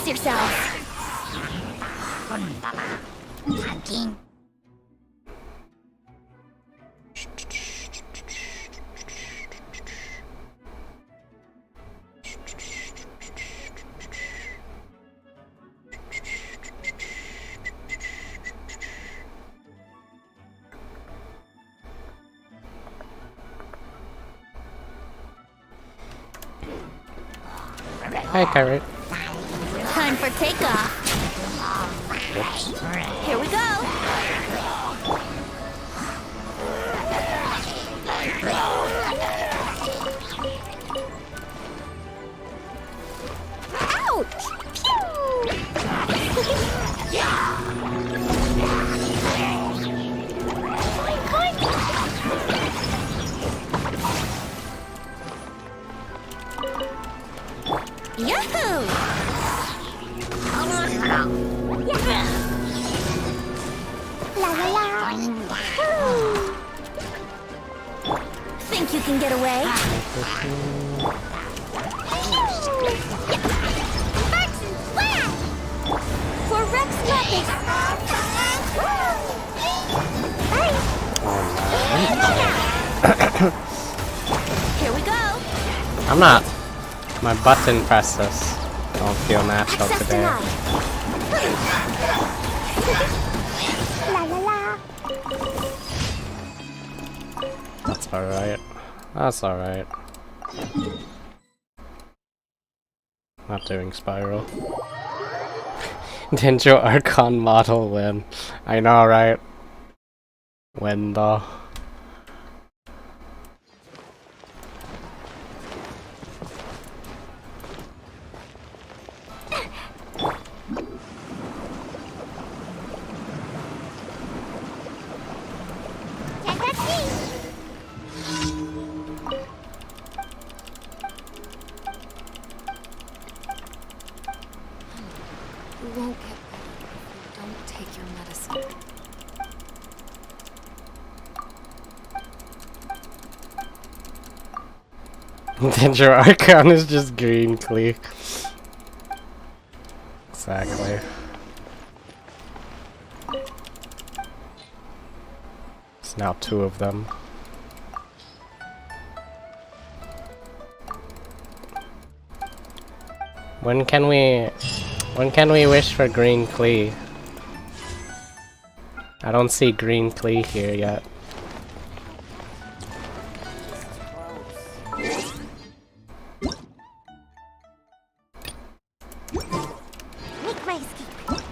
Brace yourselves. Hi, Carrot. Time for takeoff. Oops. Here we go. Ouch! Yahoo! La la la. Think you can get away? For Rex Lapis! Here we go! I'm not. My button presses don't feel natural Access today. denied. La la la. That's alright. That's alright. Not doing spiral. Dendro Archon model win. I know, right? When though? You won't get better if you don't take your medicine. Dendro Archon is just green Klee. Exactly. It's now 2 of them. When can we wish for green Klee? I don't see green Klee here yet. Make my escape.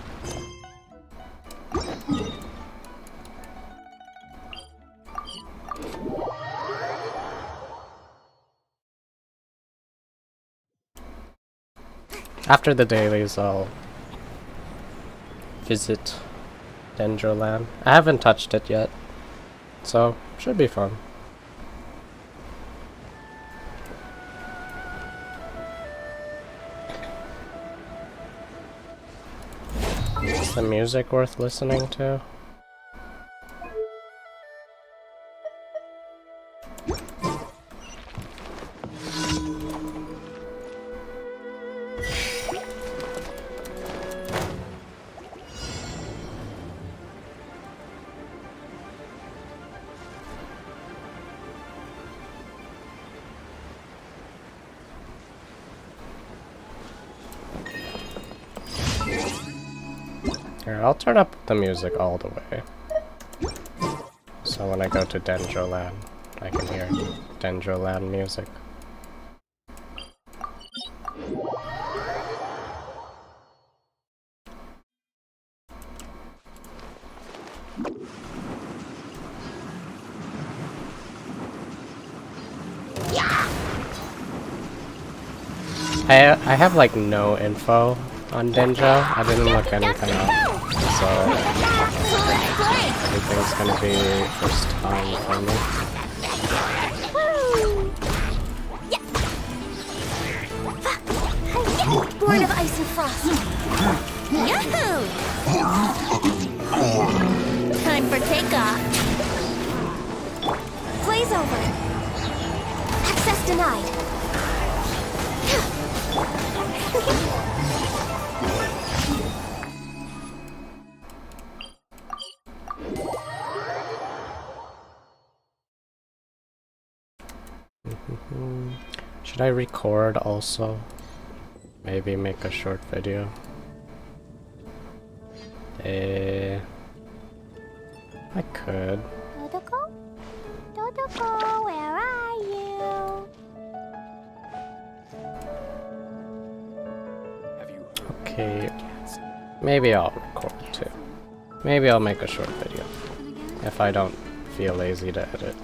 After the dailies, I'll visit Dendroland. I haven't touched it yet, so should be fun. Is the music worth listening to? Here, I'll turn up the music all the way. So when I go to Dendroland, I can hear Dendroland music. I have like no info on Dendro. I didn't look anything up, so everything's gonna be first time for me. Born of ice and frost. Yahoo! Time for takeoff. Blaze over. Access denied. Should I record also? Maybe make a short video. I could. Dodoko? Dodoko, where are you? Okay. Maybe I'll record too. Maybe I'll make a short video. If I don't feel lazy to edit.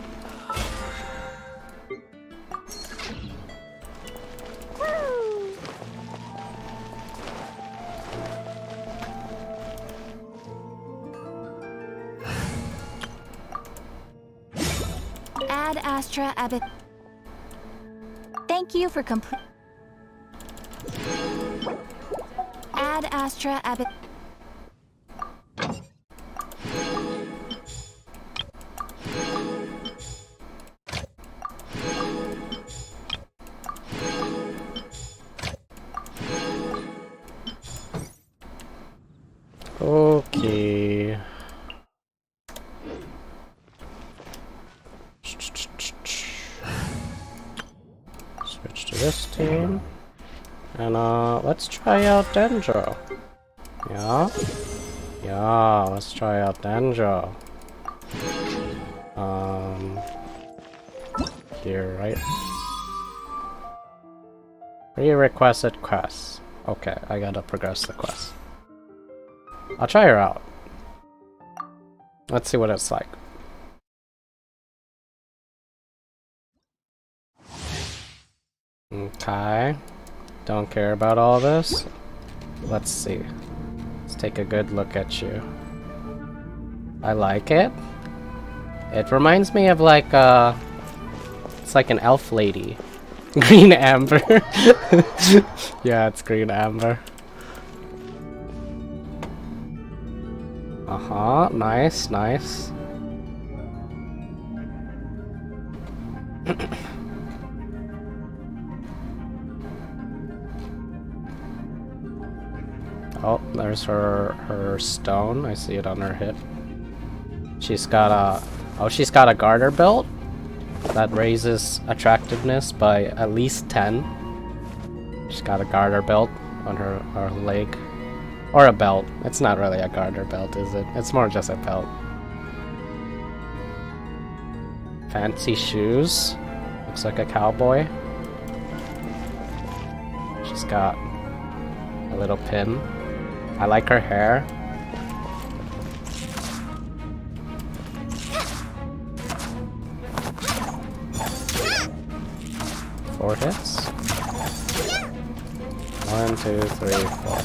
Ad Astra Abbott. Thank you for complete. Ad Astra Abbott. Okay. Switch to this team. And let's try out Dendro. Yeah? Yeah, let's try out Dendro. Here, right? Pre-requested quests. Okay, I gotta progress the quest. I'll try her out. Let's see what it's like. Okay. Don't care about all this. Let's see. Let's take a good look at you. I like it. It reminds me of like it's like an elf lady. Green amber. Yeah, it's green amber. Uh-huh, nice, nice. Oh, there's her stone. I see it on her hip. She's got a she's got a garter belt that raises attractiveness by at least 10. She's got a garter belt on her leg. Or a belt. It's not really a garter belt, is it? It's more just a belt. Fancy shoes. Looks like a cowboy. She's got a little pin. I like her hair. Four hits. 1, 2, 3, 4.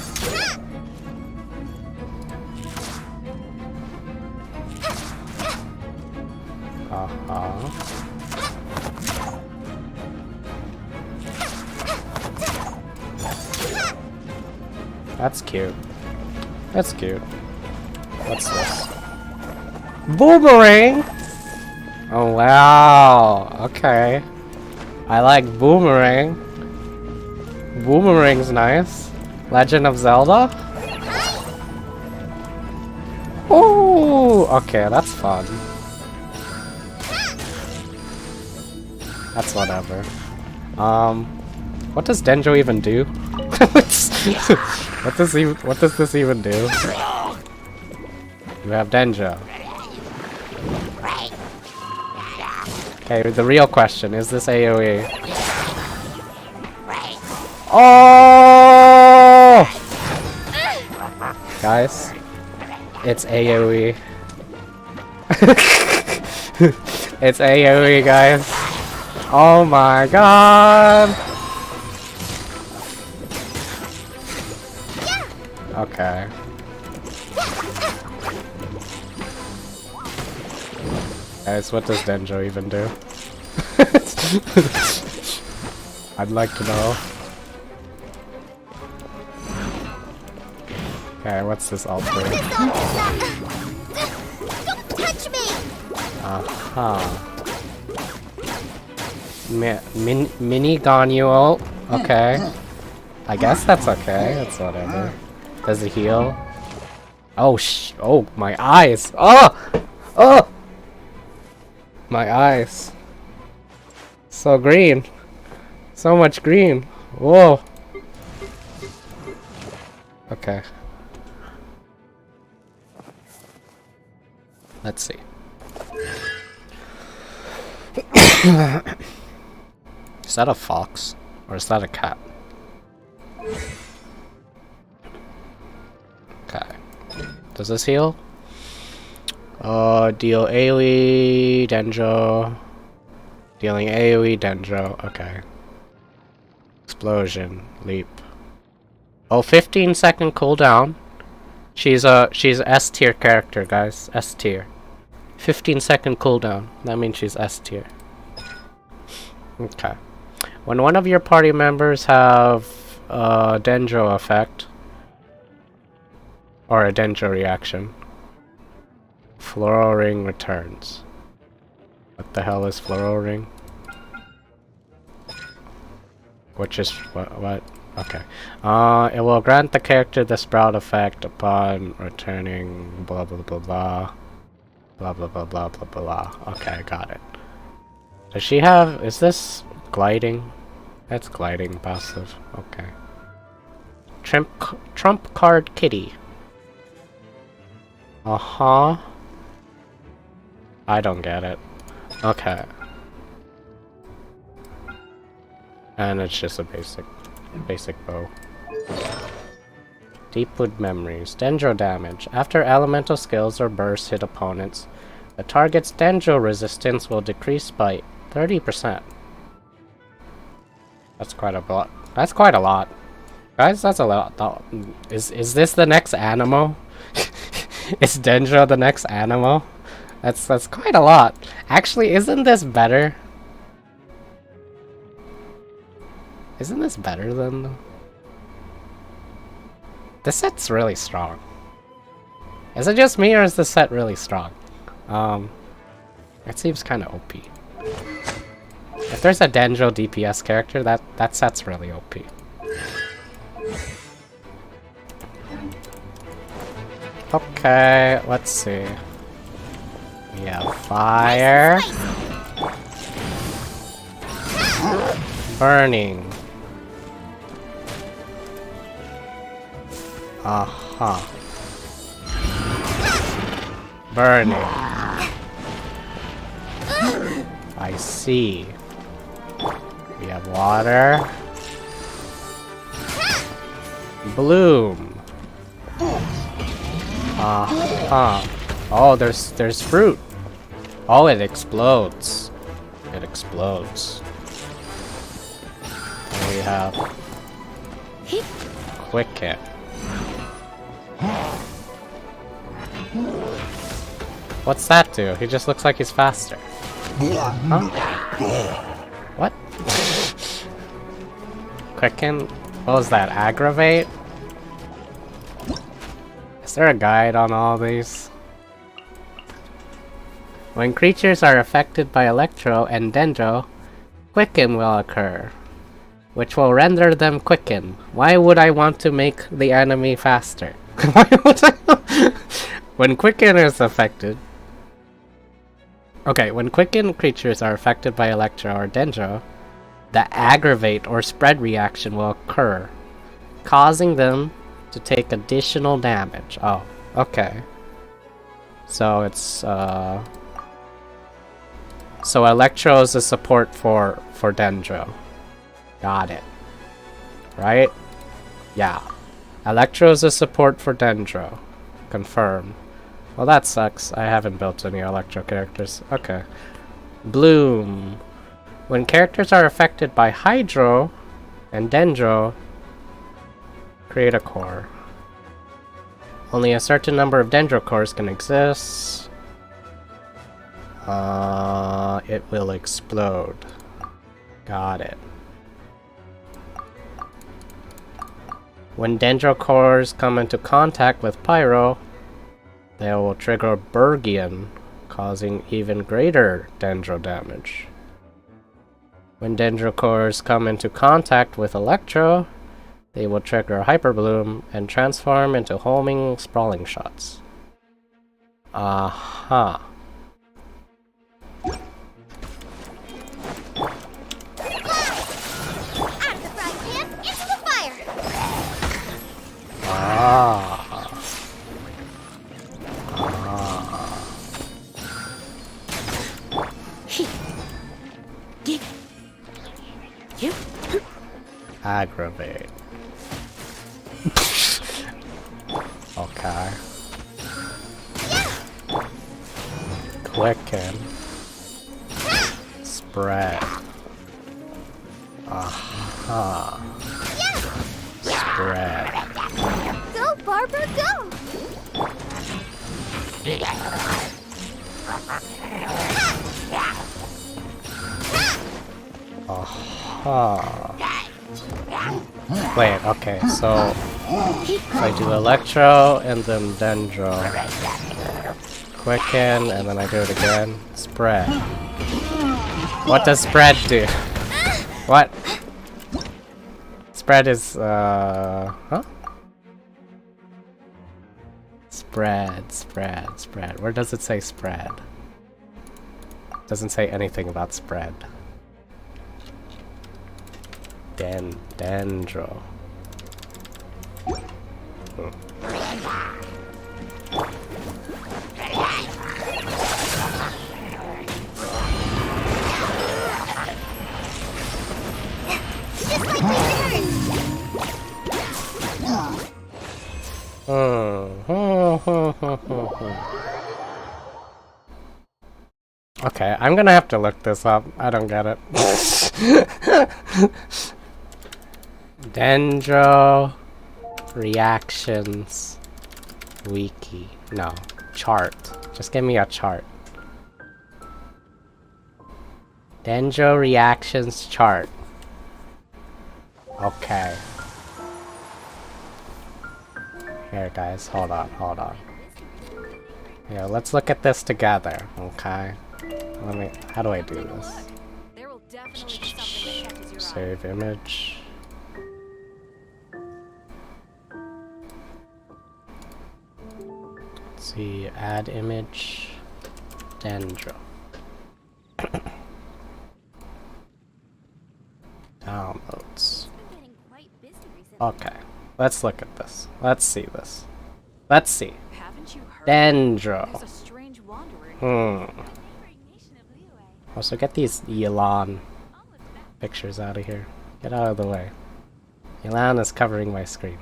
That's cute. That's cute. What's this? Boomerang! Oh wow, okay. I like Boomerang. Boomerang's nice. Legend of Zelda? Ooh, okay, that's fun. That's whatever. What does Dendro even do? What does this even do? You have Dendro. Okay, the real question, is this AoE? Oh! Guys, it's AoE. It's AoE, guys. Oh my god! Okay. Guys, what does Dendro even do? I'd like to know. Okay, what's this alt do? Don't touch me! Uh-huh. Mini Ganyu. Okay. I guess that's okay. That's whatever. Does it heal? Oh, oh, my eyes! Oh! Oh! My eyes. So green. So much green. Whoa. Okay. Let's see. Is that a fox? Or is that a cat? Okay. Does this heal? Deal AoE, Dendro. Dealing AoE, Dendro. Okay. Explosion, leap. Oh, 15-second cooldown. She's S tier character, guys. S tier. 15-second cooldown. That means she's S tier. Okay. When one of your party members have a Dendro effect, or a Dendro reaction, Fluoro Ring returns. What the hell is Fluoro Ring? Which is what? Okay. It will grant the character the sprout effect upon returning blah blah blah blah. Blah blah blah blah blah blah. Okay, got it. Does she have... is this gliding? That's gliding passive. Okay. Trump card kitty. Uh-huh. I don't get it. Okay. And it's just a basic bow. Deepwood Memories. Dendro damage. After elemental skills or bursts hit opponents, the target's Dendro resistance will decrease by 30%. That's quite a lot. That's quite a lot. Guys, that's a lot. Is this the next Animo? Is Dendro the next Animo? That's quite a lot. Actually, isn't this better? Isn't this better than... This set's really strong. Is it just me, or is this set really strong? It seems kind of OP. If there's a Dendro DPS character, that set's really OP. Okay, let's see. We have fire. Burning. Aha. Burning. I see. We have water. Bloom. Oh, there's fruit. Oh, it explodes. It explodes. And we have Quicken. What's that do? He just looks like he's faster. Huh? What? Quicken? What was that? Aggravate? Is there a guide on all these? When creatures are affected by Electro and Dendro, Quicken will occur, which will render them quicken. Why would I want to make the enemy faster? Why would I? When Quicken is affected... Okay, when Quicken creatures are affected by Electro or Dendro, the Aggravate or Spread reaction will occur, causing them to take additional damage. Oh, okay. So it's, So Electro is a support for Dendro. Got it. Right? Yeah. Electro is a support for Dendro. Confirm. Well, that sucks. I haven't built any Electro characters. Okay. Bloom. When characters are affected by Hydro and Dendro, create a core. Only a certain number of Dendro cores can exist. It will explode. Got it. When Dendro cores come into contact with Pyro, they will trigger Bergian, causing even greater Dendro damage. When Dendro cores come into contact with Electro, they will trigger Hyper Bloom and transform into homing sprawling shots. Aha. Aggravate. Okay. Quicken. Spread. Aha. Spread. Go, Barbara, go! Aha. Wait, okay, so if I do Electro and then Dendro. Quicken and then I do it again. Spread. What does spread do? What? Spread is, huh? Spread, spread, spread. Where does it say spread? Doesn't say anything about spread. Dendro. Okay, I'm gonna have to look this up. I don't get it. Dendro reactions wiki. No, chart. Just give me a chart. Dendro reactions chart. Okay. Here, guys, hold on, hold on. Yeah, let's look at this together, okay? Let me. How do I do this? There will definitely be something that catches your eye. Save image. Let's see, add image. Dendro. Downloads. Okay, let's look at this. Let's see this. Let's see. Haven't you heard? Dendro. There's a strange wanderer. Also, get these Yelan pictures out of here. Get out of the way. Yelan is covering my screen.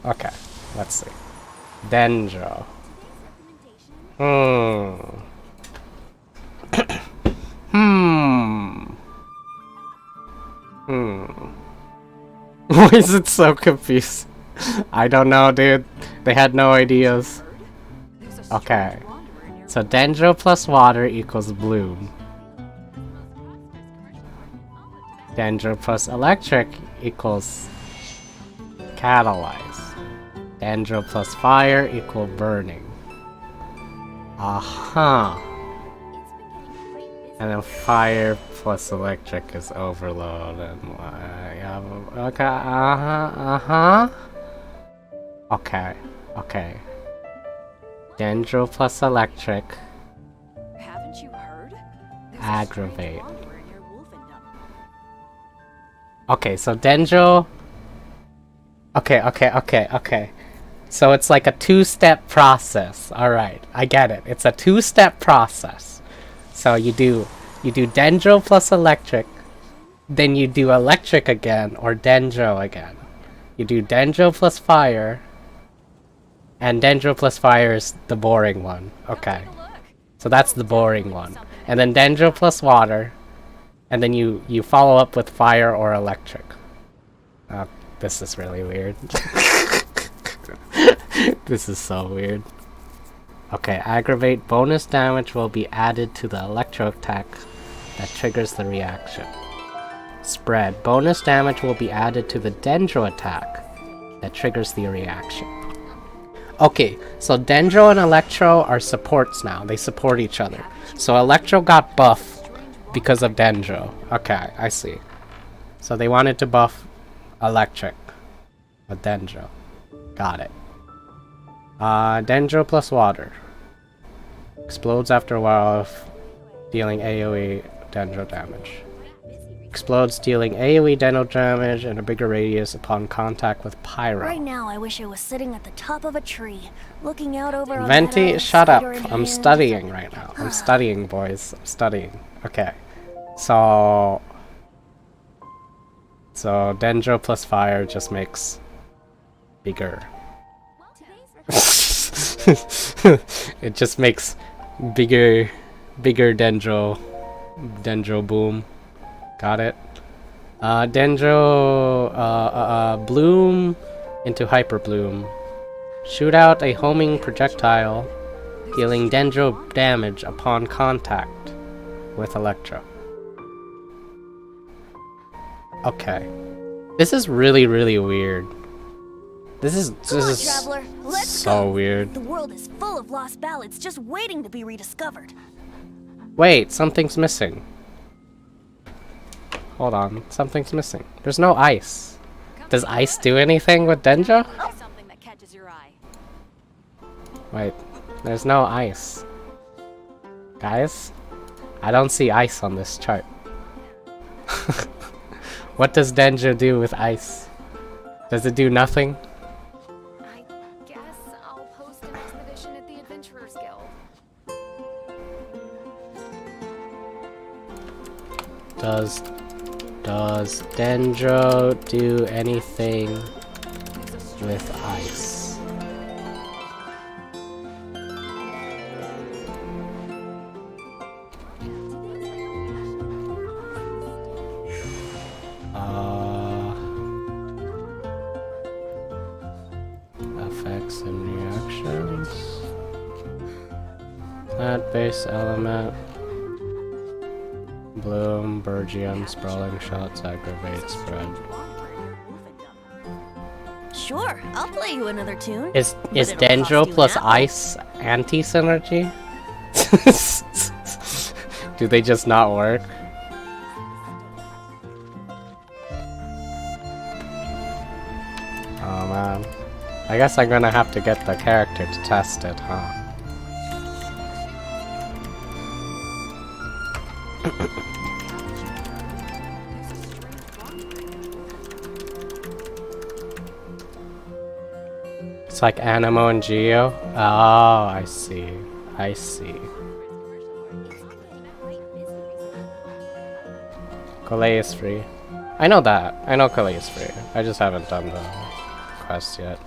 Okay, let's see. Dendro. Why is it so confused? I don't know, dude. They had no ideas. Okay. So Dendro plus water equals bloom. Dendro plus electric equals catalyze. Dendro plus fire equal burning. Aha. And then fire plus electric is overload and okay, okay. Dendro plus electric. Haven't you heard? There's Aggravate. a strange wanderer near Wolfendom. Okay, so Dendro. Okay. So it's like a two-step process. Alright, I get it. It's a two-step process. So you do Dendro plus electric, then you do electric again, or Dendro again. You do Dendro plus fire, and Dendro plus fire is the boring one. Okay. So that's the boring one. And then Dendro plus water, and then you follow up with fire or electric. This is really weird. This is so weird. Okay, aggravate bonus damage will be added to the electro attack that triggers the reaction. Spread bonus damage will be added to the Dendro attack that triggers the reaction. Okay, so Dendro and Electro are supports now. They support each other. So Electro got buffed because of Dendro. Okay, I see. So they wanted to buff Electric with Dendro. Got it. Dendro plus water. Explodes after a while, dealing AoE Dendro damage. Explodes, dealing AoE Dendro damage and a bigger radius upon contact with Pyro. Right now, I wish I was sitting at the top of a tree, looking out over a Venti, meadow, shut up. cider in I'm hand. studying right now. I'm studying, boys. I'm studying. Okay. So Dendro plus fire just makes bigger. It just makes bigger Dendro boom. Got it. Dendro bloom into hyper bloom. Shoot out a homing projectile, dealing Dendro damage upon contact with Electro. Okay. This is really weird. This is Traveler, let's so go. weird. The world is full of lost ballads just waiting to be rediscovered. Wait, something's missing. Hold on, something's missing. There's no ice. Does ice do anything with Dendro? Something that catches your eye. Wait, there's no ice. Guys, I don't see ice on this chart. What does Dendro do with ice? Does it do nothing? I guess I'll post an expedition at the Adventurers Guild. Does Dendro do anything with ice? Effects and reactions. Plant-based element. Bloom, Burgium, sprawling shots, aggravate, spread. Sure, I'll play you another tune. Is But it'll Dendro cost you plus an apple. ice anti-synergy? Do they just not work? Oh man. I guess I'm gonna have to get the character to test it, huh? It's like Animo and Geo. Oh, I see. I see. Calais is free. I know that. I know Calais is free. I just haven't done the quest yet.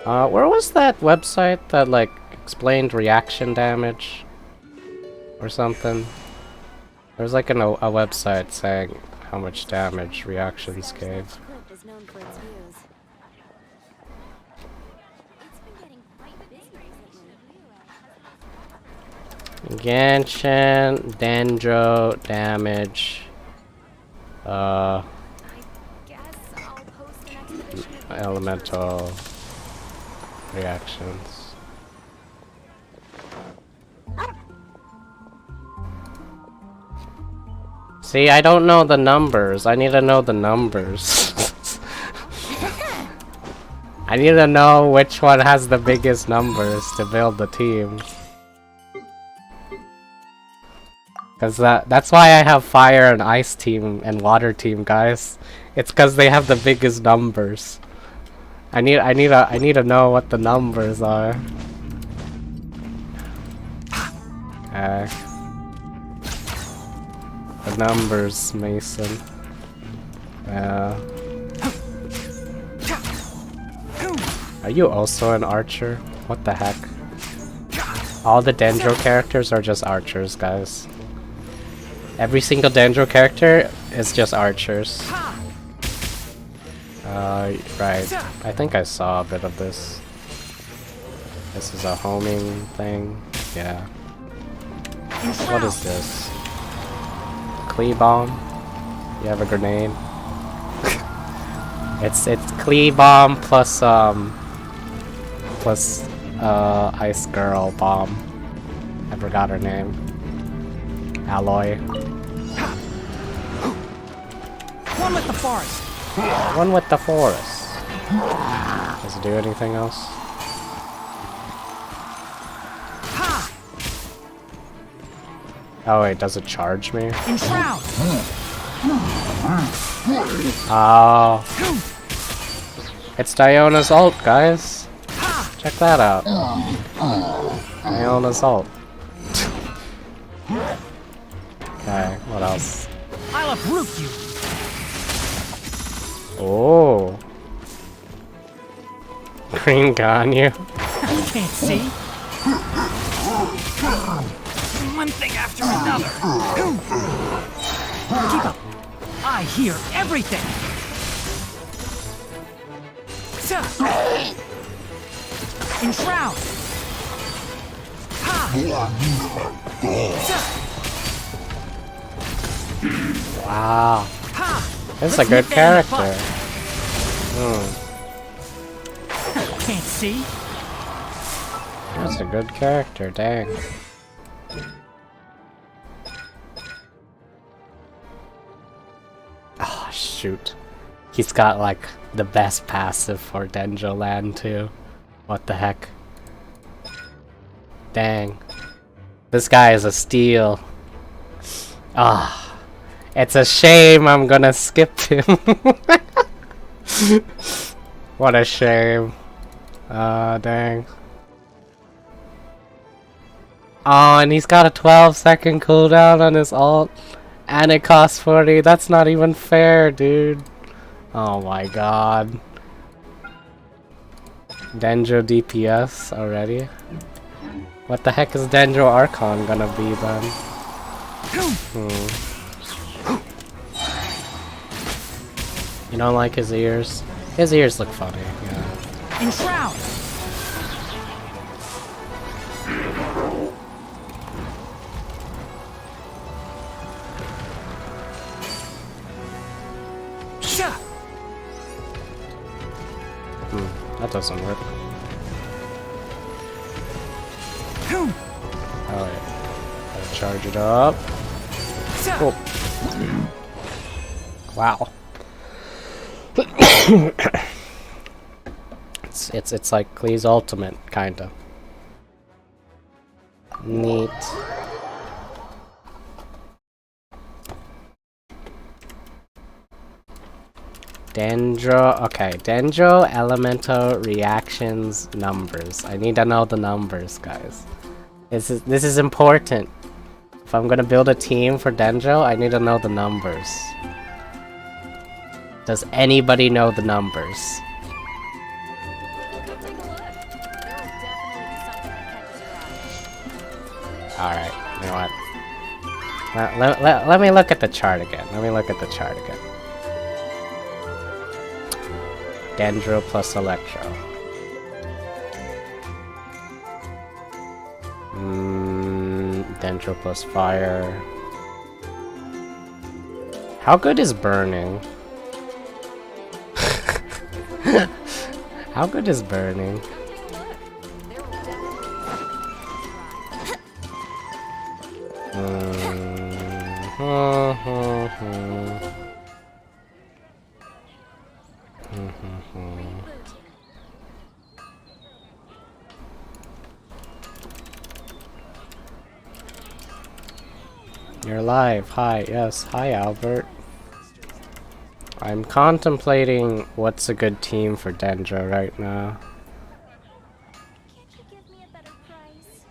Where was that website that like explained reaction damage or something? There's like a website saying how much damage reactions gave. Is known for its views. It's been getting quite busy recently. Genshin, Dendro, damage. I guess I'll post an expedition at the Elemental reactions. See, I don't know the numbers. I need to know the numbers. I need to know which one has the biggest numbers to build the team. Cause that's why I have fire and ice team and water team, guys. It's cause they have the biggest numbers. I need to know what the numbers are. Okay. The numbers, Mason. Are you also an archer? What the heck? All the Dendro characters are just archers, guys. Every single Dendro character is just archers. Right. I think I saw a bit of this. This is a homing thing. Yeah. What is this? Klee bomb? You have a grenade? it's Klee bomb plus ice girl bomb. I forgot her name. Alloy. One with the forest. One with the forest. Does it do anything else? Ha! Oh wait, does it charge me? Enshroud. Oh. It's Diona's ult, guys. Check that out. Diona's ult. Okay, well What else? I'll uproot you. Oh. Green Ganyu. Can't see. One thing after another. Keep up. I hear everything. Enshroud. Ha. Wow. Ha. That's a Let's good nip that in the character. bud. Can't see. That's a good character, dang. Oh, shoot. He's got, like, the best passive for Dendro Land, too. What the heck? Dang. This guy is a steal. Ah. It's a shame I'm gonna skip him. What a shame. Dang. Oh, and he's got a 12-second cooldown on his ult. And it costs 40. That's not even fair, dude. Oh my god. Dendro DPS already? What the heck is Dendro Archon gonna be then? You don't like his ears? His ears look funny, yeah. Enshroud. That doesn't work. Alright. Gotta charge it up. Oh. Wow. It's like Klee's ultimate, kinda. Neat. Dendro, okay, Dendro elemental reactions numbers. I need to know the numbers, guys. This is important. If I'm gonna build a team for Dendro, I need to know the numbers. Does anybody know the numbers? Alright, you know what? Let me look at the chart again. Dendro plus Electro. Dendro plus Fire. How good is Burning? How good is Burning? You're live. Hi. Yes. Hi, Albert. I'm contemplating what's a good team for Dendro right now. Can't you give me a better price?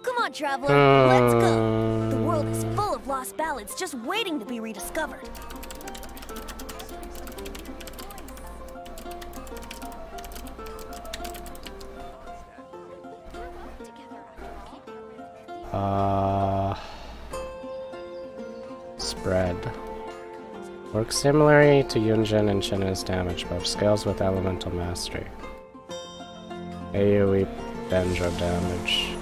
Come on, traveler, let's go. The world is full of lost ballads just waiting to be rediscovered. Spread. Works similarly to Yunjin and Shin's damage buff. Scales with elemental mastery. AoE Dendro damage.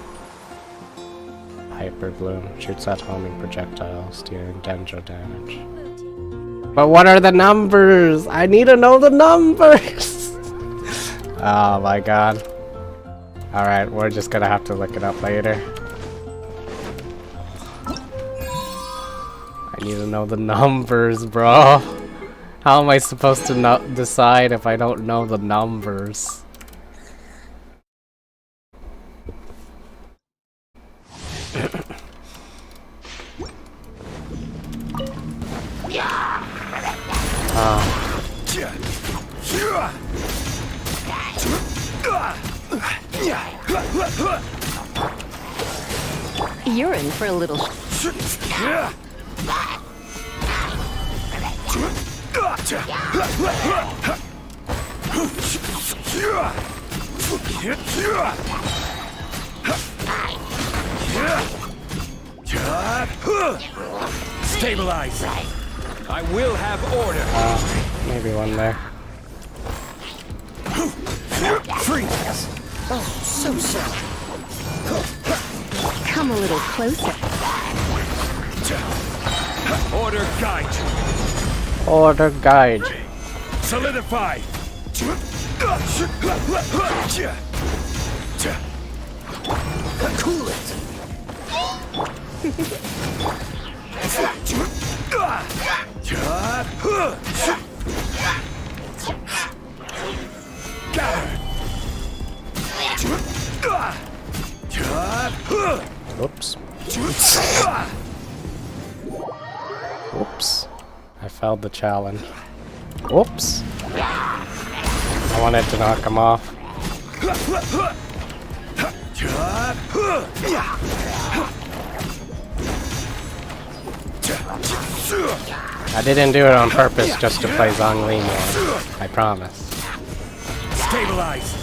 Hyper Bloom. Shoots at homing projectiles, dealing Dendro damage. But what are the numbers? I need to know the numbers! Oh my god. Alright, we're just gonna have to look it up later. I need to know the numbers, bro. How am I supposed to decide if I don't know the numbers? You're in for a little. Stabilize. I will have order. Maybe one there. Freeze. Oh, so sorry. Come a little closer. Order guide. Order guide. Solidify. Cool it. Oops. Oops. I failed the challenge. Oops. I wanted to knock him off. I didn't do it on purpose just to play Zhongli more. I promise. Stabilize.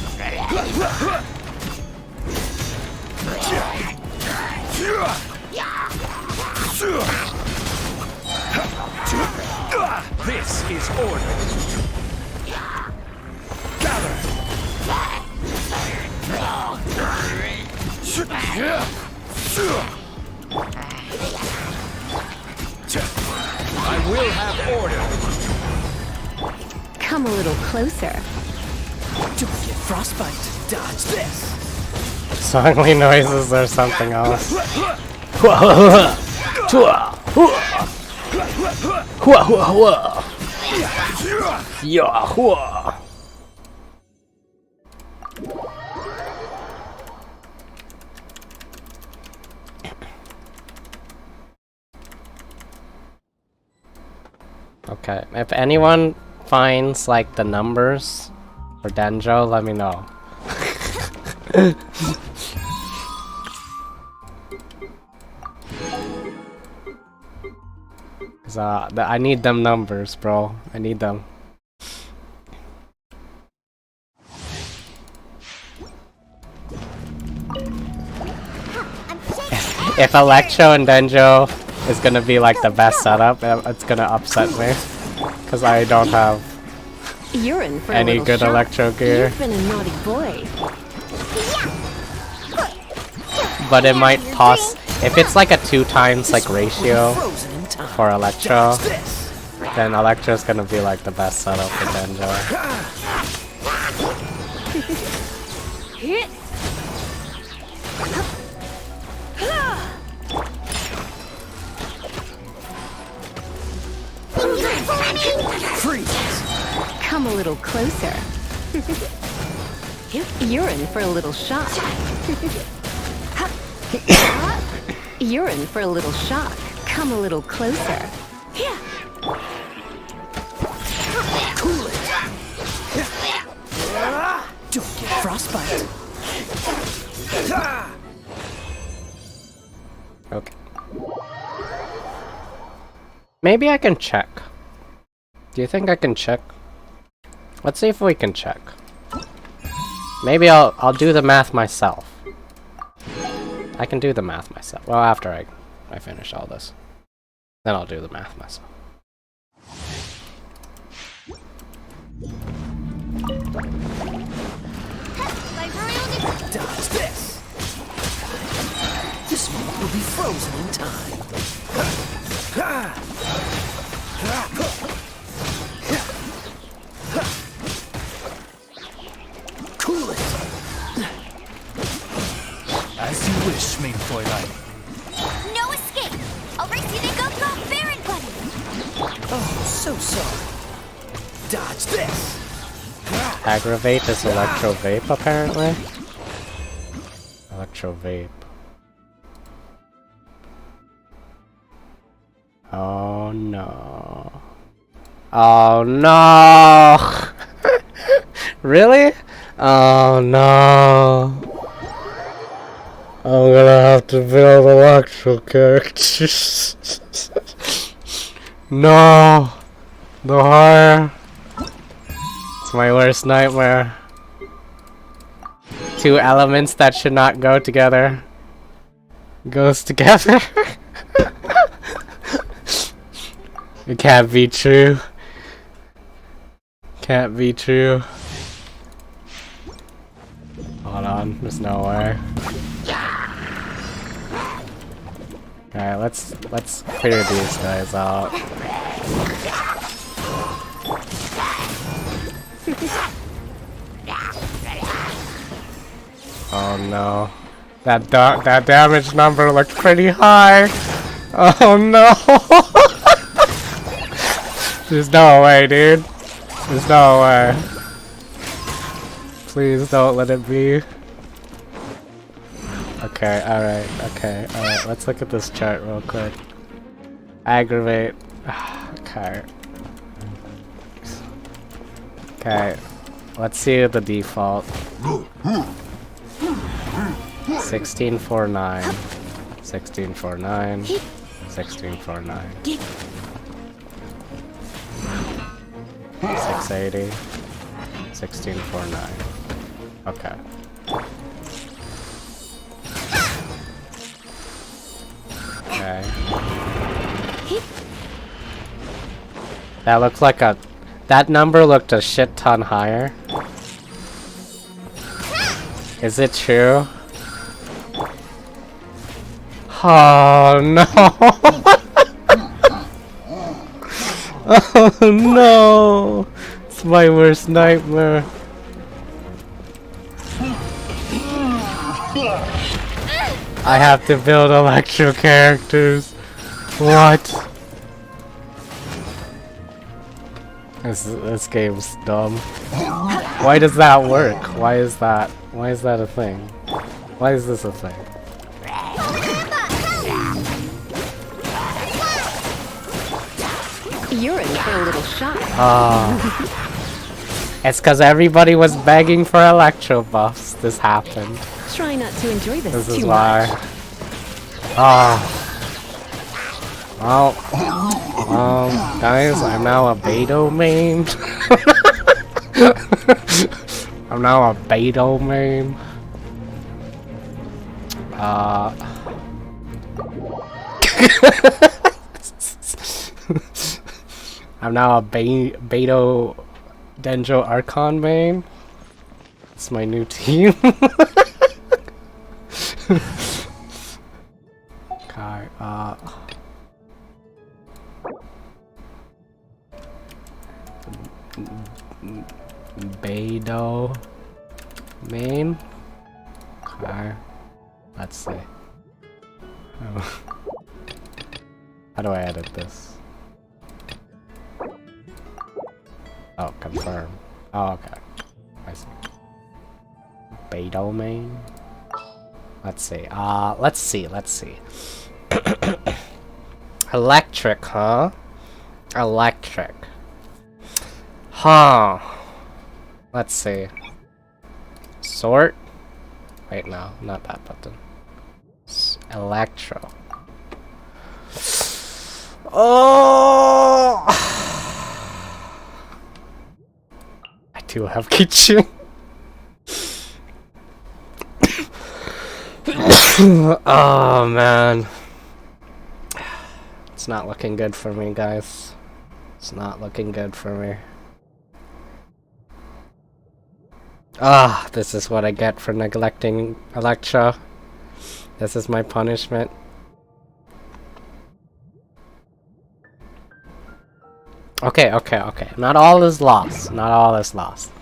This is order. Gather. I will have order. Come a little closer. Don't get frostbite. Dodge this. Zhongli noises or something else. Okay, if anyone finds like the numbers for Dendro, let me know. Cause I need them numbers, bro. I need them. If Electro and Dendro is gonna be like the best setup, it's gonna upset me. Cause I don't have You're in for a any little good shock. Electro gear. You've been a naughty boy. But it might if it's like a 2 times like ratio Frozen in time. for Electro, Dodge this. then Electro's gonna be like the best setup for Dendro. Freeze. Come a little closer. You're in for a little shock. You're in for a little shock. Come a little closer. Cool it. Don't get frostbite. Okay. Maybe I can check. Do you think I can check? Let's see if we can check. Maybe I'll do the math myself. I can do the math myself. Well, after I finish all this. Then I'll do the math myself. Dodge this. This one will be frozen in time. Cool it. As you wish, mein Fräulein. No escape! I'll race you to go Baron Buddy! Oh, so sorry. Dodge this. Aggravate is Electro Vape, apparently. Electro Vape. Oh no. Oh no! Really? Oh no. I'm gonna have to build electro characters. No! The horror. It's my worst nightmare. Two elements that should not go together. Goes together. It can't be true. Can't be true. Hold on, there's no way. Alright, let's clear these guys out. Oh no. That damage number looked pretty high. Oh no. There's no way, dude. There's no way. Please don't let it be. Okay, alright, let's look at this chart real quick. Aggravate. Okay. Okay, let's see the default. 1649. 1649. 1649. 680. 1649. Okay. Okay. That looks like a... That number looked a shit ton higher. Is it true? Oh no! Oh no! It's my worst nightmare. I have to build electro characters. What? This game's dumb. Why does that work? Why is that a thing? Why is this a thing? You're in for a little shock. It's because everybody was begging for electro buffs. This happened. Try not to enjoy this This too is why. much. Guys, I'm now a Beto main. I'm now a Beto main. I'm now a Beto Dendro Archon main. It's my new team. Okay, Beto main. Okay, let's see. Oh. How do I edit this? Oh, confirm. Oh, okay. I see. Beto main. Let's see. Let's see. Electric, huh? Electric. Huh. Let's see. Sort. Wait, no, not that button. Electro. Oh! I do have kitchen. Oh man. It's not looking good for me, guys. It's not looking good for me. Ah, this is what I get for neglecting Electro. This is my punishment. Okay. Not all is lost. Not all is lost.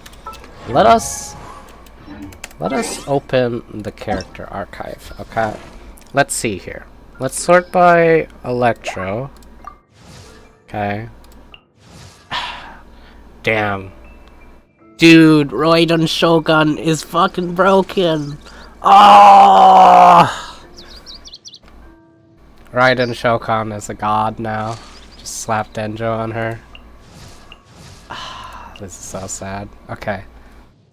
Let us open the character archive. Okay. Let's see here. Let's sort by Electro. Okay. Damn. Dude, Raiden Shogun is fucking broken. Oh! Raiden Shogun is a god now. Just slap Dendro on her. This is so sad. Okay.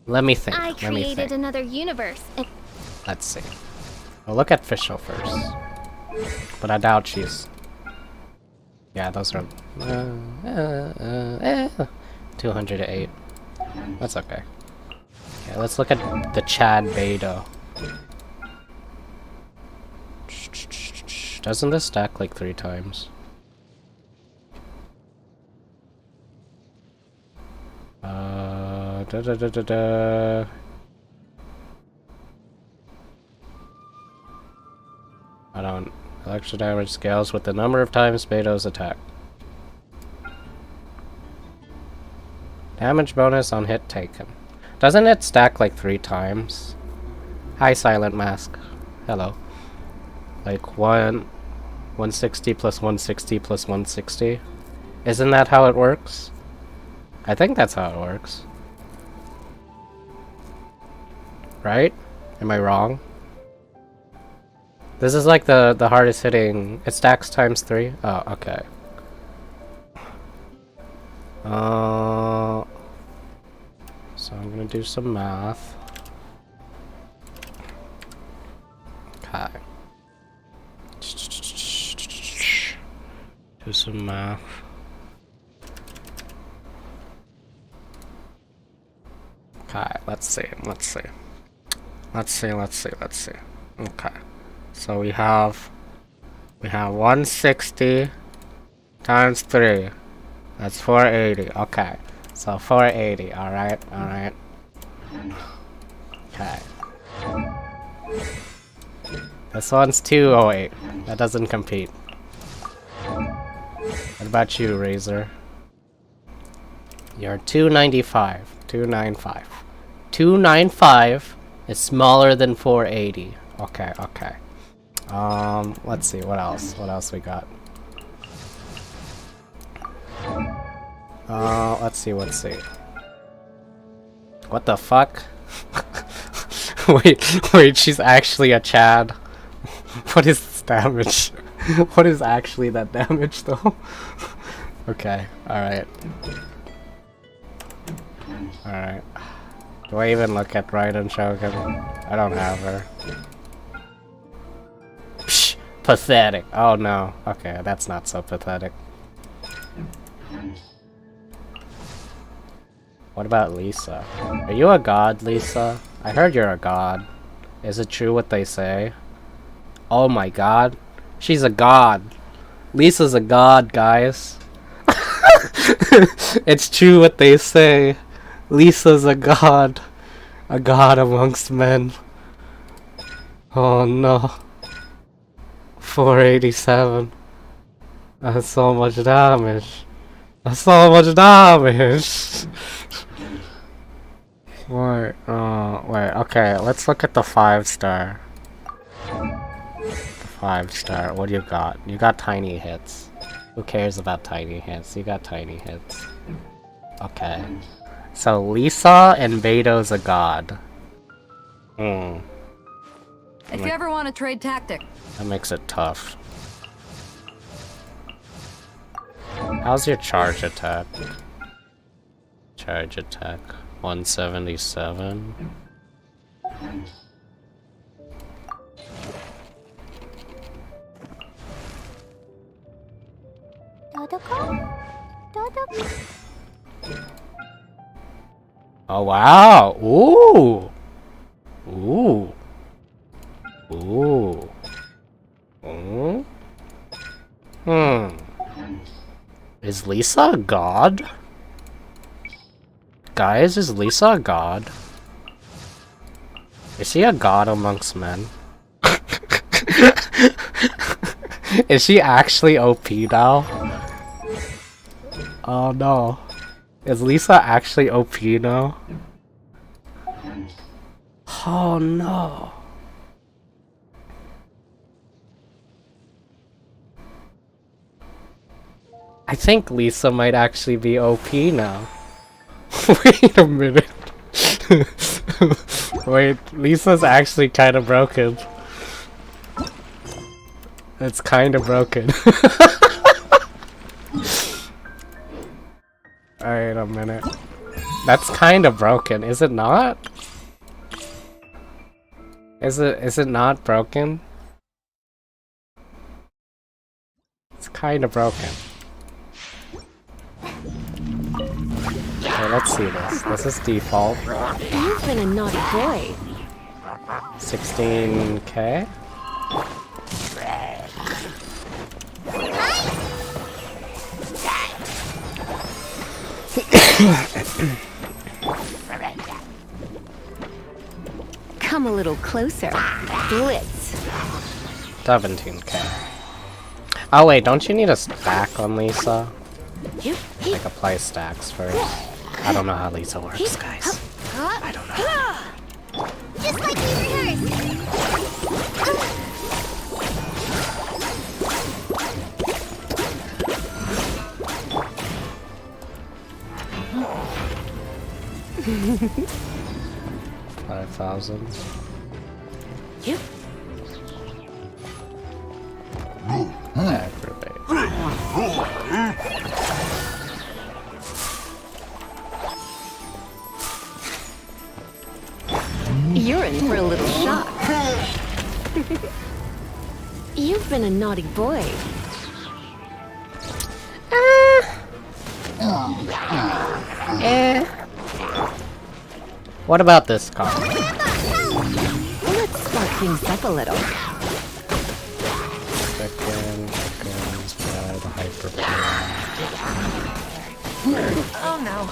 Let me think. I created another universe. Let's see. I'll look at Fischl first. But I doubt she's... Yeah, those are... 208. That's okay. Okay, let's look at the Chad Beta. Doesn't this stack like 3 times? I don't... Extra damage scales with the number of times Beto's attack. Damage bonus on hit taken. Doesn't it stack like 3 times? Hi, Silent Mask. Hello. Like 160 plus 160 plus 160? Isn't that how it works? I think that's how it works. Right? Am I wrong? This is like the hardest hitting. It stacks times 3? Oh, okay. So I'm gonna do some math. Okay. Do some math. Okay, let's see. Okay. So we have 160 times 3. That's 480. Okay. So 480. Alright. Okay. This one's 208. That doesn't compete. What about you, Razor? You're 295. 295. 295 is smaller than 480. Okay. Let's see, what else we got? Let's see. What the fuck? wait, she's actually a Chad. What is this damage? What is actually that damage, though? Okay, alright. Do I even look at Raiden Shogun? I don't have her. Psh, pathetic. Oh no. Okay, that's not so pathetic. What about Lisa? Are you a god, Lisa? I heard you're a god. Is it true what they say? Oh my god. She's a god. Lisa's a god, guys. It's true what they say. Lisa's a god. A god amongst men. Oh no. 487. That's so much damage. Wait, okay, let's look at the 5-star. The 5-star, what do you got? You got tiny hits. Who cares about tiny hits? You got tiny hits. Okay. So Lisa and Beto's a god. If you ever want to trade tactic. That makes it tough. How's your charge attack? Charge attack 177. Oh wow! Ooh! Ooh! Ooh! Is Lisa a god? Guys, is Lisa a god? Is she a god amongst men? Is she actually OP now? Oh no. Is Lisa actually OP now? Oh no. I think Lisa might actually be OP now. Wait a minute. Wait, Lisa's actually kind of broken. It's kind of broken. Wait a minute. That's kind of broken, is it not? Is it not broken? It's kind of broken. Okay, let's see this. This is default. You've been a naughty boy. 16K. Come a little closer. Blitz. 17K. Oh wait, don't you need a stack on Lisa? Like apply stacks first. I don't know how Lisa works, guys. I don't know. Just like we rehearsed. 5,000. Aggravate. You're in for a little shock. You've been a naughty boy. What about this car? Let's spark things up a little. Chicken, spread, hyperplane. Oh no.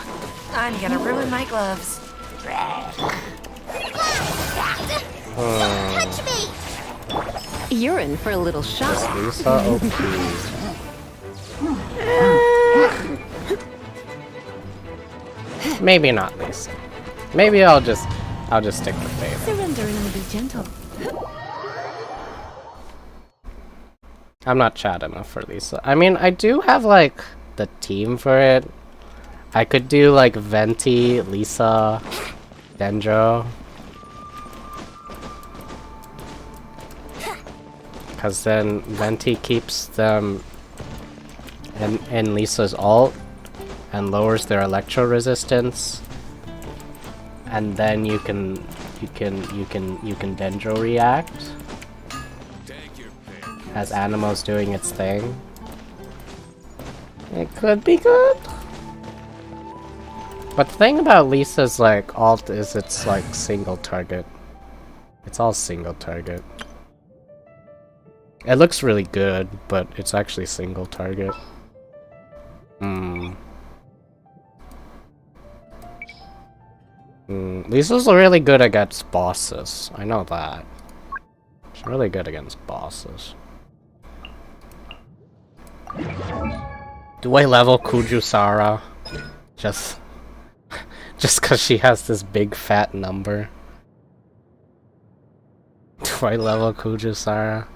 I'm gonna ruin my gloves. Touch me! You're in for a little shock. Lisa OP. Maybe not Lisa. Maybe I'll just stick with Data. Surrender and I'll be gentle. I'm not chat enough for Lisa. I mean, I do have like the team for it. I could do like Venti, Lisa, Dendro. Because then Venti keeps them in Lisa's ult and lowers their electro resistance. And then you can Dendro react as Animo's doing its thing. It could be good. But the thing about Lisa's like ult is it's like single target. It's all single target. It looks really good, but it's actually single target. Lisa's really good against bosses. I know that. She's really good against bosses. Do I level Kujusara? Just cause she has this big fat number? Do I level Kujusara?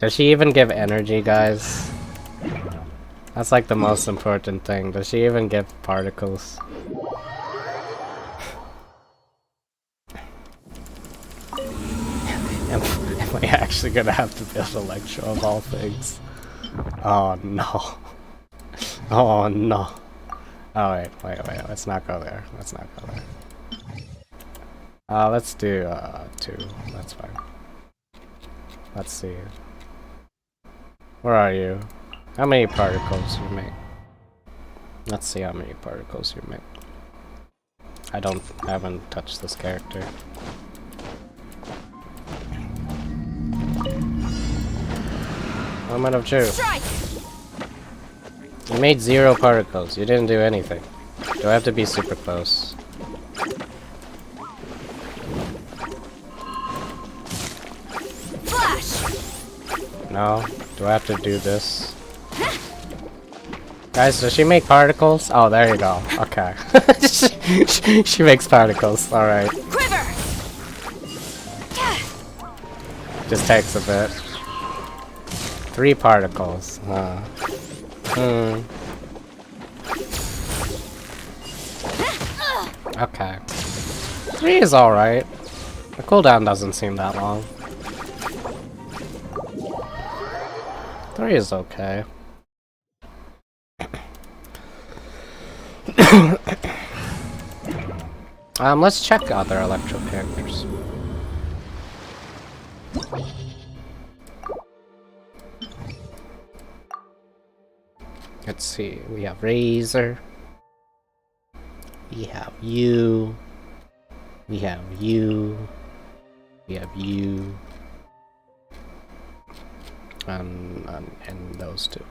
Does she even give energy, guys? That's like the most important thing. Does she even give particles? Am I actually gonna have to build Electro of all things? Oh no. Oh no. Oh wait, let's not go there. Let's not go there. Let's do 2. That's fine. Let's see. Where are you? How many particles you make? Let's see how many particles you make. I haven't touched this character. Moment of truth. Strike! You made 0 particles. You didn't do anything. Do I have to be super close? Flash! No? Do I have to do this? Guys, does she make particles? Oh, there you go. Okay. she makes particles. Alright. Quiver! Just takes a bit. 3 particles. Okay. 3 is alright. The cooldown doesn't seem that long. 3 is okay. Let's check other electro characters. Let's see, we have Razor. We have you. We have you. We have you. And those two.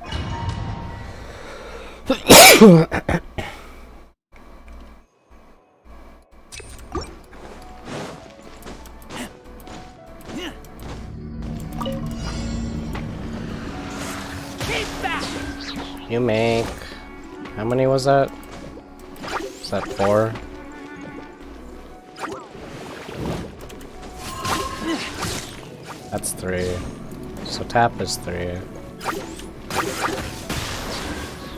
You make... How many was that? Is that 4? That's 3. So tap is 3.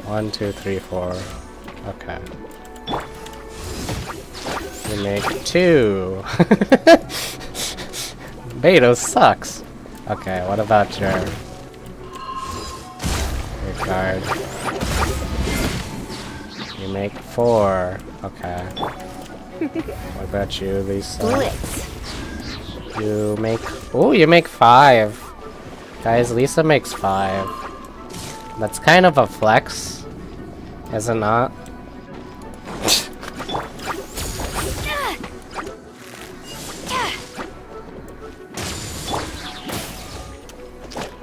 1, 2, 3, 4. Okay. You make 2. Beto sucks. Okay, what about your card? You make 4. Okay. What about you, Lisa? Blitz. You make... Oh, you make 5. Guys, Lisa makes 5. That's kind of a flex, is it not?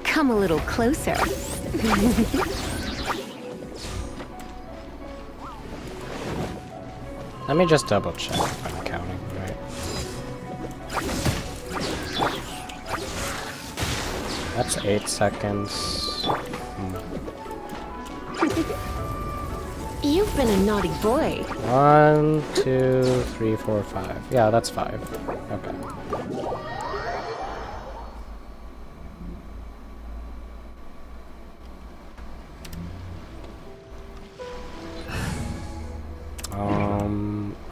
Come a little closer. Let me just double check if I'm counting right. That's 8 seconds. You've been a naughty boy. 1, 2, 3, 4, 5. Yeah, that's 5. Okay.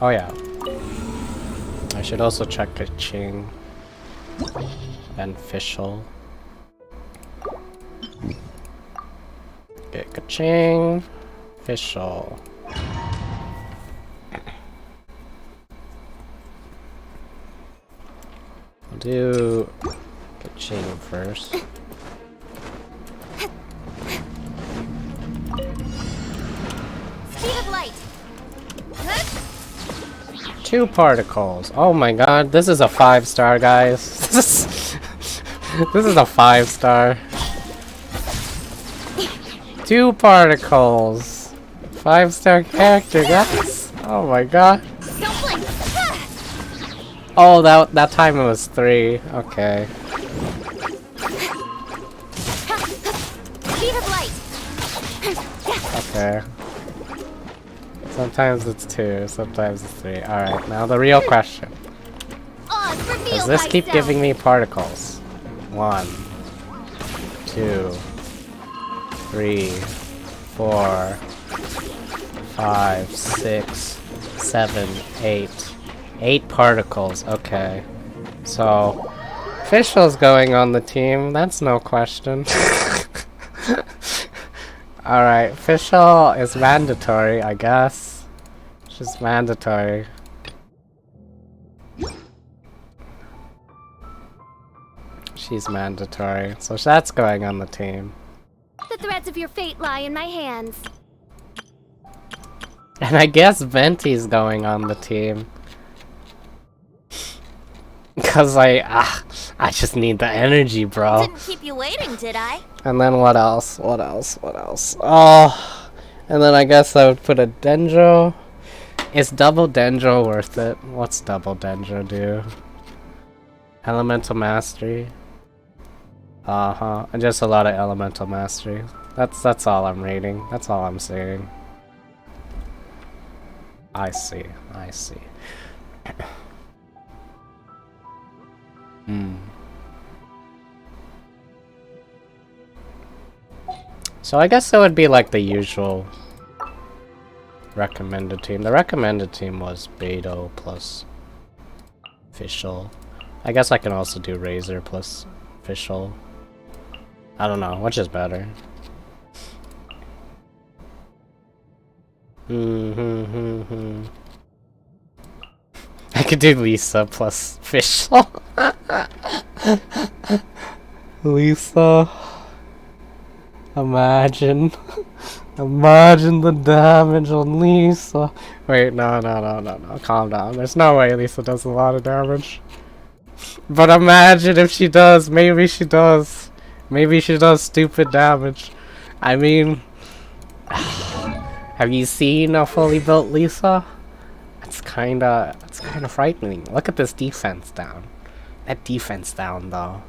Oh yeah. I should also check Ching and Fischl. Okay, Ka-ching, Fischl. I'll do Ka-ching first. Speed of light. 2 particles. Oh my god, this is a 5-star, guys. This is a 5-star. 2 particles. 5-star character, guys. Oh my god. Don't blink. Oh, that time it was 3. Okay. Speed of light. Okay. Sometimes it's 2, sometimes it's 3. Alright, now the real question. Oz, reveal Does this keep thyself. giving me particles? 1, 2, 3, 4, 5, 6, 7, 8. 8 particles, okay. So, Fischl's going on the team, that's no question. Alright, Fischl is mandatory, I guess. She's mandatory. She's mandatory, so that's going on the team. The threads of your fate lie in my hands. And I guess Venti's going on the team. Cause I just need the energy, bro. Didn't keep you waiting, did I? And then what else? What else? What else? Oh, and then I guess I would put a Dendro. Is double Dendro worth it? What's double Dendro do? Elemental Mastery. And just a lot of Elemental Mastery. That's all I'm reading. That's all I'm seeing. I see. I see. So I guess it would be like the usual recommended team. The recommended team was Beto plus Fischl. I guess I can also do Razor plus Fischl. I don't know, which is better. I could do Lisa plus fish. Lisa. Imagine. Imagine the damage on Lisa. Wait, no. Calm down. There's no way Lisa does a lot of damage. But imagine if she does. Maybe she does. Maybe she does stupid damage. I mean... Have you seen a fully built Lisa? It's kinda frightening. Look at this defense down. That defense down, though.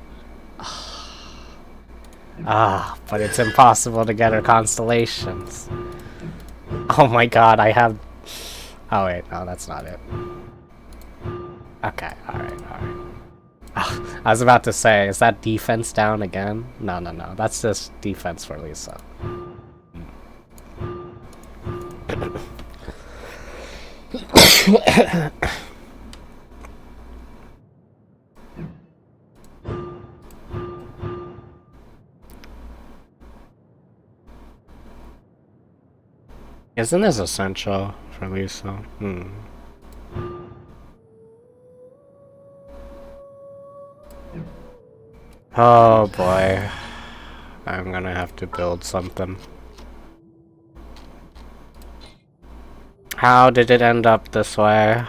But it's impossible to get her constellations. Oh my god, I have... Oh wait, no, that's not it. Okay, alright. I was about to say, is that defense down again? No, that's just defense for Lisa. Isn't this essential for Lisa? Oh boy. I'm gonna have to build something. How did it end up this way?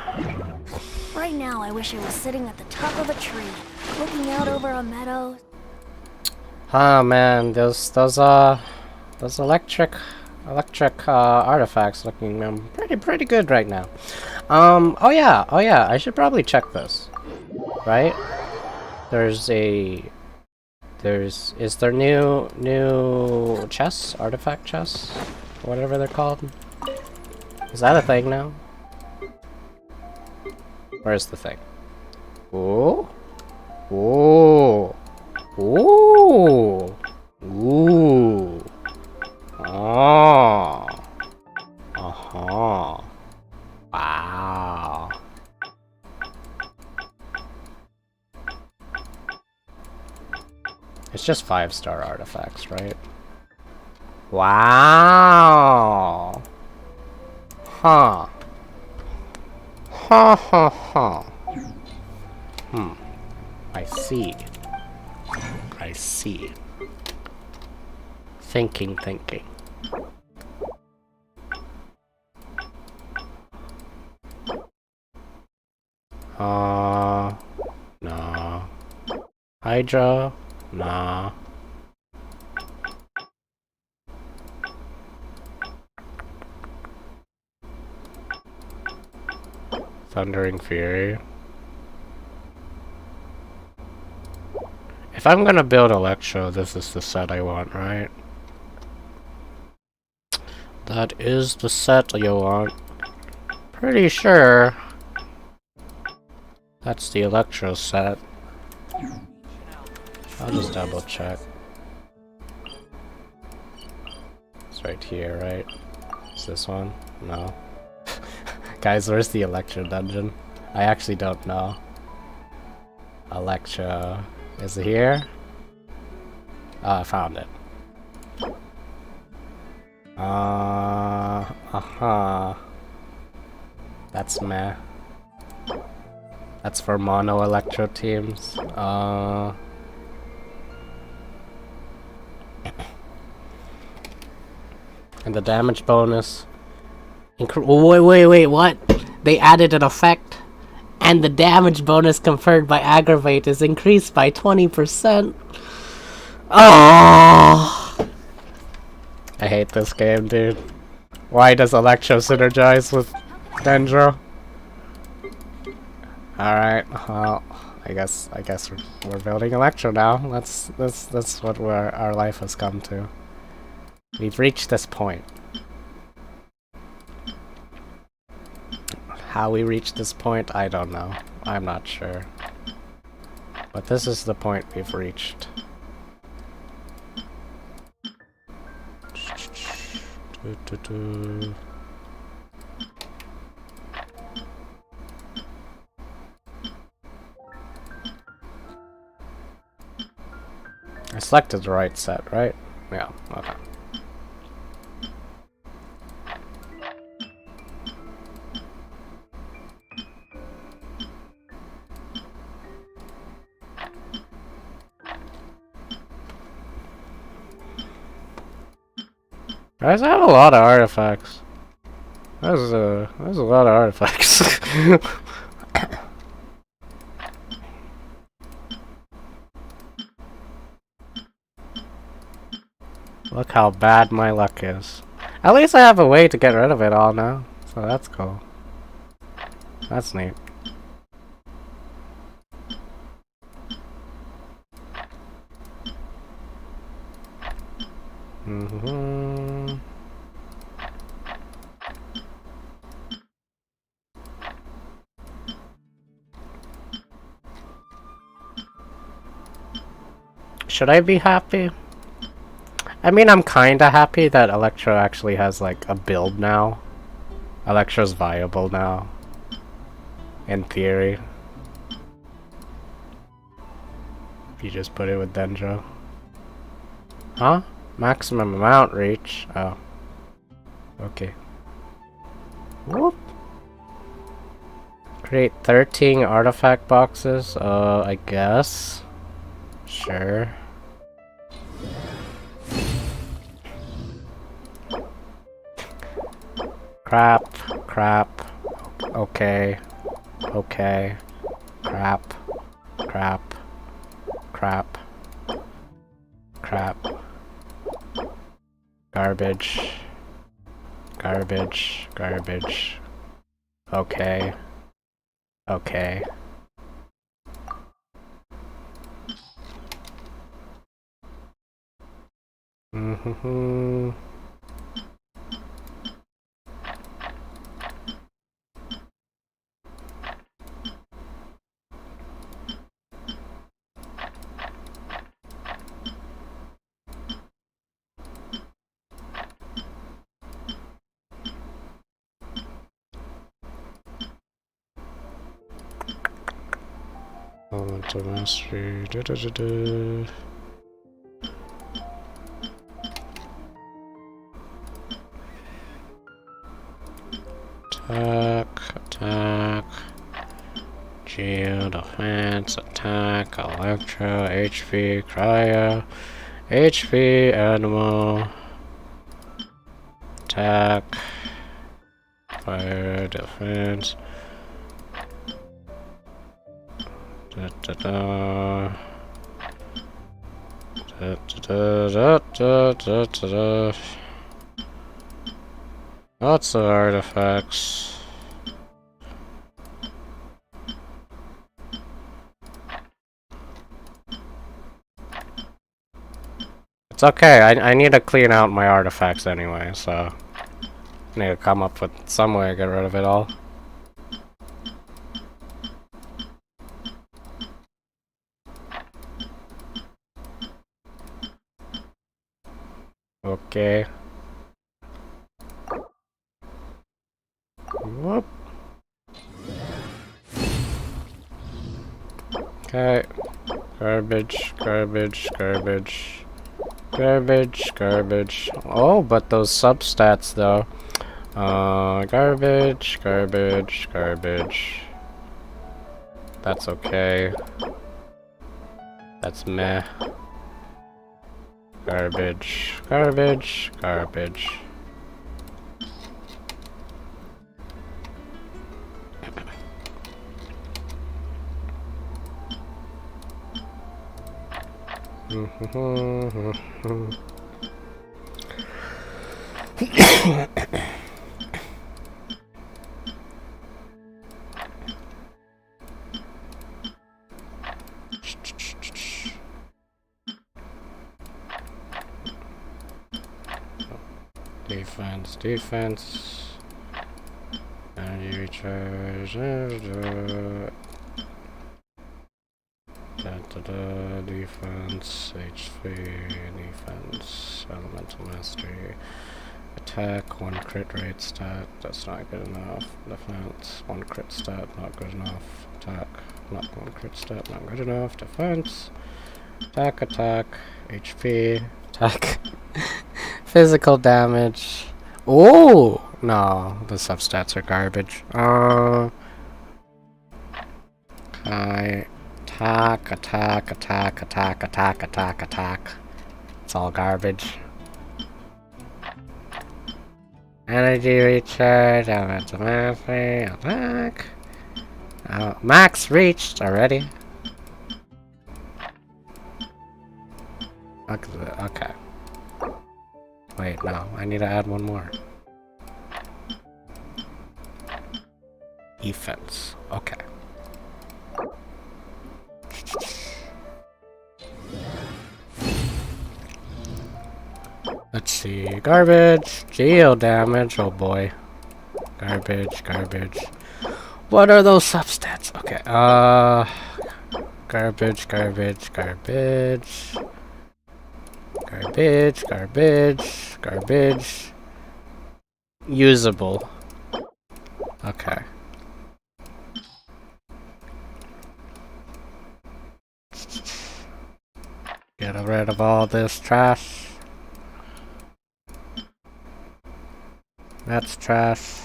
Right now, I wish I was sitting at the top of a tree, looking out over a meadow. Oh man, those electric artifacts looking pretty good right now. Oh yeah, I should probably check this. Right? Is there new chests, artifact chests, whatever they're called? Is that a thing now? Where's the thing? Ooh. Ooh. Ooh. Ooh. Oh. Uh-huh. Wow. It's just 5-star artifacts, right? Wow. Huh. Ha. I see. Thinking. Nah. Hydra? Nah. Thundering Fury. If I'm gonna build Electro, this is the set I want, right? That is the set you want. Pretty sure that's the Electro set. I'll just double check. It's right here, right? Is this one? No. Guys, where's the Electro dungeon? I actually don't know. Electro... Is it here? Oh, I found it. That's meh. That's for mono Electro teams. And the damage bonus. Wait, what? They added an effect, and the damage bonus conferred by Aggravate is increased by 20%. Oh! I hate this game, dude. Why does Electro synergize with Dendro? Alright, well, I guess we're building Electro now. That's what our life has come to. We've reached this point. How we reached this point, I don't know. I'm not sure. But this is the point we've reached. I selected the right set, right? Yeah, okay. Guys, I have a lot of artifacts. There's a lot of artifacts. Look how bad my luck is. At least I have a way to get rid of it all now, so that's cool. That's neat. Should I be happy? I mean, I'm kinda happy that Electro actually has like a build now. Electro's viable now. In theory. If you just put it with Dendro. Huh? Maximum amount reach? Oh. Okay. Whoop. Create 13 artifact boxes? I guess. Sure. Crap. Crap. Okay. Okay. Crap. Crap. Crap. Crap. Garbage. Garbage. Garbage. Okay. Okay. Mm-hmm. Elemental mastery. Attack, attack, shield, defense, attack, electro, HP, cryo, HP, animal, attack, fire, defense, da da da. Da, da, da, da, da, da, da. Lots of artifacts. It's okay, I need to clean out my artifacts anyway, so I need to come up with some way to get rid of it all. Okay. Whoop. Okay. Garbage, garbage, garbage. Garbage, garbage. Oh, but those substats though. Garbage, garbage, garbage. That's okay. That's meh. Garbage, garbage, garbage. Defense, defense. Energy recharge. Defense, HP, defense, elemental mastery, attack, 1 crit rate stat, that's not good enough, defense, 1 crit stat, not good enough, attack, not 1 crit stat, not good enough, defense, attack, attack, HP, attack, physical damage, oh, no, the substats are garbage, attack, attack, attack, attack, attack, attack, attack. It's all garbage. Energy recharge, elemental mastery, attack. Max reached already. Okay. Wait, no, I need to add one more. Defense. Okay. Let's see. Garbage. Geo damage. Oh boy. Garbage. Garbage. What are those substats? Okay. Garbage. Garbage. Garbage. Garbage. Garbage. Garbage. Usable. Okay. Get rid of all this trash. That's trash.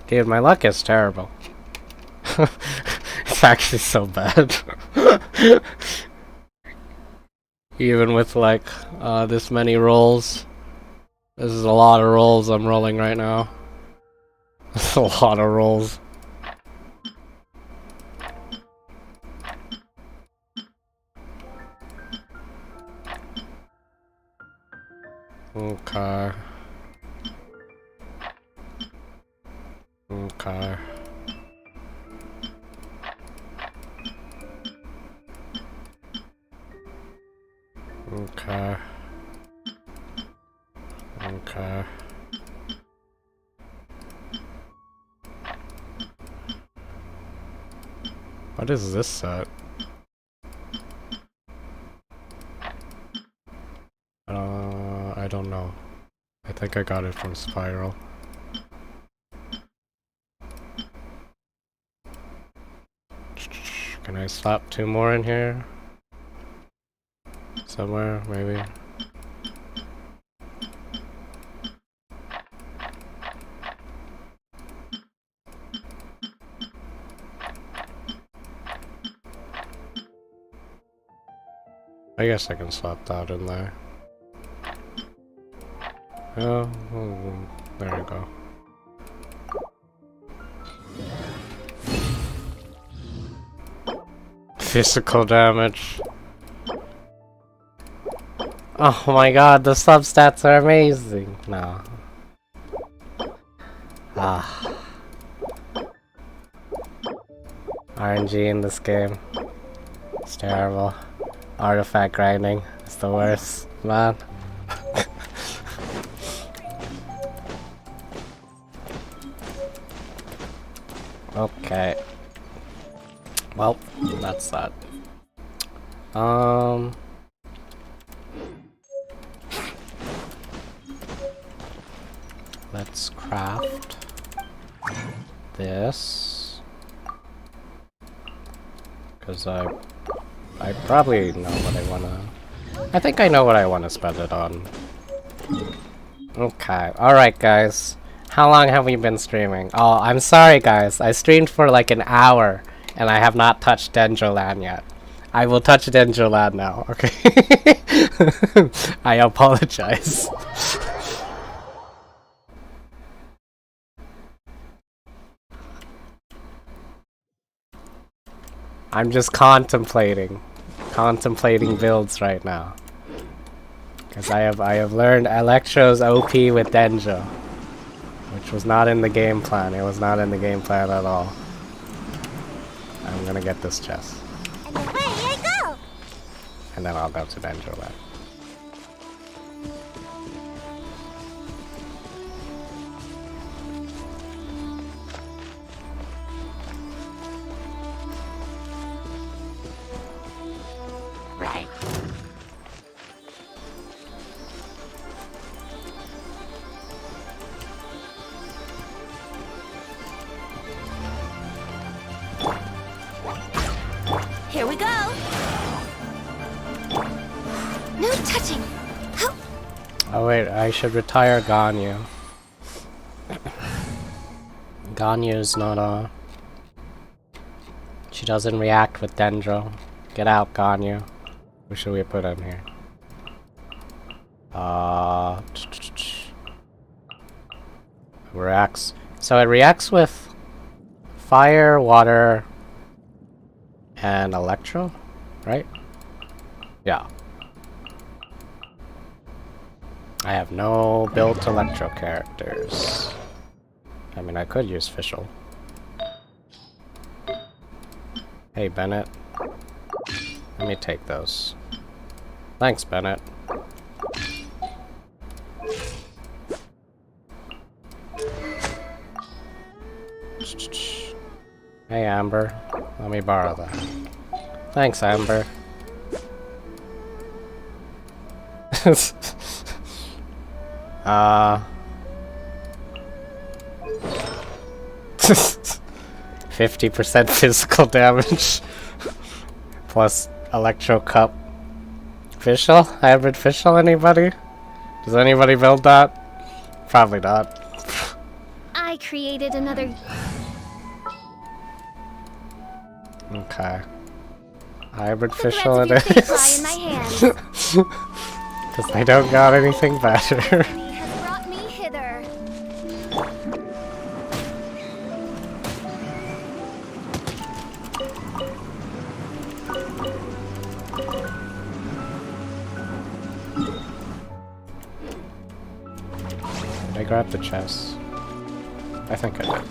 Dude, my luck is terrible. It's actually so bad. Even with like this many rolls. This is a lot of rolls I'm rolling right now. That's a lot of rolls. Okay. Okay. Okay. Okay. What is this set? I don't know. I think I got it from Spiral. Can I slap 2 more in here? Somewhere, maybe? I guess I can slap that in there. Oh, there you go. Physical damage. Oh my god, the substats are amazing. No. Ah. RNG in this game. It's terrible. Artifact grinding is the worst, man. Okay. Well, that's that. Let's craft this. Cause I probably know what I wanna. I think I know what I wanna spend it on. Okay. Alright guys. How long have we been streaming? Oh, I'm sorry guys. I streamed for like an hour and I have not touched Dendro Land yet. I will touch Dendro Land now, okay? I apologize. I'm just contemplating builds right now. Cause I have learned Electro's OP with Dendro. Which was not in the game plan. It was not in the game plan at all. I'm gonna get this chest. And away I go! And then I'll go to Dendro Land. Right. Here we go! No touching! How? Oh wait, I should retire Ganyu. Ganyu's not she doesn't react with Dendro. Get out, Ganyu. Who should we put in here? Reacts. So it reacts with fire, water, and electro, right? Yeah. I have no built electro characters. I mean, I could use Fischl. Hey, Bennett. Let me take those. Thanks, Bennett. Hey, Amber. Let me borrow that. Thanks, Amber. 50% physical damage. Plus Electro Cup. Fischl? Hybrid Fischl, anybody? Does anybody build that? Probably not. I created another. Okay. Hybrid The threads Fischl of your it fate lie in is. my hands. Because I don't got anything better. He has brought me hither. Did I grab the chest? I think I did.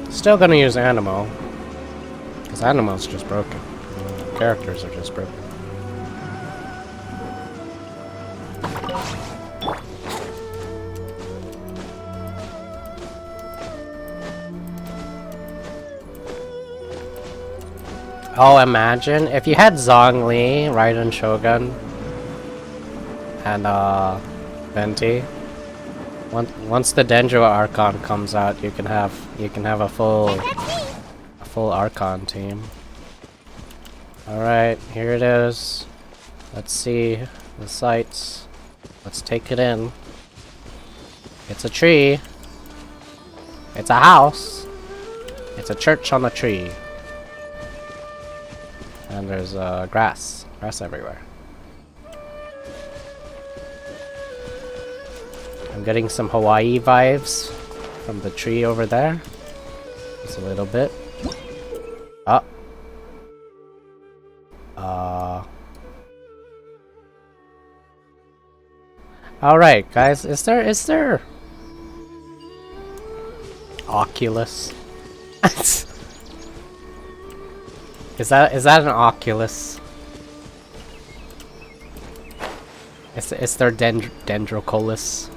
Still gonna use Animo. Because Animo's just broken. Characters are just broken. Oh, imagine if you had Zhongli, Raiden Shogun, and Venti. Once the Dendro Archon comes out, you can have a full Archon team. All right, here it is. Let's see the sights. Let's take it in. It's a tree. It's a house. It's a church on a tree. And there's grass everywhere. I'm getting some Hawaii vibes from the tree over there. Just a little bit. Oh. All right, guys. Is there Oculus? Is that an Oculus? Is there Dendrocolus?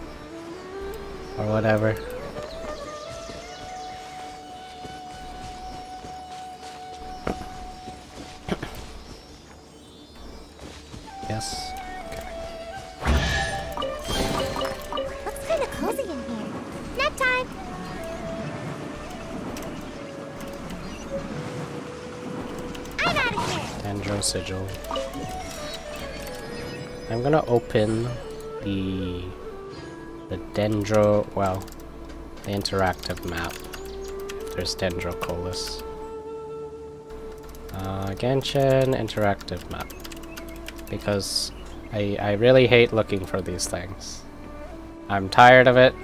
Or whatever. Yes. Looks kind of cozy in here. Nap time. I'm out of here. Dendro Sigil. I'm gonna open the Dendro, well, the interactive map. If there's Dendrocolus. Genshin interactive map. Because I really hate looking for these things. I'm tired of it.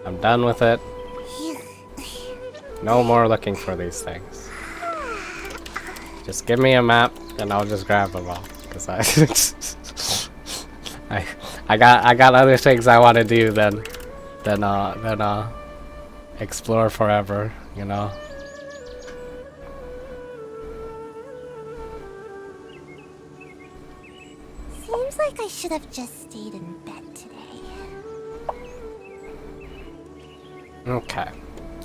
I'm done with it. No more looking for these things. Just give me a map and I'll just grab them all. Cause I got other things I want to do than explore forever, you know. Seems like I should have just stayed in bed today. Okay.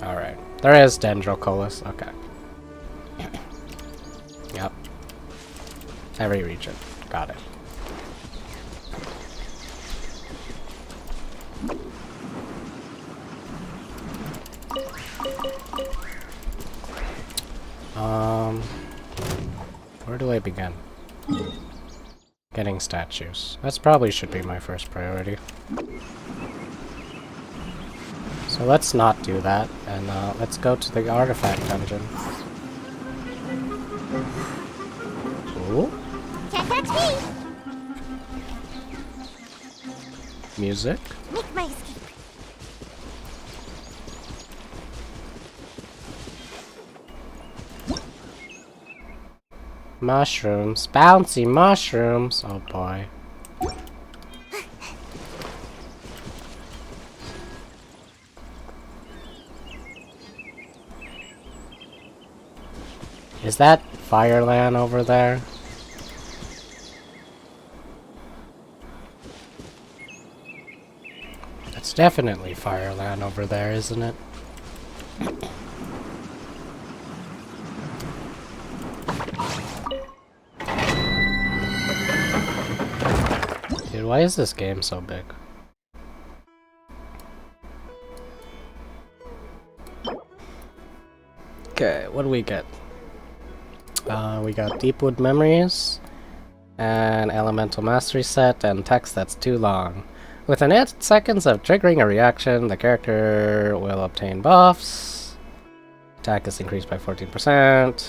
All right. There is Dendrocolus. Okay. Yep. Every region. Got it. Where do I begin? Getting statues. That's probably should be my first priority. So let's not do that, and let's go to the artifact dungeon. Ooh, Can't catch me. music. Make my escape. Mushrooms. Bouncy mushrooms. Oh boy. Is that Fireland over there? That's definitely Fireland over there, isn't it? Dude, why is this game so big? Okay, what do we get? We got Deepwood Memories, an Elemental Mastery Set, and text that's too long. Within 8 seconds of triggering a reaction, the character will obtain buffs. Attack is increased by 14%.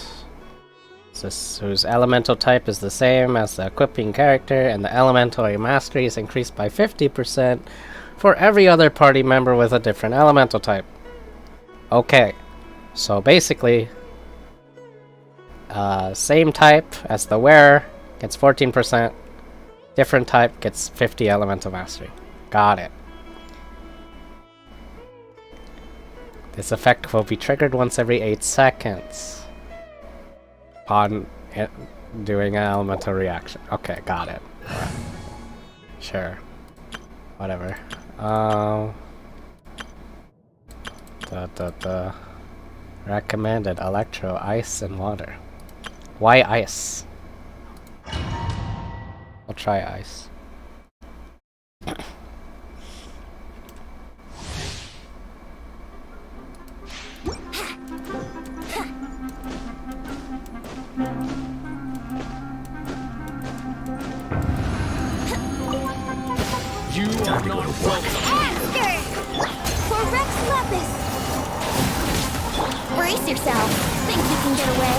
Whose elemental type is the same as the equipping character, and the elemental mastery is increased by 50% for every other party member with a different elemental type. Okay, so basically, same type as the wearer gets 14%, different type gets 50 elemental mastery. Got it. This effect will be triggered once every 8 seconds. On doing an elemental reaction. Okay, got it. Sure. Whatever. Recommended electro, ice, and water. Why ice? I'll try ice. You are not welcome. Aster! For Rex Lepus! Brace yourself. Think you can get away?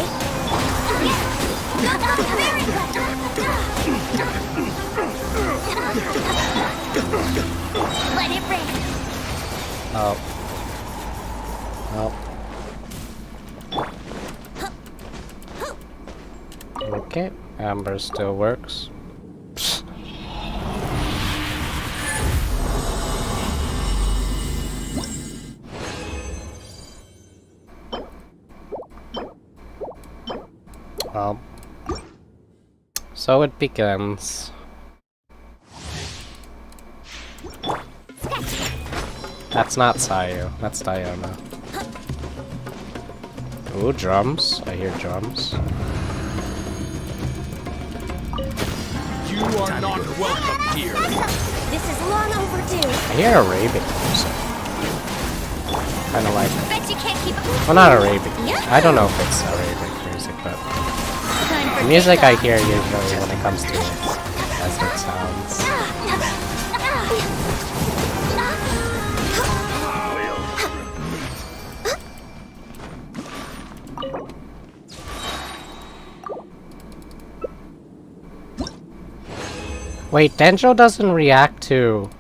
Very good! Let it rain! Oh. Oh. Okay, Amber still works. Well, so it begins. That's not Sayu, that's Diana. Ooh, drums. I hear drums. You are not welcome here. This is long overdue. I hear Arabic music. Kinda like it. Bet you can't keep up. Well, not Arabic music. I don't know if it's Arabic music, but the music I hear usually when it comes to desert sounds. Wait, Dendro doesn't react to...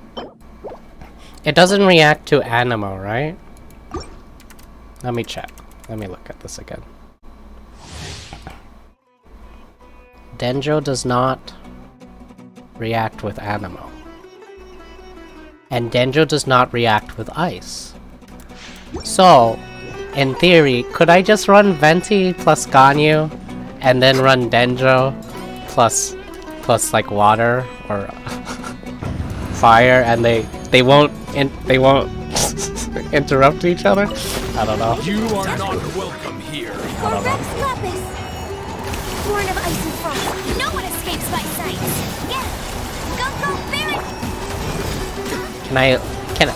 It doesn't react to Animo, right? Let me check. Let me look at this again. Dendro does not react with Animo. And Dendro does not react with ice. So, in theory, could I just run Venti plus Ganyu and then run Dendro plus like water or fire, and they won't interrupt each other? I don't know. You are not welcome here. For Rex Lepus! Born of ice and frost, no one escapes my sight! Yeah! Go,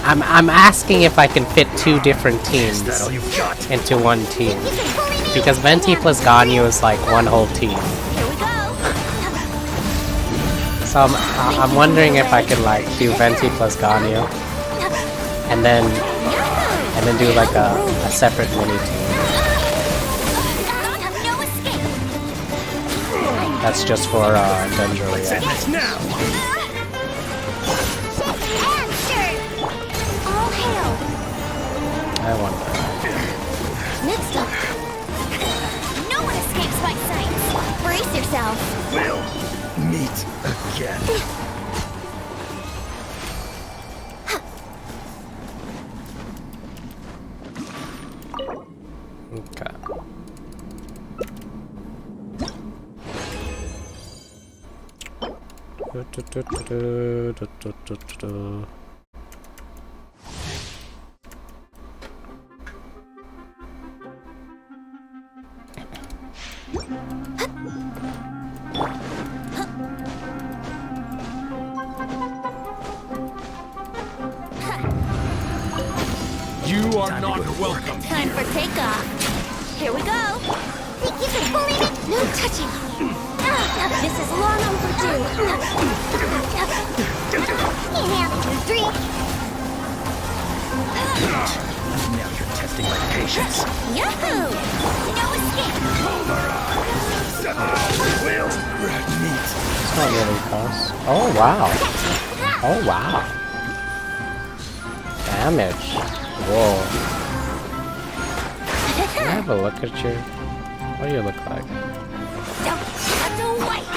I'm asking if I can fit 2 different teams into one team. Because Venti plus Ganyu is like one whole team. Here we go! So I'm wondering if I could like do Venti plus Ganyu and then do like a separate mini team. No escape! That's just for Dendro, yeah. This now! All hail. I wonder. Next up. No one escapes my sight. Brace yourself. We'll meet again. Okay. You are not welcome Time here. for takeoff. Here we go. Think you can bully me? No touching. This is long overdue. Can't handle your dream. Now you're testing my patience. Yahoo! No escape. We'll meet. It's not really close. Oh wow. Oh wow. Damage. Whoa. Can I have a look at you? What do you look like? Don't have to wait.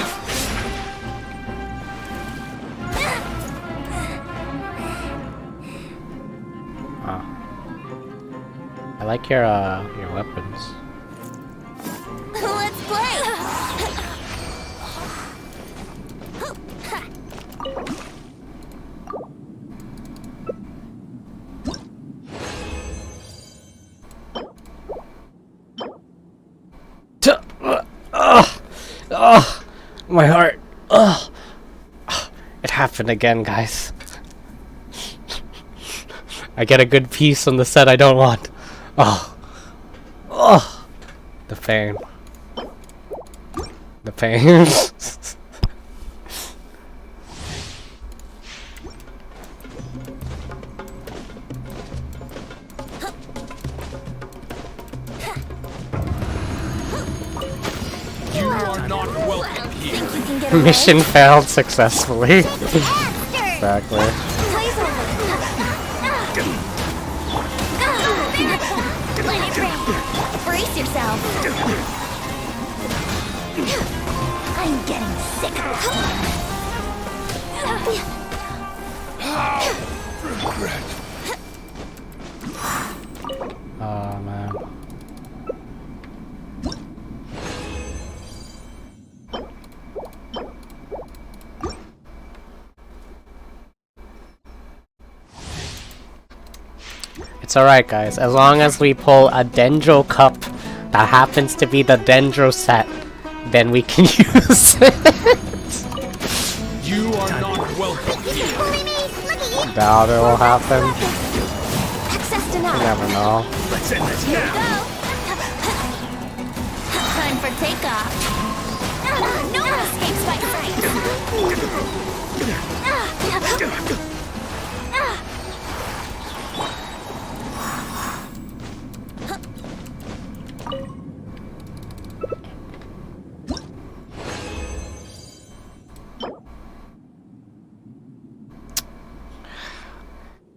Oh. I like your weapons. Let's play. Oh, my heart. Oh, it happened again, guys. I get a good piece on the set I don't want. Oh, oh, the pain. The pain. You are not welcome here. Think you can get away? Mission failed successfully. Faster. Exactly. Blaze over. Let it rain. Brace yourself. I'm getting sick. Oh man. It's alright guys, as long as we pull a Dendro cup that happens to be the Dendro set, then we can use it. You are not welcome here. Bully me. Look at you. Doubt it will happen. Access You denied. never know. Let's end this now. Go. Time for takeoff. No one escapes my sight.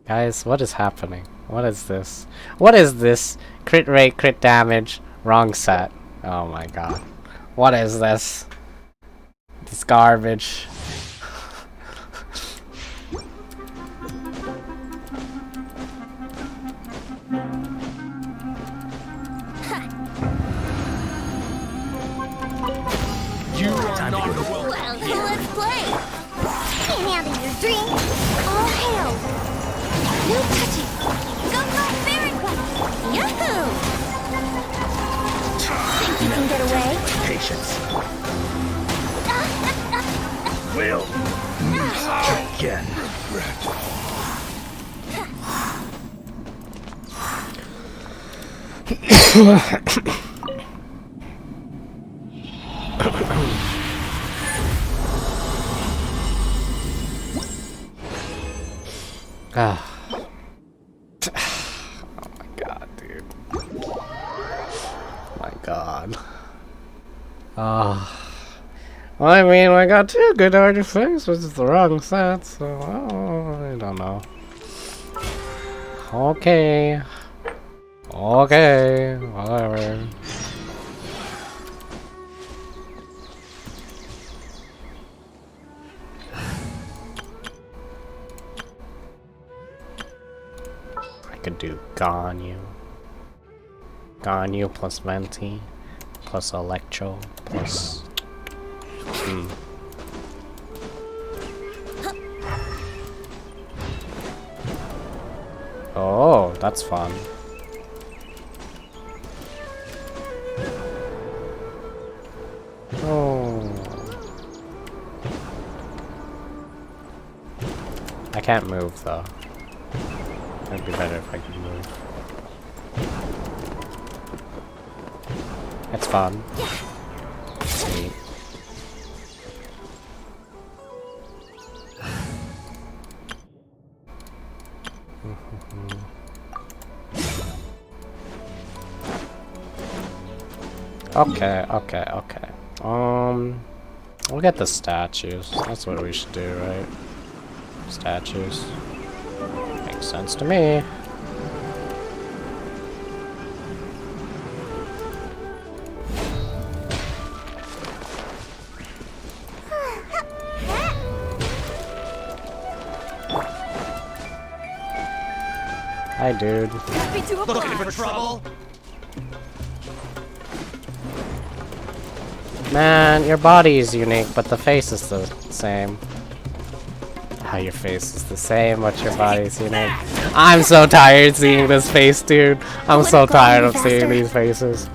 Guys, what is happening? What is this? What is this? Crit rate, crit damage, wrong set. Oh my god. What is this? This garbage. You are not welcome. Well, let's play. Can't handle your dream. All hail. No touching. Go very quick. Yahoo! Think you can get away? Patience. We'll meet again. Ah. Oh my god, dude. My god. Ah. Well, I mean, I got 2 good artifacts, which is the wrong set, so I don't know. Okay. Okay, whatever. I could do Ganyu. Ganyu plus Venti, plus Electro, plus... Oh, that's fun. Oh. I can't move though. It'd be better if I could move. It's fun. Sweet. Okay. We'll get the statues. That's what we should do, right? Statues. Makes sense to me. Hi, dude. Looking for trouble? Man, your body is unique, but the face is the same. How your face is the same, but your body is unique. I'm so tired seeing this face, dude. I'm so tired of seeing these faces.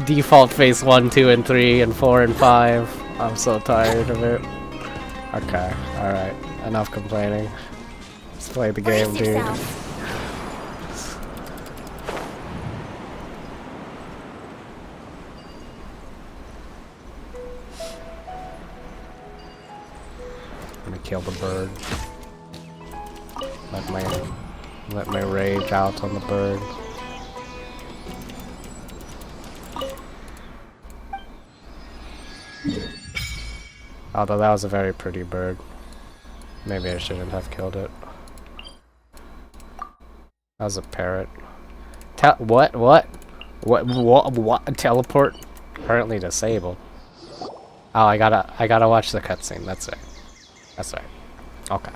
Default face 1, 2, and 3, and 4, and 5. I'm so tired of it. Okay, alright. Enough complaining. Let's play the game, dude. Kill the bird. Let my rage out on the bird. Although that was a very pretty bird. Maybe I shouldn't have killed it. That was a parrot. What? Teleport? Currently disabled. Oh, I gotta watch the cutscene. That's right. That's right. Okay.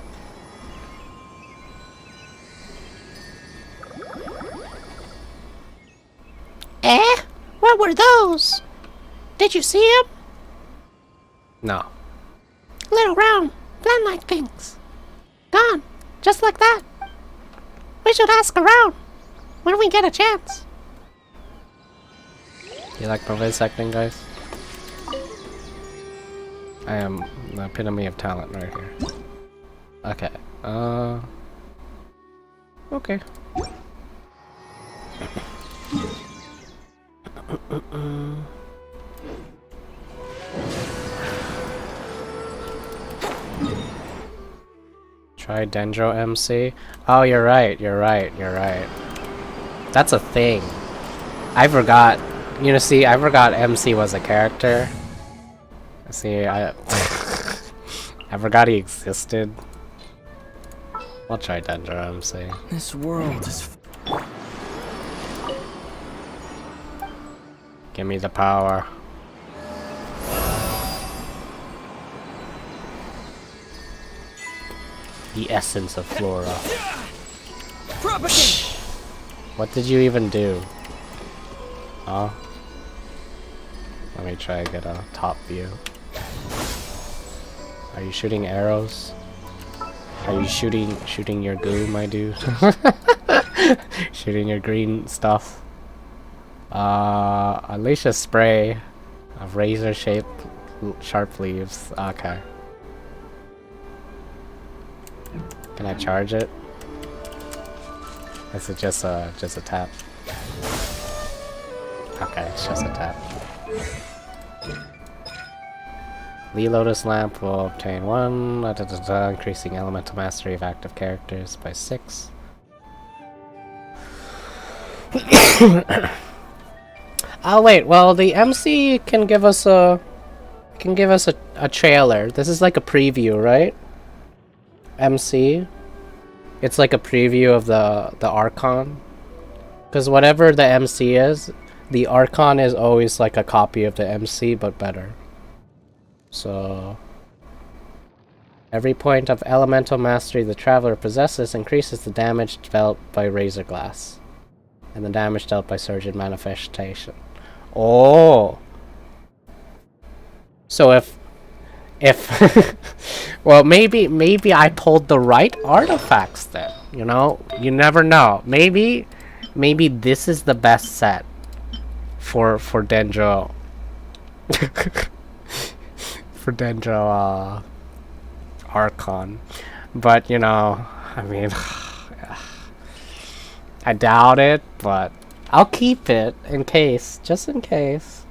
What were those? Did you see them? No. Little round, plant-like things. Gone, just like that. We should ask around when we get a chance. You like my voice acting, guys? I am the epitome of talent right here. Okay. Okay. Try Dendro MC. Oh, you're right. That's a thing. I forgot. You know, see, I forgot MC was a character. See, I forgot he existed. I'll try Dendro MC. This world is... Give me the power. The essence of Flora. Propagate! What did you even do? Huh? Let me try to get a top view. Are you shooting arrows? Are you shooting your goo, my dude? Shooting your green stuff. Unleash a spray of razor-shaped sharp leaves. Okay. Can I charge it? Is it just a tap? Okay, it's just a tap. The Lotus Lamp will obtain 1, increasing elemental mastery of active characters by 6. Oh wait, well the MC can give us a can give us a trailer. This is like a preview, right? MC. It's like a preview of the Archon. Because whatever the MC is, the Archon is always like a copy of the MC, but better. So... every point of elemental mastery the traveler possesses increases the damage dealt by Razor Glass. And the damage dealt by Surgeon Manifestation. Oh! So if... well, maybe I pulled the right artifacts then. You know? You never know. Maybe this is the best set for Dendro. For Dendro, Archon. But, you know, I mean, I doubt it, but I'll keep it in case. Just in case.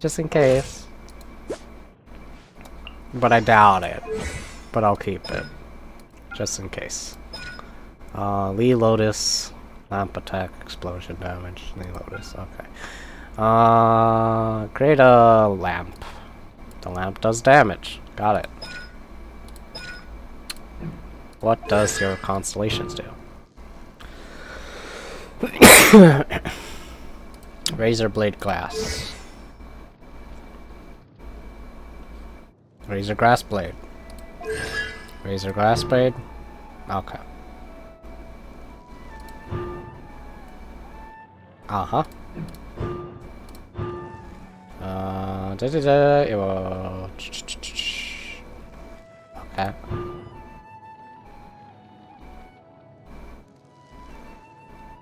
Just in case. But I doubt it. But I'll keep it. Just in case. Lee Lotus. Lamp attack, explosion damage. Lee Lotus, okay. Create a lamp. The lamp does damage. Got it. What does your constellations do? Razor blade glass. Razor grass blade. Razor grass blade. Okay. Uh-huh. It will... okay.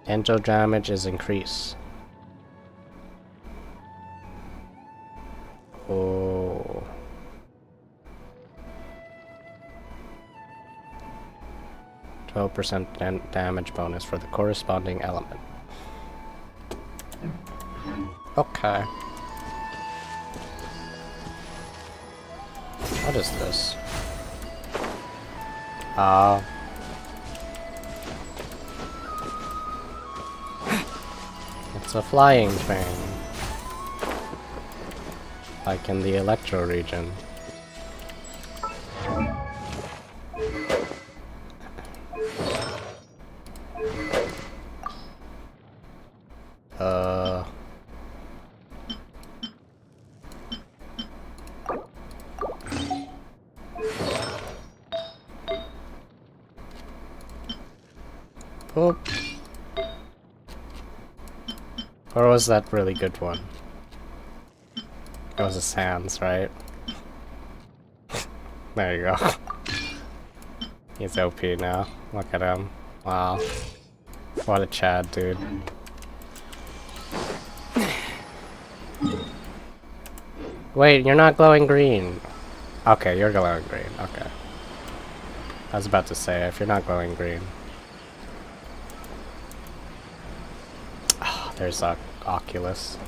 Ento damage is increased. Oh. %12% damage bonus for the corresponding element. Okay. What is this? It's a flying thing. Like in the Electro region. Boop. Or was that really good one? It was a Sans, right? There you go. He's OP now. Look at him. Wow. What a Chad, dude. Wait, you're not glowing green. Okay, you're glowing green. Okay. I was about to say, if you're not glowing green. Oh, there's Oculus.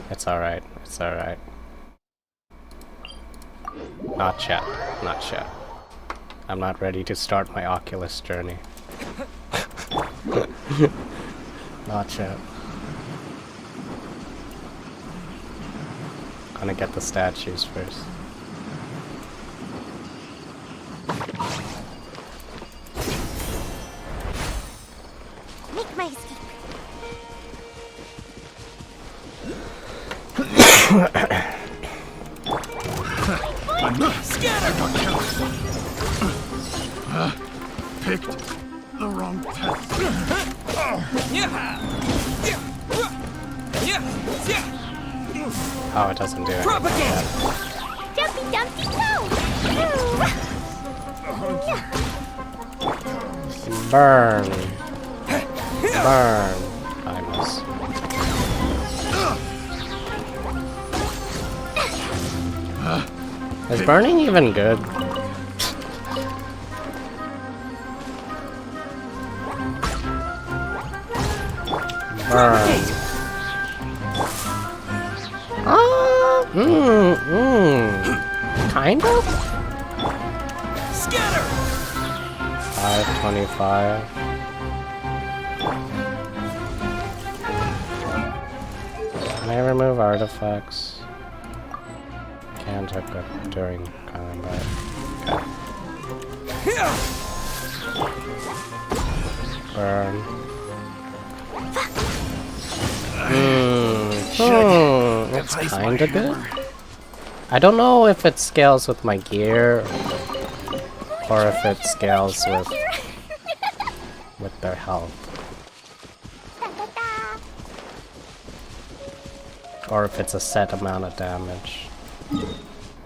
It's alright. It's alright. Not yet. Not yet. I'm not ready to start my Oculus journey. Not yet. Gonna get the statues first. Make my escape. Picked the wrong test. Oh, it doesn't do anything yet. Jumpy Dumpty go! Burn. Burn. I miss. Is burning even good? Burn. Kind of? Scatter! 525. Can I remove artifacts? Hands are good during combat. Burn. It's kinda good. I don't know if it scales with my gear or if it scales with their health. Or if it's a set amount of damage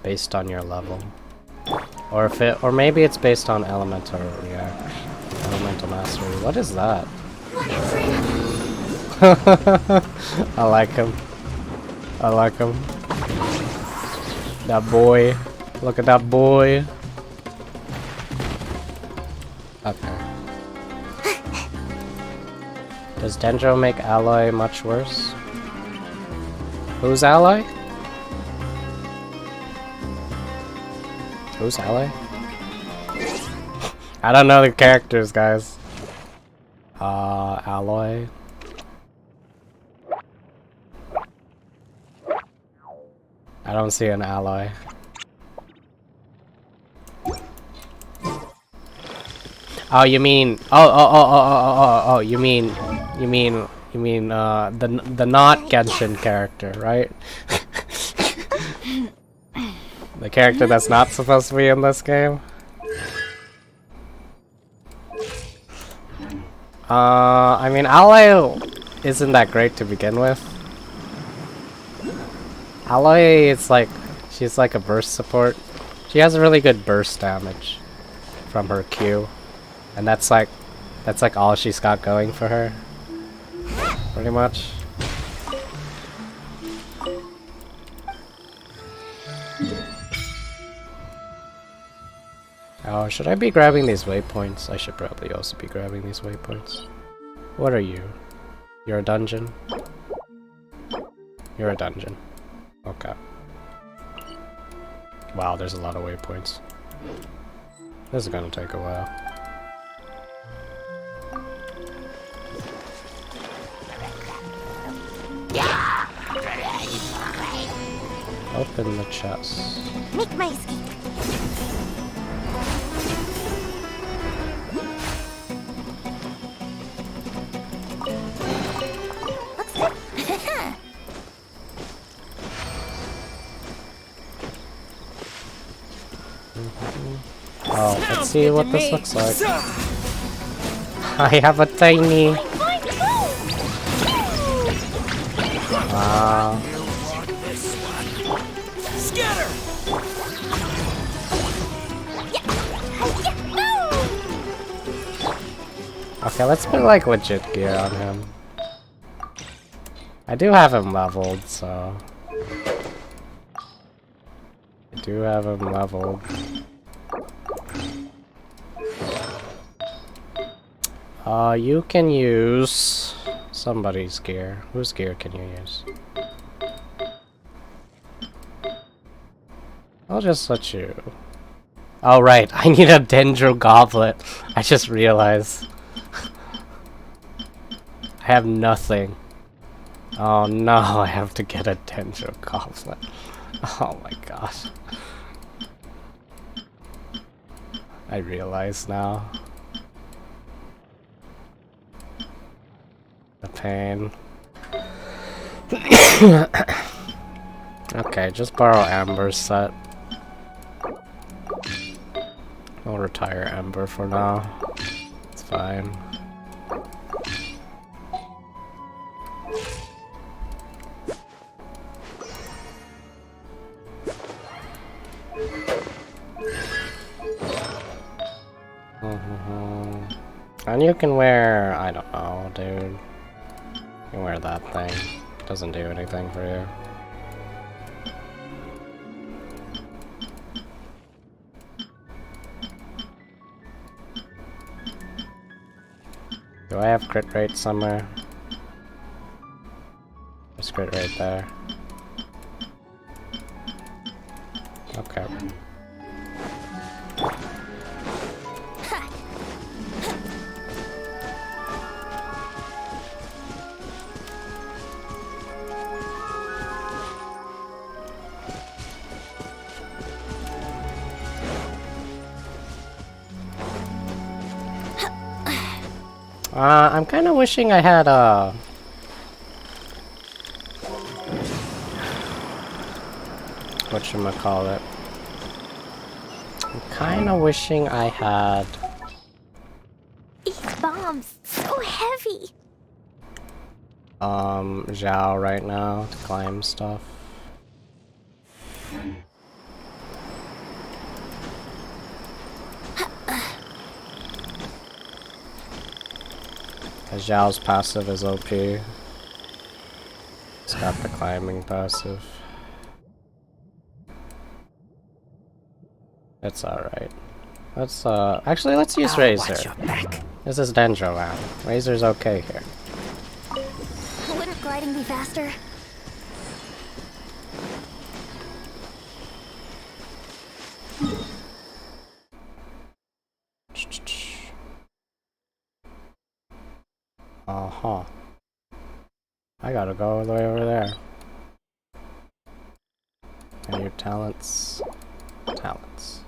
based on your level. Or maybe it's based on elemental mastery. What is that? I like him. I like him. That boy. Look at that boy. Okay. Does Dendro make Alloy much worse? Who's Alloy? Who's Alloy? I don't know the characters, guys. Alloy. I don't see an Alloy. Oh, you mean? Oh, you mean the not Genshin character, right? The character that's not supposed to be in this game. I mean, Alloy isn't that great to begin with. Alloy is like, she's like a burst support. She has really good burst damage from her Q, and that's like all she's got going for her, pretty much. Oh, should I be grabbing these waypoints? I should probably also be grabbing these waypoints. What are you? You're a dungeon? You're a dungeon. Okay. Wow, there's a lot of waypoints. This is gonna take a while. Open the chest. Make my escape. Oh, let's see what this looks like. I have a tiny. Wow. Scatter! Okay, let's put like legit gear on him. I do have him leveled, so. I do have him leveled. You can use somebody's gear. Whose gear can you use? I'll just let you. Oh right, I need a Dendro goblet. I just realized. I have nothing. Oh no, I have to get a Dendro goblet. Oh my gosh. I realize now. The pain. Okay, just borrow Amber's set. I'll retire Amber for now. It's fine. And you can wear, I don't know, dude. You can wear that thing. It doesn't do anything for you. Do I have crit rate somewhere? There's crit rate there. Okay. I'm kind of wishing I had whatchamacallit. I'm kind of wishing I had These bombs, so heavy. Zhao right now to climb stuff. Cause Zhao's passive is OP. He's got the climbing passive. It's alright. Let's let's use Razor. This is Dendro land. Razor's okay here. Wouldn't gliding be faster? Uh-huh. I gotta go all the way over there. And your talents. Talents.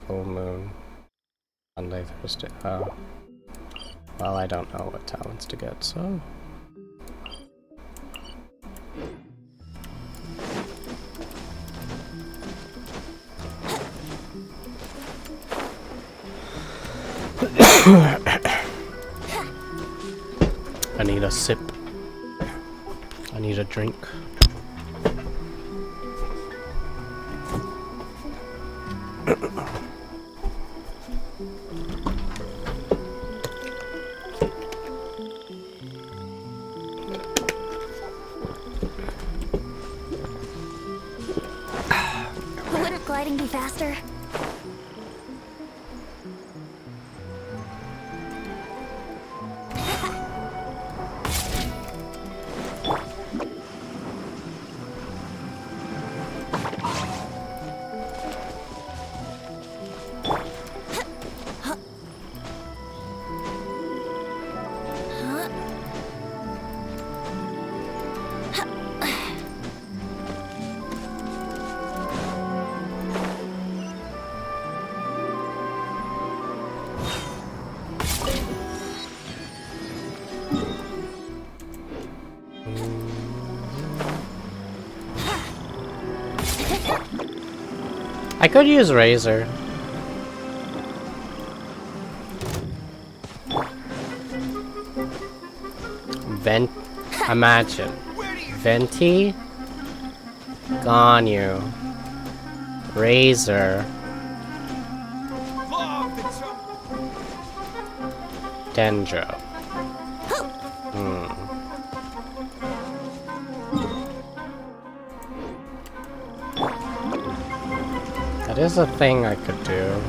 Full moon. Sunday, Thursday. Oh. Well, I don't know what talents to get, so. I need a sip. I need a drink. Wouldn't gliding be faster? I could use Razor. Imagine. Venti, Ganyu, Razor, Dendro. That is a thing I could do.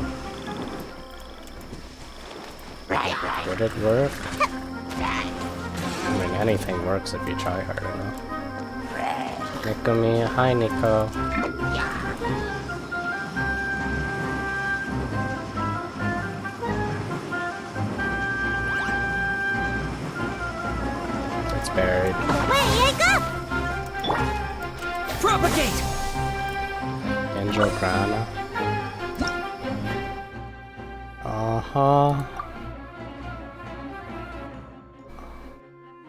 Would it work? I mean, anything works if you try hard enough. Nikumi, hi Nico. It's buried. Away I go! Propagate! Dendro Prana. Uh-huh.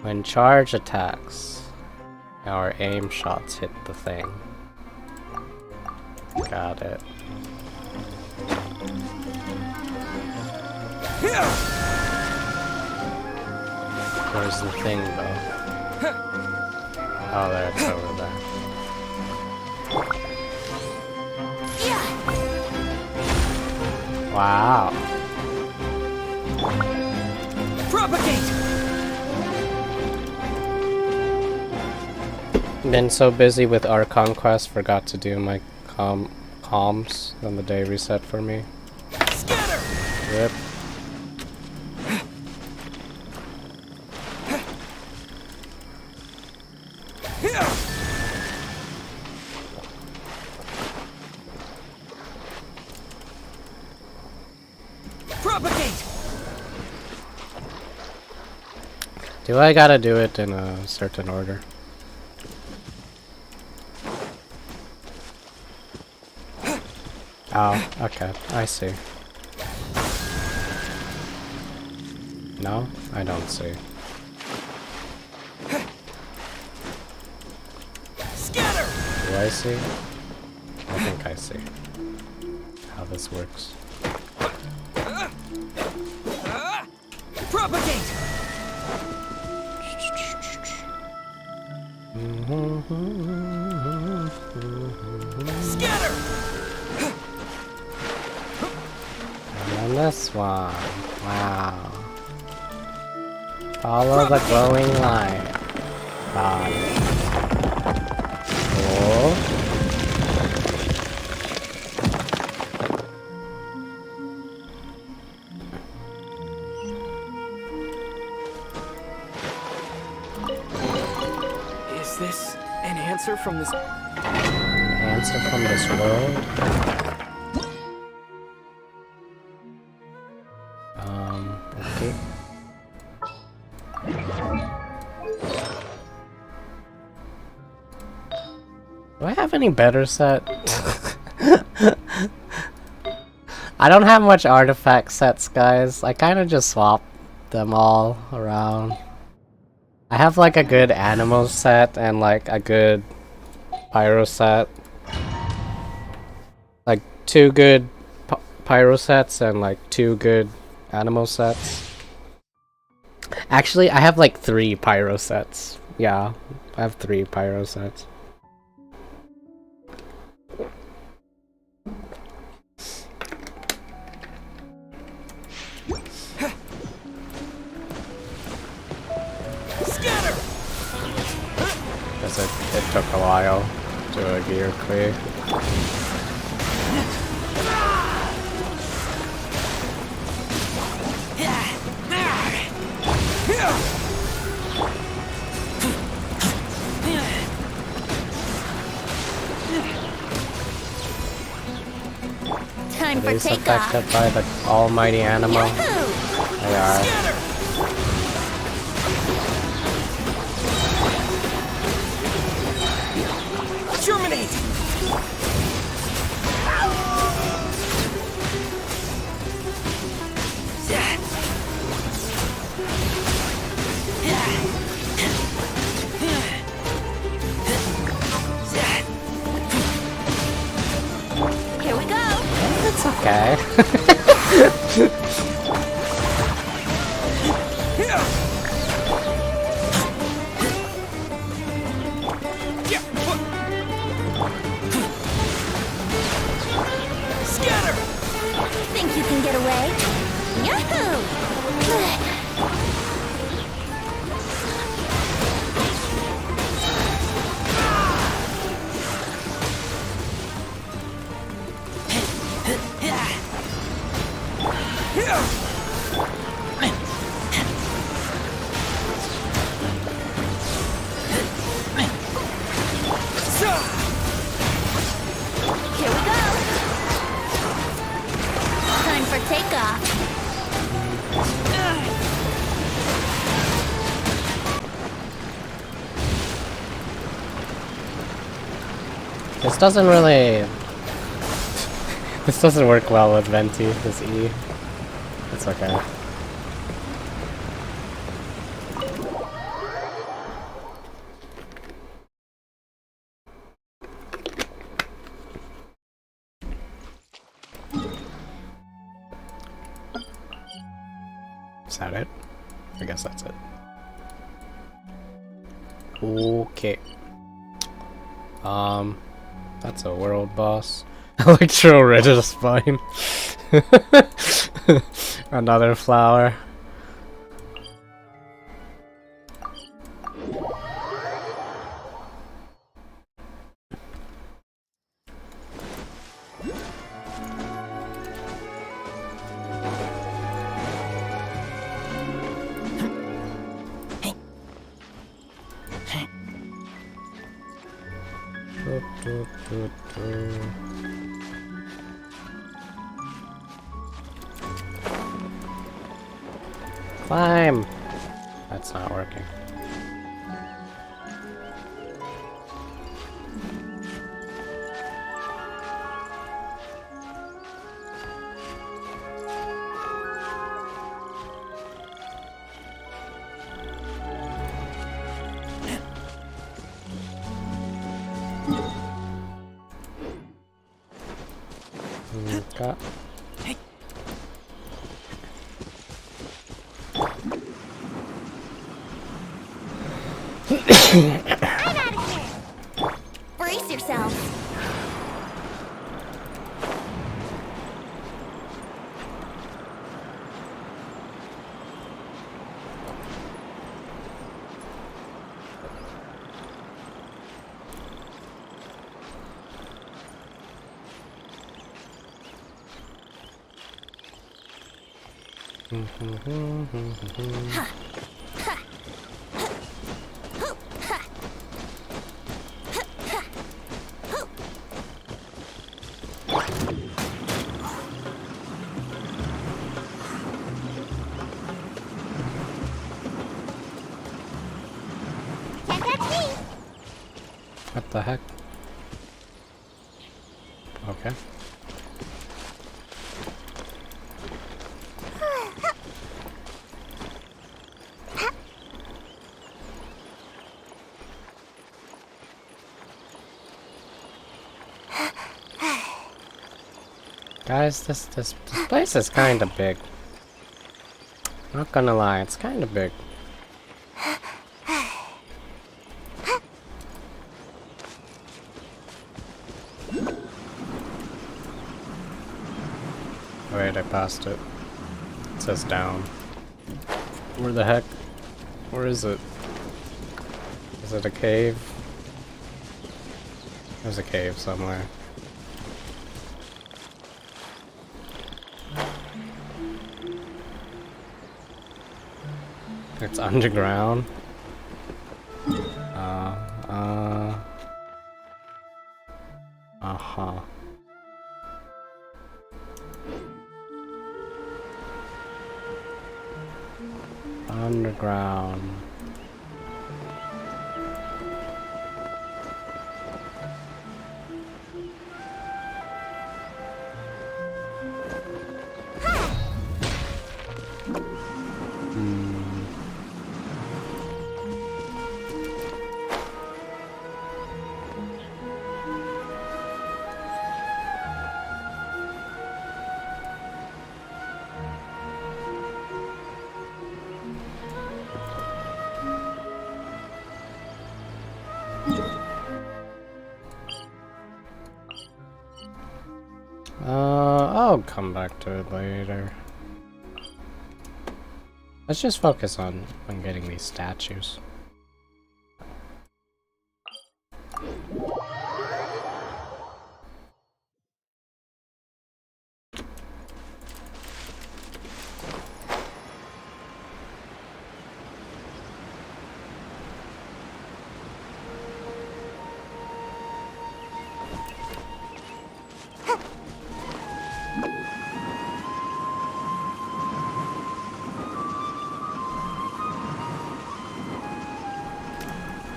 When charge attacks, our aim shots hit the thing. Got it. Where's the thing though? Oh, there, it's over there. Wow. Propagate! Been so busy with our conquest, forgot to do my comms on the day reset for me. Scatter! Rip. Propagate! Do I gotta do it in a certain order? Oh, okay, I see. No? I don't see. Scatter! Do I see? I think I see how this works. Propagate! Scatter! And then this one. Wow. Follow the glowing light. Got it. Cool. Is this an answer from this? Answer from this world. Okay. Do I have any better set? I don't have much artifact sets, guys. I kind of just swap them all around. I have like a good animal set and like a good pyro set. Like 2 good pyro sets and like 2 good animal sets. Actually, I have like 3 pyro sets. Yeah, I have 3 pyro sets. Guess it took a while to do a gear clear. Time Are for these takeoff. affected by the almighty animal? Yahoo! They are. Terminate! Here we go. It's okay. Scatter! Think you can get away? Yahoo! Here we go. Time for takeoff. This doesn't really... This doesn't work well with Venti, this E. It's okay. Is that it? I guess that's it. Okay. That's a world boss. Electro Ritter Spine. Another flower. Climb! That's not working. got? I'm out of here. Brace yourselves. Can't catch me. What the heck? Okay. Guys, this place is kind of big. Not gonna lie, it's kind of big. Wait, I passed it. It says down. Where the heck? Where is it? Is it a cave? There's a cave somewhere. It's underground. Uh-huh. Underground. I'll come back to it later. Let's just focus on getting these statues.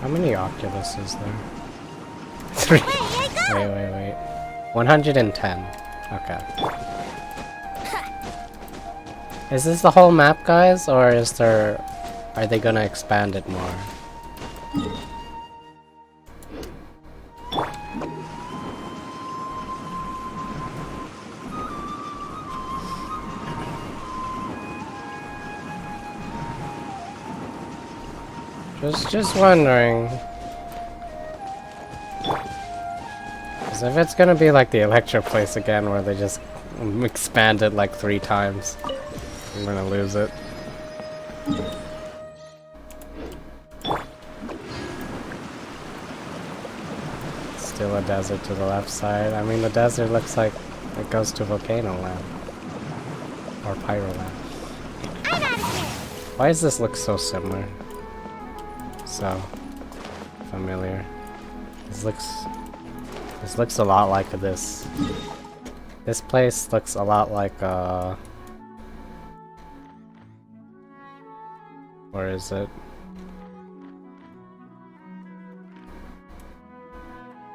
How many Oculus is there? 3. Wait. 110. Okay. Is this the whole map, guys, or is there... Are they gonna expand it more? Just wondering. Because if it's gonna be like the Electro place again, where they just expand it like 3 times, I'm gonna lose it. Still a desert to the left side. I mean, the desert looks like it goes to Volcano Land. Or Pyro Land. Why does this look so similar? So familiar. This looks a lot like this. This place looks a lot like where is it?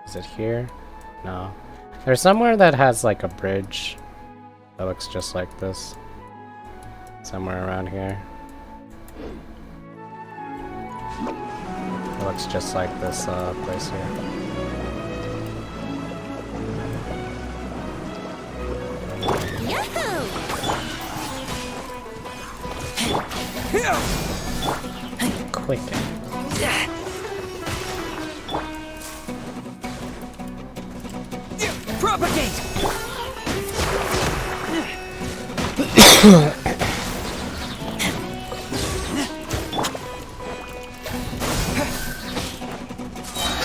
Is it here? No. There's somewhere that has like a bridge that looks just like this. Somewhere around here. It looks just like this place here. Quicken. Propagate!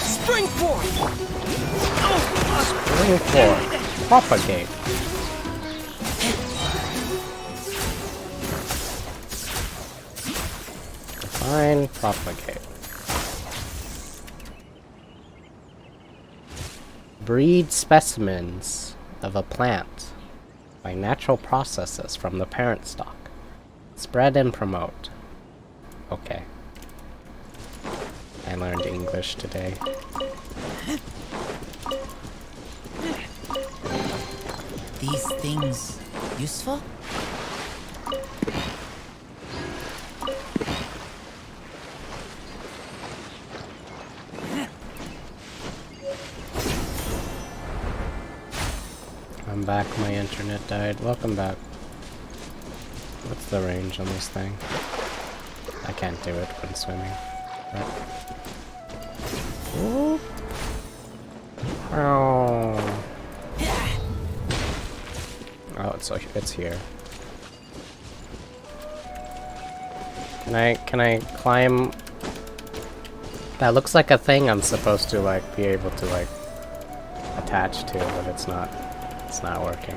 Spring forth! Bring forth. Propagate. Define propagate. Breed specimens of a plant by natural processes from the parent stock. Spread and promote. Okay. I learned English today. These things useful? I'm back, my internet died. Welcome back. What's the range on this thing? I can't do it when swimming. Right. Ooh. Oh. Oh, it's here. Can I climb? That looks like a thing I'm supposed to like be able to like attach to, but it's not. It's not working.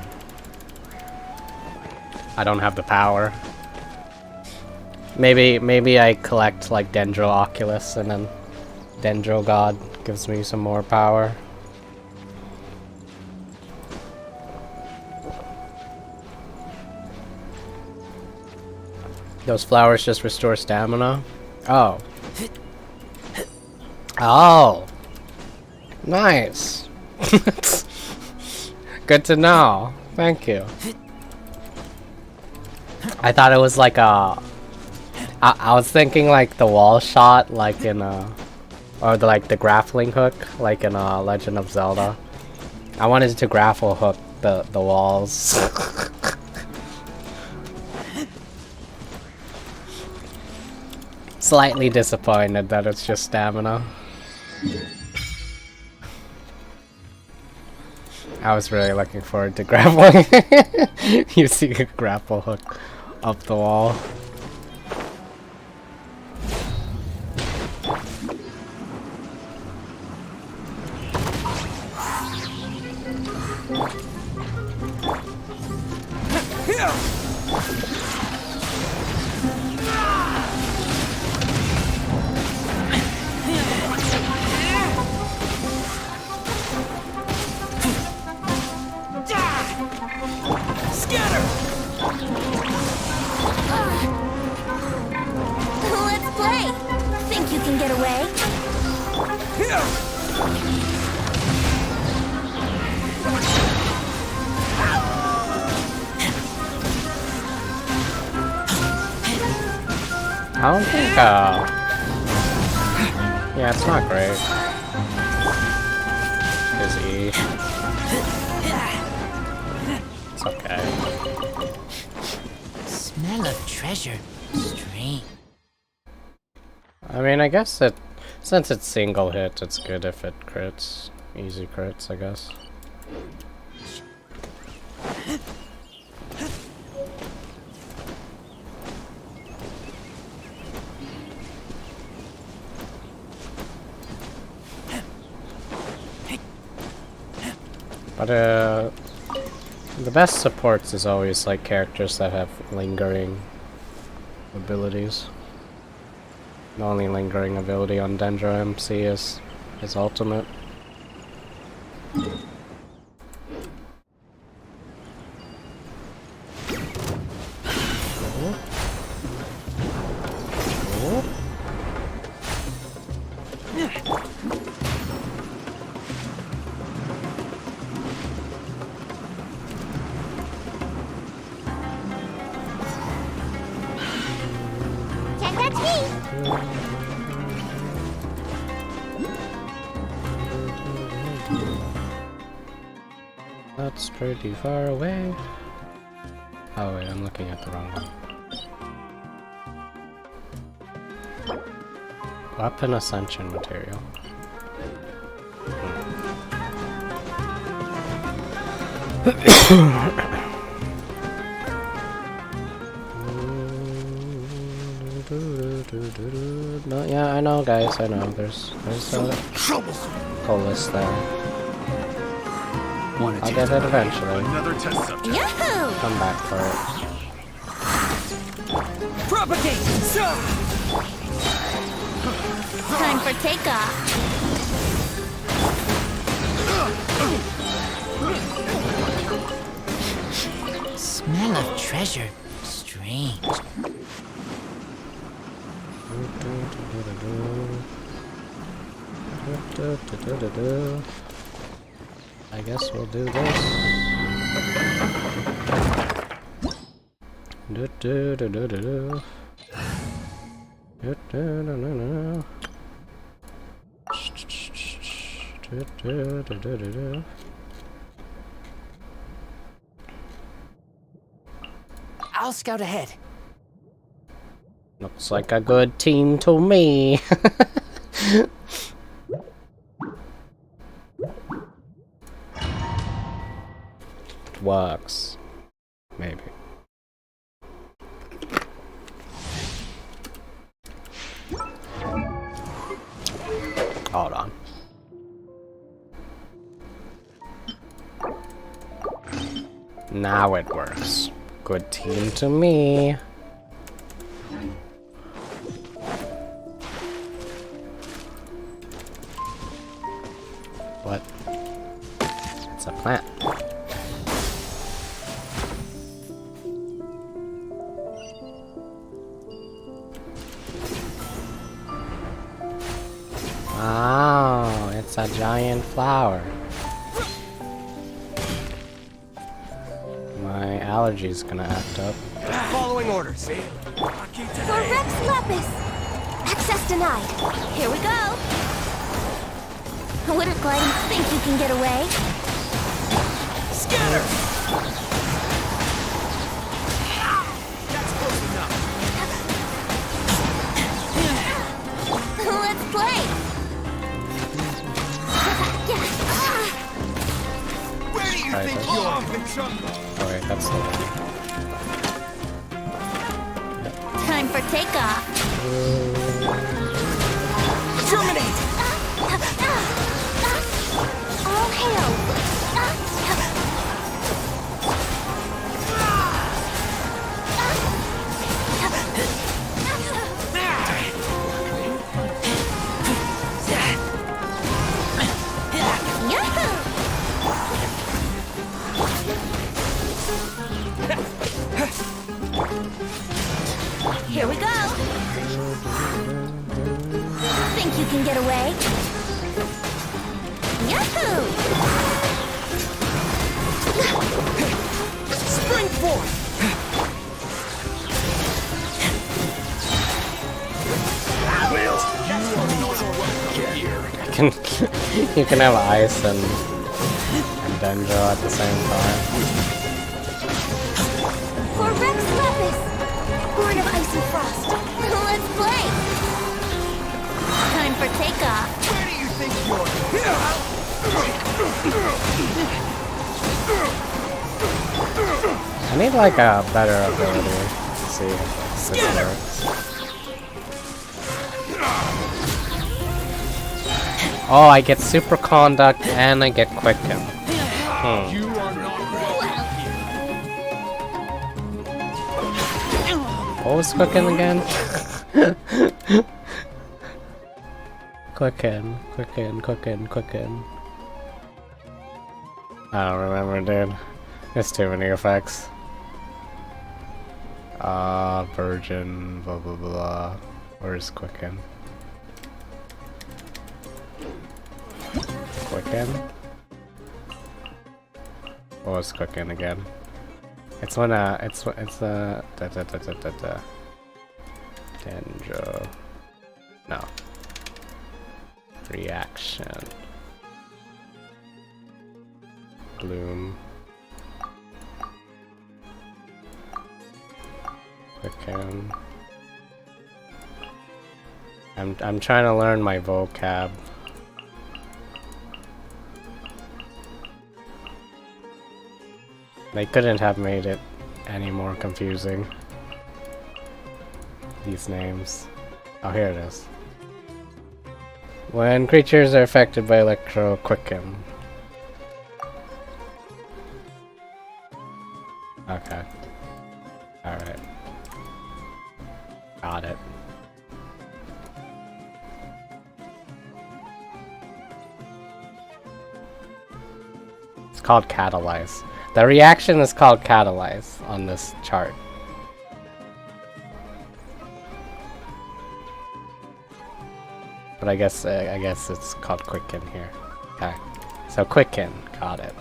I don't have the power. Maybe I collect like Dendro Oculus and then Dendro God gives me some more power. Those flowers just restore stamina? Oh. Oh. Nice. Good to know. Thank you. I thought it was like a... I was thinking like the wall shot like in or the grappling hook like in Legend of Zelda. I wanted to grapple hook the walls. Slightly disappointed that it's just stamina. I was really looking forward to grappling. Using a grapple hook up the wall. Let's play. Think you can get away? I don't think, yeah, it's not great. Is he? It's okay. Smell of treasure. Strange. I mean, I guess since it's single hit, it's good if it crits. Easy crits, I guess. But the best supports is always like characters that have lingering abilities. The only lingering ability on Dendro MC is his ultimate. Can't catch me. That's pretty far away. Oh wait, I'm looking at the wrong one. Weapon ascension material. No, yeah, I know, guys. I know. There's a whole list there. I'll get it eventually. Another test subject. Yahoo! Come back for it. Propagate! Time for takeoff. Smell of treasure. Strange. I guess we'll do this. I'll scout ahead. Looks like a good team to me. It works. Maybe. Hold on. Now it works. Good team to me. What? It's a plant. Wow, it's a giant flower. My allergy's gonna act up. Following orders. For Rex Lapis! Access denied. Here we go. Water gliding, think you can get away? Scatter! That's close enough. Let's play! Where do you Try think this. you're? Oh wait, that's the one. Time for takeoff. Terminate! All hail! Yahoo! Here we go. Think you can get away? Yahoo! Spring forth! You can have ice and Dendro at the same time. For Rex Lapis! Born of ice and frost. Let's play! Time for takeoff. Where do you think you're? I need like a better ability to see if this works. Oh, I get super conduct and I get quicken. You are not welcome here. What was quicken again? quicken. I don't remember, dude. There's too many effects. Virgin, blah blah blah. Where's quicken? Quicken? What was quicken again? It's when it's Dendro. No. Reaction. Bloom. Quicken. I'm trying to learn my vocab. They couldn't have made it any more confusing. These names. Oh, here it is. When creatures are affected by electro quicken. Okay. Alright. Got it. It's called catalyze. The reaction is called catalyze on this chart. But I guess it's called quicken here. Okay. So quicken, got it.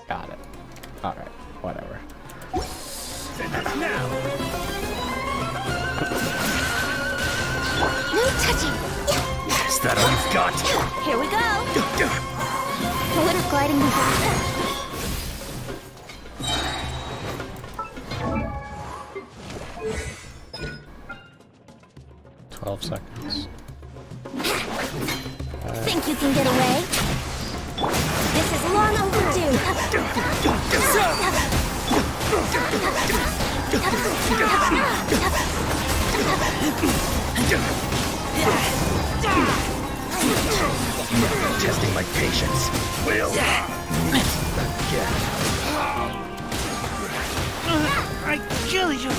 Got it. Alright, whatever. No touching. Is that all you've got? Here we go. A little gliding before. 12 seconds. Think you can get away? This is long overdue. Testing my patience. Will. I kill you.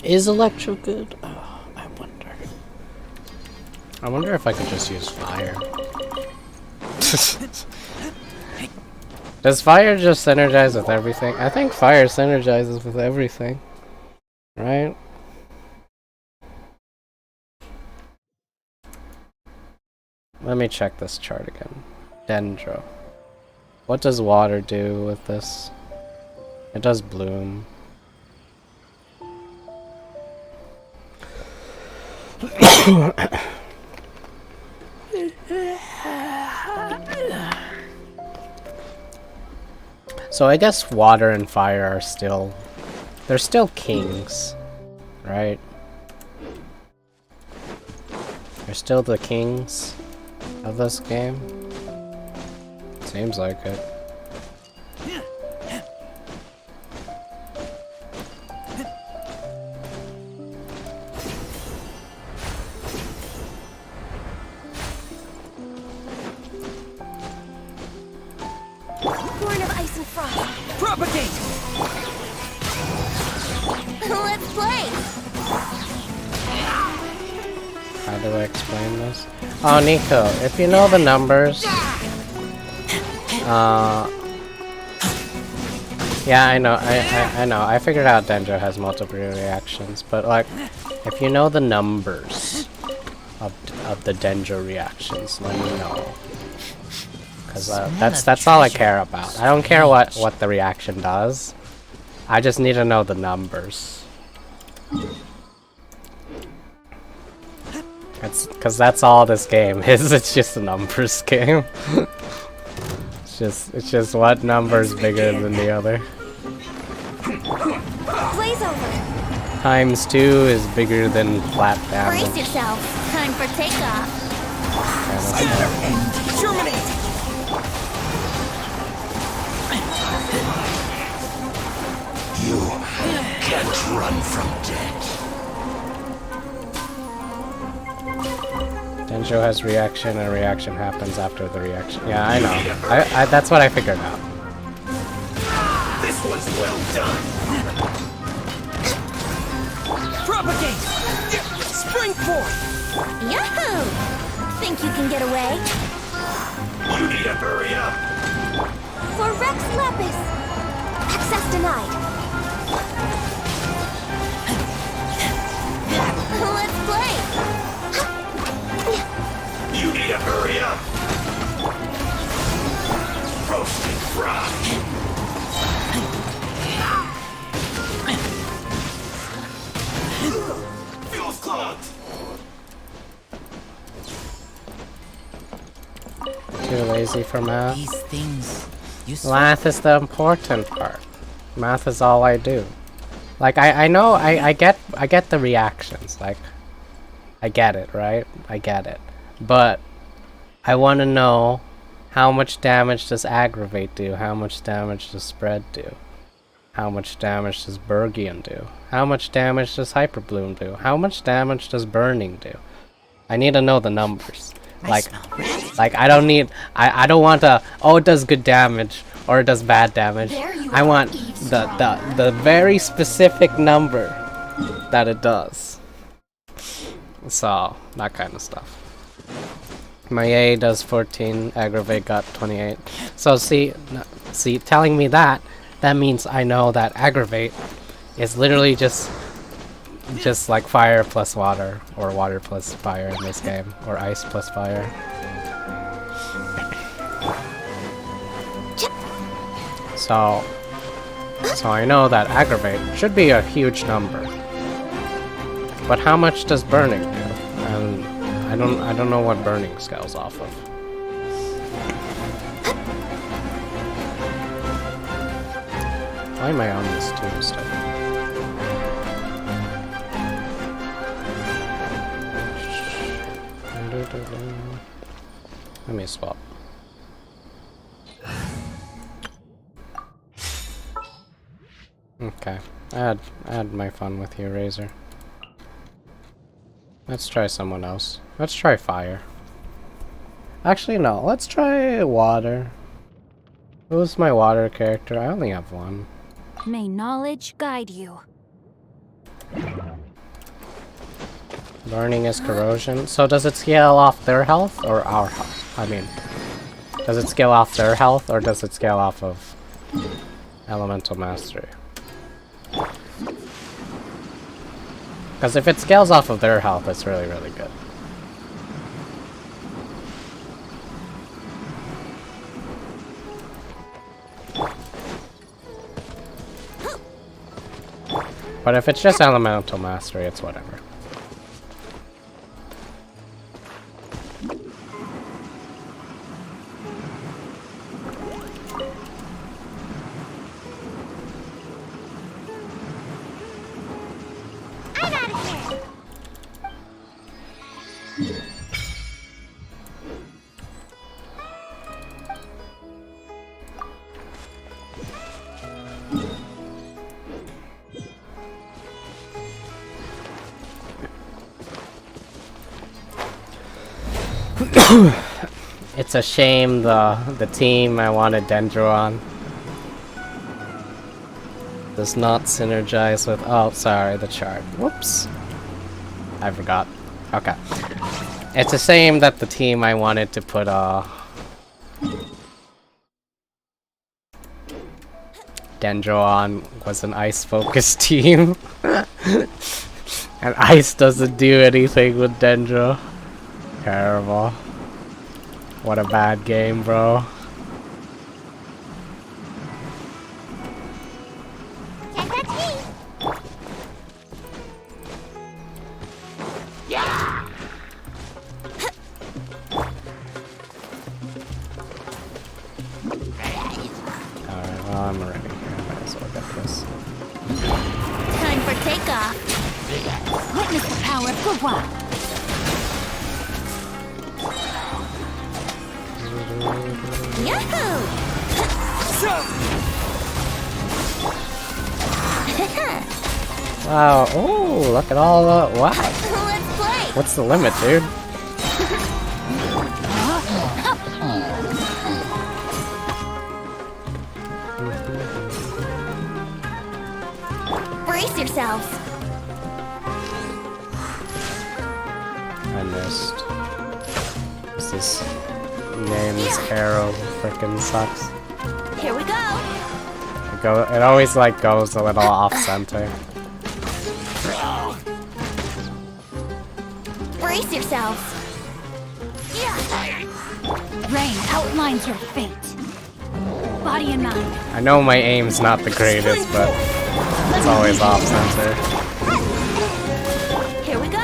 Is electro good? Oh, I wonder. I wonder if I could just use fire. Does fire just synergize with everything? I think fire synergizes with everything. Right? Let me check this chart again. Dendro. What does water do with this? It does bloom. So I guess water and fire are still... they're still kings, right? They're still the kings of this game. Seems like it. Born of ice and frost. Propagate! Let's play. How do I explain this? Oh, Nico, if you know the numbers... yeah, I know, I know. I figured out Dendro has multiple reactions, but like, if you know the numbers of the Dendro reactions, let me know. Because that's all I care about. I don't care what the reaction does. I just need to know the numbers. Because that's all this game is. It's just a numbers game. It's just what number is bigger than the other. Blaze over. Times 2 is bigger than flat Brace damage. yourself. Time for takeoff. Terminate! You can't run from death. Dendro has reaction, and reaction happens after the reaction. Yeah, I know. I that's what I figured out. This was well done. Propagate! Spring forth! Yahoo! Think you can get away? You need to hurry up. For Rex Lapis. Access denied. Let's play. You need to hurry up. Roasting frog. Fuel's clogged. Too lazy for math. These things... You Math is the important part. Math is all I do. Like, I know, I get the reactions. Like, I get it, right? I get it. But I want to know how much damage does Aggravate do? How much damage does Spread do? How much damage does Bergian do? How much damage does Hyperbloom do? How much damage does Burning do? I need to know the numbers. Like I don't need, I don't want to, oh, it does good damage or it does bad damage. I want the very specific number that it does. So, that kind of stuff. My A does 14, Aggravate got 28. So see, telling me that means I know that Aggravate is literally just like fire plus water, or water plus fire in this game, or ice plus fire. So I know that Aggravate should be a huge number. But how much does Burning do? And I don't know what Burning scales off of. Why am I on this tombstone? Let me swap. Okay, I had my fun with you, Razor. Let's try someone else. Let's try fire. Actually, no. Let's try water. Who's my water character? I only have one. May knowledge guide you. Burning is corrosion. So does it scale off their health or our health? I mean, does it scale off their health or does it scale off of elemental mastery? Because if it scales off of their health, it's really, really good. But if it's just elemental mastery, it's whatever. I'm out of here. It's a shame the team I wanted Dendro on does not synergize with, oh, sorry, the chart. Whoops. I forgot. Okay. It's a shame that the team I wanted to put Dendro on was an ice-focused team. And ice doesn't do anything with Dendro. Terrible. What a bad game, bro. Can't touch me. Alright, well, I'm ready here. I might as well get this. Time for takeoff. Witness the power of Gurwa. Yahoo! Wow, oh, look at all the, wow. Let's play. What's the limit, dude? Brace yourselves. I missed. This game, this arrow frickin' sucks. Here we go. It always like goes a little off center. Brace yourselves. Rain outlines your fate. Body and mind. I know my aim's not the greatest, but it's always off center. Here we go.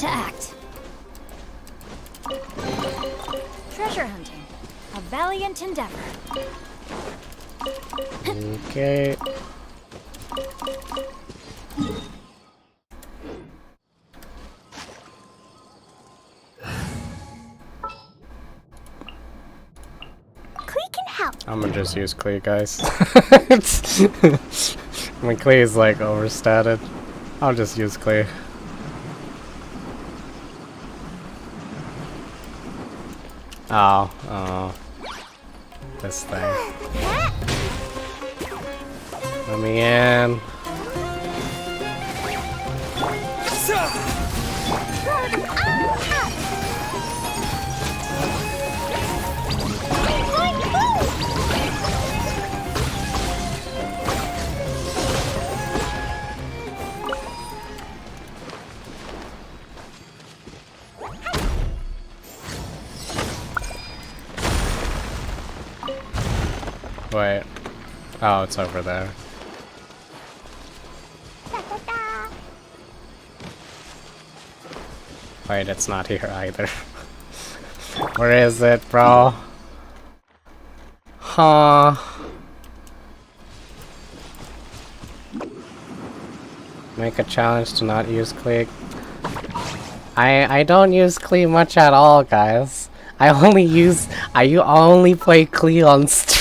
to act. Treasure hunting. A valiant endeavor. Okay. Klee can help. I'm gonna just use Klee, guys. My Klee is like overstated. I'll just use Klee. Oh. This thing. Let me in. Wait. Oh, it's over there. Wait, it's not here either. Where is it, bro? Huh. Make a challenge to not use Klee. I don't use Klee much at all, guys. I only play Klee on stream.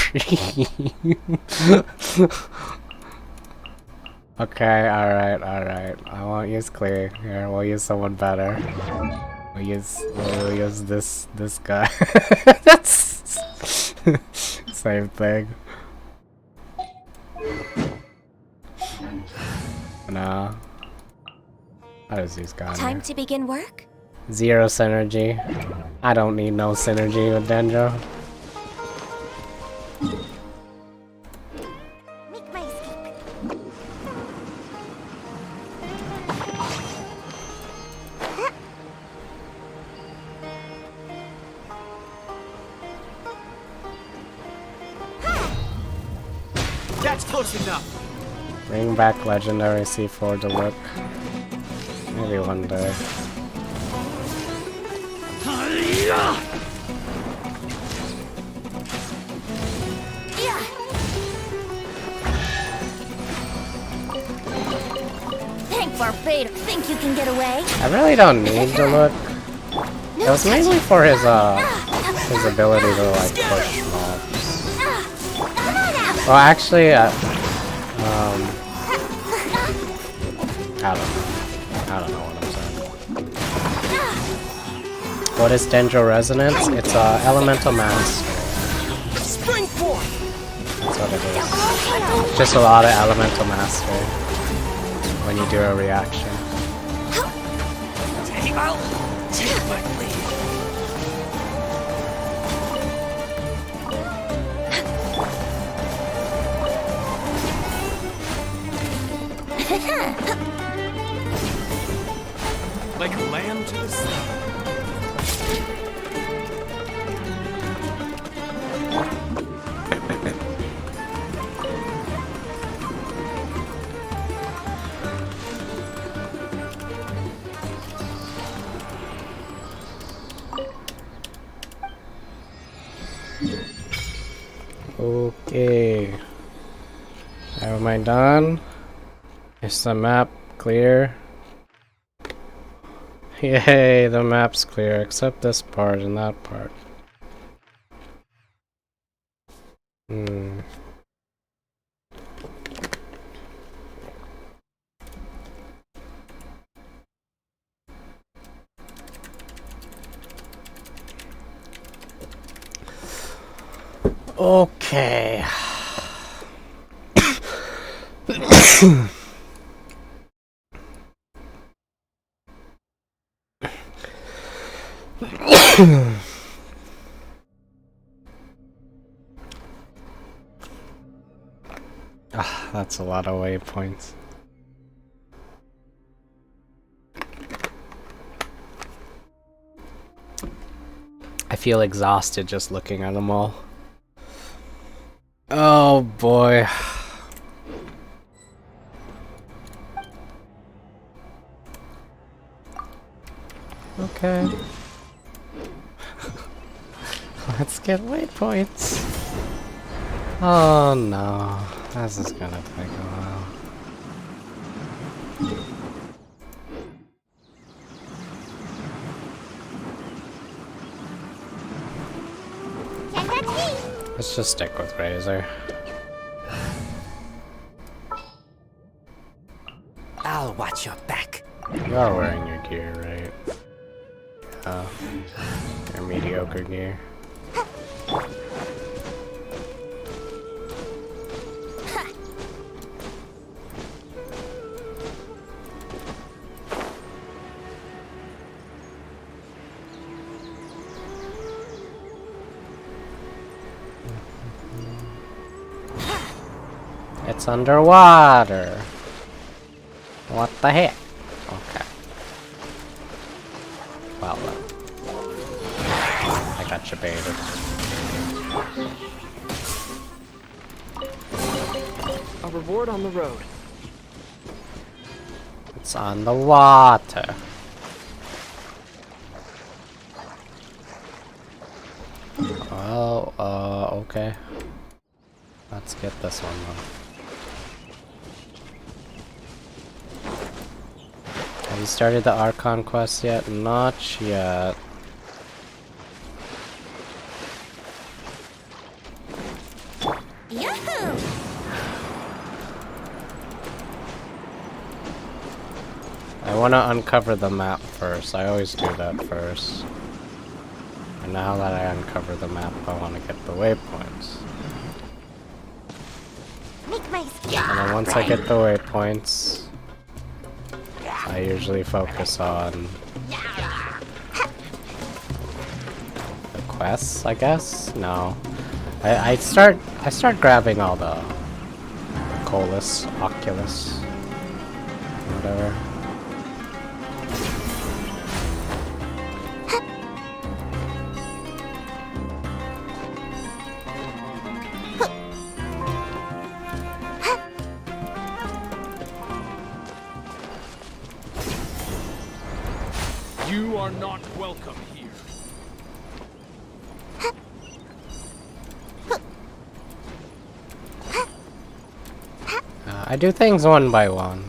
Okay, alright. I won't use Klee. Here, we'll use someone better. We'll use this guy. That's same thing. No. How does these guys? Time to begin work? 0 synergy. I don't need no synergy with Dendro. Make my escape. That's close enough. Bring back legendary C4 to look. Maybe one day. Thank Barbados. Think you can get away? I really don't need to look. It was mainly for his ability to like push mobs. Come on out. Well, actually, I don't know what I'm saying. What is Dendro Resonance? It's elemental mastery. Spring forth. That's what it is. Just a lot of elemental mastery when you do a reaction. Take my lead. Like a lamb to the sun. Okay. Am I done? Is the map clear? Yay, the map's clear, except this part and that part. Okay. That's a lot of waypoints. I feel exhausted just looking at them all. Oh boy. Okay. Let's get waypoints. Oh no, this is gonna take a while. Can't touch me. Let's just stick with Razor. I'll watch your back. You are wearing your gear, right? Your mediocre gear. It's underwater. What the heck? Okay. Well then. I got you baited. A reward on the road. It's on the water. Oh, okay. Let's get this one then. Have you started the Archon quest yet? Not yet. Yahoo! I want to uncover the map first. I always do that first. And now that I uncover the map, I want to get the waypoints. Make my And then once I get the waypoints, I usually focus on the quests, I guess? No. I start grabbing all the Colus, Oculus, whatever. You are not welcome here. I do things one by one.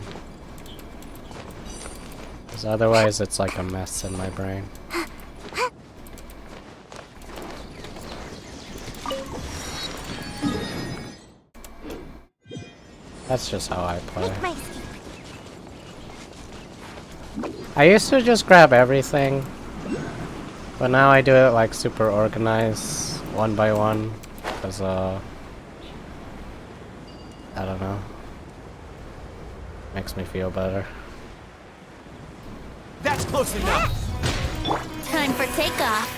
Because otherwise it's like a mess in my brain. That's just how I play. Make my I used to just grab everything, but now I do it like super organized, one by one, because I don't know, makes me feel better. That's close enough. time for takeoff.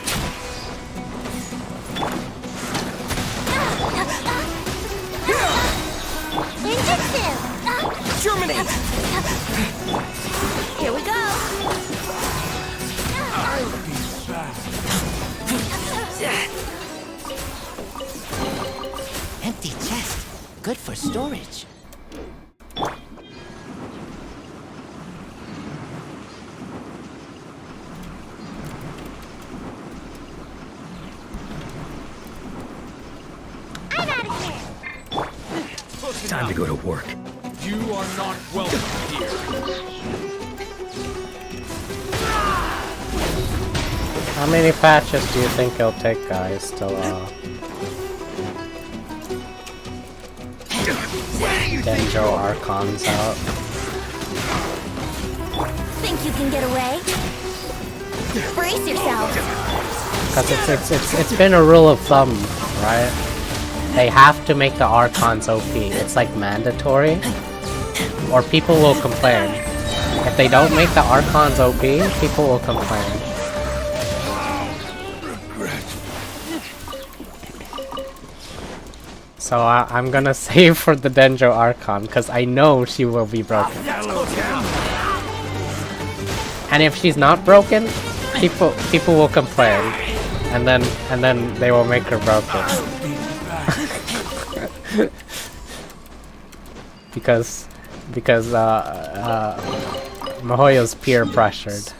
Ninjutsu! Germinate! Here we go. Empty chest. Good for storage. I'm out of here. Time to go to work. You are not welcome here. How many patches do you think it'll take, guys, to Dendro Archons out? Think you can get away? Brace yourself. Because it's been a rule of thumb, right? They have to make the Archons OP. It's like mandatory, or people will complain. If they don't make the Archons OP, people will complain. So I'm gonna save for the Dendro Archon because I know she will be broken. And if she's not broken, people will complain, and then they will make her broken. because Mihoyo's peer pressured.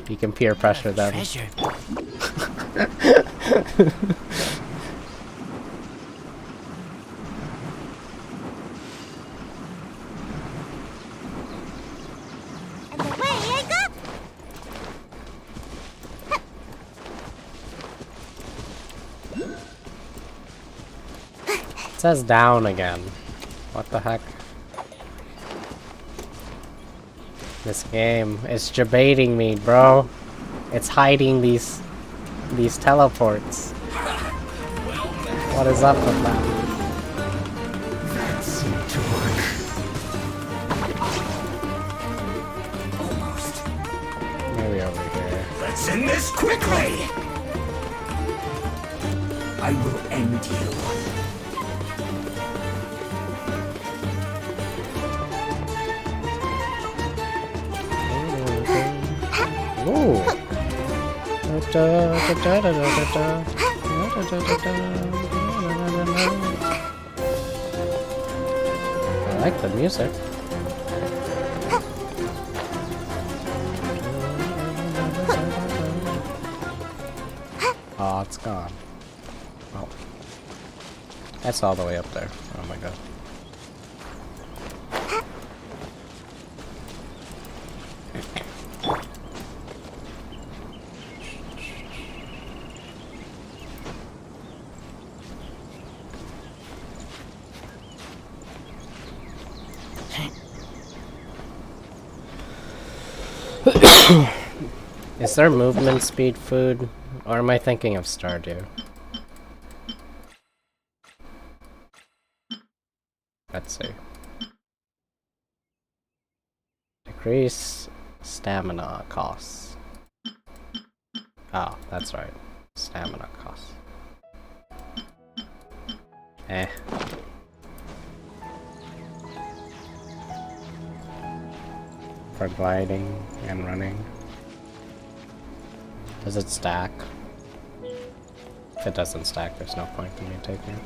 You can peer pressure them. Treasure. And away I go! It says down again. What the heck? This game is debating me, bro. It's hiding these teleports. What is up with that? That seemed to work. Almost. Maybe over here. Let's end this quickly! I will end you. Ooh. I like the music. Oh, it's gone. Oh. That's all the way up there. Oh my god. Is there movement speed food, or am I thinking of Stardew? Let's see. Decrease stamina costs. Oh, that's right. Stamina costs. Eh. For gliding and running. Does it stack? If it doesn't stack, there's no point in me taking it.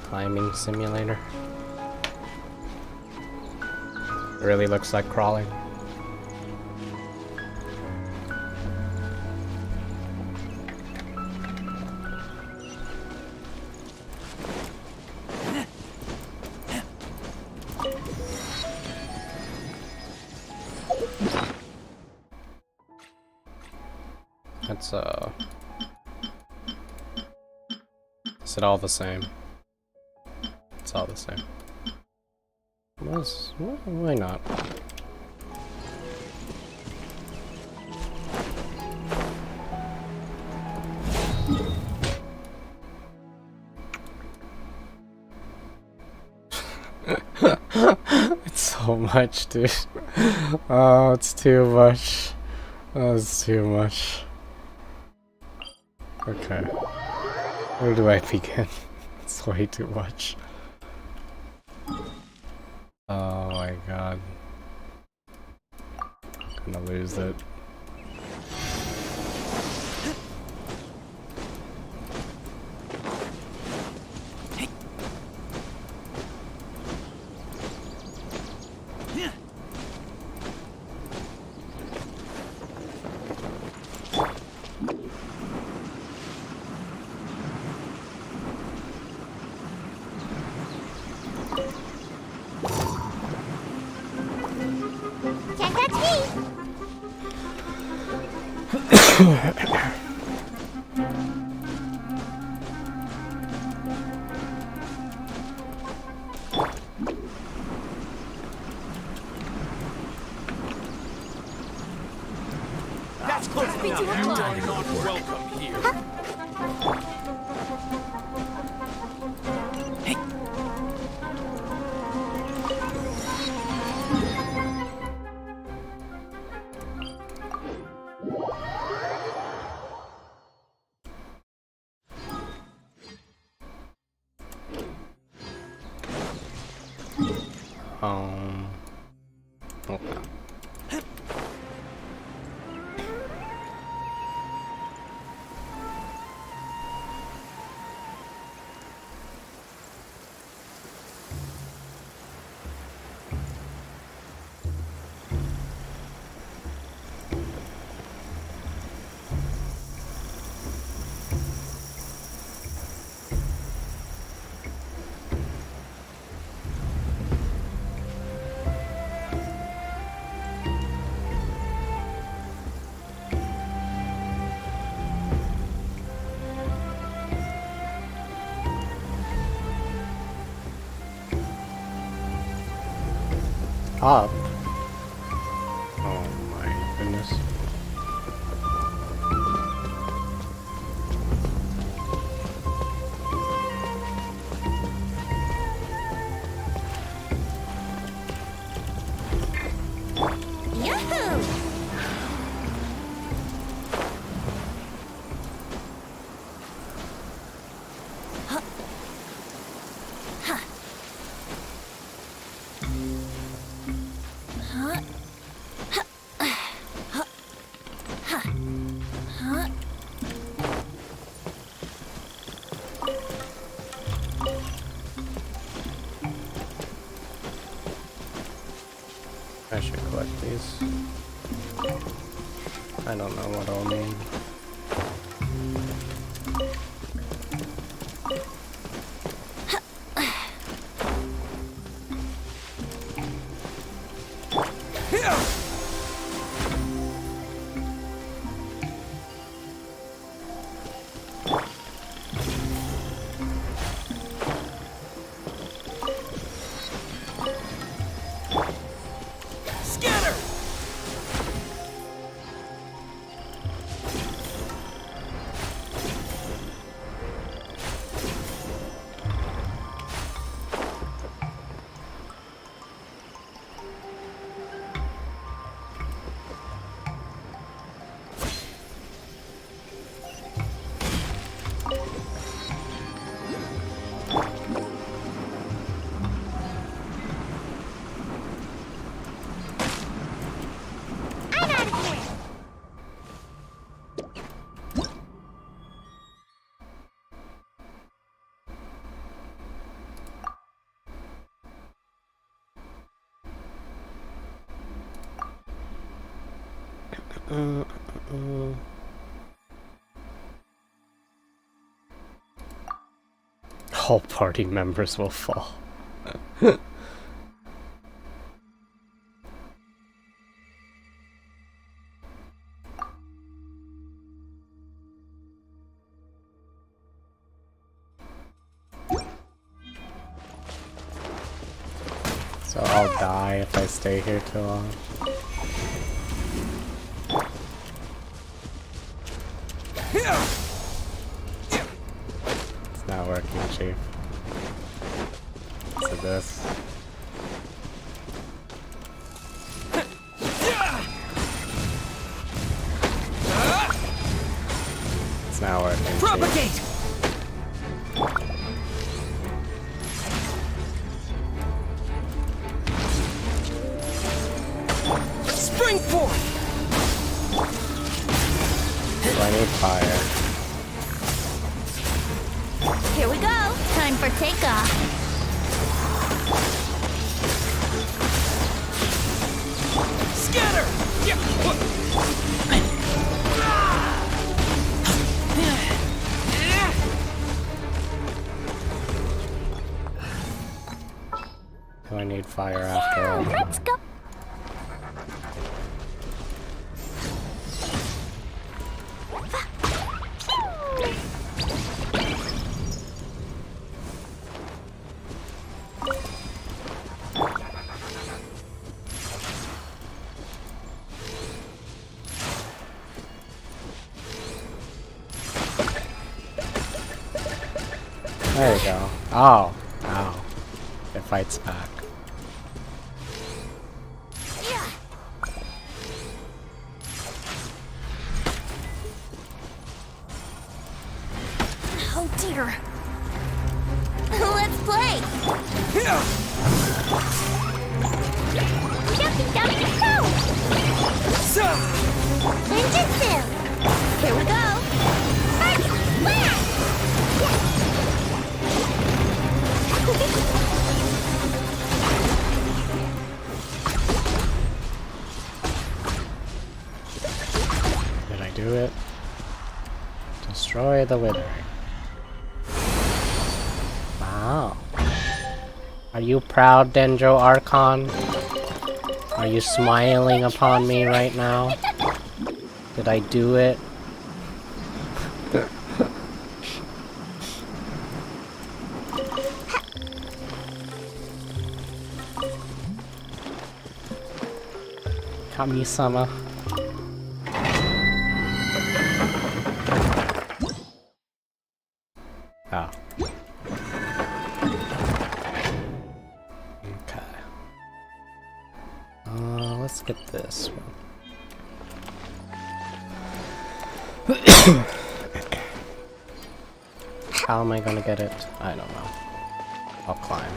Climbing simulator. It really looks like crawling. That's is it all the same? It's all the same. Why not? It's so much, dude. Oh, it's too much. Oh, it's too much. Okay. Where do I begin? It's way too much. Oh my god. I'm gonna lose it. Can't catch me! That's close enough. You are not welcome here. Okay. Up. Oh my goodness. Yahoo! I should collect these. I don't know what I'll mean. Scatter! I'm out of here! All party members will fall. So I'll die if I stay here too long. It's not working, Chief. So this. It's not working, Chief. Propagate! Spring forth! So I need fire. Here we go! Time for takeoff! Scatter! So I need fire after all. Let's go! There you go. Oh, ow. It fights back. Yeah. Oh dear. Let's play! Yep. Down you go! Ninjutsu! Here we go! First, blast! Did I do it? Destroy the Withering. Wow. Are you proud, Dendro Archon? Are you smiling upon me right now? Did I do it? Kami-sama. Oh. Okay. Let's get this one. How am I gonna get it? I don't know. I'll climb.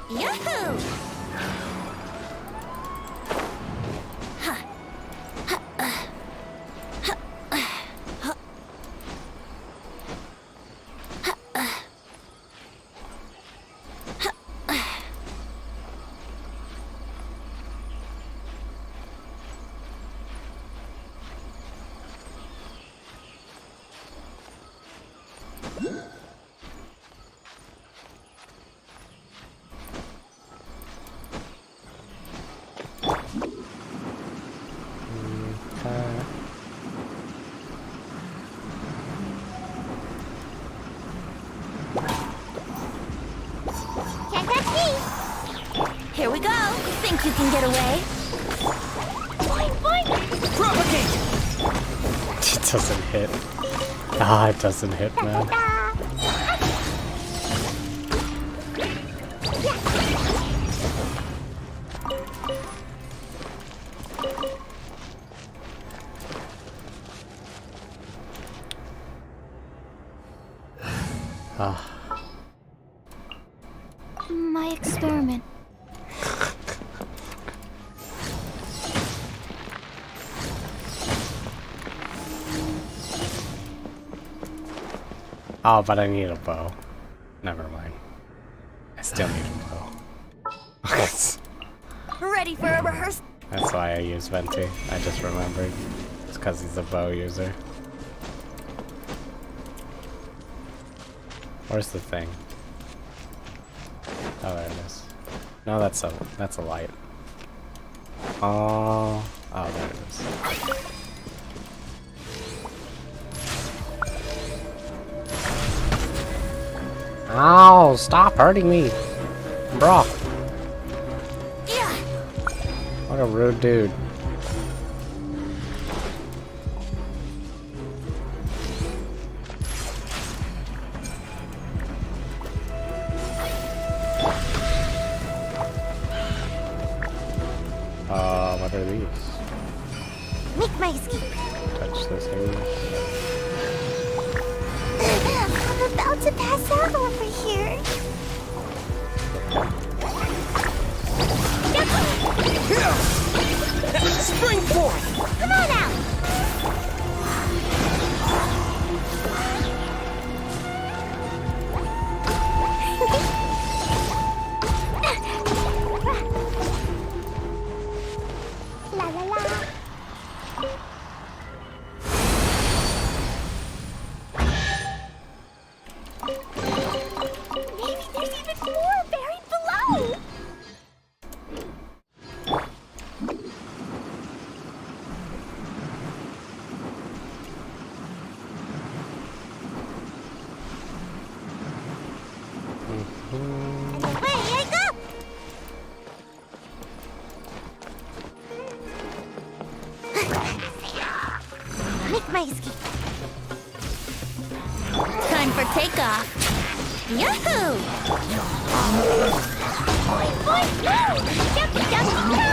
Yahoo! Can't catch me! Here we go! Think you can get away? Fine, fine! Propagate! It doesn't hit. Ah, it doesn't hit, man. Ah. My experiment. Oh, but I need a bow. Never mind. I still need a bow. That's Ready for a rehearsal? why I use Venti. I just remembered. It's because he's a bow user. Where's the thing? Oh, there it is. No, that's a light. Oh, there it is. Ow! Stop hurting me, bro. Yeah! What a rude dude. What are these? Make my escape. Touch this area. I'm about to pass out over here. Spring forth! Come on out! La la la. Maybe there's even more buried below. my escape. Time for takeoff. Yahoo! Boing, boing, go! Jumpy, jumpy, go!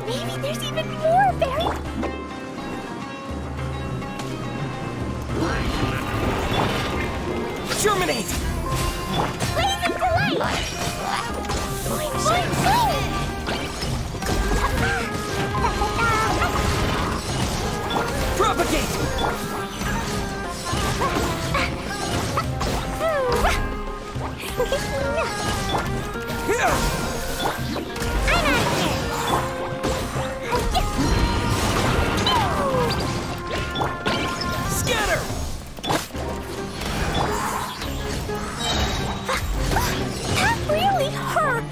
Maybe there's even more buried. Terminate! Blazing delight! Boing, boing, boing! Propagate! Here! I'm out of here! Scatter! That really hurt!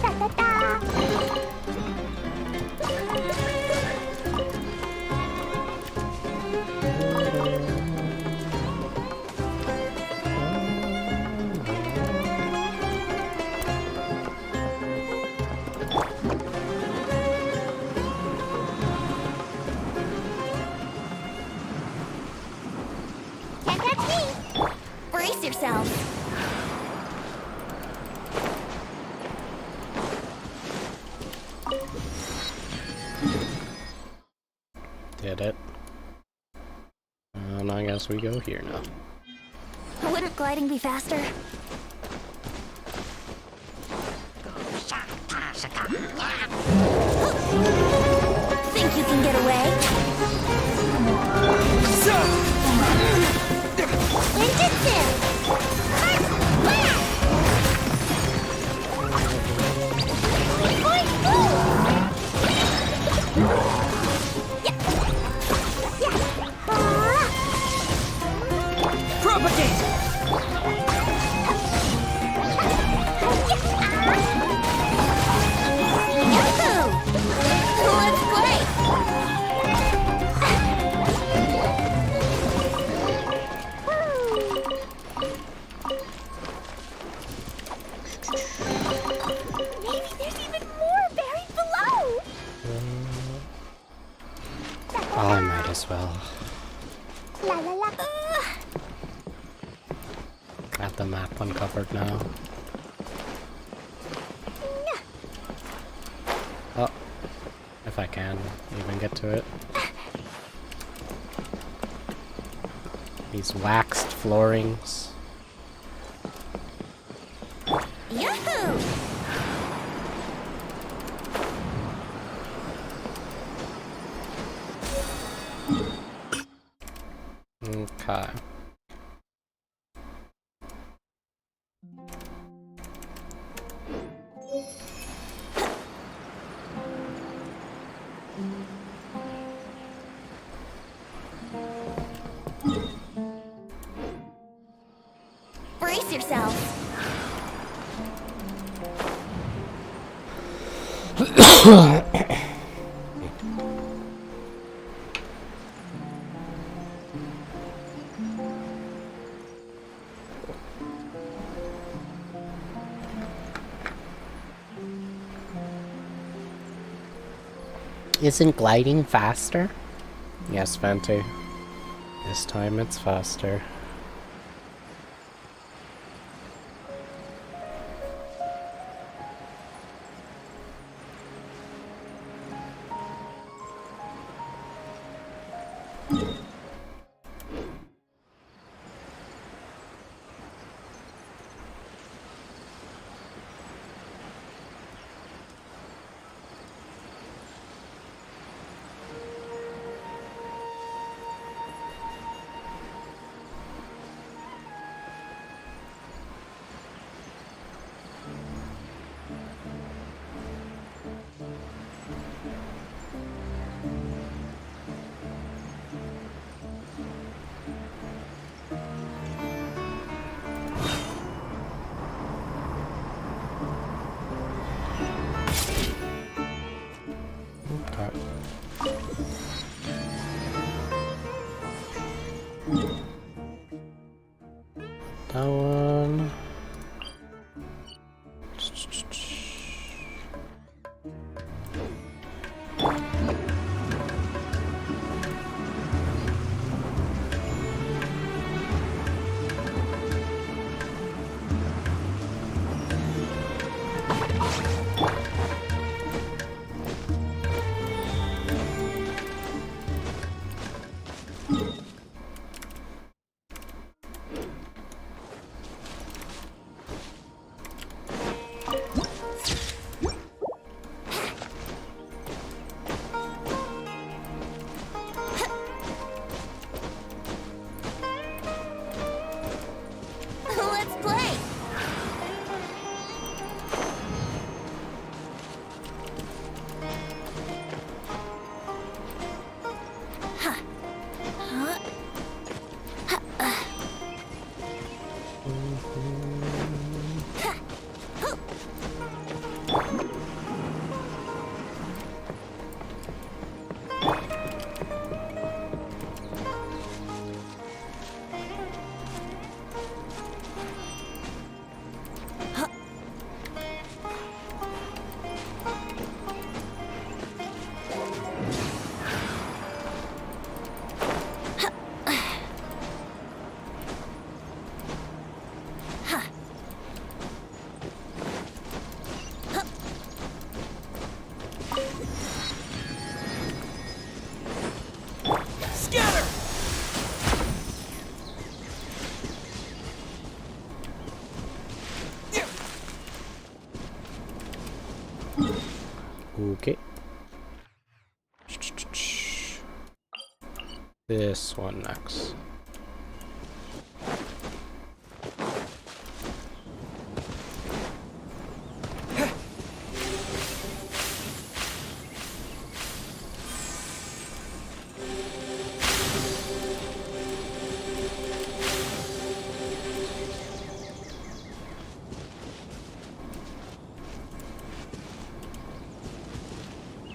Da-da-da. Can't catch me! Brace yourself! Did it. And I guess we go here now. Wouldn't gliding be faster? Think you can get away? Ninjutsu! First blast! Boing, boing! Yeah. Yeah. Propagate! Yahoo! Let's play! Maybe there's even more buried below! Oh, I might as well. La la la. Got the map uncovered now. Oh, if I can even get to it. These waxed floorings. Yahoo! Okay. Brace yourself! Isn't gliding faster? Yes, Venti. This time it's faster. That one. This one next.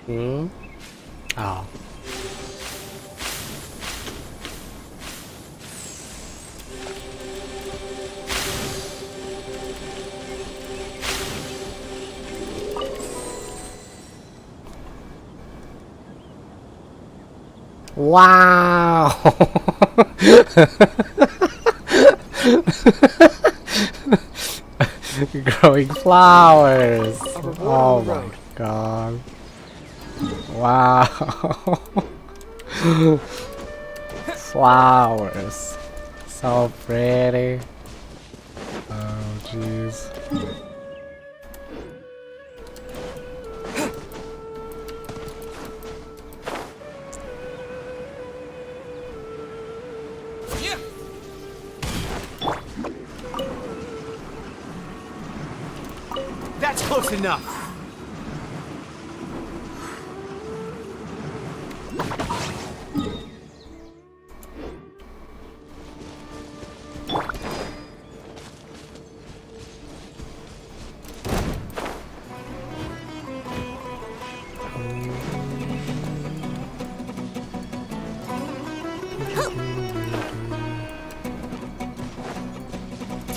Hmm? Oh. Wow! Growing flowers! Oh my god. Wow! Flowers. So pretty. Oh jeez. That's close enough.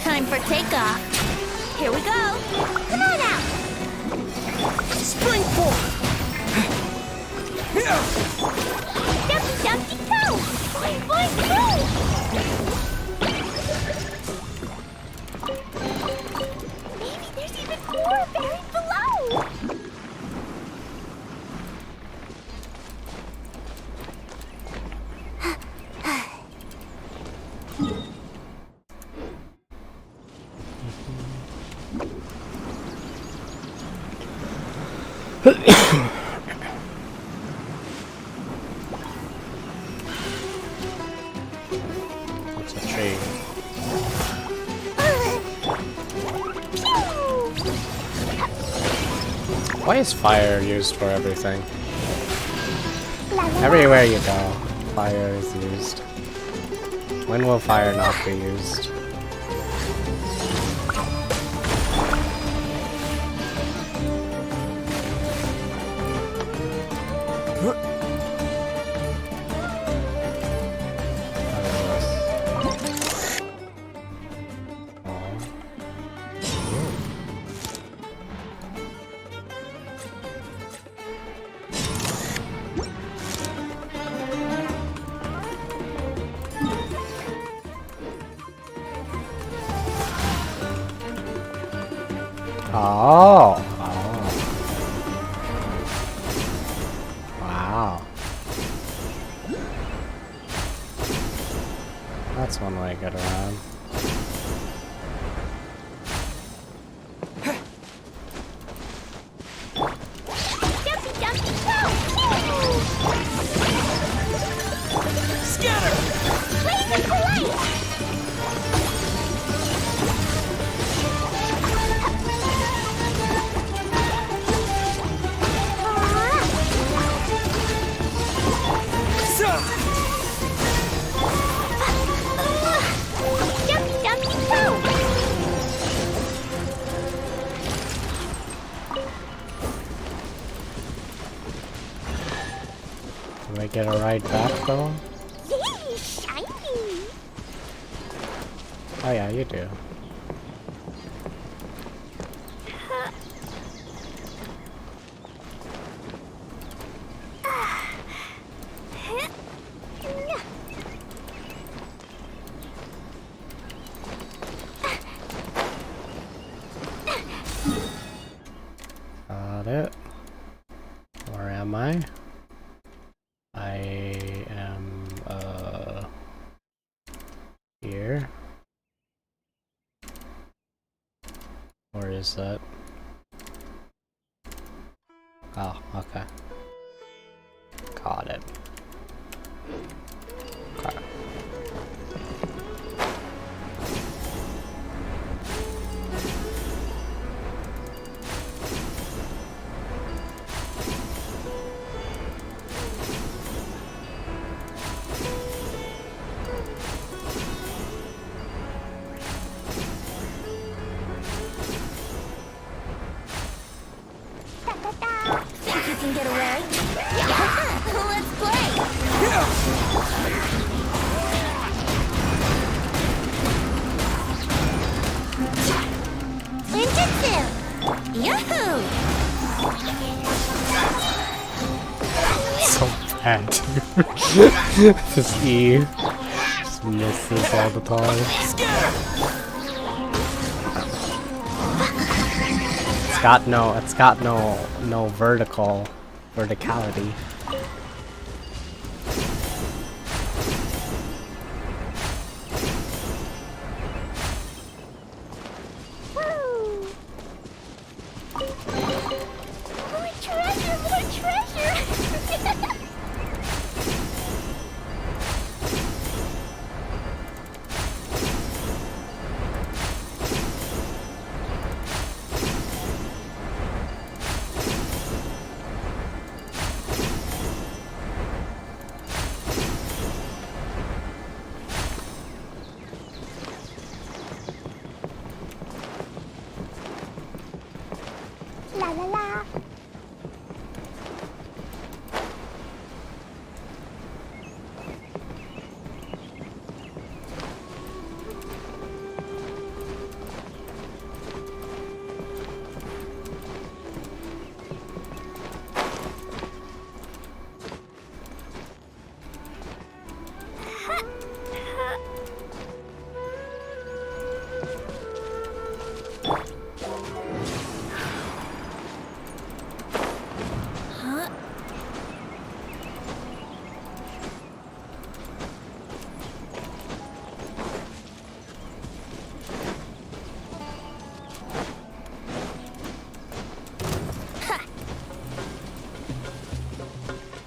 Time for takeoff. Here we go. Come on out. Springboard. Jumpy, jumpy, go. Boing, boing, go. Maybe there's even more buried below. It's a tree. Why is fire used for everything? Everywhere you go, fire is used. When will fire not be used? Oh. Oh. Wow. That's one way to get around. Jumpy, jumpy, go. Scatter. Laser polite. Jumpy, jumpy, go. Do I get a ride back though? Yay, shiny. Oh yeah, you do. Got it. Where am I? I am here. Where is that? Oh, okay. Got it. Okay. Think you can get away? Yeah, let's play. Ninjutsu! Yahoo! So bad. This E just misses all the time. It's got no verticality. Woo! More treasure, more treasure! La la la.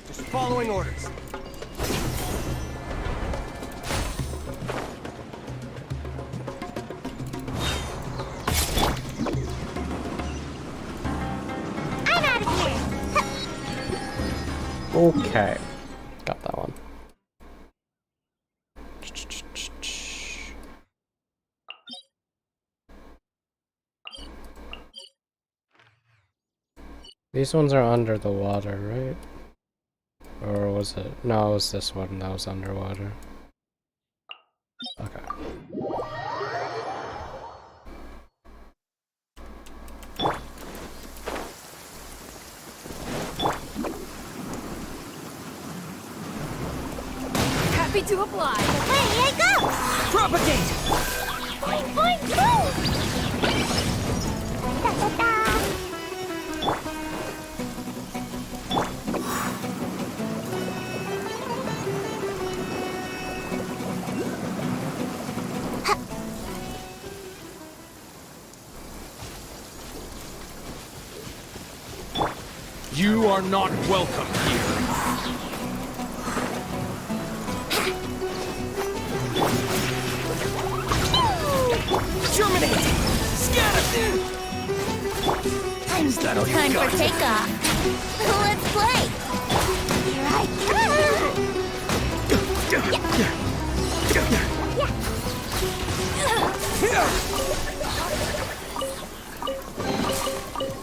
Just following orders. I'm out of here. Okay, got that one. These ones are under the water, right? Or was it? No, it was this one that was underwater. Okay. Happy to apply. Away I go. Propagate! Boing, boing, boom. Da da da. You are not welcome here. Terminate! Scatter! Is that all you Time got? for takeoff. Let's play. Here I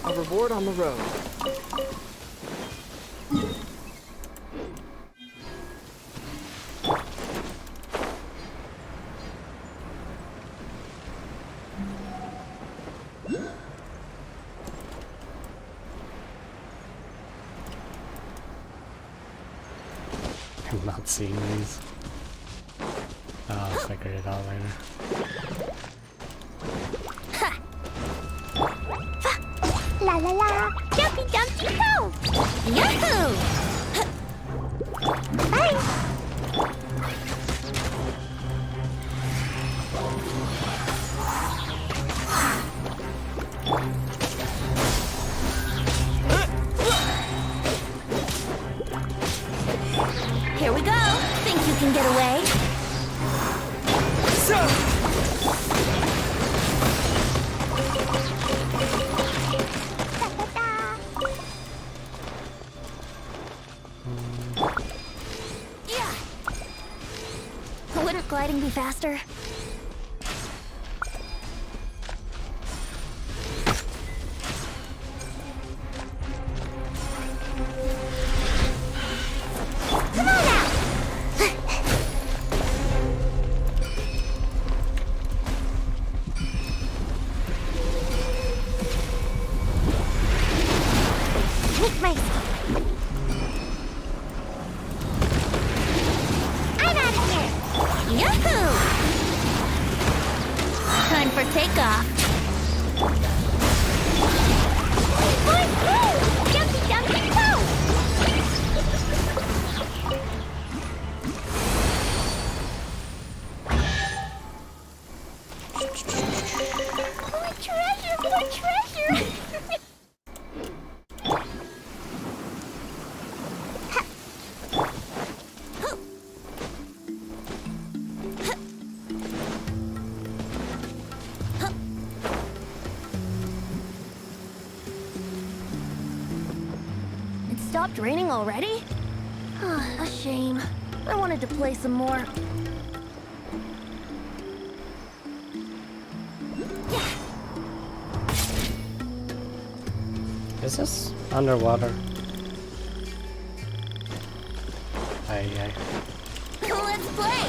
A reward on the road. I'm not seeing these. I'll figure it out later. La la la. Jumpy dumpty go. Yahoo! Bye. Here we go. Think you can get away? Yeah. Wouldn't gliding be faster? Come on now! Take my I'm out of here! Yahoo! Time for takeoff. Jumpy, jumpy, go! More treasure, more treasure! It stopped raining already? A shame. I wanted to play some more. Is this underwater? Ay, ay. Let's play!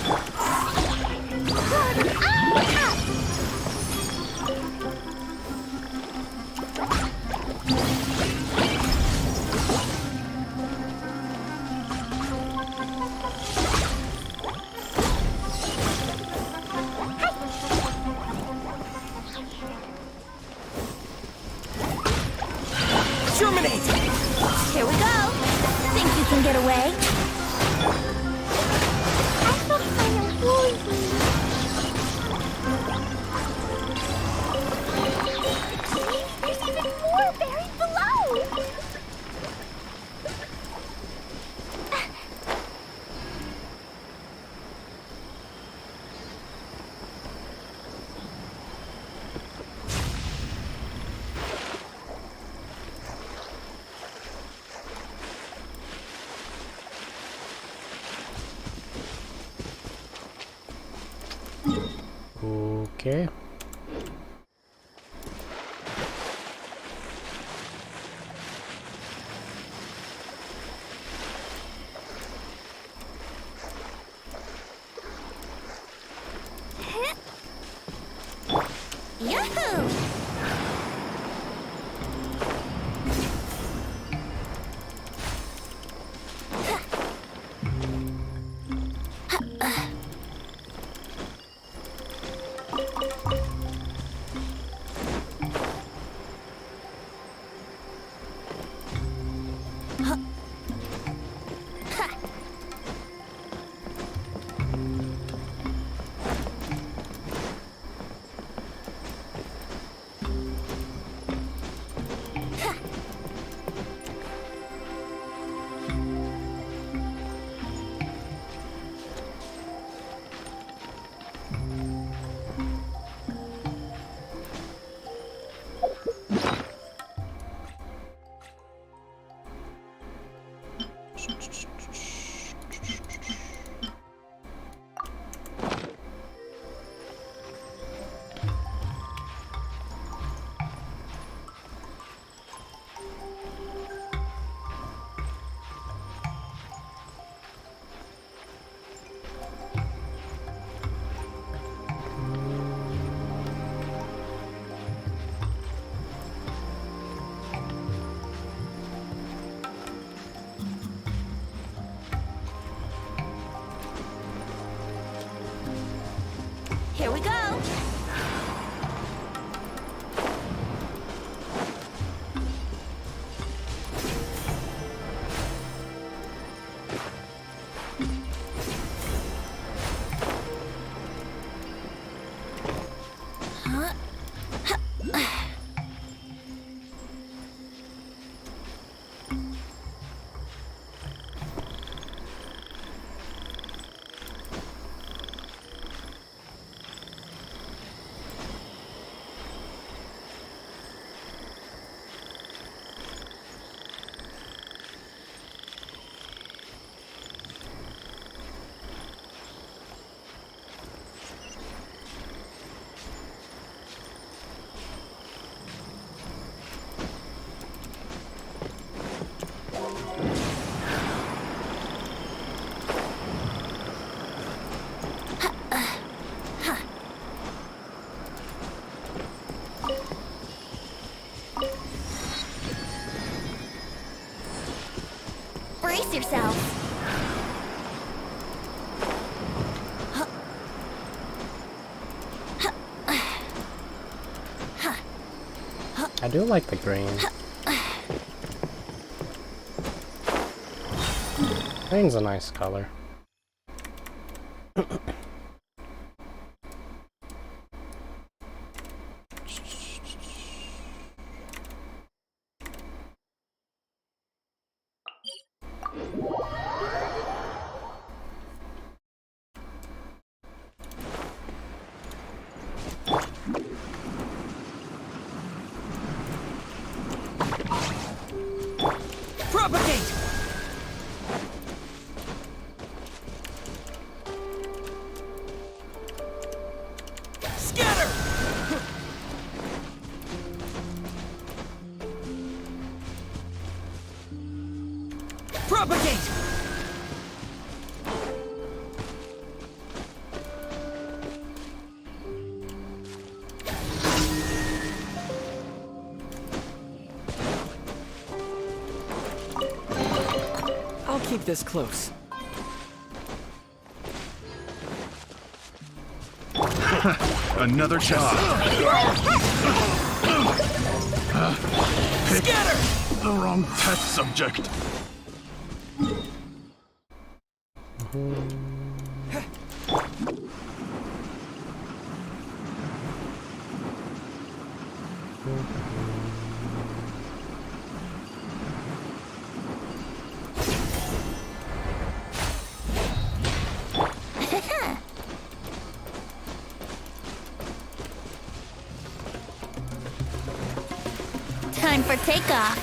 Terminate! Here we go! Think you can get away? I thought I know There's even more buried below! Okay. Yahoo! Brace yourself. I do like the green. Green's a nice color. Propagate! Scatter! Propagate! I'll keep this close. Another job. Scatter! The wrong test subject. Time for takeoff.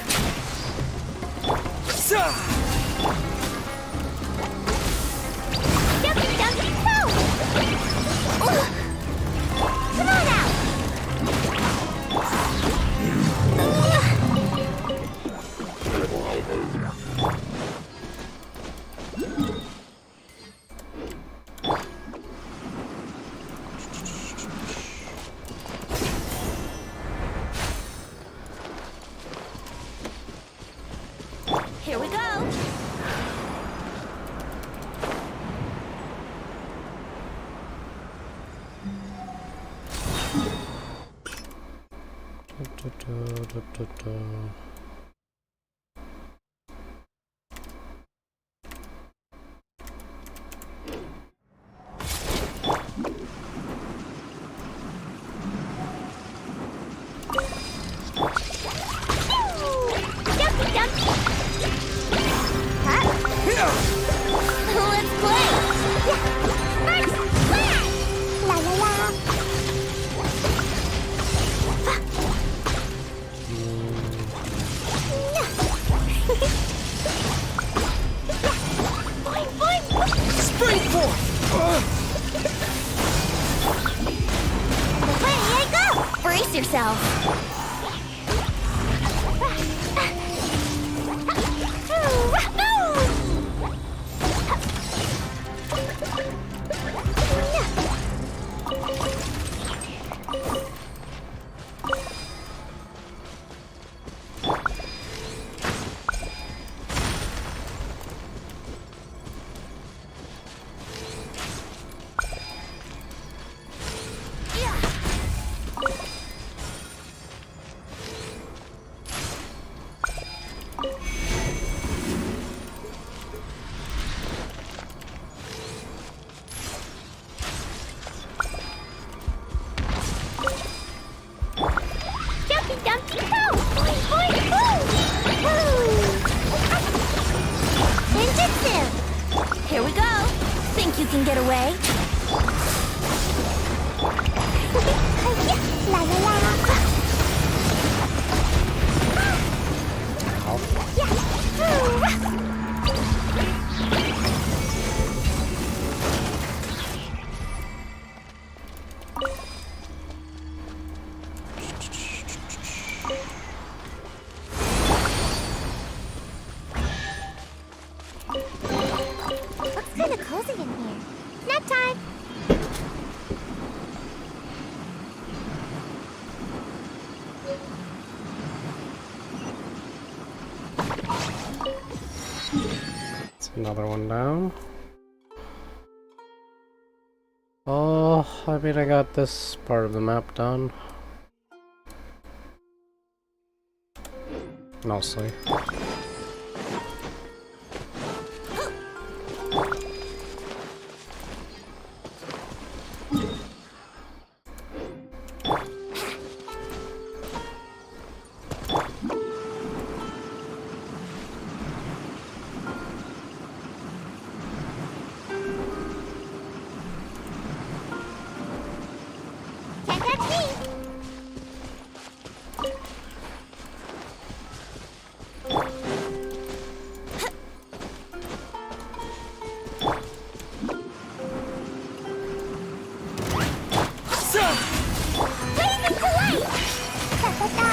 Jumpy, jumpy, go! Come on out! Here we go. Jumpy, jumpy. Huh? Let's play. Yeah. First, play. La la la. Boing, boing. Spring forth! Away I go. Brace yourself. Jumpy, jumpy, go! Boing, boing, boom! Woo! Ninjutsu! Here we go. Think you can get away? La la la. Looks kind of cozy in here. Nap time. Another one down. Oh, I mean, I got this part of the map done. Mostly. Can't catch me. Blazing polite. Ta-ta-ta.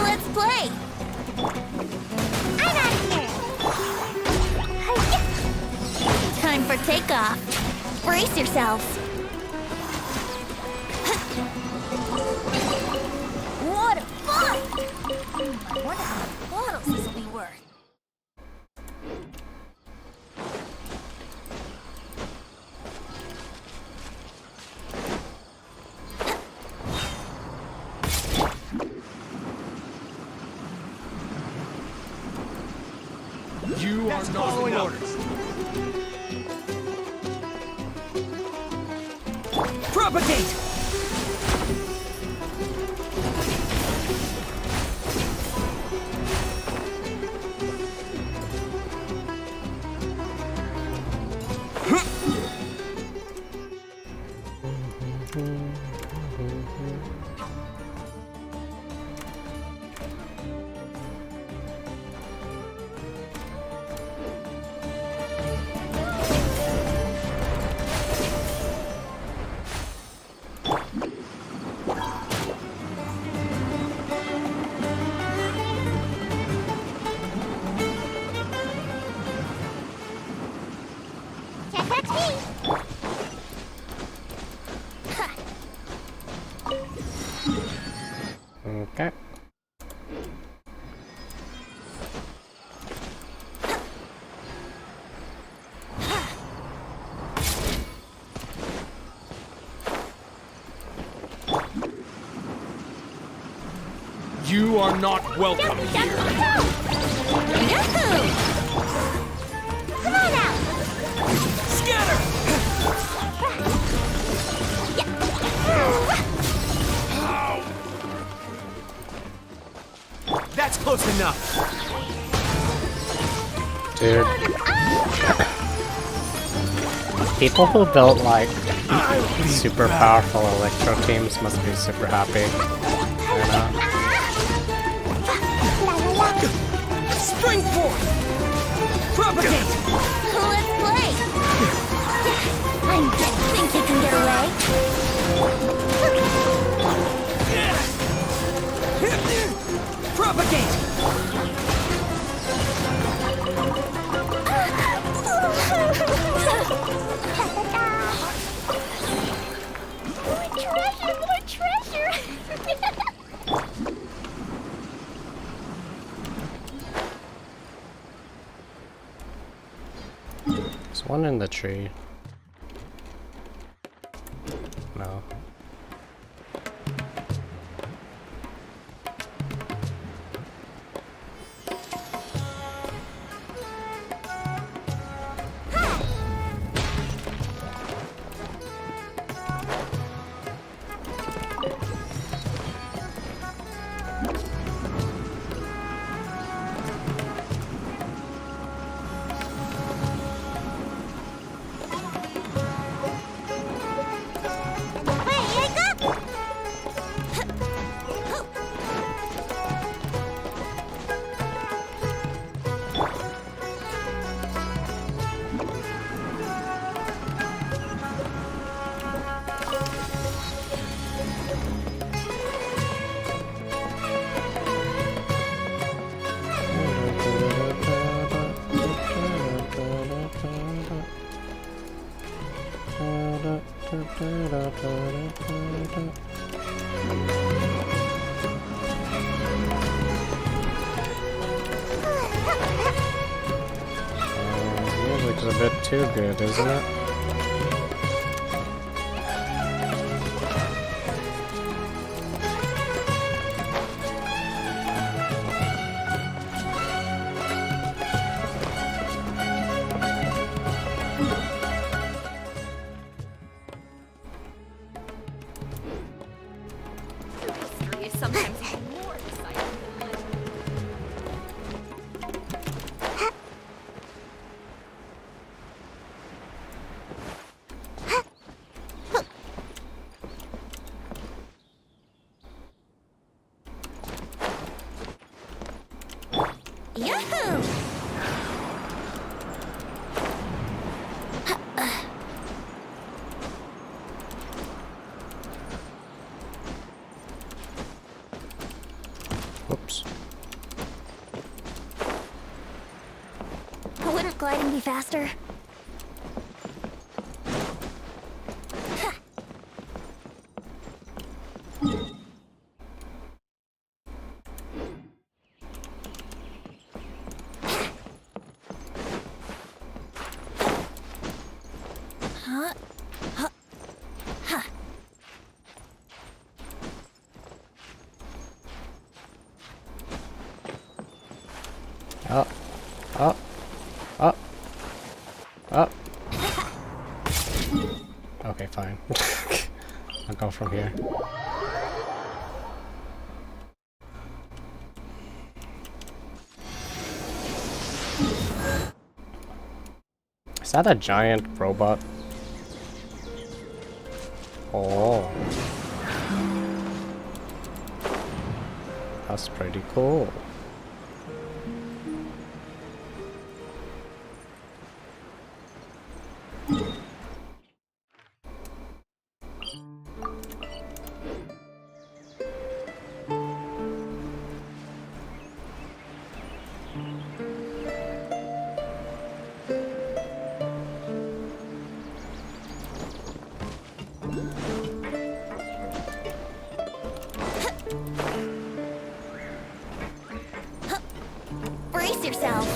Let's play. I'm out of here. Time for takeoff. Brace yourselves. What a fun! I wonder how many bottles this will be worth. You are not following orders. Propagate! Can't catch me. Okay. You are not welcome here. Yahoo! Come on out. Scatter! That's close enough. Dude. People who built like super powerful electro teams must be super happy. You know? Spring forth! Propagate! Let's play. I think you can get away. Propagate! More treasure! There's one in the tree. No. bit too good, isn't it? Mystery is sometimes even more exciting than life. Yahoo! Whoops. Wouldn't gliding be faster? Up. Up. Up. Up. Okay, fine. I'll go from here. Is that a giant robot? Oh. That's pretty cool. Brace yourself.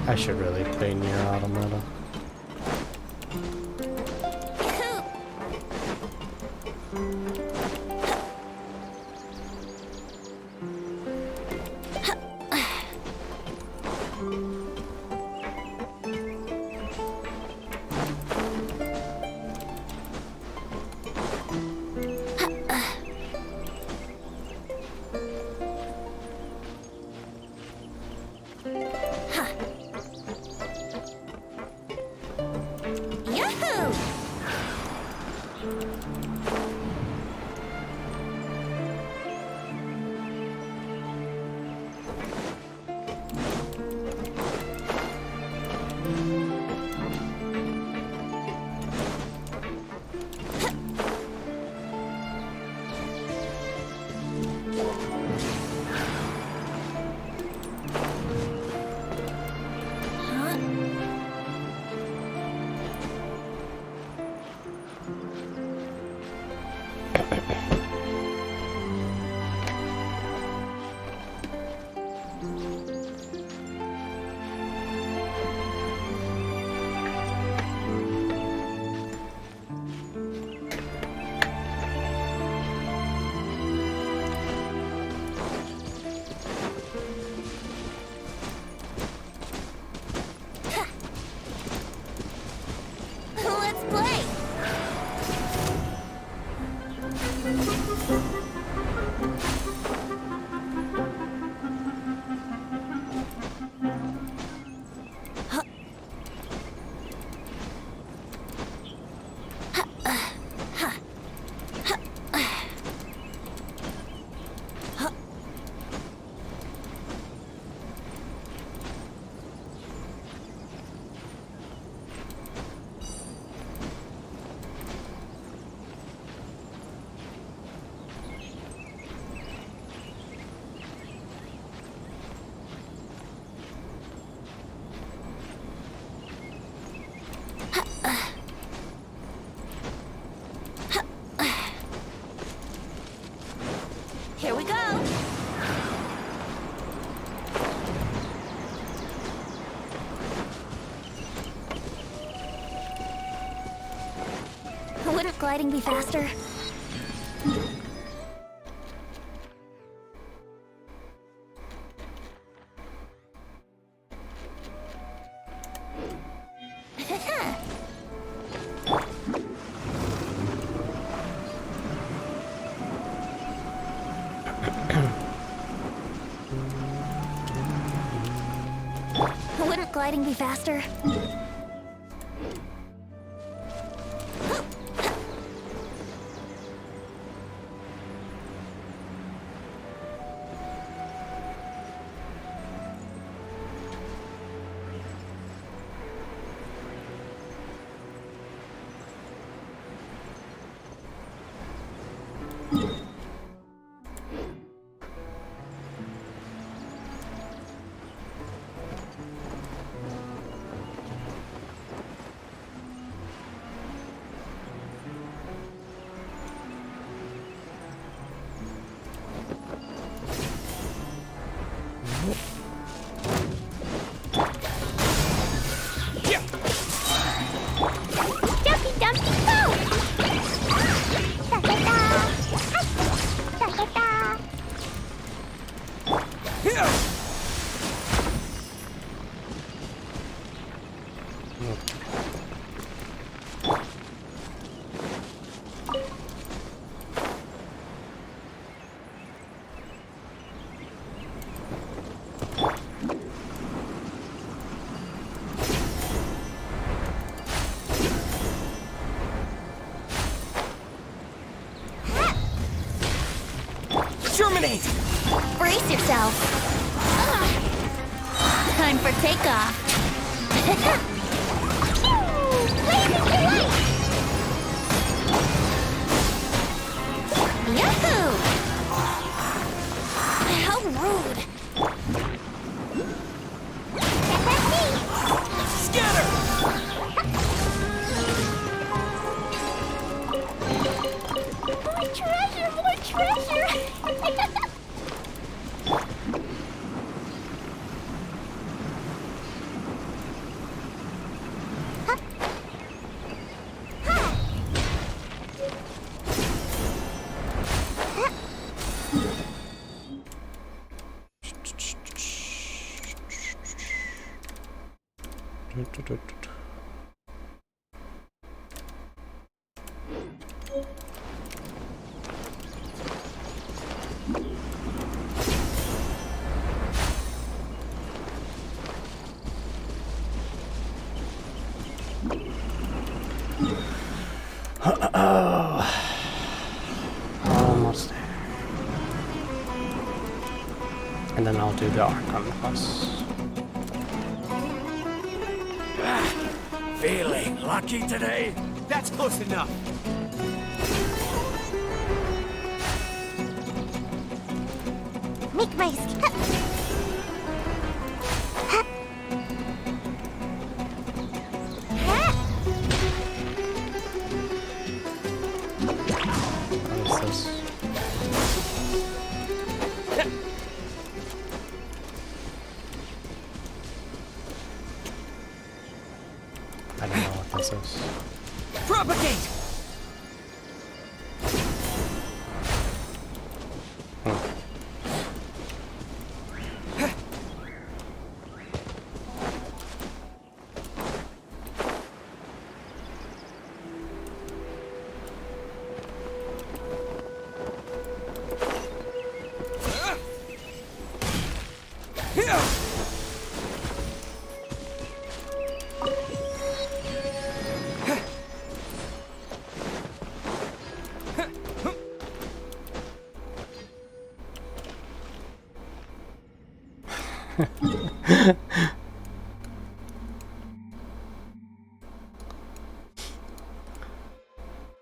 I should really play near Automata. Yahoo! Let's play. Here we go. gliding be faster? Wouldn't gliding be faster? Dumpy Dumpy go! Da da da! Da da da! Terminate! Brace yourself. Time for takeoff. Blazing delight! Yahoo! How rude! Scatter! More treasure! More treasure! Almost there. And then I'll do the Archon Plus. Feeling lucky today? That's close enough. Make my step. What is this? I don't know what this is. Propagate!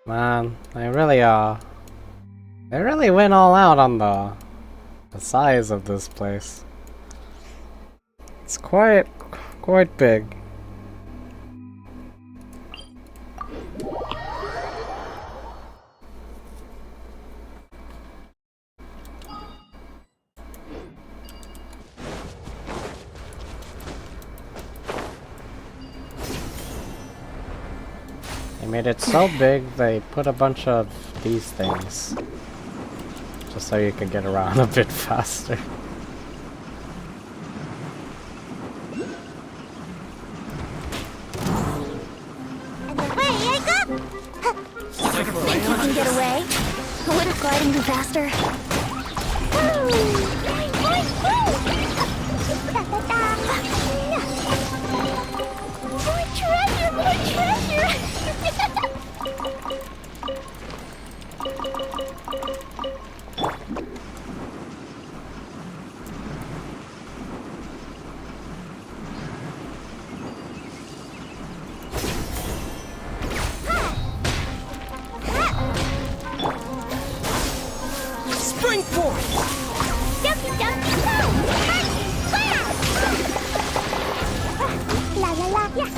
Man, they really went all out on the size of this place. It's quite big. made it so big they put a bunch of these things. Just so you can get around a bit faster. And away I go! Think you can get away? Wouldn't gliding be faster? Woo! Woo! Da, da, da. More treasure! More treasure! Springboard! Jumpy, jumpy, go! La la la, yeah!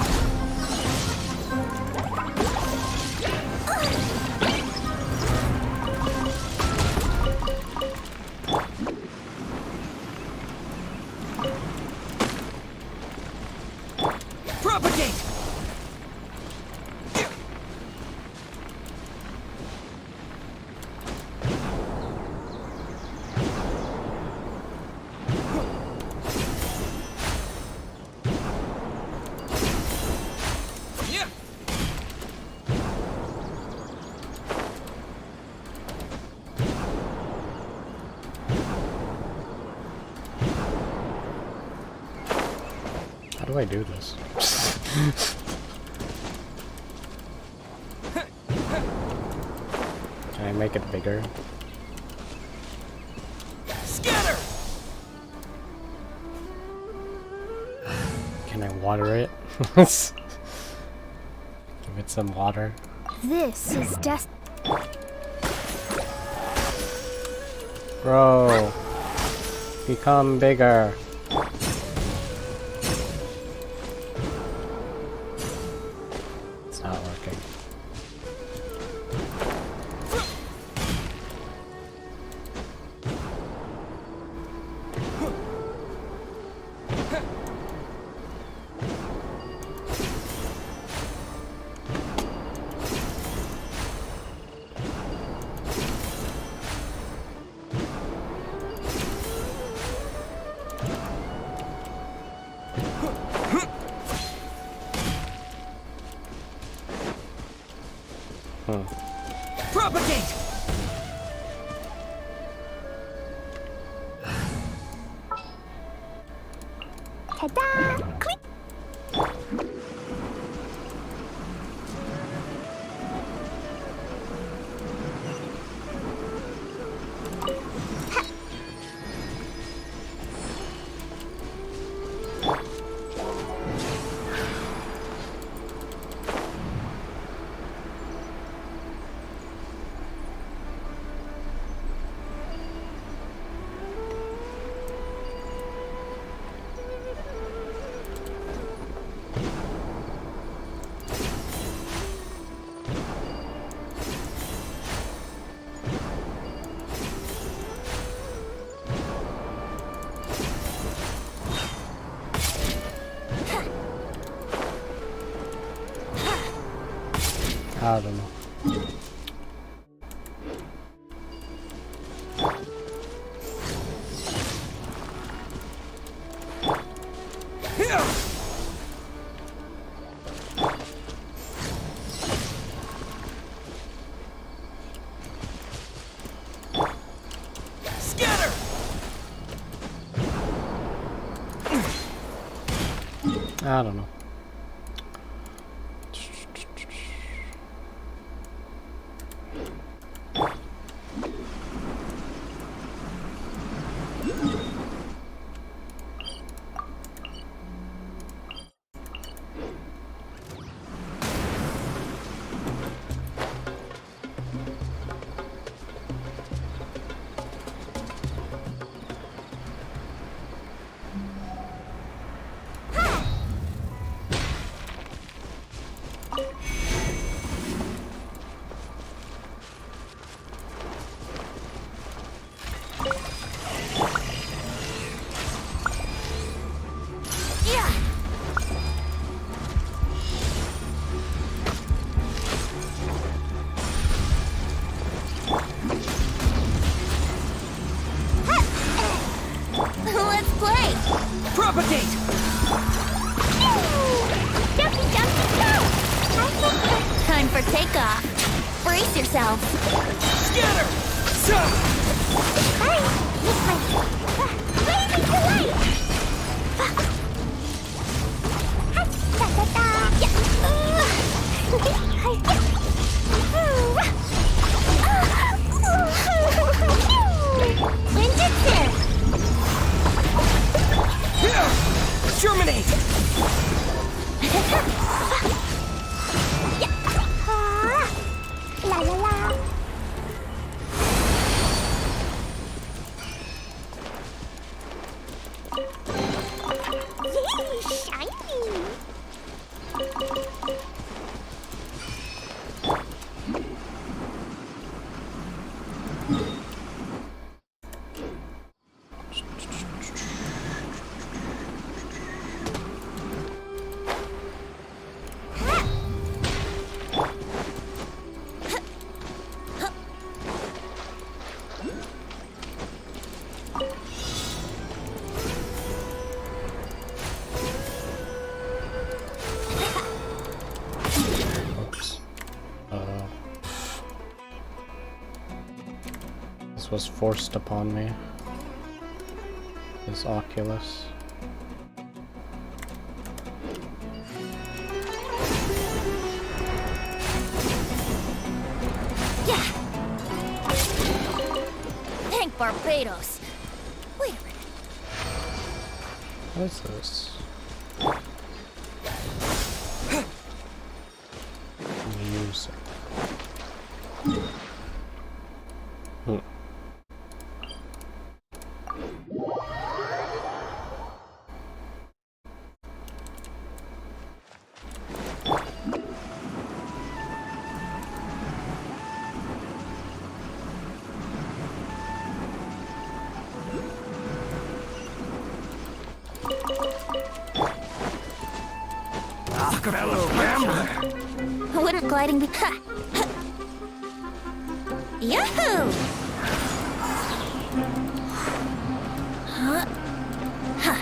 Propagate! Yeah. How do I do this? Can I make it bigger? Scatter! Can I water it? Give it some water. This is Bro, become bigger. It's not working. Propagate! Ta-da! Click! I don't know. Scatter! I don't know. Propagate! Jumpy, jumpy, go! Time for takeoff. Brace yourself. Scatter! Jump! Hurry! This way. Waving to light! Da-da-da! Yeah. Ninjutsu! Germinate! La la la. Yay, shiny. Oops. This was forced upon me. This Oculus. Yeah. Thank Barbados. Wait a minute. What is this? Music. Fellow gambler. What a gliding be. Ha! Ha! Yahoo! Huh? Ha!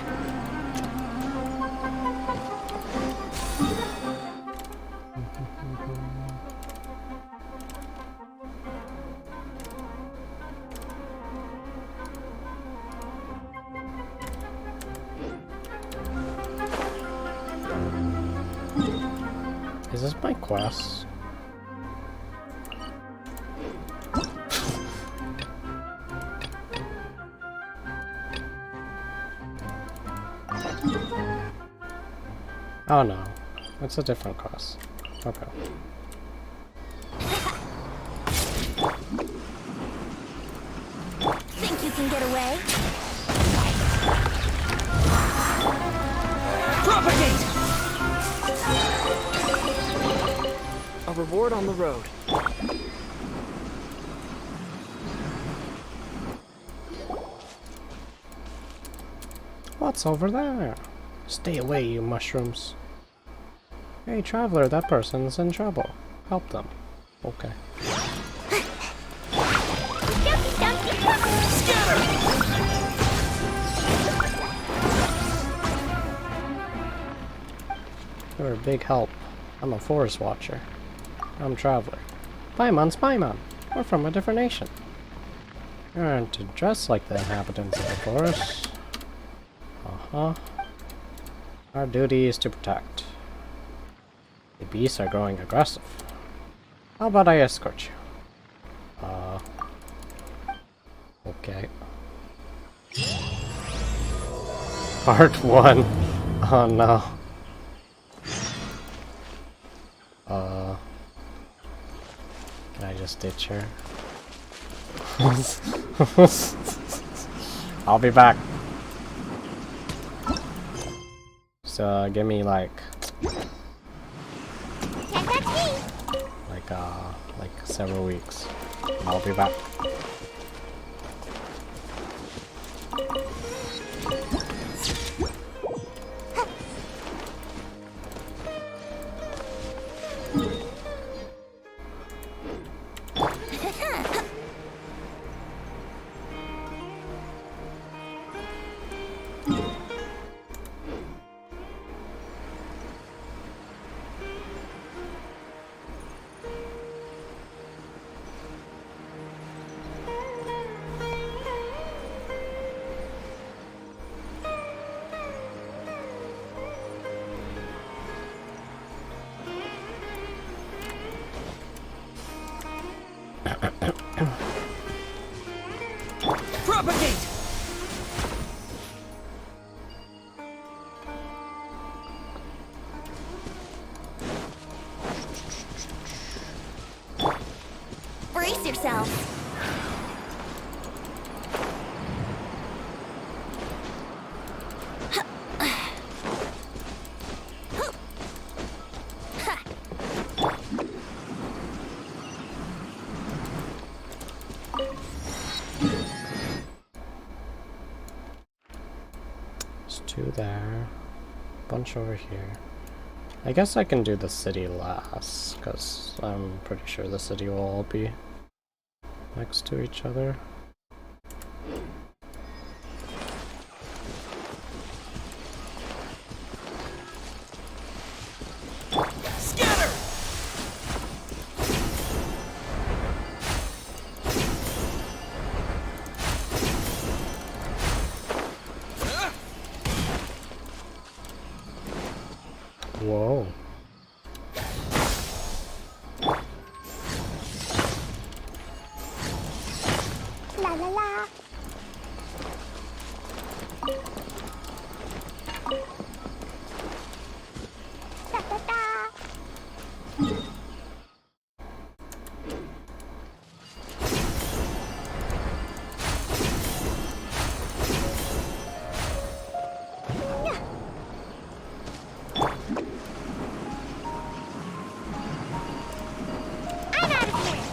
Is this my quest? Oh no, it's a different quest. Okay. Think you can get away? Propagate! A reward on the road. What's over there? Stay away, you mushrooms. Hey, traveler, that person's in trouble. Help them. Okay. Jumpy, jumpy, Scatter! You're a big help. I'm a forest watcher. I'm a traveler. Paimon, Paimon. We're from a different nation. You aren't to dress like the inhabitants of the forest. Uh-huh. Our duty is to protect. The beasts are growing aggressive. How about I escort you? Okay. Part 1. Oh no. Can I just ditch her? I'll be back. So give me like several weeks. I'll be back. Propagate! Brace yourself. There's 2 there. Bunch over here. I guess I can do the city last, because I'm pretty sure the city will all be next to each other. Scatter! Whoa. La la la. Da da da. I'm out of here.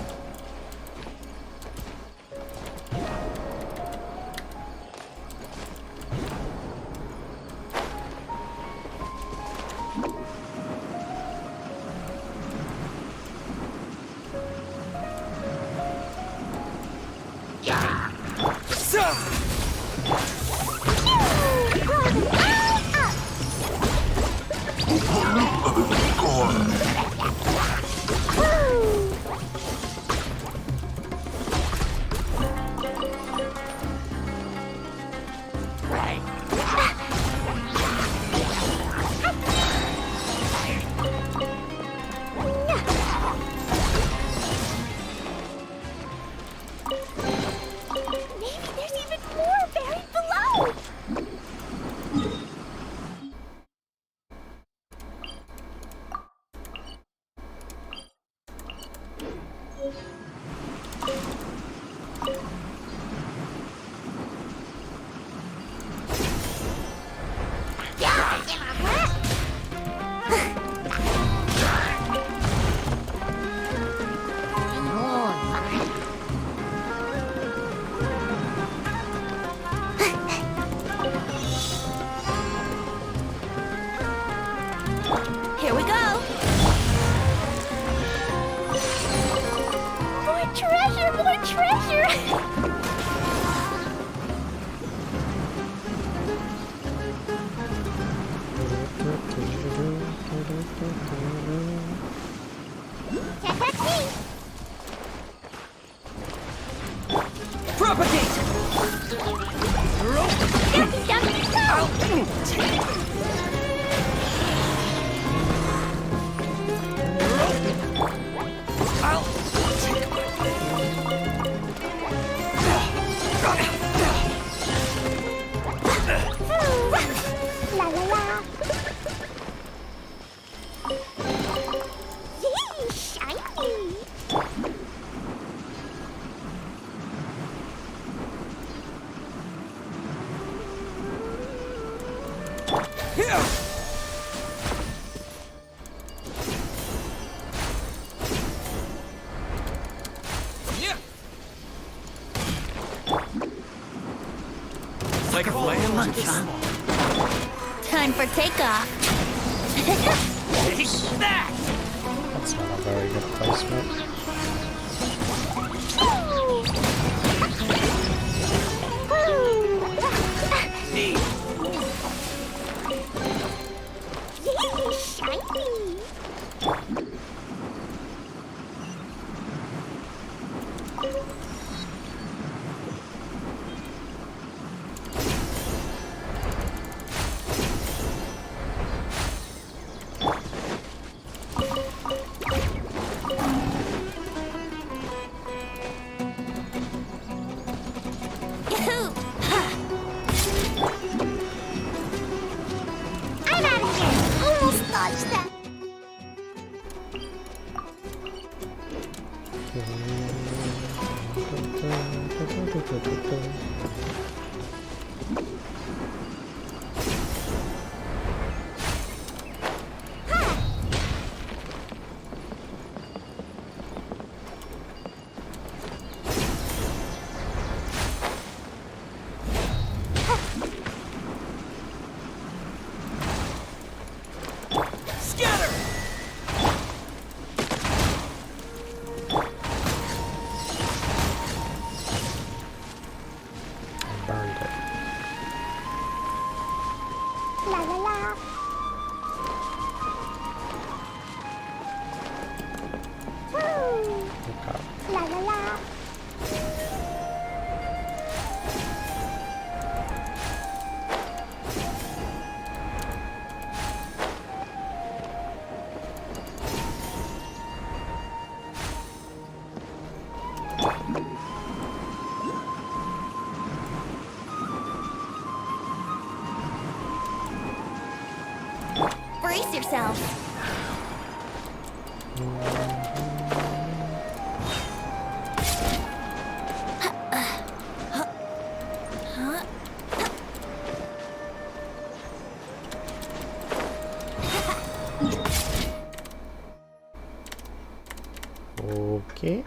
Maybe there's even more buried below. Here we go. More treasure, more treasure. Check that key. Propagate! Ducky, ducky, go. La la la. Yay, shiny. Here! Yeah! Like a flame. Time for takeoff. Take that! That's not a very good placement. Neat! Yay, shiny. La la la. Woo! Okay. La la la. Brace yourself. Okay.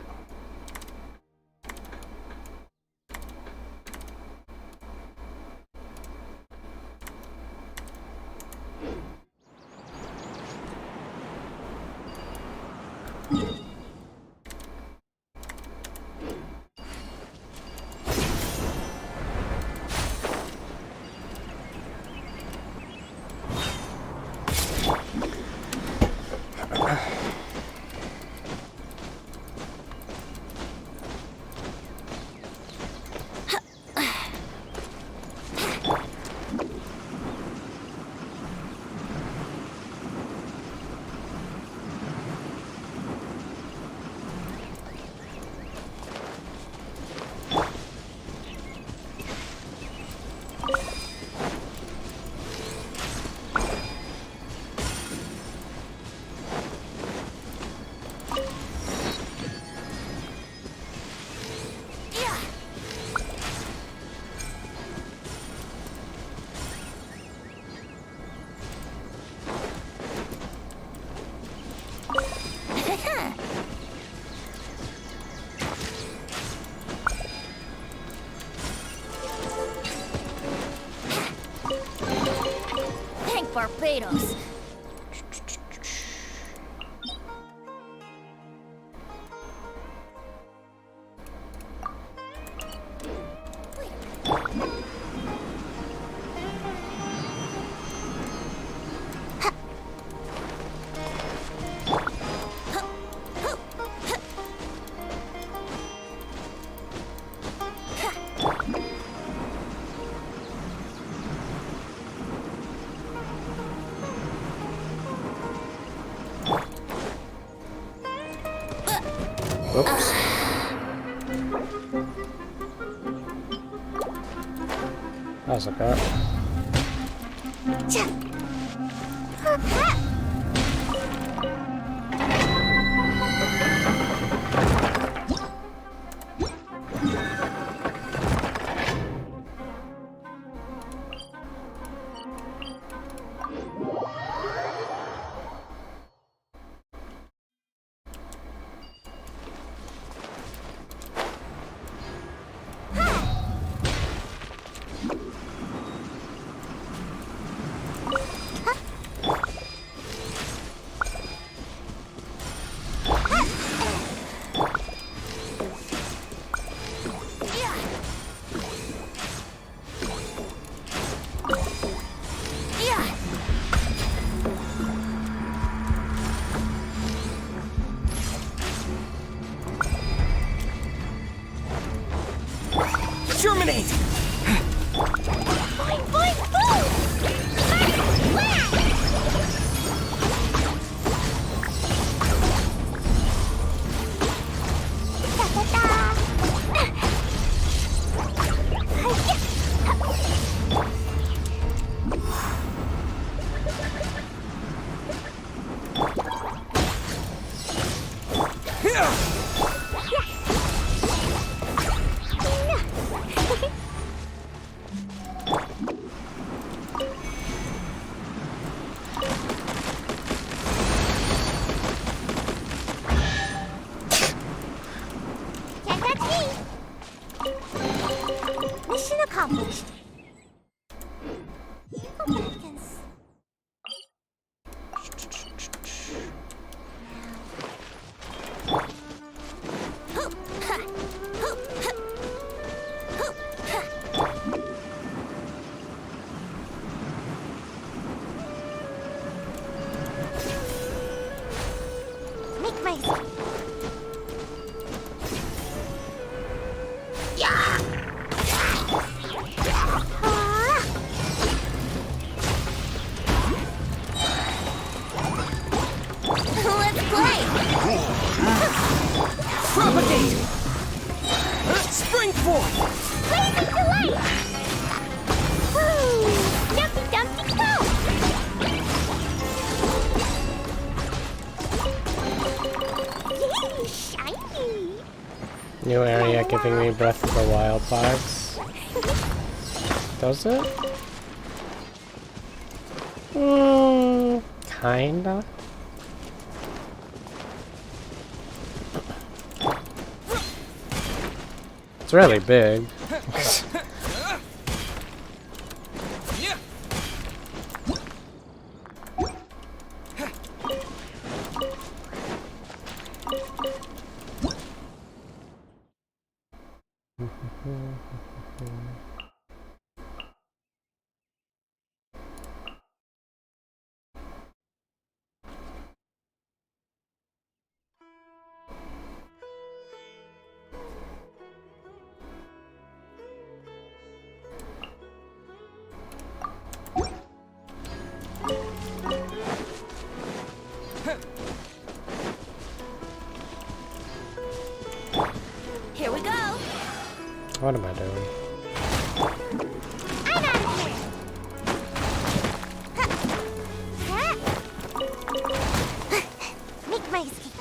Thank Barbados. Oops. That was okay. that giving me Breath of the Wild vibes? Does it? Kinda. It's really big. Here we go. What am I doing? I'm out of here. Make my escape.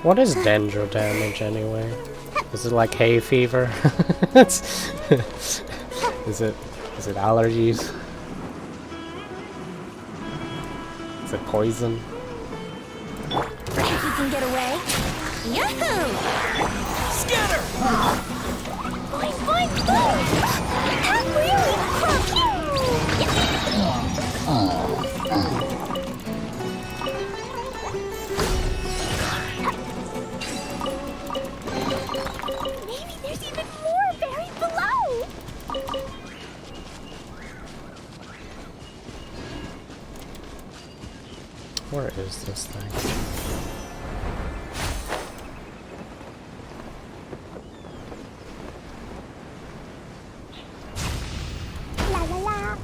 What is Dendro damage anyway? Is it like hay fever? is it allergies? Is it poison? Think you can get away? Yahoo! Scatter! Boing, boing, boing! That really broke you! Maybe there's even more buried below! Where is this thing? La la la!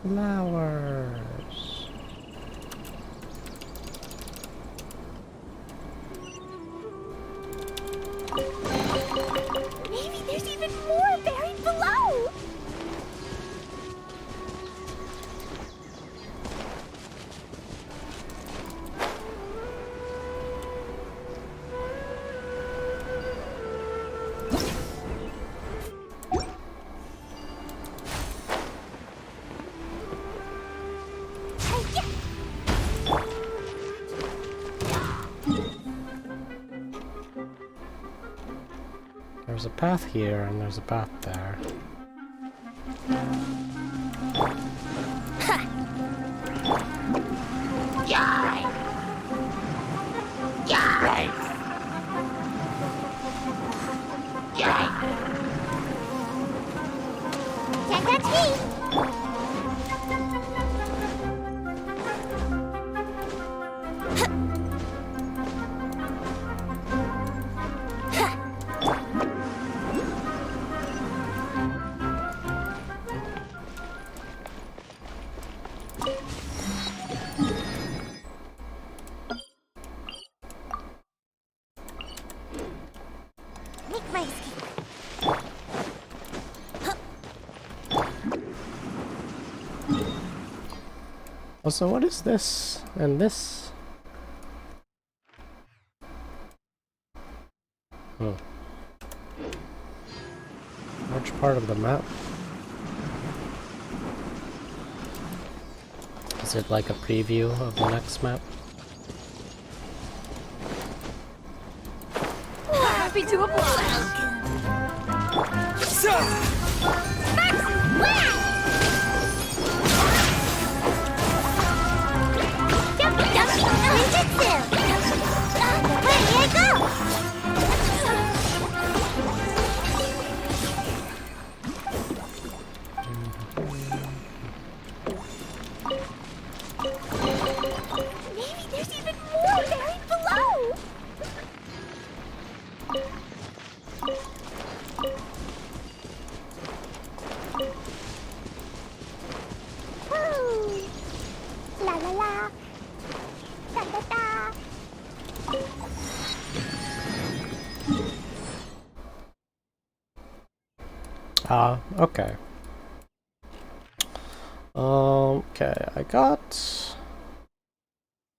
Flowers. Maybe there's even more buried below! There's a path here and there's a path there. Can't catch me! Make my escape. Also, what is this and this? Oh. Which part of the map? Is it like a preview of the next map? Happy to oblige. Maybe there's even more buried below! Okay. Okay, I got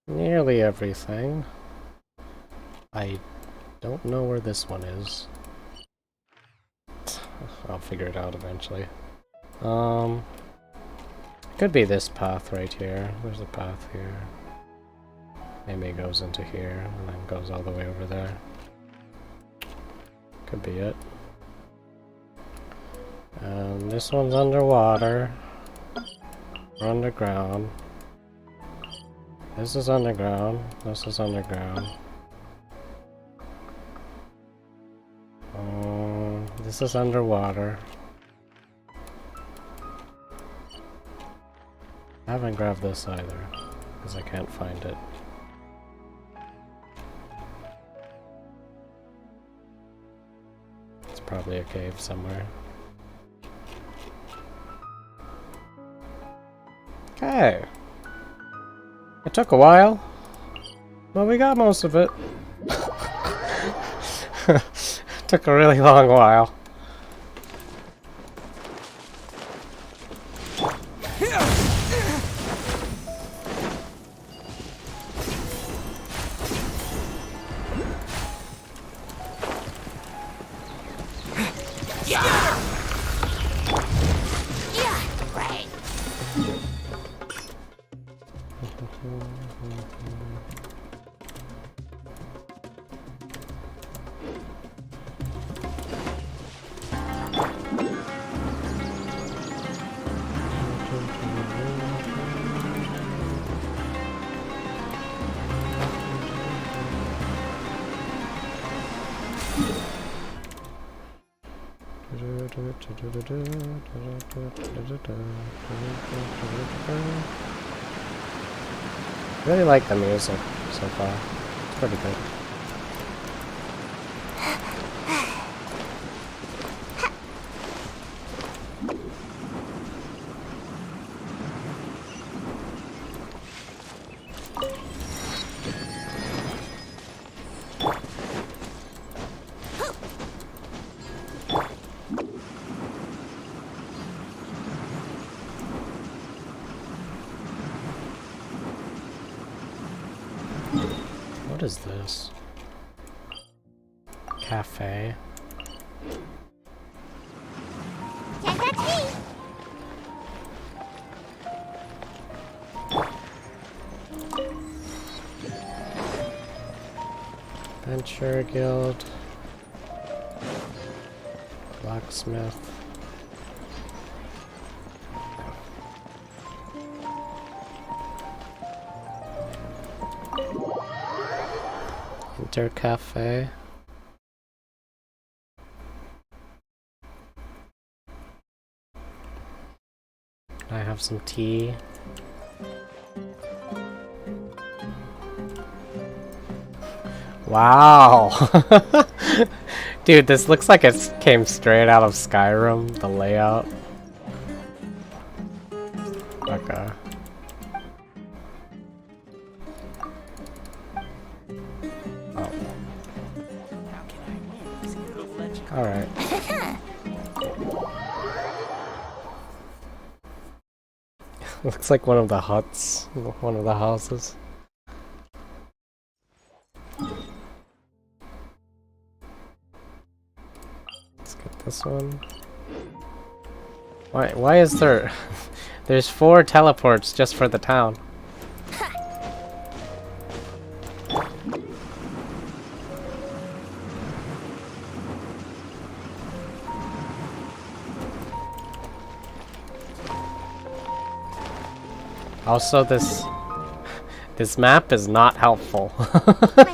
nearly everything. I don't know where this one is. I'll figure it out eventually. Could be this path right here. There's a path here. Maybe it goes into here and then goes all the way over there. Could be it. This one's underwater. Or underground. This is underground. This is underground. This is underwater. I haven't grabbed this either, because I can't find it. It's probably a cave somewhere. Okay. It took a while, but we got most of it. Took a really long while. Really like the music so far. It's pretty good. What is this? Cafe. Can't catch me! Venture Guild. Blacksmith. Cafe. I have some tea. Wow! Dude, this looks like it came straight out of Skyrim, the layout. Okay. Alright. Looks like one of the huts, one of the houses. Let's get this one. Why is there... There's 4 teleports just for the town. Also, this map is not helpful.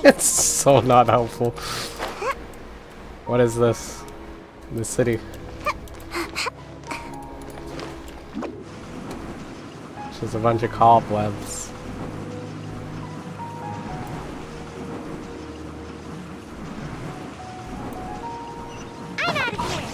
It's so not helpful. What is this? The city. Just a bunch of cobwebs. I'm out of here!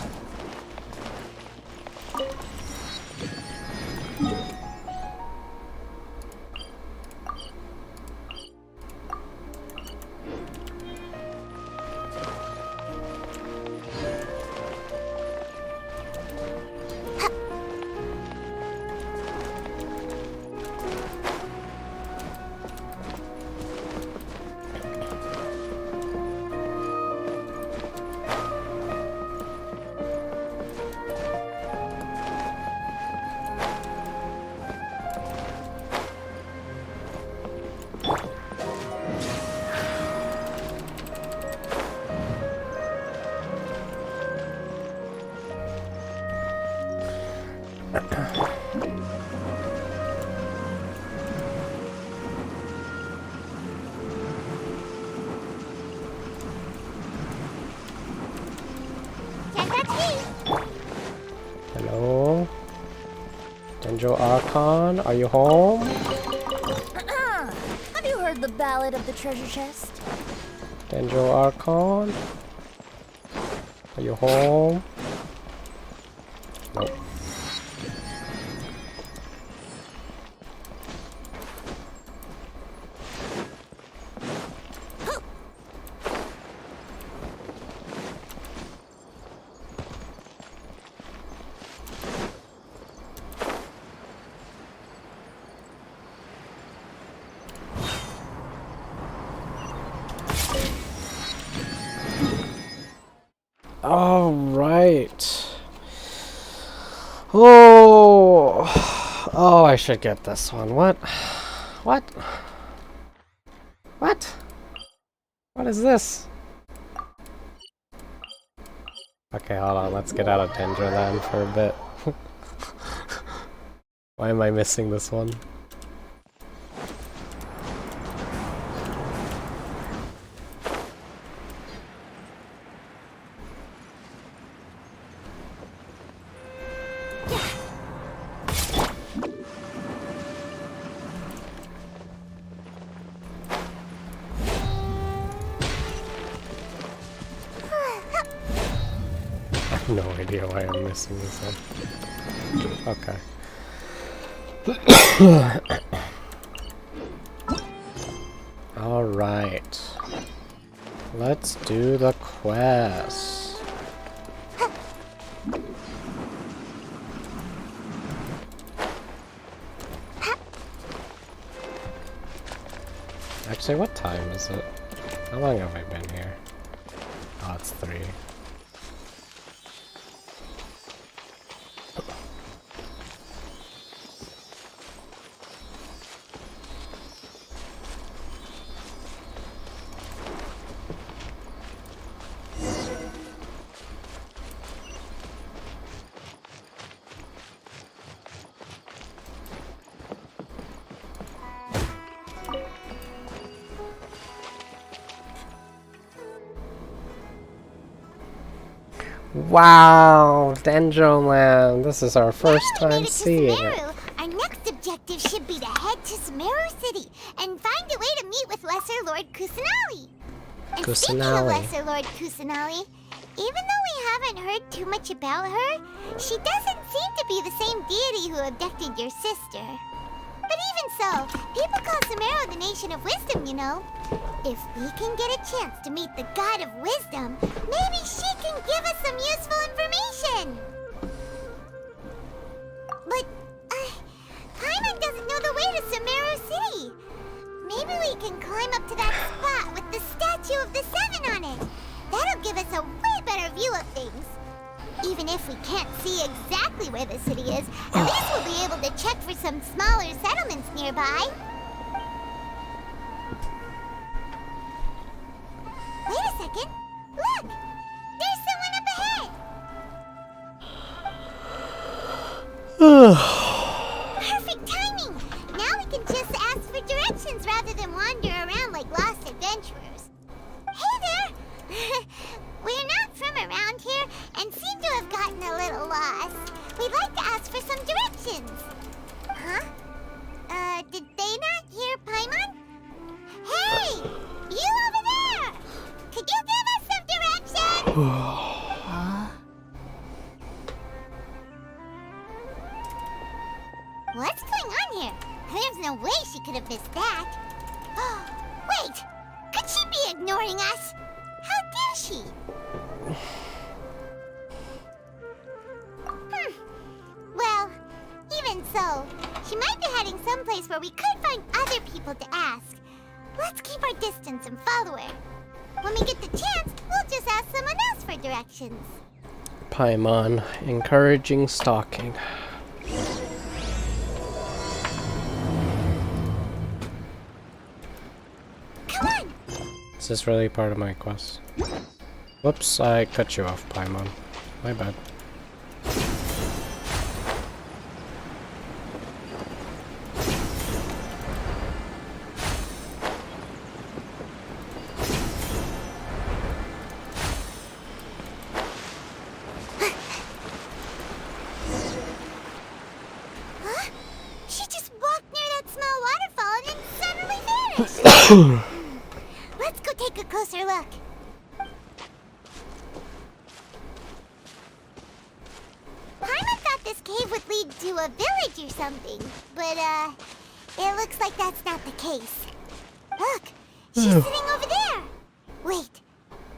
Dendro Archon, are you home? Have you heard the ballad of the treasure chest? Dendro Archon? Are you home? Nope. All right. Oh, I should get this one. What? What is this? Okay, hold on. Let's get out of Dendro Land for a bit. Why am I missing this one? No idea why I'm missing this one. Okay. Alright. Let's do the quest. Actually, what time is it? How long have I been here? Oh, it's 3. Wow, Dendro Land. This is our first time seeing it. Our next objective should be to head to Sumeru City and find a way to meet with Lesser Lord Kusanali. And speaking of Lesser Lord Kusanali, even though we haven't heard too much about her, she doesn't seem to be the same deity who abducted your sister. But even so, people call Sumeru the Nation of Wisdom, you know. If we can get a chance to meet the God of Wisdom, maybe she can give us some useful information. But, Paimon doesn't know the way to Sumeru City. Maybe we can climb up to that spot with the statue of the Seven on it. That'll give us a way better view of things. Even if we can't see exactly where the city is, at least we'll be able to check for some smaller settlements nearby. Wait a second. Look! There's someone up ahead! Perfect timing! Now we can just ask for directions rather than wander around like lost adventurers. Hey there! We're not from around here and seem to have gotten a little lost. We'd like to ask for some directions. Huh? Did they not hear Paimon? Hey! You over there! Could you give us some directions? What's going on here? There's no way she could have missed that. Wait! Could she be ignoring us? How dare she? Well, even so, she might be heading someplace where we could find other people to ask. Let's keep our distance and follow her. When we get the chance, we'll just ask someone else for directions. Paimon, encouraging stalking. Come on! Is this really part of my quest? Whoops, I cut you off, Paimon. My bad. Huh? Let's go take a closer look. Paimon thought this cave would lead to a village or something, but it looks like that's not the case. Look, she's sitting over there. Wait,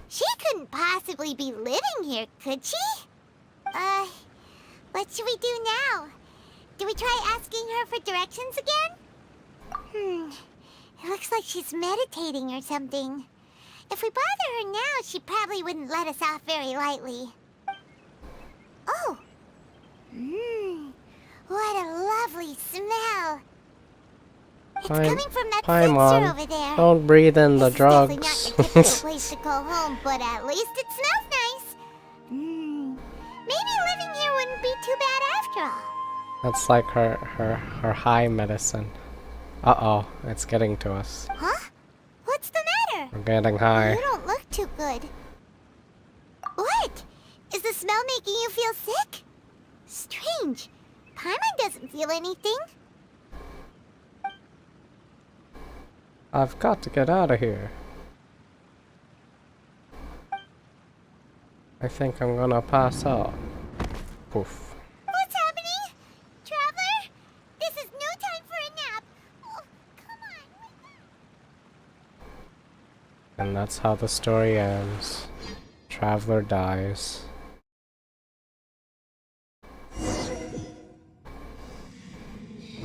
she couldn't possibly be living here, could she? What should we do now? Do we try asking her for directions again? It looks like she's meditating or something. If we bother her now, she probably wouldn't let us off very lightly. Oh! What a lovely smell! It's coming from that fencer over there. Don't breathe in the This is drugs. definitely not your typical place to call home, but at least it smells nice. Maybe living here wouldn't be too bad after all. That's like her high medicine. Uh-oh, it's getting to us. Huh? What's the matter? We're getting high. You don't look too good. What? Is the smell making you feel sick? Strange. Paimon doesn't feel anything. I've got to get out of here. I think I'm gonna pass out. Poof. What's happening? Traveler? This is no time for a nap. Oh, come on. And that's how the story ends. Traveler dies.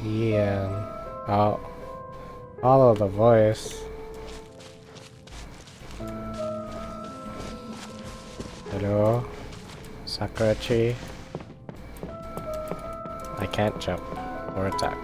Yeah. Oh. Follow the voice. Hello? Sakurachi? I can't jump or attack.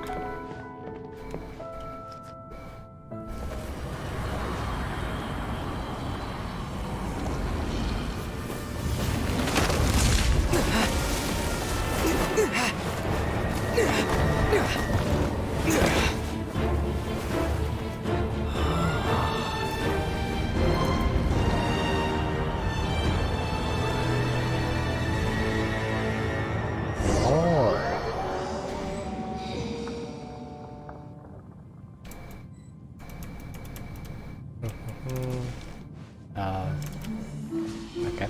Okay.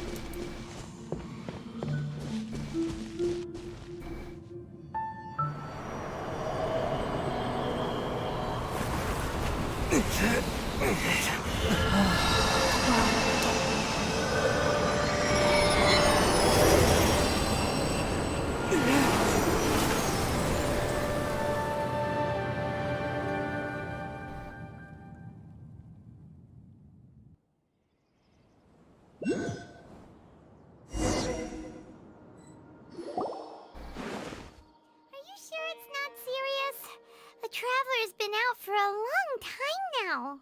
Traveler's been out for a long time now.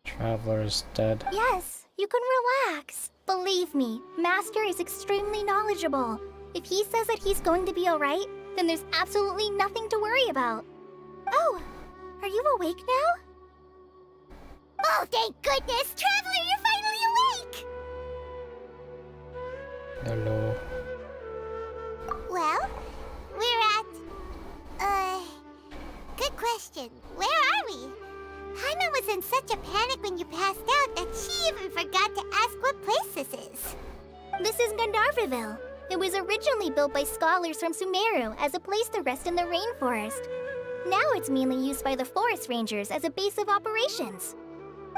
Traveler's dead. Yes, you can relax. Believe me, Master is extremely knowledgeable. If he says that he's going to be alright, then there's absolutely nothing to worry about. Oh, are you awake now? Oh, thank goodness! Traveler, you're finally awake! Hello. Well, we're at... Good question. Where are we? Paimon was in such a panic when you passed out that she even forgot to ask what place this is. This is Gandharvaville. It was originally built by scholars from Sumeru as a place to rest in the rainforest. Now it's mainly used by the forest rangers as a base of operations.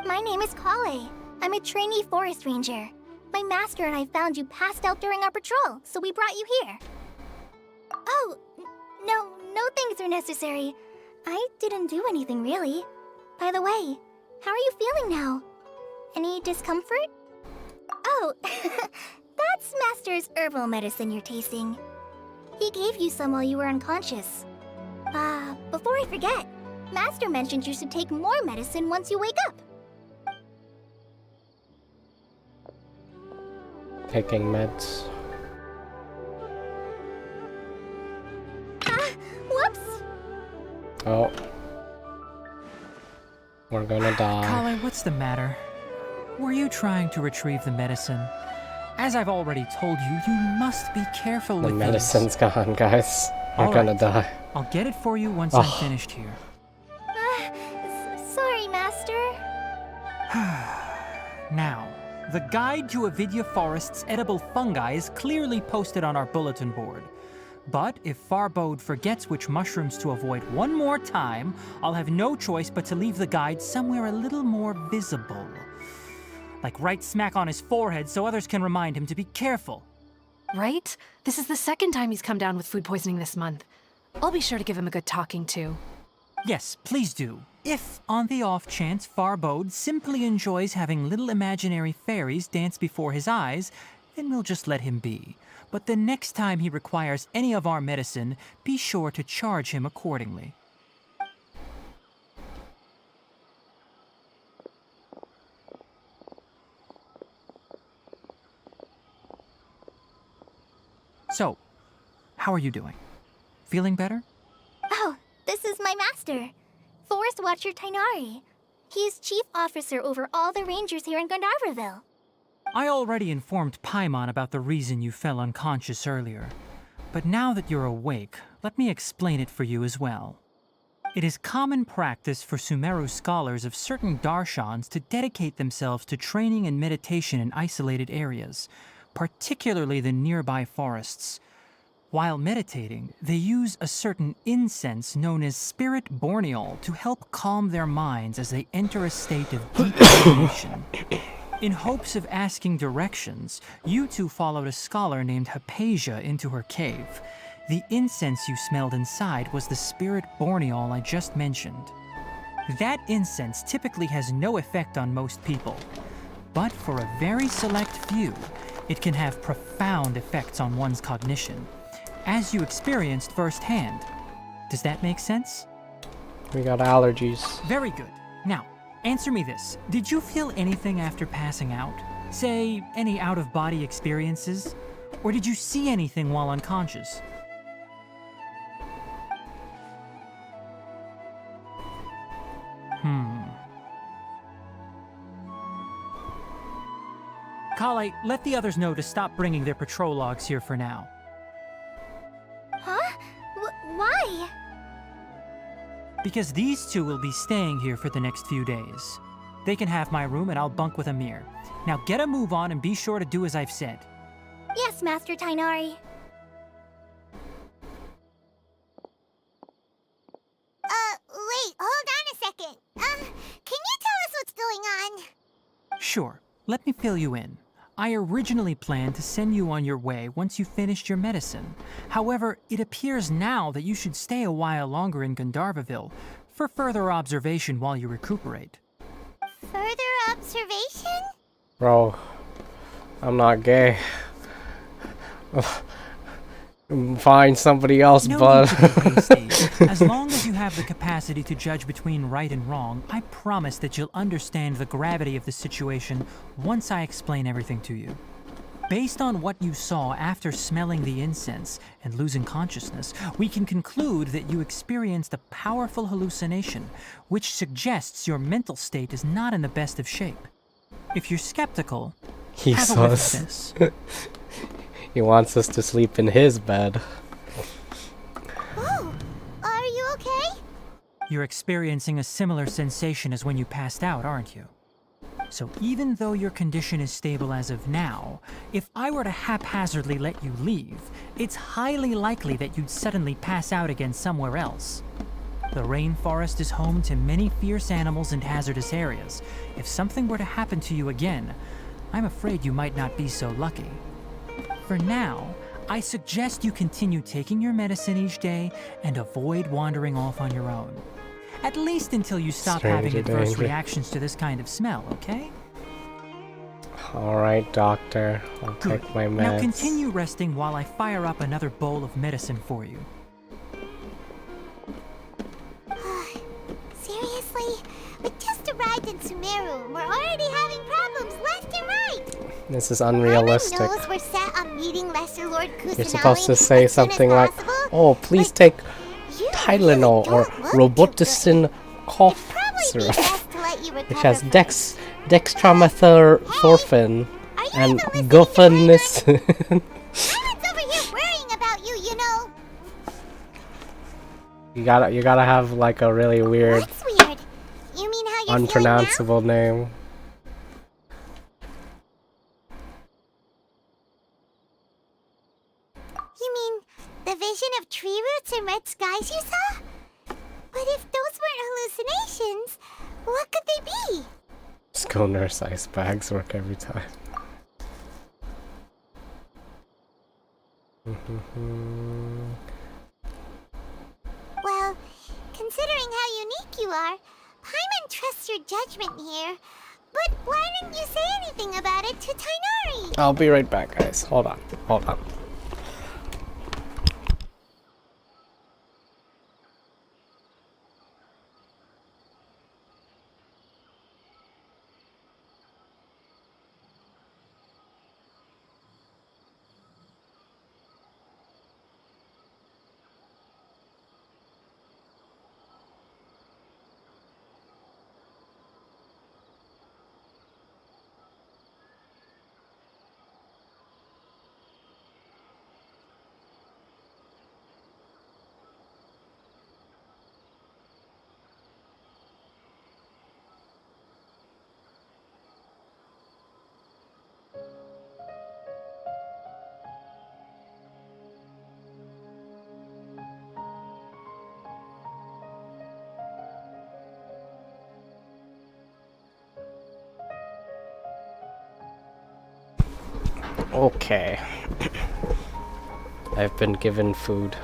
My name is Kale. I'm a trainee forest ranger. My master and I found you passed out during our patrol, so we brought you here. Oh, no things are necessary. I didn't do anything, really. By the way, how are you feeling now? Any discomfort? Oh, that's Master's herbal medicine you're tasting. He gave you some while you were unconscious. Before I forget, Master mentioned you should take more medicine once you wake up. Taking meds. Whoops! Oh. We're gonna die. Kale, what's the matter? Were you trying to retrieve the medicine? As I've already told you, you must be careful The with medicine's gone, guys. We're All gonna right. die. I'll get it for you once I'm finished here. Sorry, Master. Now, the guide to Avidya Forest's edible fungi is clearly posted on our bulletin board. But if Farbode forgets which mushrooms to avoid one more time, I'll have no choice but to leave the guide somewhere a little more visible. Like right smack on his forehead so others can remind him to be careful. Right? This is the second time he's come down with food poisoning this month. I'll be sure to give him a good talking to. Yes, please do. If, on the off chance, Farbode simply enjoys having little imaginary fairies dance before his eyes, then we'll just let him be. But the next time he requires any of our medicine, be sure to charge him accordingly. So, how are you doing? Feeling better? Oh, this is my master, Forest Watcher Tainari. He's chief officer over all the rangers here in Gandharvaville. I already informed Paimon about the reason you fell unconscious earlier. But now that you're awake, let me explain it for you as well. It is common practice for Sumeru scholars of certain darshans to dedicate themselves to training and meditation in isolated areas, particularly the nearby forests. While meditating, they use a certain incense known as spirit borneol to help calm their minds as they enter a state of deep meditation. In hopes of asking directions, you two followed a scholar named Hypatia into her cave. The incense you smelled inside was the spirit borneol I just mentioned. That incense typically has no effect on most people, but for a very select few, it can have profound effects on one's cognition, as you experienced firsthand. Does that make sense? We got allergies. Very good. Now, answer me this. Did you feel anything after passing out? Say, any out-of-body experiences? Or did you see anything while unconscious? Kale, let the others know to stop bringing their patrol logs here for now. Huh? Why? Because these two will be staying here for the next few days. They can have my room and I'll bunk with Amir. Now get a move on and be sure to do as I've said. Yes, Master Tainari. Wait, hold on a second. Can you tell us what's going on? Sure, let me fill you in. I originally planned to send you on your way once you finished your medicine. However, it appears now that you should stay a while longer in Gandharvaville for further observation while you recuperate. Further observation? Bro, I'm not gay. Find somebody else, No bud. need to be hasty. As long as you have the capacity to judge between right and wrong, I promise that you'll understand the gravity of the situation once I explain everything to you. Based on what you saw after smelling the incense and losing consciousness, we can conclude that you experienced a powerful hallucination, which suggests your mental state is not in the best of shape. If you're skeptical, have a whiff of this. He wants us to sleep in his bed. Oh, are you okay? You're experiencing a similar sensation as when you passed out, aren't you? So even though your condition is stable as of now, if I were to haphazardly let you leave, it's highly likely that you'd suddenly pass out again somewhere else. The rainforest is home to many fierce animals and hazardous areas. If something were to happen to you again, I'm afraid you might not be so lucky. For now, I suggest you continue taking your medicine each day and avoid wandering off on your own. At least until you stop having adverse reactions to this kind of smell, okay? Alright, doctor. I'll take my meds. Now continue resting while I fire up another bowl of medicine for you. Seriously? We just arrived in Sumeru. We're already having problems left and right. This is unrealistic. Paimon knows we're set on meeting Lesser Lord Kusanali. You're supposed to say as soon as something like, possible. "Oh, please take You Tylenol really or don't look too Robitussin good. cough Probably be syrup, best to let you which recover has first. dextromethorphan Are you and even listening to guaifenesin." Paimon over here worrying about you, you know. You gotta have like a really weird, What's weird? You mean how you're feeling now? unpronounceable name. random red skies you saw? But if those weren't hallucinations, what could they be? Schooner-sized bags work every time. Well, considering how unique you are, Paimon trusts your judgment here. But why didn't you say anything about it to Tainari? I'll be right back, guys. Hold on. Hold on. Okay. I've been given food,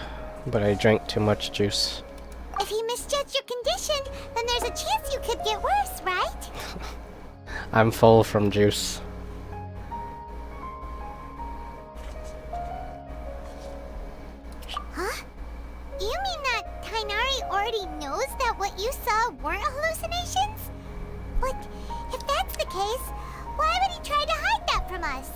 but I drank too much juice. If he misjudged your condition, then there's a chance you could get worse, right? I'm full from juice. Huh? You mean that Tainari already knows that what you saw weren't hallucinations? But if that's the case, why would he try to hide that from us?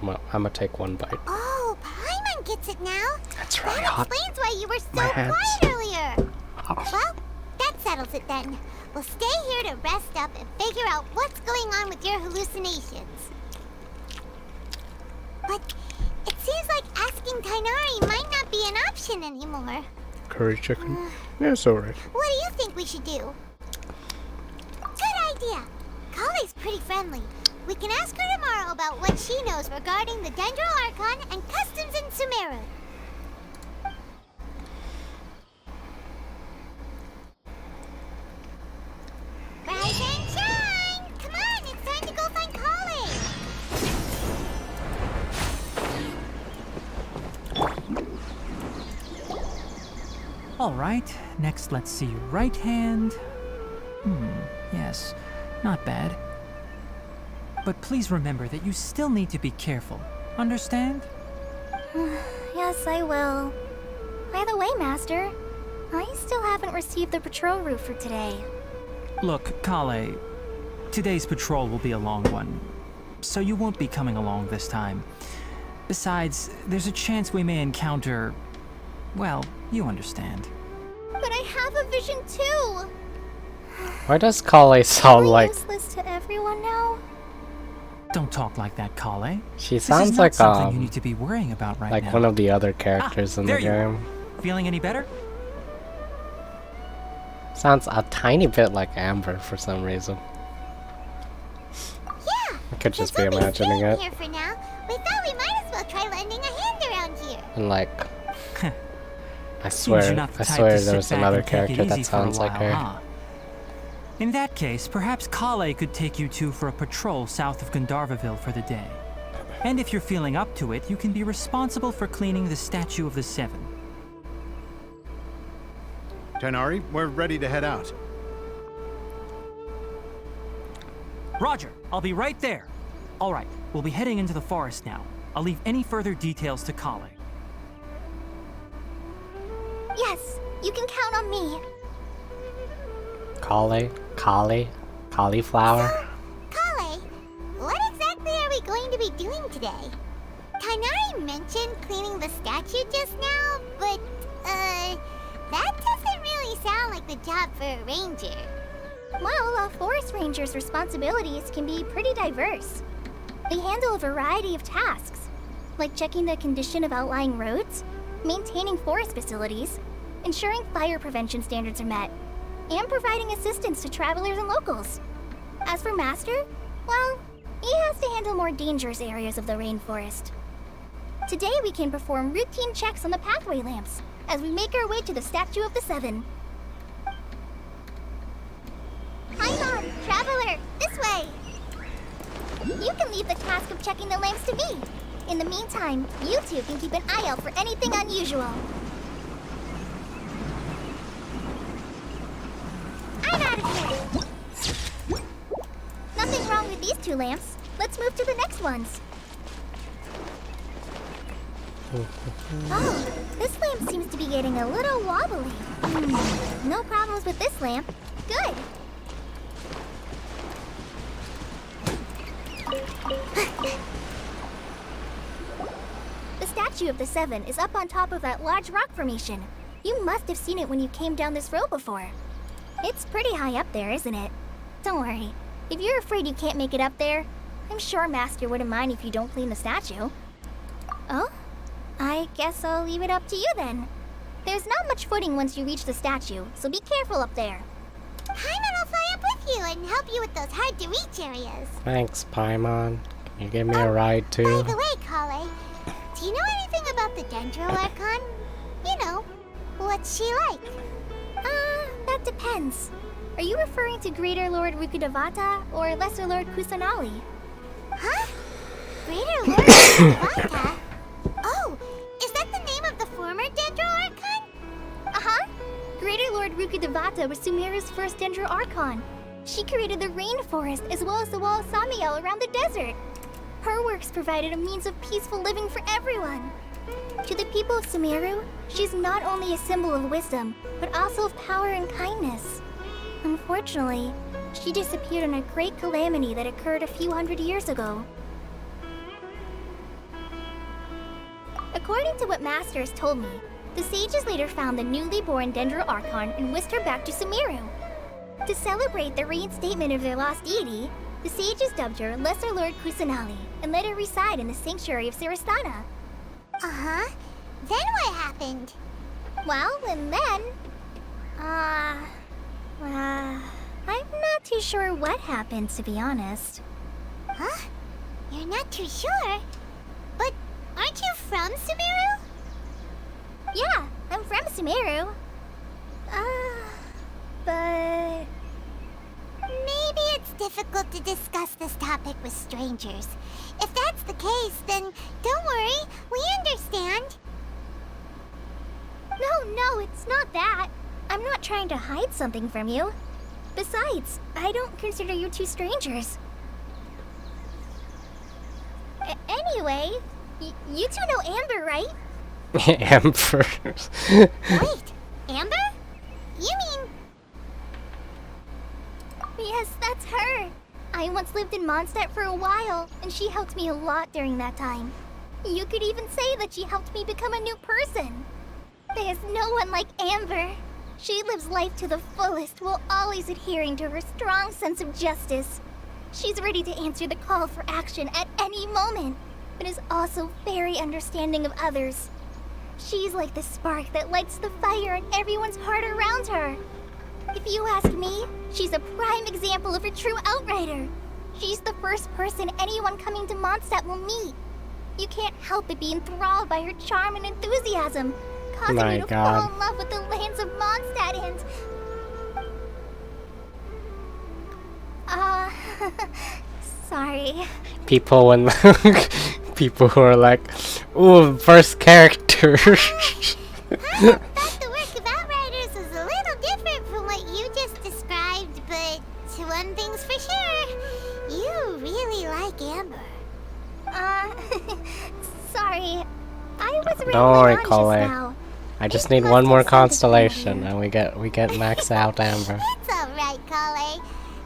I'm gonna take one bite. Oh, Paimon gets it now. That's really that hot. explains why you were so My hands. quiet earlier. Oh. Well, that settles it then. We'll stay here to rest up and figure out what's going on with your hallucinations. But it seems like asking Tainari might not be an option anymore. Curry chicken? Yeah, it's alright. What do you think we should do? Good idea. Kale's pretty friendly. We can ask her tomorrow about what she knows regarding the Dendro Archon and customs in Sumeru. Rise and shine! Come on, it's time to go find Kale! Alright, next let's see. Right hand. Yes, not bad. But please remember that you still need to be careful. Understand? Yes, I will. By the way, Master, I still haven't received the patrol route for today. Look, Kale, today's patrol will be a long one, so you won't be coming along this time. Besides, there's a chance we may encounter... well, you understand. But I have a vision too! Why does Kale sound like... useless to everyone now? Don't talk like that, Kale. She This sounds is not like something you need to be worrying about right now. one of the other characters in the there you are. game. Feeling any better? Sounds a tiny bit like Amber for some reason. Yeah! I could just be since we'll imagining staying it. here for now, we thought we might as well try lending a hand around here. And like... I Seems you're swear, not the I type swear to sit there's back another and take it character that easy for a sounds like while, her. huh? In that case, perhaps Kale could take you two for a patrol south of Gandharvaville for the day. And if you're feeling up to it, you can be responsible for cleaning the Statue of the Seven. Tainari, we're ready to head out. Roger, I'll be right there. All right, we'll be heading into the forest now. I'll leave any further details to Kale. Yes, you can count on me. Cauliflower? Kale, what exactly are we going to be doing today? Tainari mentioned cleaning the statue just now, but, that doesn't really sound like the job for a ranger. Well, a forest ranger's responsibilities can be pretty diverse. They handle a variety of tasks, like checking the condition of outlying roads, maintaining forest facilities, ensuring fire prevention standards are met, and providing assistance to travelers and locals. As for Master, well, he has to handle more dangerous areas of the rainforest. Today we can perform routine checks on the pathway lamps as we make our way to the Statue of the Seven. Paimon, traveler, this way! You can leave the task of checking the lamps to me. In the meantime, you two can keep an eye out for anything unusual. I'm out of here! Nothing wrong with these two lamps. Let's move to the next ones. Oh, this lamp seems to be getting a little wobbly. No problems with this lamp. Good. The Statue of the Seven is up on top of that large rock formation. You must have seen it when you came down this road before. It's pretty high up there, isn't it? Don't worry. If you're afraid you can't make it up there, I'm sure Master wouldn't mind if you don't clean the statue. Oh? I guess I'll leave it up to you then. There's not much footing once you reach the statue, so be careful up there. Paimon will fly up with you and help you with those hard-to-reach areas. Thanks, Paimon. Can you give me a ride too? By the way, Kale, do you know anything about the Dendro Archon? You know, what's she like? That depends. Are you referring to Greater Lord Rukudavata or Lesser Lord Kusanali? Huh? Greater Lord Rukudavata? Oh, is that the name of the former Dendro Archon? Uh-huh. Greater Lord Rukudavata was Sumeru's first Dendro Archon. She created the rainforest as well as the wall of Samiel around the desert. Her works provided a means of peaceful living for everyone. To the people of Sumeru, she's not only a symbol of wisdom, but also of power and kindness. Unfortunately, she disappeared in a great calamity that occurred a few hundred years ago. According to what Master has told me, the sages later found the newly born Dendro Archon and whisked her back to Sumeru. To celebrate the reinstatement of their lost deity, the sages dubbed her Lesser Lord Kusanali and let her reside in the sanctuary of Siristana. Uh-huh. Then what happened? Well, and then... I'm not too sure what happened, to be honest. Huh? You're not too sure? But aren't you from Sumeru? Yeah, I'm from Sumeru. But... Maybe it's difficult to discuss this topic with strangers. If that's the case, then don't worry, we understand. No, it's not that. I'm not trying to hide something from you. Besides, I don't consider you two strangers. Anyway, you two know Amber, right? Amber. Wait, Amber? You mean... Yes, that's her. I once lived in Mondstadt for a while, and she helped me a lot during that time. You could even say that she helped me become a new person. There's no one like Amber. She lives life to the fullest while always adhering to her strong sense of justice. She's ready to answer the call for action at any moment, but is also very understanding of others. She's like the spark that lights the fire in everyone's heart around her. If you ask me, she's a prime example of a true outrider. She's the first person anyone coming to Mondstadt will meet. You can't help but be enthralled by her charm and enthusiasm, causing you to fall in love with the lands of Mondstadt and... sorry. People when people who are like, ooh, first character. I thought the work of Outriders was a little different from what you just described, but to one thing's for sure, you really like Amber. Sorry. I was Don't worry, on just Cole. now. I just need one more constellation and we get max out Amber. It's alright, Kale.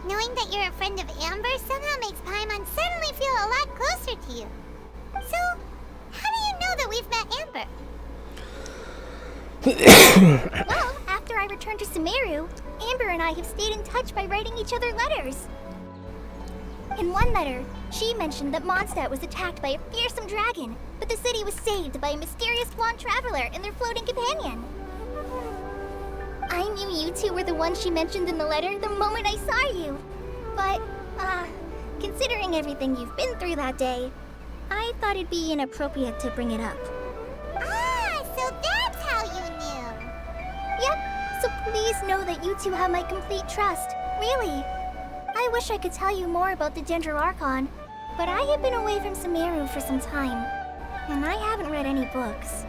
Knowing that you're a friend of Amber somehow makes Paimon suddenly feel a lot closer to you. So, how do you know that we've met Amber? Well, after I returned to Sumeru, Amber and I have stayed in touch by writing each other letters. In one letter, she mentioned that Mondstadt was attacked by a fearsome dragon, but the city was saved by a mysterious blonde traveler and their floating companion. I knew you two were the ones she mentioned in the letter the moment I saw you. But, considering everything you've been through that day, I thought it'd be inappropriate to bring it up. Ah, so that's how you knew. Yep, so please know that you two have my complete trust. Really. I wish I could tell you more about the Dendro Archon, but I have been away from Sumeru for some time, and I haven't read any books.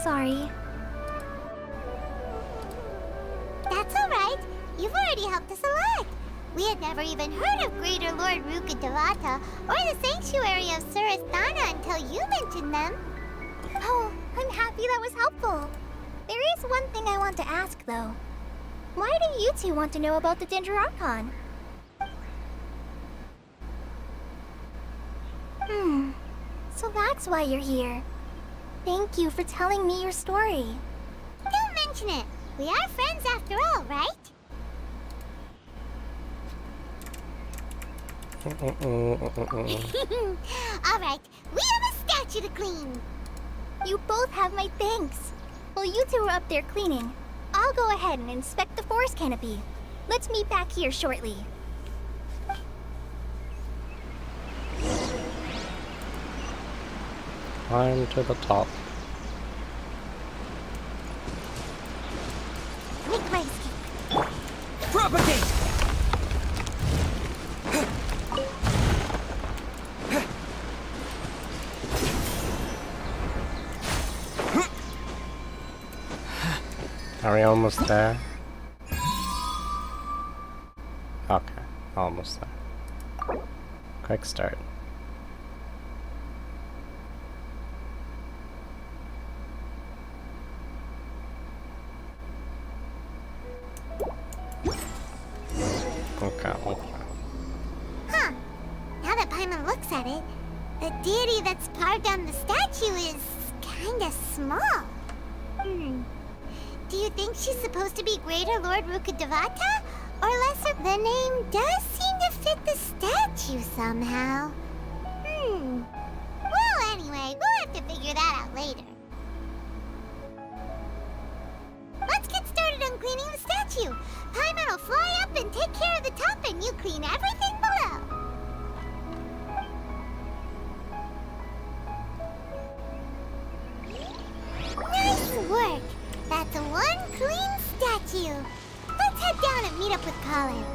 Sorry. That's alright. You've already helped us a lot. We had never even heard of Greater Lord Rukkhadevata or the Sanctuary of Surasthana until you mentioned them. Oh, I'm happy that was helpful. There is one thing I want to ask, though. Why do you two want to know about the Dendro Archon? So that's why you're here. Thank you for telling me your story. Don't mention it. We are friends after all, right? Alright, we have a statue to clean. You both have my thanks. While you two are up there cleaning, I'll go ahead and inspect the forest canopy. Let's meet back here shortly. Climb to the top. Make my escape. Propagate! Are we almost there? Okay, almost there. Quick start. Okay. Huh. Now that Paimon looks at it, the deity that's carved on the statue is kinda small. Do you think she's supposed to be Greater Lord Rukkhadevata? Or lesser? The name does seem to fit the statue somehow. Well, anyway, we'll have to figure that out later. Let's get started on cleaning the statue. Paimon will fly up and take care of the top, and you clean everything below. Nice work! That's one clean statue. Let's head down and meet up with Colin.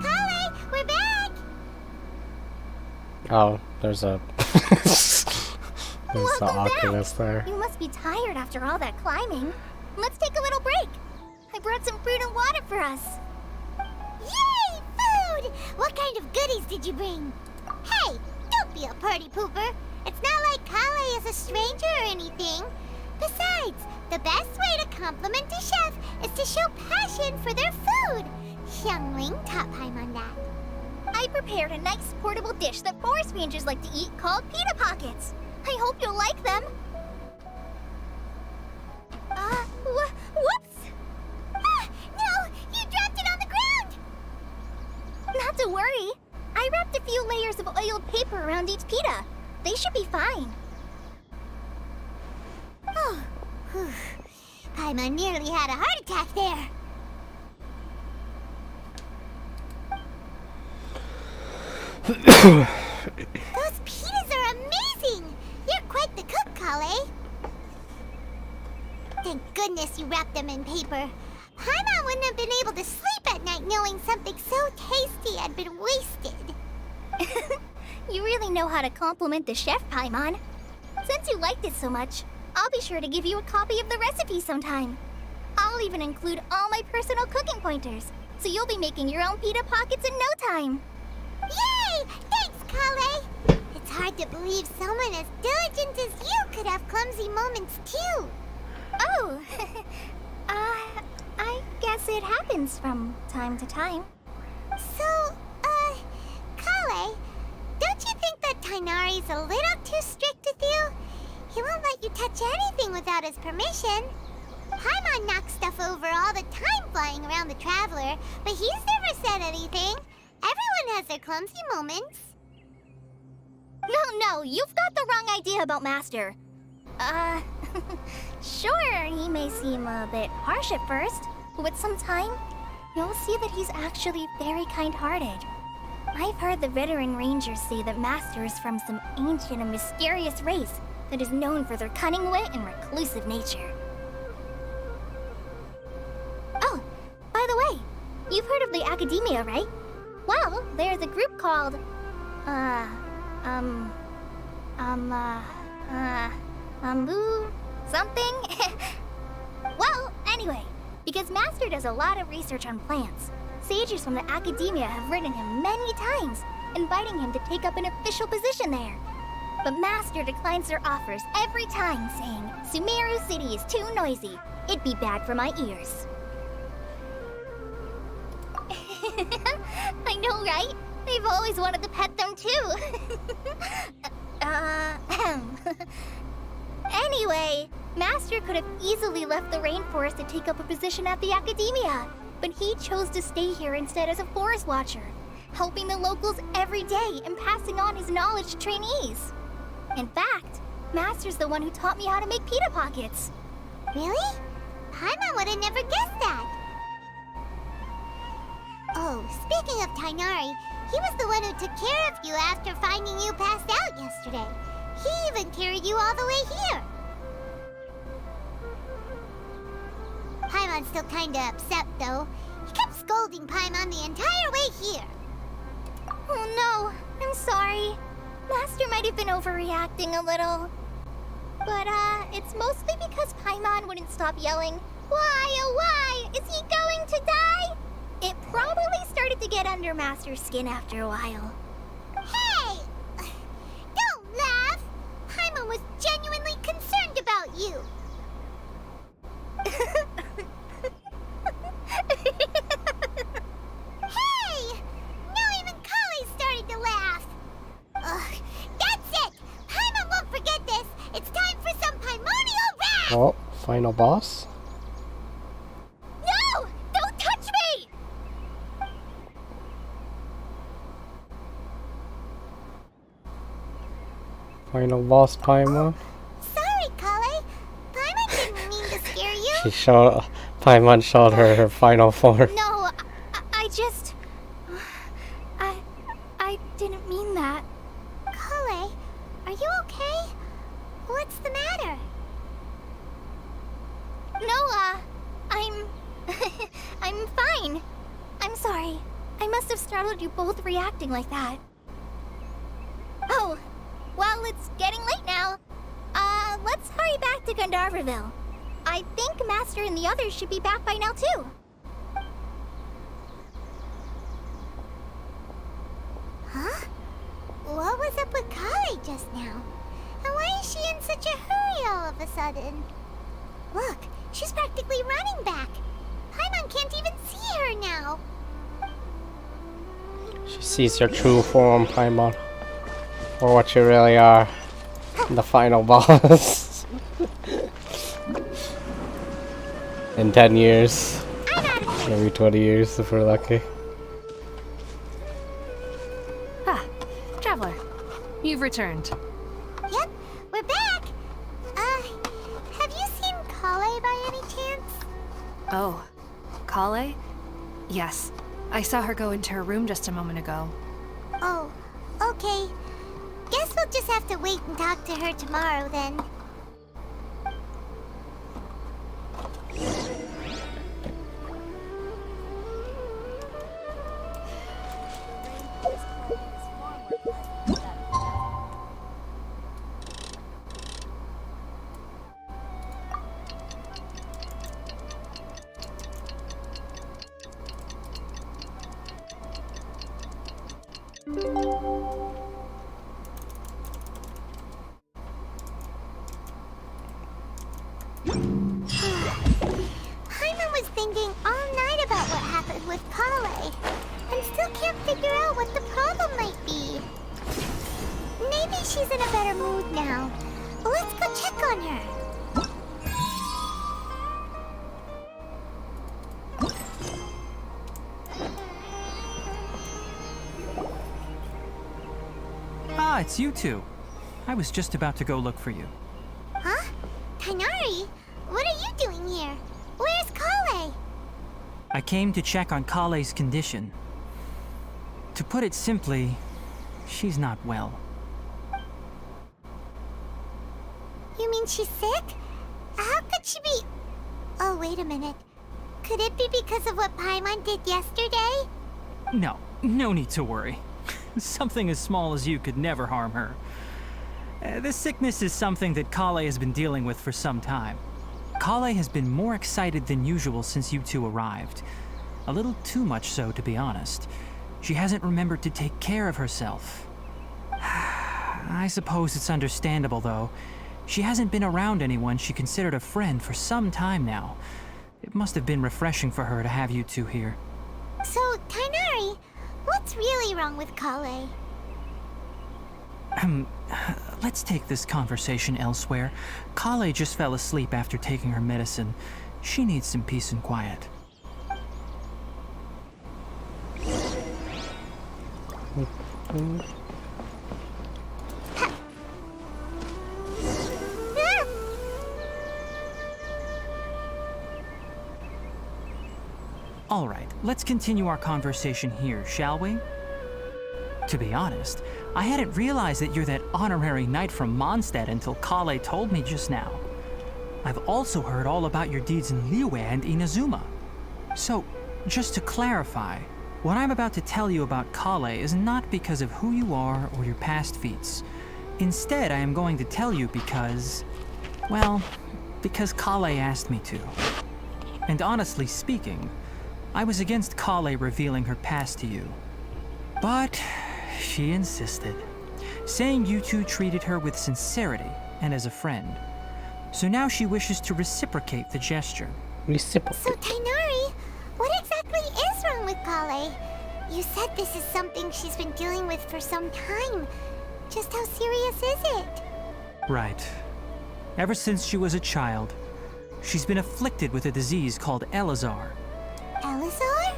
Colin, we're back! Oh, there's a there's the Oculus there. You must be tired after all that climbing. Let's take a little break. I brought some fruit and water for us. Yay! Food! What kind of goodies did you bring? Hey, don't be a party pooper. It's not like Kale is a stranger or anything. Besides, the best way to compliment a chef is to show passion for their food. Xiangling taught Paimon that. I prepared a nice portable dish that forest rangers like to eat called pita pockets. I hope you'll like them. Whoops! Ah, no! You dropped it on the ground! Not to worry. I wrapped a few layers of oiled paper around each pita. They should be fine. Oh, whew. Paimon nearly had a heart attack there. Those pitas are amazing! You're quite the cook, Kale. Thank goodness you wrapped them in paper. Paimon wouldn't have been able to sleep at night knowing something so tasty had been wasted. You really know how to compliment the chef, Paimon. Since you liked it so much, I'll be sure to give you a copy of the recipe sometime. I'll even include all my personal cooking pointers, so you'll be making your own pita pockets in no time. Yay! Thanks, Kale! It's hard to believe someone as diligent as you could have clumsy moments too. Oh, I guess it happens from time to time. So, Kale, don't you think that Tainari's a little too strict with you? He won't let you touch anything without his permission. Paimon knocks stuff over all the time flying around the Traveler, but he's never said anything. Everyone has their clumsy moments. No, you've got the wrong idea about Master. Sure, he may seem a bit harsh at first, but with some time, you'll see that he's actually very kind-hearted. I've heard the veteran rangers say that Master is from some ancient and mysterious race that is known for their cunning wit and reclusive nature. Oh, by the way, you've heard of the Academia, right? Well, there's a group called, something? Well, anyway, because Master does a lot of research on plants, sages from the Academia have written him many times, inviting him to take up an official position there. But Master declines their offers every time, saying, Sumeru City is too noisy. It'd be bad for my ears. I know, right? I've always wanted to pet them too. Anyway, Master could have easily left the rainforest to take up a position at the Academia, but he chose to stay here instead as a forest watcher, helping the locals every day and passing on his knowledge to trainees. In fact, Master's the one who taught me how to make pita pockets. Really? Paimon would have never guessed that. Oh, speaking of Tainari, he was the one who took care of you after finding you passed out yesterday. He even carried you all the way here. Paimon's still kinda upset, though. He kept scolding Paimon the entire way here. Oh no, I'm sorry. Master might have been overreacting a little. But, it's mostly because Paimon wouldn't stop yelling, Why, oh why, is he going to die? It probably started to get under Master's skin after a while. Hey! Don't laugh! Paimon was genuinely concerned about you. Hey! Now even Kali started to laugh. Ugh, that's it! Paimon won't forget this. It's time for some Paimonial wrath! Oh, final boss? No! Don't touch me! Final boss Paimon? Sorry, Kale. Paimon didn't mean to scare you. Paimon showed her final form. No, I just... I didn't mean that. Kale, are you okay? What's the matter? No, I'm fine. I'm sorry. I must have startled you both reacting like that. Oh, well, it's getting late now. Let's hurry back to Gandharvaville. I think Master and the others should be back by now, too. Huh? What was up with Kale just now? And why is she in such a hurry all of a sudden? Look, she's practically running back. Paimon can't even see her now. She sees your true form, Paimon. Or what you really are. The final boss. In 10 years. Maybe 20 years if we're lucky. Ah, Traveler, you've returned. Yep, we're back. Have you seen Kale by any chance? Oh, Kale? Yes, I saw her go into her room just a moment ago. Oh, okay. Guess we'll just have to wait and talk to her tomorrow then. Paimon was thinking all night about what happened with Kale, and still can't figure out what the problem might be. Maybe she's in a better mood now. Let's go check on her. Ah, it's you two. I was just about to go look for you. Huh? Tainari, what are you doing here? Where's Kale? I came to check on Kale's condition. To put it simply, she's not well. You mean she's sick? How could she be... Oh, wait a minute. Could it be because of what Paimon did yesterday? No need to worry. Something as small as you could never harm her. This sickness is something that Kale has been dealing with for some time. Kale has been more excited than usual since you two arrived. A little too much so, to be honest. She hasn't remembered to take care of herself. I suppose it's understandable, though. She hasn't been around anyone she considered a friend for some time now. It must have been refreshing for her to have you two here. So, Tainari, what's really wrong with Kale? Let's take this conversation elsewhere. Kale just fell asleep after taking her medicine. She needs some peace and quiet. All right, let's continue our conversation here, shall we? To be honest, I hadn't realized that you're that honorary knight from Mondstadt until Kale told me just now. I've also heard all about your deeds in Liyue and Inazuma. So, just to clarify, what I'm about to tell you about Kale is not because of who you are or your past feats. Instead, I am going to tell you because... well, because Kale asked me to. And honestly speaking, I was against Kale revealing her past to you. But she insisted, saying you two treated her with sincerity and as a friend. So now she wishes to reciprocate the gesture. Reciprocate. So, Tainari, what exactly is wrong with Kale? You said this is something she's been dealing with for some time. Just how serious is it? Right. Ever since she was a child, she's been afflicted with a disease called Elazar. Elazar?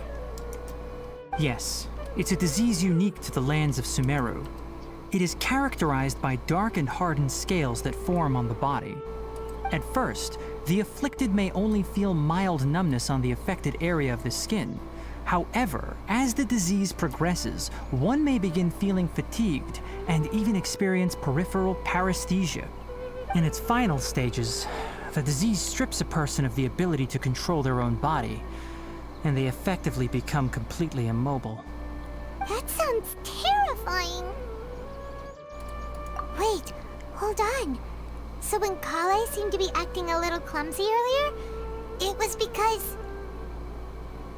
Yes, it's a disease unique to the lands of Sumeru. It is characterized by dark and hardened scales that form on the body. At first, the afflicted may only feel mild numbness on the affected area of the skin. However, as the disease progresses, one may begin feeling fatigued and even experience peripheral paresthesia. In its final stages, the disease strips a person of the ability to control their own body, and they effectively become completely immobile. That sounds terrifying. Wait, hold on. So when Kale seemed to be acting a little clumsy earlier, it was because...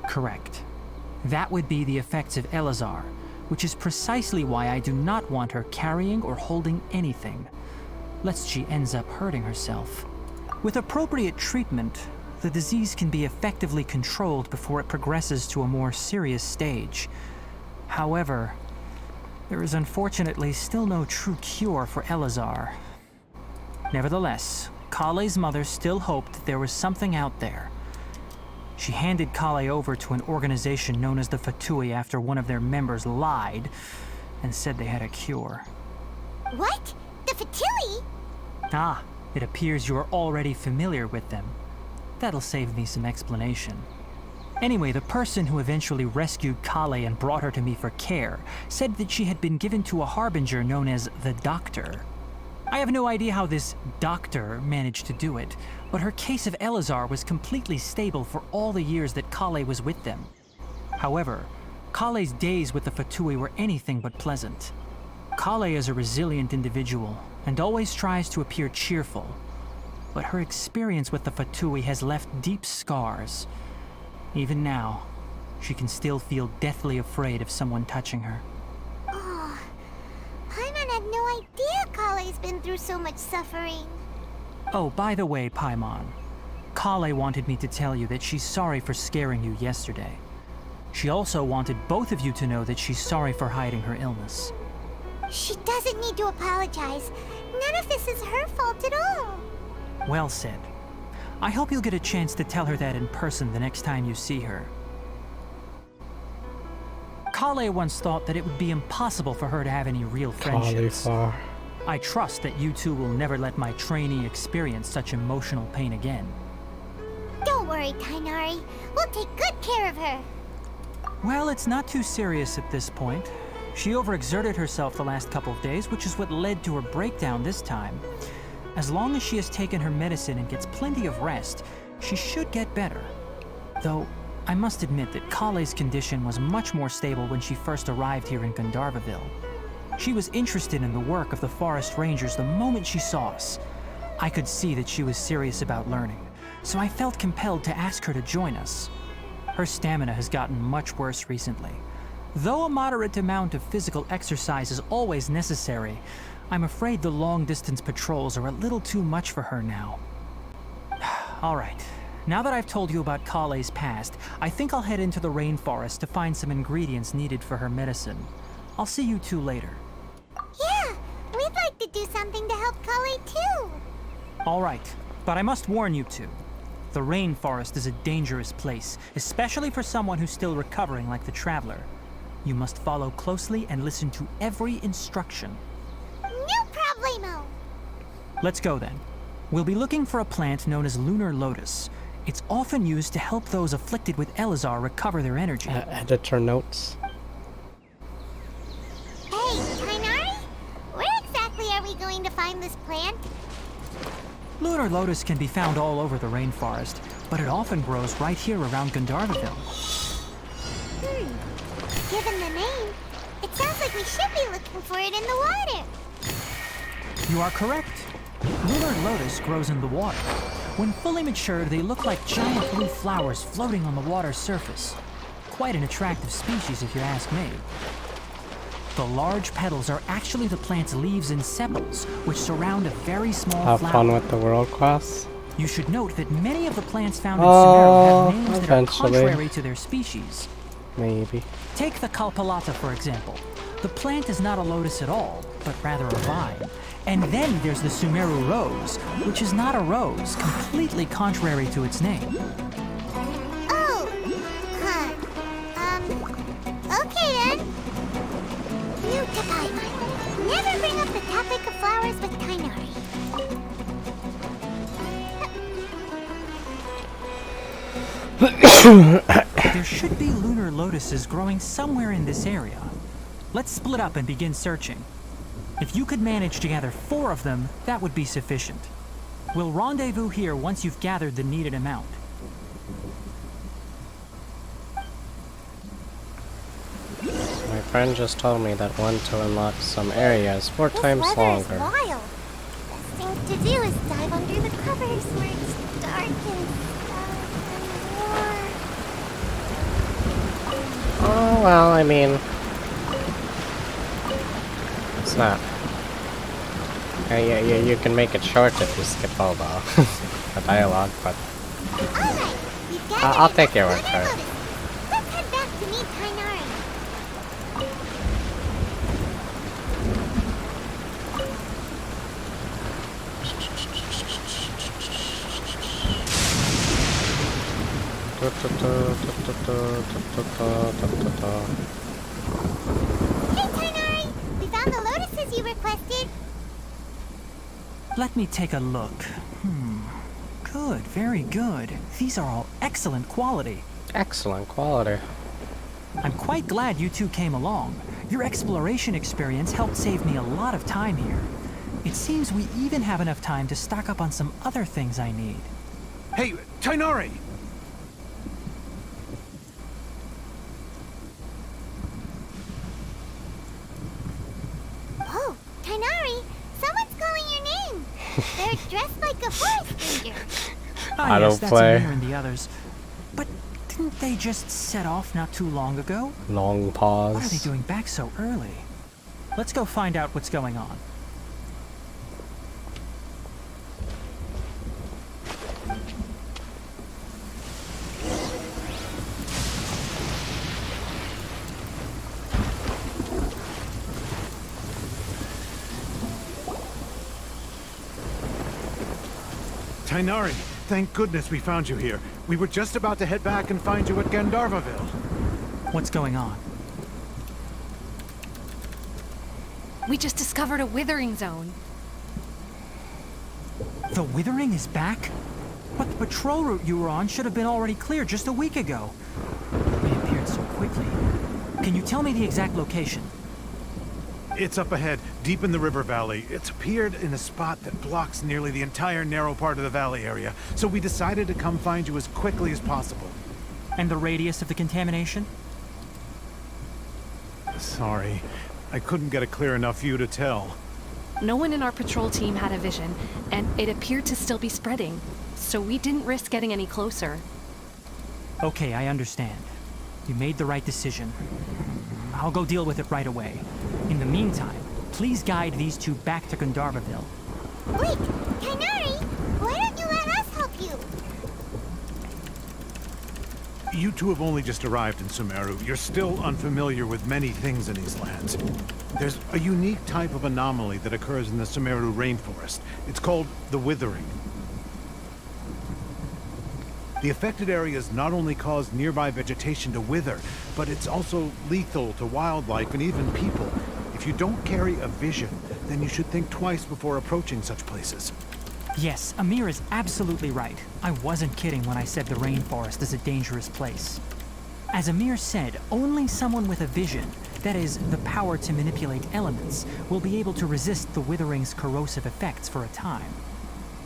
Correct. That would be the effects of Elazar, which is precisely why I do not want her carrying or holding anything, lest she ends up hurting herself. With appropriate treatment, the disease can be effectively controlled before it progresses to a more serious stage. However, there is unfortunately still no true cure for Elazar. Nevertheless, Kale's mother still hoped that there was something out there. She handed Kale over to an organization known as the Fatui after one of their members lied and said they had a cure. What? The Fatui? Ah, it appears you are already familiar with them. That'll save me some explanation. Anyway, the person who eventually rescued Kale and brought her to me for care said that she had been given to a harbinger known as the Doctor. I have no idea how this doctor managed to do it, but her case of Elazar was completely stable for all the years that Kale was with them. However, Kale's days with the Fatui were anything but pleasant. Kale is a resilient individual and always tries to appear cheerful, but her experience with the Fatui has left deep scars. Even now, she can still feel deathly afraid of someone touching her. Oh, Paimon had no idea Kale's been through so much suffering. Oh, by the way, Paimon, Kale wanted me to tell you that she's sorry for scaring you yesterday. She also wanted both of you to know that she's sorry for hiding her illness. She doesn't need to apologize. None of this is her fault at all. Well said. I hope you'll get a chance to tell her that in person the next time you see her. Kale once thought that it would be impossible for her to have any real friendships. I trust that you two will never let my trainee experience such emotional pain again. Don't worry, Tainari. We'll take good care of her. Well, it's not too serious at this point. She overexerted herself the last couple of days, which is what led to her breakdown this time. As long as she has taken her medicine and gets plenty of rest, she should get better. Though, I must admit that Kale's condition was much more stable when she first arrived here in Gandharvaville. She was interested in the work of the forest rangers the moment she saw us. I could see that she was serious about learning, so I felt compelled to ask her to join us. Her stamina has gotten much worse recently. Though a moderate amount of physical exercise is always necessary, I'm afraid the long-distance patrols are a little too much for her now. All right, now that I've told you about Kale's past, I think I'll head into the rainforest to find some ingredients needed for her medicine. I'll see you two later. Yeah, we'd like to do something to help Kale too. All right, but I must warn you two. The rainforest is a dangerous place, especially for someone who's still recovering like the Traveler. You must follow closely and listen to every instruction. No problemo. Let's go then. We'll be looking for a plant known as lunar lotus. It's often used to help those afflicted with Elazar recover their energy. Editor notes. Hey, Tainari? Where exactly are we going to find this plant? Lunar lotus can be found all over the rainforest, but it often grows right here around Gandharvaville. Given the name, it sounds like we should be looking for it in the water. You are correct. Lunar lotus grows in the water. When fully matured, they look like giant blue flowers floating on the water's surface. Quite an attractive species, if you ask me. The large petals are actually the plant's leaves and sepals, which surround a very small flower. Have fun with the world class. You should note that many of the plants found in Sumeru have names that are eventually. contrary to their species. Maybe. Take the Kalpalata, for example. The plant is not a lotus at all, but rather a vine. And then there's the Sumeru rose, which is not a rose, completely contrary to its name. Oh, okay then. New Tapai. Never bring up the topic of flowers with Tainari. There should be lunar lotuses growing somewhere in this area. Let's split up and begin searching. If you could manage to gather 4 of them, that would be sufficient. We'll rendezvous here once you've gathered the needed amount. My friend just told me that one to unlock some areas 4 times This longer. weather is wild. Best thing to do is dive under the covers where it's dark and warm. Oh, well, I mean... It's not... you can make it short if you skip all the dialogue, but... Alright, you've gathered I'll take your enough word for it. lunar lotus. Let's head back to meet Tainari. Hey, Tainari! We found the lotuses you requested. Let me take a look. Good, very good. These are all excellent quality. Excellent quality. I'm quite glad you two came along. Your exploration experience helped save me a lot of time here. It seems we even have enough time to stock up on some other things I need. Hey, Tainari! Oh, Tainari! Someone's calling your name! They're dressed like a forest ranger. Ah, I yes, don't that's play. Amir and the others. But didn't they just set off not too long ago? Long What are they pause. doing back so early? Let's go find out what's going on. Tainari, thank goodness we found you here. We were just about to head back and find you at Gandharvaville. What's going on? We just discovered a Withering Zone. The Withering is back? But the patrol route you were on should have been already clear just a week ago. It appeared so quickly. Can you tell me the exact location? It's up ahead, deep in the river valley. It's appeared in a spot that blocks nearly the entire narrow part of the valley area, so we decided to come find you as quickly as possible. And the radius of the contamination? Sorry, I couldn't get a clear enough view to tell. No one in our patrol team had a vision, and it appeared to still be spreading, so we didn't risk getting any closer. Okay, I understand. You made the right decision. I'll go deal with it right away. In the meantime, please guide these two back to Gandharvaville. Wait, Kainari, why don't you let us help you? You two have only just arrived in Sumeru. You're still unfamiliar with many things in these lands. There's a unique type of anomaly that occurs in the Sumeru rainforest. It's called the Withering. The affected areas not only cause nearby vegetation to wither, but it's also lethal to wildlife and even people. If you don't carry a vision, then you should think twice before approaching such places. Yes, Amir is absolutely right. I wasn't kidding when I said the rainforest is a dangerous place. As Amir said, only someone with a vision, that is, the power to manipulate elements, will be able to resist the Withering's corrosive effects for a time.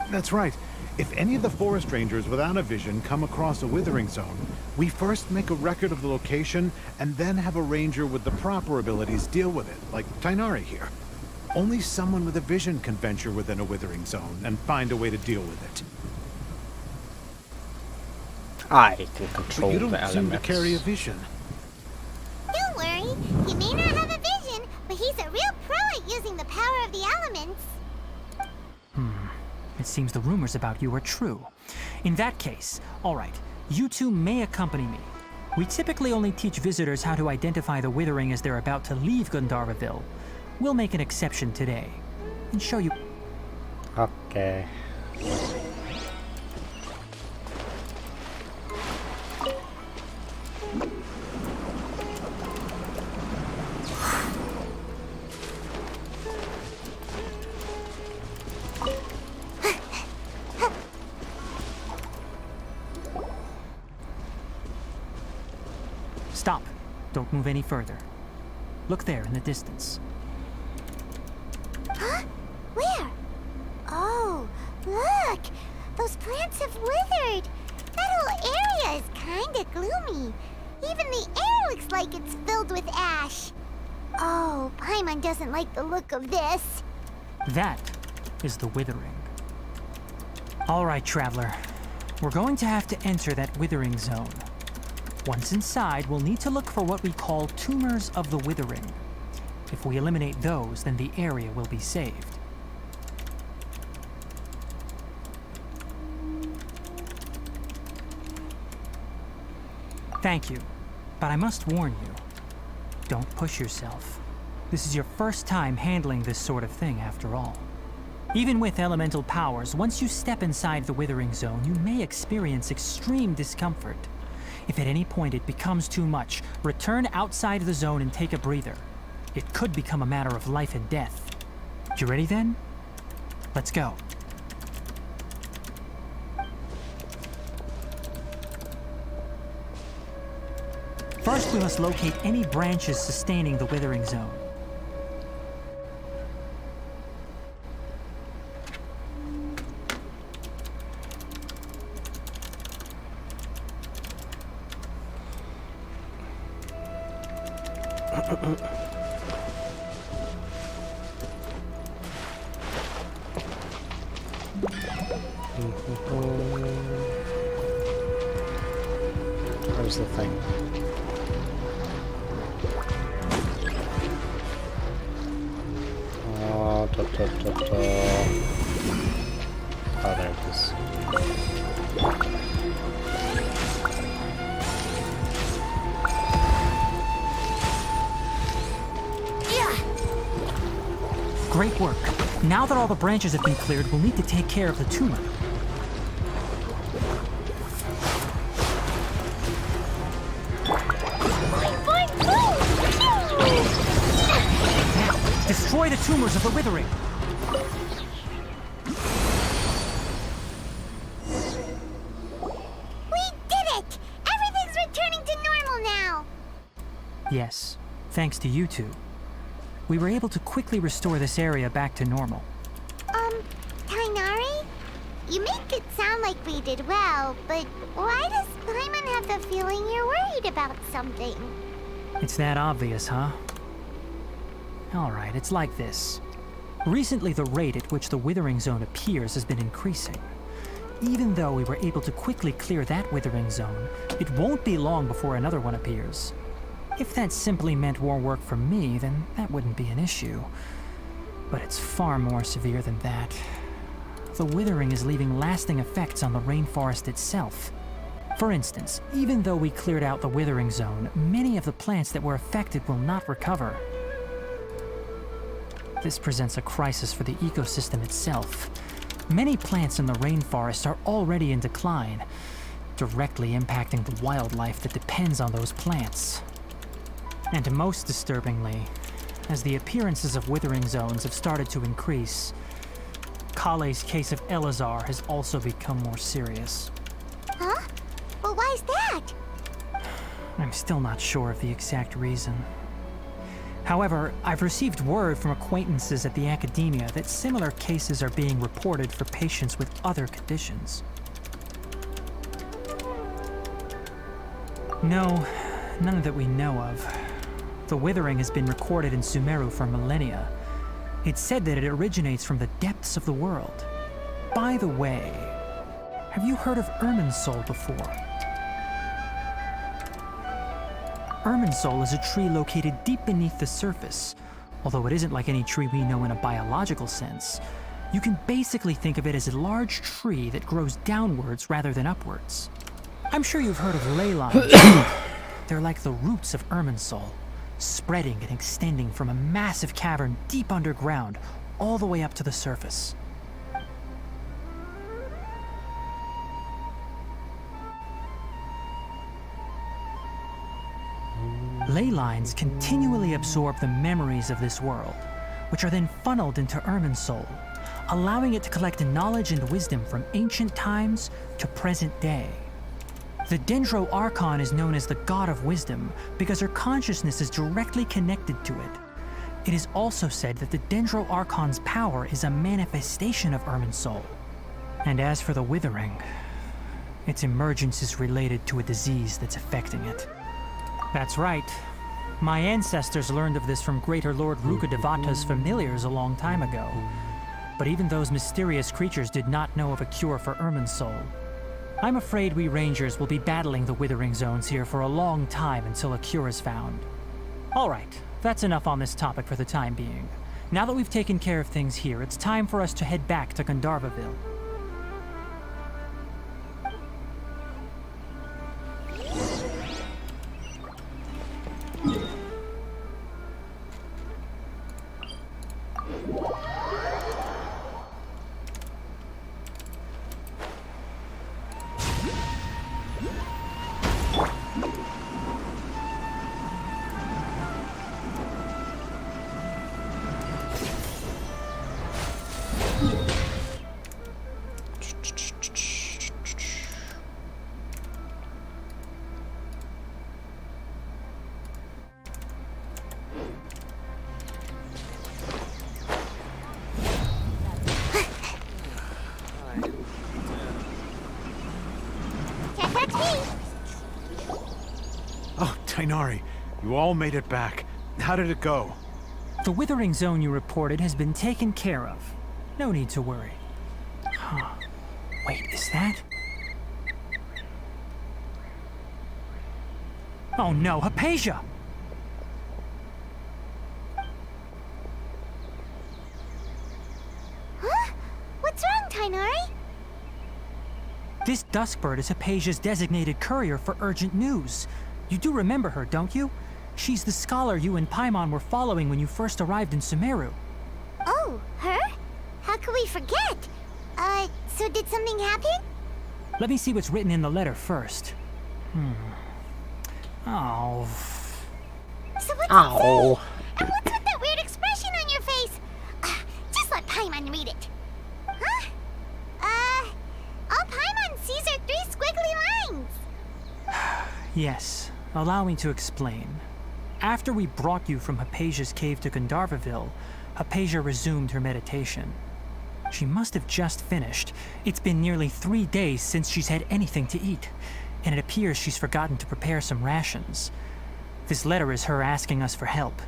That's right. If any of the forest rangers without a vision come across a Withering Zone, we first make a record of the location and then have a ranger with the proper abilities deal with it, like Tainari here. Only someone with a vision can venture within a Withering Zone and find a way to deal with it. I can control But you the don't seem to elements. carry a vision. Don't worry, he may not have a vision, but he's a real pro at using the power of the elements. It seems the rumors about you are true. In that case, all right, you two may accompany me. We typically only teach visitors how to identify the Withering as they're about to leave Gandharvaville. We'll make an exception today and show you. Okay. Stop. Don't move any further. Look there in the distance. Huh? Where? Oh, look! Those plants have withered! That whole area is kinda gloomy. Even the air looks like it's filled with ash. Oh, Paimon doesn't like the look of this. That is the Withering. All right, traveler. We're going to have to enter that Withering Zone. Once inside, we'll need to look for what we call tumors of the Withering. If we eliminate those, then the area will be saved. Thank you, but I must warn you. Don't push yourself. This is your first time handling this sort of thing, after all. Even with elemental powers, once you step inside the Withering Zone, you may experience extreme discomfort. If at any point it becomes too much, return outside the zone and take a breather. It could become a matter of life and death. You ready then? Let's go. First, we must locate any branches sustaining the Withering Zone. Where's the thing? Oh, oh, there it is. Great work. Now that all the branches have been cleared, we'll need to take care of the tumor. Destroy the tumors of the Withering! We did it! Everything's returning to normal now! Yes, thanks to you two. We were able to quickly restore this area back to normal. Tainari? You make it sound like we did well, but why does Paimon have the feeling you're worried about something? It's that obvious, huh? Alright, it's like this. Recently, the rate at which the Withering Zone appears has been increasing. Even though we were able to quickly clear that Withering Zone, it won't be long before another one appears. If that simply meant more work for me, then that wouldn't be an issue. But it's far more severe than that. The Withering is leaving lasting effects on the rainforest itself. For instance, even though we cleared out the Withering Zone, many of the plants that were affected will not recover. This presents a crisis for the ecosystem itself. Many plants in the rainforest are already in decline, directly impacting the wildlife that depends on those plants. And most disturbingly, as the appearances of Withering Zones have started to increase, Kale's case of Elazar has also become more serious. Huh? Well, why's that? I'm still not sure of the exact reason. However, I've received word from acquaintances at the academia that similar cases are being reported for patients with other conditions. No, none that we know of. The Withering has been recorded in Sumeru for millennia. It's said that it originates from the depths of the world. By the way, have you heard of Irminsul before? Irminsul is a tree located deep beneath the surface. Although it isn't like any tree we know in a biological sense, you can basically think of it as a large tree that grows downwards rather than upwards. I'm sure you've heard of ley lines. They're like the roots of Irminsul, spreading and extending from a massive cavern deep underground all the way up to the surface. Ley lines continually absorb the memories of this world, which are then funneled into Irminsul, allowing it to collect knowledge and wisdom from ancient times to present day. The Dendro Archon is known as the God of Wisdom because her consciousness is directly connected to it. It is also said that the Dendro Archon's power is a manifestation of Irminsul. And as for the Withering, its emergence is related to a disease that's affecting it. That's right. My ancestors learned of this from Greater Lord Rukadevata's familiars a long time ago. But even those mysterious creatures did not know of a cure for Irminsul. I'm afraid we Rangers will be battling the Withering Zones here for a long time until a cure is found. Alright, that's enough on this topic for the time being. Now that we've taken care of things here, it's time for us to head back to Gandharvaville. Oh, Tainari, you all made it back. How did it go? The Withering Zone you reported has been taken care of. No need to worry. Huh. Wait, is that? Oh no, Hypatia! Huh? What's wrong, Tainari? This Duskbird is Hypatia's designated courier for urgent news. You do remember her, don't you? She's the scholar you and Paimon were following when you first arrived in Sumeru. Oh, her? How could we forget? So did something happen? Let me see what's written in the letter first. Oh. So what's it say? And what's with that weird expression on your Yes, allow me to explain. After we brought you from Hypatia's cave to Gandharvaville, Hypatia resumed her meditation. She must have just finished. It's been nearly 3 days since she's had anything to eat, and it appears she's forgotten to prepare some rations. This letter is her asking us for help.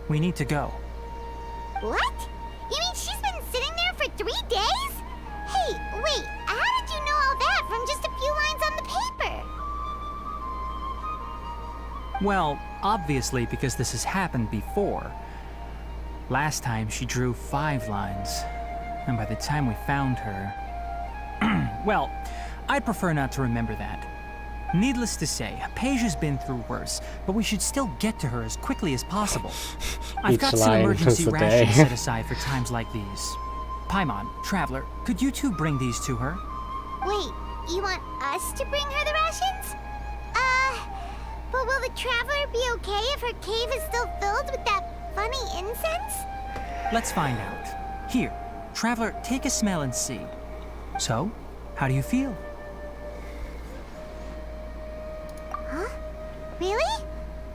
We need to go. What? You mean she's been sitting there for 3 days? Hey, wait, how did you know all that from just a few lines on the paper? Well, obviously because this has happened before. Last time she drew 5 lines, and by the time we found her... well, I'd prefer not to remember that. Needless to say, Hypatia's been through worse, but we should still get to her as quickly as possible. I've got some emergency rations set aside for times like these. Paimon, Traveler, could you two bring these to her? Wait, you want us to bring her the rations? But will the Traveler be okay if her cave is still filled with that funny incense? Let's find out. Here, Traveler, take a smell and see. So, how do you feel? Huh? Really?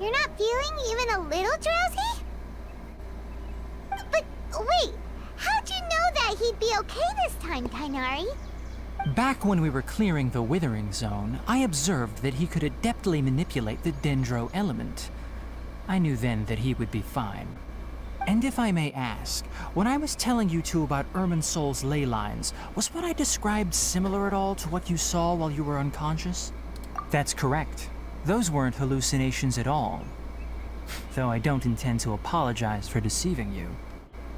You're not feeling even a little drowsy? But wait, how'd you know that he'd be okay this time, Tighnari? Back when we were clearing the Withering Zone, I observed that he could adeptly manipulate the Dendro element. I knew then that he would be fine. And if I may ask, when I was telling you two about Irminsul's ley lines, was what I described similar at all to what you saw while you were unconscious? That's correct. Those weren't hallucinations at all. Though I don't intend to apologize for deceiving you.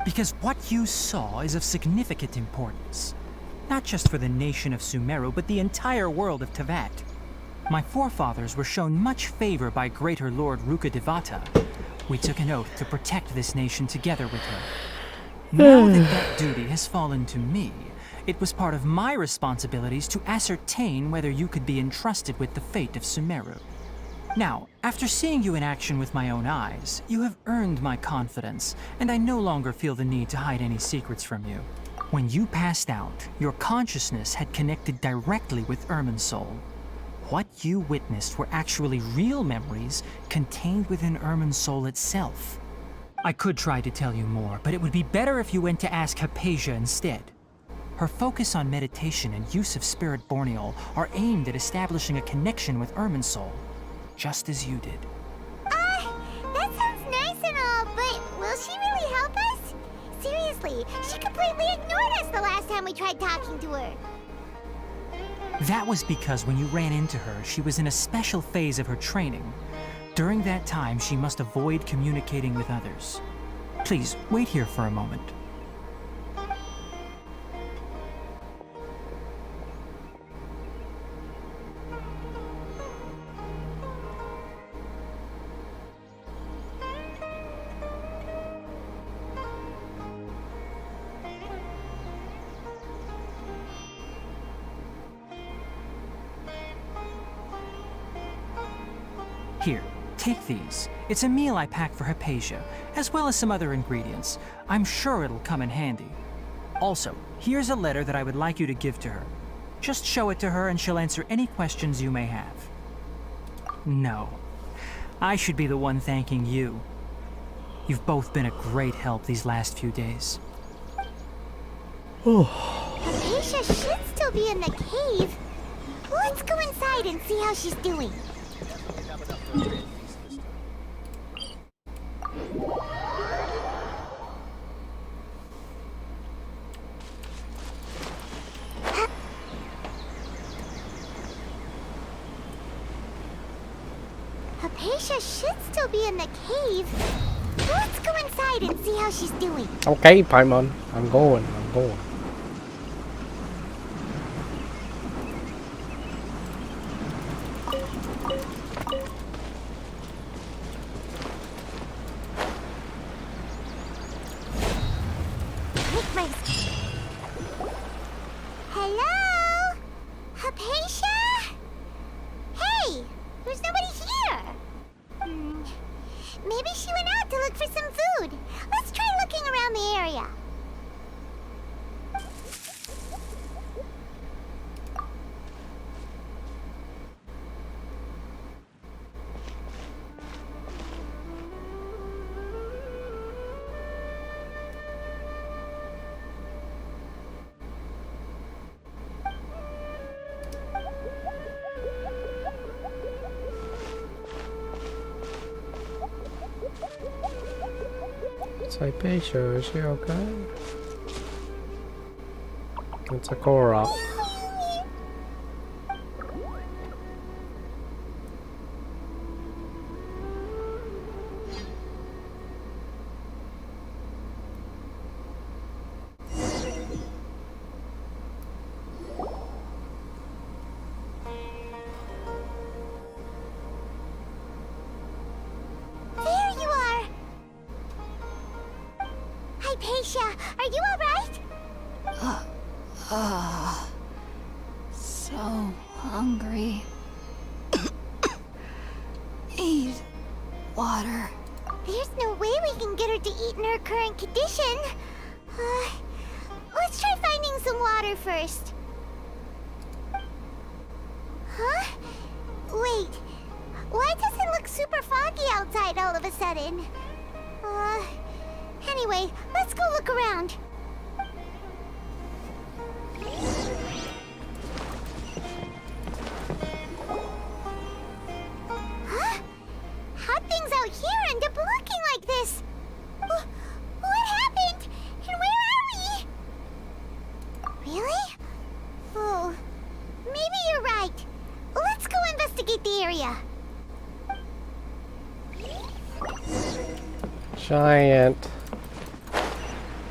Because what you saw is of significant importance. Not just for the nation of Sumeru, but the entire world of Tevat. My forefathers were shown much favor by Greater Lord Rukkhadevata. We took an oath to protect this nation together with her. Now that that duty has fallen to me, it was part of my responsibilities to ascertain whether you could be entrusted with the fate of Sumeru. Now, after seeing you in action with my own eyes, you have earned my confidence, and I no longer feel the need to hide any secrets from you. When you passed out, your consciousness had connected directly with Irminsul. What you witnessed were actually real memories contained within Irminsul itself. I could try to tell you more, but it would be better if you went to ask Hypatia instead. Her focus on meditation and use of Spirit Borneol are aimed at establishing a connection with Irminsul, just as you did. That sounds nice and all, but will she really help us? Seriously, she completely ignored us the last time we tried talking to her. That was because when you ran into her, she was in a special phase of her training. During that time, she must avoid communicating with others. Please, wait here for a moment. Here, take these. It's a meal I packed for Hypatia, as well as some other ingredients. I'm sure it'll come in handy. Also, here's a letter that I would like you to give to her. Just show it to her and she'll answer any questions you may have. No. I should be the one thanking you. You've both been a great help these last few days. Hypatia should still be in the cave. Let's go inside and see how she's doing. Hypatia should still be in the cave. Let's go inside and see how she's doing. Okay, Paimon. I'm going. Hello? Hypatia? Hey, there's nobody here. Maybe she went out to look for some food. Let's try looking around the area. Hypatia, is she okay? It's a Korok. There you are! Hypatia, are you alright? So hungry. Need water. There's no way we can get her to eat in her current condition. Let's try finding some water first. Huh? Wait. Why does it look super foggy outside all of a sudden? Anyway, let's go look around. Huh? How'd things out here end up looking like this? What happened? And where are we? Really? Oh, maybe you're right. Let's go investigate the area. Giant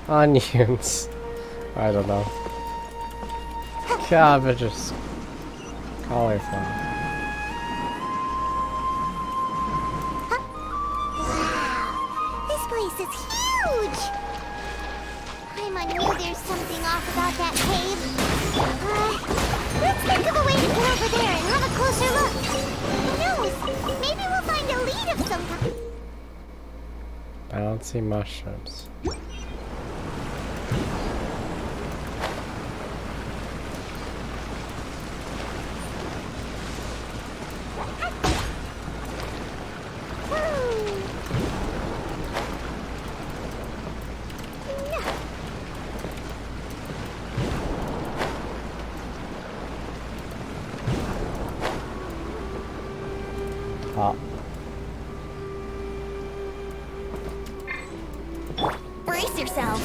onions. I don't know. Cabbages. Cauliflower. This place is huge! I knew there's something off about that cave. Let's think of a way to get over there and have a closer look. Who knows? Maybe we'll find a lead of some kind. Bouncy mushrooms. Ah. Brace yourselves.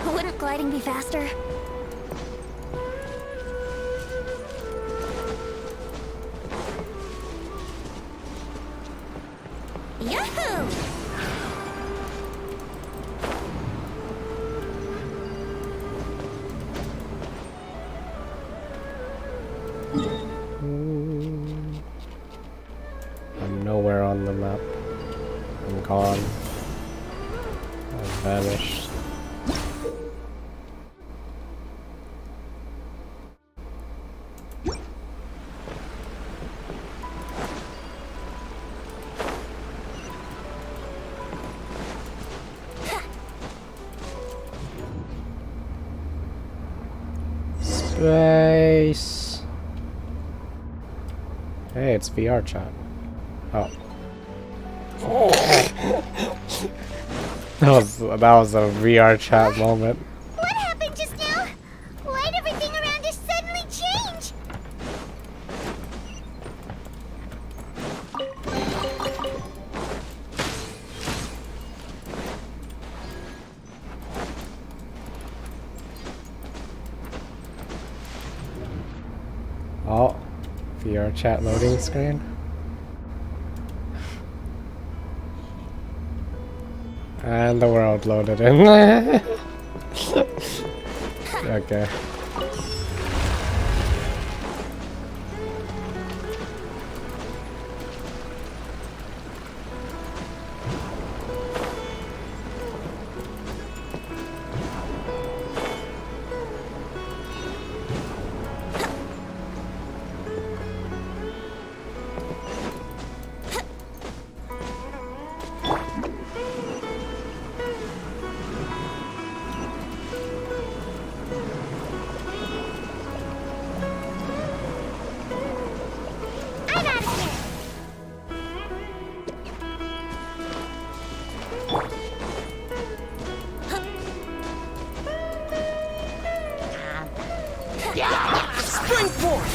Wouldn't gliding be faster? Yahoo! I'm nowhere on the map. I'm gone. I've vanished. Space. Hey, it's VR chat. Oh. that was a VR chat moment. What happened just now? Why'd everything around us suddenly change? Oh, VR chat loading screen. And the world loaded in. Okay. Spring forth!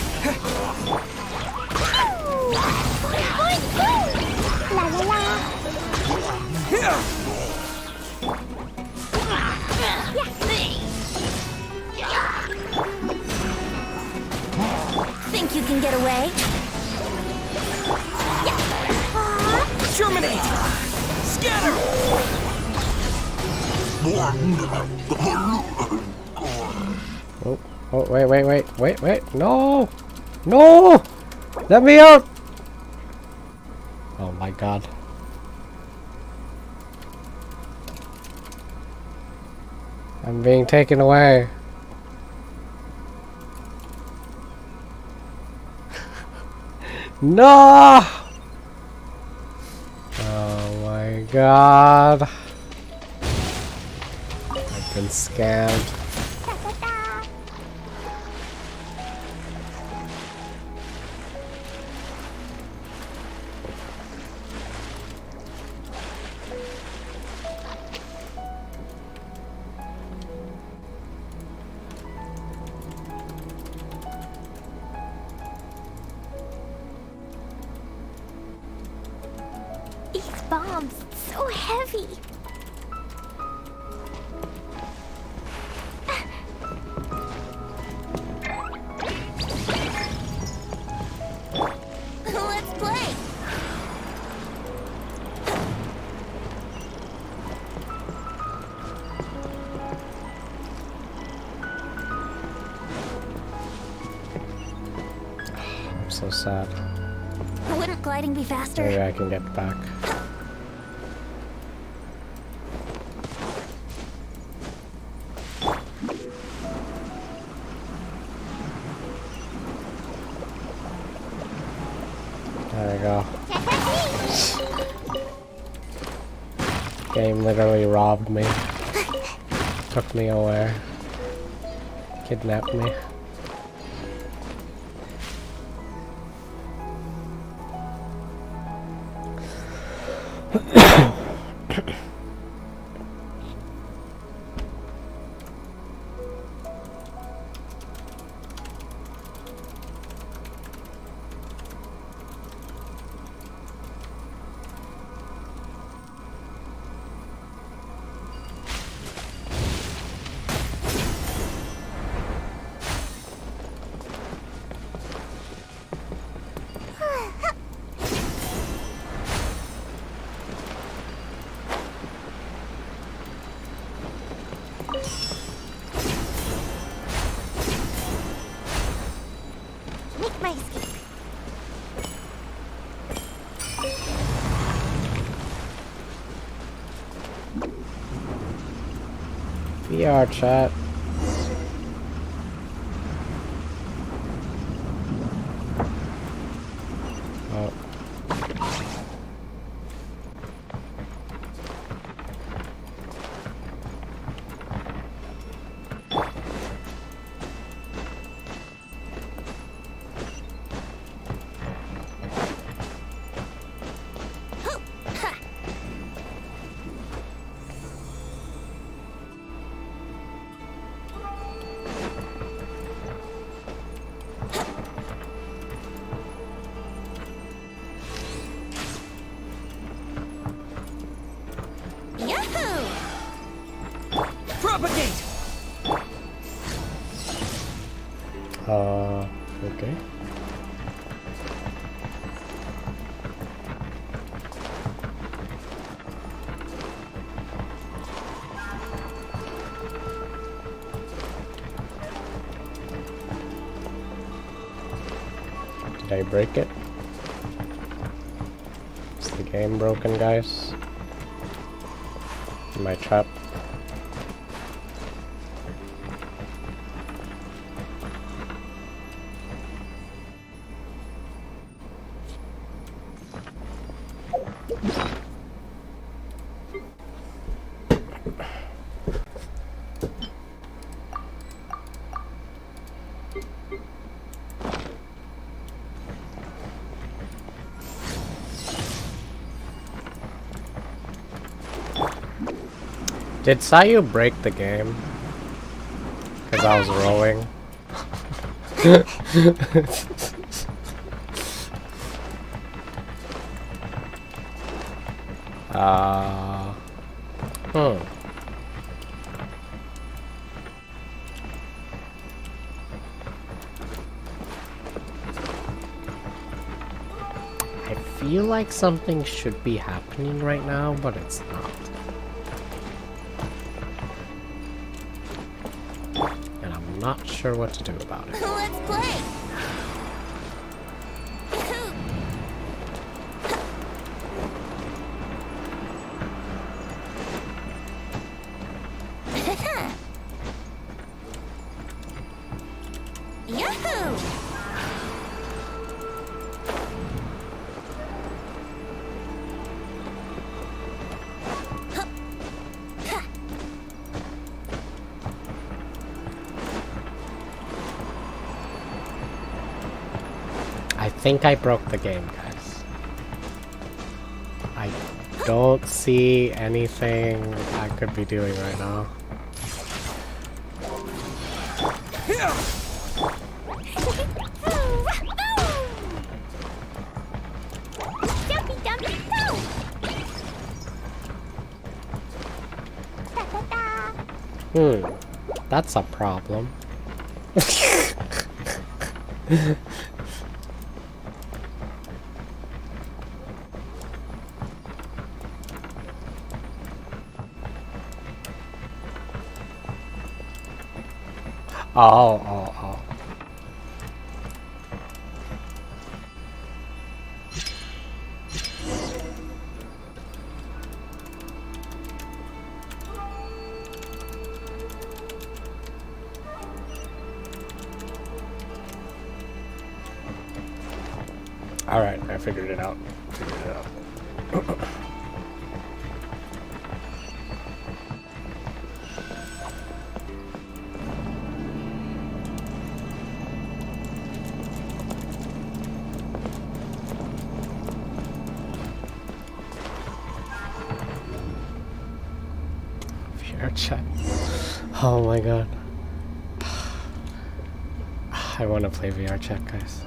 Think you can get away? Terminate! Scatter! Oh, oh, wait. No! No! Let me out! Oh my god. I'm being taken away. No! Oh my god. I've been scammed. These bombs, so heavy. Let's play. I'm so sad. Wouldn't gliding be faster? Maybe I can get back. There we go. Game literally robbed me. Took me away. Kidnapped me. Make my escape. VR chat. Oh. Propagate! Okay. Did I break it? Is the game broken, guys? Am I trapped? Did Sayu break the game? Because I was rolling. I feel like something should be happening right now, but it's not. And I'm not sure what to do about it. Let's play! Yahoo! I think I broke the game, guys. I don't see anything I could be doing right now. Dumpy, dumpy, go! That's a problem. Oh. Alright, I figured it out. VR chat. Oh my god. I want to play VR chat, guys.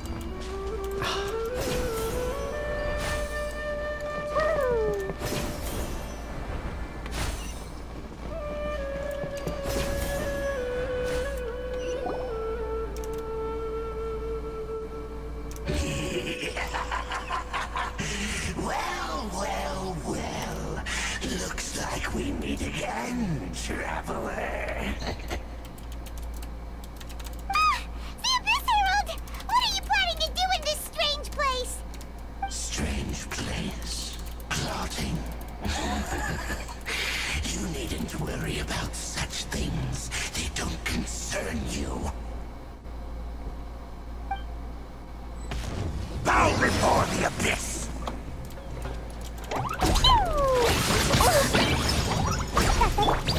Well. Looks like we meet again, traveler. The Abyss Herald! What are you planning to do in this strange place? Strange place. Plotting. You needn't worry about such things. They don't concern you. Bow before the Abyss!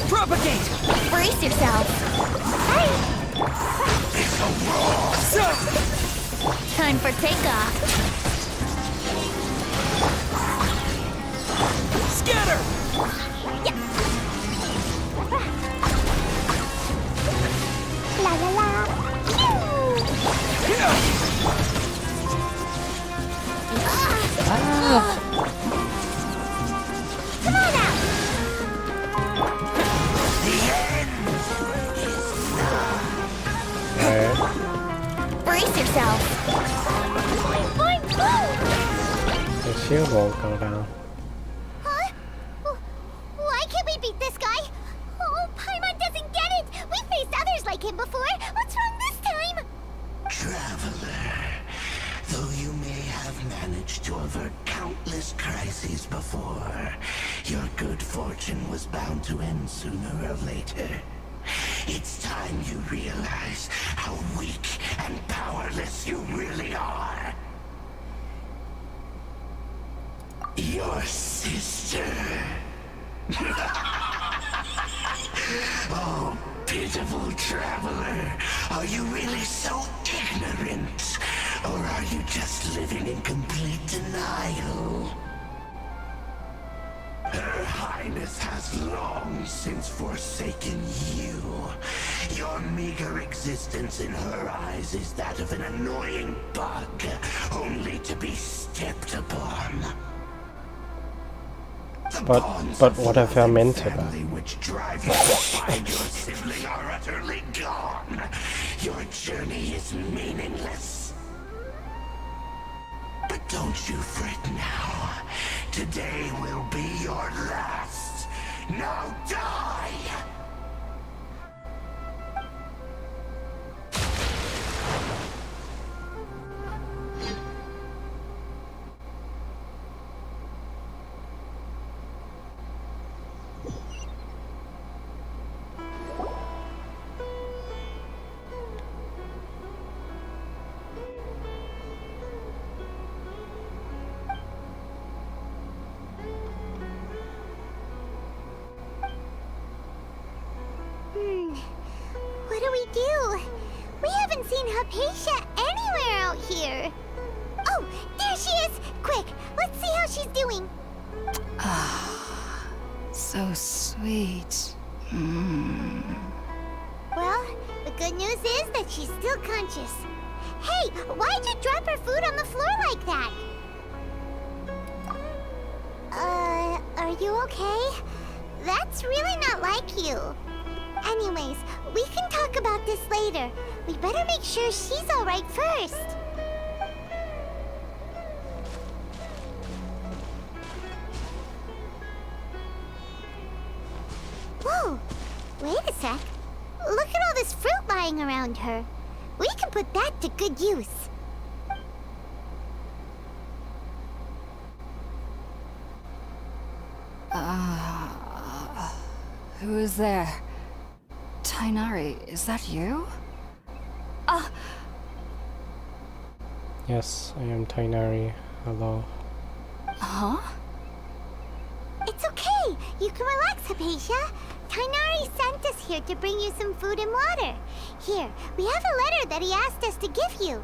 Propagate! Brace yourself! Time for takeoff! Scatter! La la la! Come on now! Brace yourself! The shield won't go down. Huh? Why can't we beat this guy? Oh, Paimon doesn't get it! We faced others like him before! What's wrong this time? Traveler, though you may have managed to avert countless crises before, your good fortune was bound to end sooner or later. It's time you realize how weak and powerless you really are. Your sister. Oh, pitiful traveler. Are you really so ignorant? Or are you just living in complete denial? Her Highness has long since forsaken you. Your meager existence in her eyes is that of an annoying bug, only to be stepped upon. But what if I'm into that? Which drive you to find your sibling are utterly gone. Your journey is meaningless. But don't you fret now. Today will be your last. Now die! What do we do? We haven't seen Hypatia anywhere out here. Oh, there she is! Quick, let's see how she's doing. So sweet. Well, the good news is that she's still conscious. Hey, why'd you drop her food on the floor like that? Are you okay? That's really not like you. Anyways, we can talk about this later. We better make sure she's alright first. Whoa! Wait a sec. Look at all this fruit lying around her. We can put that to good use. Who is there? Tainari, is that you? Yes, I am Tainari. Hello. Huh? It's okay. You can relax, Hypatia. Tainari sent us here to bring you some food and water. Here, we have a letter that he asked us to give you.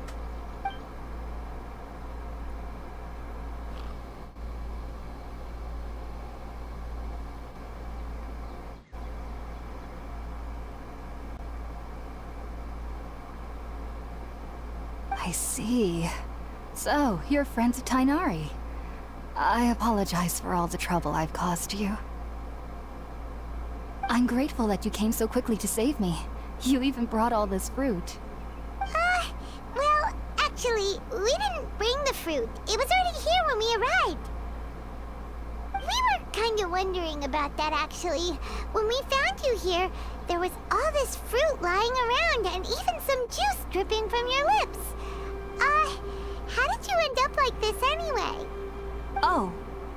I see. So, you're friends of Tainari. I apologize for all the trouble I've caused you. I'm grateful that you came so quickly to save me. You even brought all this fruit. Well, actually, we didn't bring the fruit. It was already here when we arrived. We were kind of wondering about that, actually. When we found you here, there was all this fruit lying around and even some juice dripping from your lips. How did you end up like this anyway? Oh,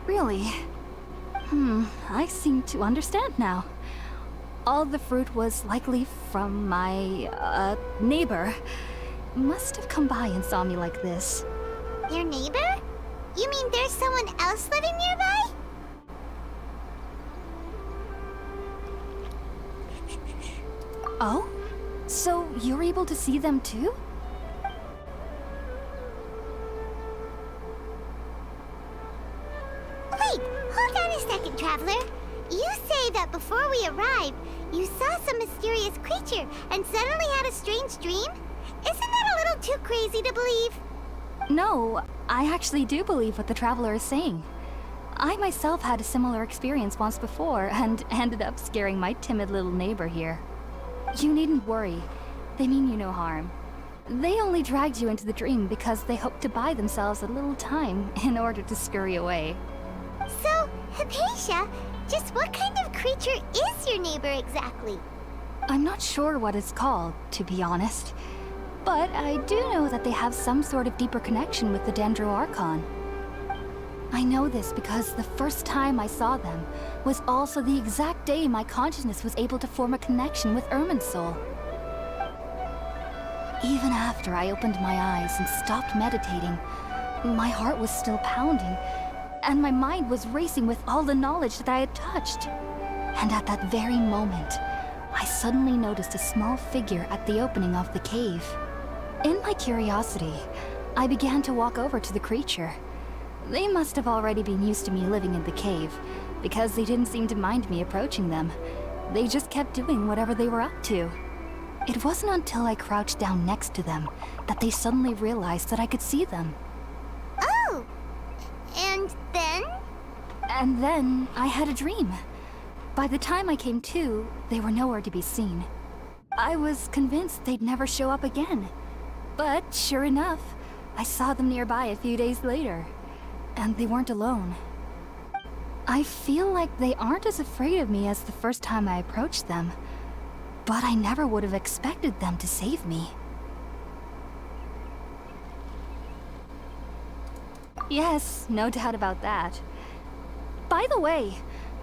really? I seem to understand now. All the fruit was likely from my, neighbor. Must have come by and saw me like this. Your neighbor? You mean there's someone else living nearby? Oh? So you're able to see them too? Wait, hold on a second, Traveler. You say that before we arrived, you saw some mysterious creature and suddenly had a strange dream? Isn't that a little too crazy to believe? No, I actually do believe what the Traveler is saying. I myself had a similar experience once before and ended up scaring my timid little neighbor here. You needn't worry. They mean you no harm. They only dragged you into the dream because they hoped to buy themselves a little time in order to scurry away. So, Hypatia, just what kind of creature is your neighbor exactly? I'm not sure what it's called, to be honest. But I do know that they have some sort of deeper connection with the Dendro Archon. I know this because the first time I saw them was also the exact day my consciousness was able to form a connection with Ermin's soul. Even after I opened my eyes and stopped meditating, my heart was still pounding, and my mind was racing with all the knowledge that I had touched. And at that very moment, I suddenly noticed a small figure at the opening of the cave. In my curiosity, I began to walk over to the creature. They must have already been used to me living in the cave, because they didn't seem to mind me approaching them. They just kept doing whatever they were up to. It wasn't until I crouched down next to them that they suddenly realized that I could see them. Oh! And then? And then I had a dream. By the time I came to, they were nowhere to be seen. I was convinced they'd never show up again. But sure enough, I saw them nearby a few days later. And they weren't alone. I feel like they aren't as afraid of me as the first time I approached them. But I never would have expected them to save me. Yes, no doubt about that. By the way,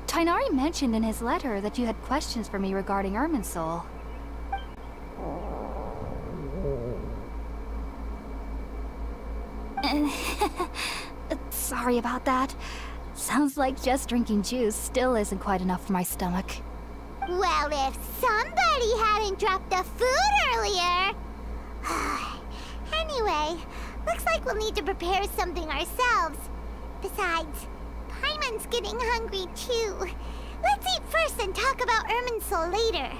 Tighnari mentioned in his letter that you had questions for me regarding Irminsul. Sorry about that. Sounds like just drinking juice still isn't quite enough for my stomach. Well, if somebody hadn't dropped the food earlier... Anyway, looks like we'll need to prepare something ourselves. Besides, Paimon's getting hungry too. Let's eat first and talk about Irminsul later.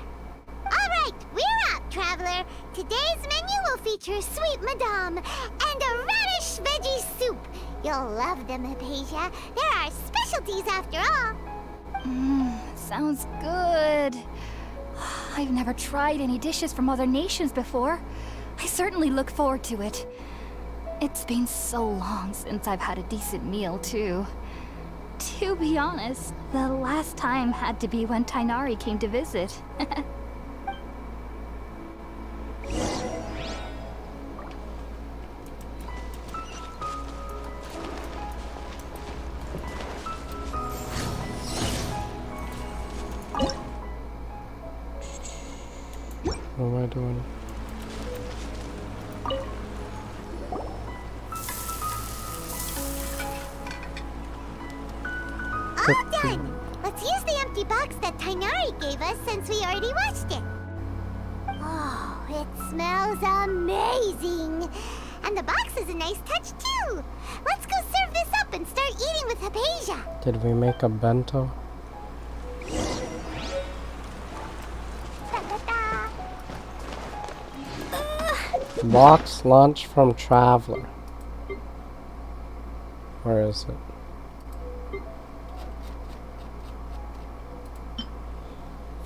Alright, we're out, traveler. Today's menu will feature sweet madame and a radish veggie soup. You'll love them, Hypatia. They're our specialties after all. Sounds good. I've never tried any dishes from other nations before. I certainly look forward to it. It's been so long since I've had a decent meal, too. To be honest, the last time had to be when Tighnari came to visit. What am I doing? All done! Let's use the empty box that Tighnari gave us since we already washed it. Oh, it smells amazing! And the box is a nice touch too! Let's go serve this up and start eating with Hypatia! Did we make a bento? Box lunch from Traveler. Where is it?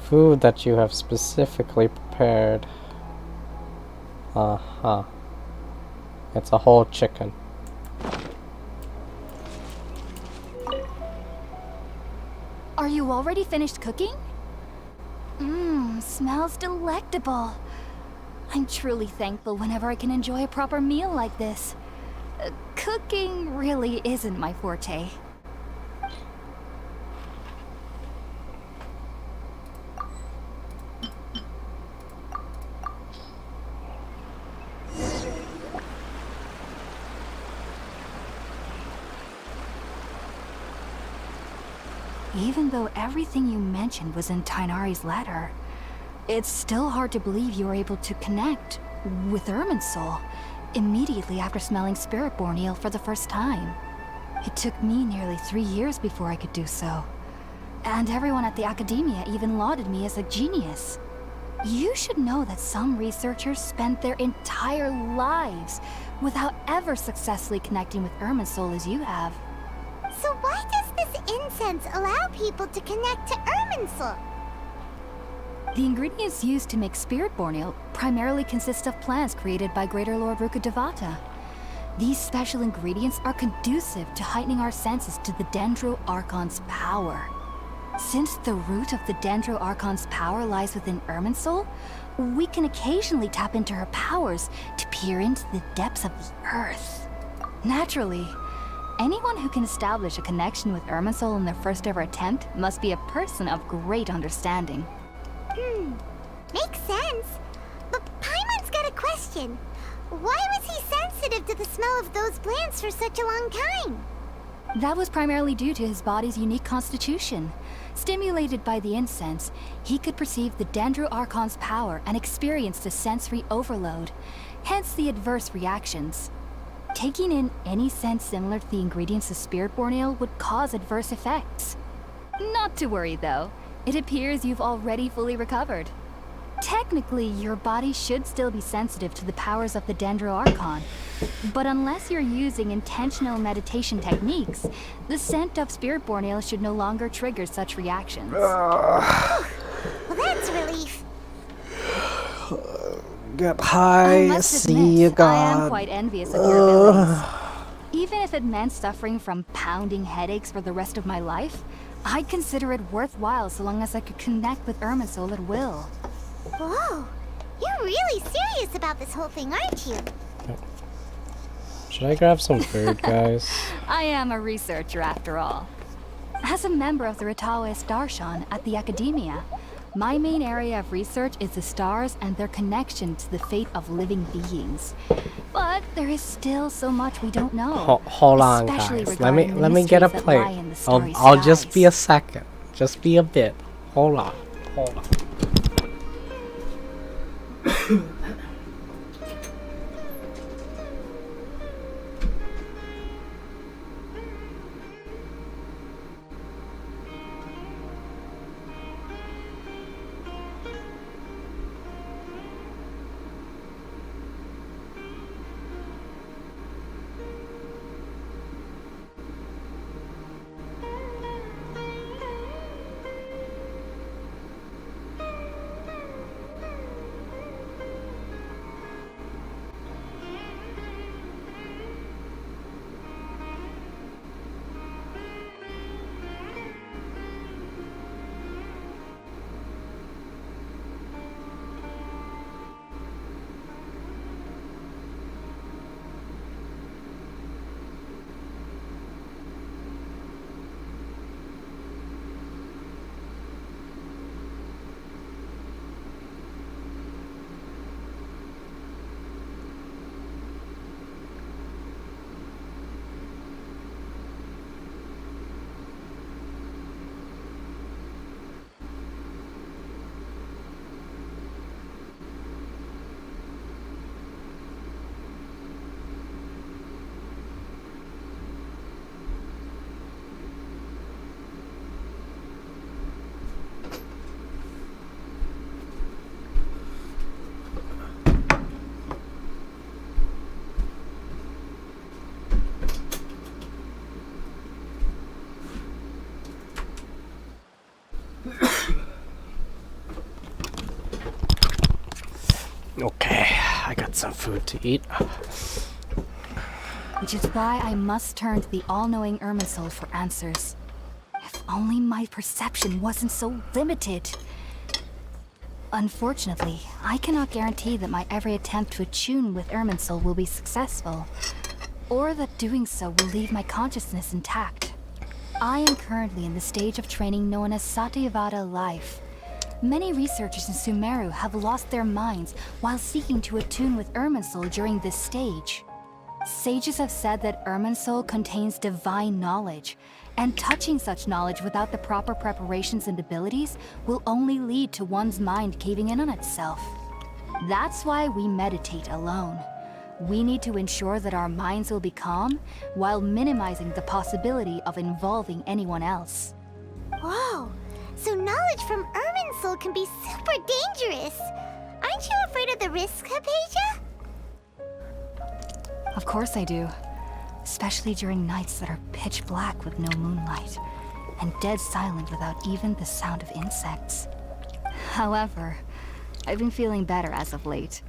Food that you have specifically prepared. Uh-huh. It's a whole chicken. Are you already finished cooking? Smells delectable. I'm truly thankful whenever I can enjoy a proper meal like this. Cooking really isn't my forte. Even though everything you mentioned was in Tighnari's letter, it's still hard to believe you were able to connect with Irminsul immediately after smelling Spiritborn eel for the first time. It took me nearly 3 years before I could do so. And everyone at the Academia even lauded me as a genius. You should know that some researchers spend their entire lives without ever successfully connecting with Irminsul as you have. So why does this incense allow people to connect to Irminsul? The ingredients used to make Spiritborn eel primarily consist of plants created by Greater Lord Rukkhadevata. These special ingredients are conducive to heightening our senses to the Dendro Archon's power. Since the root of the Dendro Archon's power lies within Irminsul, we can occasionally tap into her powers to peer into the depths of the earth. Naturally, anyone who can establish a connection with Irminsul in their first ever attempt must be a person of great understanding. Makes sense. But Paimon's got a question. Why was he sensitive to the smell of those plants for such a long time? That was primarily due to his body's unique constitution. Stimulated by the incense, he could perceive the Dendro Archon's power and experienced a sensory overload, hence the adverse reactions. Taking in any scent similar to the ingredients of Spiritborn eel would cause adverse effects. Not to worry though, it appears you've already fully recovered. Technically, your body should still be sensitive to the powers of the Dendro Archon, But unless you're using intentional meditation techniques, the scent of spirit-born ale should no longer trigger such reactions. Well, that's a relief. Get high, I must see admit, you, I am God. quite envious of your abilities. Even if it meant suffering from pounding headaches for the rest of my life, I'd consider it worthwhile so long as I could connect with Irminsul at will. Whoa, you're really serious about this whole thing, aren't you? Should I grab some food, guys? I am a researcher after all. As a member of the Ritaoist Darshan at the Academia, my main area of research is the stars and their connection to the fate of living beings. But there is still so much we don't know. Hold on, especially guys. regarding the Let me get a mysteries that lie plate. in the starry I'll just skies. be a second. Just be a bit. Hold on. Hold on. Okay, I got some food to eat. Which is why I must turn to the all-knowing Irminsul for answers. If only my perception wasn't so limited. Unfortunately, I cannot guarantee that my every attempt to attune with Irminsul will be successful, or that doing so will leave my consciousness intact. I am currently in the stage of training known as Satyavada life. Many researchers in Sumeru have lost their minds while seeking to attune with Irminsul during this stage. Sages have said that Irminsul contains divine knowledge, and touching such knowledge without the proper preparations and abilities will only lead to one's mind caving in on itself. That's why we meditate alone. We need to ensure that our minds will be calm while minimizing the possibility of involving anyone else. Whoa, so knowledge from Irminsul can be super dangerous. Aren't you afraid of the risks, Hypatia? Of course I do. Especially during nights that are pitch black with no moonlight, and dead silent without even the sound of insects. However, I've been feeling better as of late.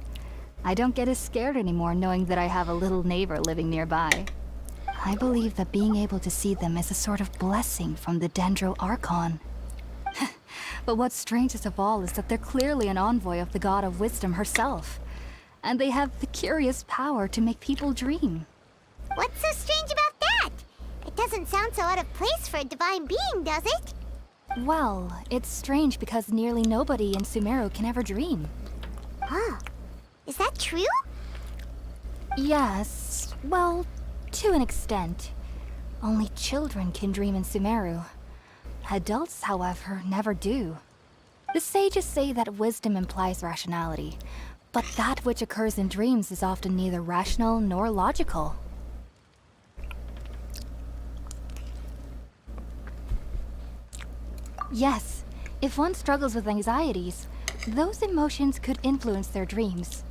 I don't get as scared anymore knowing that I have a little neighbor living nearby. I believe that being able to see them is a sort of blessing from the Dendro Archon. But what's strangest of all is that they're clearly an envoy of the God of Wisdom herself, and they have the curious power to make people dream. What's so strange about that? It doesn't sound so out of place for a divine being, does it? Well, it's strange because nearly nobody in Sumeru can ever dream. Huh. Is that true? Yes, well, to an extent. Only children can dream in Sumeru. Adults, however, never do. The sages say that wisdom implies rationality, but that which occurs in dreams is often neither rational nor logical. Yes, if one struggles with anxieties, those emotions could influence their dreams.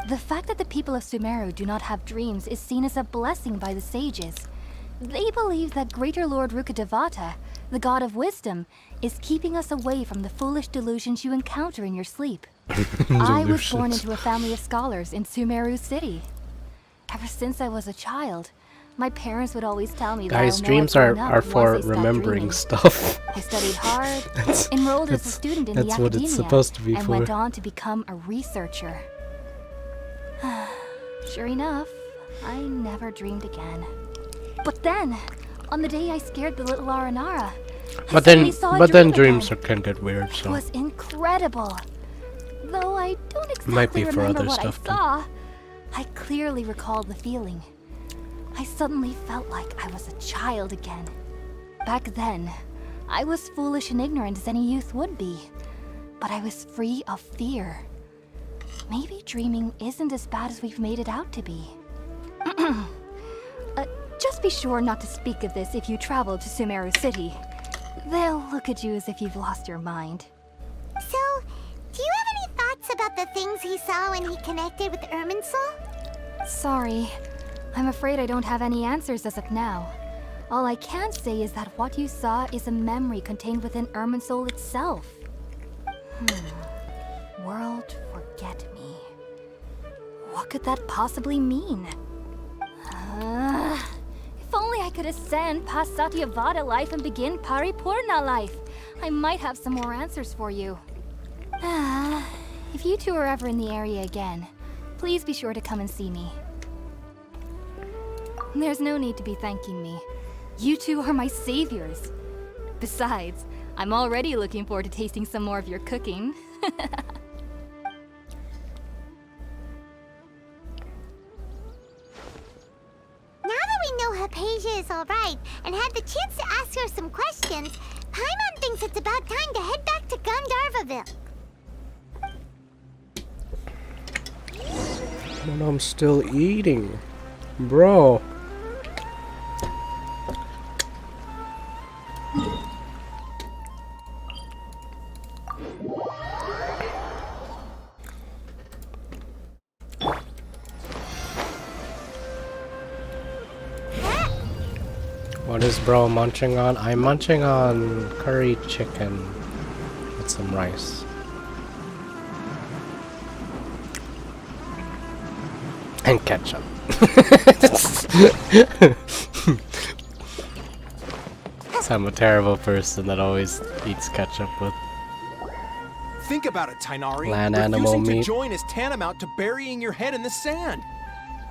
The fact that the people of Sumeru do not have dreams is seen as a blessing by the sages. They believe that Greater Lord Rukkhadevata, the god of wisdom, is keeping us away from the foolish delusions you encounter in your sleep. I was born into a family of scholars in Sumeru City. Ever since I was a child, my parents would always tell me Guys, that I'll know dreams I'd grown are up for once I stopped remembering dreaming. stuff. I studied hard, enrolled as a student in the that's what academia, it's supposed to be and for. went on to become a researcher. Sure enough, I never dreamed again. But then, on the day I scared the little Aranara, But then dreams can get weird, It so was incredible. Though I don't exactly might be for remember other what stuff I saw, I clearly recalled the feeling. I suddenly felt like I was a child again. Back then, I was foolish and ignorant as any youth would be, but I was free of fear. Maybe dreaming isn't as bad as we've made it out to be. Just be sure not to speak of this if you travel to Sumeru City. They'll look at you as if you've lost your mind. So, do you have any thoughts about the things he saw when he connected with Irminsul? Sorry. I'm afraid I don't have any answers as of now. All I can say is that what you saw is a memory contained within Irminsul itself. World forget me. What could that possibly mean? If only I could ascend past Satyavada life and begin Paripurna life. I might have some more answers for you. If you two are ever in the area again, please be sure to come and see me. There's no need to be thanking me. You two are my saviors. Besides, I'm already looking forward to tasting some more of your cooking. Now that we know Hypatia is alright and had the chance to ask her some questions, Paimon thinks it's about time to head back to Gandharvaville. But I'm still eating, bro. What is bro munching on? I'm munching on curry chicken with some rice. And ketchup. So I'm a terrible person that always eats ketchup with Think about it, Tainari. land animal Refusing meat. to join is tantamount to burying your head in the sand.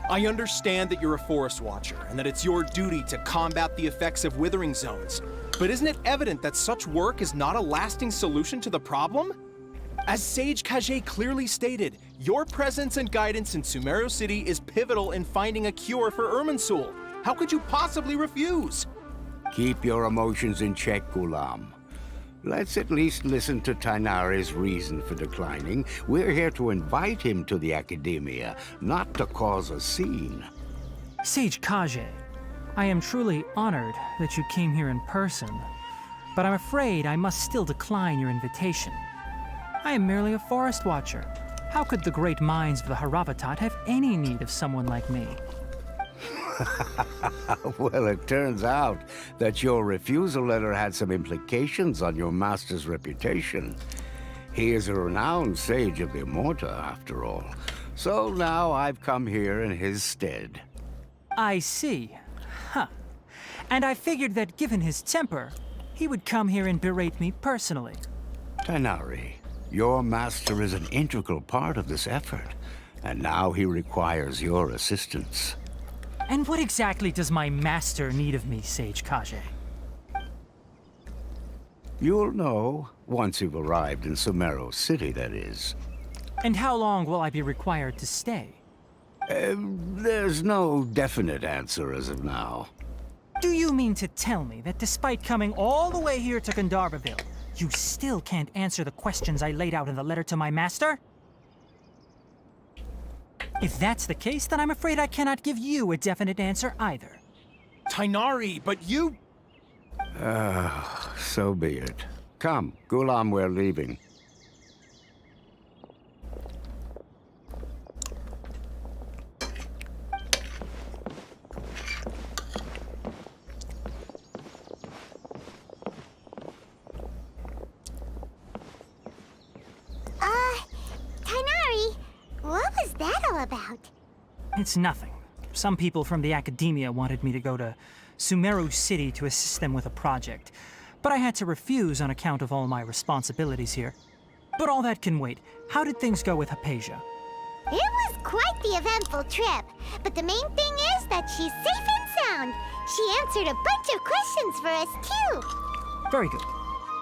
I understand that you're a forest watcher and that it's your duty to combat the effects of withering zones. But isn't it evident that such work is not a lasting solution to the problem? As Sage Kage clearly stated, your presence and guidance in Sumeru City is pivotal in finding a cure for Irminsul. How could you possibly refuse? Keep your emotions in check, Ghulam. Let's at least listen to Tainari's reason for declining. We're here to invite him to the academia, not to cause a scene. Sage Kage, I am truly honored that you came here in person, but I'm afraid I must still decline your invitation. I am merely a forest watcher. How could the great minds of the Haravatat have any need of someone like me? Well, it turns out that your refusal letter had some implications on your master's reputation. He is a renowned sage of the Immorta, after all. So now I've come here in his stead. I see. Huh. And I figured that given his temper, he would come here and berate me personally. Tainari, your master is an integral part of this effort, and now he requires your assistance. And what exactly does my master need of me, Sage Kage? You'll know once you've arrived in Sumeru City, that is. And how long will I be required to stay? There's no definite answer as of now. Do you mean to tell me that despite coming all the way here to Gandharvaville, you still can't answer the questions I laid out in the letter to my master? If that's the case, then I'm afraid I cannot give you a definite answer either. Tainari, but you... So be it. Come, Ghulam, we're leaving. is that all about? It's nothing. Some people from the academia wanted me to go to Sumeru City to assist them with a project, but I had to refuse on account of all my responsibilities here. But all that can wait. How did things go with Hypatia? It was quite the eventful trip, but the main thing is that she's safe and sound. She answered a bunch of questions for us, too. Very good.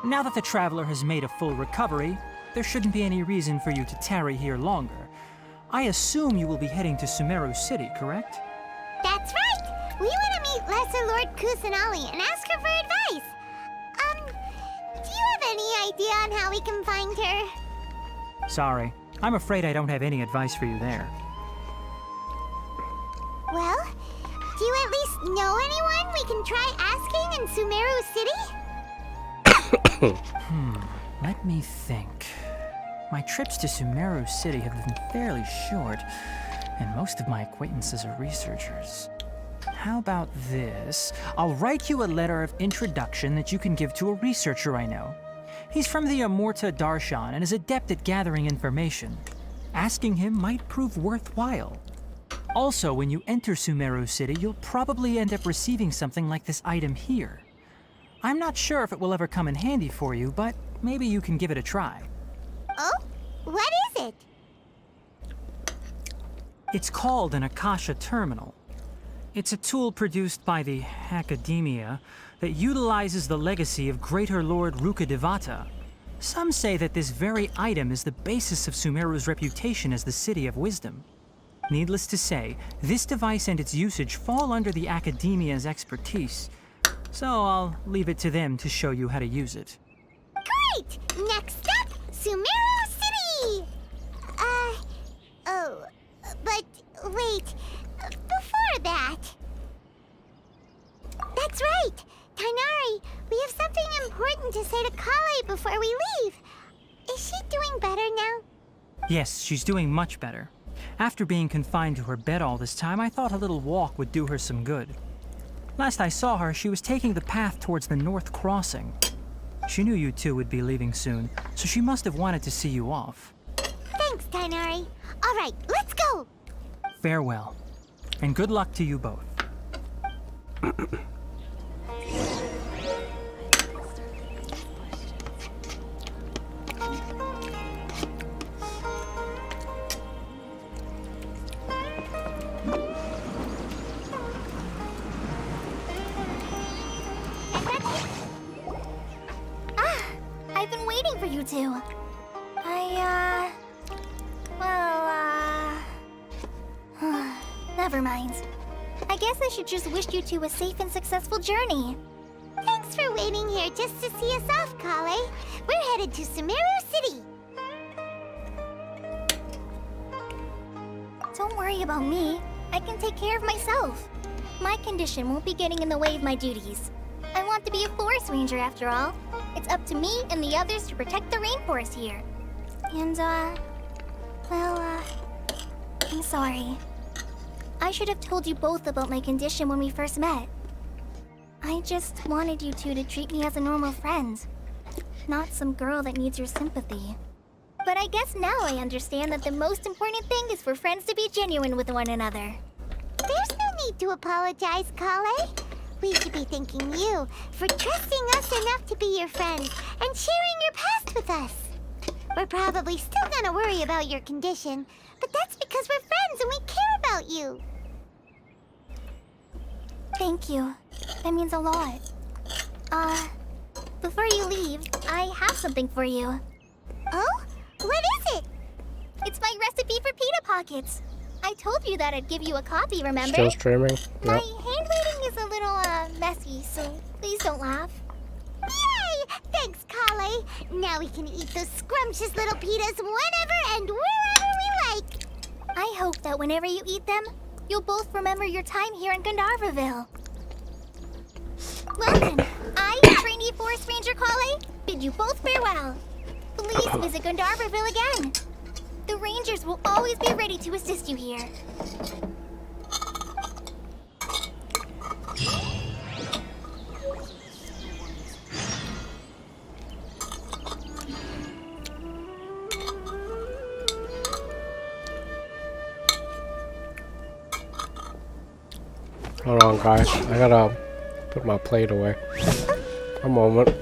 Now that the traveler has made a full recovery, there shouldn't be any reason for you to tarry here longer. I assume you will be heading to Sumeru City, correct? That's right! We want to meet Lesser Lord Kusanali and ask her for advice. Do you have any idea on how we can find her? Sorry. I'm afraid I don't have any advice for you there. Well, do you at least know anyone we can try asking in Sumeru City? Let me think. My trips to Sumeru City have been fairly short, and most of my acquaintances are researchers. How about this? I'll write you a letter of introduction that you can give to a researcher I know. He's from the Amorta Darshan and is adept at gathering information. Asking him might prove worthwhile. Also, when you enter Sumeru City, you'll probably end up receiving something like this item here. I'm not sure if it will ever come in handy for you, but maybe you can give it a try. Oh? What is it? It's called an Akasha Terminal. It's a tool produced by the Academia that utilizes the legacy of Greater Lord Rukkhadevata. Some say that this very item is the basis of Sumeru's reputation as the City of Wisdom. Needless to say, this device and its usage fall under the Academia's expertise, so I'll leave it to them to show you how to use it. Great! Next up, Sumeru City! But wait, before that... That's right! Tainari, we have something important to say to Kale before we leave. Is she doing better now? Yes, she's doing much better. After being confined to her bed all this time, I thought a little walk would do her some good. Last I saw her, she was taking the path towards the North Crossing. She knew you two would be leaving soon, so she must have wanted to see you off. Thanks, Tainari. All right, let's go! Farewell, and good luck to you both. I've been waiting for you two. Never mind. I guess I should just wish you two a safe and successful journey. Thanks for waiting here just to see us off, Kale. We're headed to Sumeru City. Don't worry about me. I can take care of myself. My condition won't be getting in the way of my duties. I want to be a forest ranger after all. It's up to me and the others to protect the rainforest here. And, I'm sorry. I should have told you both about my condition when we first met. I just wanted you two to treat me as a normal friend, not some girl that needs your sympathy. But I guess now I understand that the most important thing is for friends to be genuine with one another. There's no need to apologize, Kale. We should be thanking you for trusting us enough to be your friends and sharing your past with us. We're probably still gonna worry about your condition, but that's because we're friends and we care about you. Thank you. That means a lot. Before you leave, I have something for you. Oh? What is it? It's my recipe for pita pockets. I told you that I'd give you a copy, remember? Still streaming? My Yep. handwriting is a little, messy, so please don't laugh. Yay! Thanks, Kale. Now we can eat those scrumptious little pitas whenever and wherever we like. I hope that whenever you eat them, you'll both remember your time here in Gandharvaville. Well then, I, trainee forest ranger Kale, bid you both farewell. Please visit Gandharvaville again. The rangers will always be ready to assist you here. Hold on, guys. I gotta put my plate away. A moment.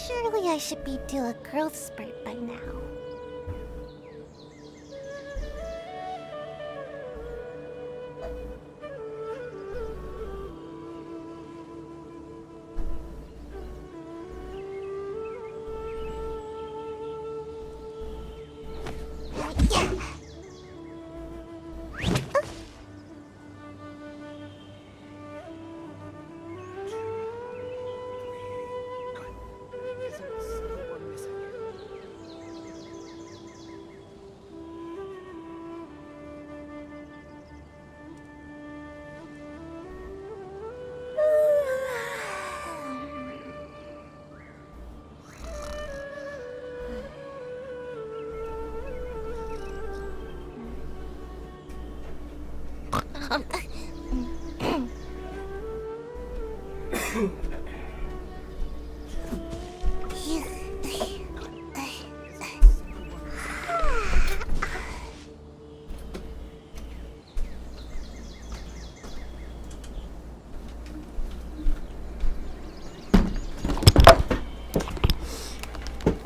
Surely I should be due a growth spurt by now.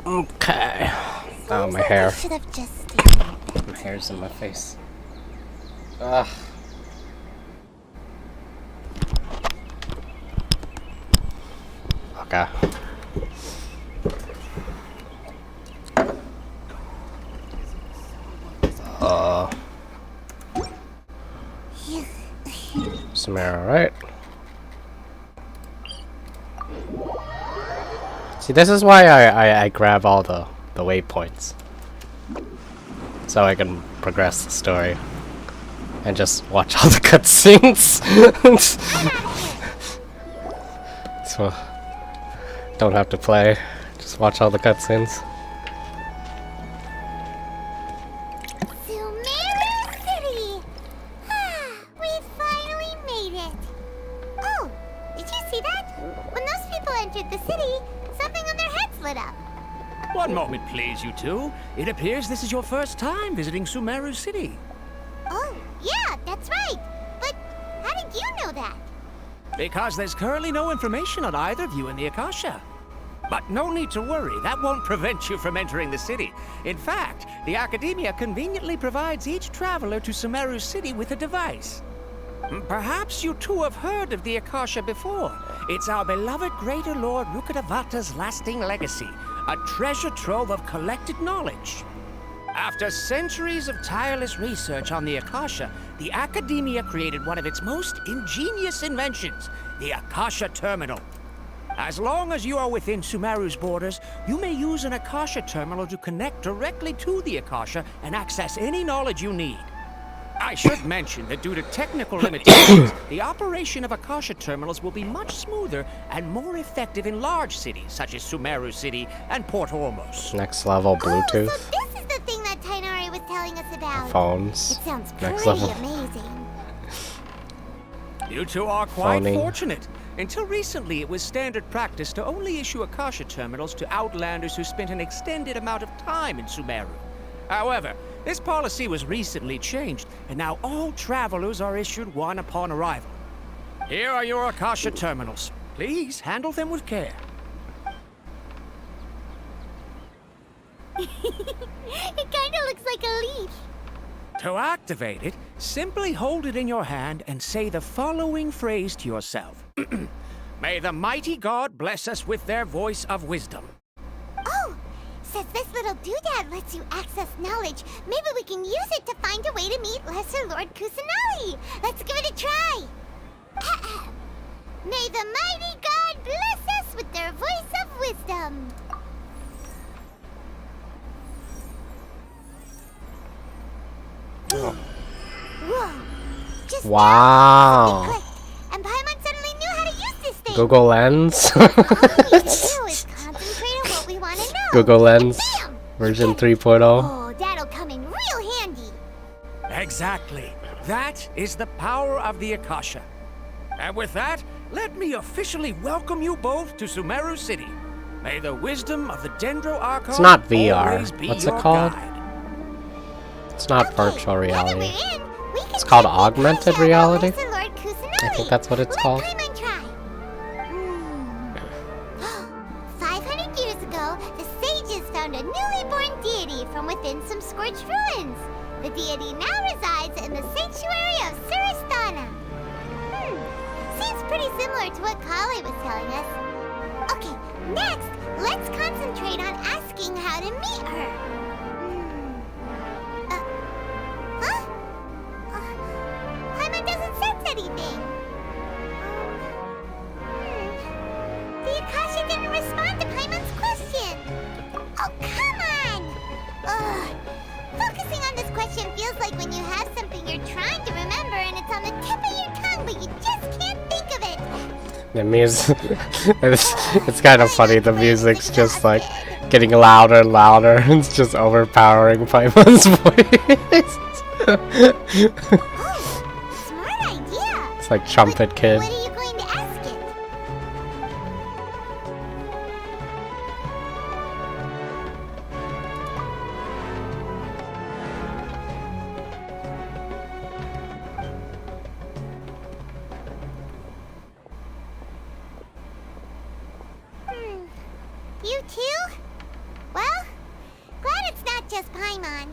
Okay. Oh, my hair. I should have just stayed. My hair's in my face. Ugh. Okay. Samara, right? See, this is why I grab all the waypoints. So I can progress the story. And just watch all the cutscenes. So, don't have to play. Just watch all the cutscenes. Sumeru City! We finally made it! Oh, did you see that? When those people entered the city, something on their heads lit up. One moment, please, you two. It appears this is your first time visiting Sumeru City. Oh, yeah, that's right. But how did you know that? Because there's currently no information on either of you in the Akasha. But no need to worry, that won't prevent you from entering the city. In fact, the Academia conveniently provides each traveler to Sumeru City with a device. Perhaps you two have heard of the Akasha before. It's our beloved Greater Lord Rukkhadevata's lasting legacy, a treasure trove of collected knowledge. After centuries of tireless research on the Akasha, the Academia created one of its most ingenious inventions, the Akasha Terminal. As long as you are within Sumeru's borders, you may use an Akasha Terminal to connect directly to the Akasha and access any knowledge you need. I should mention that due to technical limitations, the operation of Akasha Terminals will be much smoother and more effective in large cities such as Sumeru City and Port Ormos. Next level Bluetooth. Oh, so this is the thing that Tainari was telling us about. Phones. It sounds Next pretty level. amazing. You two are quite Phoning. fortunate. Until recently, it was standard practice to only issue Akasha Terminals to outlanders who spent an extended amount of time in Sumeru. However, this policy was recently changed, and now all travelers are issued one upon arrival. Here are your Akasha Terminals. Please handle them with care. It kind of looks like a leaf. To activate it, simply hold it in your hand and say the following phrase to yourself. May the mighty God bless us with their voice of wisdom. Oh, say Since this little doodad lets you access knowledge, maybe we can use it to find a way to meet Lesser Lord Kusanali. Let's give it a try. May the mighty god bless us with their voice of wisdom. Whoa. Just wow. now, and Paimon suddenly knew how to use this thing. Google Lens. All we need to do is concentrate on what we want to know. Google Lens. Bam! Version 3.0. Oh, that'll come in real handy. Exactly. That is the power of the Akasha. And with that, let me officially welcome you both to Sumeru City. May the wisdom of the Dendro Archon It's not VR. always be What's your it called? guide. It's not virtual reality. We can It's called check the augmented Akasha reality. about Lesser Lord Kusanali. I think that's what it's called. Let Paimon try. 500 years ago, the sages found a newly born deity from within some scorched ruins. The deity now resides in the sanctuary of Suristana. Seems pretty similar to what Kale was telling us. Okay, next, let's concentrate on asking how to meet her. Huh? Paimon doesn't sense anything. The Akasha didn't respond to Paimon's question. Oh, come on! Ugh. Focusing on this question feels like when you have something you're trying to remember and it's on the tip of your tongue, but you just can't think of it. The music, it's kind of funny. The music's just like getting louder and louder. It's just overpowering Paimon's voice. Oh, smart idea. It's like Trumpet Kid. What are you going to ask it? You too? Well, glad it's not just Paimon.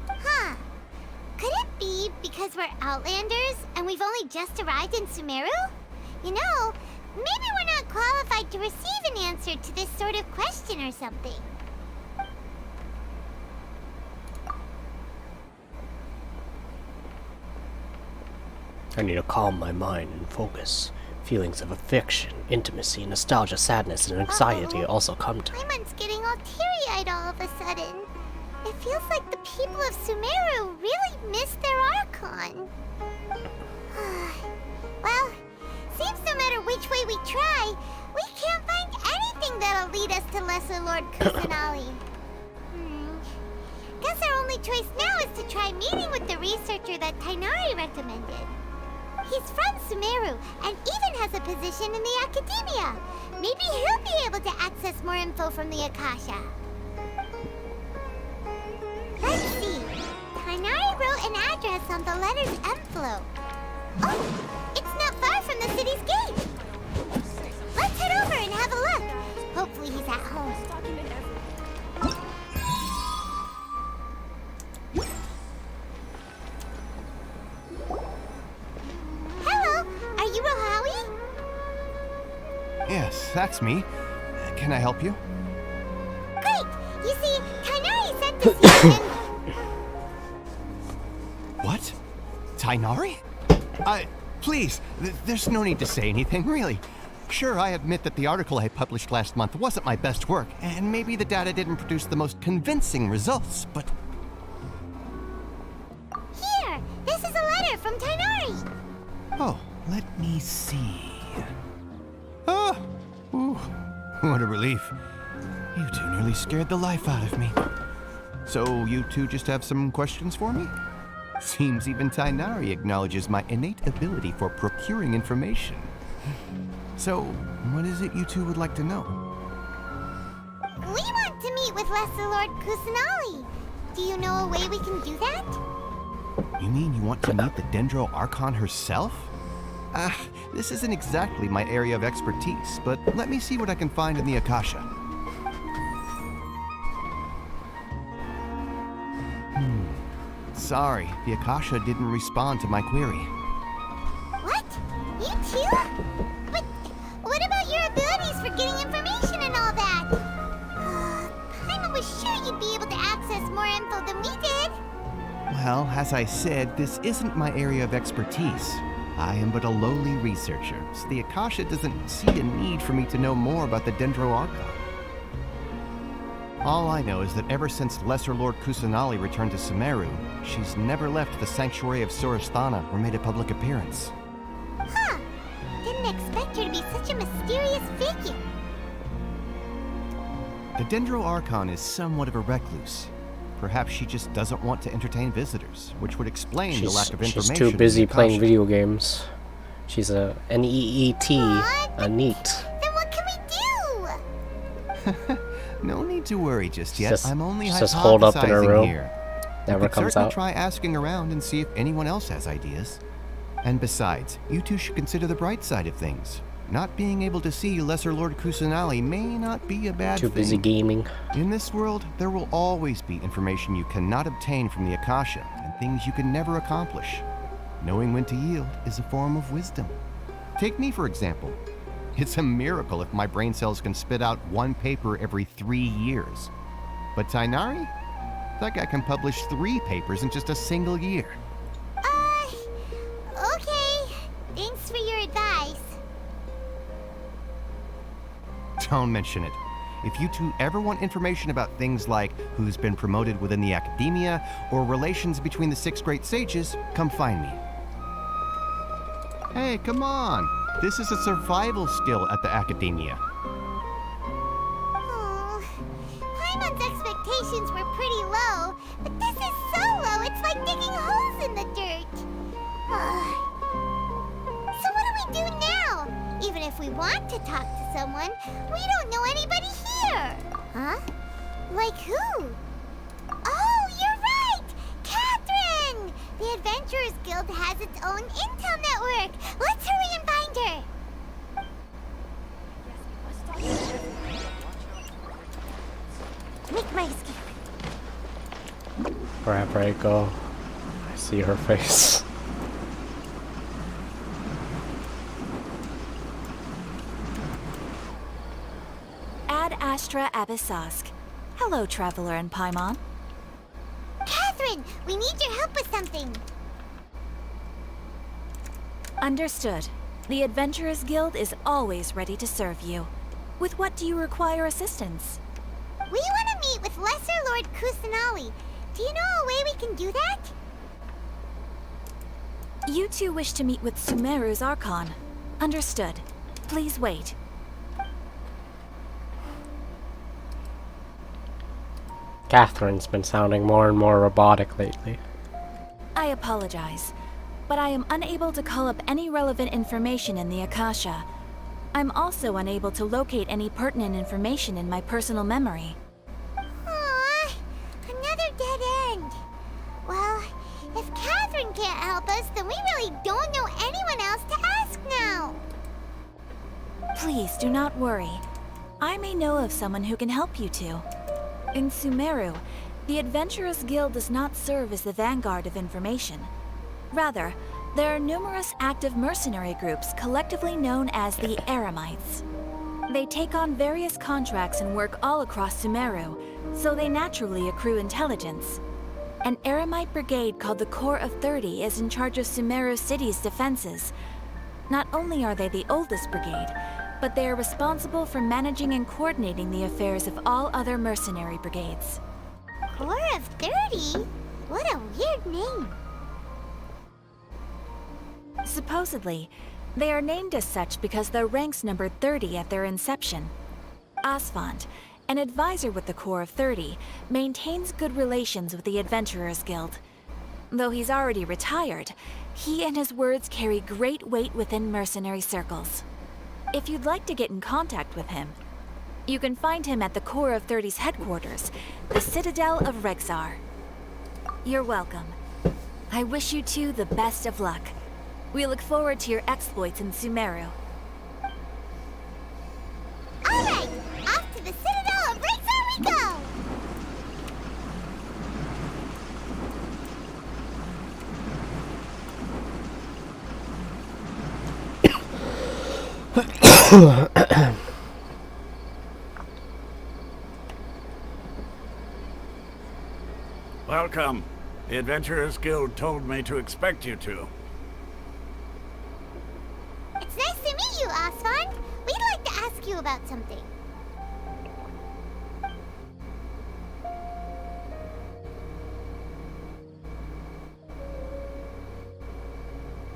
Huh. Could it be because we're Outlanders and we've only just arrived in Sumeru? You know, maybe we're not qualified to receive an answer to this sort of question or something. I need to calm my mind and focus. Feelings of affection, intimacy, nostalgia, sadness, and anxiety also come to me. Paimon's getting all teary-eyed all of a sudden. It feels like the people of Sumeru really miss their Archon. Well, seems no matter which way we try, we can't find anything that'll lead us to Lesser Lord Kusanali. Guess our only choice now is to try meeting with the researcher that Tainari recommended. He's from Sumeru and even has a position in the Academia. Maybe he'll be able to access more info from the Akasha. Let's see. Tainari wrote an address on the letter's envelope. Oh, it's not far from the city's gate. Let's head over and have a look. Hopefully he's at home. Hello, are you Rohawi? Yes, that's me. Can I help you? Great! You see, Tainari sent us here and... What? Tainari? Please, there's no need to say anything, really. Sure, I admit that the article I published last month wasn't my best work, and maybe the data didn't produce the most convincing results, but... Here! This is a letter from Tainari! Oh, let me see... Oh! Ooh, what a relief. You two nearly scared the life out of me. So, you two just have some questions for me? Seems even Tainari acknowledges my innate ability for procuring information. So, what is it you two would like to know? We want to meet with Lesser Lord Kusanali. Do you know a way we can do that? You mean you want to meet the Dendro Archon herself? This isn't exactly my area of expertise, but let me see what I can find in the Akasha. sorry. The Akasha didn't respond to my query. What? You too? But what about your abilities for getting information and all that? Paimon was sure you'd be able to access more info than we did. Well, as I said, this isn't my area of expertise. I am but a lowly researcher, so the Akasha doesn't see a need for me to know more about the Dendro Archon. All I know is that ever since Lesser Lord Kusanali returned to Sumeru, she's never left the Sanctuary of Sorasthana or made a public appearance. Huh. Didn't expect her to be such a mysterious figure. The Dendro Archon is somewhat of a recluse. Perhaps she just doesn't want to entertain visitors, which would explain the lack of information. She's too busy playing video games. She's a NEET, a NEET. Then what can we do? No need to worry just yet. I'm only just holed up in her hypothesizing room. here. Never You could comes certainly out. try asking around and see if anyone else has ideas. And besides, you two should consider the bright side of things. Not being able to see Lesser Lord Kusanali may not be a bad thing. Too busy gaming. In this world, there will always be information you cannot obtain from the Akasha and things you can never accomplish. Knowing when to yield is a form of wisdom. Take me, for example. It's a miracle if my brain cells can spit out one paper every 3 years. But Tainari? That guy can publish 3 papers in just a single year. Okay. Thanks for your advice. Don't mention it. If you two ever want information about things like who's been promoted within the academia or relations between the 6 great sages, come find me. Hey, come on. This is a survival skill at the academia. Oh, Paimon's expectations were pretty low, but this is so low it's like digging holes in the dirt. So what do we do now? Even if we want to talk to someone, we don't know anybody here. Huh? Like who? Oh, you're right! Catherine! The Adventurers Guild has its own intel network. Let's hurry and find her. Make my escape. Wherever I go, I see her face. Ad Astra Abyssosk. Hello, Traveler and Paimon. Catherine, we need your help with something. Understood. The Adventurers Guild is always ready to serve you. With what do you require assistance? We want to meet with Lesser Lord Kusanali. Do you know a way we can do that? You two wish to meet with Sumeru's Archon. Understood. Please wait. Catherine's been sounding more and more robotic lately. I apologize, but I am unable to call up any relevant information in the Akasha. I'm also unable to locate any pertinent information in my personal memory. Aww, another dead end. Well, if Catherine can't help us, then we really don't know anyone else to ask now. Please do not worry. I may know of someone who can help you two. In Sumeru, the Adventurers Guild does not serve as the vanguard of information. Rather, there are numerous active mercenary groups collectively known as the Eremites. They take on various contracts and work all across Sumeru, so they naturally accrue intelligence. An Eremite brigade called the Corps of 30 is in charge of Sumeru City's defenses. Not only are they the oldest brigade, but they are responsible for managing and coordinating the affairs of all other mercenary brigades. Corps of 30? What a weird name. Supposedly, they are named as such because their ranks numbered 30 at their inception. Asfand, an advisor with the Corps of 30, maintains good relations with the Adventurers Guild. Though he's already retired, he and his words carry great weight within mercenary circles. If you'd like to get in contact with him, you can find him at the Corps of 30's headquarters, the Citadel of Rexar. You're welcome. I wish you two the best of luck. We look forward to your exploits in Sumeru. Alright, off to the Citadel of Rexar we go! Welcome. The Adventurers Guild told me to expect you to. It's nice to meet you, Osfond. We'd like to ask you about something.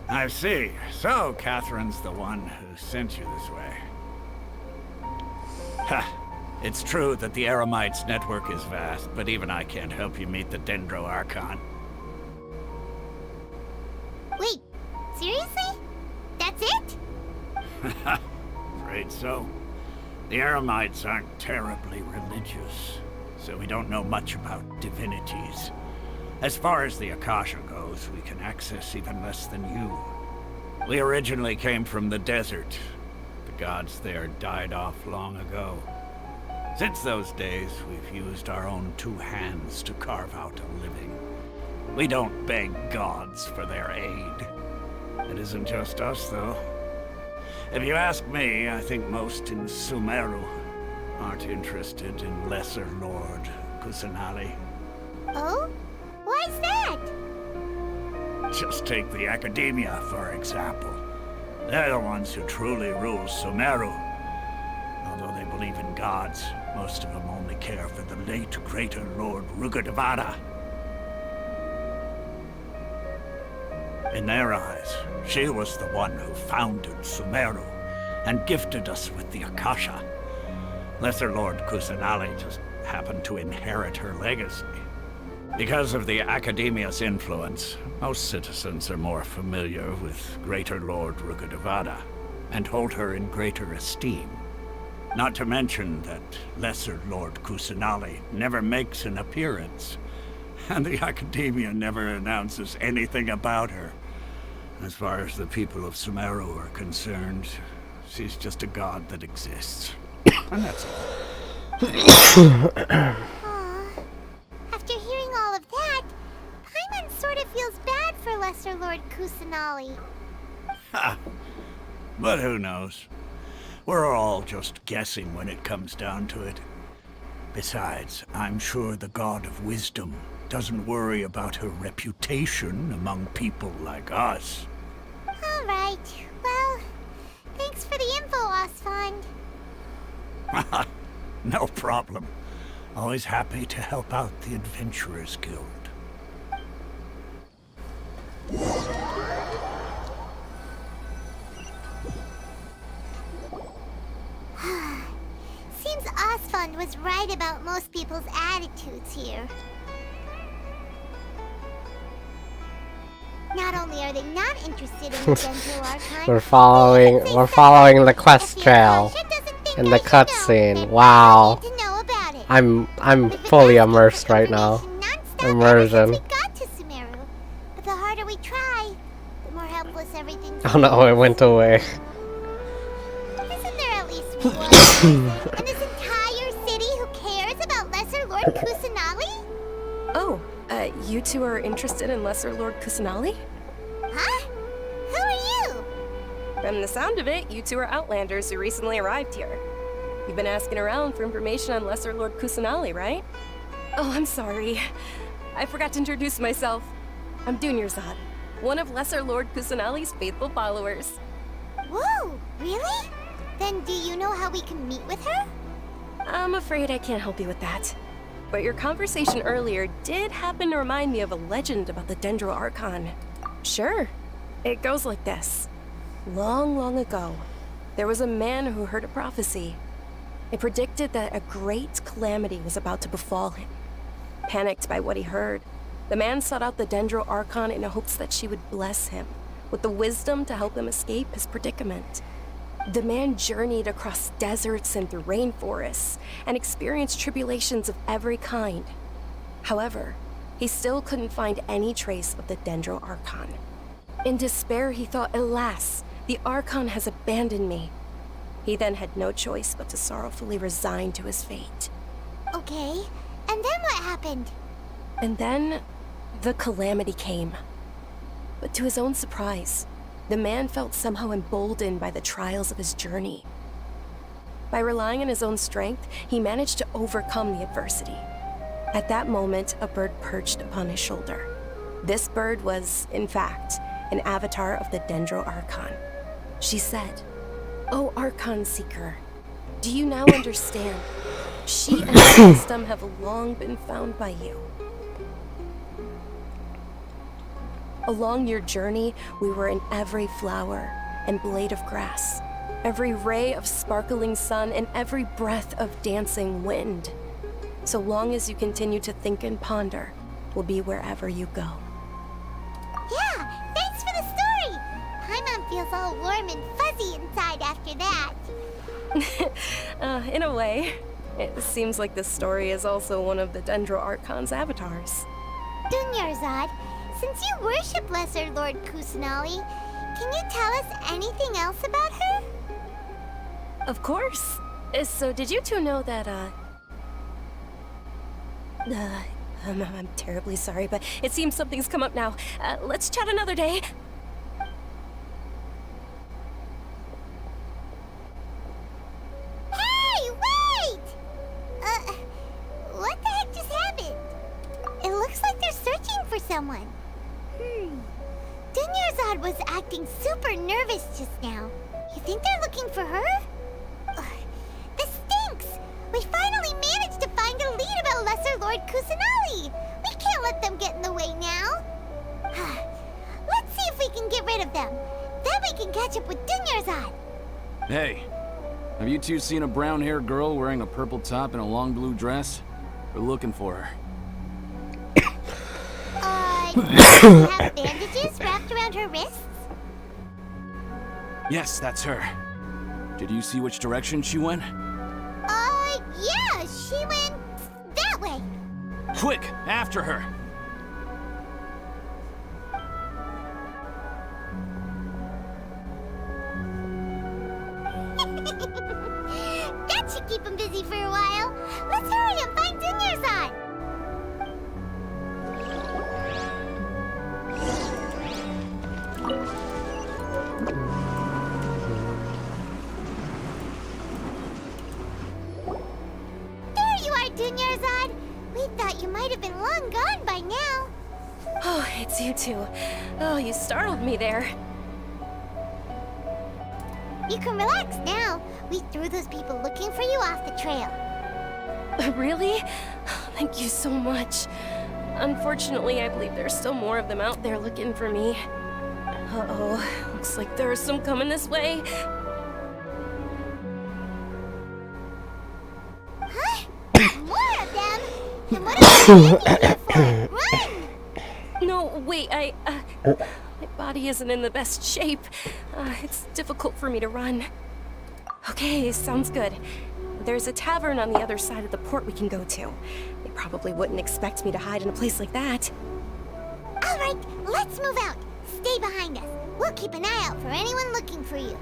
I see. So, Catherine's the one who sent you this way. Ha! It's true that the Eremites' network is vast, but even I can't help you meet the Dendro Archon. Wait, seriously? That's it? Afraid so. The Eremites aren't terribly religious, so we don't know much about divinities. As far as the Akasha goes, we can access even less than you. We originally came from the desert. The gods there died off long ago. Since those days, we've used our own two hands to carve out a living. We don't beg gods for their aid. It isn't just us, though. If you ask me, I think most in Sumeru aren't interested in Lesser Lord Kusanali. Oh? Why's that? Just take the Academia, for example. They're the ones who truly rule Sumeru. Although they believe in gods, most of them only care for the late Greater Lord Rugudevada. In their eyes, she was the one who founded Sumeru and gifted us with the Akasha. Lesser Lord Kusanali just happened to inherit her legacy. Because of the Academia's influence, most citizens are more familiar with Greater Lord Rugudevada and hold her in greater esteem. Not to mention that Lesser Lord Kusanali never makes an appearance, and the Academia never announces anything about her. As far as the people of Sumeru are concerned, she's just a god that exists. And that's all. After hearing all of that, Paimon sort of feels bad for Lesser Lord Kusanali. Ha! But who knows? We're all just guessing when it comes down to it. Besides, I'm sure the God of Wisdom doesn't worry about her reputation among people like us. All right. Well, thanks for the info, Osfond. No problem. Always happy to help out the Adventurers Guild. Seems Osfond was right about most people's attitudes here. Not only are they not interested in the Dendro Archon, We're following the quest trail in the cutscene. Wow. I'm fully immersed right now. Immersion. Got to Sumeru, but the harder we try, the more helpless everything Oh no, it went away. Isn't there at least one person in this entire city who cares about Lesser Lord Kusanali? Oh, you two are interested in Lesser Lord Kusanali? Huh? Who are you? From the sound of it, you two are Outlanders who recently arrived here. You've been asking around for information on Lesser Lord Kusanali, right? Oh, I'm sorry. I forgot to introduce myself. I'm Dunyarzad, one of Lesser Lord Kusanali's faithful followers. Whoa, really? Then do you know how we can meet with her? I'm afraid I can't help you with that. But your conversation earlier did happen to remind me of a legend about the Dendro Archon. Sure. It goes like this. Long, long ago, there was a man who heard a prophecy. It predicted that a great calamity was about to befall him. Panicked by what he heard, the man sought out the Dendro Archon in hopes that she would bless him with the wisdom to help him escape his predicament. The man journeyed across deserts and through rainforests and experienced tribulations of every kind. However, he still couldn't find any trace of the Dendro Archon. In despair, he thought, alas, the Archon has abandoned me. He then had no choice but to sorrowfully resign to his fate. Okay, and then what happened? And then, the calamity came. But to his own surprise, The man felt somehow emboldened by the trials of his journey. By relying on his own strength, he managed to overcome the adversity. At that moment, a bird perched upon his shoulder. This bird was, in fact, an avatar of the Dendro Archon. She said, "O Archon Seeker, do you now understand? She and her wisdom have long been found by you. Along your journey, we were in every flower and blade of grass, every ray of sparkling sun, and every breath of dancing wind. So long as you continue to think and ponder, we'll be wherever you go." Yeah, thanks for the story! Paimon feels all warm and fuzzy inside after that. In a way, it seems like this story is also one of the Dendro Archon's avatars. Dunyarzad, since you worship Lesser Lord Kusanali, can you tell us anything else about her? Of course. So did you two know that, I'm terribly sorry, but it seems something's come up now. Let's chat another day. Hey, wait! What the heck just happened? It looks like they're searching for someone. Dunyarzad was acting super nervous just now. You think they're looking for her? This stinks! We finally managed to find a lead about Lesser Lord Kusanali! We can't let them get in the way now! Let's see if we can get rid of them. Then we can catch up with Dunyarzad! Hey, have you two seen a brown-haired girl wearing a purple top and a long blue dress? We're looking for her. Does she have bandages wrapped around her wrists? Yes, that's her. Did you see which direction she went? Yeah, she went that way. Quick, after her! That should keep him busy for a while. Let's hurry and find Dunyarzad. There you are, Dunyarzad. We thought you might have been long gone by now. Oh, it's you two. Oh, you startled me there. You can relax now. We threw those people looking for you off the trail. Really? Thank you so much. Unfortunately, I believe there's still more of them out there looking for me. Uh-oh, looks like there's some coming this way. Huh? More of them? Then what are you looking here for? Run! No, wait, my body isn't in the best shape. It's difficult for me to run. Okay, sounds good. There's a tavern on the other side of the port we can go to. They probably wouldn't expect me to hide in a place like that. All right, let's move out. Stay behind us. We'll keep an eye out for anyone looking for you.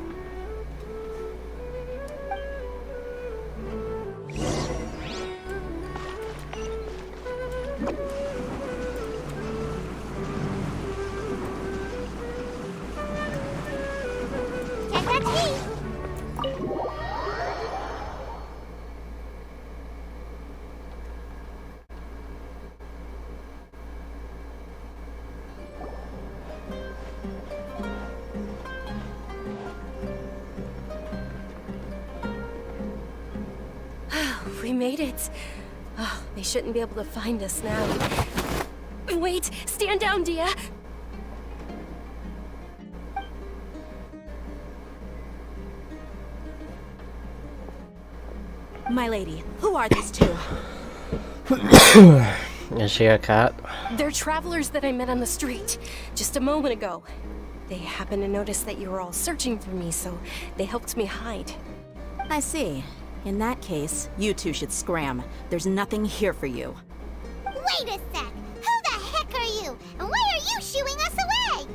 Check that key. We made it. Oh, they shouldn't be able to find us now. Wait, stand down, Dia. My lady, who are these two? Is she a cat? They're travelers that I met on the street just a moment ago. They happened to notice that you were all searching for me, so they helped me hide. I see. In that case, you two should scram. There's nothing here for you. Wait a sec. Who the heck are you? And why are you shooing us away?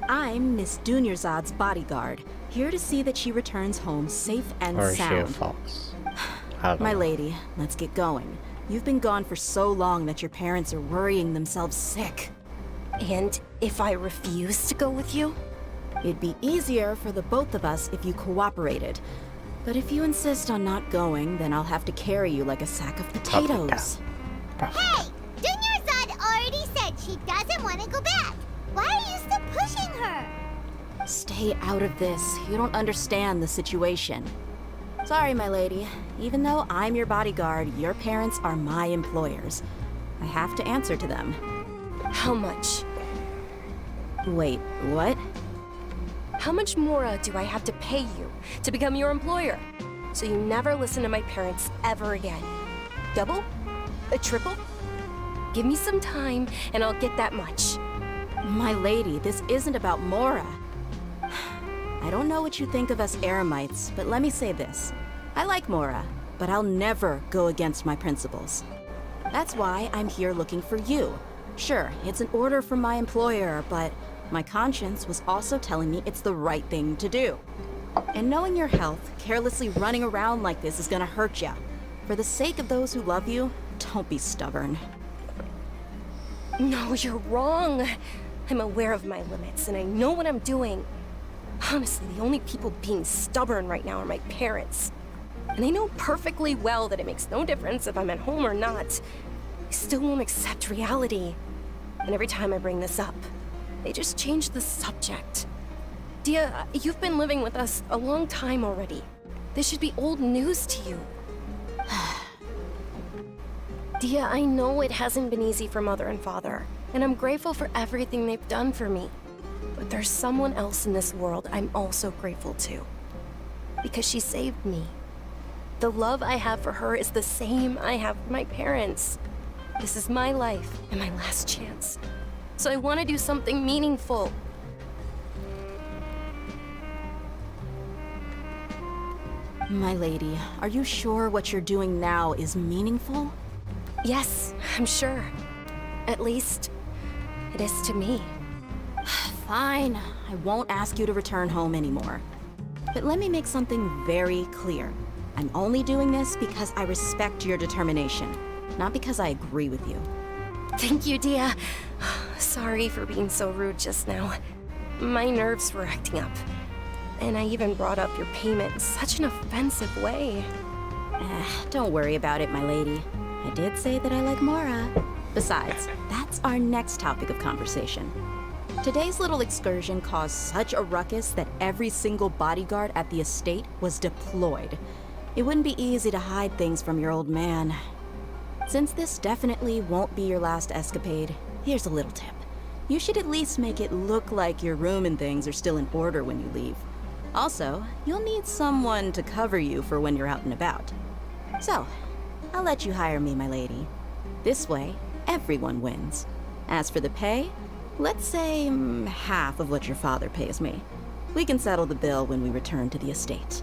I'm Miss Dunyarzad's bodyguard, here to see that she returns home safe and Or is she a sound. fox? My lady, let's get going. You've been gone for so long that your parents are worrying themselves sick. And if I refuse to go with you? It'd be easier for the both of us if you cooperated. But if you insist on not going, then I'll have to carry you like a sack of potatoes. Hey! Dunyarzad already said she doesn't want to go back. Why are you still pushing her? Stay out of this. You don't understand the situation. Sorry, my lady. Even though I'm your bodyguard, your parents are my employers. I have to answer to them. How much? Wait, what? How much more do I have to pay you to become your employer? So you never listen to my parents ever again. Double? A triple? Give me some time and I'll get that much. My lady, this isn't about Mora. I don't know what you think of us Eremites, but let me say this. I like Mora, but I'll never go against my principles. That's why I'm here looking for you. Sure, it's an order from my employer, but my conscience was also telling me it's the right thing to do. And knowing your health, carelessly running around like this is gonna hurt ya. For the sake of those who love you, don't be stubborn. No, you're wrong. I'm aware of my limits and I know what I'm doing. Honestly, the only people being stubborn right now are my parents. And I know perfectly well that it makes no difference if I'm at home or not. They still won't accept reality. And every time I bring this up, they just change the subject. Dia, you've been living with us a long time already. This should be old news to you. Dia, I know it hasn't been easy for Mother and Father, and I'm grateful for everything they've done for me. But there's someone else in this world I'm also grateful to. Because she saved me. The love I have for her is the same I have for my parents. This is my life and my last chance. So I want to do something meaningful. My lady, are you sure what you're doing now is meaningful? Yes, I'm sure. At least, it is to me. Fine, I won't ask you to return home anymore. But let me make something very clear. I'm only doing this because I respect your determination, not because I agree with you. Thank you, Dia. Sorry for being so rude just now. My nerves were acting up. And I even brought up your payment in such an offensive way. Don't worry about it, my lady. I did say that I like Mora. Besides, that's our next topic of conversation. Today's little excursion caused such a ruckus that every single bodyguard at the estate was deployed. It wouldn't be easy to hide things from your old man. Since this definitely won't be your last escapade, here's a little tip. You should at least make it look like your room and things are still in order when you leave. Also, you'll need someone to cover you for when you're out and about. So, I'll let you hire me, my lady. This way, everyone wins. As for the pay, let's say half of what your father pays me. We can settle the bill when we return to the estate.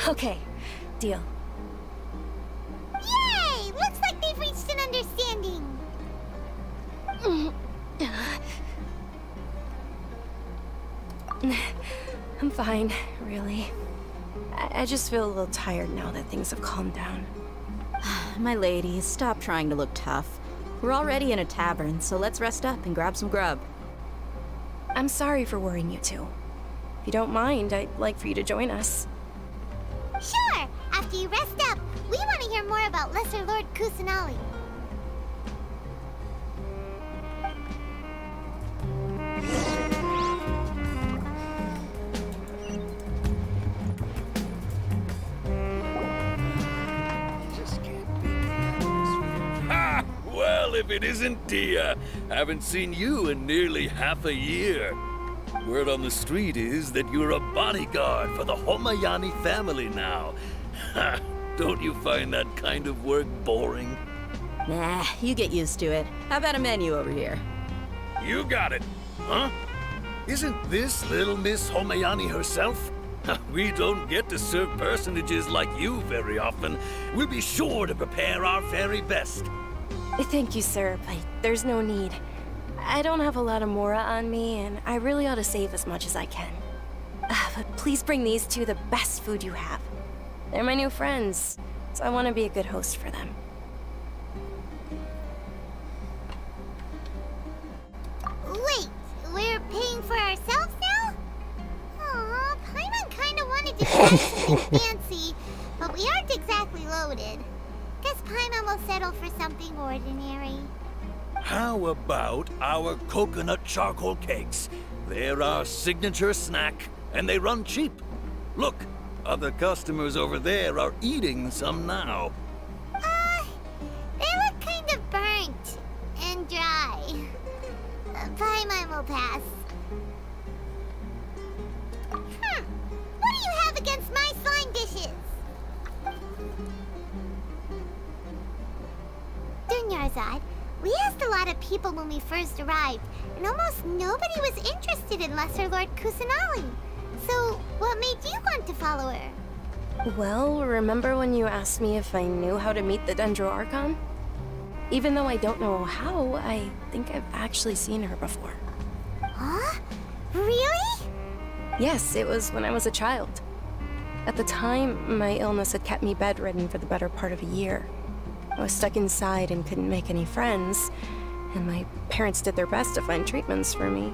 Okay, deal. Yay! Looks like they've reached an understanding. I'm fine, really. I just feel a little tired now that things have calmed down. My lady, stop trying to look tough. We're already in a tavern, so let's rest up and grab some grub. I'm sorry for worrying you two. If you don't mind, I'd like for you to join us. Sure! After you rest up, we want to hear more about Lesser Lord Kusanali. Ha! Well, if it isn't Dia, haven't seen you in nearly half a year. Word on the street is that you're a bodyguard for the Homayani family now. Ha! Don't you find that kind of work boring? Nah, you get used to it. How about a menu over here? You got it. Huh? Isn't this little Miss Homayani herself? We don't get to serve personages like you very often. We'll be sure to prepare our very best. Thank you, sir, but there's no need. I don't have a lot of Mora on me, and I really ought to save as much as I can. But please bring these two the best food you have. They're my new friends, so I want to be a good host for them. Wait, we're paying for ourselves now? fancy and fancy, but we aren't exactly loaded. Guess Paimon will settle for something ordinary. How about our coconut charcoal cakes? They're our signature snack, and they run cheap. Look, other customers over there are eating some now. They look kind of burnt and dry. Paimon will pass. What do you have against my slime dishes? Dunyarzad, we asked a lot of people when we first arrived, and almost nobody was interested in Lesser Lord Kusanali. So, what made you want to follow her? Well, remember when you asked me if I knew how to meet the Dendro Archon? Even though I don't know how, I think I've actually seen her before. Huh? Really? Yes, it was when I was a child. At the time, my illness had kept me bedridden for the better part of a year. I was stuck inside and couldn't make any friends, and my parents did their best to find treatments for me.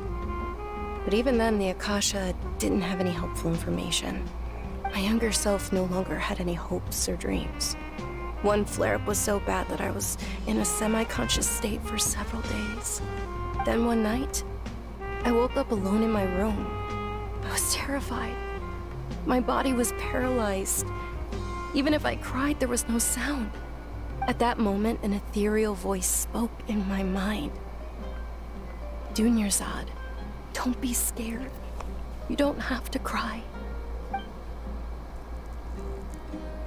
But even then, the Akasha didn't have any helpful information. My younger self no longer had any hopes or dreams. One flare-up was so bad that I was in a semi-conscious state for several days. Then one night, I woke up alone in my room. I was terrified. My body was paralyzed. Even if I cried, there was no sound. At that moment, an ethereal voice spoke in my mind. Dunyarzad, don't be scared. You don't have to cry.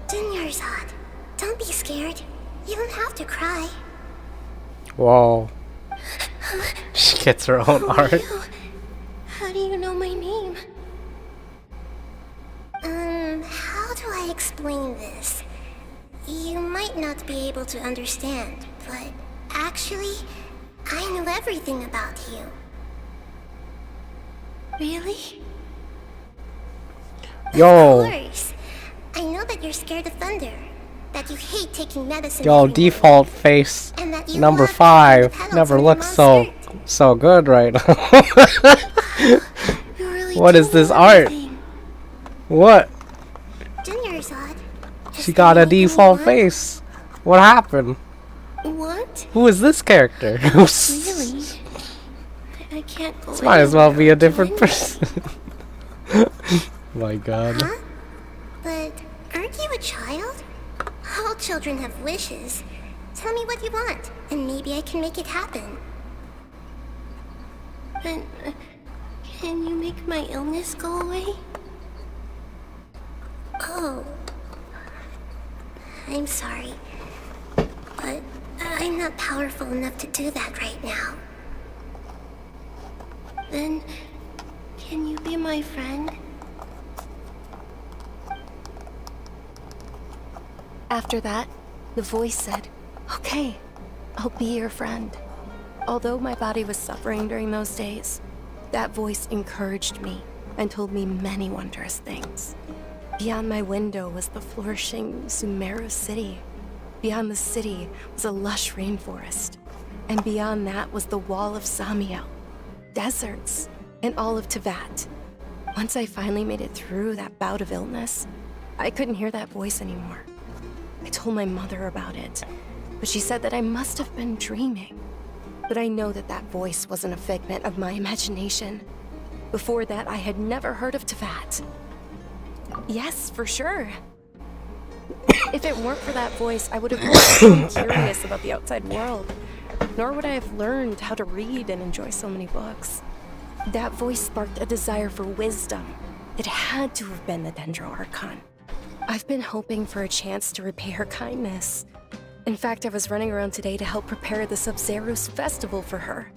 Dunyarzad, don't be scared. You don't have to cry. Whoa. She gets her own art. How do you know my name? How do I explain this? You might not be able to understand, but actually, I know everything about you. Really? Yo. Of course. I know that you're scared of thunder, that you hate taking medicine. Yo, default face number 5 never looks so good right now. What is this art? What? She got a default face. What happened? What? Who is this character? Really? I can't believe. This might as well be a different person. My god. Huh? But aren't you a child? All children have wishes. Tell me what you want, and maybe I can make it happen. But can you make my illness go away? Oh. I'm sorry. But I'm not powerful enough to do that right now. Then, can you be my friend? After that, the voice said, "Okay, I'll be your friend." Although my body was suffering during those days, that voice encouraged me and told me many wondrous things. Beyond my window was the flourishing Sumeru city. Beyond the city was a lush rainforest. And beyond that was the wall of Samiel, deserts, and all of Tevat. Once I finally made it through that bout of illness, I couldn't hear that voice anymore. I told my mother about it, but she said that I must have been dreaming. But I know that that voice wasn't a figment of my imagination. Before that, I had never heard of Tevat. Yes, for sure. If it weren't for that voice, I would have been curious about the outside world. Nor would I have learned how to read and enjoy so many books. That voice sparked a desire for wisdom. It had to have been the Dendro Archon. I've been hoping for a chance to repay her kindness. In fact, I was running around today to help prepare the Sub-Zerus festival for her.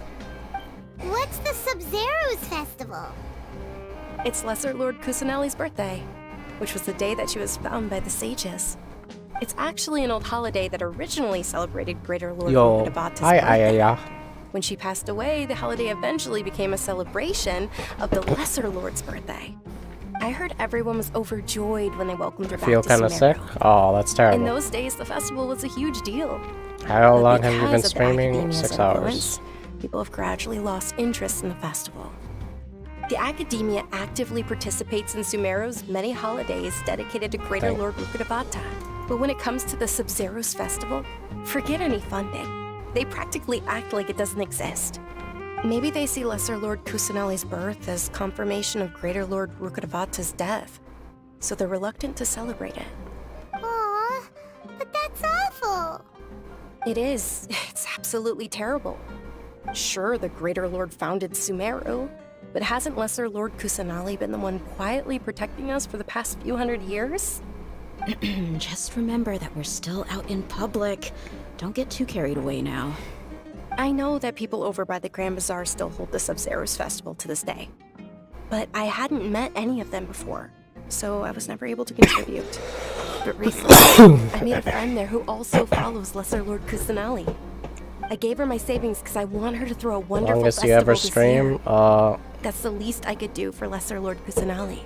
What's the Sub-Zerus festival? It's Lesser Lord Kusanali's birthday, which was the day that she was found by the sages. It's actually an old holiday that originally celebrated Greater Lord Abata's birthday. When she passed away, the holiday eventually became a celebration of the Lesser Lord's birthday. I heard everyone was overjoyed when they welcomed her back to Feel kind of sick? Sumeru. Oh, that's terrible. In those days, the festival was a huge deal. How long have you been Because of the streaming? academia's 6 hours. influence, people have gradually lost interest in the festival. The Academia actively participates in Sumeru's many holidays dedicated to Greater Lord Rukkhadevata. But when it comes to the Sub-Zero's festival, forget any funding. They practically act like it doesn't exist. Maybe they see Lesser Lord Kusanali's birth as confirmation of Greater Lord Rukkhadevata's death, so they're reluctant to celebrate it. Aw, but that's awful. It is. It's absolutely terrible. Sure, the Greater Lord founded Sumeru, but hasn't Lesser Lord Kusanali been the one quietly protecting us for the past few hundred years? Just remember that we're still out in public. Don't get too carried away now. I know that people over by the Grand Bazaar still hold the Sub-Zero's festival to this day. But I hadn't met any of them before, so I was never able to contribute. But recently, I made a friend there who also follows Lesser Lord Kusanali. I gave her my savings because I want her to throw a wonderful Longest festival you ever this stream? year. That's the least I could do for Lesser Lord Kusanali.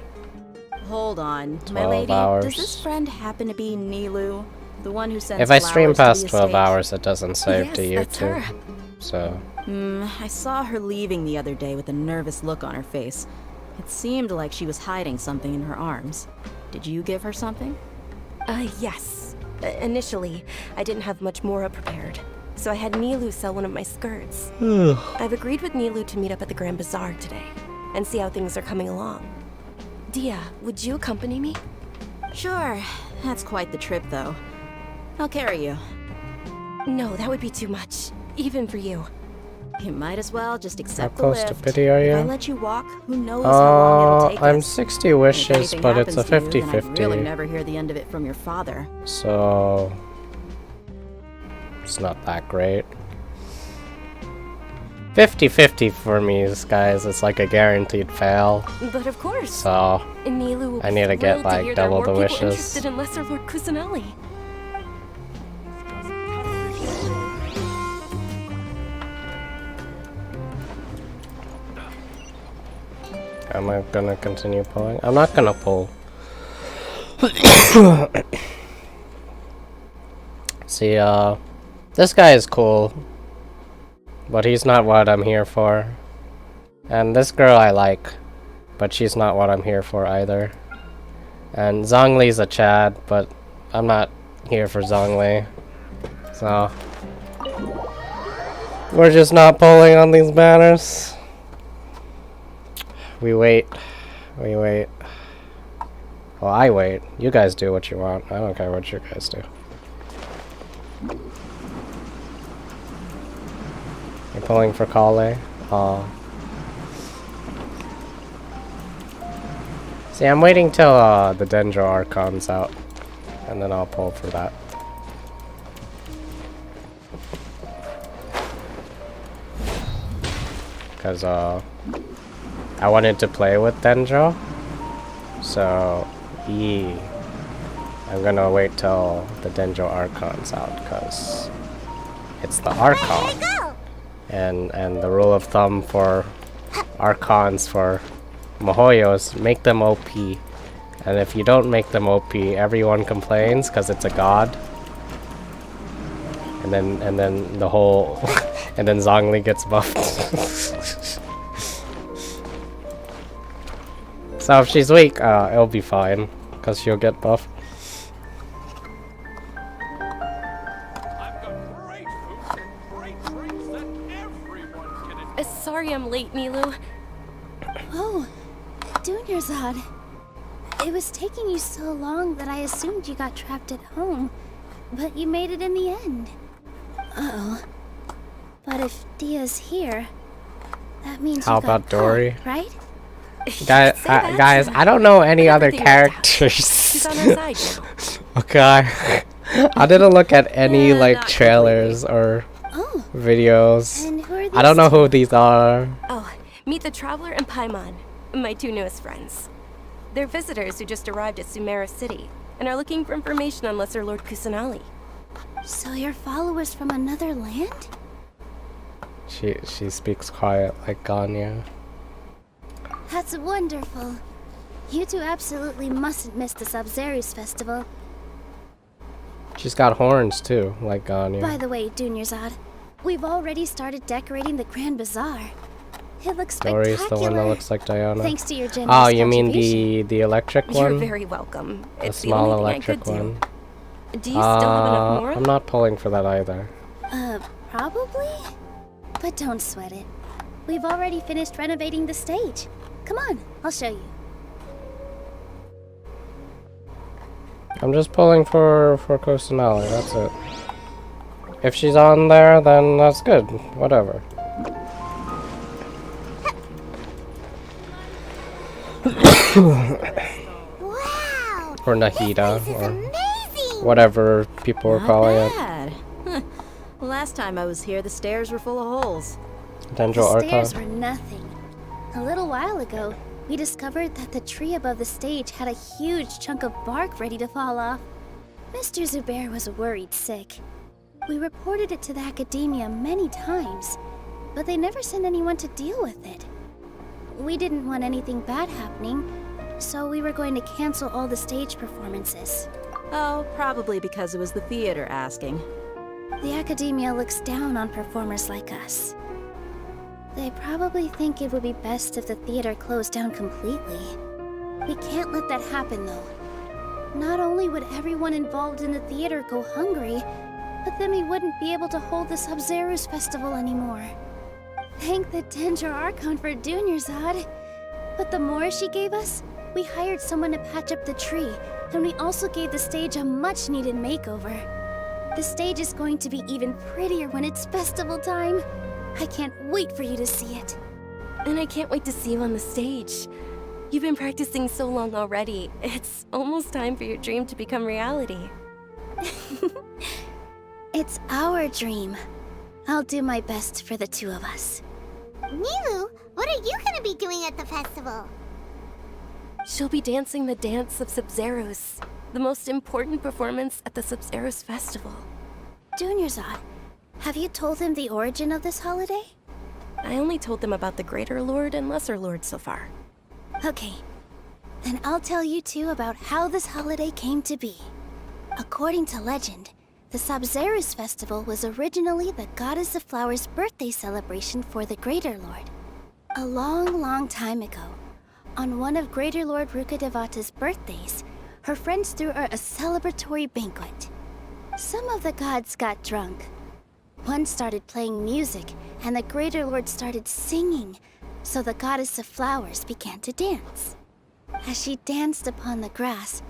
Hold on, my 12 lady. hours. Does this friend happen to be Nilu, the one who sends If I stream flowers to past the 12 estate? hours, it doesn't save Yes, to that's YouTube. her. So, I saw her leaving the other day with a nervous look on her face. It seemed like she was hiding something in her arms. Did you give her something? Yes. Initially, I didn't have much more prepared, so I had Nilu sell one of my skirts. I've agreed with Nilu to meet up at the Grand Bazaar today, and see how things are coming along. Dia, would you accompany me? Sure. That's quite the trip, though. I'll carry you. No, that would be too much, even for you. You might as well just accept how close the to lift. pity are If I you? let you walk, who knows how long it'll take I'm us. 60 And if wishes, anything but it's a happens to you, then I'd 50-50. really never hear the end of it from your father. So, it's not that great. 50-50 for me, guys. It's like a guaranteed fail. But of course. So, Nilu will I be need to get thrilled to hear like there are double more the people wishes. interested in Lesser Lord Kusanali. Am I gonna continue pulling? I'm not gonna pull. See, this guy is cool, but he's not what I'm here for. And this girl I like, but she's not what I'm here for either. And Zhongli's a Chad, but I'm not here for Zhongli. So, we're just not pulling on these banners. We wait. We wait. Well, I wait. You guys do what you want. I don't care what you guys do. You're pulling for Kale? Aw. See, I'm waiting till the Dendro Archon's out. And then I'll pull for that. Because, I wanted to play with Dendro, so I'm gonna wait till the Dendro Archon's out, because it's the Archon, and the rule of thumb for Archons for Mihoyos, make them OP, and if you don't make them OP, everyone complains because it's a god, and then the whole and then Zhongli gets buffed. So if she's weak, it'll be fine, because she'll get buffed. Sorry I'm late, Nilu. Oh, Dunyarzad. It was taking you so long that I assumed you got trapped at home, but you made it in the end. Uh-oh. But if Dia's here, that means How you got about Dory? caught, right? Guys, I don't know any other characters. She's on our side now. Okay. I didn't look at any like trailers or videos. And who are I don't know these who these are. Oh, meet the Traveler and Paimon, my two newest friends. They're visitors who just arrived at Sumeru City and are looking for information on Lesser Lord Kusanali. So you're followers from another land? She speaks quiet like Ganya. That's wonderful. You two absolutely mustn't miss the Sub-Zero's festival. She's got horns too, like Ganya. By the way, Dunyarzad, we've already started decorating the Grand Bazaar. It looks Dory's spectacular. the one that looks like Diana. Thanks to your generous Oh, you mean contribution. the electric one? You're very welcome. The It's small the only electric thing I could one. do. Do you still have enough more? I'm not pulling for that either. Probably? But don't sweat it. We've already finished renovating the stage. Come on, I'll show you. I'm just pulling for Kusanali, that's it. If she's on there, then that's good. Whatever. Wow! Or Nahida, or whatever people were calling it. Bad. Last time I was here, the stairs were full of holes. Dendro The Archon. stairs were nothing. A little while ago, we discovered that the tree above the stage had a huge chunk of bark ready to fall off. Mr. Zubair was worried sick. We reported it to the academia many times, but they never sent anyone to deal with it. We didn't want anything bad happening, so we were going to cancel all the stage performances. Oh, probably because it was the theater asking. The academia looks down on performers like us. They probably think it would be best if the theater closed down completely. We can't let that happen, though. Not only would everyone involved in the theater go hungry, but then we wouldn't be able to hold the Sub-Zero's festival anymore. Thank the Dendro Archon for Dunyarzad. But the more she gave us, we hired someone to patch up the tree, and we also gave the stage a much-needed makeover. The stage is going to be even prettier when it's festival time. I can't wait for you to see it. And I can't wait to see you on the stage. You've been practicing so long already. It's almost time for your dream to become reality. It's our dream. I'll do my best for the two of us. Nilu, what are you gonna be doing at the festival? She'll be dancing the dance of Sub-Zeros, the most important performance at the Sub-Zeros festival. Dunyarzad, have you told them the origin of this holiday? I only told them about the Greater Lord and Lesser Lord so far. Okay, then I'll tell you two about how this holiday came to be. According to legend, the Sub-Zeros festival was originally the Goddess of Flowers' birthday celebration for the Greater Lord. A long, long time ago, on one of Greater Lord Rukkhadevata's birthdays, her friends threw her a celebratory banquet. Some of the gods got drunk. One started playing music, and the Greater Lord started singing, so the Goddess of Flowers began to dance. As she danced upon the grass,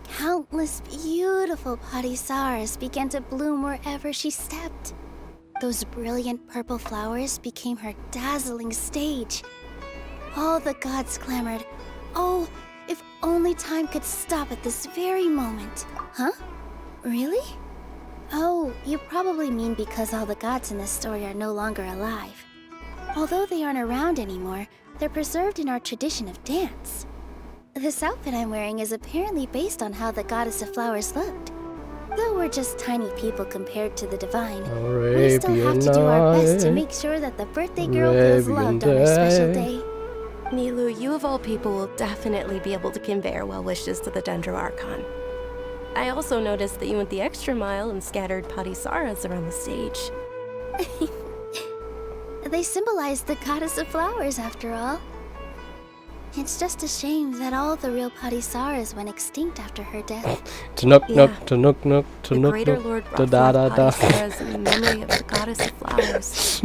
countless beautiful parisaras began to bloom wherever she stepped. Those brilliant purple flowers became her dazzling stage. All the gods clamored, "Oh, if only time could stop at this very moment." Huh? Really? Oh, you probably mean because all the gods in this story are no longer alive. Although they aren't around anymore, they're preserved in our tradition of dance. This outfit I'm wearing is apparently based on how the Goddess of Flowers looked. Though we're just tiny people compared to the divine, we still have to do our best to make sure that the birthday girl feels loved on her special day. Nilu, you of all people will definitely be able to convey our well wishes to the Dendro Archon. I also noticed that you went the extra mile and scattered parisaras around the stage. They symbolize the Goddess of Flowers, after all. It's just a shame that all the real parisaras went extinct after her death. Tanuk nook, Yeah. tanuk nook, The tanuk Greater nook, Lord da brought da forth da da. parisaras in memory of the Goddess of Flowers.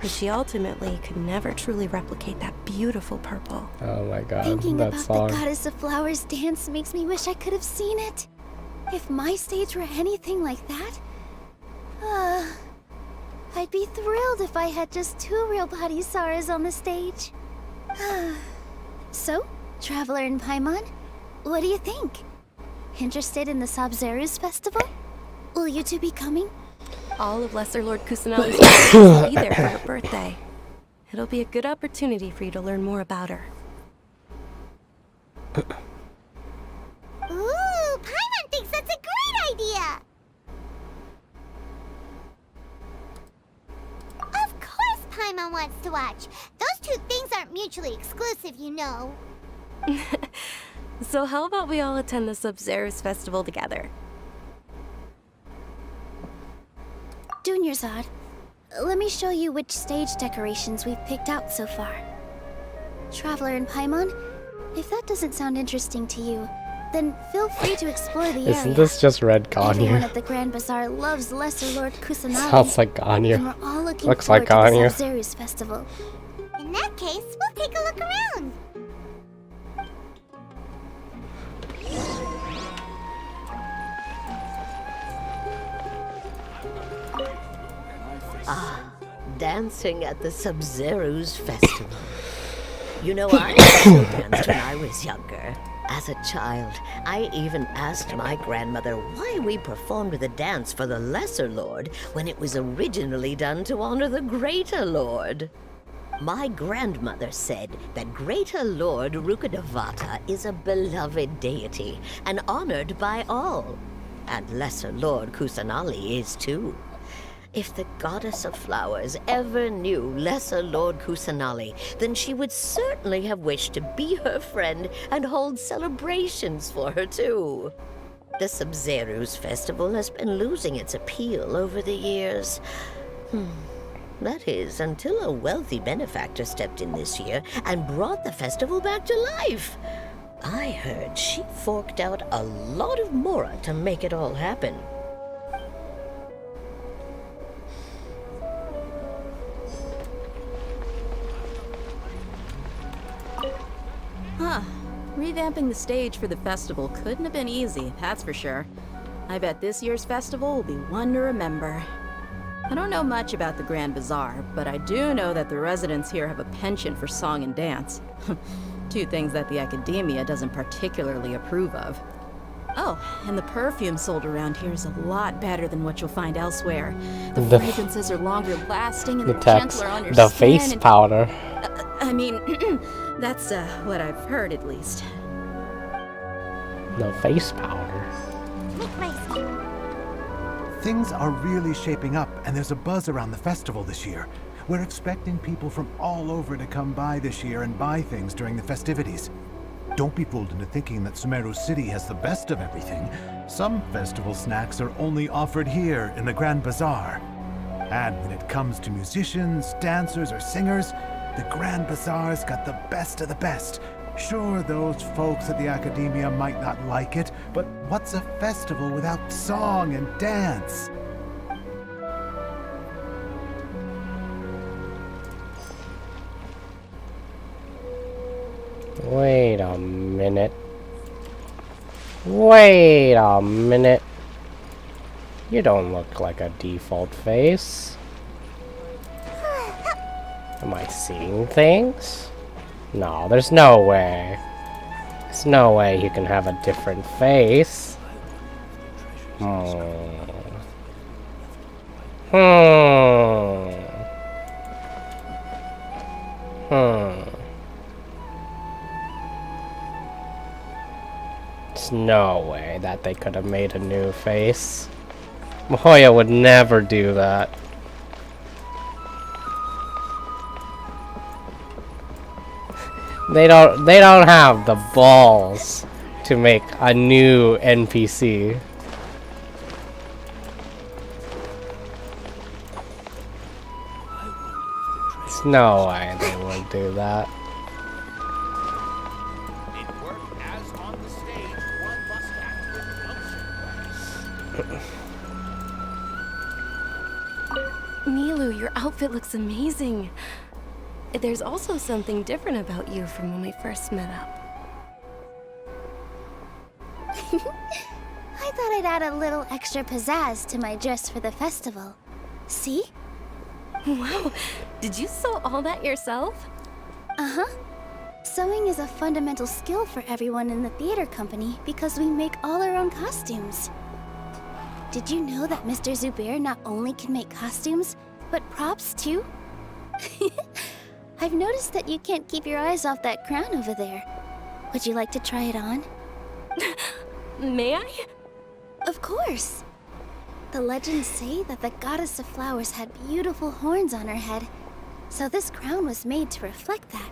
But she ultimately could never truly replicate that beautiful purple. Oh my god, Thinking that about song. the Goddess of Flowers dance makes me wish I could have seen it. If my stage were anything like that, I'd be thrilled if I had just two real parisaras on the stage. So, Traveler and Paimon, what do you think? Interested in the Sub-Zeros festival? Will you two be coming? All of Lesser Lord Kusanali's friends will be there for her birthday. It'll be a good opportunity for you to learn more about her. Ooh, Paimon thinks that's a great idea! Of course Paimon wants to watch. Those two things aren't mutually exclusive, you know. So how about we all attend the Sub-Zeros festival together? Dunyarzad, let me show you which stage decorations we've picked out so far. Traveler in Paimon, if that doesn't sound interesting to you, then feel free to explore the area. Isn't this just Red Everyone Ganyu? at the Grand Bazaar loves Lesser Lord Kusanagi. Sounds like Ganyu. And we're all looking Looks forward like to the Ganyu. Sub-Zeru's festival. In that case, we'll take a look around. Ah, dancing at the Sub-Zeru's festival. You know, I also danced when I was younger. As a child, I even asked my grandmother why we performed the dance for the Lesser Lord when it was originally done to honor the Greater Lord. My grandmother said that Greater Lord Rukkhadevata is a beloved deity and honored by all. And Lesser Lord Kusanali is too. If the goddess of flowers ever knew Lesser Lord Kusanali, then she would certainly have wished to be her friend and hold celebrations for her too. The Sub-Zeru's festival has been losing its appeal over the years. That is, until a wealthy benefactor stepped in this year and brought the festival back to life. I heard she forked out a lot of mora to make it all happen. Huh. Revamping the stage for the festival couldn't have been easy, that's for sure. I bet this year's festival will be one to remember. I don't know much about the Grand Bazaar, but I do know that the residents here have a penchant for song and dance. Two things that the Academia doesn't particularly approve of. Oh, and the perfume sold around here is a lot better than what you'll find elsewhere. The fragrances are longer lasting and The they're text. gentler on your The skin face and- powder. I mean, that's what I've heard at least. The face powder. Things are really shaping up, and there's a buzz around the festival this year. We're expecting people from all over to come by this year and buy things during the festivities. Don't be fooled into thinking that Sumeru City has the best of everything. Some festival snacks are only offered here in the Grand Bazaar. And when it comes to musicians, dancers, or singers, the Grand Bazaar's got the best of the best. Sure, those folks at the Academia might not like it, but what's a festival without song and dance? Wait a minute. Wait a minute. You don't look like a default face. Am I seeing things? No, there's no way. There's no way you can have a different face. There's no way that they could have made a new face. Moya would never do that. They don't have the balls to make a new NPC. There's no way they would do that. Milu, your outfit looks amazing. There's also something different about you from when we first met up. I thought I'd add a little extra pizzazz to my dress for the festival. See? Wow, did you sew all that yourself? Uh-huh. Sewing is a fundamental skill for everyone in the theater company because we make all our own costumes. Did you know that Mr. Zubair not only can make costumes, but props too? I've noticed that you can't keep your eyes off that crown over there. Would you like to try it on? May I? Of course. The legends say that the goddess of flowers had beautiful horns on her head, so this crown was made to reflect that.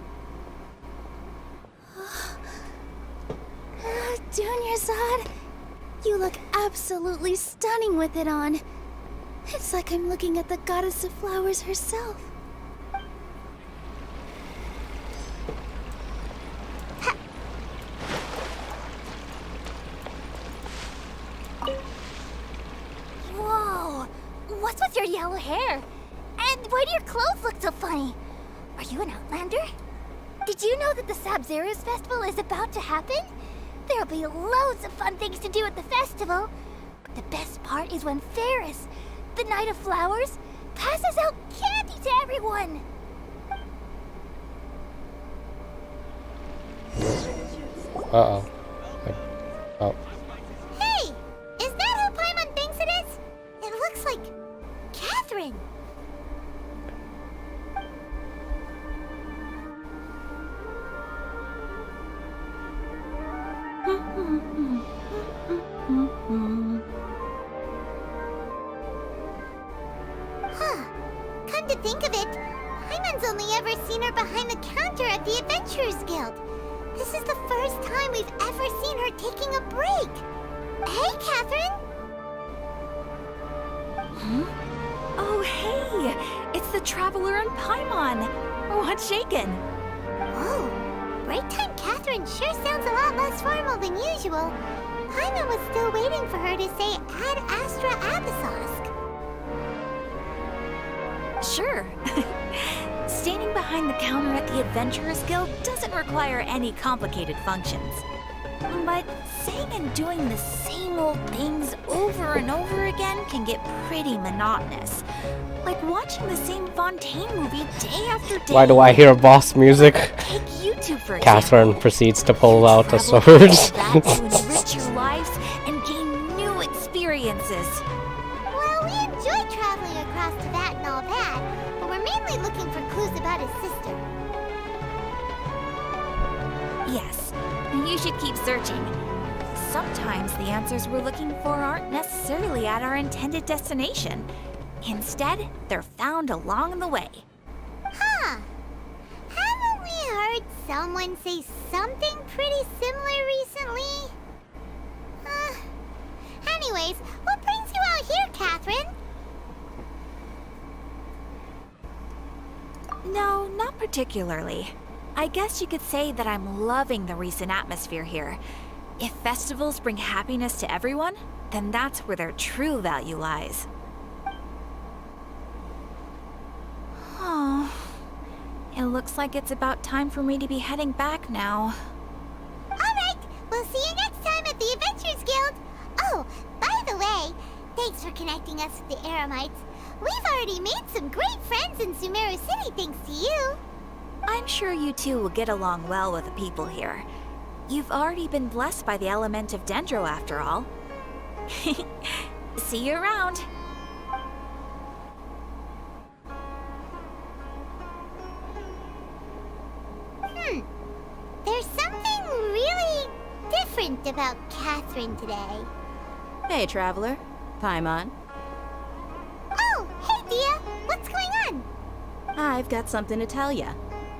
Dunyarzad, you look absolutely stunning with it on. It's like I'm looking at the goddess of flowers herself. hair? And why do your clothes look so funny? Are you an outlander? Did you know that the Sabzeruz festival is about to happen? There'll be loads of fun things to do at the festival. But the best part is when Ferris, the Knight of Flowers, passes out candy to everyone. Uh-oh. Oh. Hey! Is that who Paimon thinks it is? It looks like Catherine. Huh. Come to think of it, Paimon's only ever seen her behind the counter at the Adventurers Guild. This is the first time we've ever seen her taking a break. Hey, Catherine! Oh, hey! It's the Traveler and Paimon! What's shaken? Whoa! Break time Catherine sure sounds a lot less formal than usual. Paimon was still waiting for her to say Ad Astra Abyssosque. Sure. Standing behind the counter at the Adventurers Guild doesn't require any complicated functions. But saying and doing the same old things over and over again can get pretty monotonous. Like watching the same Fontaine movie day after day. Why do I hear boss music? Take YouTube for Catherine proceeds to pull out the swords. to enrich your lives and gain new experiences. Well, we enjoy traveling across Tibet and all that, but we're mainly looking for clues about his sister. Yes, you should keep searching. Sometimes the answers we're looking for aren't necessarily at our intended destination. Instead, they're found along the way. Huh. Haven't we heard someone say something pretty similar recently? Anyways, what brings you out here, Catherine? No, not particularly. I guess you could say that I'm loving the recent atmosphere here. If festivals bring happiness to everyone, then that's where their true value lies. Oh, it looks like it's about time for me to be heading back now. Alright, we'll see you next time at the Adventurers Guild. Oh, by the way, thanks for connecting us with the Eremites. We've already made some great friends in Sumeru City thanks to you. I'm sure you two will get along well with the people here. You've already been blessed by the element of Dendro after all. See you around. There's something really different about Catherine today. Hey, Traveler. Paimon. Oh, hey, Dia. What's going on? I've got something to tell ya.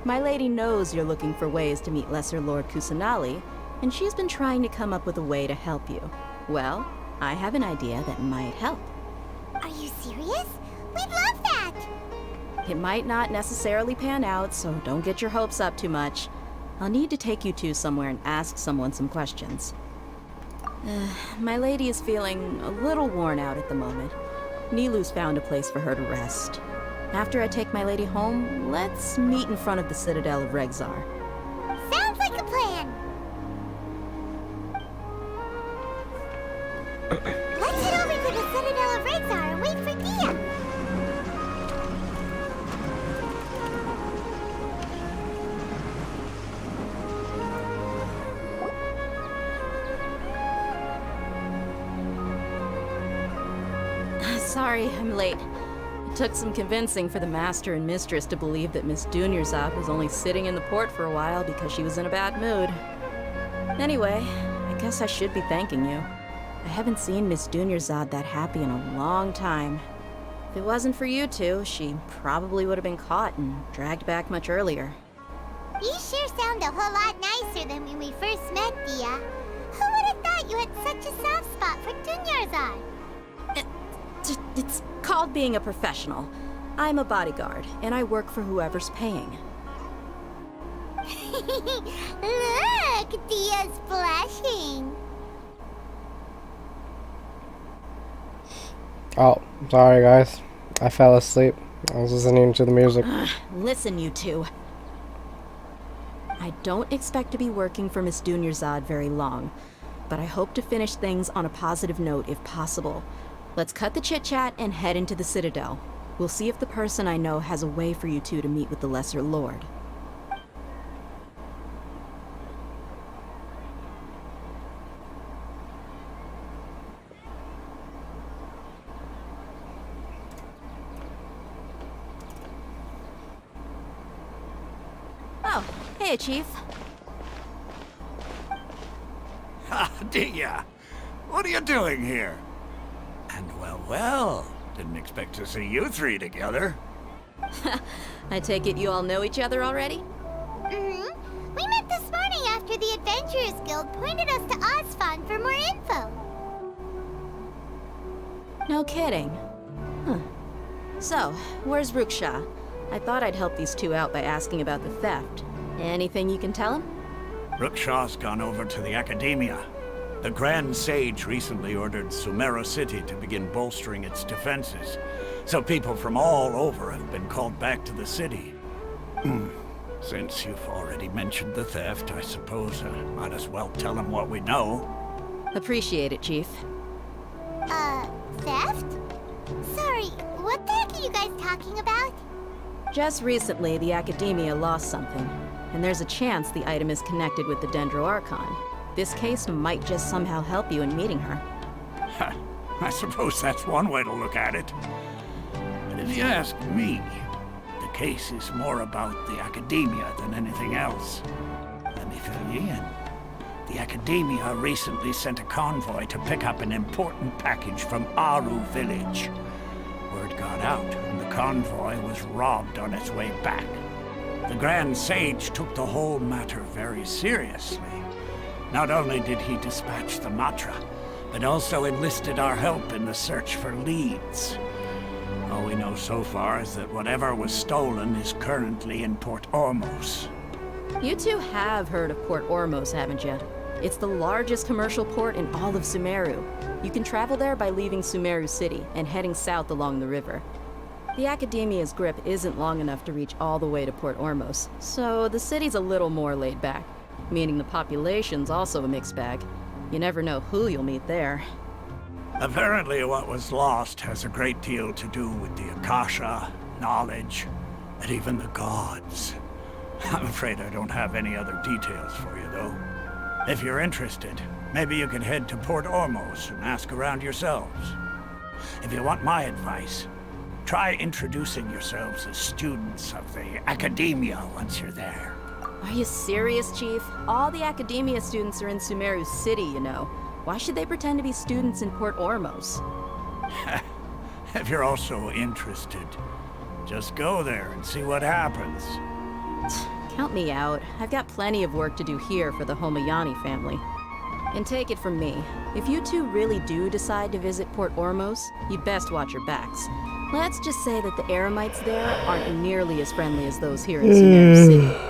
My lady knows you're looking for ways to meet Lesser Lord Kusanali, and she's been trying to come up with a way to help you. Well, I have an idea that might help. Are you serious? We'd love that! It might not necessarily pan out, so don't get your hopes up too much. I'll need to take you two somewhere and ask someone some questions. My lady is feeling a little worn out at the moment. Nilu's found a place for her to rest. After I take my lady home, let's meet in front of the Citadel of Regzar. Sounds like a plan! Let's head over to the Citadel of Regzar and wait for Dia! Sorry, I'm late. It took some convincing for the Master and Mistress to believe that Miss Dunyarzad was only sitting in the port for a while because she was in a bad mood. Anyway, I guess I should be thanking you. I haven't seen Miss Dunyarzad that happy in a long time. If it wasn't for you two, she probably would have been caught and dragged back much earlier. You sure sound a whole lot nicer than when we first met, Dia. Who would have thought you had such a soft spot for Dunyarzad? It's called being a professional. I'm a bodyguard, and I work for whoever's paying. Look, Dia's blushing. Oh, sorry guys. I fell asleep. I was listening to the music. Listen, you two. I don't expect to be working for Miss Dunyarzad very long, but I hope to finish things on a positive note if possible. Let's cut the chit-chat and head into the Citadel. We'll see if the person I know has a way for you two to meet with the Lesser Lord. Oh, hey, Chief. Ha, Dia! What are you doing here? And well, didn't expect to see you three together. I take it you all know each other already? Mm-hmm. We met this morning after the Adventurers Guild pointed us to Osfond for more info. No kidding. Huh. So, where's Ruksha? I thought I'd help these two out by asking about the theft. Anything you can tell him? Ruksha's gone over to the Academia. The Grand Sage recently ordered Sumeru City to begin bolstering its defenses, so people from all over have been called back to the city. Since you've already mentioned the theft, I suppose I might as well tell him what we know. Appreciate it, Chief. Theft? Sorry, what the heck are you guys talking about? Just recently, the Academia lost something, and there's a chance the item is connected with the Dendro Archon. This case might just somehow help you in meeting her. I suppose that's one way to look at it. But if you ask me, the case is more about the Academia than anything else. Let me fill you in. The Academia recently sent a convoy to pick up an important package from Aru village. Word got out, and the convoy was robbed on its way back. The Grand Sage took the whole matter very seriously. Not only did he dispatch the Matra, but also enlisted our help in the search for leads. All we know so far is that whatever was stolen is currently in Port Ormos. You two have heard of Port Ormos, haven't you? It's the largest commercial port in all of Sumeru. You can travel there by leaving Sumeru City and heading south along the river. The Academia's grip isn't long enough to reach all the way to Port Ormos, so the city's a little more laid back, meaning the population's also a mixed bag. You never know who you'll meet there. Apparently what was lost has a great deal to do with the Akasha, knowledge, and even the gods. I'm afraid I don't have any other details for you, though. If you're interested, maybe you can head to Port Ormos and ask around yourselves. If you want my advice, try introducing yourselves as students of the Academia once you're there. Are you serious, Chief? All the Academia students are in Sumeru City, you know. Why should they pretend to be students in Port Ormos? If you're also interested, just go there and see what happens. Count me out. I've got plenty of work to do here for the Homayani family. And take it from me, if you two really do decide to visit Port Ormos, you'd best watch your backs. Let's just say that the Eremites there aren't nearly as friendly as those here in Sumeru City.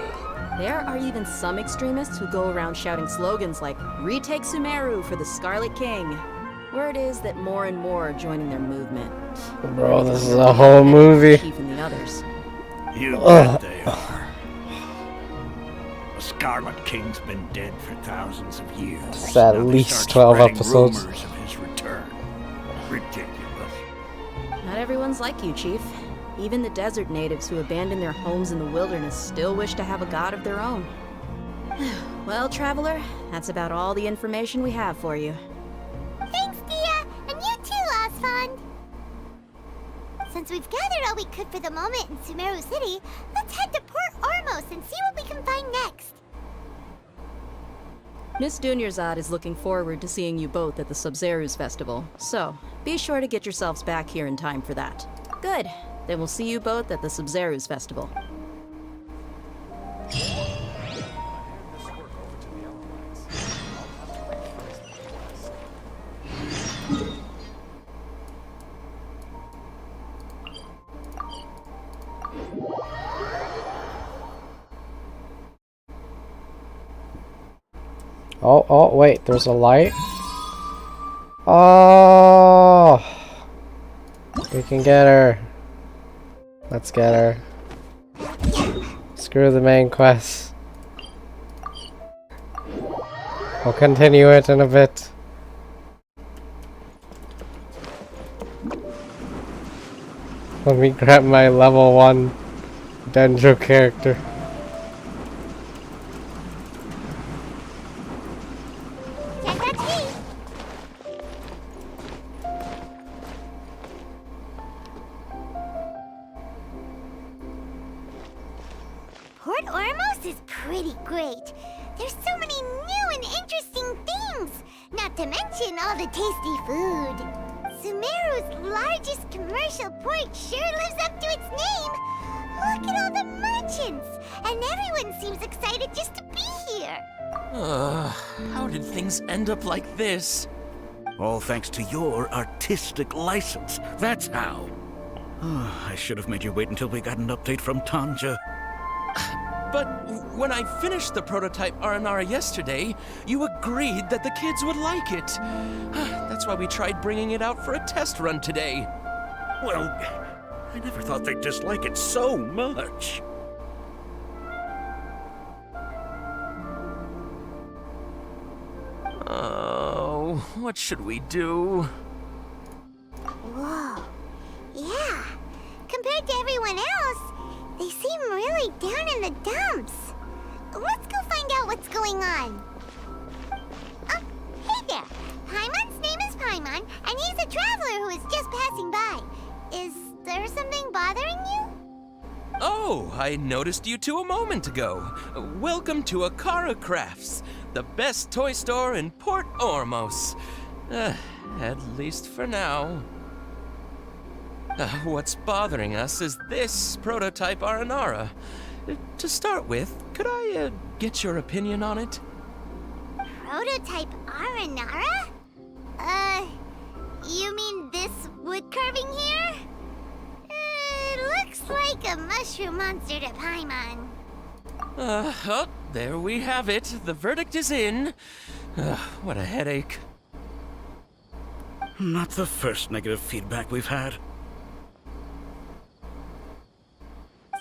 There are even some extremists who go around shouting slogans like, "Retake Sumeru for the Scarlet King." Word is that more and more are joining their movement. Bro, this is a whole movie. Chief and the others. You bet they are. The Scarlet King's been dead for thousands of years. It's at Now they least start 12 spreading episodes. rumors of his return. Ridiculous. Not everyone's like you, Chief. Even the desert natives who abandoned their homes in the wilderness still wish to have a god of their own. Well, Traveler, that's about all the information we have for you. Thanks, Dia, and you too, Osfond. Since we've gathered all we could for the moment in Sumeru City, let's head to Port Ormos and see what we can find next. Miss Dunyarzad is looking forward to seeing you both at the Sub-Zerus Festival, so be sure to get yourselves back here in time for that. Good. Then we'll see you both at the Sub-Zerus Festival. Oh, wait, there's a light. Oh, we can get her. Let's get her. Screw the main quest. We'll continue it in a bit. Let me grab my level 1 Dendro character. Port Ormos is pretty great. There's so many new and interesting things, not to mention all the tasty food. Sumeru's largest commercial port sure lives up to its name. Look at all the merchants, and everyone seems excited just to be here. How did things end up like this? All thanks to your artistic license. That's how. I should have made you wait until we got an update from Tanja. But when I finished the prototype Aranara yesterday, you agreed that the kids would like it. That's why we tried bringing it out for a test run today. Well, I never thought they'd dislike it so much. Oh, what should we do? Whoa. Yeah. Compared to everyone else, they seem really down in the dumps. Let's go find out what's going on. Oh, hey there. Paimon's name is Paimon, and he's a traveler who is just passing by. Is there something bothering you? Oh, I noticed you two a moment ago. Welcome to Akara Crafts, the best toy store in Port Ormos. At least for now. What's bothering us is this prototype Aranara. To start with, could I get your opinion on it? Prototype Aranara? You mean this wood carving here? It looks like a mushroom monster to Paimon. Oh, there we have it. The verdict is in. What a headache. Not the first negative feedback we've had.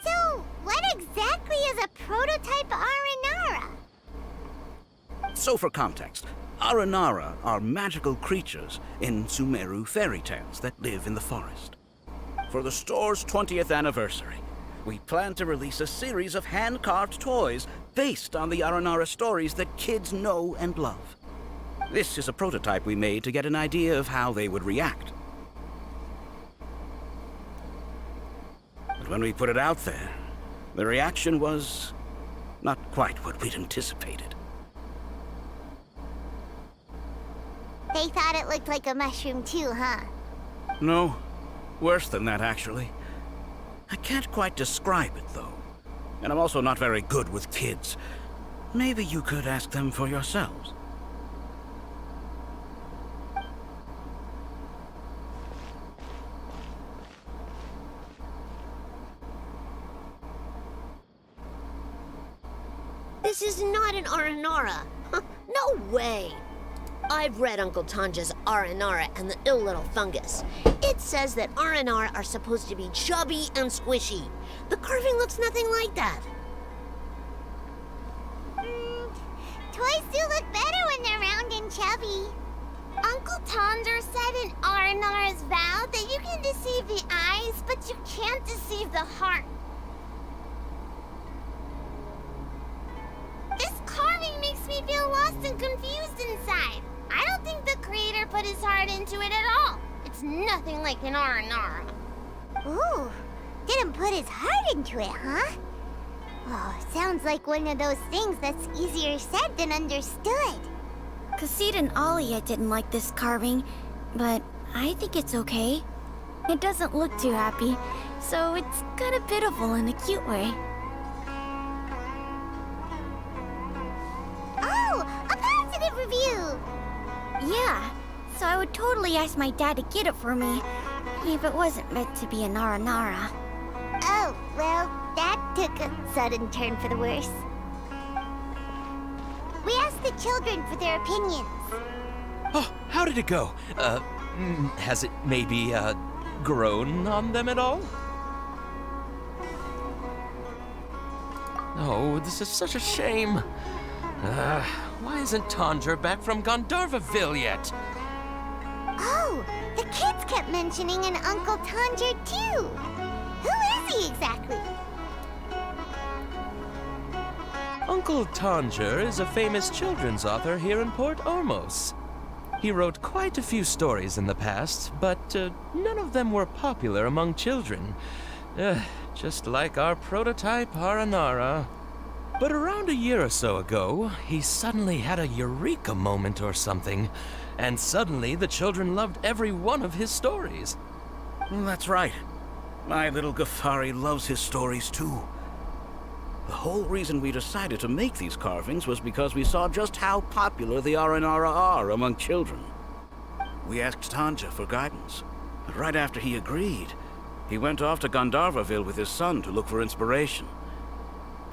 So, what exactly is a prototype Aranara? So for context, Aranara are magical creatures in Sumeru fairy tales that live in the forest. For the store's 20th anniversary, we plan to release a series of hand-carved toys based on the Aranara stories that kids know and love. This is a prototype we made to get an idea of how they would react. But when we put it out there, the reaction was not quite what we'd anticipated. They thought it looked like a mushroom too, huh? No, worse than that, actually. I can't quite describe it, though. And I'm also not very good with kids. Maybe you could ask them for yourselves. This is not an Aranara. No way. I've read Uncle Tanja's Aranara and the Ill Little Fungus. It says that Aranara are supposed to be chubby and squishy. The carving looks nothing like that. Toys do look better when they're round and chubby. Uncle Tonder said in Aranara's vow that you can deceive the eyes, but you can't deceive the heart. This carving makes me feel lost and confused inside. I don't think the creator put his heart into it at all. It's nothing like an Aranara. Ooh, didn't put his heart into it, huh? Oh, sounds like one of those things that's easier said than understood. Kassid and Alia didn't like this carving, but I think it's okay. It doesn't look too happy, so it's kind of pitiful in a cute way. Oh, a positive review! Yeah, so I would totally ask my dad to get it for me, if it wasn't meant to be an Aranara. Oh, well, that took a sudden turn for the worse. We asked the children for their opinions. Oh, how did it go? Has it maybe, grown on them at all? Oh, this is such a shame. Why isn't Tondra back from Gandharvaville yet? Oh, the kids kept mentioning an Uncle Tondra too. Who is he exactly? Uncle Tondra is a famous children's author here in Port Ormos. He wrote quite a few stories in the past, but none of them were popular among children. Just like our prototype Aranara. But around a year or so ago, he suddenly had a eureka moment or something, and suddenly the children loved every one of his stories. Well, that's right. My little Ghaffari loves his stories too. The whole reason we decided to make these carvings was because we saw just how popular the Aranara are among children. We asked Tanja for guidance, but right after he agreed, he went off to Gandharvaville with his son to look for inspiration.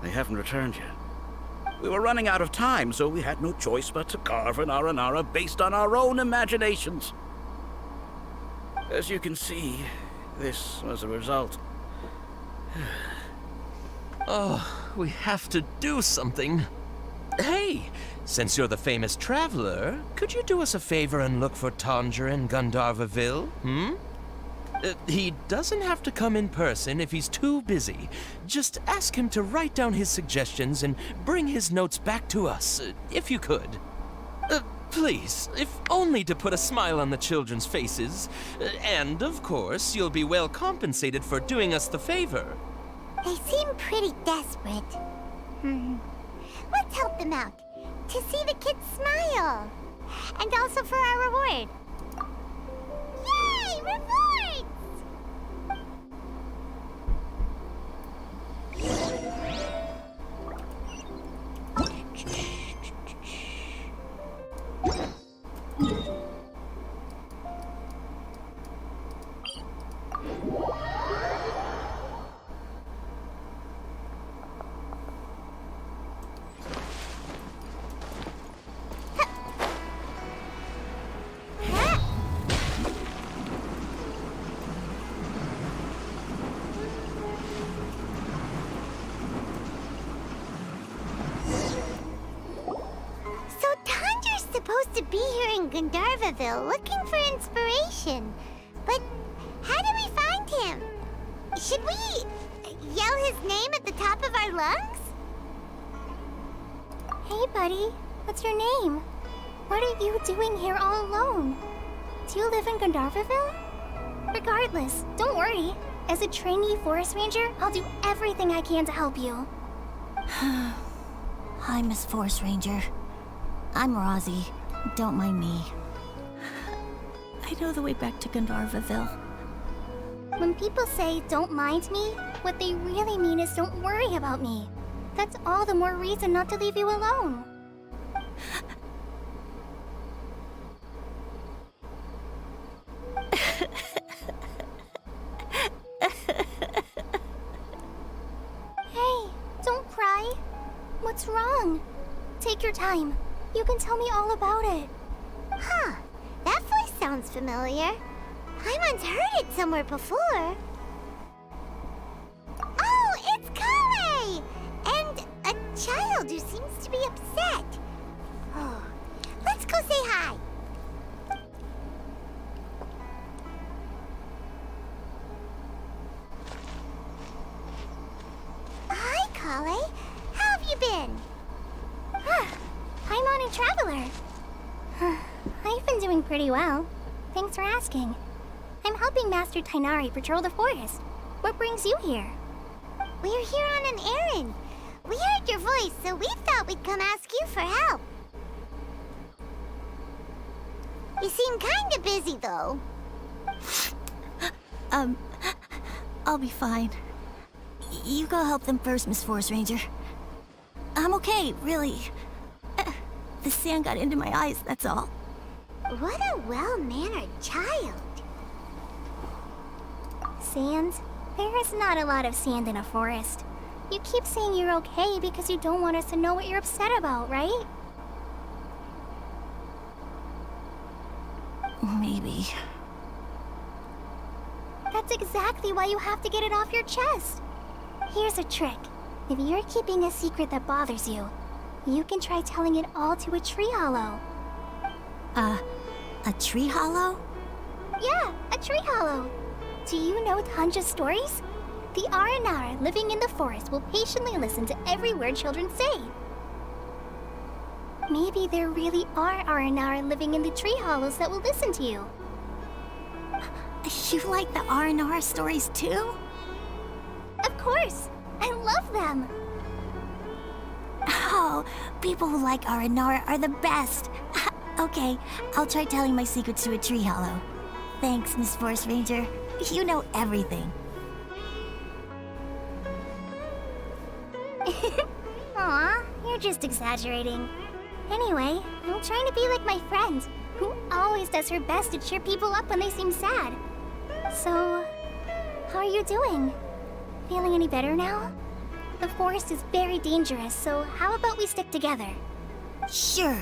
They haven't returned yet. We were running out of time, so we had no choice but to carve an Aranara based on our own imaginations. As you can see, this was the result. Oh, we have to do something. Hey, since you're the famous traveler, could you do us a favor and look for Tondra in Gandharvaville, He doesn't have to come in person if he's too busy. Just ask him to write down his suggestions and bring his notes back to us, if you could. Please, if only to put a smile on the children's faces. And, of course, you'll be well compensated for doing us the favor. They seem pretty desperate. Let's help them out. To see the kids smile. And also for our reward. Yay! Rewards! Supposed to be here in Gandharvaville looking for inspiration. But how do we find him? Should we yell his name at the top of our lungs? Hey, buddy. What's your name? What are you doing here all alone? Do you live in Gandharvaville? Regardless, don't worry. As a trainee forest ranger, I'll do everything I can to help you. Hi, Miss Forest Ranger. I'm Rozzy. Don't mind me. I know the way back to Gandharvaville. When people say, don't mind me, what they really mean is don't worry about me. That's all the more reason not to leave you alone. Hey, don't cry. What's wrong? Take your time. You can tell me all about it. Huh. That voice sounds familiar. Paimon's heard it somewhere before. Oh, it's Kale! And a child who seems to be upset. Oh, let's go say hi. Hi, Kale. How have you been? Paimon and Traveler. I've been doing pretty well. Thanks for asking. I'm helping Master Tighnari patrol the forest. What brings you here? We're here on an errand. We heard your voice, so we thought we'd come ask you for help. You seem kinda busy, though. I'll be fine. You go help them first, Miss Forest Ranger. I'm okay, really. The sand got into my eyes, that's all. What a well-mannered child. Sand? There is not a lot of sand in a forest. You keep saying you're okay because you don't want us to know what you're upset about, right? Maybe. That's exactly why you have to get it off your chest. Here's a trick. if you're keeping a secret that bothers you, you can try telling it all to a tree hollow. A tree hollow? Yeah, a tree hollow. Do you know Tanja's stories? The Aranara living in the forest will patiently listen to every word children say. Maybe there really are Aranara living in the tree hollows that will listen to you. You like the R&R stories too? Of course! I love them! Oh, people who like R&R are the best! Okay, I'll try telling my secrets to a tree hollow. Thanks, Miss Forest Ranger. You know everything. Aw, you're just exaggerating. Anyway, I'm trying to be like my friend, who always does her best to cheer people up when they seem sad. So, how are you doing? Feeling any better now? The forest is very dangerous, so how about we stick together? Sure.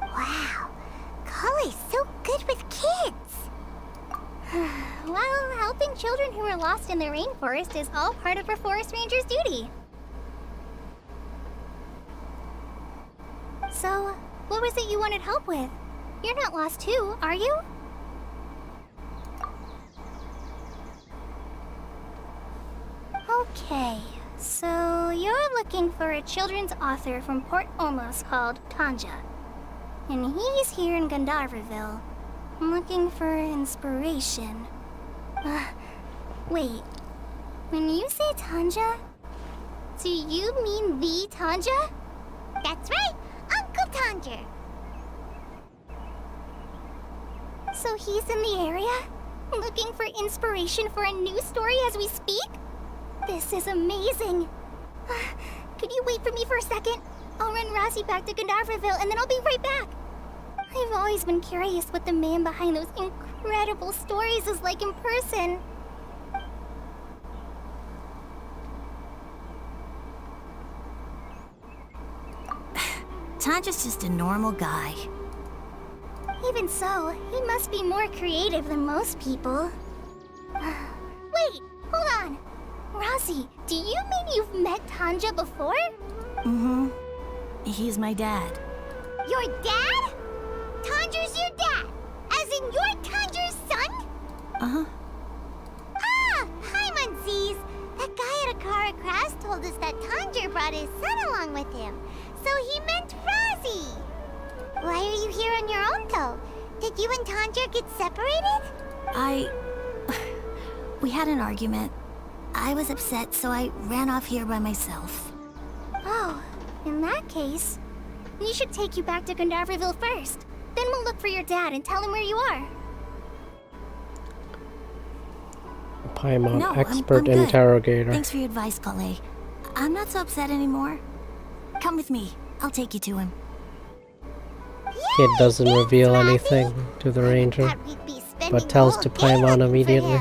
Wow, Kale's so good with kids. Well, helping children who are lost in the rainforest is all part of a forest ranger's duty. So, what was it you wanted help with? You're not lost too, are you? Okay, so you're looking for a children's author from Port Ormos called Tanja. And he's here in Gandharvaville, looking for inspiration. Wait, when you say Tanja, do you mean the Tanja? That's right, Uncle Tanja. So he's in the area, looking for inspiration for a new story as we speak? This is amazing. Could you wait for me for a second? I'll run Rossi back to Gandharvaville and then I'll be right back. I've always been curious what the man behind those incredible stories is like in person. Tanja's just a normal guy. Even so, he must be more creative than most people. Wait, hold on. Rossi, do you mean you've met Tanja before? Mm-hmm. He's my dad. Your dad? Tanja's your dad? As in you're Tanja's son? Uh-huh. Ah, hi, Muncies. That guy at Akara Crafts told us that Tanja brought his son along with him. So he meant Razi. Why are you here on your own, though? Did you and Tanja get separated? We had an argument. I was upset, so I ran off here by myself. Oh, in that case, we should take you back to Gandharvaville first. Then we'll look for your dad and tell him where you are. Paimon, No, expert I'm good. interrogator. Thanks for your advice, Kale. I'm not so upset anymore. Come with me. I'll take you to him. Kid doesn't reveal anything to the ranger, but tells to Paimon immediately.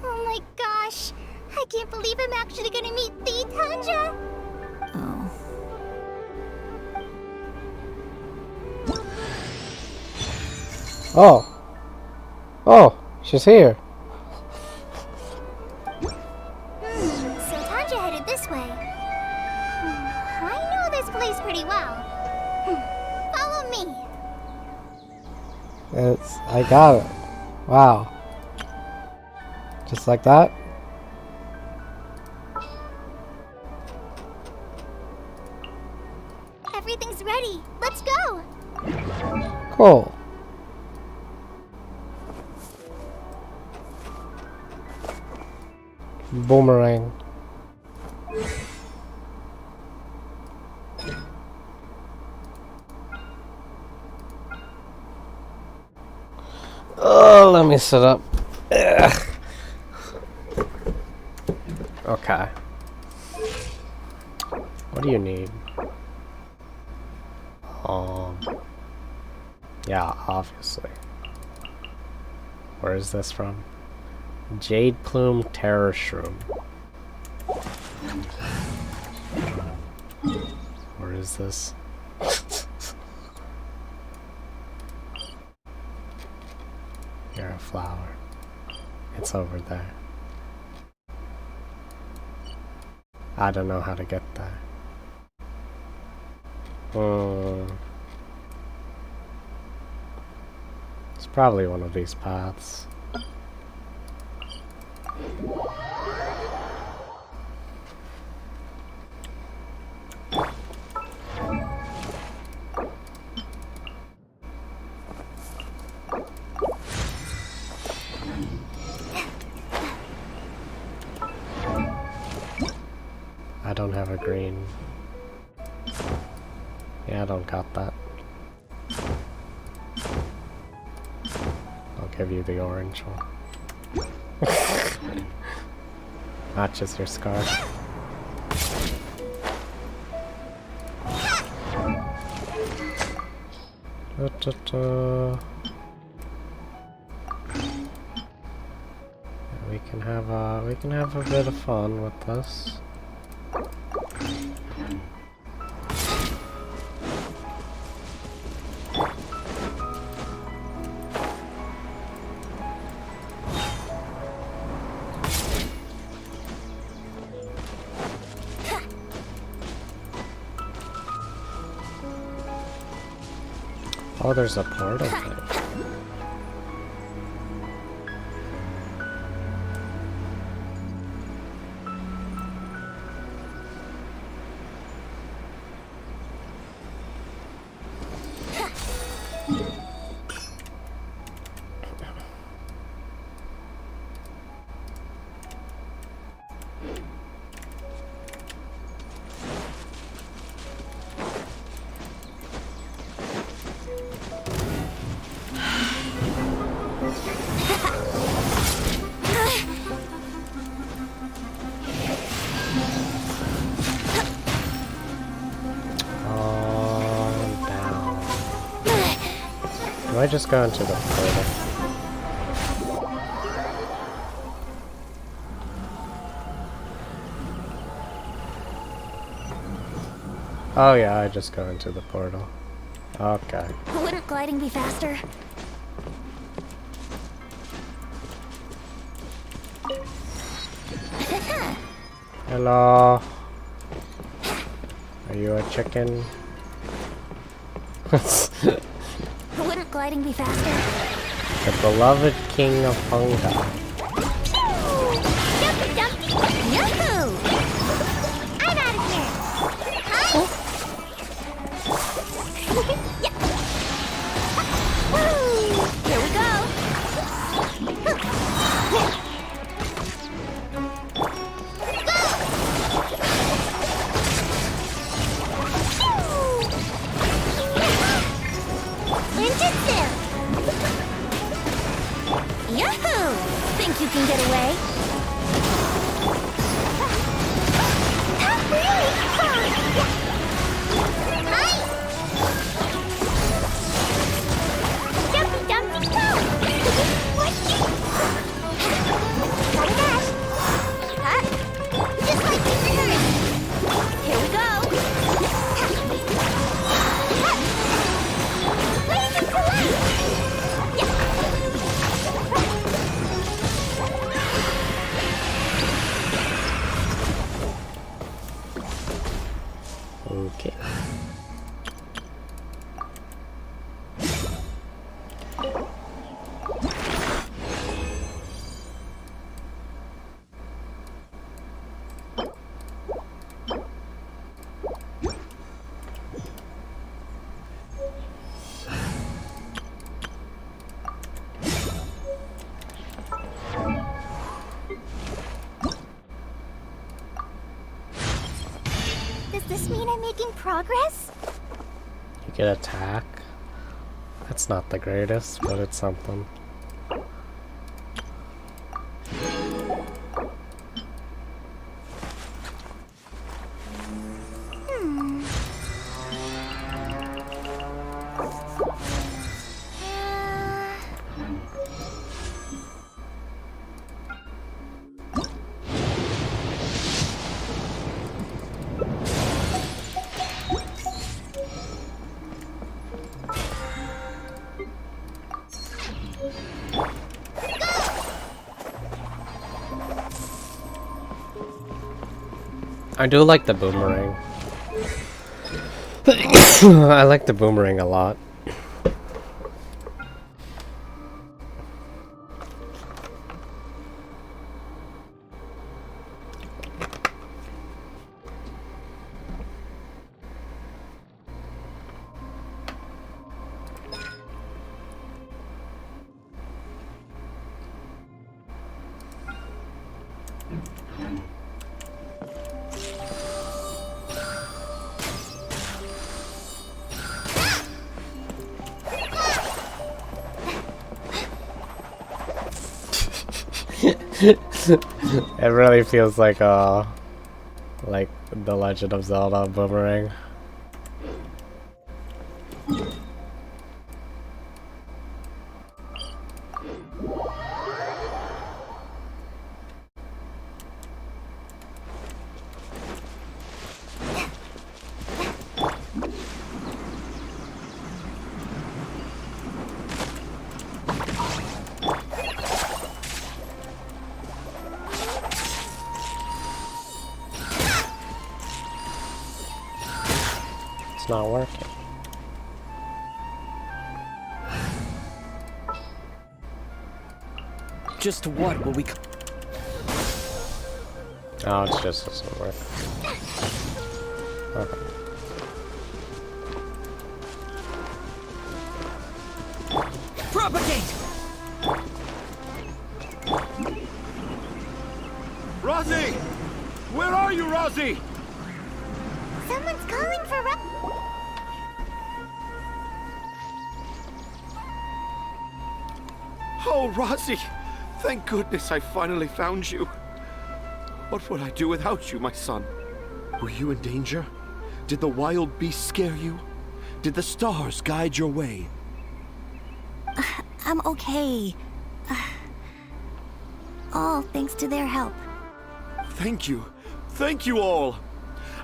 Oh my gosh, I can't believe I'm actually gonna meet the Tanja. Oh. Oh! Oh, she's here. So Tanja headed this way. I know this place pretty well. Follow me. I got it. Wow. Just like that? Everything's ready. Let's go. Cool. Boomerang. Oh, let me sit up. Ugh. Okay. What do you need? Yeah, obviously. Where is this from? Jade Plume Terror Shroom. Where is this? You're a flower. It's over there. I don't know how to get there. It's probably one of these paths. I don't have a green. Yeah, I don't got that. I'll give you the orange one. Matches your scarf. We can have a bit of fun with this. Oh, there's a portal thing. I just go into the portal? Oh yeah, I just go into the portal. Okay. Wouldn't gliding be faster? Hello. Are you a chicken? Wouldn't gliding be faster? The beloved king of fungi. Yahoo! I'm out of here. Huh? Yeah. Woo! Here we go. Yahoo! Think you can get away? Really? Hi! Jumpy dumpy go! What? Gotta dash! Huh? Just like the others! Here we go! Wait and collide! Okay. Does this mean I'm making progress? You get attack. That's not the greatest, but it's something. I do like the boomerang. I like the boomerang a lot. It really feels like the Legend of Zelda boomerang. Not working. Just what will we... Oh, it's just doesn't work. Okay. Propagate! Rosie! Where are you, Rosie? Someone's calling for Oh, Rosie! Thank goodness I finally found you. What would I do without you, my son? Were you in danger? Did the wild beasts scare you? Did the stars guide your way? I'm okay. All thanks to their help. Thank you. Thank you all.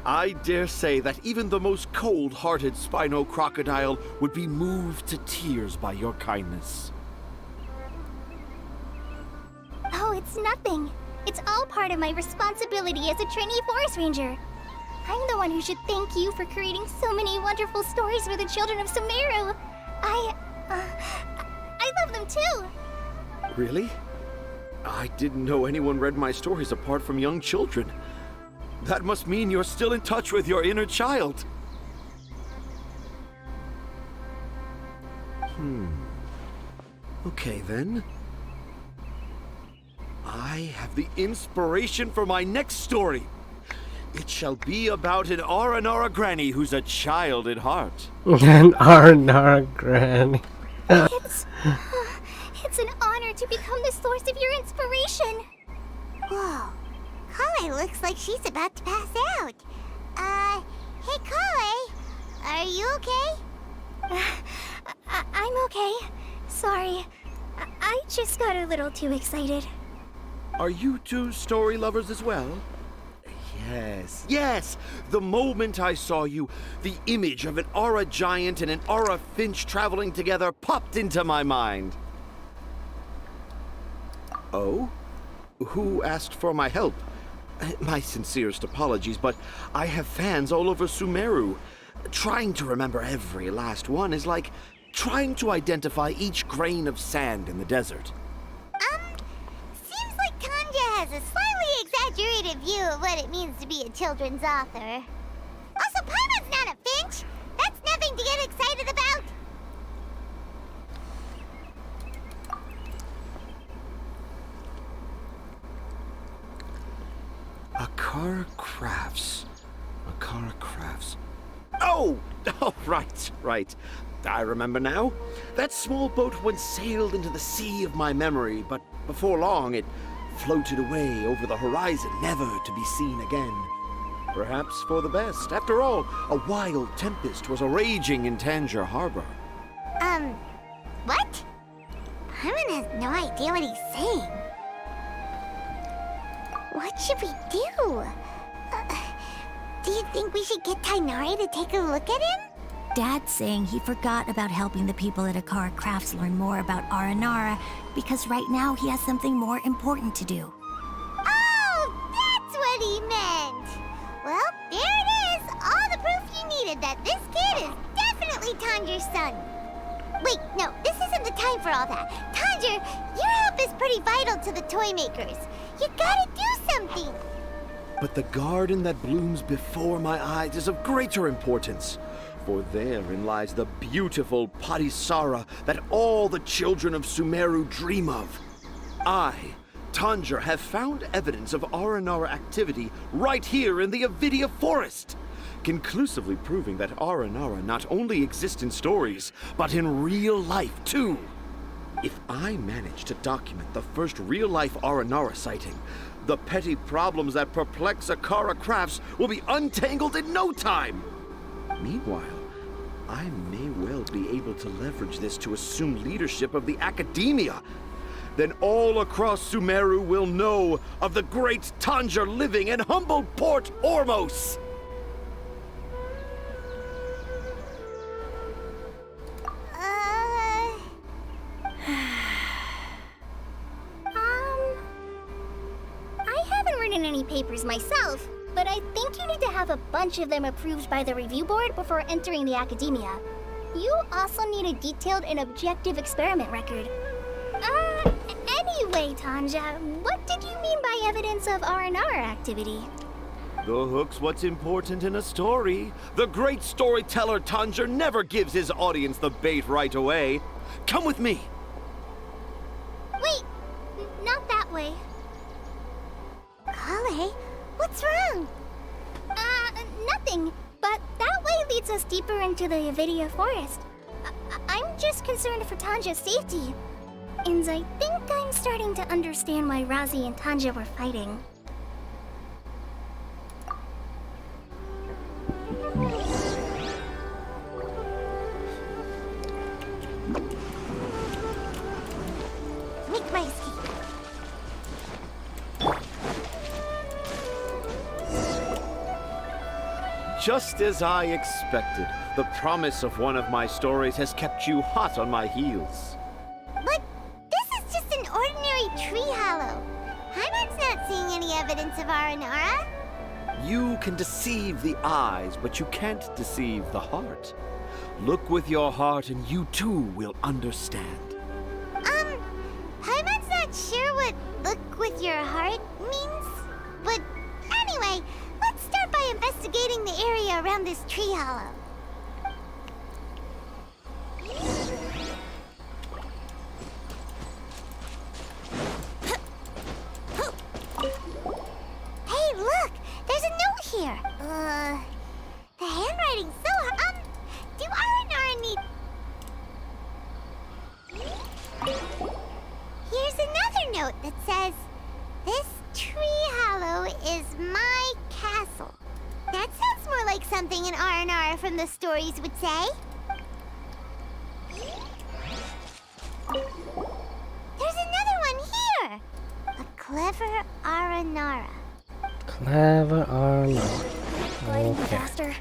I dare say that even the most cold-hearted Spino crocodile would be moved to tears by your kindness. Oh, it's nothing. It's all part of my responsibility as a trainee forest ranger. I'm the one who should thank you for creating so many wonderful stories for the children of Sumeru. I love them too. Really? I didn't know anyone read my stories apart from young children. That must mean you're still in touch with your inner child. Okay then. I have the inspiration for my next story. It shall be about an Aranara granny who's a child at heart. An Aranara granny. It's an honor to become the source of your inspiration. Whoa. Kale looks like she's about to pass out. Hey Kale, are you okay? I'm okay. Sorry. I just got a little too excited. Are you two story lovers as well? Yes. The moment I saw you, the image of an Aura giant and an Aura finch traveling together popped into my mind. Oh? Who asked for my help? My sincerest apologies, but I have fans all over Sumeru. Trying to remember every last one is like trying to identify each grain of sand in the desert. Seems like Kanja has a slightly exaggerated view of what it means to be a children's author. Also, Paimon's not a finch. That's nothing to get excited about. Akasha Crafts. Oh, right. I remember now. That small boat once sailed into the sea of my memory, but before long it floated away over the horizon, never to be seen again. Perhaps for the best. After all, a wild tempest was a-raging in Tangier Harbor. What? Paimon has no idea what he's saying. What should we do? Do you think we should get Tainari to take a look at him? Dad's saying he forgot about helping the people at Akasha Crafts learn more about Aranara because right now he has something more important to do. Oh, that's what he meant! Well, Tanger's son. Wait, no, this isn't the time for all that. Tanger, your help is pretty vital to the toy makers. You gotta do something. But the garden that blooms before my eyes is of greater importance. For therein lies the beautiful Patisara that all the children of Sumeru dream of. I, Tanger, have found evidence of Aranara activity right here in the Avidia Forest, conclusively proving that Aranara not only exists in stories, but in real life too. If I manage to document the first real-life Aranara sighting, the petty problems that perplex Akara Crafts will be untangled in no time. Meanwhile, I may well be able to leverage this to assume leadership of the Academia. Then all across Sumeru will know of the great Tanger living in humble Port Ormos. I haven't written any papers myself, but I think you need to have a bunch of them approved by the review board before entering the Academia. You also need a detailed and objective experiment record. Anyway, Tanja, what did you mean by evidence of Aranara activity? The hook's what's important in a story. The great storyteller Tanger never gives his audience the bait right away. Come with me. Wait, not that way. Kale, what's wrong? Nothing. But that way leads us deeper into the Avidia Forest. I'm just concerned for Tanja's safety. And I think I'm starting to understand why Razi and Tanja were fighting. Make my escape. Just as I expected, the promise of one of my stories has kept you hot on my heels. But this is just an ordinary tree hollow. Heimat's not seeing any evidence of Aranara. You can deceive the eyes, but you can't deceive the heart. Look with your heart and you too will understand. Heimat's not sure what look with your heart means. But anyway, let's start by investigating the area around this tree hollow. Hey, look! There's a note here! The handwriting's so hard. Do Aranara need... Here's another note that says, "This tree hollow is my castle." That sounds more like something an Aranara from the stories would say. There's another one here! A clever Aranara. Clever Aranara. Gliding Okay. faster.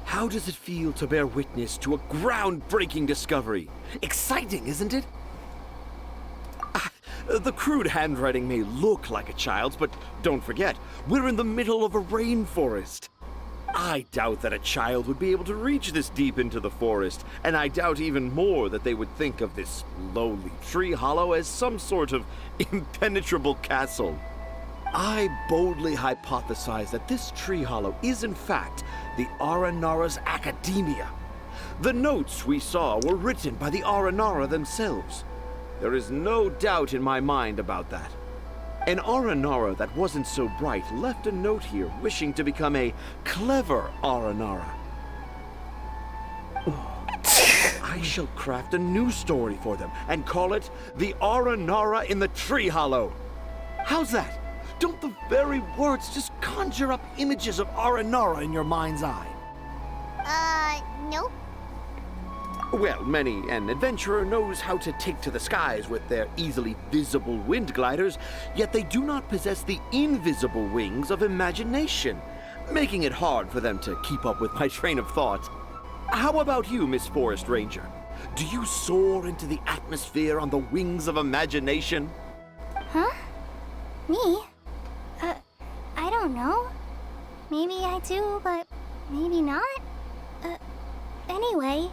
How does it feel to bear witness to a groundbreaking discovery? Exciting, isn't it? The crude handwriting may look like a child's, but don't forget, we're in the middle of a rainforest. I doubt that a child would be able to reach this deep into the forest, and I doubt even more that they would think of this lowly tree hollow as some sort of impenetrable castle. I boldly hypothesize that this tree hollow is in fact the Aranara's Academia. The notes we saw were written by the Aranara themselves. There is no doubt in my mind about that. An Aranara that wasn't so bright left a note here wishing to become a clever Aranara. I shall craft a new story for them and call it The Aranara in the Tree Hollow. How's that? Don't the very words just conjure up images of Aranara in your mind's eye? Nope. Well, many an adventurer knows how to take to the skies with their easily visible wind gliders, yet they do not possess the invisible wings of imagination, making it hard for them to keep up with my train of thought. How about you, Miss Forest Ranger? Do you soar into the atmosphere on the wings of imagination? Huh? Me? I don't know. Maybe I do, but maybe not. Anyway,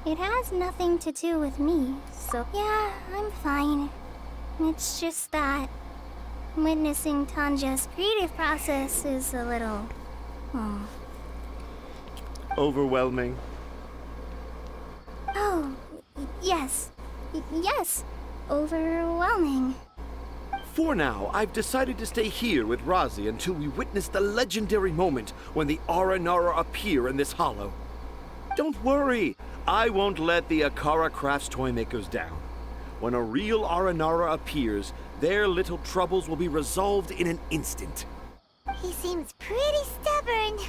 it has nothing to do with me, so yeah, I'm fine. It's just that witnessing Tanja's creative process is a little... Overwhelming. Oh, yes. Yes, overwhelming. For now, I've decided to stay here with Razi until we witness the legendary moment when the Aranara appear in this hollow. Don't worry, I won't let the Akara Crafts toy makers down. When a real Aranara appears, their little troubles will be resolved in an instant. He seems pretty stubborn.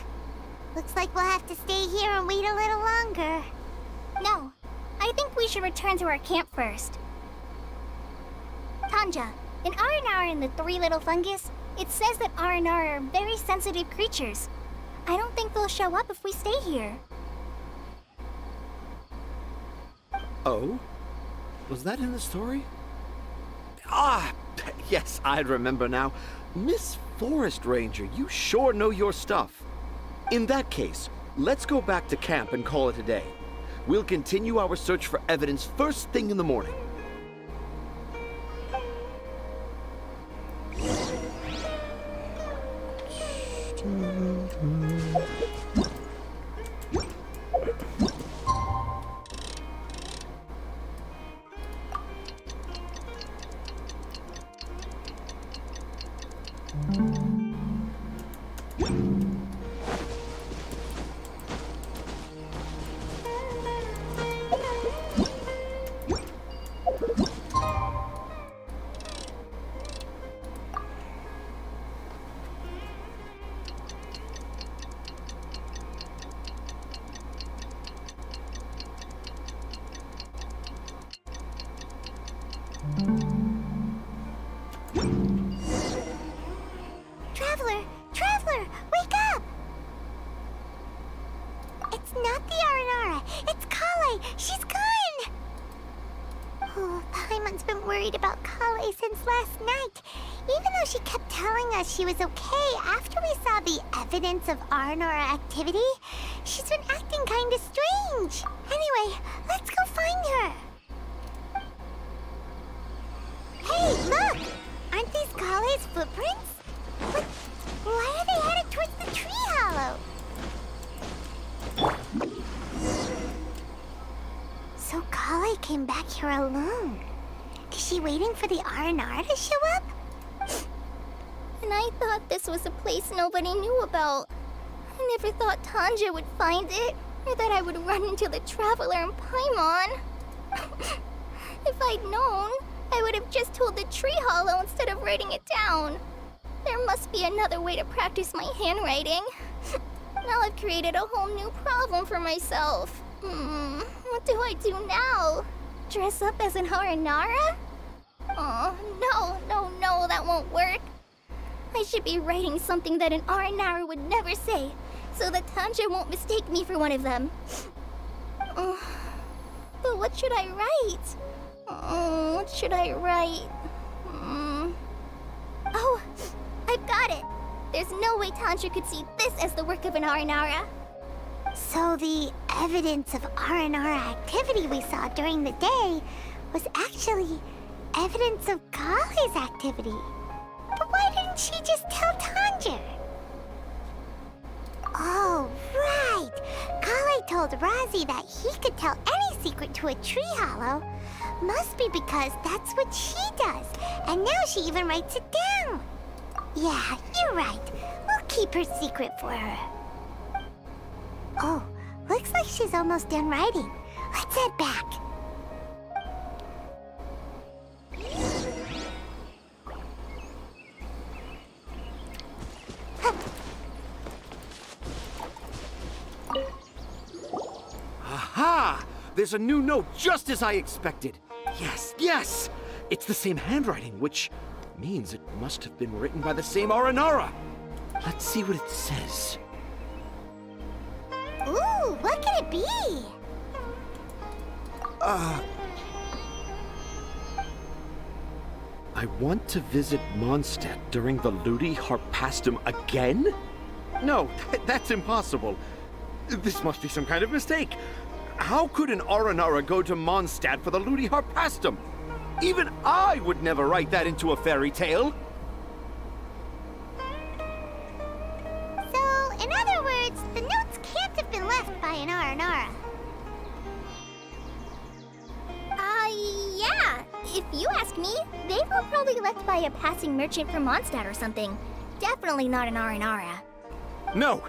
Looks like we'll have to stay here and wait a little longer. No, I think we should return to our camp first. Tanja, in Aranara and the Three Little Fungus, it says that Aranara are very sensitive creatures. I don't think they'll show up if we stay here. Oh? Was that in the story? Ah, yes, I remember now. Miss Forest Ranger, you sure know your stuff. In that case, let's go back to camp and call it a day. We'll continue our search for evidence first thing in the morning. Traveler, wake up! It's not the Aranara, it's Kale! She's gone! Oh, Paimon's been worried about Kale since last night. Even though she kept telling us she was okay after we saw the evidence of Aranara activity, she's been acting kinda strange. Anyway, let's go find her. Hey, look! Aren't these Kale's footprints? But why are they headed towards the tree hollow? So Kale came back here alone. Is she waiting for the Aranara to show up? And I thought this was a place nobody knew about. I never thought Tanja would find it, or that I would run into the Traveler and Paimon. If I'd known, I would have just told the tree hollow instead of writing it down. There must be another way to practice my handwriting. Now I've created a whole new problem for myself. What do I do now? Dress up as an Aranara? Oh, no, that won't work. I should be writing something that an Aranara would never say, so that Tanja won't mistake me for one of them. But what should I write? What should I write? Oh, I've got it! There's no way Tanja could see this as the work of an Aranara. So the evidence of Aranara activity we saw during the day was actually evidence of Kale's activity. But why didn't she just tell Tanja? Oh, right! Kale told Razi that he could tell any secret to a tree hollow. Must be because that's what she does, and now she even writes it down. Yeah, you're right. We'll keep her secret for her. Oh, looks like she's almost done writing. Let's head back. Aha! There's a new note just as I expected. Yes! It's the same handwriting, which means it must have been written by the same Aranara. Let's see what it says. Ooh, what could it be? I want to visit Mondstadt during the Ludi Harpastum again? No, that's impossible. This must be some kind of mistake. How could an Aranara go to Mondstadt for the Ludi Harpastum? Even I would never write that into a fairy tale. So, in other words, the notes can't have been left by an Aranara. Yeah. If you ask me, they were probably left by a passing merchant from Mondstadt or something. Definitely not an Aranara. No!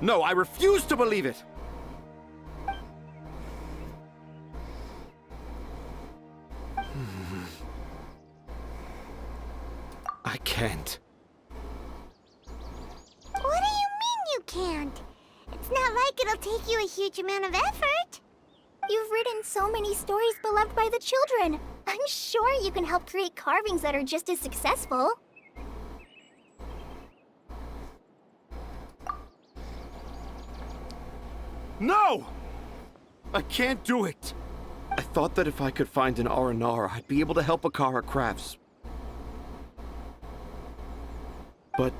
No, I refuse to believe it! I can't. What do you mean you can't? It's not like it'll take you a huge amount of effort. You've written so many stories beloved by the children. I'm sure you can help create carvings that are just as successful. No! I can't do it! I thought that if I could find an Aranara, I'd be able to help Akasha Crafts. But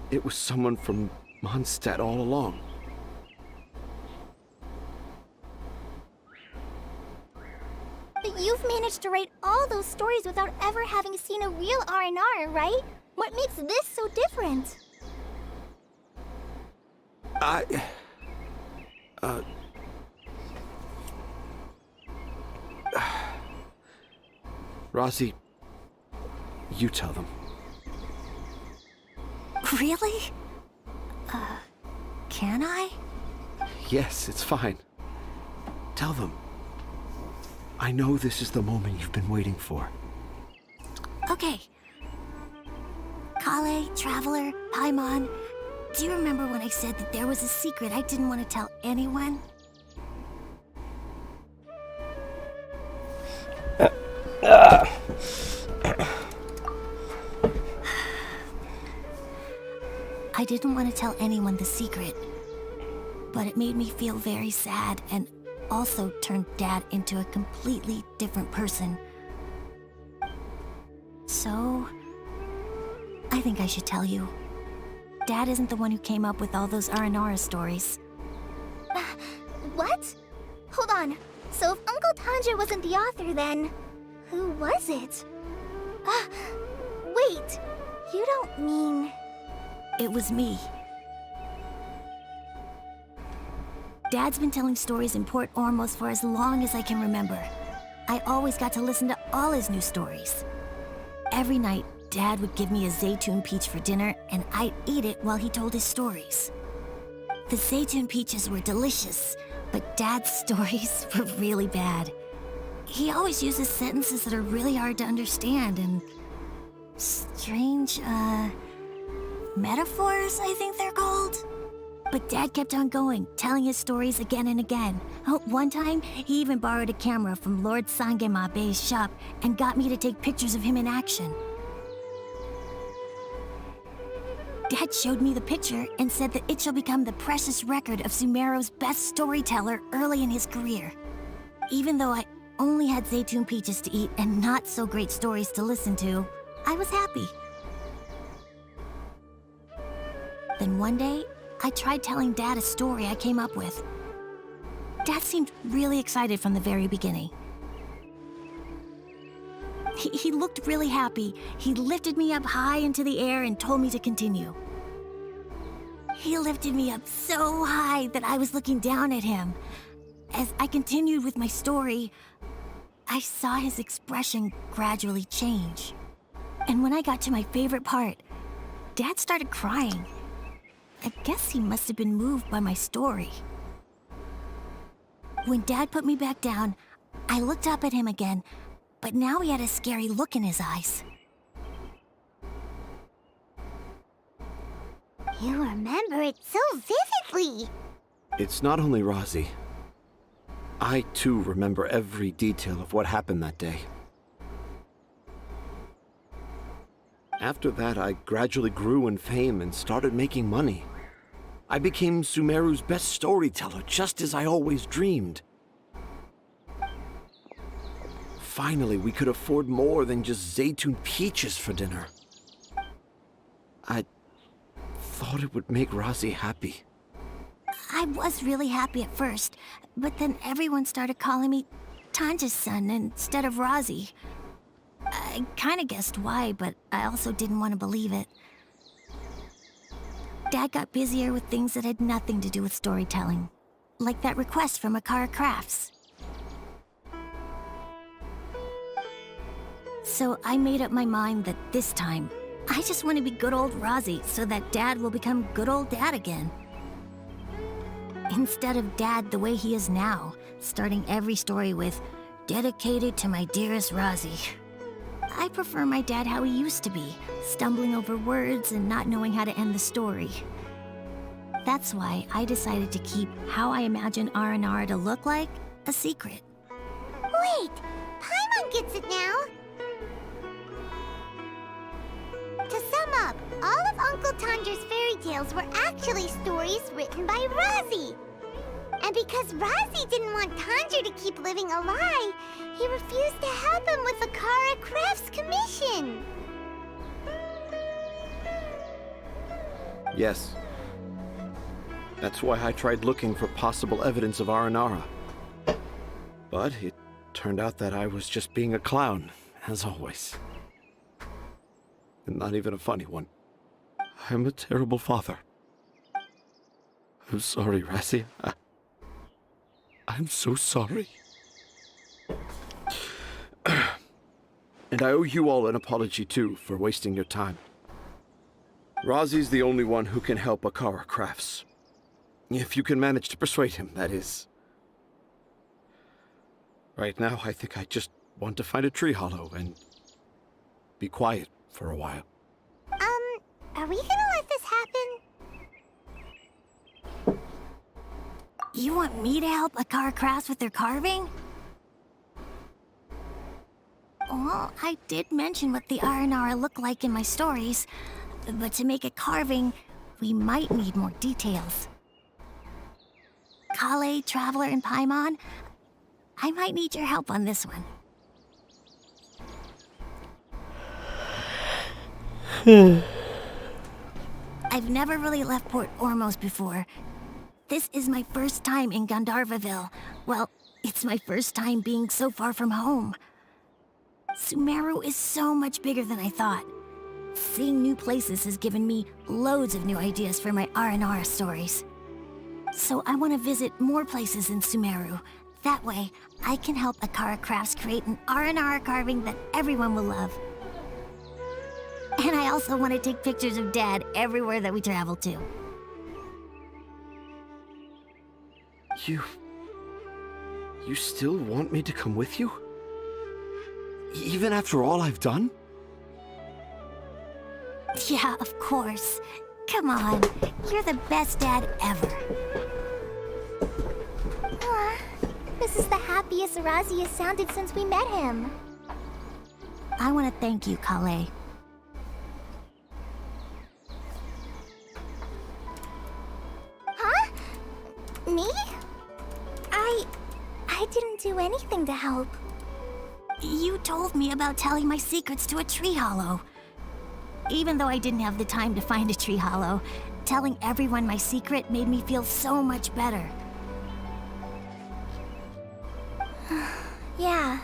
it was someone from Mondstadt all along. But you've managed to write all those stories without ever having seen a real R&R, right? What makes this so different? Rossi, you tell them. Really? Can I? Yes, it's fine. Tell them. I know this is the moment you've been waiting for. Okay. Kale, Traveler, Paimon, do you remember when I said that there was a secret I didn't want to tell anyone? I didn't want to tell anyone the secret, but it made me feel very sad and also turned Dad into a completely different person. So, I think I should tell you. Dad isn't the one who came up with all those Aranara stories. What? Hold on. So if Uncle Tanja wasn't the author, then who was it? Wait. You don't mean... It was me. Dad's been telling stories in Port Ormos for as long as I can remember. I always got to listen to all his new stories. Every night, Dad would give me a Zaytun peach for dinner, and I'd eat it while he told his stories. The Zaytun peaches were delicious, but Dad's stories were really bad. He always uses sentences that are really hard to understand, and strange, metaphors, I think they're called. But Dad kept on going, telling his stories again and again. One time, he even borrowed a camera from Lord Sangema Bey's shop and got me to take pictures of him in action. Dad showed me the picture and said that it shall become the precious record of Sumeru's best storyteller early in his career. Even though I only had Zaytun peaches to eat and not so great stories to listen to, I was happy. Then one day, I tried telling Dad a story I came up with. Dad seemed really excited from the very beginning. He looked really happy. He lifted me up high into the air and told me to continue. He lifted me up so high that I was looking down at him. As I continued with my story, I saw his expression gradually change. And when I got to my favorite part, Dad started crying. I guess he must have been moved by my story. When Dad put me back down, I looked up at him again, but now he had a scary look in his eyes. You remember it so vividly. It's not only Rossi. I, too, remember every detail of what happened that day. After that, I gradually grew in fame and started making money. I became Sumeru's best storyteller, just as I always dreamed. finally we could afford more than just Zaytun peaches for dinner. I thought it would make Razi happy. I was really happy at first, but then everyone started calling me Tanja's son instead of Razi. I kinda guessed why, but I also didn't want to believe it. Dad got busier with things that had nothing to do with storytelling, like that request from Akasha Crafts. So I made up my mind that this time, I just want to be good old Razi so that Dad will become good old Dad again. Instead of Dad the way he is now, starting every story with, "Dedicated to my dearest Razi." I prefer my dad how he used to be, stumbling over words and not knowing how to end the story. That's why I decided to keep how I imagine Aranara to look like a secret. Wait, Paimon gets it now. To sum up, all of Uncle Tandra's fairy tales were actually stories written by Razi. And because Razi didn't want Tandra to keep living a lie, he refused to help him with the Akasha Crafts commission. Yes. That's why I tried looking for possible evidence of Aranara. But it turned out that I was just being a clown, as always. And not even a funny one. I'm a terrible father. I'm sorry, Razi. I'm so sorry. And I owe you all an apology, too, for wasting your time. Razi's the only one who can help Akasha Crafts. If you can manage to persuade him, that is. Right now, I think I just want to find a tree hollow and be quiet for a while. Are we gonna let this happen? You want me to help Akasha Crafts with their carving? Well, I did mention what the Aranara look like in my stories, but to make a carving, we might need more details. Kale, Traveler, and Paimon, I might need your help on this one. I've never really left Port Ormos before. This is my first time in Gandharvaville. Well, it's my first time being so far from home. Sumeru is so much bigger than I thought. Seeing new places has given me loads of new ideas for my Aranara stories. So I want to visit more places in Sumeru. That way, I can help Akasha Crafts create an Aranara carving that everyone will love. And I also want to take pictures of Dad everywhere that we travel to. You still want me to come with you? Even after all I've done? Yeah, of course. Come on, you're the best dad ever. Aw, this is the happiest Razi has sounded since we met him. I want to thank you, Kale. Huh? Me? I didn't do anything to help. You told me about telling my secrets to a tree hollow. Even though I didn't have the time to find a tree hollow, telling everyone my secret made me feel so much better. Yeah.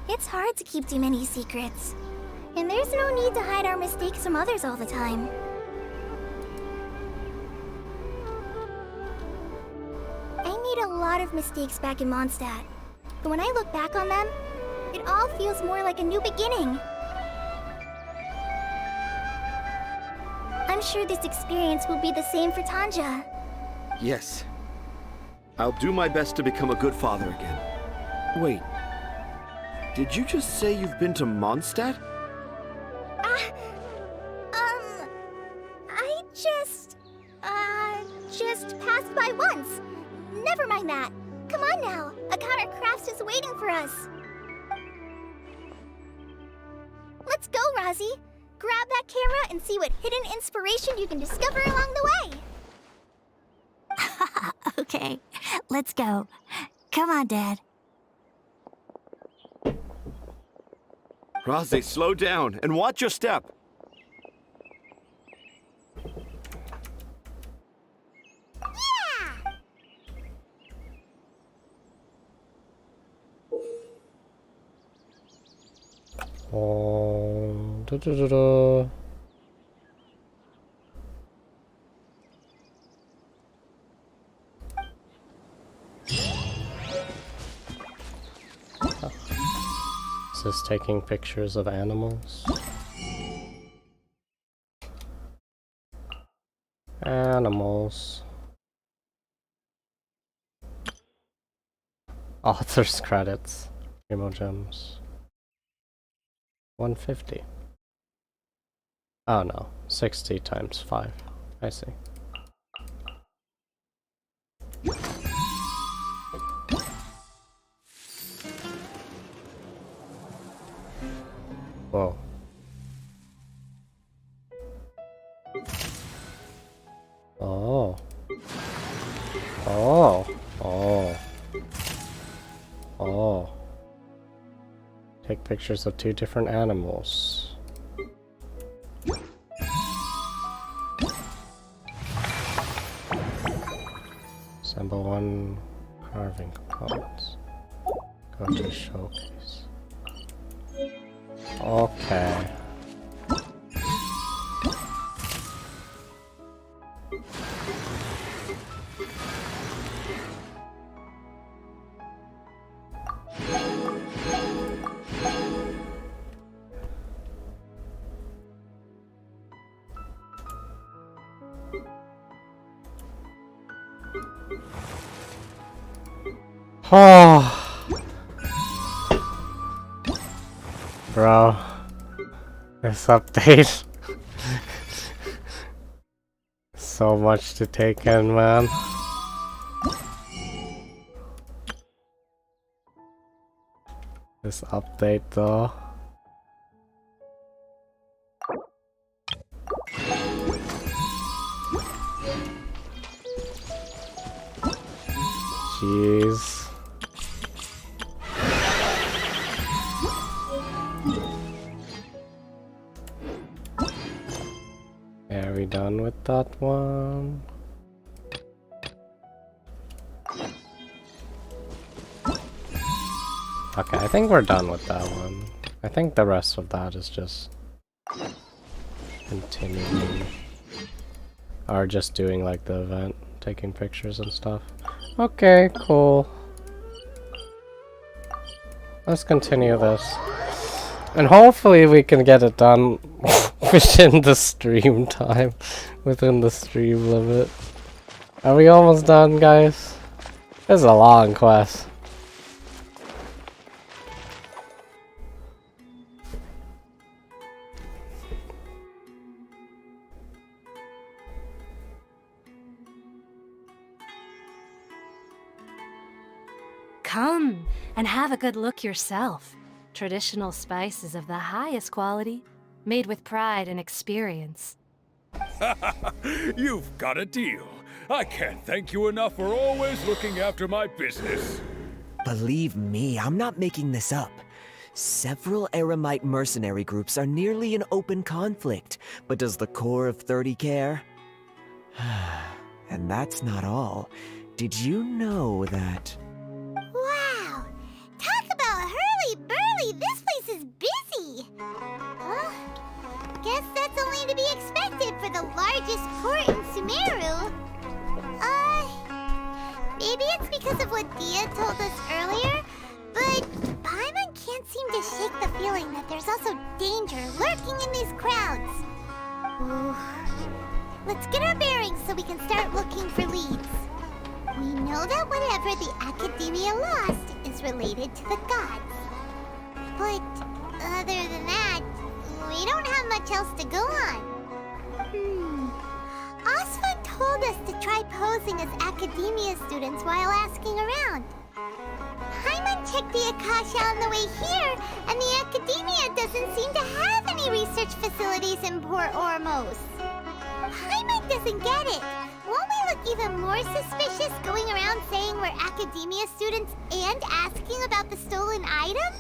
It's hard to keep too many secrets. And there's no need to hide our mistakes from others all the time. I made a lot of mistakes back in Mondstadt. But when I look back on them, it all feels more like a new beginning. I'm sure this experience will be the same for Tanja. Yes. I'll do my best to become a good father again. Wait. Did you just say you've been to Mondstadt? I just passed by once. Never mind that. Come on now. Akasha Crafts is waiting for us. Let's go, Razi. Grab that camera and see what hidden inspiration you can discover along the way. Okay, let's go. Come on, Dad. Rosé, slow down and watch your step. Oh, da-da-da-da. Is this taking pictures of animals? Animals. Author's credits. Primo gems. 150. Oh no, 60 times 5. I see. Whoa. Oh. Oh. Oh. Oh. Take pictures of 2 different animals. Assemble 1 carving components. Go to showcase. Okay. Oh, bro, this update. So much to take in, man. This update, though. Jeez. Are we done with that one? Okay, I think we're done with that one. I think the rest of that is just continuing. Or just doing like the event, taking pictures and stuff. Okay, cool. Let's continue this. And hopefully we can get it done within the stream time. Within the stream limit. Are we almost done, guys? This is a long quest. Come and have a good look yourself. Traditional spices of the highest quality, made with pride and experience. You've got a deal. I can't thank you enough for always looking after my business. Believe me, I'm not making this up. Several Eremite mercenary groups are nearly in open conflict, but does the core of 30 care? And that's not all. Did you know that... Wow! Talk about hurly-burly! This place is busy! Well, guess that's only to be expected for the largest port in Sumeru. Maybe it's because of what Dia told us earlier, but Paimon can't seem to shake the feeling that there's also danger lurking in these crowds. Ooh. Let's get our bearings so we can start looking for leads. We know that whatever the Academia lost is related to the gods. But other than that, we don't have much else to go on. Osvan told us to try posing as Academia students while asking around. Paimon checked the Akasha on the way here, and the Academia doesn't seem to have any research facilities in Port Ormos. Paimon doesn't get it. Won't we look even more suspicious going around saying we're Academia students and asking about the stolen item?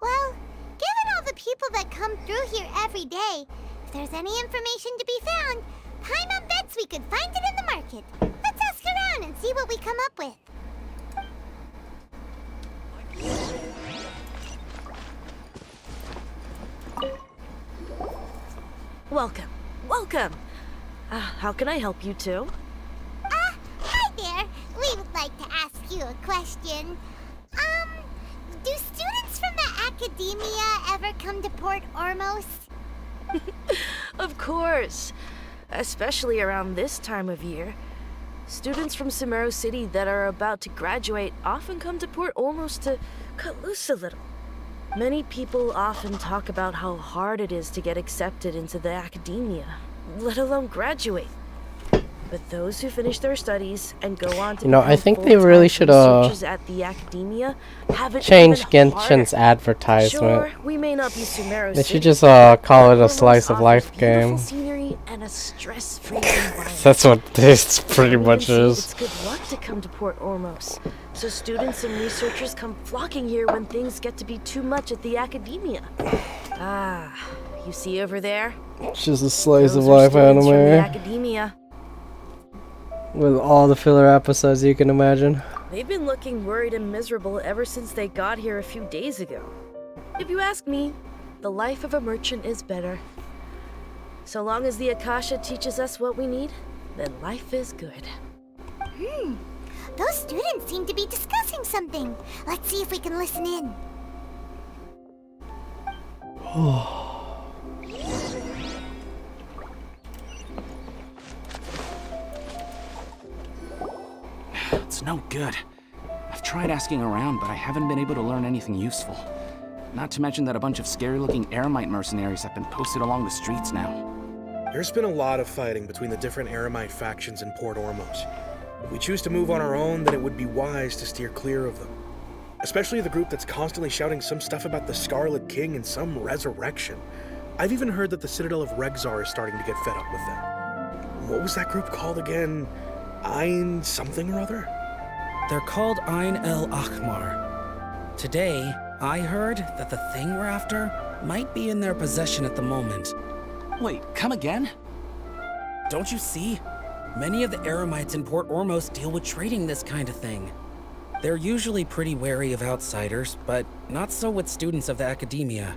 Well, given all people that come through here every day. If there's any information to be found, Paimon bets we could find it in the market. Let's ask around and see what we come up with. Welcome. Welcome. How can I help you two? Hi there. We would like to ask you a question. Do students from the Academia ever come to Port Ormos? Of course. Especially around this time of year. Students from Sumeru City that are about to graduate often come to Port Ormos to cut loose a little. Many people often talk about how hard it is to get accepted into the Academia, let alone graduate. But those who finish their studies and go on to I think they really should researchers at the Academia haven't change even Genshin's harder. advertisement. Sure, we may not be Sumeru They City, should just call it a but slice of Ormos life offers beautiful game. scenery and a stress-free environment. That's what this pretty much It's is. good luck to come to Port Ormos, so students and researchers come flocking here when things get to be too much at the Academia. You see over there? It's just a slice Those of are life students from the anime Academia. with all the filler episodes you can imagine. They've been looking worried and miserable ever since they got here a few days ago. If you ask me, the life of a merchant is better. So long as the Akasha teaches us what we need, then life is good. Those students seem to be discussing something. Let's see if we can listen in. It's no good. I've tried asking around, but I haven't been able to learn anything useful. Not to mention that a bunch of scary-looking Eremite mercenaries have been posted along the streets now. There's been a lot of fighting between the different Eremite factions in Port Ormos. If we choose to move on our own, then it would be wise to steer clear of them. Especially the group that's constantly shouting some stuff about the Scarlet King and some resurrection. I've even heard that the Citadel of Regzar is starting to get fed up with them. What was that group called again? Ein something or other? They're called Ein El Akhmar. Today, I heard that the thing we're after might be in their possession at the moment. Wait, come again? Don't you see? Many of the Eremites in Port Ormos deal with trading this kind of thing. They're usually pretty wary of outsiders, but not so with students of the Academia.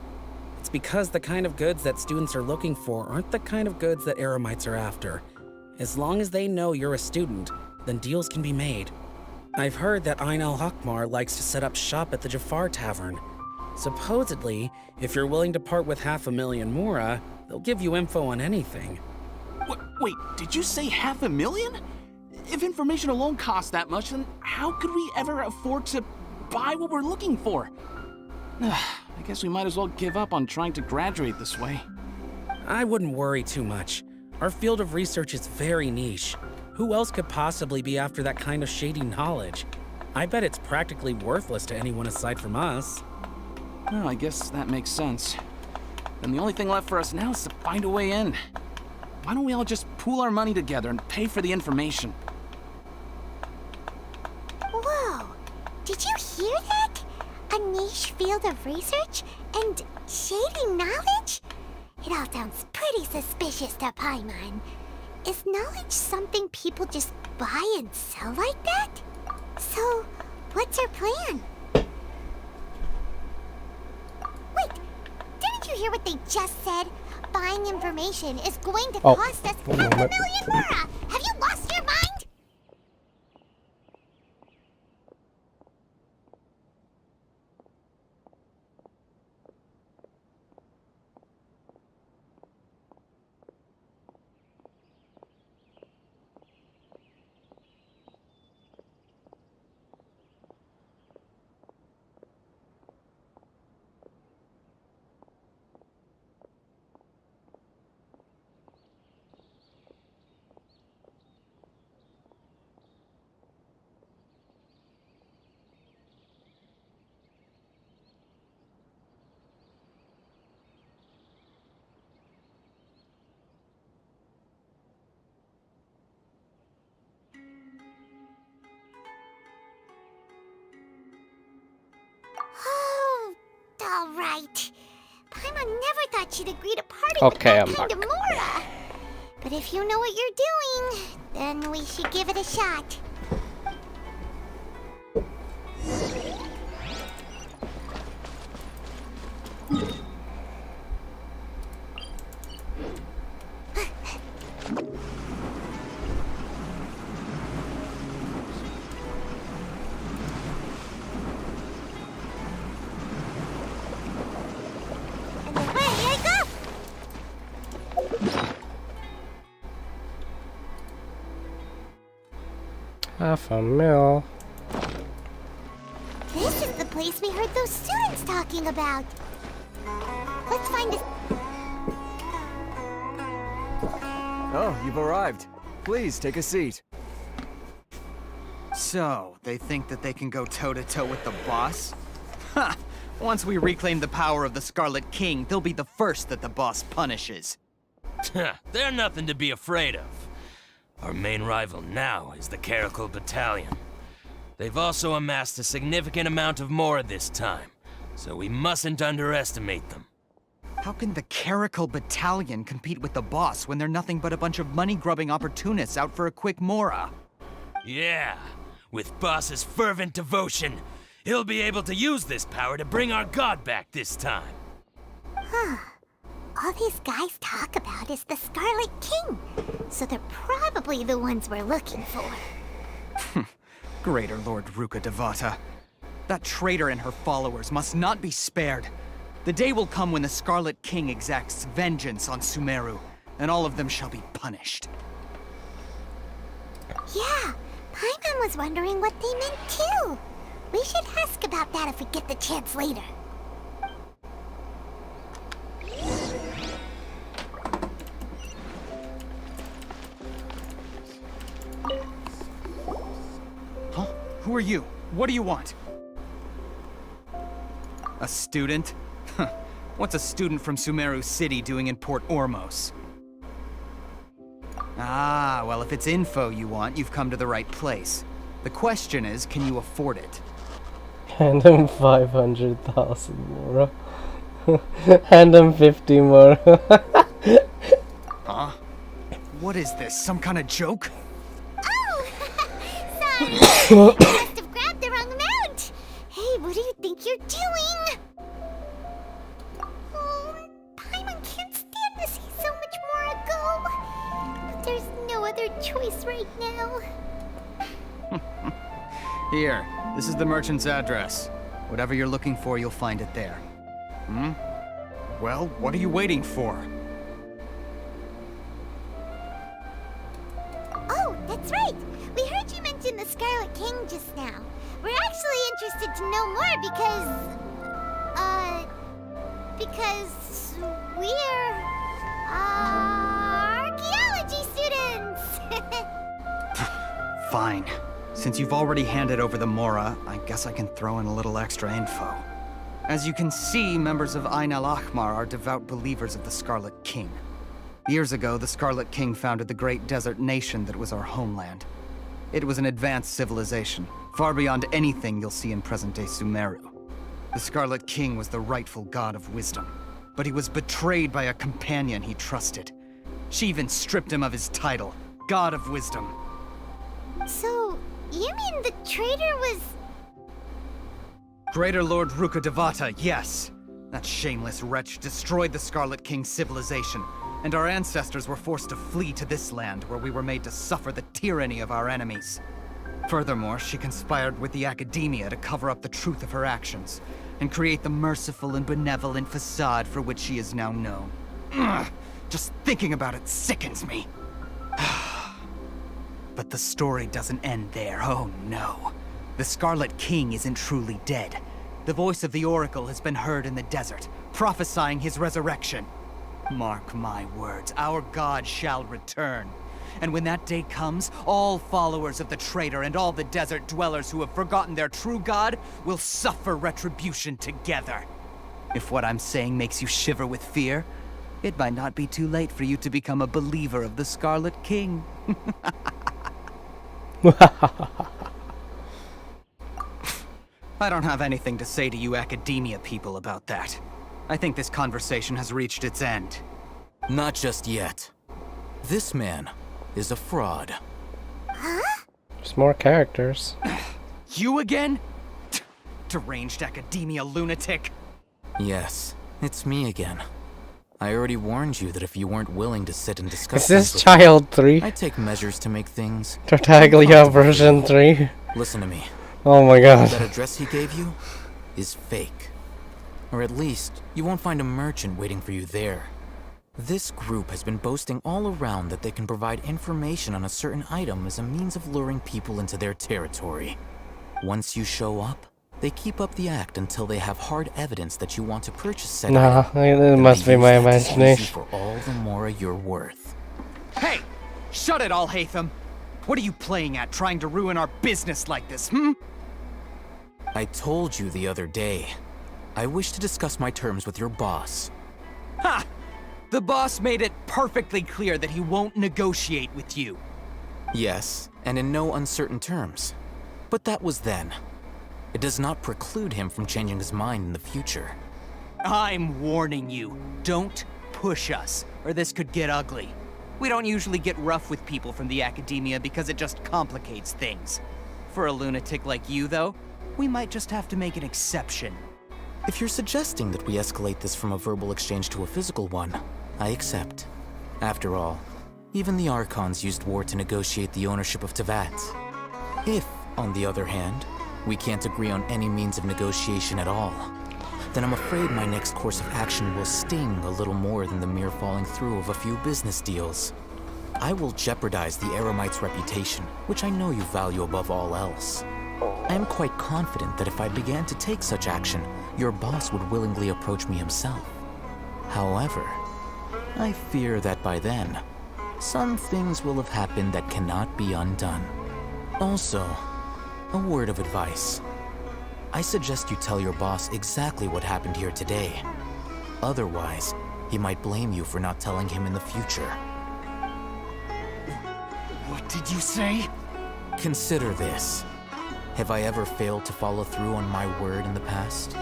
It's because the kind of goods that students are looking for aren't the kind of goods that Eremites are after. As long as they know you're a student, then deals can be made. I've heard that Ein El Akhmar likes to set up shop at the Jafar Tavern. Supposedly, if you're willing to part with 500,000 Mura, they'll give you info on anything. Wait, did you say 500,000? If information alone costs that much, then how could we ever afford to buy what we're looking for? I guess we might as well give up on trying to graduate this way. I wouldn't worry too much. Our field of research is very niche. Who else could possibly be after that kind of shady knowledge? I bet it's practically worthless to anyone aside from us. Well, I guess that makes sense. Then the only thing left for us now is to find a way in. Why don't we all just pool our money together and pay for the information? Whoa! Did you hear that? A niche field of research and shady knowledge? It all sounds pretty suspicious to Paimon. Is knowledge something people just buy and sell like that? So, what's our plan? Wait, didn't you hear what they just said? Buying information is going to cost us 500,000 Mura! Have you lost your mind? thought she'd agree to party Okay, with I'm that kind back. of Mora. But if you know what you're doing, then we should give it a shot. $500,000. This is the place we heard those students talking about. Let's find a... Oh, you've arrived. Please, take a seat. So, they think that they can go toe-to-toe with the boss? Ha! Once we reclaim the power of the Scarlet King, they'll be the first that the boss punishes. They're nothing to be afraid of. Our main rival now is the Caracal Battalion. They've also amassed a significant amount of Mora this time, so we mustn't underestimate them. How can the Caracal Battalion compete with the boss when they're nothing but a bunch of money-grubbing opportunists out for a quick Mora? Yeah, with Boss's fervent devotion, he'll be able to use this power to bring our god back this time. Huh. All these guys talk about is the Scarlet King, so they're probably the ones we're looking for. Greater Lord Ruka Devata. That traitor and her followers must not be spared. The day will come when the Scarlet King exacts vengeance on Sumeru, and all of them shall be punished. Yeah, Paimon was wondering what they meant too. We should ask about that if we get the chance later. Huh? Who are you? What do you want? A student? What's a student from Sumeru City doing in Port Ormos? Ah, well, if it's info you want, you've come to the right place. The question is, can you afford it? Hand him 500,000 Mora. Hand him 50 Mora. Huh? What is this? Some kind of joke? Oh! Sorry! You must have grabbed the wrong amount! Hey, what do you think you're doing? Oh, Paimon can't stand to see so much more go. But there's no other choice right now. Here, this is the merchant's address. Whatever you're looking for, you'll find it there. Hmm? Well, what are you waiting for? Oh, that's right! We heard you mention the Scarlet King just now. We're actually interested to know more because we're, archaeology students! Fine. Since you've already handed over the Mora, I guess I can throw in a little extra info. As you can see, members of Ain al-Ahmar are devout believers of the Scarlet King. Years ago, the Scarlet King founded the great desert nation that was our homeland. It was an advanced civilization, far beyond anything you'll see in present-day Sumeru. The Scarlet King was the rightful god of wisdom, but he was betrayed by a companion he trusted. She even stripped him of his title, God of Wisdom. So, you mean the traitor was... Greater Lord Ruka Devata, yes! That shameless wretch destroyed the Scarlet King's civilization, and our ancestors were forced to flee to this land where we were made to suffer the tyranny of our enemies. Furthermore, she conspired with the Academia to cover up the truth of her actions, and create the merciful and benevolent facade for which she is now known. Ugh, just thinking about it sickens me. But the story doesn't end there, oh no. The Scarlet King isn't truly dead. The voice of the Oracle has been heard in the desert, prophesying his resurrection. Mark my words, our god shall return. And when that day comes, all followers of the traitor and all the desert dwellers who have forgotten their true god will suffer retribution together. If what I'm saying makes you shiver with fear, it might not be too late for you to become a believer of the Scarlet King. I don't have anything to say to you Academia people about that. I think this conversation has reached its end. Not just yet. This man is a fraud. There's more characters. You again? Deranged academia lunatic. Yes, it's me again. I already warned you that if you weren't willing to sit and discuss Is this things with Child me, 3? I'd take measures to make things Tartaglia version 3? Listen to me. Oh my god. That address he gave you is fake. Or at least, you won't find a merchant waiting for you there. This group has been boasting all around that they can provide information on a certain item as a means of luring people into their territory. Once you show up, they keep up the act until they have hard evidence that you want to purchase said Nah, item. it must be They my use that to squeeze you imagination. for all the more you're worth. Hey! Shut it, Alhaitham! What are you playing at, trying to ruin our business like this, hmm? I told you the other day. I wish to discuss my terms with your boss. Ha! The boss made it perfectly clear that he won't negotiate with you. Yes, and in no uncertain terms. But that was then. It does not preclude him from changing his mind in the future. I'm warning you, don't push us, or this could get ugly. We don't usually get rough with people from the academia because it just complicates things. For a lunatic like you, though, we might just have to make an exception. If you're suggesting that we escalate this from a verbal exchange to a physical one, I accept. After all, even the Archons used war to negotiate the ownership of Tevat. If, on the other hand, we can't agree on any means of negotiation at all, then I'm afraid my next course of action will sting a little more than the mere falling through of a few business deals. I will jeopardize the Eremite's reputation, which I know you value above all else. I am quite confident that if I began to take such action, your boss would willingly approach me himself. However, I fear that by then, some things will have happened that cannot be undone. Also, a word of advice. I suggest you tell your boss exactly what happened here today. Otherwise, he might blame you for not telling him in the future. What did you say? Consider this. Have I ever failed to follow through on my word in the past?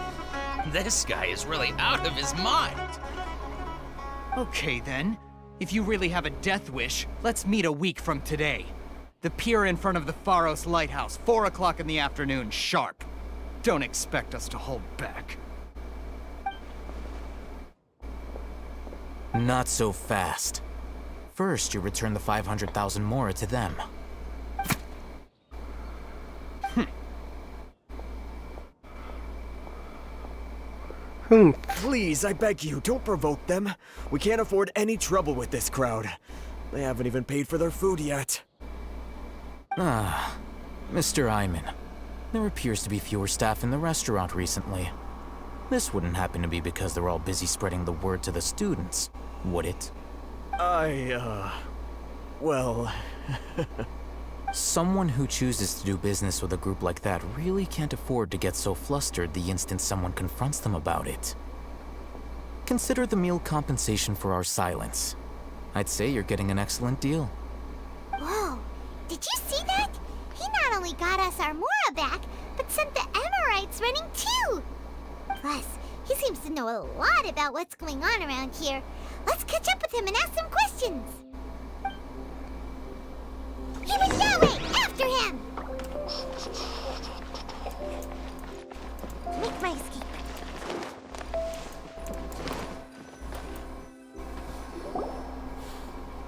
This guy is really out of his mind. Okay then. If you really have a death wish, let's meet a week from today. The pier in front of the Pharos Lighthouse, 4 o'clock in the afternoon, sharp. Don't expect us to hold back. Not so fast. First, you return the 500,000 mora to them. Please, I beg you, don't provoke them. We can't afford any trouble with this crowd. They haven't even paid for their food yet. Ah, Mr. Iman. There appears to be fewer staff in the restaurant recently. This wouldn't happen to be because they're all busy spreading the word to the students, would it? Well... Someone who chooses to do business with a group like that really can't afford to get so flustered the instant someone confronts them about it. Consider the meal compensation for our silence. I'd say you're getting an excellent deal. Whoa, did you see that? He not only got us our Mora back, but sent the Emirites running too! Plus, he seems to know a lot about what's going on around here. Let's catch up with him and ask some questions! He went that way! After him! Make my escape.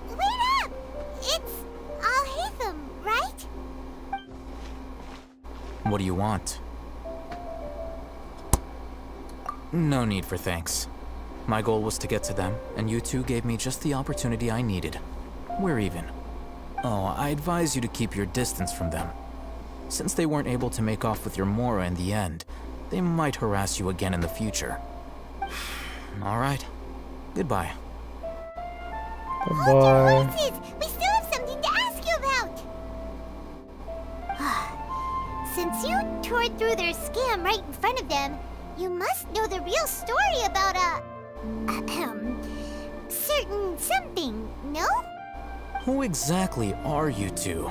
Wait up! It's Alhaitham, right? What do you want? No need for thanks. My goal was to get to them, and you two gave me just the opportunity I needed. We're even. Oh, I advise you to keep your distance from them. Since they weren't able to make off with your Mora in the end, they might harass you again in the future. All right. Goodbye. Goodbye. We still have something to ask you about! Since you tore through their scam right in front of them, you must know the real story about certain something, no? Who exactly are you two?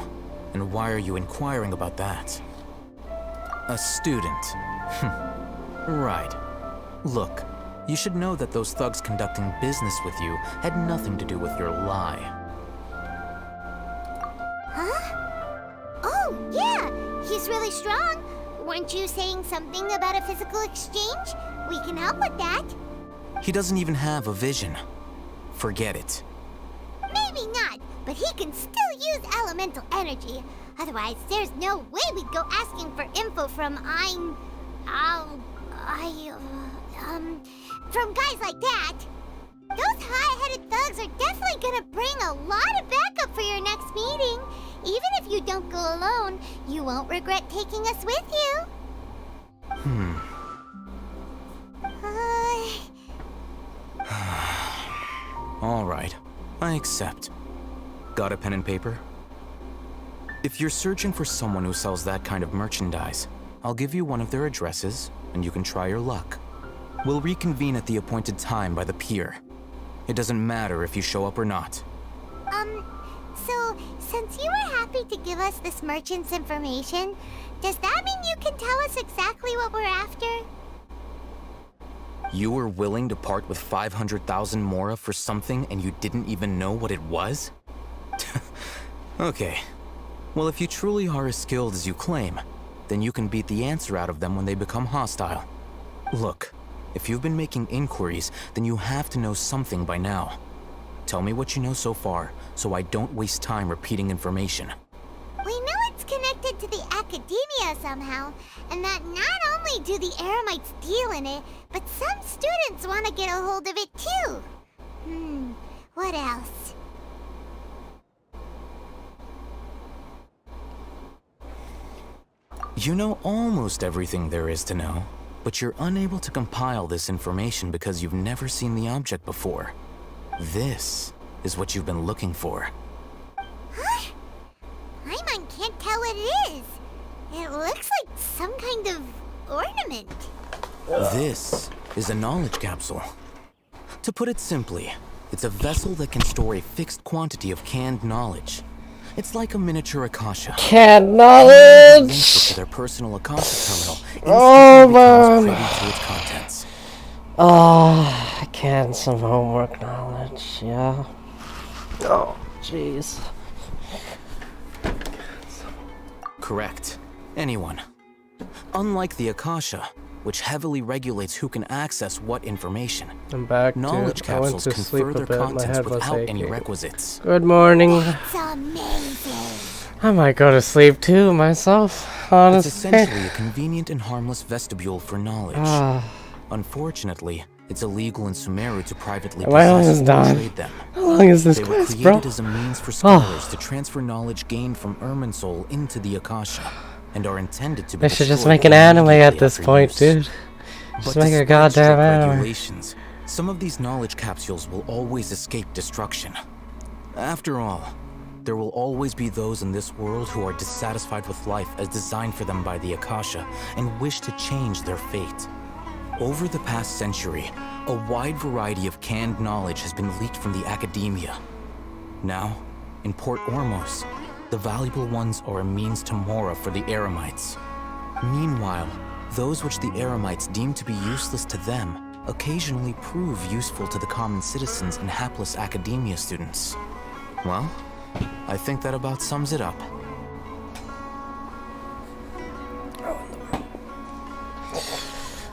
And why are you inquiring about that? A student. Right. Look, You should know that those thugs conducting business with you had nothing to do with your lie. Huh? Oh, yeah! He's really strong! Weren't you saying something about a physical exchange? We can help with that. He doesn't even have a vision. Forget it. Maybe not, but he can still use elemental energy. Otherwise, there's no way we'd go asking for info from from guys like that. Those high-headed thugs are definitely gonna bring a lot of backup for your next meeting. Even if you don't go alone, you won't regret taking us with you. All right, I accept. Got a pen and paper? If you're searching for someone who sells that kind of merchandise, I'll give you one of their addresses, and you can try your luck. We'll reconvene at the appointed time by the pier. It doesn't matter if you show up or not. So, since you were happy to give us this merchant's information, does that mean you can tell us exactly what we're after? You were willing to part with 500,000 mora for something and you didn't even know what it was? Okay. Well, if you truly are as skilled as you claim, then you can beat the answer out of them when they become hostile. Look, if you've been making inquiries, then you have to know something by now. Tell me what you know so far, so I don't waste time repeating information. We know it's connected to the Academia somehow, and that not only do the Eremites deal in it, but some students want to get a hold of it too. What else? You know almost everything there is to know, but you're unable to compile this information because you've never seen the object before. This is what you've been looking for. Huh? Paimon can't tell what it is. It looks like some kind of ornament. This is a knowledge capsule. To put it simply, it's a vessel that can store a fixed quantity of canned knowledge. It's like a miniature Akasha. Canned knowledge! To their personal Akasha Terminal. Oh, man! man. To its contents. I can some homework knowledge, yeah. Oh, jeez. Correct. Anyone. Unlike the Akasha, which heavily regulates who can access what information, I'm back, knowledge dude. I went capsules to can sleep a further bit. My contents head was without aching. any requisites. Good morning. It's amazing. I might go to sleep too, myself, honestly. It's essentially a convenient and harmless vestibule for knowledge. Unfortunately, it's illegal in Sumeru to privately possess and trade them. How long is this They quest, were bro? created as a means for scholars to transfer knowledge gained from Irminsul into the Akasha, and are intended to be They should just destroyed make an anime at immediately this after point, use. dude. Just But make a despite goddamn strict anime. regulations, some of these knowledge capsules will always escape destruction. After all, there will always be those in this world who are dissatisfied with life as designed for them by the Akasha and wish to change their fate. Over the past century, a wide variety of canned knowledge has been leaked from the Academia. Now, in Port Ormos, the valuable ones are a means to mora for the Eremites. Meanwhile, those which the Eremites deem to be useless to them occasionally prove useful to the common citizens and hapless Academia students. Well, I think that about sums it up.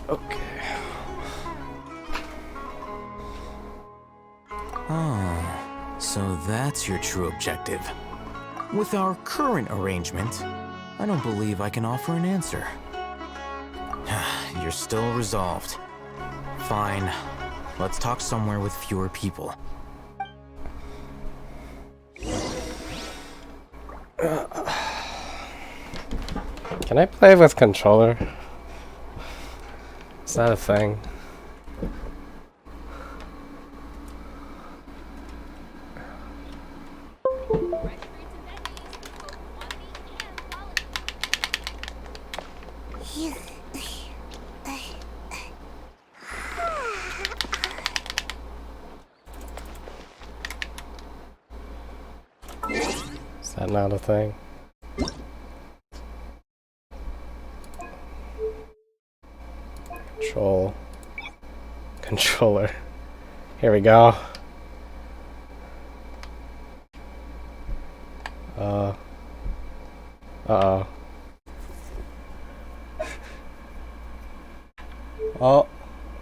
Okay. Ah, so that's your true objective. With our current arrangement, I don't believe I can offer an answer. You're still resolved. Fine. Let's talk somewhere with fewer people. Can I play with controller? Is that a thing? Is that not a thing? Control. controller. Here we go. Uh-oh.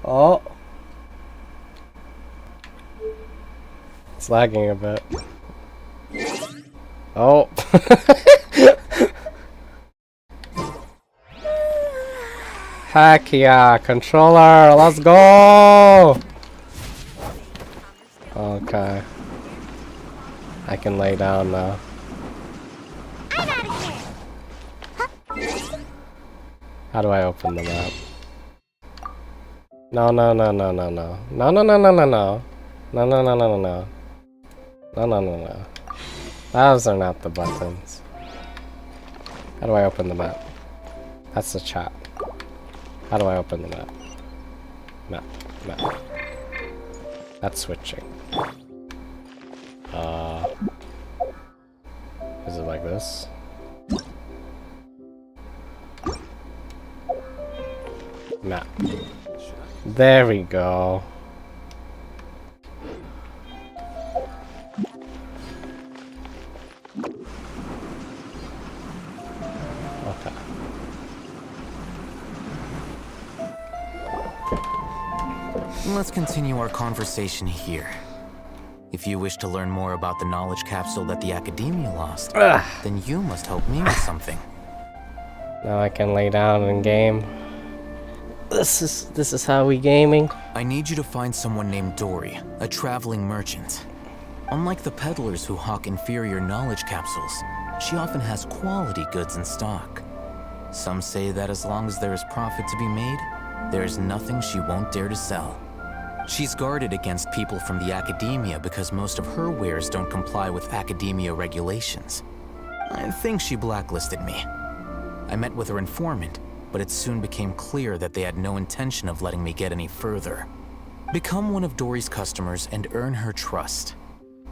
Oh. It's lagging a bit. Oh. Heck yeah, controller, let's go! Okay. I can lay down now. How do I open the map? No. No. Those are not the buttons. How do I open the map? That's the chat. How do I open the map? Map. That's switching. Is it like this? Map. There we go. Okay. Let's continue our conversation here. If you wish to learn more about the knowledge capsule that the Academia lost, then you must help me with something. Now I can lay down and game. This is how we gaming. I need you to find someone named Dory, a traveling merchant. Unlike the peddlers who hawk inferior knowledge capsules, she often has quality goods in stock. Some say that as long as there is profit to be made, there is nothing she won't dare to sell. She's guarded against people from the Academia because most of her wares don't comply with Academia regulations. I think she blacklisted me. I met with her informant, but it soon became clear that they had no intention of letting me get any further. Become one of Dory's customers and earn her trust.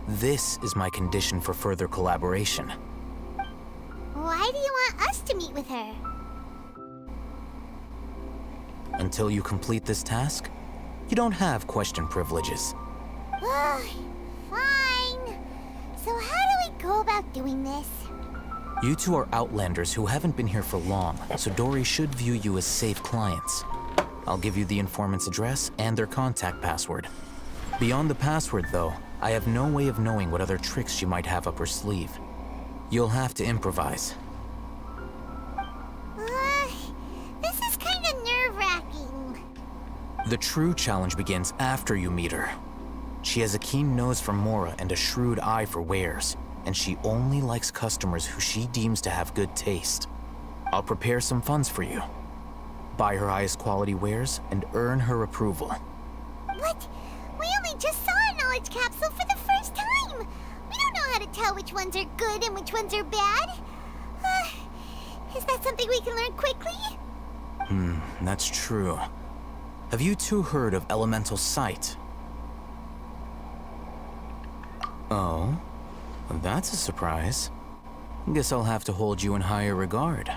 This is my condition for further collaboration. Why do you want us to meet with her? Until you complete this task, you don't have question privileges. Fine. So how do we go about doing this? You two are outlanders who haven't been here for long, so Dory should view you as safe clients. I'll give you the informant's address and their contact password. Beyond the password, though, I have no way of knowing what other tricks she might have up her sleeve. You'll have to improvise. This is kind of nerve-wracking. The true challenge begins after you meet her. She has a keen nose for Mora and a shrewd eye for wares, and she only likes customers who she deems to have good taste. I'll prepare some funds for you. Buy her highest quality wares and earn her approval. What? We only just saw a knowledge capsule for the first time. We don't know how to tell which ones are good and which ones are bad. Is that something we can learn quickly? That's true. Have you two heard of elemental sight? Oh? That's a surprise. Guess I'll have to hold you in higher regard.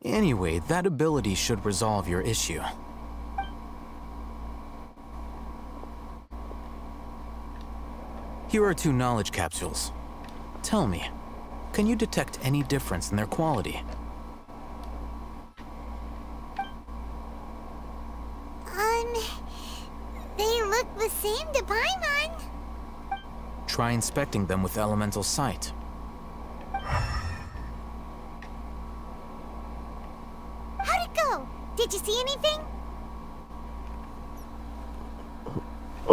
Anyway, that ability should resolve your issue. Here are 2 knowledge capsules. Tell me, can you detect any difference in their quality? They look the same to Paimon. Try inspecting them with elemental sight. How'd it go? Did you see anything?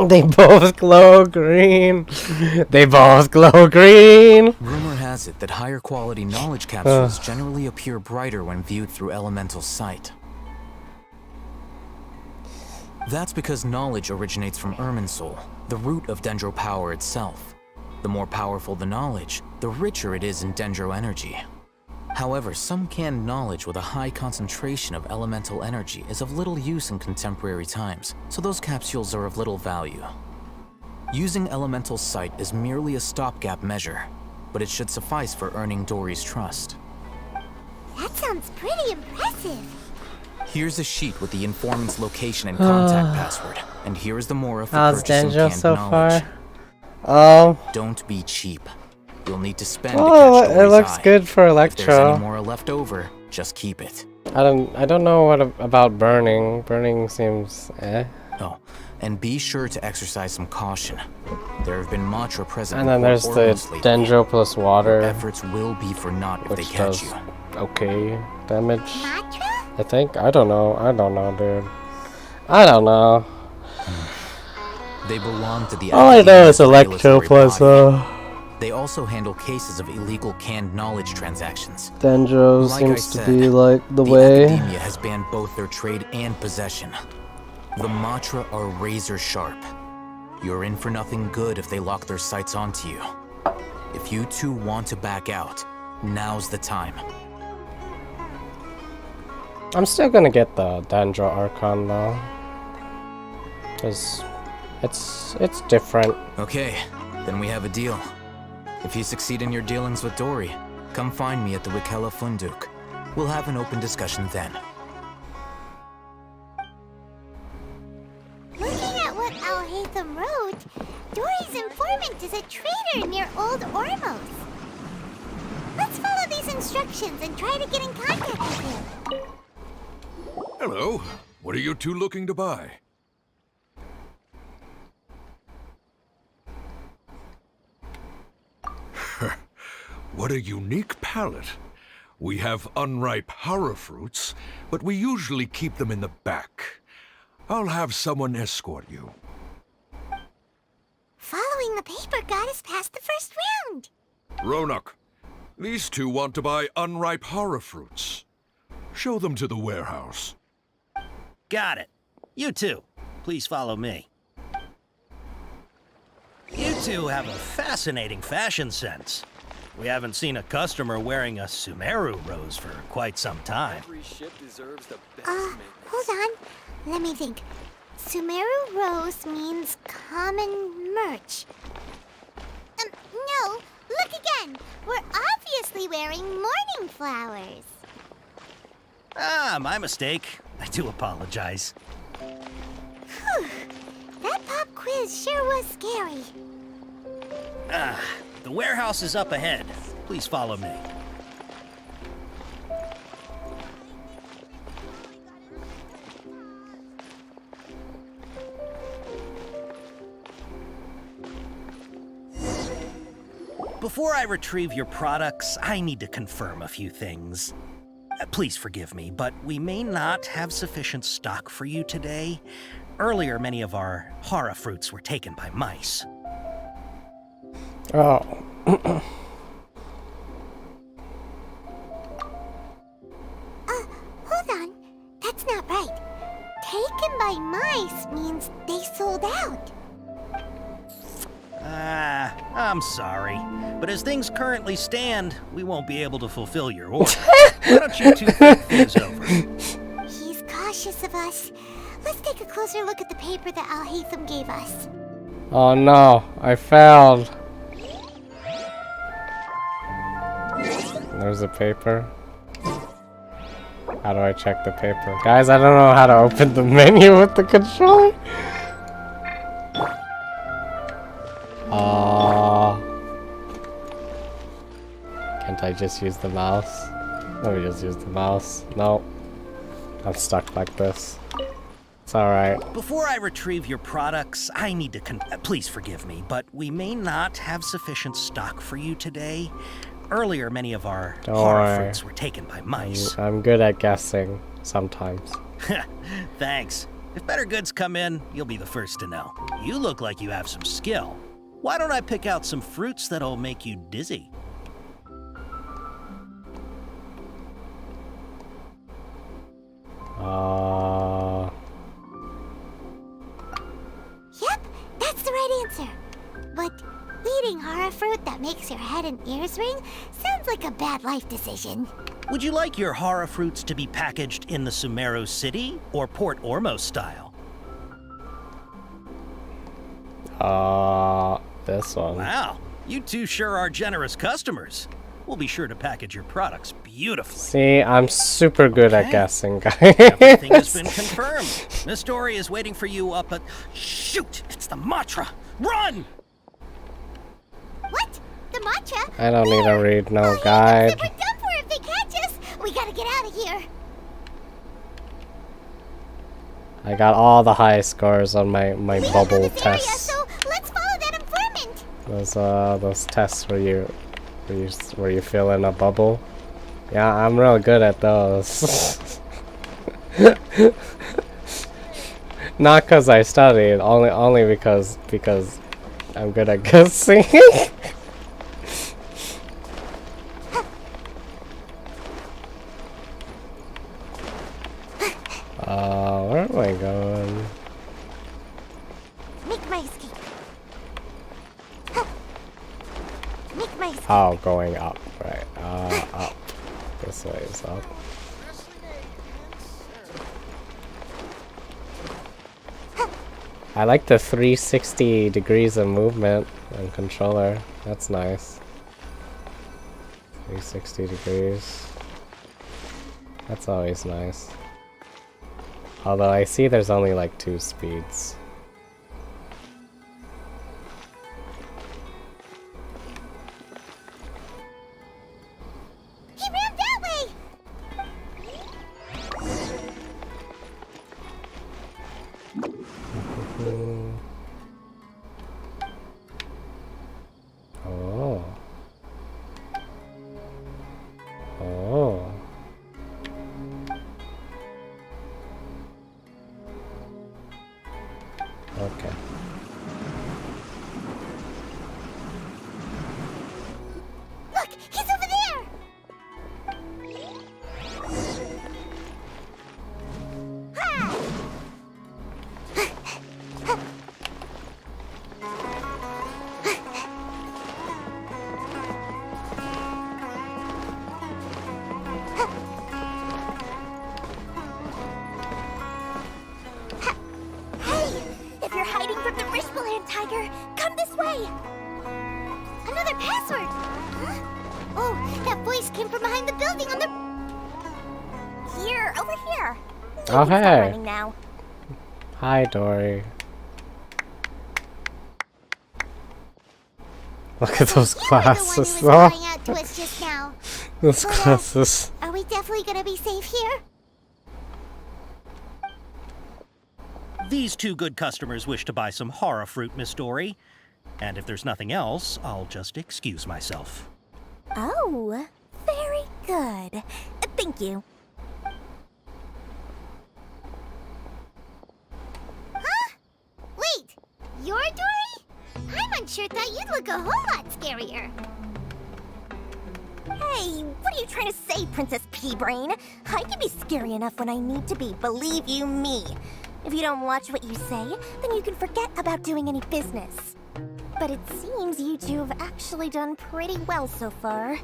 They both glow green. They both glow green. Rumor has it that higher quality knowledge capsules generally appear brighter when viewed through elemental sight. That's because knowledge originates from Irminsul, the root of Dendro power itself. The more powerful the knowledge, the richer it is in Dendro energy. However, some canned knowledge with a high concentration of elemental energy is of little use in contemporary times, so those capsules are of little value. Using elemental sight is merely a stopgap measure, but it should suffice for earning Dory's trust. That sounds pretty impressive. Here's a sheet with the informant's location and contact password. And here is the Mora for How's purchasing Dendro canned so knowledge. far? Don't be cheap. You'll need to spend Oh, to catch it Dory's looks eye. good for If there's any Electro. Mora left over, just keep it. I don't know what about burning. Burning seems Oh, and be sure to exercise some caution. There have been Matra present. And then there's the Dendro plus water. Your efforts will be for naught if they catch you. Okay damage. I think. I don't know, dude. I don't know. They belong to the All I know is Electro regulatory plus body. They also handle cases of illegal canned knowledge transactions. Dendro Like seems I said, to be like the the way. Academia has banned both their trade and possession. The Matra are razor sharp. You're in for nothing good if they lock their sights onto you. If you two want to back out, now's the time. I'm still gonna get the Dendro Archon though, cause it's different. Okay, then we have a deal. If you succeed in your dealings with Dory, come find me at the Wikela Funduk. We'll have an open discussion then. Looking at what Al-Haytham wrote, Dory's informant is a traitor near Old Ormos. Let's follow these instructions and try to get in contact with him. Hello. What are you two looking to buy? What a unique palate. We have unripe hara fruits, but we usually keep them in the back. I'll have someone escort you. Following the paper got us past the first round. Ronak, these two want to buy unripe hara fruits. Show them to the warehouse. Got it. You two, please follow me. You two have a fascinating fashion sense. We haven't seen a customer wearing a Sumeru rose for quite some time. Hold on. Let me think. Sumeru rose means common merch. No, look again. We're obviously wearing morning flowers. Ah, my mistake. I do apologize. Whew. That pop quiz sure was scary. Ah, the warehouse is up ahead. Please follow me. Before I retrieve your products, I need to confirm a few things. Please forgive me, but we may not have sufficient stock for you today. Earlier, many of our hara fruits were taken by mice. Oh. Hold on. That's not right. Taken by mice means they sold out. Ah, I'm sorry. But as things currently stand, we won't be able to fulfill your order. Why don't you two think things over? He's cautious of us. Let's take a closer look at the paper that Al-Haytham gave us. Oh no, I failed. There's a paper. How do I check the paper? Guys, I don't know how to open the menu with the controller. Can't I just use the mouse? Let me just use the mouse. No. I'm stuck like this. It's alright. Before I retrieve your products, I need to please forgive me, but we may not have sufficient stock for you today. Earlier, many of our hara fruits were taken by mice. I'm good at guessing sometimes. Thanks. If better goods come in, you'll be the first to know. You look like you have some skill. Why don't I pick out some fruits that'll make you dizzy? Yep, that's the right answer. But eating hara fruit that makes your head and ears ring sounds like a bad life decision. Would you like your hara fruits to be packaged in the Sumeru City or Port Ormos style? This one. Wow, you two sure are generous customers. We'll be sure to package your products beautifully. See, I'm super good at guessing, guys. Everything has been confirmed. Miss Dory is waiting for you up at... Shoot! It's the Matra! Run! What? The Matra? I don't need to read no guide. We're done for if they catch us. We gotta get out of here. I got all the high scores on my bubble tests. So let's follow that informant. Those tests where you fill in a bubble. Yeah, I'm real good at those. Not because I studied, only because I'm good at guessing. Where am I going? Make my escape. Make my escape. Oh, going up, right? Up. This way is up. I like the 360 degrees of movement and controller. That's nice. 360 degrees. That's always nice. Although I see there's only like 2 speeds. He ran that way. Oh. Oh. Okay. Look, he's over there. If you're hiding from the Rishbaland tiger, come this way! Another password! Huh? Oh, that voice came from behind the building on the... Here, over here. Oh, You can start hey. running now. Hi, Dory. Look at those glasses. You were the one who was crying out to us just now. Those But, glasses. Are we definitely gonna be safe here? These 2 good customers wish to buy some horror fruit, Miss Dory. And if there's nothing else, I'll just excuse myself. Oh, very good. Thank you. Huh? Wait, you're Dory? Paimon thought you'd look a whole lot scarier. Hey, what are you trying to say, Princess Pea-Brain? I can be scary enough when I need to be, believe you me. If you don't watch what you say, then you can forget about doing any business. But it seems you two have actually done pretty well so far.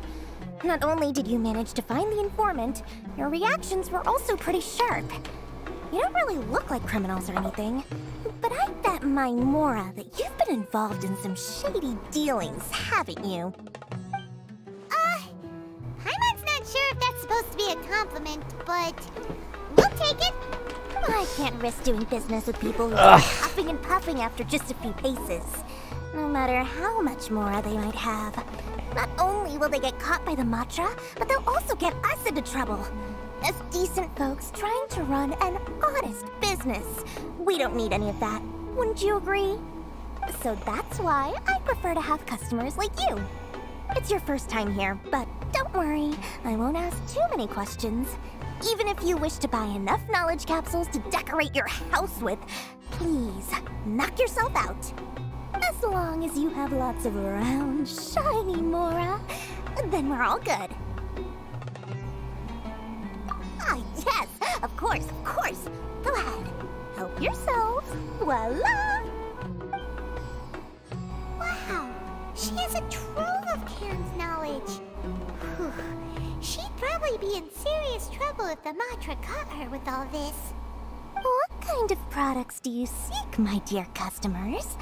Not only did you manage to find the informant, your reactions were also pretty sharp. You don't really look like criminals or anything, but I bet my Mora that you've been involved in some shady dealings, haven't you? Paimon's not sure if that's supposed to be a compliment, but we'll take it. I can't risk doing business with people who are huffing and puffing after just a few paces. No matter how much Mora they might have. Not only will they get caught by the Matra, but they'll also get us into trouble. As decent folks trying to run an honest business. We don't need any of that. Wouldn't you agree? So that's why I prefer to have customers like you. It's your first time here, but don't worry, I won't ask too many questions. Even if you wish to buy enough knowledge capsules to decorate your house with, please, knock yourself out. As long as you have lots of round, shiny Mora, then we're all good. Ah, yes, of course, of course. Go ahead, help yourselves. Voila! Wow, she has a trove of Karen's knowledge. Whew. She'd probably be in serious trouble if the Matra caught her with all this. What kind of products do you seek, my dear customers?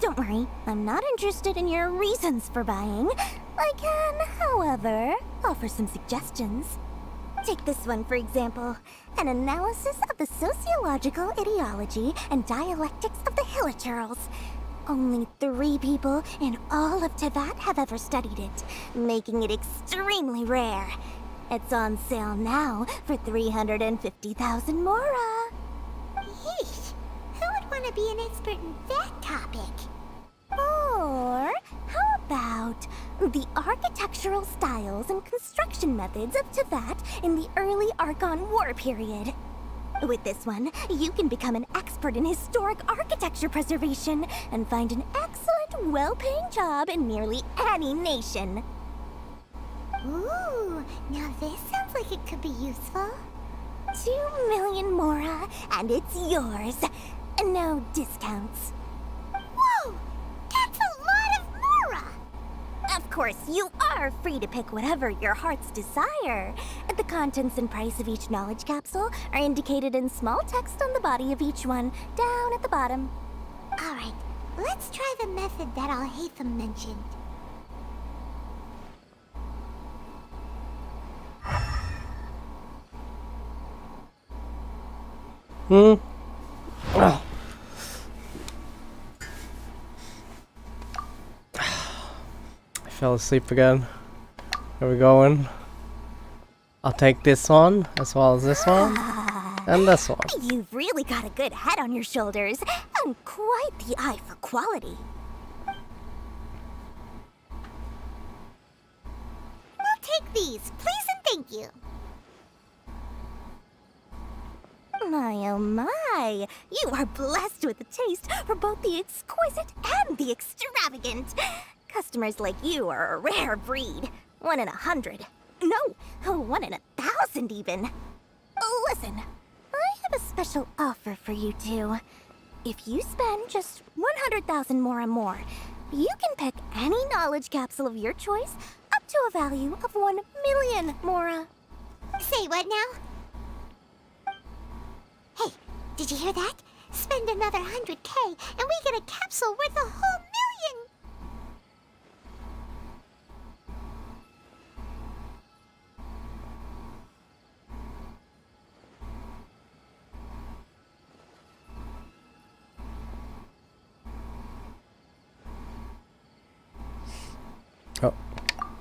Don't worry, I'm not interested in your reasons for buying. I can, however, offer some suggestions. Take this one, for example. An analysis of the sociological ideology and dialectics of the Hilichurls. Only 3 people in all of Tevat have ever studied it, making it extremely rare. It's on sale now for 350,000 mora. Yeesh, who would want to be an expert in that topic? Or how about the architectural styles and construction methods of Tevat in the early Archon War period? With this one, you can become an expert in historic architecture preservation and find an excellent, well-paying job in nearly any nation. Ooh, now this sounds like it could be useful. 2 million mora, and it's yours. No discounts. Whoa! That's a lot of mora! Of course, you are free to pick whatever your heart's desire. The contents and price of each knowledge capsule are indicated in small text on the body of each one, down at the bottom. Alright, let's try the method that Al-Haytham mentioned. I fell asleep again. Where we going? I'll take this one, as well as this one, and this one. You've really got a good head on your shoulders, and quite the eye for quality. We'll take these, please and thank you. My oh my, you are blessed with a taste for both the exquisite and the extravagant. Customers like you are a rare breed. 1 in 100. No, 1 in 1,000 even. Listen, I have a special offer for you two. If you spend just 100,000 mora more, you can pick any knowledge capsule of your choice up to a value of 1 million mora. Say what now? Hey, did you hear that? Spend another 100K and we get a capsule worth a whole million! Oh.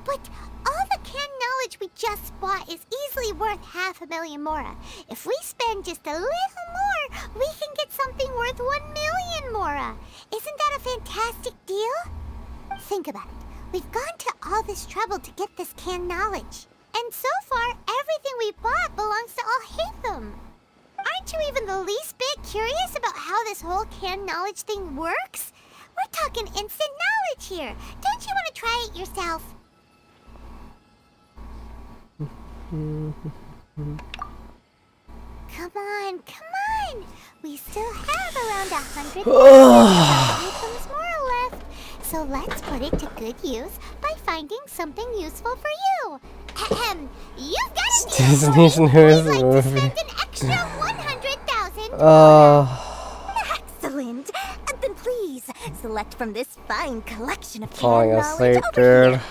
But all the canned knowledge we just bought is easily worth 500,000 mora. If we spend just a little more, we can get something worth 1 million mora. Isn't that a fantastic deal? Think about it. We've gone to all this trouble to get this canned knowledge. And so far, everything we bought belongs to Al-Haytham. Aren't you even the least bit curious about how this whole canned knowledge thing works? We're talking instant knowledge here. Don't you want to try it yourself? Come on, come on! We still have around 100 Haytham's mora left. So let's put it to good use by finding something useful for you. Ahem. You've got a deal for me. We'd like to spend an extra 100,000. Excellent. And then please, select from this fine collection of Falling canned asleep, knowledge over dude. here.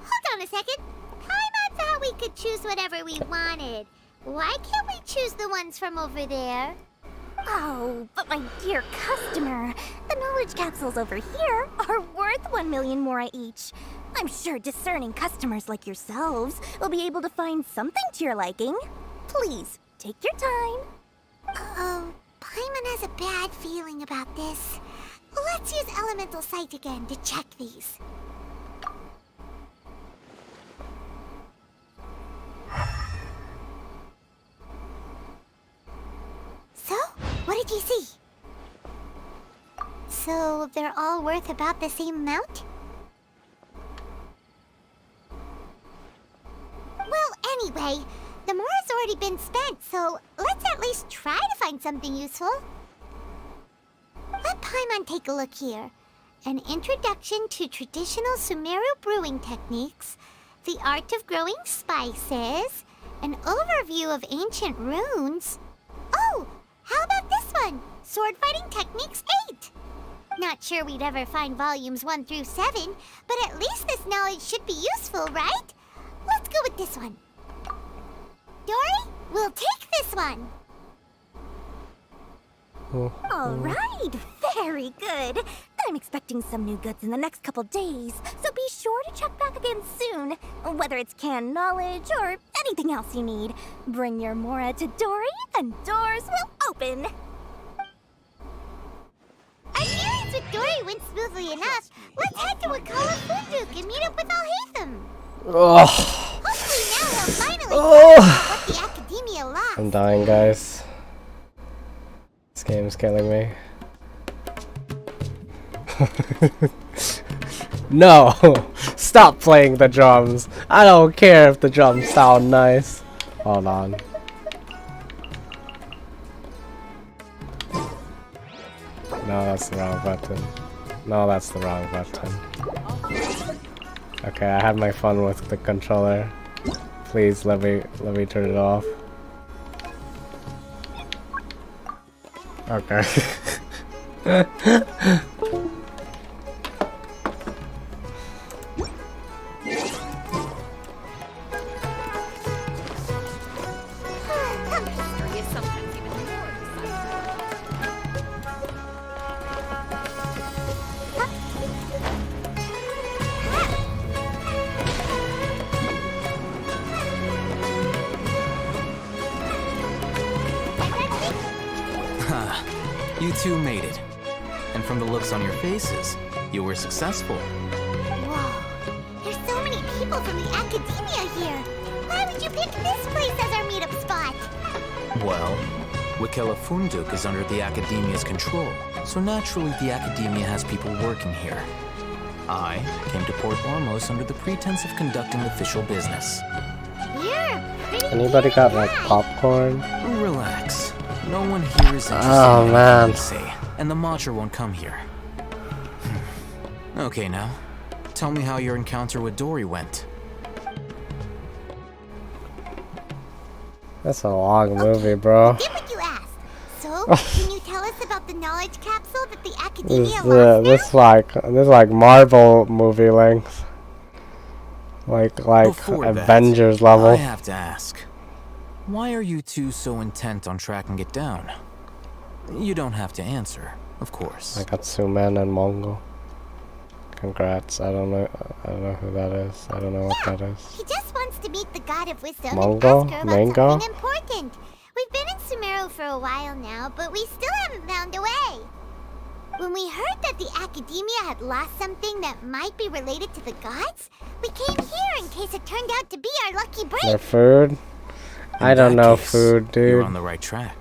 Hold on a second. Paimon thought we could choose whatever we wanted. Why can't we choose the ones from over there? Oh, but my dear customer, the knowledge capsules over here are worth 1 million mora each. I'm sure discerning customers like yourselves will be able to find something to your liking. Please, take your time. Uh-oh, Paimon has a bad feeling about this. Let's use Elemental Sight again to check these. So, what did you see? So, they're all worth about the same amount? Well, anyway, the mora's already been spent, so let's at least try to find something useful. Let Paimon take a look here. An introduction to traditional Sumeru brewing techniques, the art of growing spices, an overview of ancient runes. Oh, how about this one? Sword Fighting Techniques 8. Not sure we'd ever find volumes 1 through 7, but at least this knowledge should be useful, right? Let's go with this one. Dory, we'll take this one. All right, very good. I'm expecting some new goods in the next couple days, so be sure to check back again soon. Whether it's canned knowledge or anything else you need, bring your Mora to Dory and doors will open. Our dealings with Dory went smoothly enough. Let's head to Akasha Terminal and meet up with Alhaitham. Ugh. Hopefully now he'll finally tell us what the Academia lost. I'm dying, guys. This game's killing me. No! Stop playing the drums! I don't care if the drums sound nice. Hold on. No, that's the wrong button. No, that's the wrong button. Okay, I had my fun with the controller. Please let me turn it off. Okay. You two made it. And from the looks on your faces, you were successful. Whoa, there's so many people from the Academia here. Why would you pick this place as our meetup spot? Well, Withering Zone is under the Academia's control, so naturally the Academia has people working here. I came to Port Ormos under the pretense of conducting official business. Anybody got like popcorn? Relax. No one here is interested Oh, in man. anything we say, and the Matcher won't come here. Okay, now, tell me how your encounter with Dory went. That's a long movie, bro. Did what you asked. So, can you tell us about the knowledge capsule that the Academia This like Marvel movie length. Like Before that, Avengers level. I have to ask, why are you two so intent on tracking it down? You don't have to answer, of course. I got Suman and Mongol. Congrats. I don't know who that is. I don't know what that is. He just wants to meet the God of Wisdom Mongo? and ask her about Mango? something important. We've been in Sumeru for a while now, but we still haven't found a way. When we heard that the Academia had lost something that might be related to the gods, we came here in case it turned out to be our lucky break. Their food? I don't know food, You're dude. on the right track.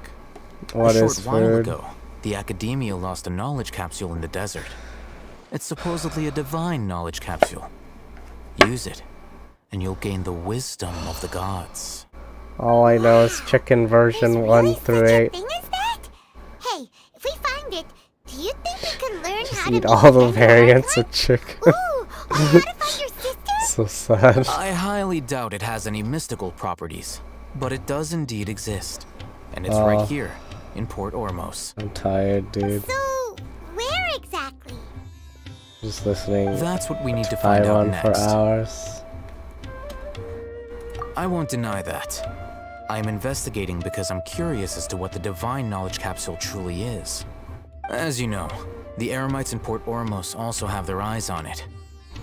What A is short while food? ago, the Academia lost a knowledge capsule in the desert. It's supposedly a divine knowledge capsule. Use it, and you'll gain the wisdom of the gods. All I know is chicken version 1 through 8. Thing is that? Hey, if we find it, do you think we could learn how to Eat be all the Dendro variants of chicken. Ooh, or how to find your sister? So sad. I highly doubt it has any mystical properties, but it does indeed exist. And it's right here, in Port Ormos. I'm tired, dude. So, where exactly? Just listening. That's what we need to find out Taiwan next. for hours. I won't deny that. I am investigating because I'm curious as to what the divine knowledge capsule truly is. As you know, the Eremites in Port Ormos also have their eyes on it.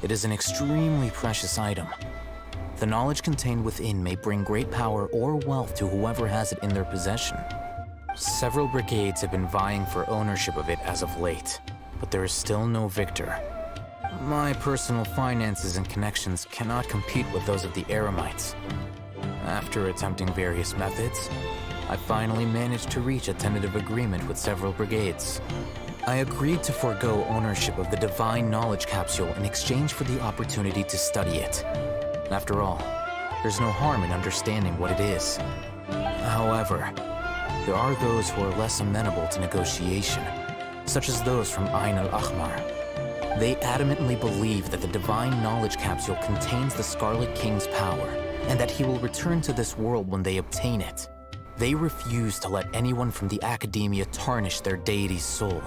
It is an extremely precious item. The knowledge contained within may bring great power or wealth to whoever has it in their possession. Several brigades have been vying for ownership of it as of late, but there is still no victor. My personal finances and connections cannot compete with those of the Eremites. After attempting various methods, I finally managed to reach a tentative agreement with several brigades. I agreed to forego ownership of the divine knowledge capsule in exchange for the opportunity to study it. After all, there's no harm in understanding what it is. However, there are those who are less amenable to negotiation, such as those from Ain al-Ahmar. They adamantly believe that the divine knowledge capsule contains the Scarlet King's power, and that he will return to this world when they obtain it. They refuse to let anyone from the Academia tarnish their deity's soul.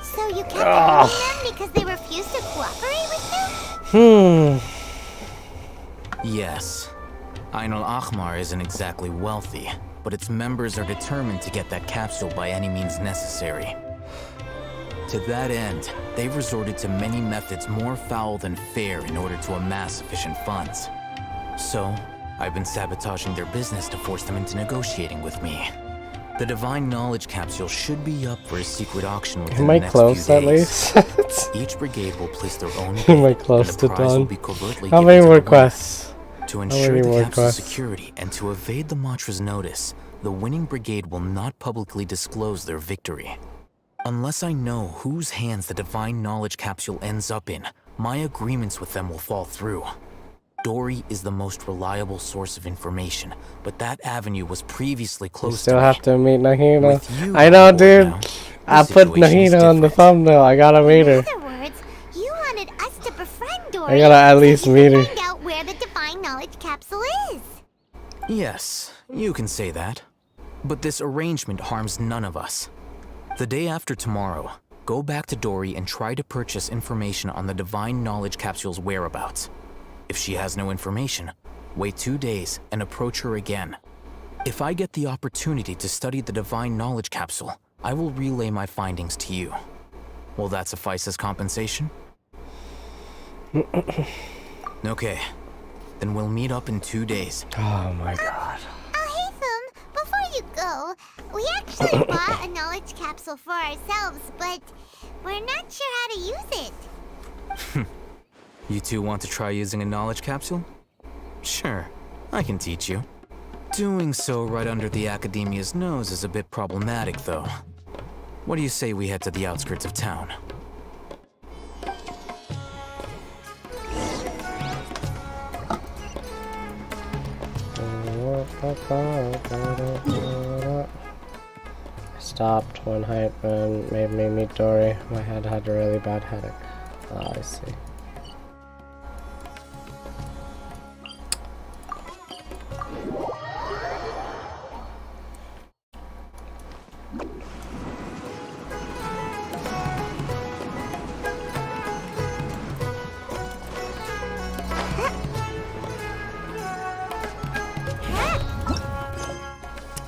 So you kept avoiding them because they refused to cooperate with you? Yes. Ain al-Ahmar isn't exactly wealthy, but its members are determined to get that capsule by any means necessary. To that end, they've resorted to many methods more foul than fair in order to amass sufficient funds. So, I've been sabotaging their business to force them into negotiating with me. The Divine Knowledge Capsule should be up for a secret auction within the next few days. Am I close at least? Each brigade will place their own bid, Am I close and to the prize will done? be covertly How given many to more the winner. quests? To How ensure many the more capsule's quests? security and to evade the Matra's notice, the winning brigade will not publicly disclose their victory. Unless I know whose hands the Divine Knowledge Capsule ends up in, my agreements with them will fall through. Dory is the most reliable source of information, but that avenue was previously You closed still to me. have to meet Nahina. With you I know, on board dude. now, I the put situation is Nahina on the different. thumbnail. I gotta meet her. In other words, you wanted us to befriend Dory I gotta at least so you meet could her. find out where the Divine Knowledge Capsule is. Yes, you can say that. But this arrangement harms none of us. The day after tomorrow, go back to Dory and try to purchase information on the Divine Knowledge Capsule's whereabouts. If she has no information, wait 2 days and approach her again. If I get the opportunity to study the Divine Knowledge Capsule, I will relay my findings to you. Will that suffice as compensation? Okay, then we'll meet up in 2 days. Oh my god. Haytham, before you go, we actually bought a knowledge capsule for ourselves, but we're not sure how to use it. You two want to try using a knowledge capsule? Sure, I can teach you. Doing so right under the Academia's nose is a bit problematic, though. What do you say we head to the outskirts of town? Stopped when Hypeman made me meet Dory. My head had a really bad headache. Oh, I see.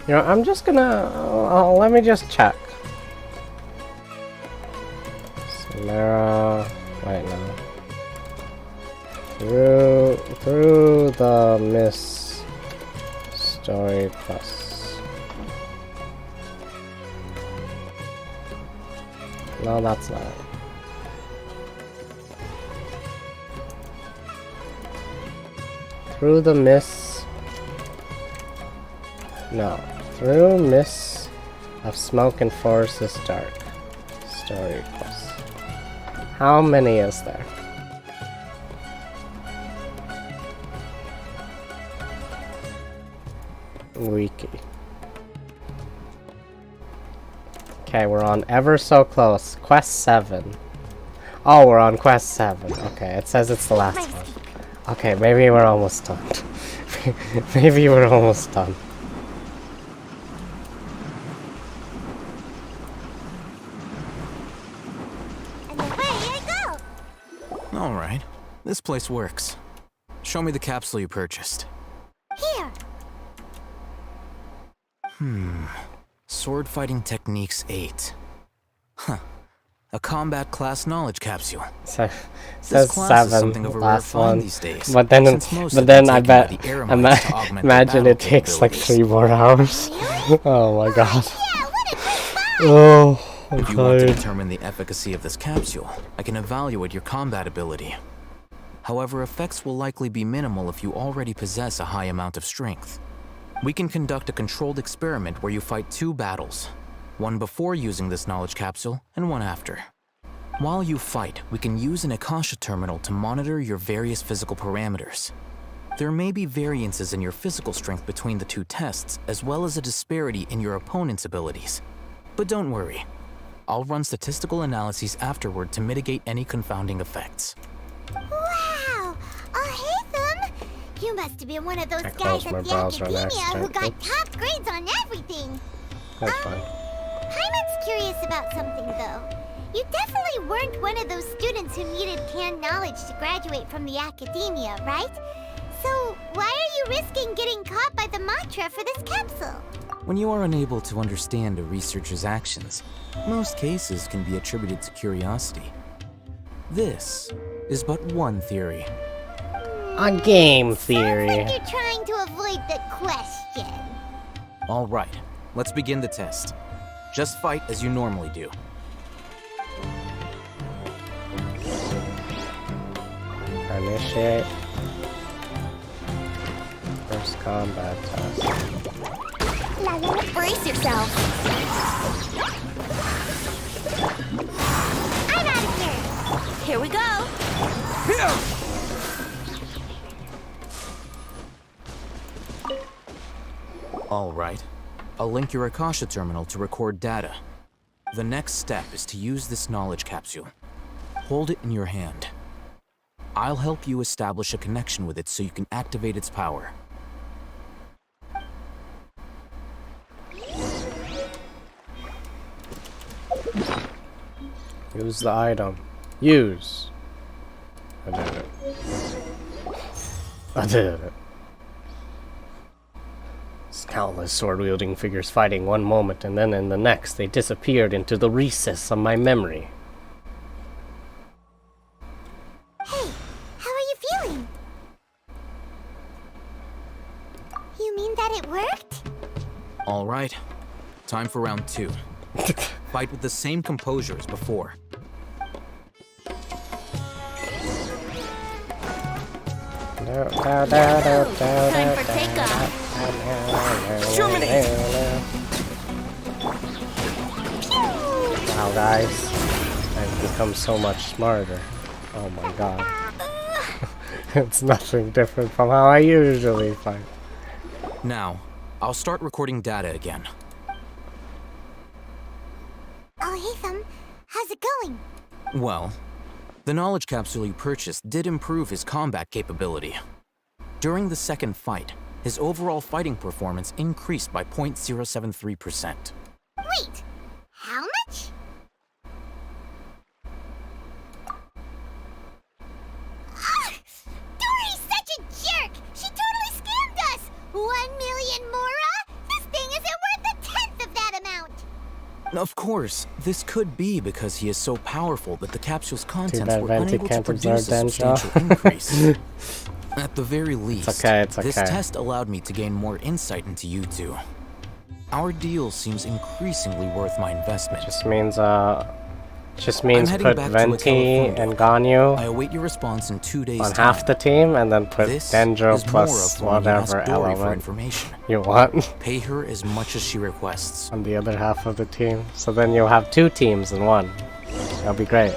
You know, I'm just gonna... let me just check. Samara... Wait, no. Through the Miss Story Plus. No, that's not it. Through the Miss... No. Through Mists of Smoke and Forest is Dark. Story Plus. How many is there? Wiki. Okay, we're on ever so close. Quest 7. Oh, we're on quest 7. Okay, it says it's the last one. Okay, maybe we're almost done. Maybe we're almost done. Alright, this place works. Show me the capsule you purchased. Here. Sword Fighting Techniques 8. Huh. A combat class knowledge capsule. So, This says class is 7, something of a rare last find one. these days, But then, since most have been I taken by bet, the Eremites to augment their imagine it battle takes like capabilities. 3 more hours. Oh my god. Oh, I'm If you want to tired. determine the efficacy of this capsule, I can evaluate your combat ability. However, effects will likely be minimal if you already possess a high amount of strength. We can conduct a controlled experiment where you fight 2 battles, one before using this knowledge capsule and one after. While you fight, we can use an Akasha Terminal to monitor your various physical parameters. There may be variances in your physical strength between the 2 tests, as well as a disparity in your opponent's abilities. But don't worry, I'll run statistical analyses afterward to mitigate any confounding effects. Wow! Haytham! You must have been one of those I guys closed my at the browser on Academia who accident. got Oops. top grades on everything. That's fine. Hyman's curious about something, though. You definitely weren't one of those students who needed canned knowledge to graduate from the academia, right? So, why are you risking getting caught by the mantra for this capsule? When you are unable to understand a researcher's actions, most cases can be attributed to curiosity. This is but one theory. A game theory. Sounds like you're trying to avoid the question. All right, let's begin the test. Just fight as you normally do. Initiate. First combat test. Brace yourself. I'm out of here. Here we go. All right. I'll link your Akasha Terminal to record data. The next step is to use this knowledge capsule. Hold it in your hand. I'll help you establish a connection with it so you can activate its power. Use the item. Use. I did it. I did it. It's countless sword-wielding figures fighting one moment, and then in the next they disappeared into the recess of my memory. Hey, how are you feeling? You mean that it worked? All right. Time for round 2. Fight with the same composure as before. Time for takeoff. Terminate! Wow, guys. I've become so much smarter. Oh my god. It's nothing different from how I usually fight. Now, I'll start recording data again. Oh, hey, how's it going? Well, the knowledge capsule you purchased did improve his combat capability. During the second fight, his overall fighting performance increased by 0.073%. Wait, how much? Dory's such a jerk! She totally scammed us! 1 million Mora? This thing isn't worth a tenth of that amount! Of course, this could be because he is so powerful that the capsule's contents bad were Venti unable to can't produce a absorb substantial Dendro. increase. At the very least, It's okay. this test allowed me to gain more insight into you two. Our deal seems increasingly worth my investment. Just means put back to Venti and Ganyu I await your response in 2 days' on time. half the team, and then put This Dendro is more plus of when you ask whatever Dory for element information. you want Pay her as much as she requests. on the other half of the team. So then you'll have 2 teams in one. That'll be great.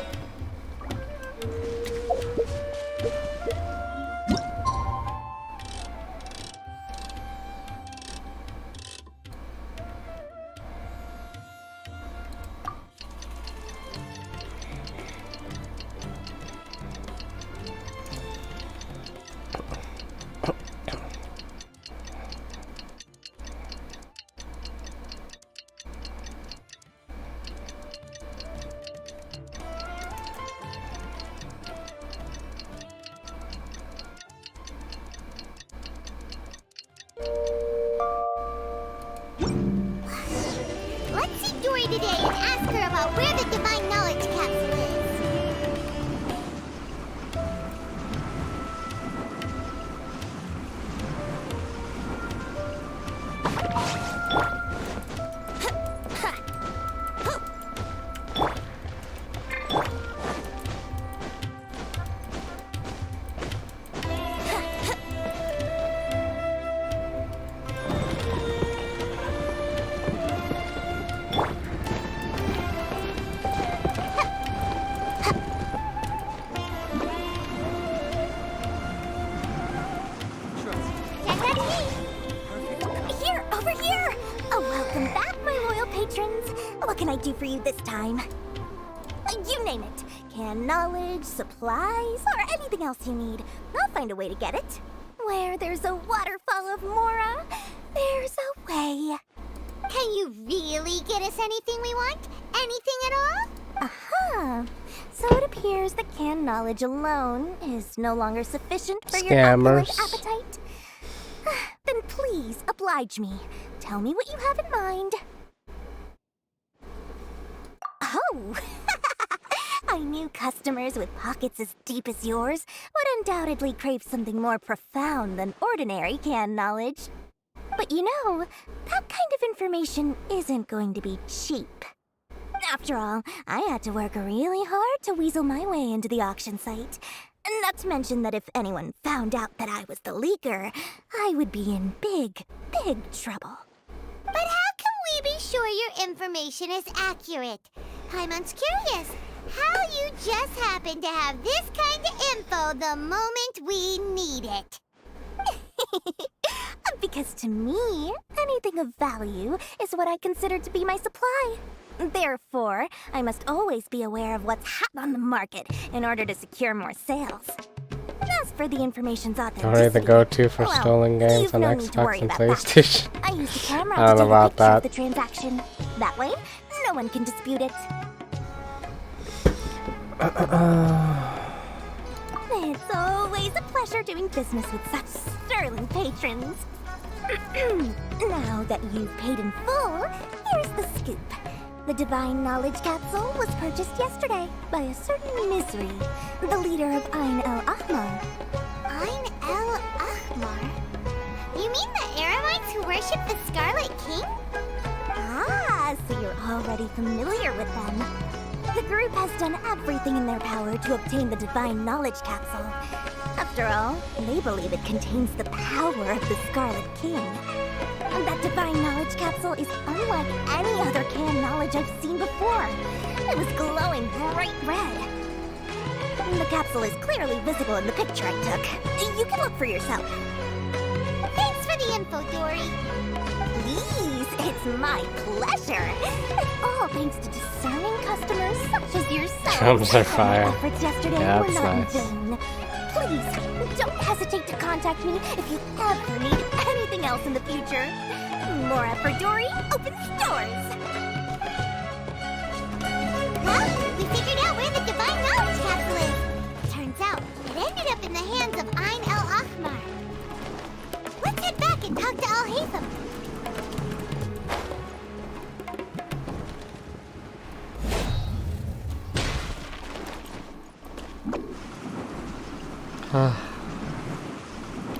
Let's see Dory today and ask her about where the divine knowledge capsule is. Here, over here! Oh, welcome back, my loyal patrons. What can I do for you this time? You name it. Canned knowledge, supplies, or anything else you need. I'll find a way to get it. Where there's a waterfall of Mora, there's a way. Can you really get us anything we want? Anything at all? Aha! Ah, so it appears that canned knowledge alone is no longer sufficient for your Scammers. opulent appetite. Then please, oblige me. Tell me what you have in mind. Oh! I knew customers with pockets as deep as yours would undoubtedly crave something more profound than ordinary canned knowledge. But you know, that kind of information isn't going to be cheap. After all, I had to work really hard to weasel my way into the auction site. Not to mention that if anyone found out that I was the leaker, I would be in big, big trouble. But how can we be sure your information is accurate? Paimon's curious how you just happen to have this kind of info the moment we need it. Because to me, anything of value is what I consider to be my supply. Therefore, I must always be aware of what's hot on the market in order to secure more sales. As for the information's authenticity, Already the go-to for well, stolen games you've on no need to worry Xbox and about that. PlayStation. I use the camera I don't to know take a about picture that. of the transaction. That way, no one can dispute it. It's always a pleasure doing business with such sterling patrons. Now that you've paid in full, here's the scoop. The Divine Knowledge Capsule was purchased yesterday by a certain Misery, the leader of Ain el-Ahmar. Ain el-Ahmar? You mean the Eremites who worship the Scarlet King? Ah, so you're already familiar with them. The group has done everything in their power to obtain the Divine Knowledge Capsule. After all, they believe it contains the power of the Scarlet King. That Divine Knowledge Capsule is unlike any other canned knowledge I've seen before. It was glowing bright red. The capsule is clearly visible in the picture I took. You can look for yourself. Thanks for the info, Dory. Please, it's my pleasure. All thanks to discerning customers such as yourself. Drums are fire. My efforts yesterday Yeah, were that's not nice. in vain. Please, don't hesitate to contact me if you ever need anything else in the future. More effort, Dory, opens doors. Well, we figured out where the Divine Knowledge Capsule is. Turns out, it ended up in the hands of Ain el-Ahmar. Let's head back and talk to Al-Haytham.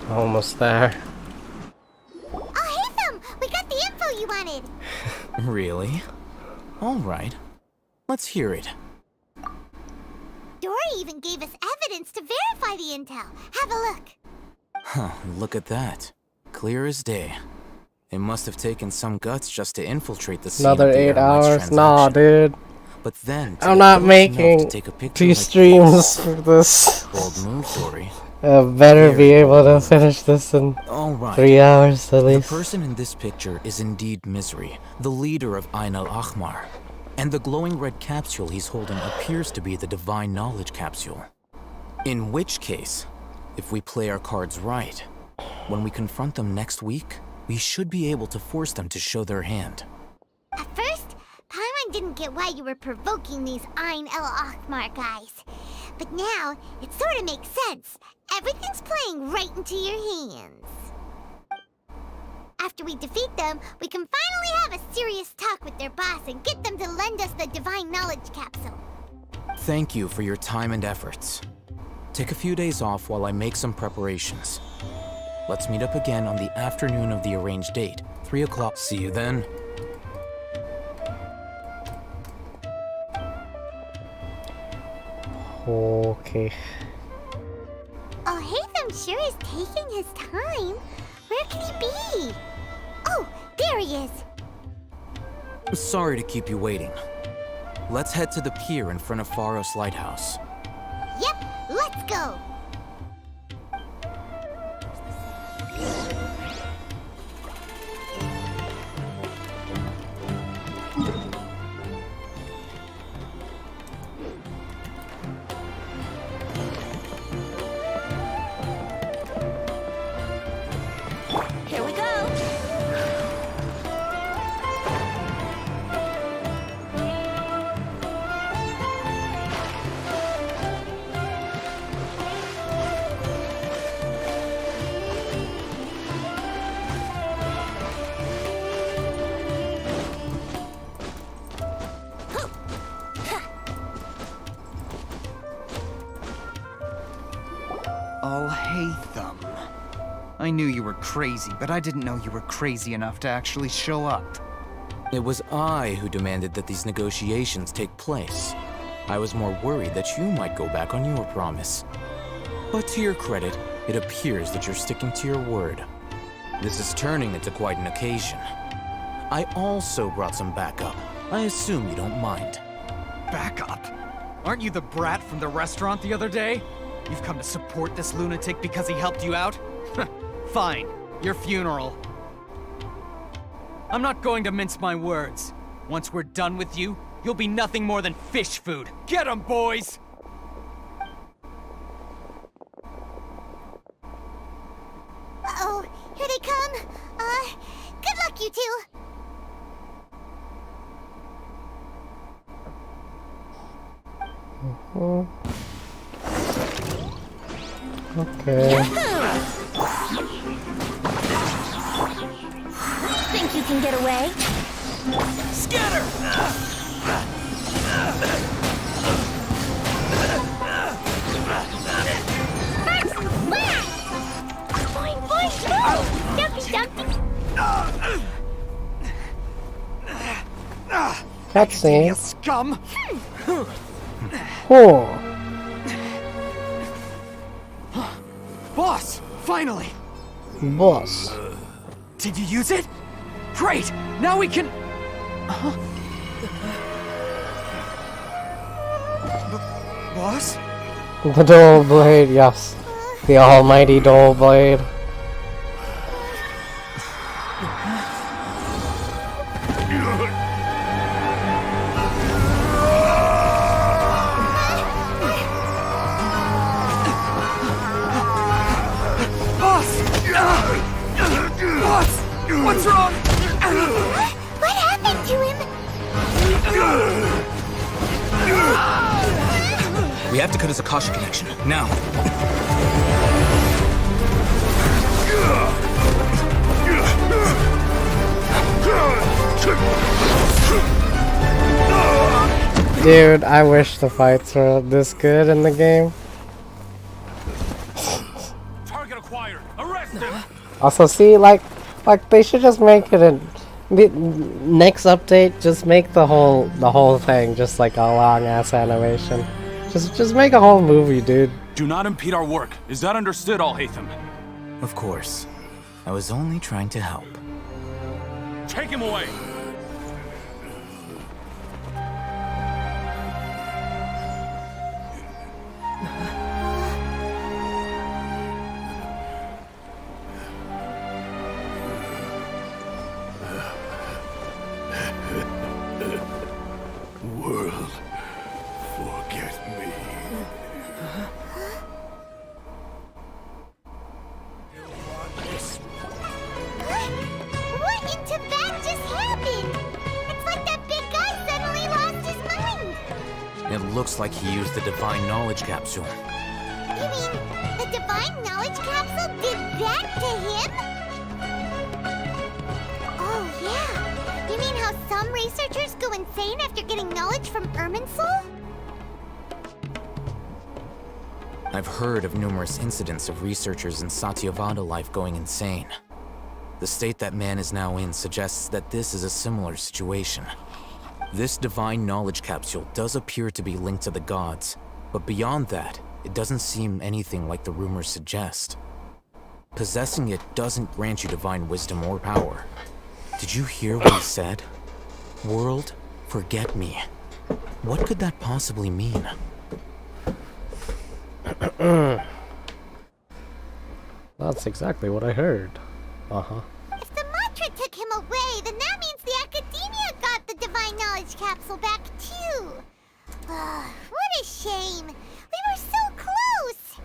Almost there. Al-Haytham, we got the info you wanted. Really? Alright. Let's hear it. Dory even gave us evidence to verify the intel. Have a look. Huh, look at that. Clear as day. It must have taken some guts just to infiltrate the scene Another of the 8 Eremites hours? Nah, transaction. dude. But then, I'm not making to take a picture 2 like streams for this. Bold move, Dory. I better be able to finish this in Alright. 3 hours at least. The person in this picture is indeed Misery, the leader of Ain el-Ahmar. And the glowing red capsule he's holding appears to be the Divine Knowledge Capsule. In which case, if we play our cards right, when we confront them next week, we should be able to force them to show their hand. At first, Paimon didn't get why you were provoking these Ain el-Ahmar guys. But now, it sort of makes sense. Everything's playing right into your hands. After we defeat them, we can finally have a serious talk with their boss and get them to lend us the Divine Knowledge Capsule. Thank you for your time and efforts. Take a few days off while I make some preparations. Let's meet up again on the afternoon of the arranged date, 3 o'clock. See you then. Okay. Al-Haytham sure is taking his time. Where could he be? Oh, there he is. Sorry to keep you waiting. Let's head to the pier in front of Pharos Lighthouse. Yep, let's go. Here we go. I knew you were crazy, but I didn't know you were crazy enough to actually show up. It was I who demanded that these negotiations take place. I was more worried that you might go back on your promise. But to your credit, it appears that you're sticking to your word. This is turning into quite an occasion. I also brought some backup. I assume you don't mind. Backup? Aren't you the brat from the restaurant the other day? You've come to support this lunatic because he helped you out? Fine, your funeral. I'm not going to mince my words. Once we're done with you, you'll be nothing more than fish food. Get 'em, boys! Uh-oh, here they come. Good luck, you two. Okay. Think you can get away? Scatter! Boing, boing, Dumpty, dumpty. Cutscene. Scum! Oh. Boss! Finally! Boss. Did you use it? Great! Now we can... Boss? The dual blade, yes. The almighty dual blade. Boss! What's wrong? What happened to him? We have to cut his Akasha connection, now. Dude, I wish the fights were this good in the game. Target acquired. Arrest him. Also, see, like they should just make it in the next update. Just make the whole thing just like a long ass animation. Just make a whole movie, dude. Do not impede our work. Is that understood, Al-Haytham? Of course. I was only trying to help. Take him away. World, forget me. What in Tibet just happened? It's like that big guy suddenly lost his mind. It looks like he used the Divine Knowledge Capsule. You mean the Divine Knowledge Capsule did that to him? Oh, yeah. You mean how some researchers go insane after getting knowledge from Irminsul? I've heard of numerous incidents of researchers in Satyavada life going insane. The state that man is now in suggests that this is a similar situation. This Divine Knowledge Capsule does appear to be linked to the gods, but beyond that, it doesn't seem anything like the rumors suggest. Possessing it doesn't grant you divine wisdom or power. Did you hear what he said? World, forget me. What could that possibly mean? That's exactly what I heard. Uh-huh. If the mantra took him away, then that means the Academia got the Divine Knowledge Capsule back too. What a shame. We were so close.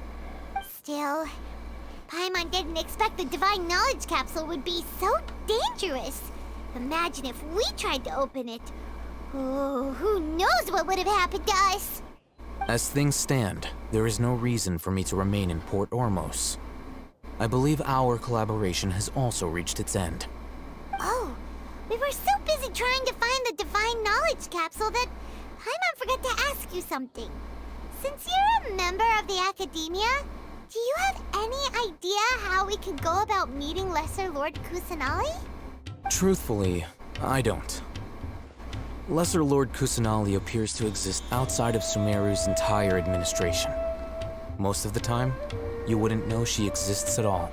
Still, Paimon didn't expect the Divine Knowledge Capsule would be so dangerous. Imagine if we tried to open it. Oh, who knows what would have happened to us? As things stand, there is no reason for me to remain in Port Ormos. I believe our collaboration has also reached its end. Oh, we were so busy trying to find the Divine Knowledge Capsule that Paimon forgot to ask you something. Since you're a member of the Academia, Do you have any idea how we could go about meeting Lesser Lord Kusanali? Truthfully, I don't. Lesser Lord Kusanali appears to exist outside of Sumeru's entire administration. Most of the time, you wouldn't know she exists at all.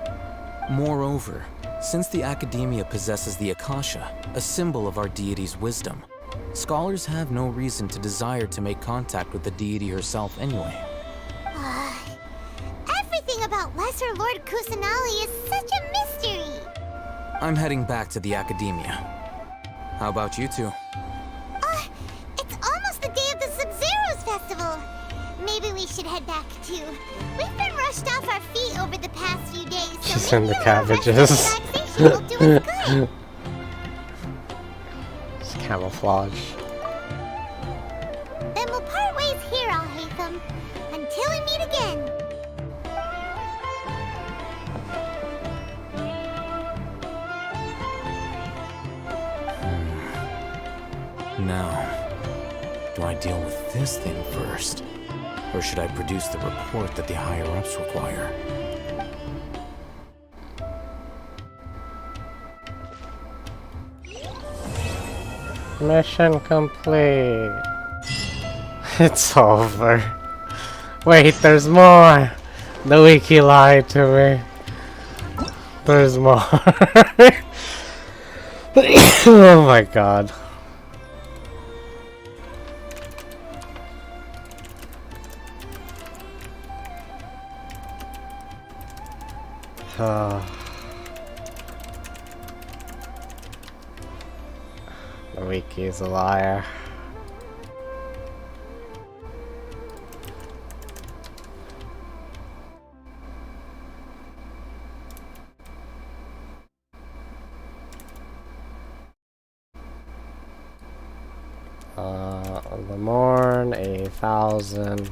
Moreover, since the Academia possesses the Akasha, a symbol of our deity's wisdom, scholars have no reason to desire to make contact with the deity herself anyway. Everything about Lesser Lord Kusanali is such a mystery! I'm heading back to the Academia. How about you two? It's almost the day of the Sub-Zero's festival. Maybe we should head back too. We've been rushed off our feet over the past few days, so She's in maybe the a little rest and cabbages. relaxation will do us good. It's camouflage. Then we'll part ways here, Al-Haytham, until we meet again. Now, do I deal with this thing first? Or should I produce the report that the higher-ups require? Mission complete. It's over. Wait, there's more. The wiki lied to me. There's more. Oh my god. The wiki is a liar. The morn 1,000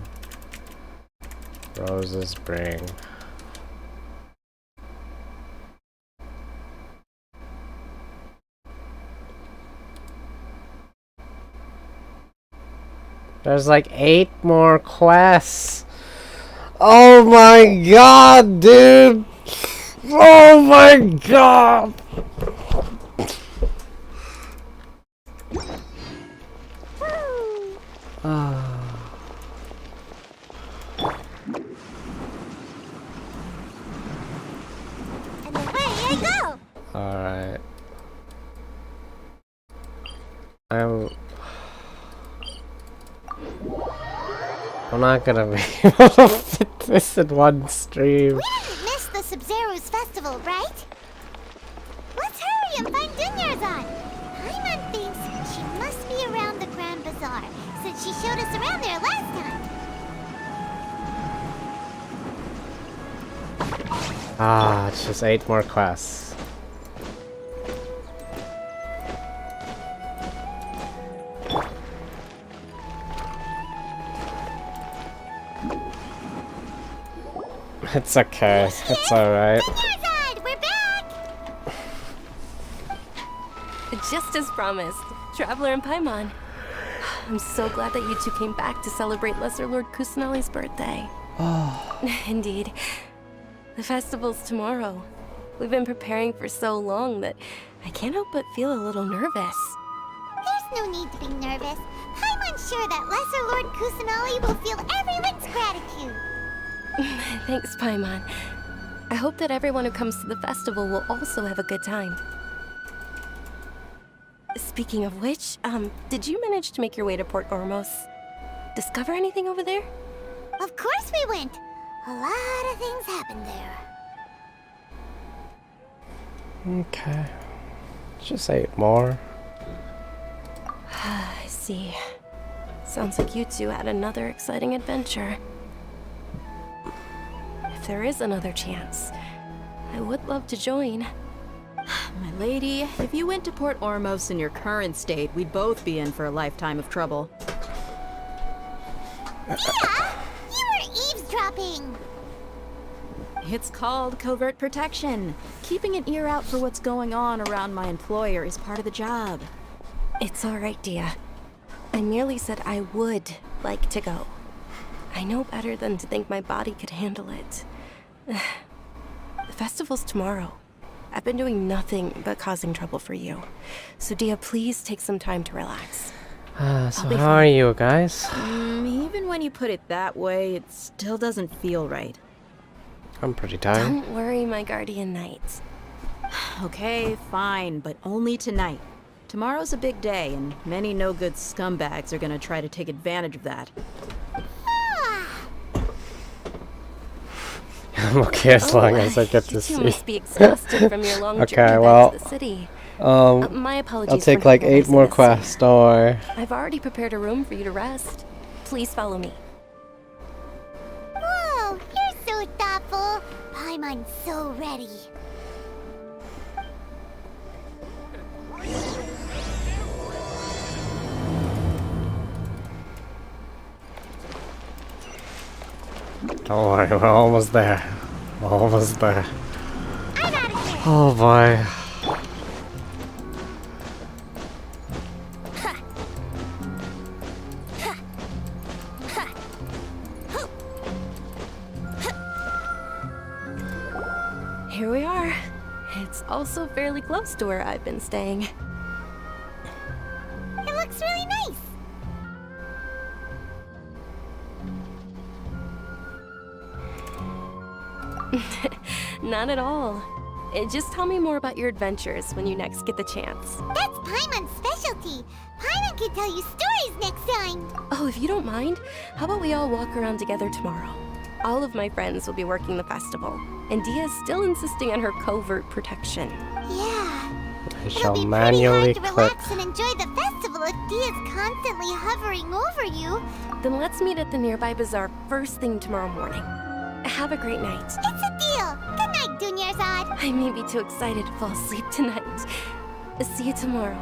roses bring. There's like 8 more quests. Oh my god, dude! Oh my god! And away I go! Alright. I'm not gonna be able to fit this in one stream. We didn't miss the Sub-Zero's festival, right? Let's hurry and find Dunyarzad. Paimon thinks she must be around the Grand Bazaar, since she showed us around there last time. It's just 8 more quests. It's okay. It's alright. Dunyarzad, we're back! Just as promised, Traveler and Paimon. I'm so glad that you two came back to celebrate Lesser Lord Kusanali's birthday. Indeed. The festival's tomorrow. We've been preparing for so long that I can't help but feel a little nervous. There's no need to be nervous. Paimon's sure that Lesser Lord Kusanali will feel everyone's gratitude. Thanks, Paimon. I hope that everyone who comes to the festival will also have a good time. Speaking of which, did you manage to make your way to Port Ormos? Discover anything over there? Of course we went. A lot of things happened there. Okay. Just 8 more. I see. Sounds like you two had another exciting adventure. If there is another chance, I would love to join. My lady, if you went to Port Ormos in your current state, we'd both be in for a lifetime of trouble. Mia! You were eavesdropping! It's called covert protection. Keeping an ear out for what's going on around my employer is part of the job. It's alright, Dia. I merely said I would like to go. I know better than to think my body could handle it. The festival's tomorrow. I've been doing nothing but causing trouble for you. So Dia, please take some time to relax. So how are you guys? Even when you put it that way, it still doesn't feel right. I'm pretty tired. Don't worry, my guardian knight. Okay, fine, but only tonight. Tomorrow's a big day, and many no-good scumbags are gonna try to take advantage of that. I'm okay as long as I get to see. You must be exhausted from your long Okay, journey well, back to the city. My apologies. I'll take for like not 8 more organizing quests, don't worry. I've already prepared a room for you to rest. Please follow me. Whoa, you're so thoughtful. Paimon's so ready. Don't worry, we're almost there. Almost there. Oh boy. Here we are. It's also fairly close to where I've been staying. It looks really nice. Not at all. Just tell me more about your adventures when you next get the chance. That's Paimon's specialty. Paimon can tell you stories next time. Oh, if you don't mind, how about we all walk around together tomorrow? All of my friends will be working the festival, and Dia's still insisting on her covert protection. Yeah. I shall manually To click. relax and enjoy the festival if Dia's constantly hovering over you. Then let's meet at the nearby bazaar first thing tomorrow morning. Have a great night. It's a deal. Good night, Dunyarzad. I may be too excited to fall asleep tonight. See you tomorrow.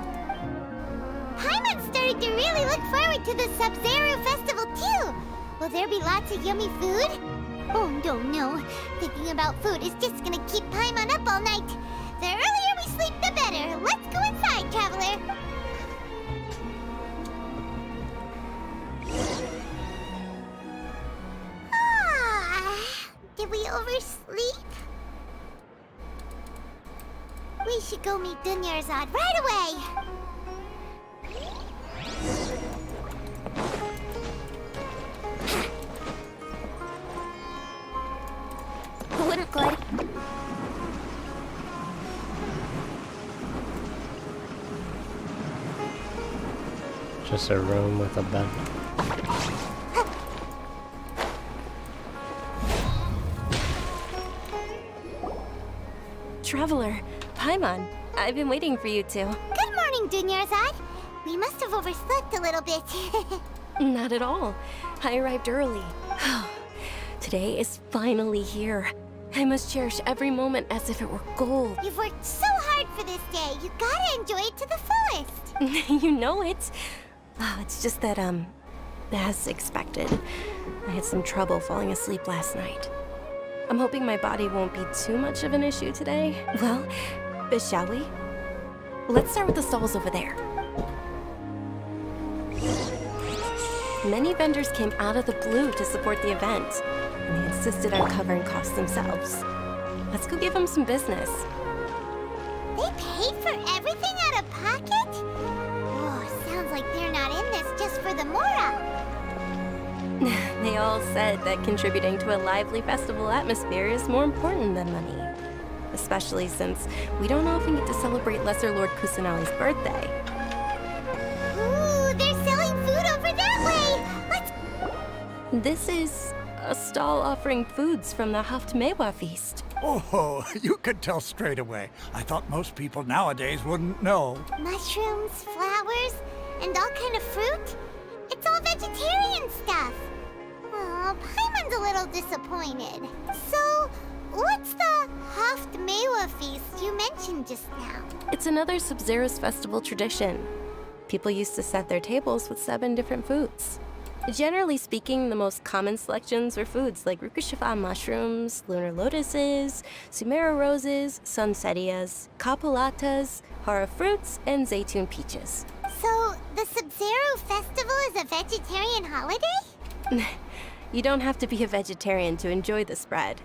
Paimon's starting to really look forward to the Sub-Zero festival too. Will there be lots of yummy food? Oh no. Thinking about food is just gonna keep Paimon up all night. The earlier we sleep, the better. Let's go inside, traveler. Did we oversleep? We should go meet Dunyarzad right away. Wouldn't glide. Just a room with a bed. Traveler, Paimon, I've been waiting for you two. Good morning, Dunyarzad. We must have overslept a little bit. Not at all. I arrived early. Today is finally here. I must cherish every moment as if it were gold. You've worked so hard for this day. You gotta enjoy it to the fullest. You know it. Oh, it's just that, as expected, I had some trouble falling asleep last night. I'm hoping my body won't be too much of an issue today. Well, shall we? Let's start with the stalls over there. Many vendors came out of the blue to support the event, and they insisted on covering costs themselves. Let's go give them some business. They paid for everything out of pocket? Oh, sounds like they're not in this just for the Mora. They all said that contributing to a lively festival atmosphere is more important than money. Especially since we don't often get to celebrate Lesser Lord Kusanali's birthday. Ooh, they're selling food over that way! Let's... This is a stall offering foods from the Haftmewa feast. Oh, you could tell straight away. I thought most people nowadays wouldn't know. Mushrooms, flowers, and all kind of fruit? It's all vegetarian stuff. Oh, Paimon's a little disappointed. So, what's the Haftmewa feast you mentioned just now? It's another Sub-Zero's festival tradition. People used to set their tables with 7 different foods. Generally speaking, the most common selections were foods like Rukashifa mushrooms, lunar lotuses, Sumera roses, sunsetias, kapulatas, hara fruits, and zaytun peaches. So, the Sub-Zero festival is a vegetarian holiday? You don't have to be a vegetarian to enjoy the spread.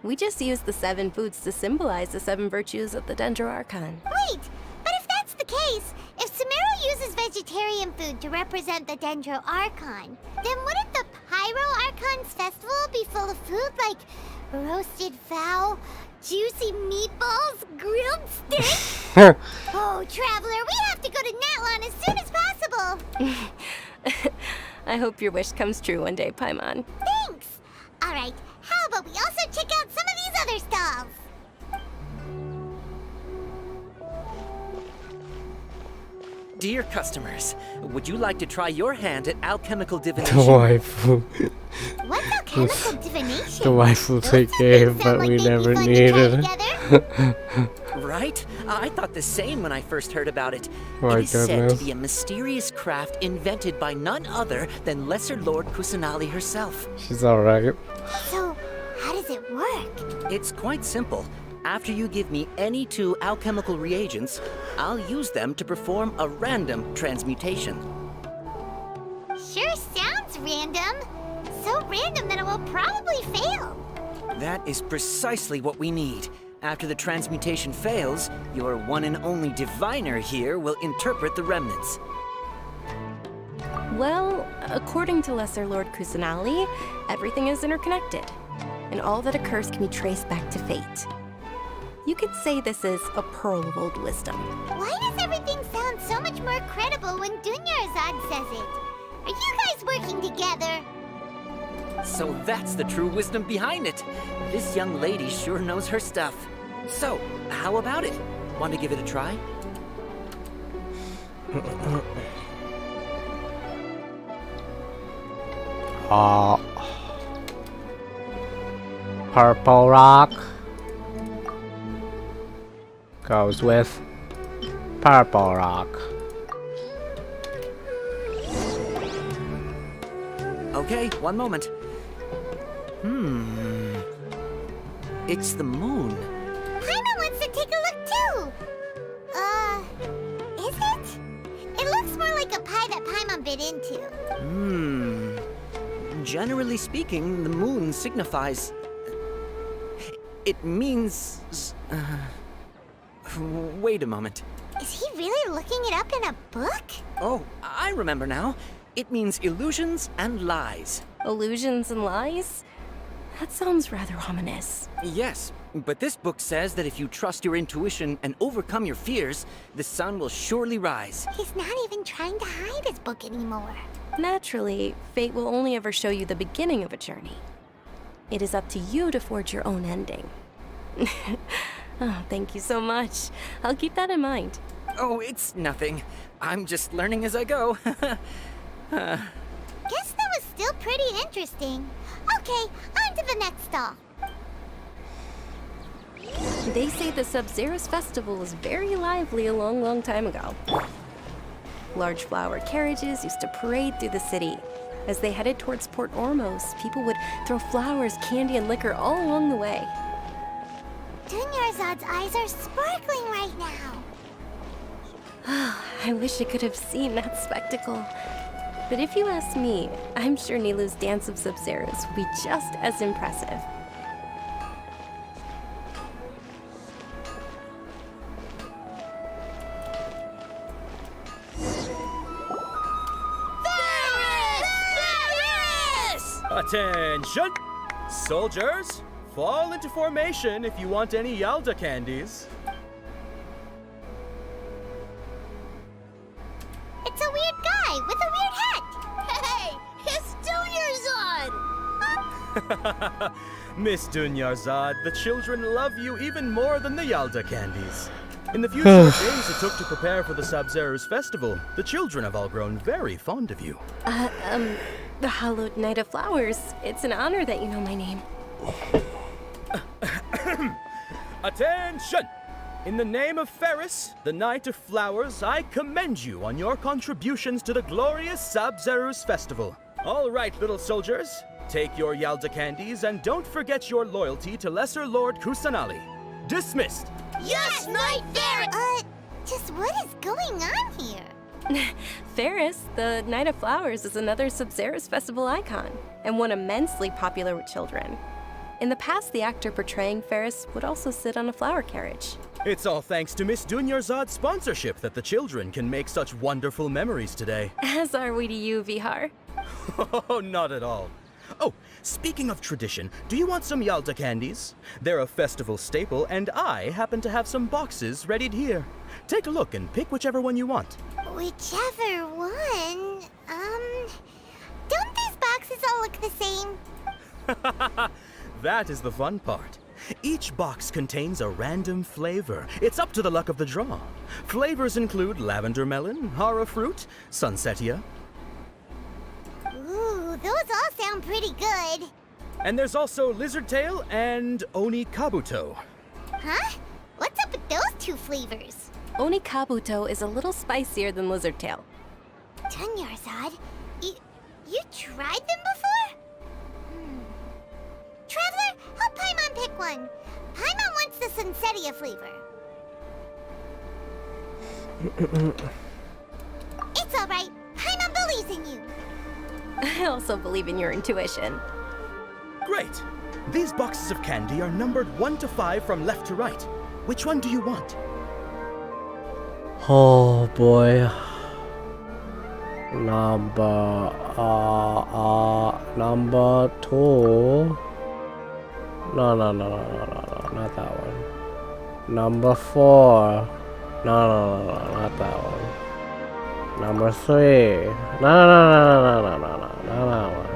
We just use the 7 foods to symbolize the 7 virtues of the Dendro Archon. Wait, but if that's the case, if Sumeru uses vegetarian food to represent the Dendro Archon, then wouldn't the Pyro Archon's festival be full of food like roasted fowl, juicy meatballs, grilled steak? Oh, Traveler, we have to go to Natlan as soon as possible. I hope your wish comes true one day, Paimon. Thanks. All right, how about we also check out some of these other stalls? Dear customers, would you like to try your hand at alchemical The divination? waifu. What's alchemical divination? The waifu they gave, but we never needed. Right? I thought the same when I first heard about it. My It is said to goodness. be a mysterious craft invented by none other than Lesser Lord Kusanali herself. She's alright. So, how does it work? It's quite simple. After you give me any 2 alchemical reagents, I'll use them to perform a random transmutation. Sure sounds random. So random that it will probably fail. That is precisely what we need. After the transmutation fails, your one and only diviner here will interpret the remnants. Well, according to Lesser Lord Kusanali, everything is interconnected, and all that occurs can be traced back to fate. You could say this is a pearl of old wisdom. Why does everything sound so much more credible when Dunyarzad says it? Are you guys working together? So that's the true wisdom behind it. This young lady sure knows her stuff. So, how about it? Want to give it a try? Purple rock goes with purple rock. Okay, one moment. It's the moon. Paimon wants to take a look too. Is it? It looks more like a pie that Paimon bit into. Generally speaking, the moon signifies... It means... Wait a moment. Is he really looking it up in a book? Oh, I remember now. It means illusions and lies. Illusions and lies? That sounds rather ominous. Yes, but this book says that if you trust your intuition and overcome your fears, the sun will surely rise. He's not even trying to hide his book anymore. Naturally, fate will only ever show you the beginning of a journey. It is up to you to forge your own ending. Oh, thank you so much. I'll keep that in mind. Oh, it's nothing. I'm just learning as I go. Guess that was still pretty interesting. Okay, on to the next stall. They say the Sub-Zero's festival was very lively a long, long time ago. Large flower carriages used to parade through the city. As they headed towards Port Ormos, people would throw flowers, candy, and liquor all along the way. Dunyarzad's eyes are sparkling right now. I wish I could have seen that spectacle. But if you ask me, I'm sure Nilu's Dance of Sub-Zeros will be just as impressive. Attention! Soldiers, fall into formation if you want any Yalda candies. It's a weird guy with a weird hat. Hey, it's Dunyarzad! Miss Dunyarzad, the children love you even more than the Yalda candies. In the few short days it took to prepare for the Sub-Zero's festival, the children have all grown very fond of you. The Hallowed Knight of Flowers. It's an honor that you know my name. Attention! In the name of Ferris, the Knight of Flowers, I commend you on your contributions to the glorious Sub-Zero's festival. All right, little soldiers, take your Yalda candies and don't forget your loyalty to Lesser Lord Kusanali. Dismissed! Yes, Knight Ferris! Just what is going on here? Ferris, the Knight of Flowers, is another Sub-Zero's festival icon, and one immensely popular with children. In the past, the actor portraying Ferris would also sit on a flower carriage. It's all thanks to Miss Dunyarzad's sponsorship that the children can make such wonderful memories today. As are we to you, Vihar. Oh, not at all. Oh, speaking of tradition, do you want some Yalta candies? They're a festival staple, and I happen to have some boxes readied here. Take a look and pick whichever one you want. Whichever one? Don't these boxes all look the same? That is the fun part. Each box contains a random flavor. It's up to the luck of the draw. Flavors include lavender melon, hara fruit, sunsetia. Ooh, those all sound pretty good. And there's also lizard tail and oni kabuto. Huh? What's up with those two flavors? Oni kabuto is a little spicier than lizard tail. Dunyarzad, you tried them before? Traveler, help Paimon pick one. Paimon wants the sunsetia flavor. It's all right. Paimon believes in you. I also believe in your intuition. Great. These boxes of candy are numbered 1 to 5 from left to right. Which one do you want? Oh boy. Number 2. No, not that one. Number 4. No, not that one. Number 3. No, not that one.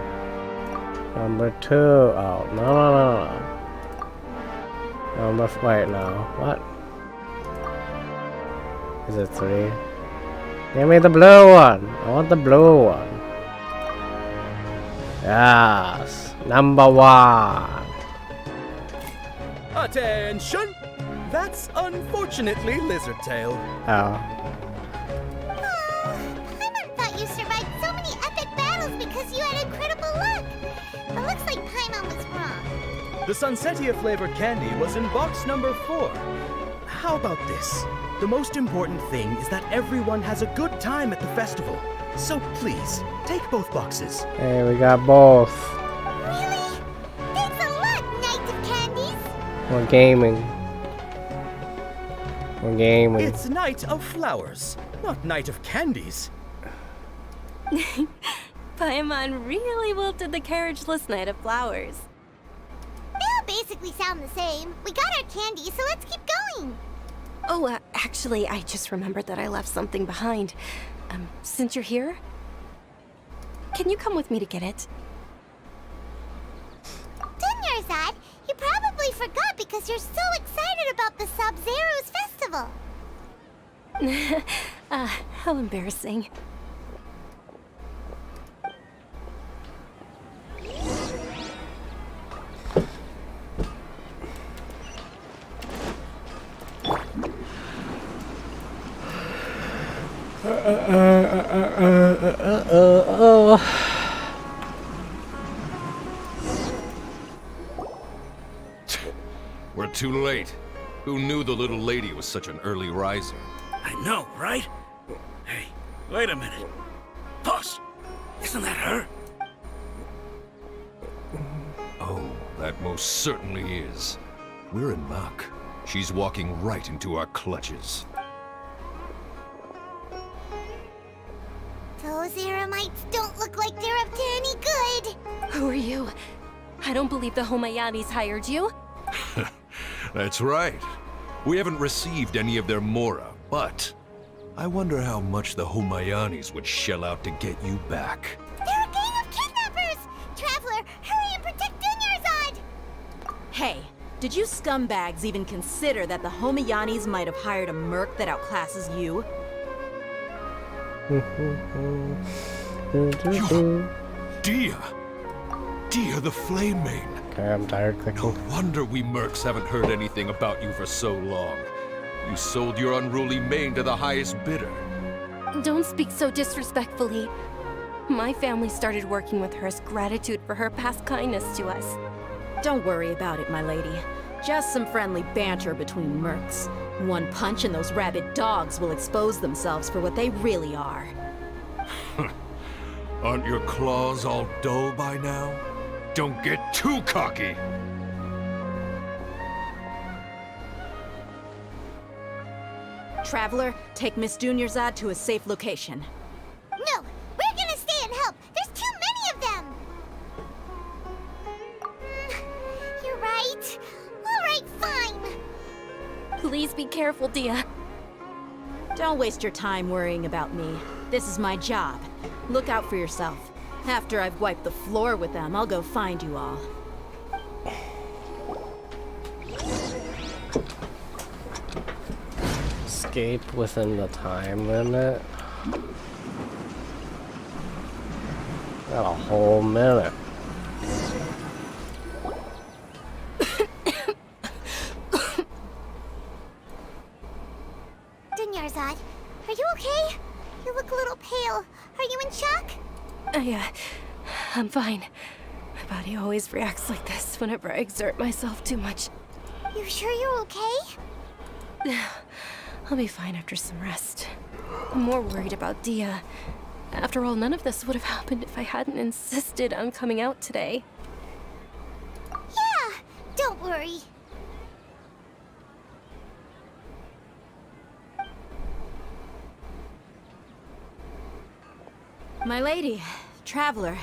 Number 2. Oh, no. Wait, no. What? Is it 3? Give me the blue one. I want the blue one. Yes. Number 1. Attention! That's unfortunately lizard tail. Oh. Paimon thought you survived so many epic battles because you had incredible luck. But looks like Paimon was wrong. The sunsetia flavored candy was in box number 4. How about this? The most important thing is that everyone has a good time at the festival. So please, take both boxes. Hey, we got both. Really? Thanks a lot, Knight of Candies. We're gaming. It's Night of Flowers, not Night of Candies. Paimon really wilted the carriageless Night of Flowers. They all basically sound the same. We got our candy, so let's keep going. Oh, actually, I just remembered that I left something behind. Since you're here, can you come with me to get it? Dunyarzad, you probably forgot because you're so excited about the Sub-Zero's festival. How embarrassing. We're too late. Who knew the little lady was such an early riser? I know, right? Hey, wait a minute. Boss, isn't that her? Oh, that most certainly is. We're in luck. She's walking right into our clutches. Those Eremites don't look like they're up to any good. Who are you? I don't believe the Homayanis hired you. That's right. We haven't received any of their Mora, but I wonder how much the Homayanis would shell out to get you back. They're a gang of kidnappers! Traveler, hurry and protect Dunyarzad! Hey, did you scumbags even consider that the Homayanis might have hired a merc that outclasses you? Dia the Flame Mane. Okay, I'm tired clicking. No wonder we mercs haven't heard anything about you for so long. You sold your unruly mane to the highest bidder. Don't speak so disrespectfully. My family started working with her as gratitude for her past kindness to us. Don't worry about it, my lady. Just some friendly banter between mercs. One punch and those rabid dogs will expose themselves for what they really are. Aren't your claws all dull by now? Don't get too cocky! Traveler, take Miss Dunyarzad to a safe location. No, we're gonna stay and help. There's too many of them. You're right. All right, fine. Please be careful, Dia. Don't waste your time worrying about me. This is my job. Look out for yourself. After I've wiped the floor with them, I'll go find you all. Escape within the time limit. Got a whole minute. Dunyarzad, are you okay? You look a little pale. Are you in shock? I'm fine. My body always reacts like this whenever I exert myself too much. You sure you're okay? I'll be fine after some rest. I'm more worried about Dia. After all, none of this would have happened if I hadn't insisted on coming out today. Yeah, don't worry. My lady, Traveler,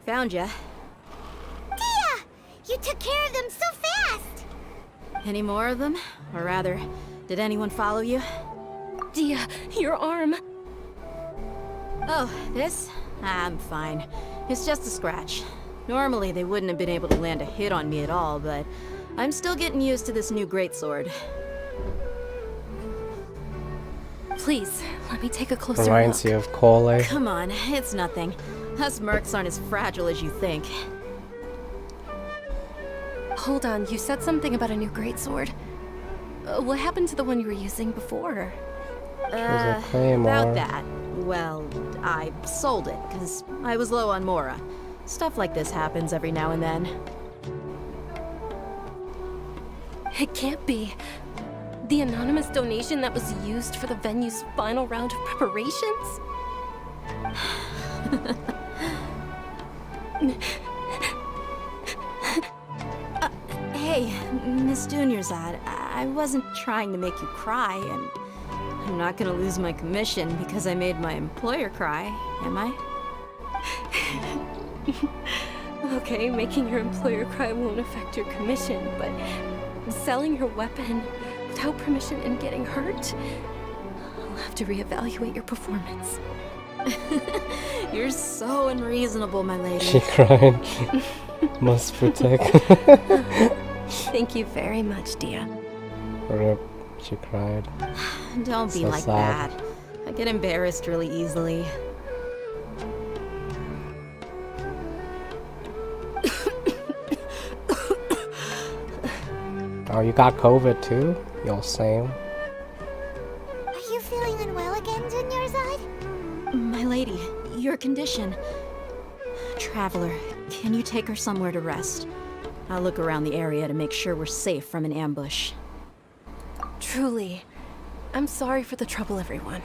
found ya. Dia! You took care of them so fast! Any more of them? Or rather, did anyone follow you? Dia, your arm! Oh, this? I'm fine. It's just a scratch. Normally, they wouldn't have been able to land a hit on me at all, but I'm still getting used to this new greatsword. Please, let me take a closer Reminds look. you of Cole. Come on, it's nothing. Us mercs aren't as fragile as you think. Hold on, you said something about a new greatsword. What happened to the one you were using before? About that. Well, I sold it, because I was low on Mora. Stuff like this happens every now and then. It can't be. The anonymous donation that was used for the venue's final round of preparations? Hey, Miss Dunyarzad, I wasn't trying to make you cry, and I'm not gonna lose my commission because I made my employer cry, am I? Okay, making your employer cry won't affect your commission, but selling your weapon without permission and getting hurt? I'll have to reevaluate your performance. You're so unreasonable, my lady. She cried. Must protect. Thank you very much, Dia. Rip. She cried. Don't be So like sad. that. I get embarrassed really easily. Oh, you got COVID too? You're same. Are you feeling unwell again, Dunyarzad? My lady, your condition. Traveler, can you take her somewhere to rest? I'll look around the area to make sure we're safe from an ambush. Truly, I'm sorry for the trouble, everyone.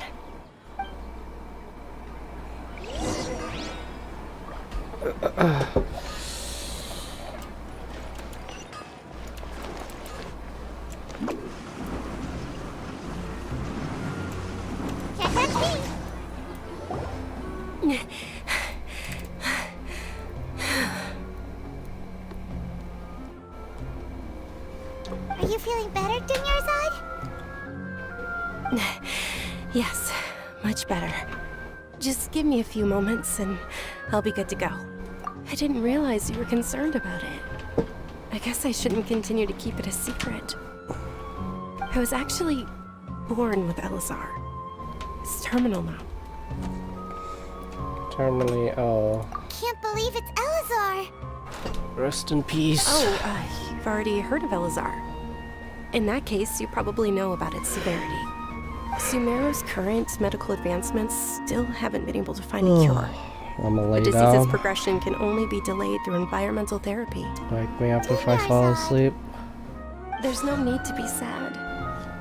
Can't touch me! Are you feeling better, Dunyarzad? Yes, much better. Just give me a few moments and I'll be good to go. I didn't realize you were concerned about it. I guess I shouldn't continue to keep it a secret. I was actually born with Elazar. It's terminal now. Terminally, oh. Can't believe it's Elazar! Rest in peace. Oh, you've already heard of Elazar. In that case, you probably know about its severity. Sumeru's current medical advancements still haven't been able to find a cure. I'ma lay The disease's down. progression can only be delayed through environmental therapy. Wake me up if I fall asleep. There's no need to be sad.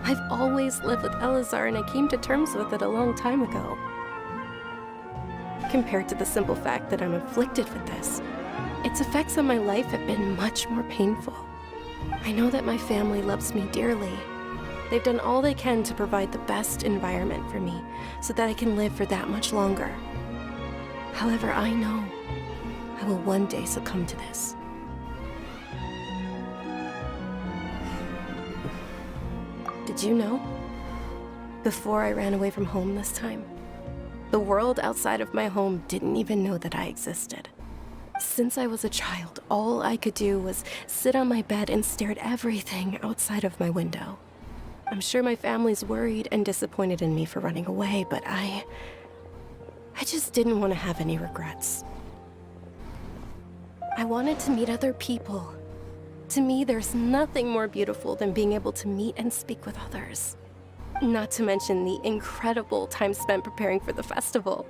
I've always lived with Elazar and I came to terms with it a long time ago. Compared to the simple fact that I'm afflicted with this, its effects on my life have been much more painful. I know that my family loves me dearly, They've done all they can to provide the best environment for me, so that I can live for that much longer. However, I know I will one day succumb to this. Did you know? Before I ran away from home this time, the world outside of my home didn't even know that I existed. Since I was a child, all I could do was sit on my bed and stare at everything outside of my window. I'm sure my family's worried and disappointed in me for running away, but I just didn't want to have any regrets. I wanted to meet other people. To me, there's nothing more beautiful than being able to meet and speak with others. Not to mention the incredible time spent preparing for the festival.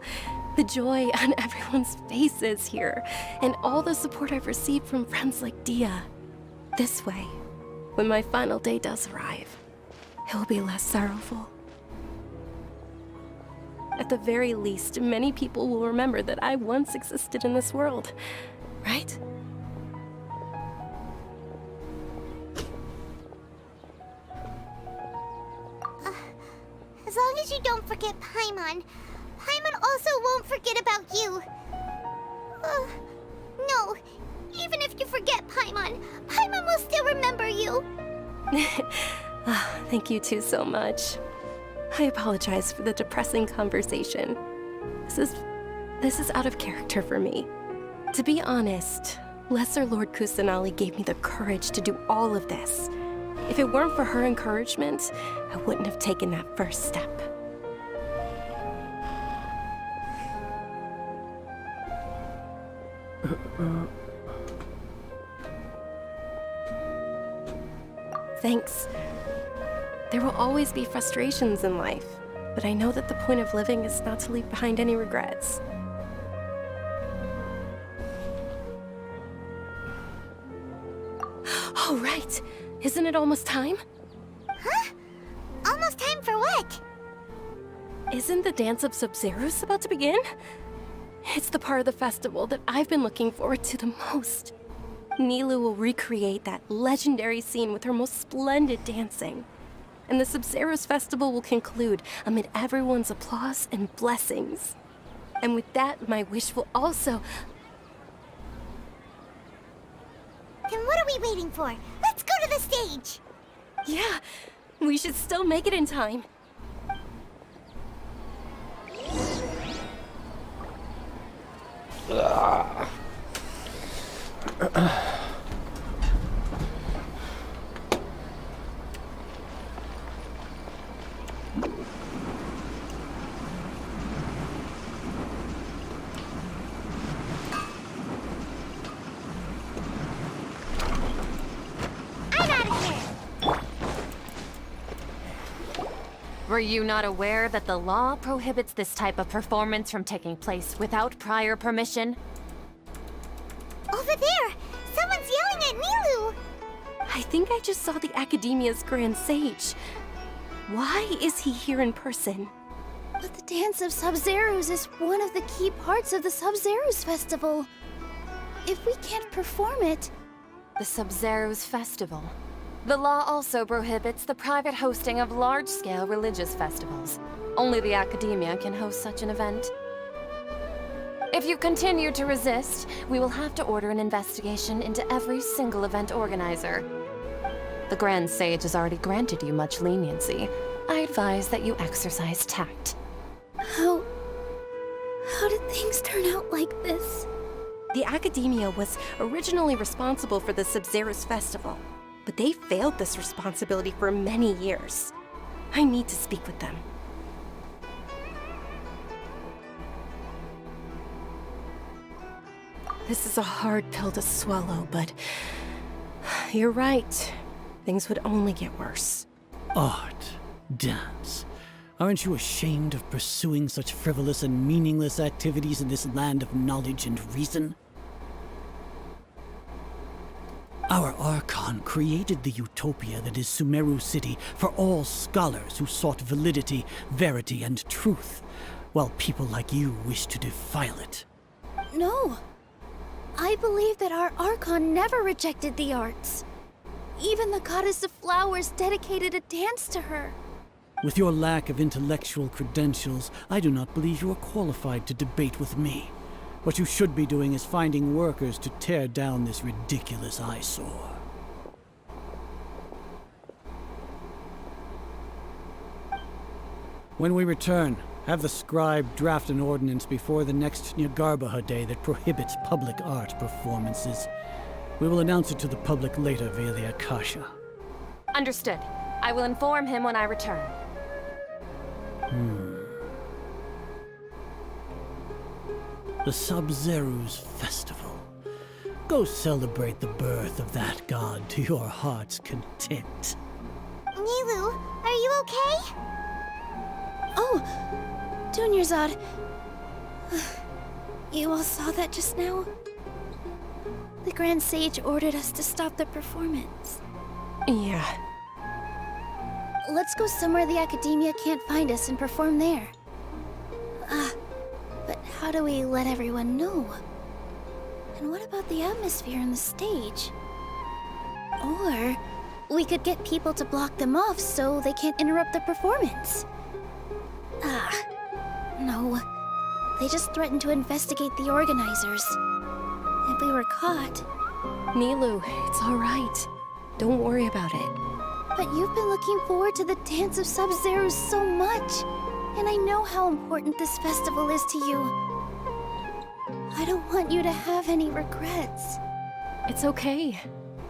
The joy on everyone's faces here, and all the support I've received from friends like Dia. This way, when my final day does arrive, it will be less sorrowful. At the very least, many people will remember that I once existed in this world, right? As long as you don't forget Paimon, Paimon also won't forget about you. No, even if you forget Paimon, Paimon will still remember you. Thank you two so much. I apologize for the depressing conversation. This is out of character for me. To be honest, Lesser Lord Kusanali gave me the courage to do all of this. If it weren't for her encouragement, I wouldn't have taken that first step. Thanks. There will always be frustrations in life, but I know that the point of living is not to leave behind any regrets. Oh, right! Isn't it almost time? Huh? Almost time for what? Isn't the Dance of Sub-Zeros about to begin? It's the part of the festival that I've been looking forward to the most. Nilu will recreate that legendary scene with her most splendid dancing. And the Sub-Zeros festival will conclude amid everyone's applause and blessings. And with that, my wish will also... Then what are we waiting for? Let's go to the stage! Yeah, we should still make it in time. Were you not aware that the law prohibits this type of performance from taking place without prior permission? Over there! Someone's yelling at Nilu! I think I just saw the Academia's Grand Sage. Why is he here in person? But the Dance of Sub-Zeros is one of the key parts of the Sub-Zeros festival. If we can't perform it... The Sub-Zeros Festival. The law also prohibits the private hosting of large-scale religious festivals. Only the Academia can host such an event. If you continue to resist, we will have to order an investigation into every single event organizer. The Grand Sage has already granted you much leniency. I advise that you exercise tact. How did things turn out like this? The Academia was originally responsible for the Sub-Zeros festival, but they failed this responsibility for many years. I need to speak with them. This is a hard pill to swallow, but you're right. Things would only get worse. Art, dance. Aren't you ashamed of pursuing such frivolous and meaningless activities in this land of knowledge and reason? Our Archon created the utopia that is Sumeru City for all scholars who sought validity, verity, and truth, while people like you wish to defile it. No. I believe that our Archon never rejected the arts. Even the goddess of flowers dedicated a dance to her. With your lack of intellectual credentials, I do not believe you are qualified to debate with me. What you should be doing is finding workers to tear down this ridiculous eyesore. When we return, have the scribe draft an ordinance before the next Nyagarbha Day that prohibits public art performances. We will announce it to the public later via the Akasha. Understood. I will inform him when I return. The Sub-Zeru's Festival. Go celebrate the birth of that god to your heart's content. Nilu, are you okay? Oh, Dunyarzad. You all saw that just now? The Grand Sage ordered us to stop the performance. Yeah. Let's go somewhere the Academia can't find us and perform there. But how do we let everyone know? And what about the atmosphere on the stage? Or we could get people to block them off so they can't interrupt the performance. No. They just threatened to investigate the organizers. If we were caught... Nilu, it's alright. Don't worry about it. But you've been looking forward to the Dance of Sub-Zero so much. And I know how important this festival is to you. I don't want you to have any regrets. It's okay.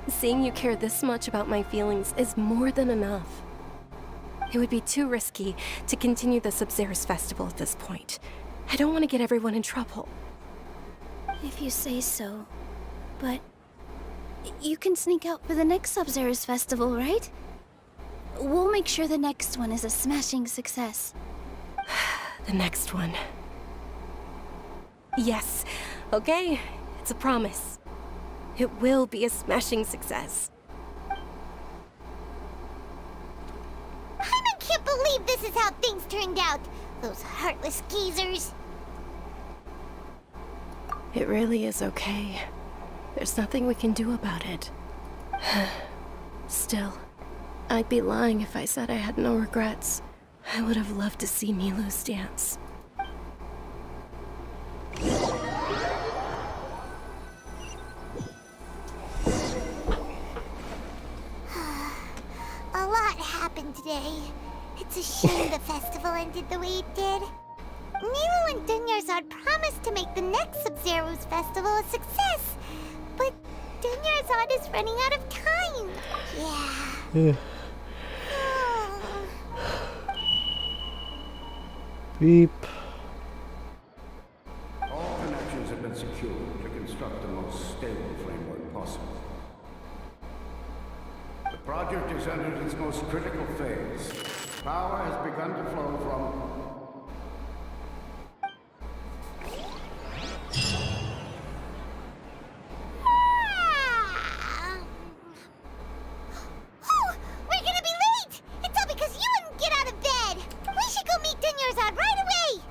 Seeing you care this much about my feelings is more than enough. It would be too risky to continue the Sub-Zero's festival at this point. I don't want to get everyone in trouble. If you say so. But... you can sneak out for the next Sub-Zero's festival, right? We'll make sure the next one is a smashing success. The next one. Yes. Okay. It's a promise. It will be a smashing success. I can't believe this is how things turned out. Those heartless geezers. It really is okay. There's nothing we can do about it. Still, I'd be lying if I said I had no regrets. I would have loved to see Nilu's dance. A lot happened today. It's a shame the festival ended the way it did. Nilu and Dunyarzad promised to make the next Sub-Zero's festival a success, but Dunyarzad is running out of time. Yeah. Beep. All connections have been secured to construct the most stable framework possible. The project has entered its most critical phase. Power has begun to flow from... We're gonna be late! It's all because you wouldn't get out of bed! We should go meet Dunyarzad right away!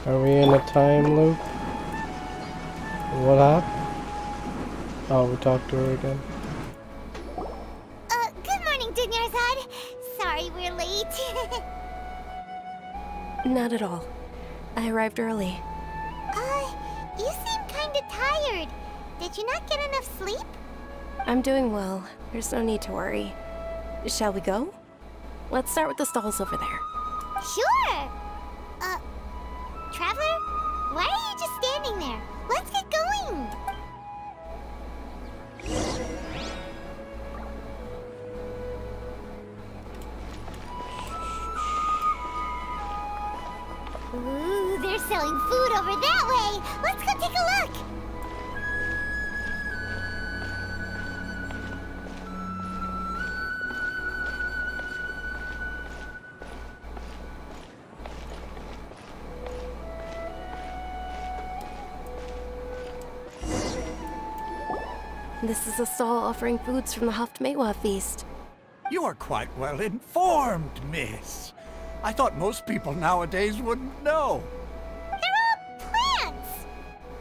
Are we in a time loop? What happened? Oh, we talked to her again. Good morning, Dunyarzad. Sorry we're late. Not at all. I arrived early. You seem kinda tired. Did you not get enough sleep? I'm doing well. There's no need to worry. Shall we go? Let's start with the stalls over there. Sure! Traveler? Why are you just standing there? Let's get going! Ooh, they're selling food over that way! Let's go take a look! This is a stall offering foods from the Haft Mewa feast. You are quite well informed, miss. I thought most people nowadays wouldn't know. They're all plants!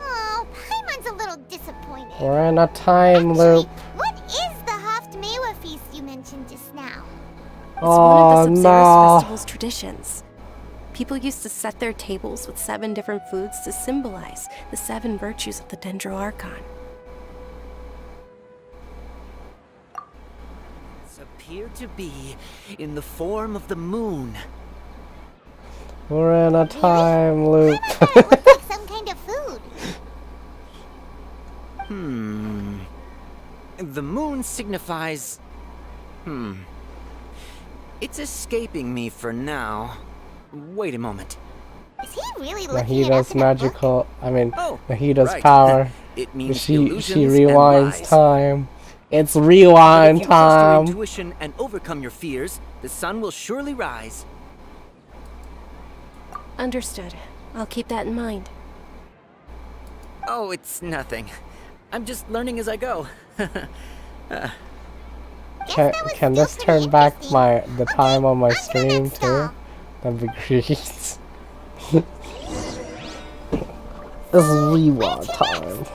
Oh, Paimon's a little disappointed. We're in a time loop. What is the Haft-Mewa feast you mentioned just now? It's one of the Sub-Zerus no. Festival's traditions. People used to set their tables with 7 different foods to symbolize the 7 virtues of the Dendro Archon. Appear to be in the form of the moon. We're in a time loop. Some kind of food. The moon signifies... It's escaping me for now. Wait a moment. Is he really looking at Nahida's magical... I mean, Oh, Nahida's right. power. It means she illusions rewinds and lies. time. It's But rewind if you trust your time. intuition and overcome your fears, the sun will surely rise. Understood. I'll keep that in mind. Oh, it's nothing. I'm just learning as I go. Can this turn back the time on my stream too? That'd be great. This is rewind time.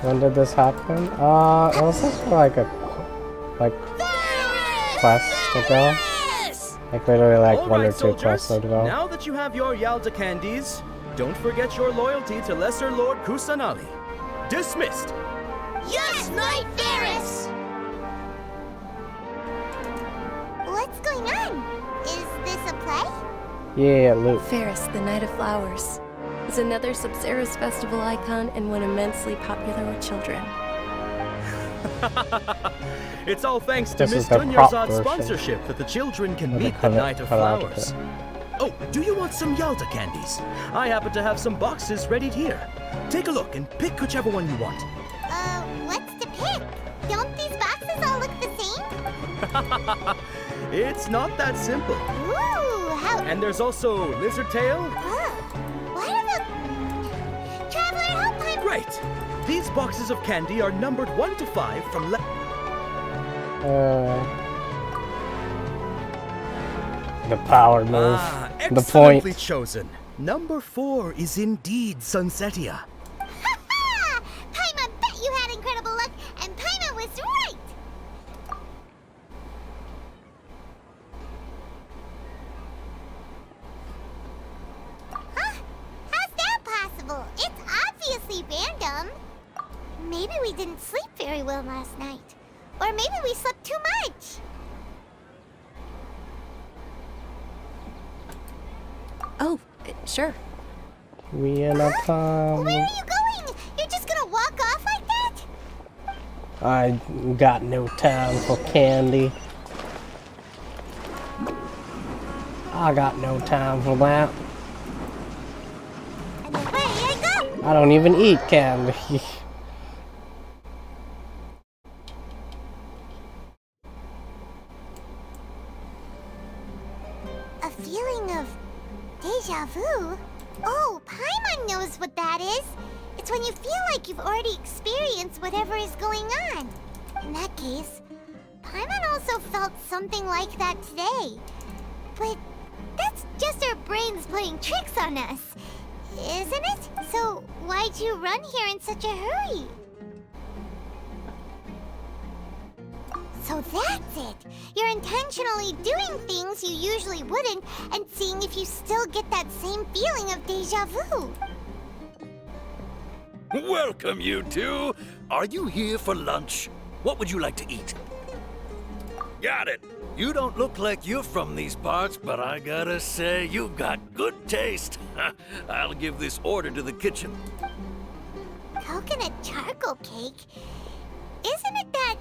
When did this happen? It was like a quest ago. Like literally like All 1 or right, 2 soldiers. quests ago. Now that you have your Yalda candies, don't forget your loyalty to Lesser Lord Kusanali. Dismissed. Yes, Knight Ferris! What's going on? Is this a play? Yeah, Luke. Ferris, the Knight of Flowers, is another Sub-Zerus festival icon and one immensely popular with children. It's all thanks to This Miss is the prop Dunyarzad's version. sponsorship that the children can With the meet the cover- Knight of cut out of Flowers. it. Oh, do you want some Yalda candies? I happen to have some boxes ready here. Take a look and pick whichever one you want. What's to pick? Don't these boxes all look the same? It's not that simple. Ooh, how... And there's also lizard tail. What about... Traveler, help him! Great. These boxes of candy are numbered 1 to 5 from The power move. The excellently point. chosen. Number 4 is indeed Sunsetia. Ha! Paimon bet you had incredible luck, and Paimon was right! Huh? How's that possible? It's obviously random. Maybe we didn't sleep very well last night. Or maybe we slept too much. Oh, sure. We in a time Where loop. are you going? You're just gonna walk off like that? I got no time for candy. I got no time for that. And away I go! I don't even eat candy. A feeling of deja vu? Oh, Paimon knows what that is. It's when you feel like you've already experienced whatever is going on. In that case, Paimon also felt something like that today. But that's just our brains playing tricks on us, isn't it? So why'd you run here in such a hurry? So that's it. You're intentionally doing things you usually wouldn't and seeing if you still get that same feeling of deja vu. Welcome, you two. Are you here for lunch? What would you like to eat? Got it. You don't look like you're from these parts, but I gotta say, you've got good taste. I'll give this order to the kitchen. Coconut charcoal cake? Isn't it that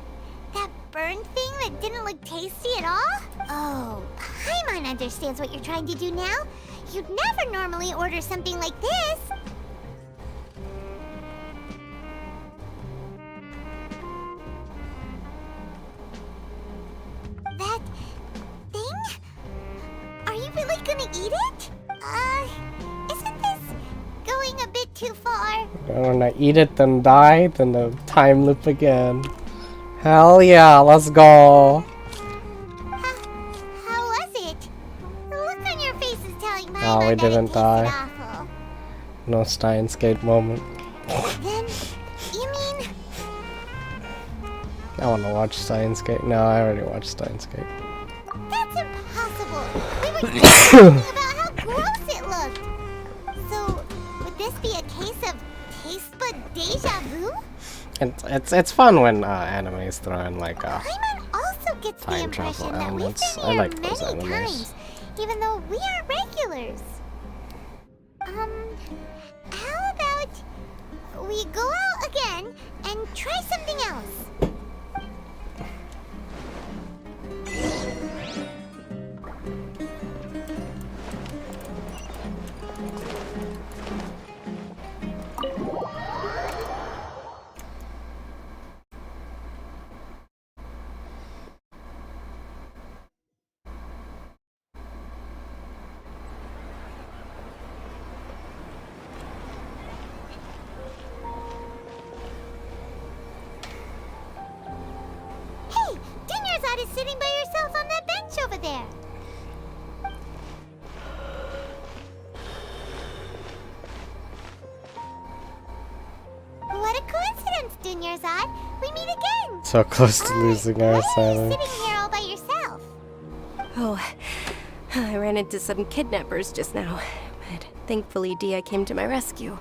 burned thing that didn't look tasty at all? Oh, Paimon understands what you're trying to do now. You'd never normally order something like this. eat it? Isn't this going a bit too far? When I eat it, then die, then the time loop again. Hell yeah, let's go. How was it? The look on your face is telling me Oh, we that didn't it die. tasted awful. No Steins Gate moment. Then, you mean... I want to watch Steins Gate. No, I already watched Steins Gate. That's impossible! We were just talking about how gross it looked! So, would this be a case of taste bud deja vu? It's fun when animes throw in like Paimon also gets the time impression travel that we've elements. been I here like those many animes. times, even though we are regulars. How about we go out again and try something else? Hey, Dinyarzad is sitting by yourself on that bench over there. What a coincidence, Dinyarzad. We meet again. So close to losing our asylum. Sitting here all by yourself. Oh, I ran into some kidnappers just now, but thankfully Dia came to my rescue.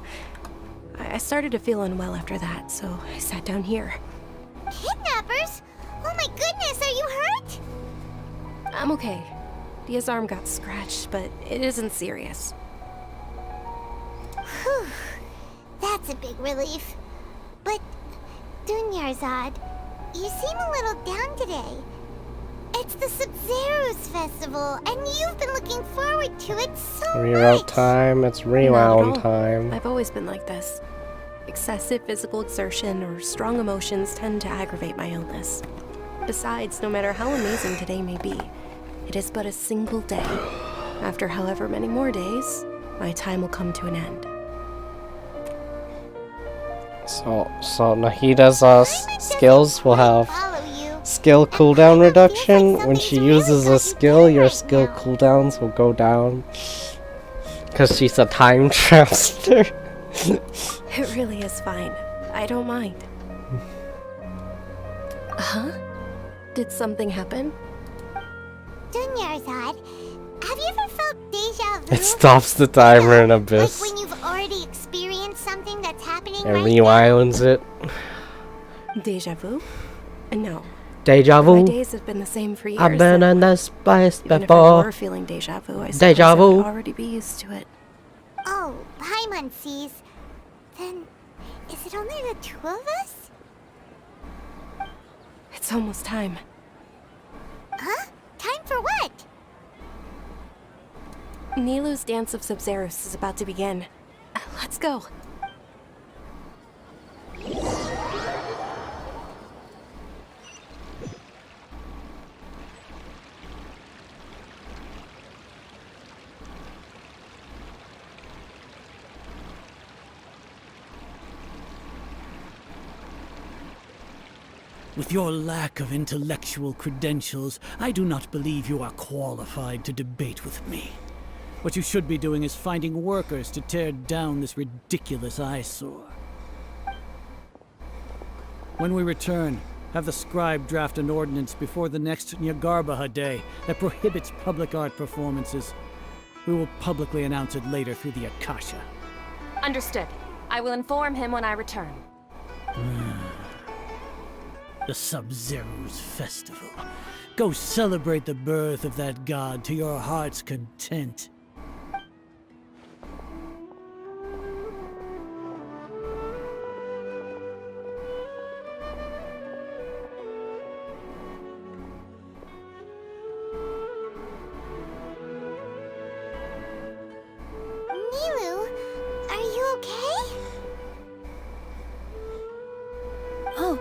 I started to feel unwell after that, so I sat down here. Kidnappers? Oh my goodness, are you hurt? I'm okay. Dia's arm got scratched, but it isn't serious. Whew. That's a big relief. But, Dunyarzad, you seem a little down today. It's the Sub-Zero's festival, and you've been looking forward to it so Reroute much. time, it's Not rewound at all. time. I've always been like this. Excessive physical exertion or strong emotions tend to aggravate my illness. Besides, no matter how amazing today may be, it is but a single day. After however many more days, my time will come to an end. So Nahida's skills will have skill cooldown reduction. When she uses a skill, your skill cooldowns will go down. Cause she's a time traveler. It really is fine. I don't mind. Huh? Did something happen? Dunyarzad, have you ever felt deja vu? It stops the timer in Abyss. Like when you've already experienced something that's happening It right rewinds it. Deja vu? No. Deja My vu. days have been the same for years. I've been in this place Even if I before. were feeling deja vu, I suppose Deja I vu. would already be used to it. Oh, Paimon sees. Then, is it only the two of us? It's almost time. Huh? Time for what? Nilu's Dance of Sub-Zeros is about to begin. Let's go. With your lack of intellectual credentials, I do not believe you are qualified to debate with me. What you should be doing is finding workers to tear down this ridiculous eyesore. When we return, have the scribe draft an ordinance before the next Nyargarbaha Day that prohibits public art performances. We will publicly announce it later through the Akasha. Understood. I will inform him when I return. The Sub-Zero's festival. Go celebrate the birth of that god to your heart's content. Nilu, are you okay? Oh,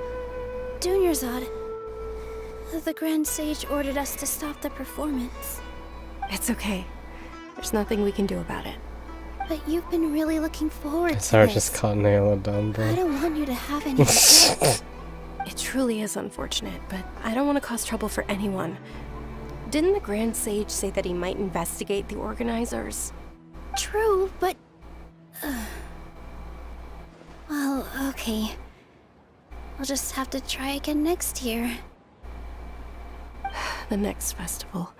Dunyarzad. The Grand Sage ordered us to stop the performance. It's okay. There's nothing we can do about it. But you've been really looking forward to Sorry, this. just cut Naila down, bro. I don't want you to have any regrets. It truly is unfortunate, but I don't want to cause trouble for anyone. Didn't the Grand Sage say that he might investigate the organizers? True, but... well, okay. I'll just have to try again next year. The next festival.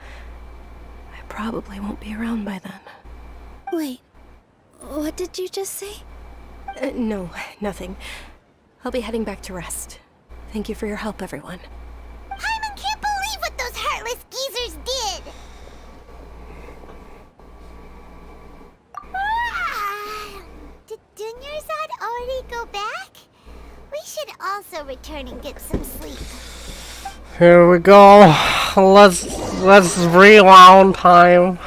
I probably won't be around by then. Wait, what did you just say? No, nothing. I'll be heading back to rest. Thank you for your help, everyone. Paimon can't believe what those heartless geezers did! Did Dunyarzad already go back? We should also return and get some sleep. Here we go. Let's rewound time.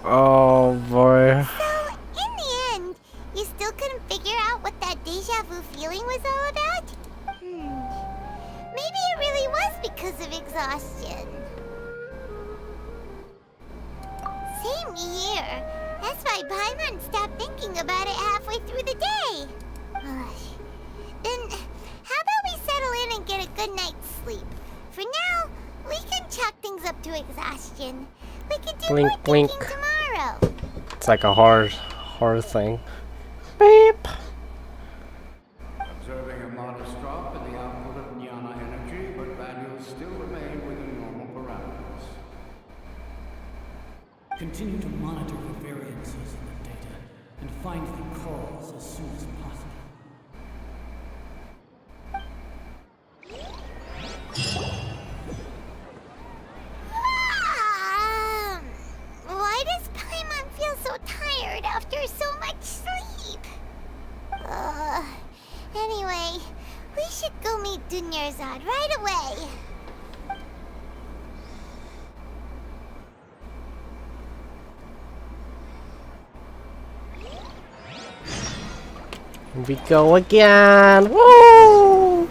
Oh boy. So, in the end, you still couldn't figure out what that deja vu feeling was all about? Maybe it really was because of exhaustion. Same here. That's why Paimon stopped thinking about it halfway through the day. Then, how about we settle in and get a good night's sleep? For now, we can chalk things up to exhaustion. We can do Blink, more blink. thinking tomorrow. It's like a horror thing. Beep. Observing a modest drop in the output of Jnana energy, but values still remain within normal parameters. Continue to monitor the variances in the data and find the cause as soon as possible. Why does Paimon feel so tired after so much sleep? Anyway, we should go meet Dunyarzad right away. Here we go again. Woo!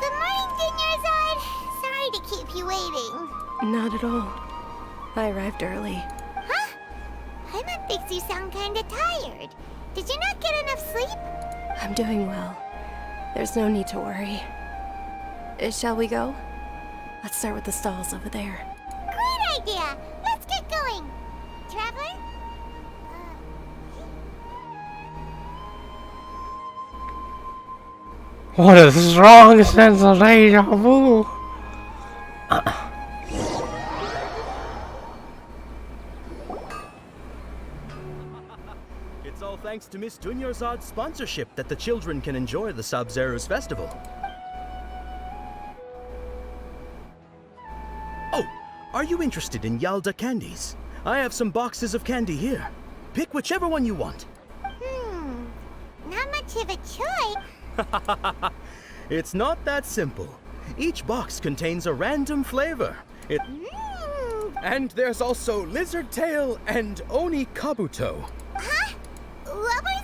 Good morning, Dunyarzad. Sorry to keep you waiting. Not at all. I arrived early. Huh? Paimon thinks you sound kinda tired. Did you not get enough sleep? I'm doing well. There's no need to worry. Shall we go? Let's start with the stalls over there. Great idea! Let's get going! Traveler? What a strong sense of deja vu. It's all thanks to Miss Dunyarzad's sponsorship that the children can enjoy the Sub-Zero's festival. Oh, are you interested in Yalda candies? I have some boxes of candy here. Pick whichever one you want. Not much of a choice. It's not that simple. Each box contains a random flavor. And there's also Lizard Tail and Oni Kabuto. Huh? What were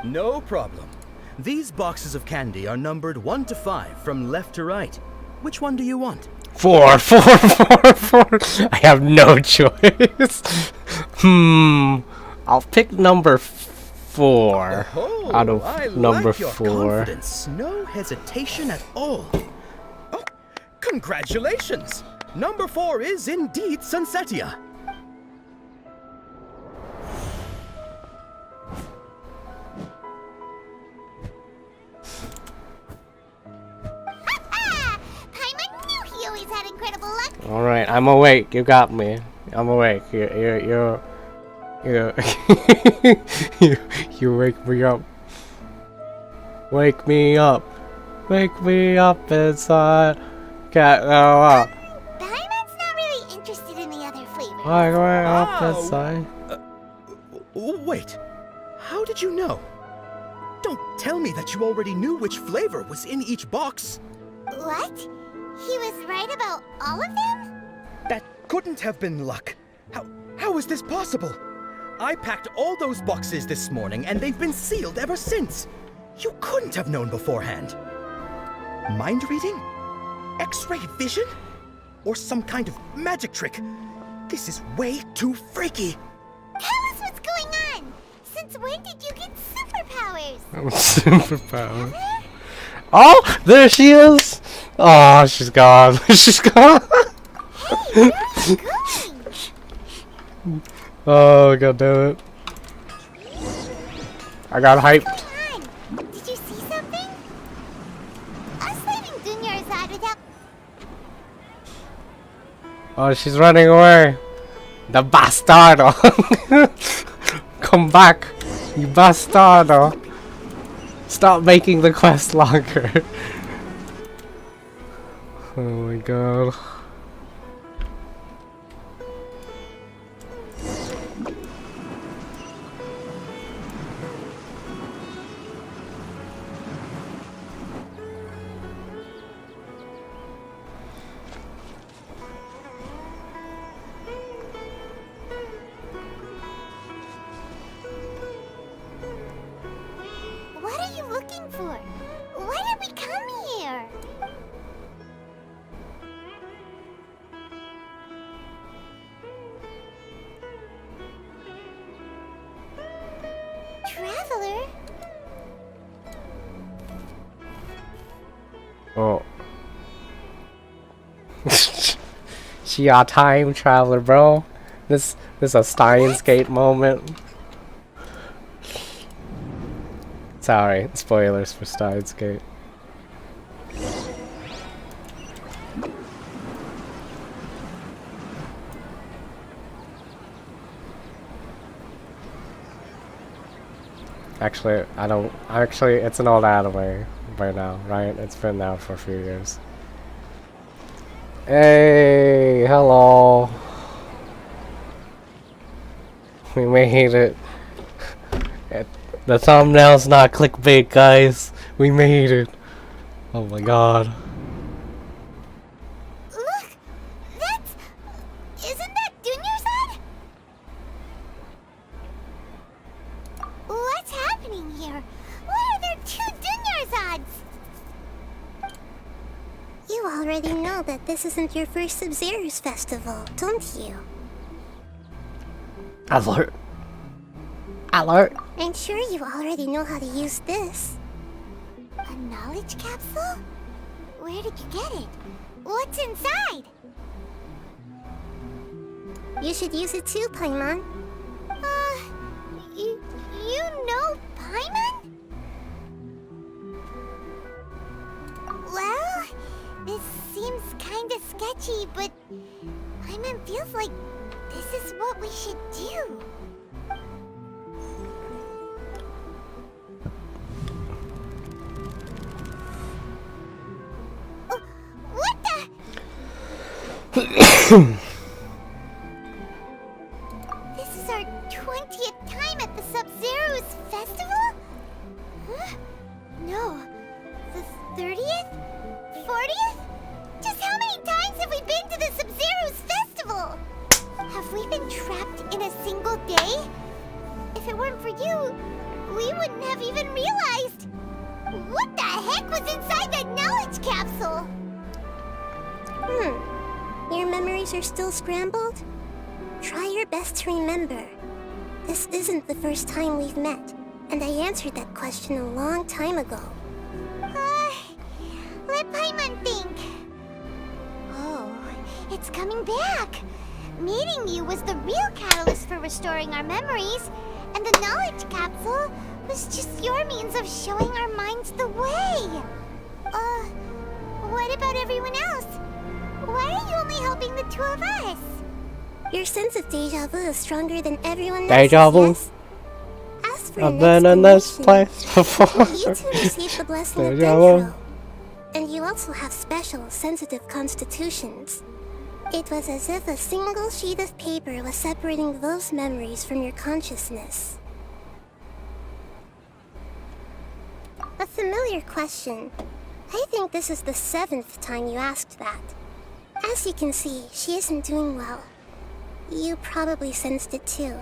those No problem. These boxes of candy are numbered 1 to 5 from left to right. Which one do you want? 4, 4, 4, 4. I have no choice. I'll pick number 4 out of I number like your 4. confidence. No hesitation at all. Oh, congratulations! Number 4 is indeed Sunsetia. Paimon knew he always had incredible luck. All right, I'm awake. You got me. I'm awake. You you wake me up. Wake me up. Wake me up inside. Cat Paimon's not really interested in the other flavors. Wake me up inside. Wait, how did you know? Don't tell me that you already knew which flavor was in each box. What? He was right about all of them? That couldn't have been luck. How is this possible? I packed all those boxes this morning, and they've been sealed ever since. You couldn't have known beforehand. Mind reading? X-ray vision? Or some kind of magic trick? This is way too freaky. Tell us what's going on. Since when did you get superpowers? Superpower. Oh, there she is. Oh, she's gone. She's gone. Hey, where are you going? Oh, god damn it. I got hyped. Did you see something? Us leaving Dunyarzad without... Oh, she's running away. The bastardo. Come back, you bastardo. Stop making the quest longer. Oh my god. What are you looking for? Why did we come here? Traveler? Oh. She a time traveler, bro. This a Steins Gate moment. Sorry, spoilers for Steins Gate. Actually, I don't. Actually, it's an old anime by now, right? It's been out for a few years. Hey, hello. We made it. The thumbnail's not clickbait, guys. We made it. Oh my god. Look! That's... Isn't that Dunyarzad? What's happening here? Why are there two Dunyarzads? You already know that this isn't your first Sub-Zero's festival, don't you? Alert. Alert. I'm sure you already know how to use this. A knowledge capsule? Where did you get it? What's inside? You should use it too, Paimon. You know Paimon? Well, this seems kinda sketchy, but Paimon feels like this is what we should do. What the? This is our 20th time at the Sub-Zero's festival? Huh? No. The 30th? 40th? Just how many times have we been to the Sub-Zero's festival? Have we been trapped in a single day? If it weren't for you, we wouldn't have even realized. What the heck was inside that knowledge capsule? Your memories are still scrambled? Try your best to remember. This isn't the first time we've met, and I answered that question a long time ago. Let Paimon think. Oh, it's coming back. Meeting you was the real catalyst for restoring our memories, and the knowledge capsule was just your means of showing our minds the way. What about everyone else? Why are you only helping the two of us? Your sense of deja vu is stronger than everyone else's. Deja vu? Yes? As for I've been in this place before. you two received the blessing of Deja vu. Dendro. And you also have special, sensitive constitutions. It was as if a single sheet of paper was separating those memories from your consciousness. A familiar question. I think this is the 7th time you asked that. As you can see, she isn't doing well. You probably sensed it too.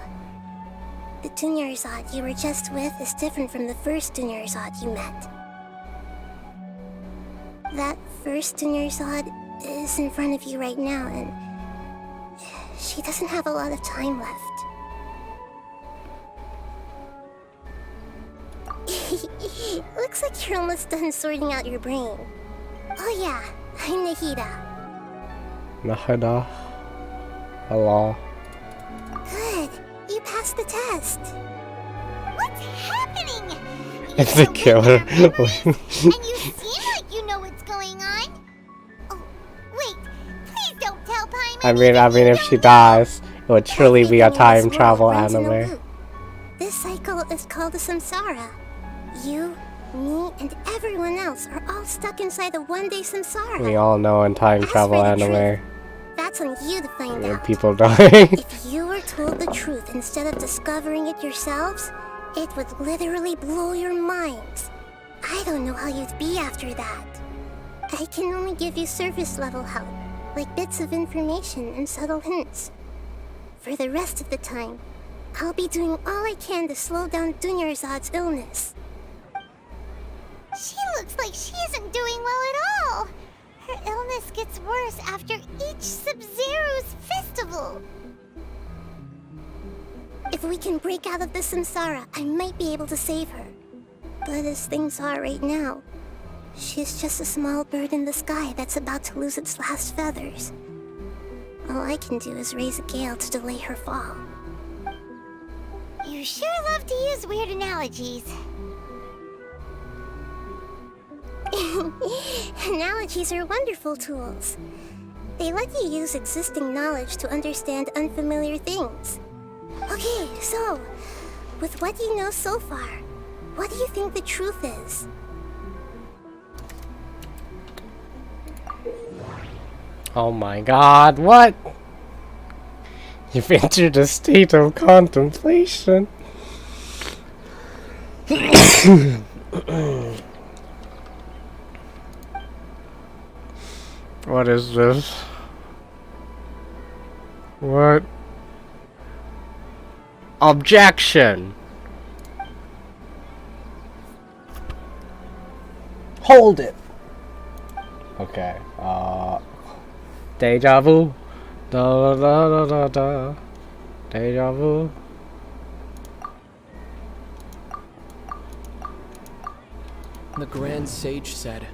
the Dunyarzad you were just with is different from the first Dunyarzad you met. That first Dunyarzad is in front of you right now, and she doesn't have a lot of time left. Looks like you're almost done sorting out your brain. Oh yeah, I'm Nahida. Nahida. Hello. Good, you passed the test. What's happening? It's a killer. And you seem like you know what's going on. Oh, wait, please don't tell Paimon. I mean, if she dies, it would truly be a time travel anime. This cycle is called the samsara. You, me, and everyone else are all stuck inside the one-day samsara. We all know in time travel anime. That's on you to find When out. people die. If you were told the truth instead of discovering it yourselves, it would literally blow your minds. I don't know how you'd be after that. I can only give you surface level help, like bits of information and subtle hints. For the rest of the time, I'll be doing all I can to slow down Dunyarzad's illness. She looks like she isn't doing well at all. Her illness gets worse after each Sub-Zero's festival. If we can break out of the samsara, I might be able to save her. But as things are right now, she's just a small bird in the sky that's about to lose its last feathers. All I can do is raise a gale to delay her fall. You sure love to use weird analogies. Analogies are wonderful tools. They let you use existing knowledge to understand unfamiliar things. Okay, so, with what you know so far, what do you think the truth is? Oh my god, what? You've entered a state of contemplation. What is this? What? Objection! Hold it! Okay, deja vu. Da da da da da. Deja vu. The Grand Sage said,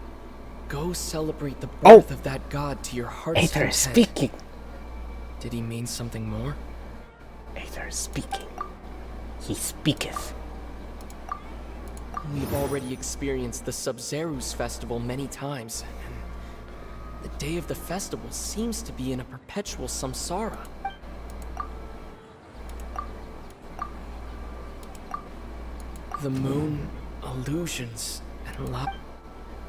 "Go celebrate the birth of that god to your heart's Aether content." is speaking. Did he mean something more? Aether is speaking. He speaketh. We've already experienced the Sub-Zero's festival many times, and the day of the festival seems to be in a perpetual samsara. The moon, illusions, and love.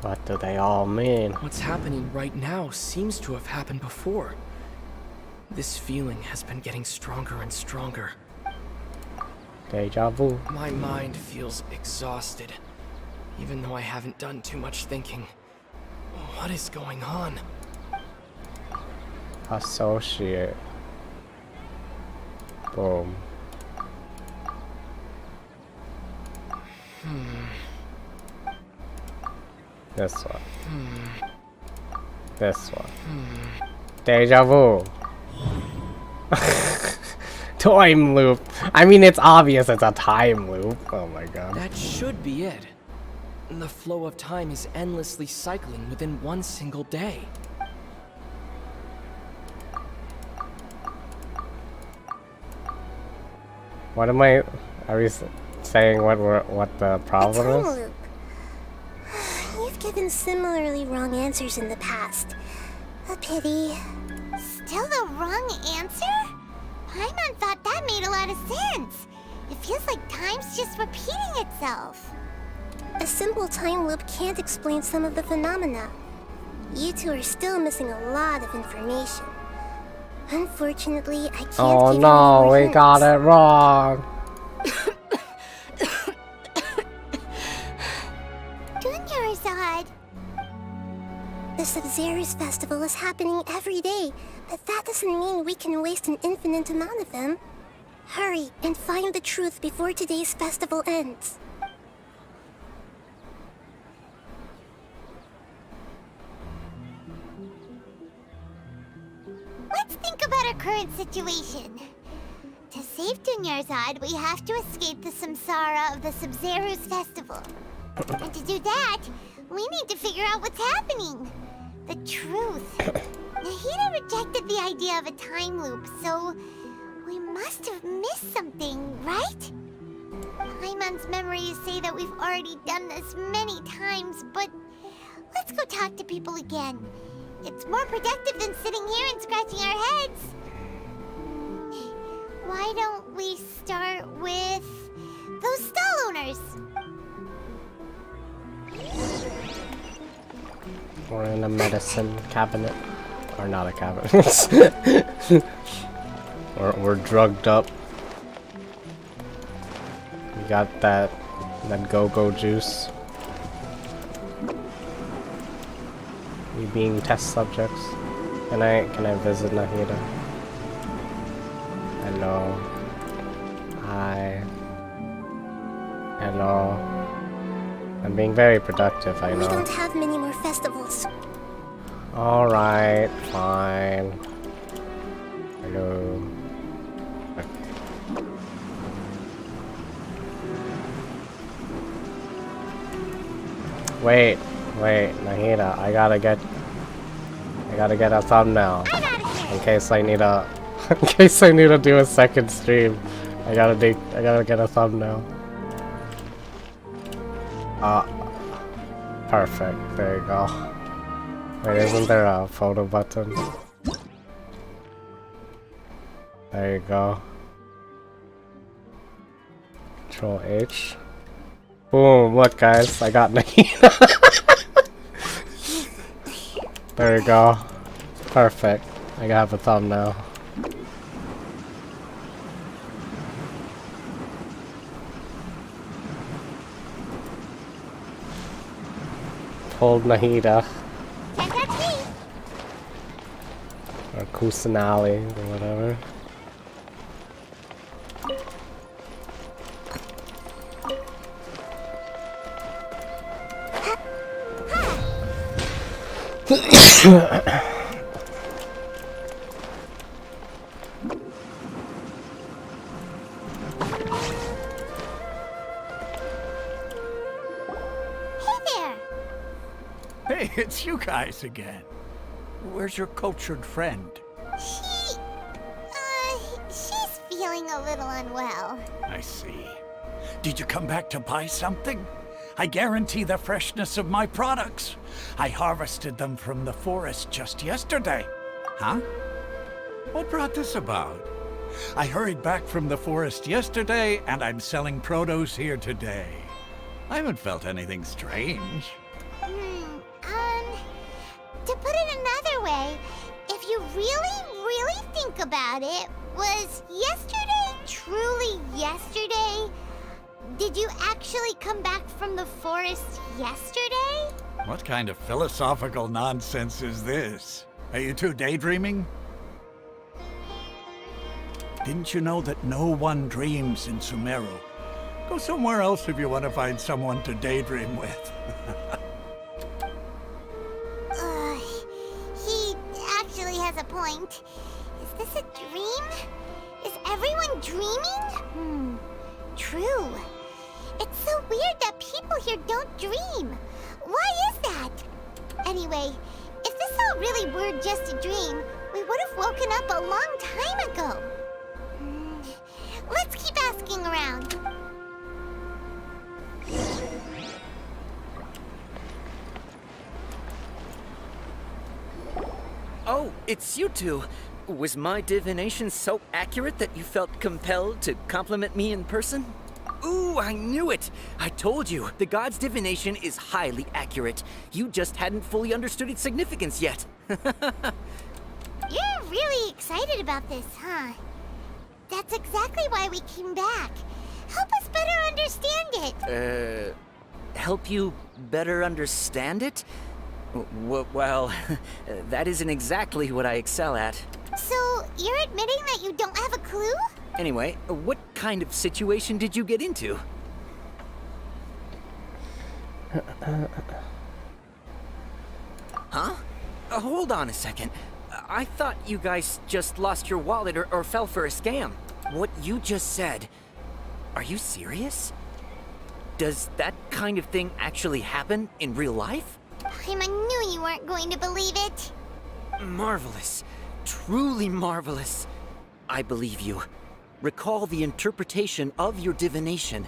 What do they all mean? What's happening right now seems to have happened before. This feeling has been getting stronger and stronger. Deja vu. My mind feels exhausted, even though I haven't done too much thinking. What is going on? Associate. Boom. This one. This one. Deja vu. Time loop. I mean, it's obvious it's a time loop. Oh my god. That should be it. The flow of time is endlessly cycling within one single day. What am I? Are you saying what the problem A is? time loop. You've given similarly wrong answers in the past. A pity. Still the wrong answer? Paimon thought that made a lot of sense. It feels like time's just repeating itself. A simple time loop can't explain some of the phenomena. You two are still missing a lot of information. Unfortunately, I can't Oh give you no, any more we got hints. it wrong. Dunyarzad. The Sub-Zero's festival is happening every day, but that doesn't mean we can waste an infinite amount of them. Hurry and find the truth before today's festival ends. Let's think about our current situation. To save Dunyarzad, we have to escape the samsara of the Sabzeruz festival. And to do that, we need to figure out what's happening. The truth. Nahida rejected the idea of a time loop, so we must have missed something, right? Paimon's memories say that we've already done this many times, but let's go talk to people again. It's more productive than sitting here and scratching our heads. Why don't we start with those stall owners? We're in a medicine cabinet. Or not a cabinet. We're drugged up. We got that go-go juice. We being test subjects. Can I visit Nahida? Hello. Hi. Hello. I'm being very productive, I know. We don't have many more festivals. Alright, fine. Hello. Wait, Nahida, I gotta get a thumbnail. In case I need to do a second stream. I gotta get a thumbnail. Perfect, there you go. Wait, isn't there a photo button? There you go. Control H. Boom, look guys, I got Nahida. There you go. Perfect. I have a thumbnail. Pulled Nahida. Or Kusanali, or whatever. Hey, it's you guys again. Where's your cultured friend? She's feeling a little unwell. I see. Did you come back to buy something? I guarantee the freshness of my products. I harvested them from the forest just yesterday. Huh? What brought this about? I hurried back from the forest yesterday, and I'm selling produce here today. I haven't felt anything strange. To put it another way, if you really think about it, was yesterday truly yesterday? Did you actually come back from the forest yesterday? What kind of philosophical nonsense is this? Are you two daydreaming? Didn't you know that no one dreams in Sumeru? Go somewhere else if you want to find someone to daydream with. He actually has a point. Is this a dream? Is everyone dreaming? True. It's so weird that people here don't dream. Why is that? Anyway, if this all really were just a dream, we would have woken up a long time ago. Let's keep asking around. Oh, it's you two. Was my divination so accurate that you felt compelled to compliment me in person? Ooh, I knew it! I told you, the god's divination is highly accurate. You just hadn't fully understood its significance yet. You're really excited about this, huh? That's exactly why we came back. Help us better understand it. Help you better understand it? Well, that isn't exactly what I excel at. So, you're admitting that you don't have a clue? Anyway, what kind of situation did you get into? Huh? Hold on a second. I thought you guys just lost your wallet or fell for a scam. What you just said, are you serious? Does that kind of thing actually happen in real life? I knew you weren't going to believe it. Marvelous. Truly marvelous. I believe you. Recall the interpretation of your divination,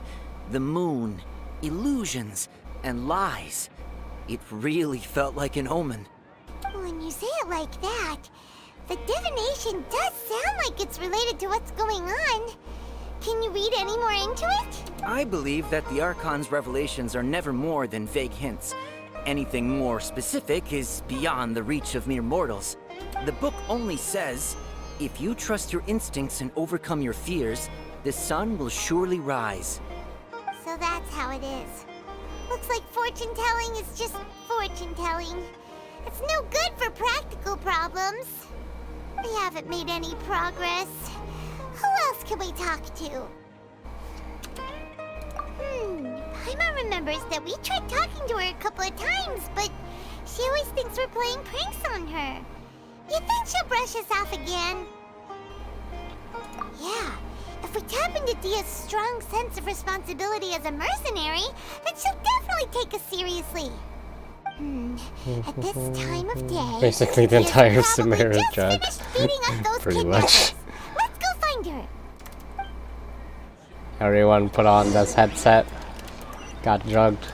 the moon, illusions, and lies. It really felt like an omen. When you say it like that, the divination does sound like it's related to what's going on. Can you read any more into it? I believe that the Archon's revelations are never more than vague hints. Anything more specific is beyond the reach of mere mortals. The book only says, if you trust your instincts and overcome your fears, the sun will surely rise. So that's how it is. Looks like fortune-telling is just fortune-telling. It's no good for practical problems. We haven't made any progress. Who else can we talk to? Paimon remembers that we tried talking to her a couple of times, but she always thinks we're playing pranks on her. You think she'll brush us off again? Yeah, if we tap into Dia's strong sense of responsibility as a mercenary, then she'll definitely take us seriously. At this time of day, Basically the entire Sumeru jug. Pretty much. Let's go find her. Everyone put on this headset. Got drugged.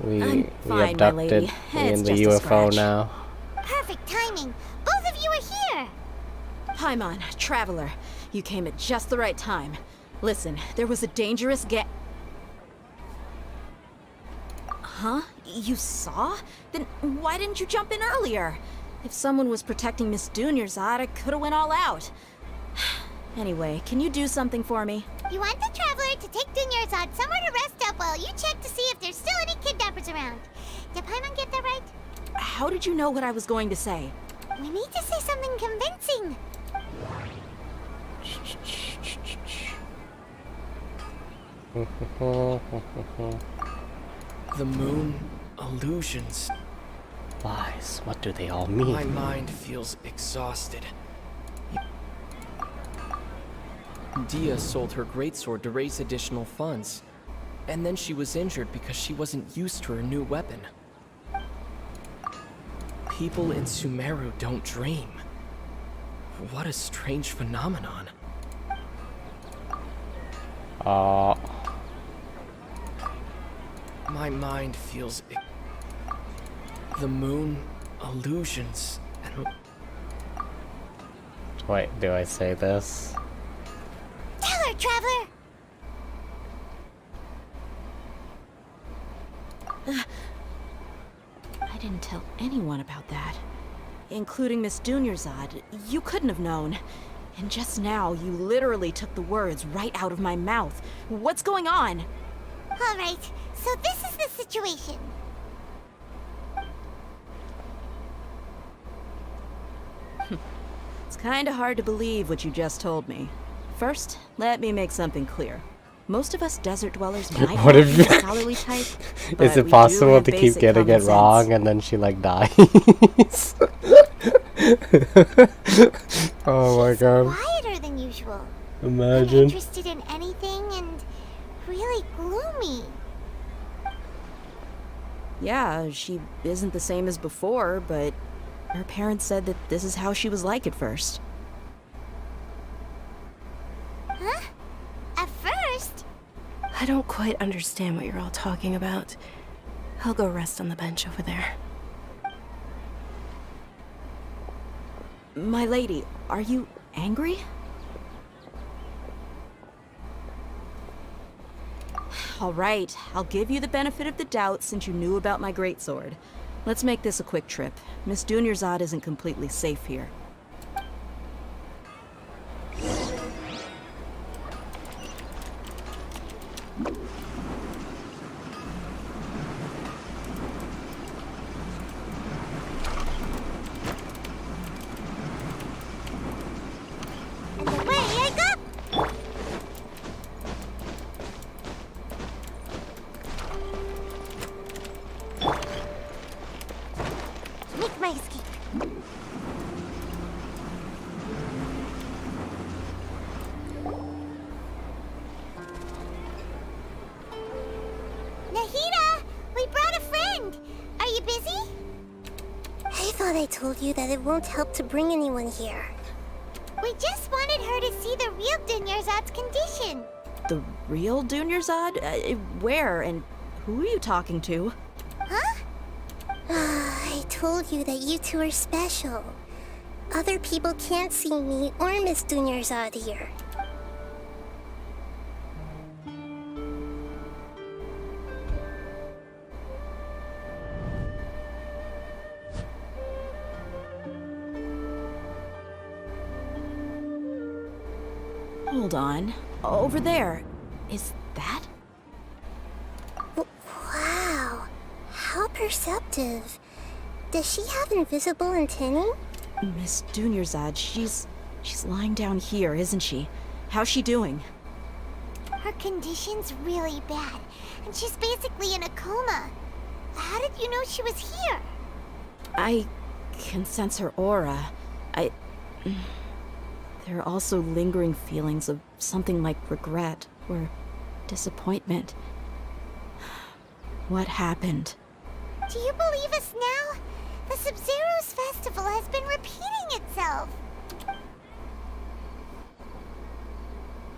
We abducted in the UFO now. Perfect timing. Both of you are here. Paimon, Traveler, you came at just the right time. Listen, there was a dangerous Huh? You saw? Then why didn't you jump in earlier? If someone was protecting Miss Dunyarzad, I could have went all out. Anyway, can you do something for me? You want the Traveler to take Dunyarzad somewhere to rest up while you check to see if there's still any kidnappers around. Did Paimon get that right? How did you know what I was going to say? We need to say something convincing. The moon, illusions. Lies. What do they all mean? My mind feels exhausted. Dia sold her greatsword to raise additional funds. And then she was injured because she wasn't used to her new weapon. People in Sumeru don't dream. What a strange phenomenon. My mind feels the moon, illusions, and... Wait, do I say this? Tell her, Traveler! I didn't tell anyone about that. Including Miss Dunyarzad. You couldn't have known. And just now, you literally took the words right out of my mouth. What's going on? All right, so this is the situation. It's kinda hard to believe what you just told me. First, let me make something clear. Most of us desert dwellers might What if be scholarly type, but is it we do possible have to keep basic getting it common wrong sense. and then she like dies? Oh my god. Quieter than usual. Imagine. Uninterested in anything and really gloomy. Yeah, she isn't the same as before, but her parents said that this is how she was like at first. Huh? At first? I don't quite understand what you're all talking about. I'll go rest on the bench over there. My lady, are you angry? All right, I'll give you the benefit of the doubt since you knew about my greatsword. Let's make this a quick trip. Miss Dunyarzad isn't completely safe here. thought I told you that it won't help to bring anyone here. We just wanted her to see the real Dunyarzad's condition. The real Dunyarzad? Where and who are you talking to? Huh? I told you that you two are special. Other people can't see me or Miss Dunyarzad here. Hold on. Over there. Is that? Wow. How perceptive. Does she have invisible antennae? Miss Dunyarzad, she's lying down here, isn't she? How's she doing? Her condition's really bad, and she's basically in a coma. How did you know she was here? I can sense her aura. There are also lingering feelings of something like regret or disappointment. What happened? Do you believe us now? The Sub-Zero's festival has been repeating itself.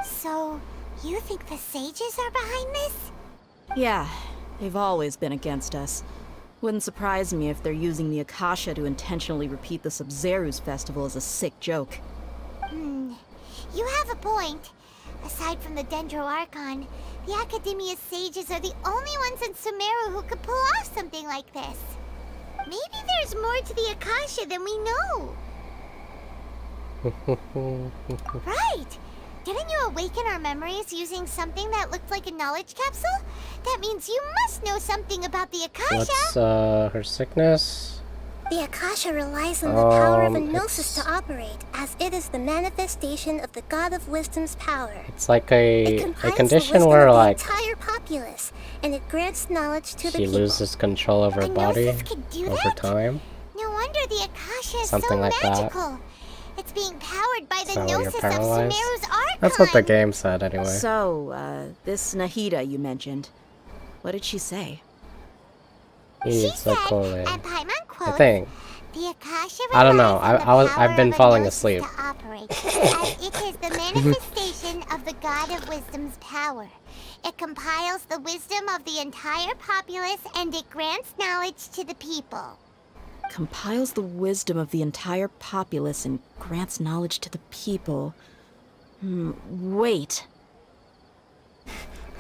So, you think the sages are behind this? Yeah, they've always been against us. Wouldn't surprise me if they're using the Akasha to intentionally repeat the Sub-Zero's festival as a sick joke. You have a point. Aside from the Dendro Archon, the Academia's sages are the only ones in Sumeru who could pull off something like this. Maybe there's more to the Akasha than we know. Right! Didn't you awaken our memories using something that looked like a knowledge capsule? That means you must know something about the Akasha! What's her sickness? The Akasha relies on the power of a gnosis to operate, as it is the manifestation of the God of Wisdom's power. It's like a condition the where of like the entire populace, and it grants knowledge to the she people. loses control of her body over time. No wonder the Akasha is Something so like magical. that. It's being powered by the So you're gnosis of paralyzed? Sumeru's Archon. That's what the game said anyway. So, this Nahida you mentioned, what did she say? He's a Kool-Aid. And Paimon quotes, I think. The Akasha I don't know. relies on the I've been power of a falling gnosis asleep. to operate, as it is the manifestation of the God of Wisdom's power. It compiles the wisdom of the entire populace and it grants knowledge to the people. Compiles the wisdom of the entire populace and grants knowledge to the people. Wait.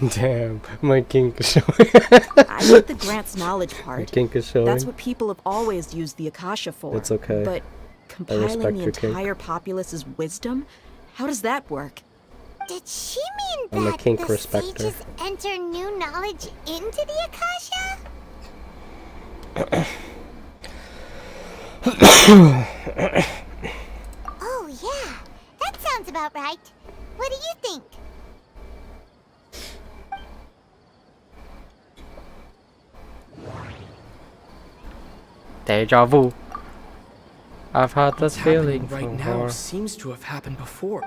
Damn, my kink is showing. I get the grants knowledge part. My kink is showing. That's what people have always used the Akasha for. It's okay. But compiling respect the your kink. entire populace's wisdom? How does that work? Did she mean I'm a that kink the respecter. sages enter new knowledge into the Akasha? Oh yeah, that sounds about right. What do you think? Deja vu. I've had this What's happening feeling right before. now seems to have happened before.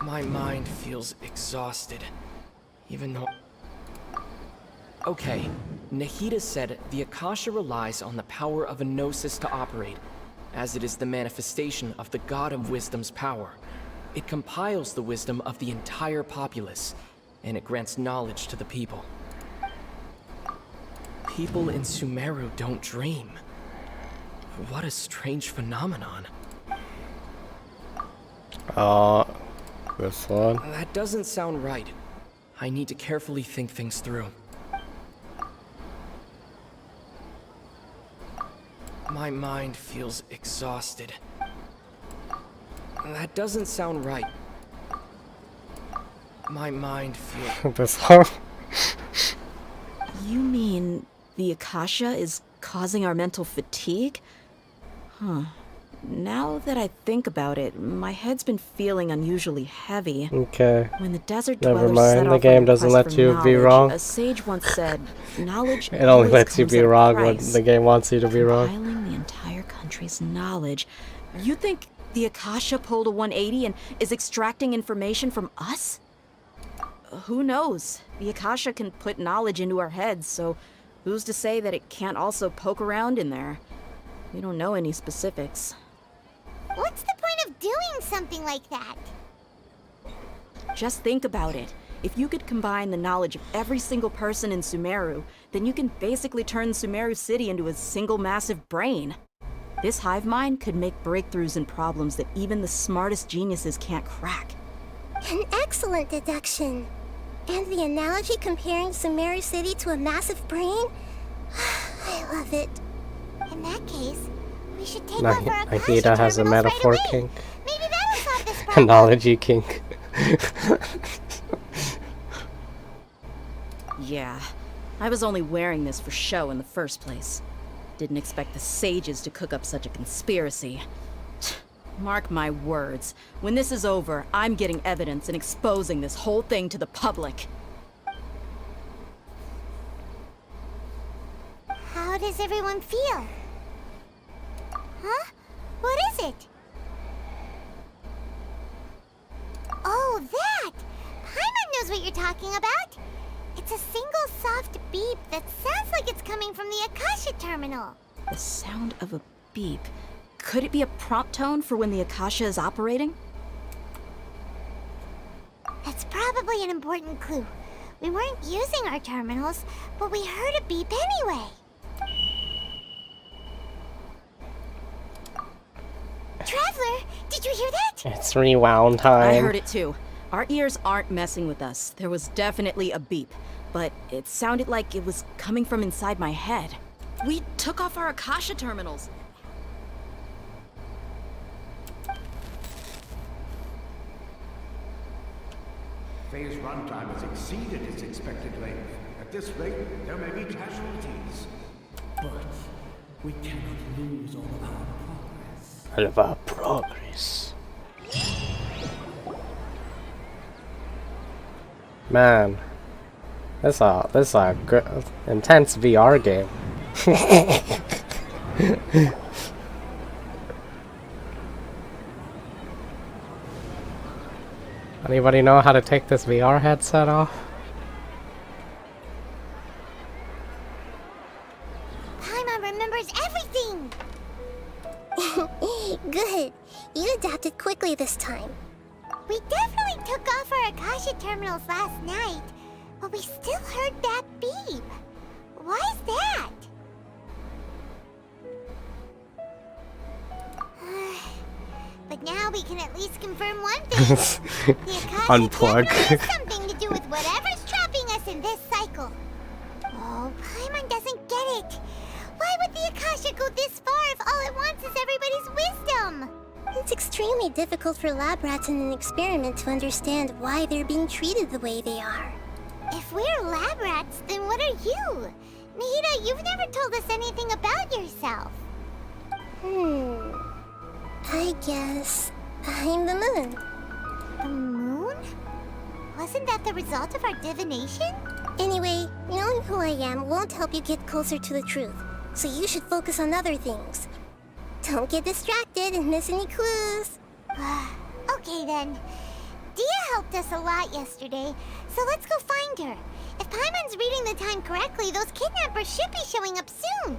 My mind feels exhausted, even though... Okay, Nahida said the Akasha relies on the power of a gnosis to operate, as it is the manifestation of the God of Wisdom's power. It compiles the wisdom of the entire populace, and it grants knowledge to the people. People in Sumeru don't dream. What a strange phenomenon. This one. That doesn't sound right. I need to carefully think things through. My mind feels exhausted. That doesn't sound right. My mind feels... This one. You mean the Akasha is causing our mental fatigue? Huh. Now that I think about it, my head's been feeling unusually heavy. Okay. When the desert Never dwellers mind, set the off on game a doesn't quest let for you be knowledge, wrong. A sage once said, knowledge It only always lets you comes be at a wrong when price. the game wants you to be wrong. Compiling the entire country's knowledge. You think the Akasha pulled a 180 and is extracting information from us? Who knows? The Akasha can put knowledge into our heads, so who's to say that it can't also poke around in there? We don't know any specifics. What's the point of doing something like that? Just think about it. If you could combine the knowledge of every single person in Sumeru, then you can basically turn Sumeru City into a single massive brain. This hive mind could make breakthroughs in problems that even the smartest geniuses can't crack. An excellent deduction. And the analogy comparing Sumeru City to a massive brain? I love it. In that case, we should take Nah, over Akasha Ahita has a terminals metaphor right away. kink. Maybe that'll solve this problem. Analogy kink. Yeah, I was only wearing this for show in the first place. Didn't expect the sages to cook up such a conspiracy. Mark my words, when this is over, I'm getting evidence and exposing this whole thing to the public. How does everyone feel? Huh? What is it? Oh, that! Paimon knows what you're talking about! It's a single soft beep that sounds like it's coming from the Akasha Terminal. The sound of a beep. Could it be a prompt tone for when the Akasha is operating? That's probably an important clue. We weren't using our terminals, but we heard a beep anyway. Traveler, did you hear that? It's rewound time. I heard it too. Our ears aren't messing with us. There was definitely a beep, but it sounded like it was coming from inside my head. We took off our Akasha terminals. Phase runtime has exceeded its expected length. At this rate, there may be casualties. But we cannot lose all of our progress. All of our progress. Man, this a good, intense VR game. Anybody know how to take this VR headset off? Paimon remembers everything! Good. You adapted quickly this time. We definitely took off our Akasha terminals last night, but we still heard that beep. Why is that? But now we can at least confirm one thing. The Akasha Unplug. Terminal has something to do with whatever's trapping us in this cycle. Oh, Paimon doesn't get it. Why would the Akasha go this far if all it wants is everybody's wisdom? It's extremely difficult for lab rats in an experiment to understand why they're being treated the way they are. If we're lab rats, then what are you? Nahida, you've never told us anything about yourself. I guess I'm the moon. The moon? Wasn't that the result of our divination? Anyway, knowing who I am won't help you get closer to the truth, so you should focus on other things. Don't get distracted and miss any clues. Okay then. Dia helped us a lot yesterday, so let's go find her. If Paimon's reading the time correctly, those kidnappers should be showing up soon.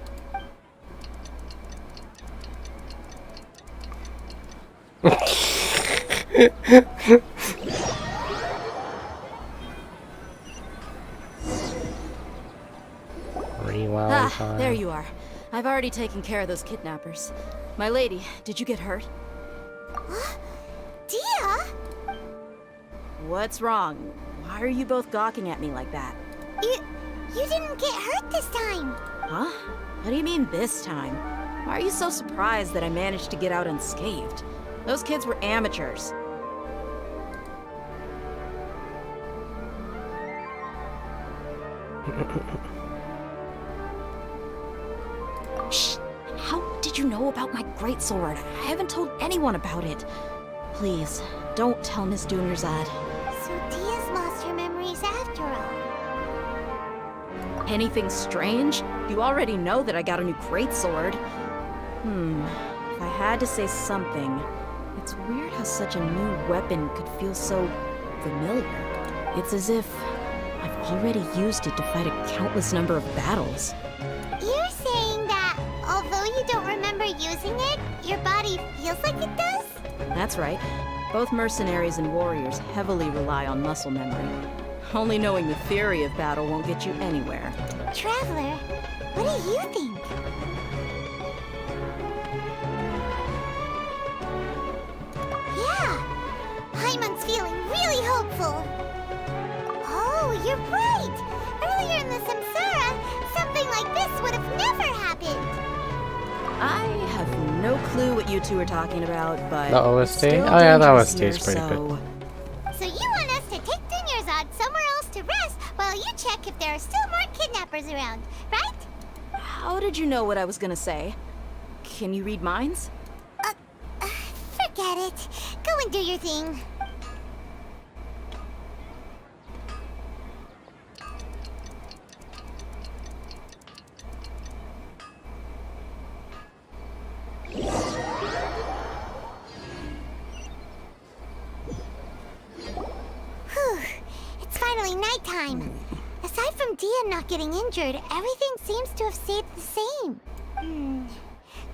Rewind time. There you are. I've already taken care of those kidnappers. My lady, did you get hurt? Dia? What's wrong? Why are you both gawking at me like that? You didn't get hurt this time. Huh? What do you mean this time? Why are you so surprised that I managed to get out unscathed? Those kids were amateurs. Shh! How did you know about my greatsword? I haven't told anyone about it. Please, don't tell Miss Dunyarzad. So Dia's lost her memories after all. Anything strange? You already know that I got a new greatsword. If I had to say something, it's weird how such a new weapon could feel so familiar. It's as if I've already used it to fight a countless number of battles. You're saying that, although you don't remember using it, your body feels like it does? That's right. Both mercenaries and warriors heavily rely on muscle memory. Only knowing the theory of battle won't get you anywhere. Traveler, what do you think? Yeah, Paimon's feeling really hopeful. Oh, you're right! Earlier in the Samsara, something like this would have never happened. I have no clue what you two are talking about, but... The OST? still Oh yeah, the dangerous OST is here, pretty so... good. So you want us to take Dunyarzad somewhere else to rest while you check if there are still more kidnappers around, right? How did you know what I was gonna say? Can you read minds? Forget it. Go and do your thing. Whew. It's finally nighttime. Aside from Dia not getting injured, everything seems to have stayed the same.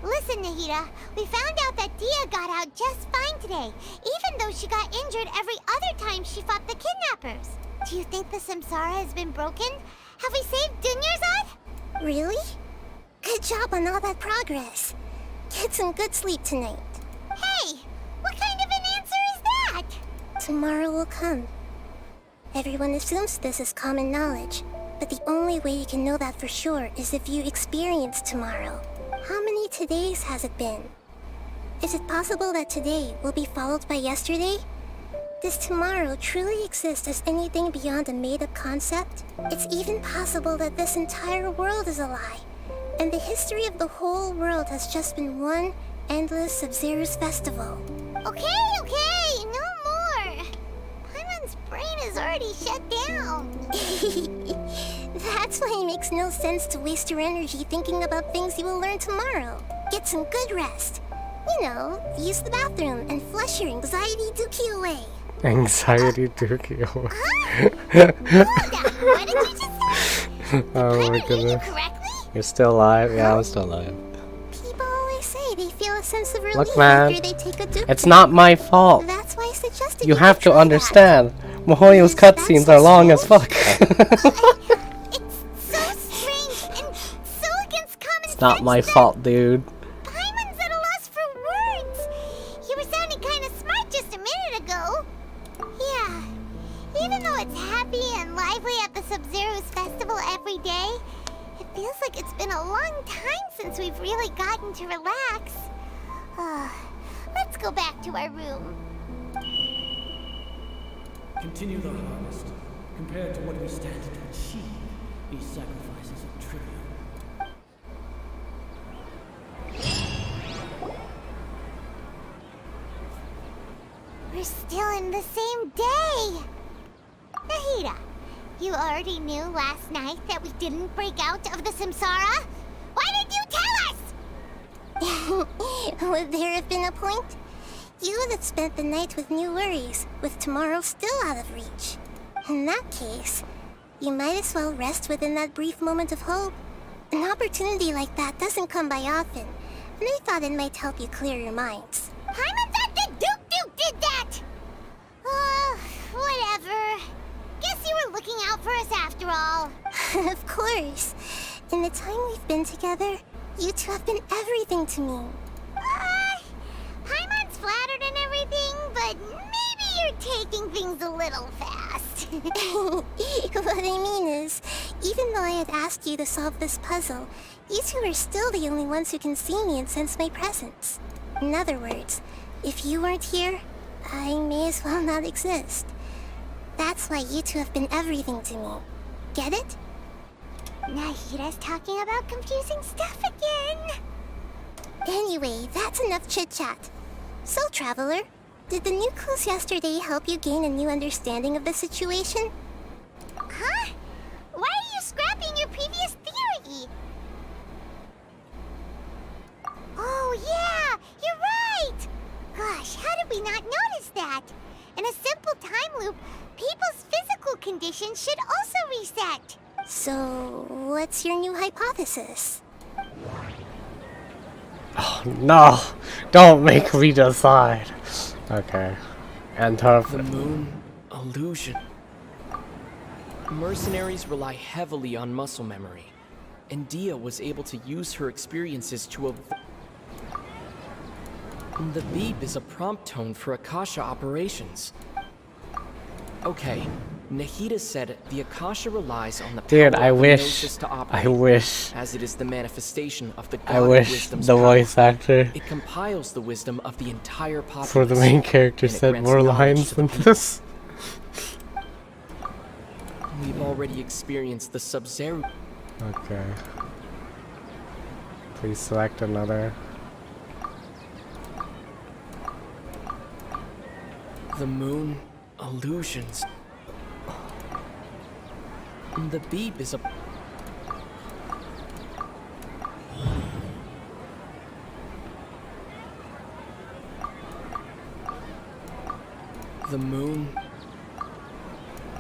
Listen, Nahida, we found out that Dia got out just fine today, even though she got injured every other time she fought the kidnappers. Do you think the Samsara has been broken? Have we saved Dunyarzad? Really? Good job on all that progress. Get some good sleep tonight. Hey, what kind of an answer is that? Tomorrow will come. Everyone assumes this is common knowledge, but the only way you can know that for sure is if you experience tomorrow. How many todays has it been? Is it possible that today will be followed by yesterday? Does tomorrow truly exist as anything beyond a made-up concept? It's even possible that this entire world is a lie, and the history of the whole world has just been one endless Sub-Zero's festival. Okay, no more. Paimon's brain is already shut down. That's why it makes no sense to waste your energy thinking about things you will learn tomorrow. Get some good rest. You know, use the bathroom and flush your anxiety dookie away. Anxiety dookie away. What did you just say? Oh my goodness. You're still alive? Yeah, I'm still alive. People always say they feel a sense of relief Look, man, after they take a dookie. it's not my fault. That's why I suggested You have to understand. Mihoyo's cutscenes are long as fuck. It's not my fault, dude. Paimon's at a loss for words. You were sounding kind of smart just a minute ago. Yeah, even though it's happy and lively at the Sub-Zero's festival every day, it feels like it's been a long time since we've really gotten to relax. Let's go back to our room. Continue the harvest. Compared to what we stand to achieve, these sacrifices are trivial. We're still in the same day. Nahida, you already knew last night that we didn't break out of the Samsara? Why did you tell us? Would there have been a point? You would have spent the night with new worries, with tomorrow still out of reach. In that case, you might as well rest within that brief moment of hope. An opportunity like that doesn't come by often, and I thought it might help you clear your minds. Paimon thought that Duke did that! Whatever. Guess you were looking out for us after all. Of course. In the time we've been together, you two have been everything to me. Paimon's flattered and everything, but maybe you're taking things a little fast. What I mean is, even though I had asked you to solve this puzzle, you two are still the only ones who can see me and sense my presence. In other words, if you weren't here, I may as well not exist. That's why you two have been everything to me. Get it? Nahida's talking about confusing stuff again. Anyway, that's enough chit-chat. So, Traveler, did the new clues yesterday help you gain a new understanding of the situation? Huh? Why are you scrapping your previous theory? Oh yeah, you're right! Gosh, how did we not notice that? In a simple time loop, people's physical condition should also reset. So, what's your new hypothesis? Oh, no! Don't make me decide! Okay. Enter. The moon illusion. Mercenaries rely heavily on muscle memory, and Dia was able to use her experiences to The beep is a prompt tone for Akasha operations. Okay, Nahida said the Akasha relies on the power Dude, of I the wish. Gnosis to operate, I wish. as it is the manifestation of the God I of wish Wisdom's the power. voice actor It compiles the wisdom of the entire populace. for the main character and it said grants more knowledge lines to the than people. this. We've already experienced the Sub-Zero. Okay. Please select another. The moon illusions. The beep is a The moon.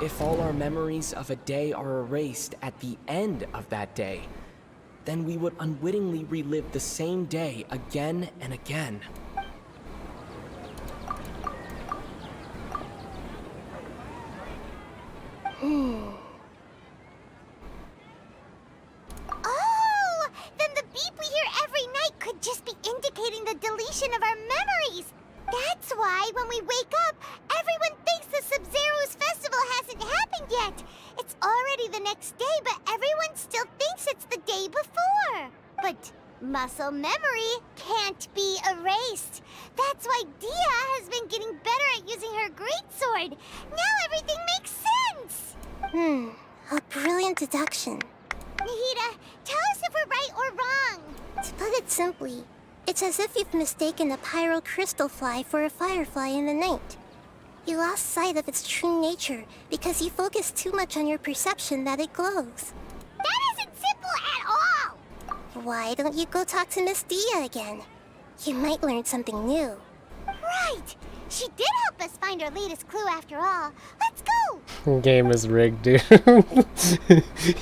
If all our memories of a day are erased at the end of that day, then we would unwittingly relive the same day again and again. Oh! Then the beep we hear every night could just be indicating the deletion of our memories! That's why, when we wake up, everyone thinks the Sub-Zero's festival hasn't happened yet! It's already the next day, but everyone still thinks it's the day before! But muscle memory can't be erased. That's why Dia has been getting better at using her greatsword. Now everything makes sense! A brilliant deduction. Nahida, tell us if we're right or wrong. To put it simply, it's as if you've mistaken a pyro crystal fly for a firefly in the night. You lost sight of its true nature because you focused too much on your perception that it glows. That isn't simple at all! Why don't you go talk to Miss Dia again? You might learn something new. Right! She did help us find our latest clue after all. Let's go! Game is rigged, dude.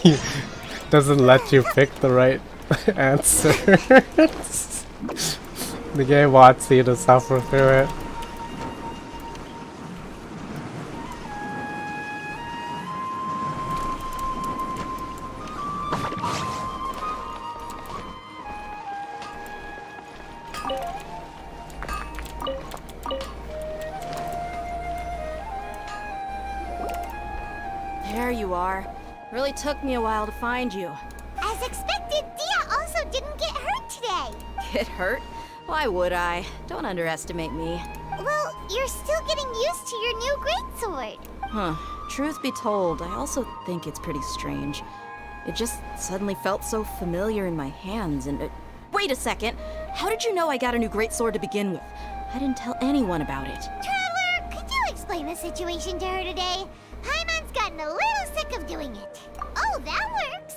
He doesn't let you pick the right answer. The game wants you to suffer through it. There you are. Really took me a while to find you. As expected, Dia also didn't get hurt today. Get hurt? Why would I? Don't underestimate me. Well, you're still getting used to your new greatsword. Huh. Truth be told, I also think it's pretty strange. It just suddenly felt so familiar in my hands and Wait a second! How did you know I got a new greatsword to begin with? I didn't tell anyone about it. Traveler, could you explain the situation to her today? Paimon's gotten a little sick of doing it. Oh, that works!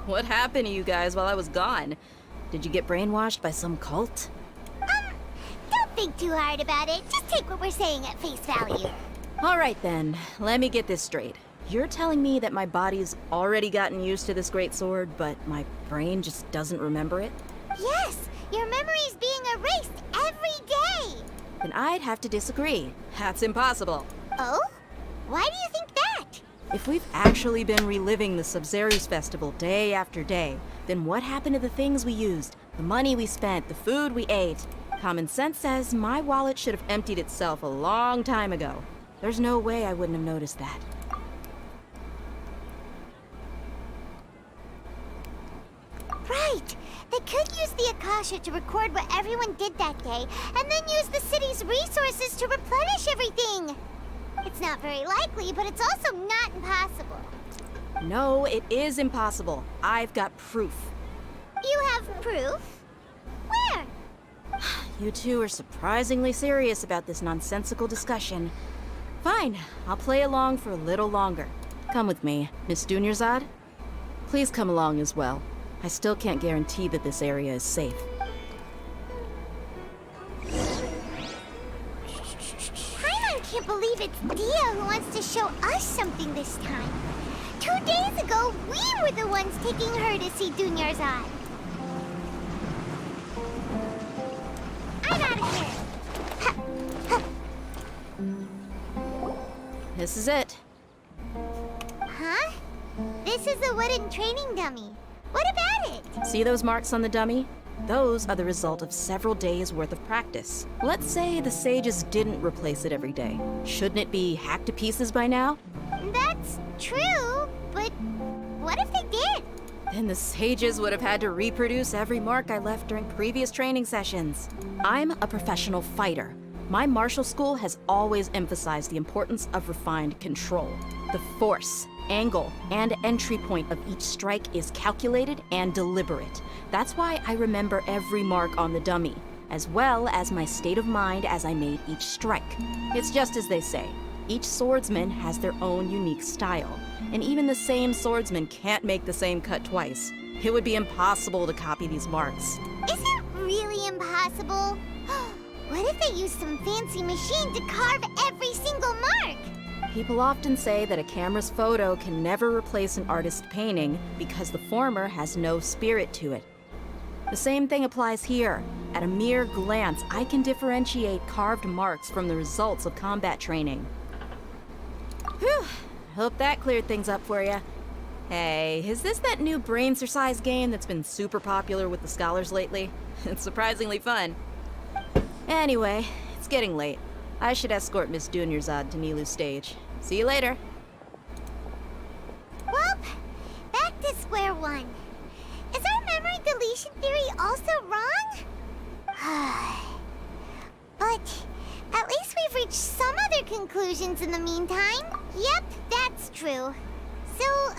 What happened to you guys while I was gone? Did you get brainwashed by some cult? Don't think too hard about it. Just take what we're saying at face value. Alright then, let me get this straight. You're telling me that my body's already gotten used to this great sword, but my brain just doesn't remember it? Yes! Your memory's being erased every day! Then I'd have to disagree. That's impossible. Oh? Why do you think that? If we've actually been reliving the Sub-Zero's festival day after day, then what happened to the things we used, the money we spent, the food we ate? Common sense says my wallet should have emptied itself a long time ago. There's no way I wouldn't have noticed that. Right! They could use the Akasha to record what everyone did that day, and then use the city's resources to replenish everything! It's not very likely, but it's also not impossible. No, it is impossible. I've got proof. You have proof? Where? You two are surprisingly serious about this nonsensical discussion. Fine, I'll play along for a little longer. Come with me, Miss Dunyarzad. Please come along as well. I still can't guarantee that this area is safe. Paimon can't believe believe it's Dia who wants to show us something this time. 2 days ago, we were the ones taking her to see Dunyarzad. I'm out of here. This is it. Huh? This is a wooden training dummy. What about it? See those marks on the dummy? Those are the result of several days' worth of practice. Let's say the sages didn't replace it every day. Shouldn't it be hacked to pieces by now? That's true, but what if they did? Then the sages would have had to reproduce every mark I left during previous training sessions. I'm a professional fighter. My martial school has always emphasized the importance of refined control. The force, angle, and entry point of each strike is calculated and deliberate. That's why I remember every mark on the dummy, as well as my state of mind as I made each strike. It's just as they say, each swordsman has their own unique style, and even the same swordsman can't make the same cut twice. It would be impossible to copy these marks. Is it really impossible? What if they used some fancy machine to carve every single mark? People often say that a camera's photo can never replace an artist's painting because the former has no spirit to it. The same thing applies here. At a mere glance, I can differentiate carved marks from the results of combat training. Whew, hope that cleared things up for you. Hey, is this that new brain-exercise game that's been super popular with the scholars lately? It's surprisingly fun. Anyway, it's getting late. I should escort Miss Dunyarzad to Nilu's stage. See you later. Well, back to square one. Is our memory deletion theory also wrong? But at least we've reached some other conclusions in the meantime. Yep, that's true. So,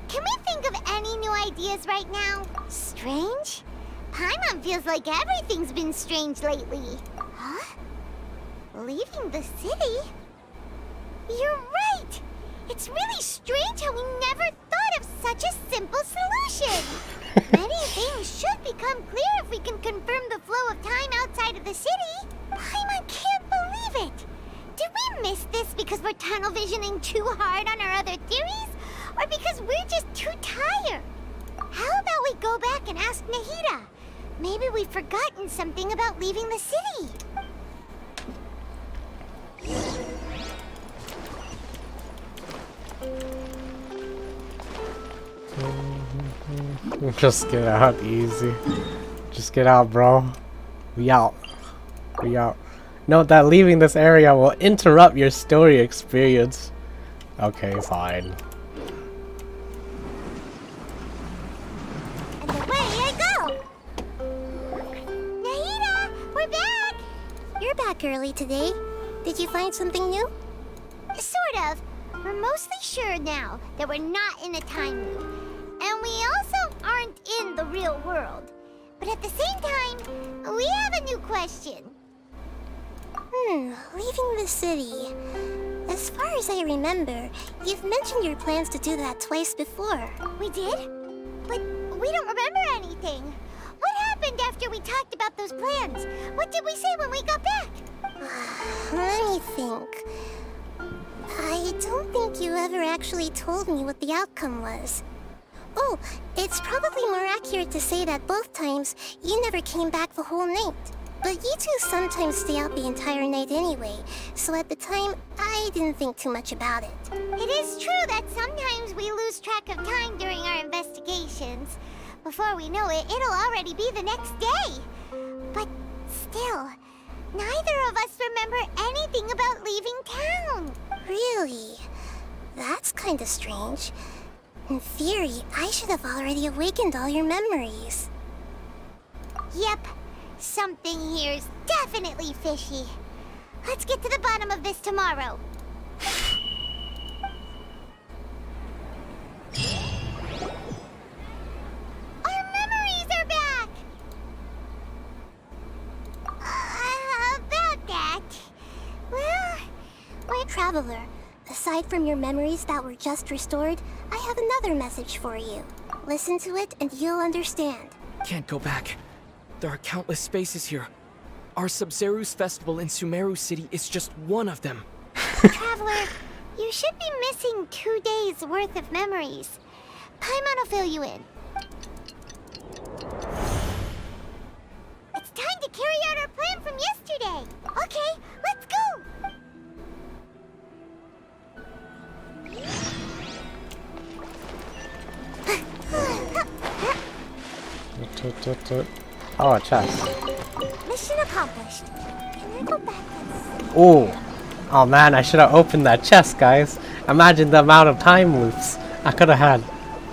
can we think of any new ideas right now? Strange? Paimon feels like everything's been strange lately. Huh? Leaving the city? You're right! It's really strange how we never thought of such a simple solution! Many things should become clear if we can confirm the flow of time outside of the city. Paimon can't believe it! Did we miss this because we're tunnel visioning too hard on our other theories? Or because we're just too tired? How about we go back and ask Nahida? Maybe we've forgotten something about leaving the city. Just get out easy. Just get out, bro. We out. We out. Note that leaving this area will interrupt your story experience. Okay, fine. And away I go! Nahida, we're back! You're back early today. Did you find something new? Sort of. We're mostly sure now that we're not in a time loop. And we also aren't in the real world. But at the same time, we have a new question. Leaving the city. As far as I remember, you've mentioned your plans to do that twice before. We did? But we don't remember anything. What happened after we talked about those plans? What did we say when we got back? Let me think. I don't think you ever actually told me what the outcome was. Oh, it's probably more accurate to say that both times you never came back the whole night. But you two sometimes stay out the entire night anyway, so at the time, I didn't think too much about it. It is true that sometimes we lose track of time during our investigations. Before we know it, it'll already be the next day. But still, neither of us remember anything about leaving town. Really? That's kinda strange. In theory, I should have already awakened all your memories. Yep. Something here's definitely fishy. Let's get to the bottom of this tomorrow. Our memories are back! About that... Well... Traveler, aside from your memories that were just restored, I have another message for you. Listen to it and you'll understand. Can't go back. There are countless spaces here. Our Sub-Zeru's festival in Sumeru City is just one of them. Traveler, you should be missing 2 days worth of memories. Paimon will fill you in. It's time to carry out our plan from yesterday. Okay, let's go. Oh, a chest. Mission accomplished. Can I go back? Oh man, I should have opened that chest, guys. Imagine the amount of time loops. I could have had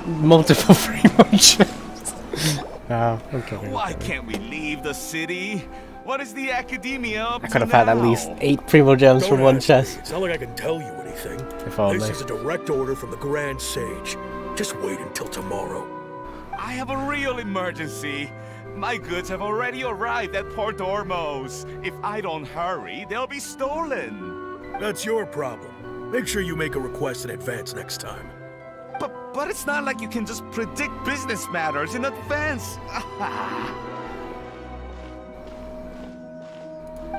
multiple frame chests. Oh, okay. Why can't we leave the city? What is the academia up I could have to had at now? least 8 primo gems from one chest. It's not like I can tell you anything. If only. This is a direct order from the Grand Sage. Just wait until tomorrow. I have a real emergency. My goods have already arrived at Port Ormos. If I don't hurry, they'll be stolen. That's your problem. Make sure you make a request in advance next time. But it's not like you can just predict business matters in advance.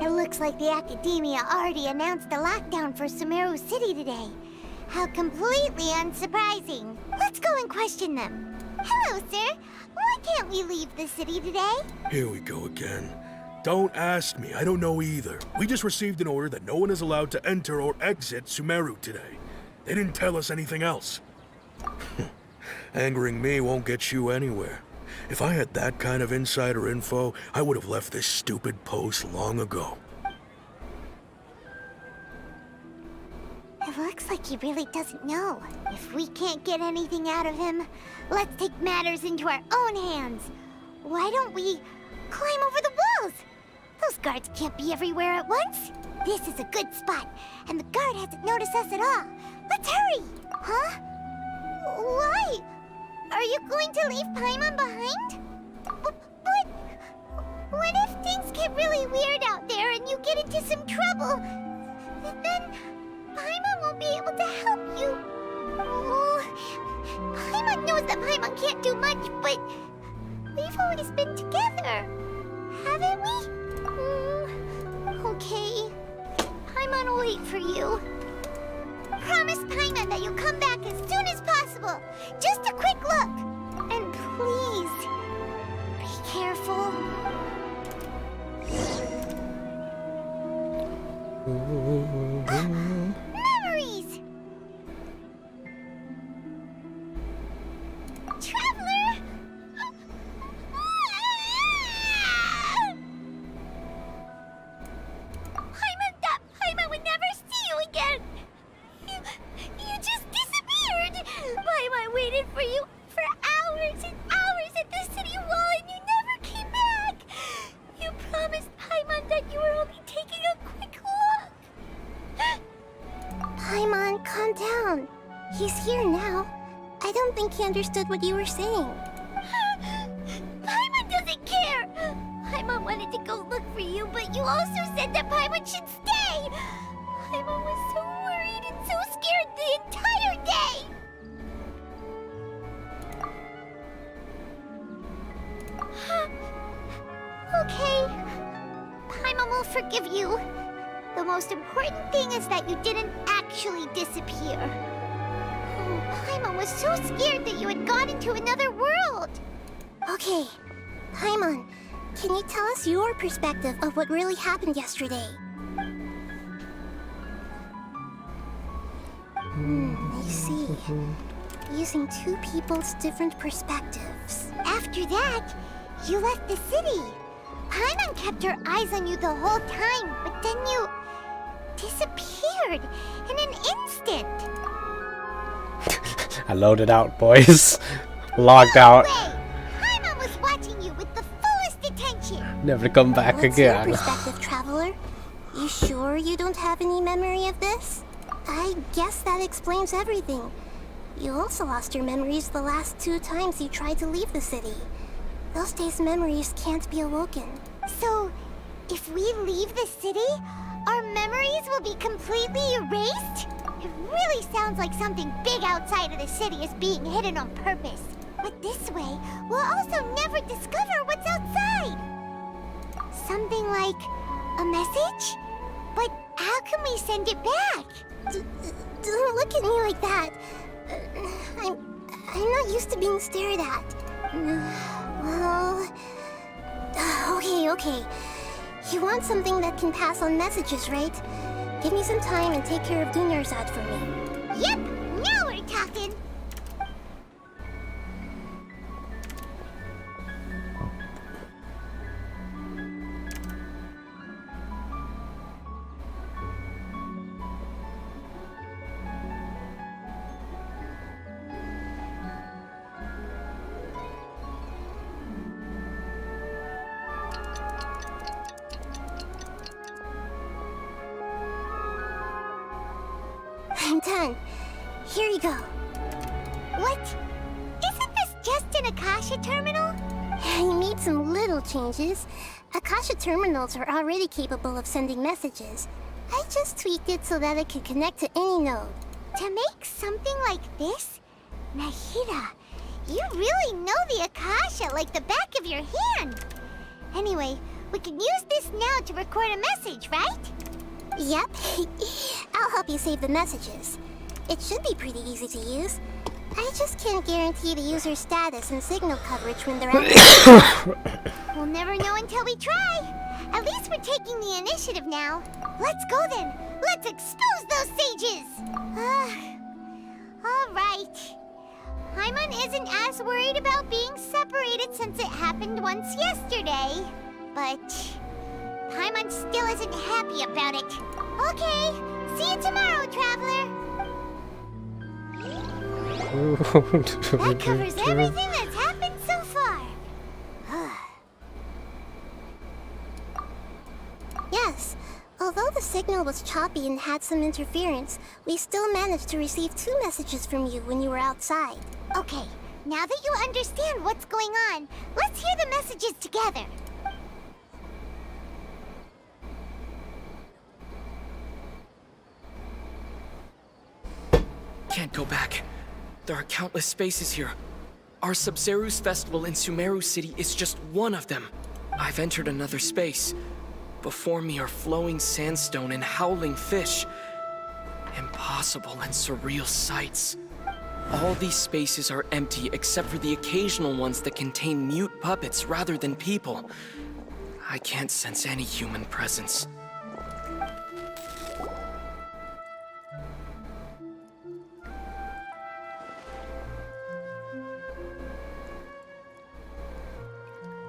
It looks like the Academia already announced a lockdown for Sumeru City today. How completely unsurprising. Let's go and question them. Hello, sir. Why can't we leave the city today? Here we go again. Don't ask me, I don't know either. We just received an order that no one is allowed to enter or exit Sumeru today. They didn't tell us anything else. Angering me won't get you anywhere. If I had that kind of insider info, I would have left this stupid post long ago. It looks like he really doesn't know. If we can't get anything out of him, let's take matters into our own hands. Why don't we climb over the walls? Those guards can't be everywhere at once. This is a good spot, and the guard hasn't noticed us at all. Let's hurry! Huh? Why? Are you going to leave Paimon behind? But what if things get really weird out there and you get into some trouble? Then Paimon won't be able to help you. Oh, Paimon knows that Paimon can't do much, but we've always been together, haven't we? Okay. Paimon will wait for you. Promise Paimon that you'll come back as soon as possible. Just a quick look. And please, be careful. Memories! Traveler! Paimon would never see you again! You just disappeared! Paimon waited for you for hours and hours at the city wall and you never came back! You promised Paimon that you were only taking a quick look! Paimon, calm down. He's here now. I don't think he understood what you were saying. Paimon doesn't care! Paimon wanted to go look for you, but you also said that Paimon should stay! Paimon was so worried and so scared the entire day! Okay. Paimon will forgive you. The most important thing is that you didn't actually disappear. Oh, Paimon was so scared that you had gone into another world. Okay. Paimon, can you tell us your perspective of what really happened yesterday? I see. Using two people's different perspectives. After that, you left the city. Paimon kept her eyes on you the whole time, but then you disappeared in an instant. I loaded out, boys. Logged out. Paimon was watching you with the fullest attention. Never to come back What's again. your perspective, traveler? You sure you don't have any memory of this? I guess that explains everything. You also lost your memories the last 2 times you tried to leave the city. Those days' memories can't be awoken. So, if we leave the city, our memories will be completely erased? It really sounds like something big outside of the city is being hidden on purpose. But this way, we'll also never discover what's outside. Something like a message? But How can we send it back? Don't look at me like that. I'm not used to being stared at. Well... Okay. You want something that can pass on messages, right? Give me some time and take care of Dunyarzad for me. Yep! Now we're talking! I'm done. Here you go. What? Isn't this just an Akasha Terminal? You made some little changes. Akasha Terminals are already capable of sending messages. I just tweaked it so that it can connect to any node. To make something like this? Nahida, you really know the Akasha like the back of your hand. Anyway, we can use this now to record a message, right? Yep. I'll help you save the messages. It should be pretty easy to use. I just can't guarantee the user's status and signal coverage when they're out. We'll never know until we try. At least we're taking the initiative now. Let's go then. Let's expose those sages. All right. Paimon isn't as worried about being separated since it happened once yesterday. But Paimon still isn't happy about it. Okay, see you tomorrow, Traveler. That covers everything that's happened so far. Yes, although the signal was choppy and had some interference, we still managed to receive 2 messages from you when you were outside. Okay, now that you understand what's going on, let's hear the messages together. Can't go back. There are countless spaces here. Our Sabzeruz festival in Sumeru City is just one of them. I've entered another space. Before me are flowing sandstone and howling fish. Impossible and surreal sights. All these spaces are empty except for the occasional ones that contain mute puppets rather than people. I can't sense any human presence.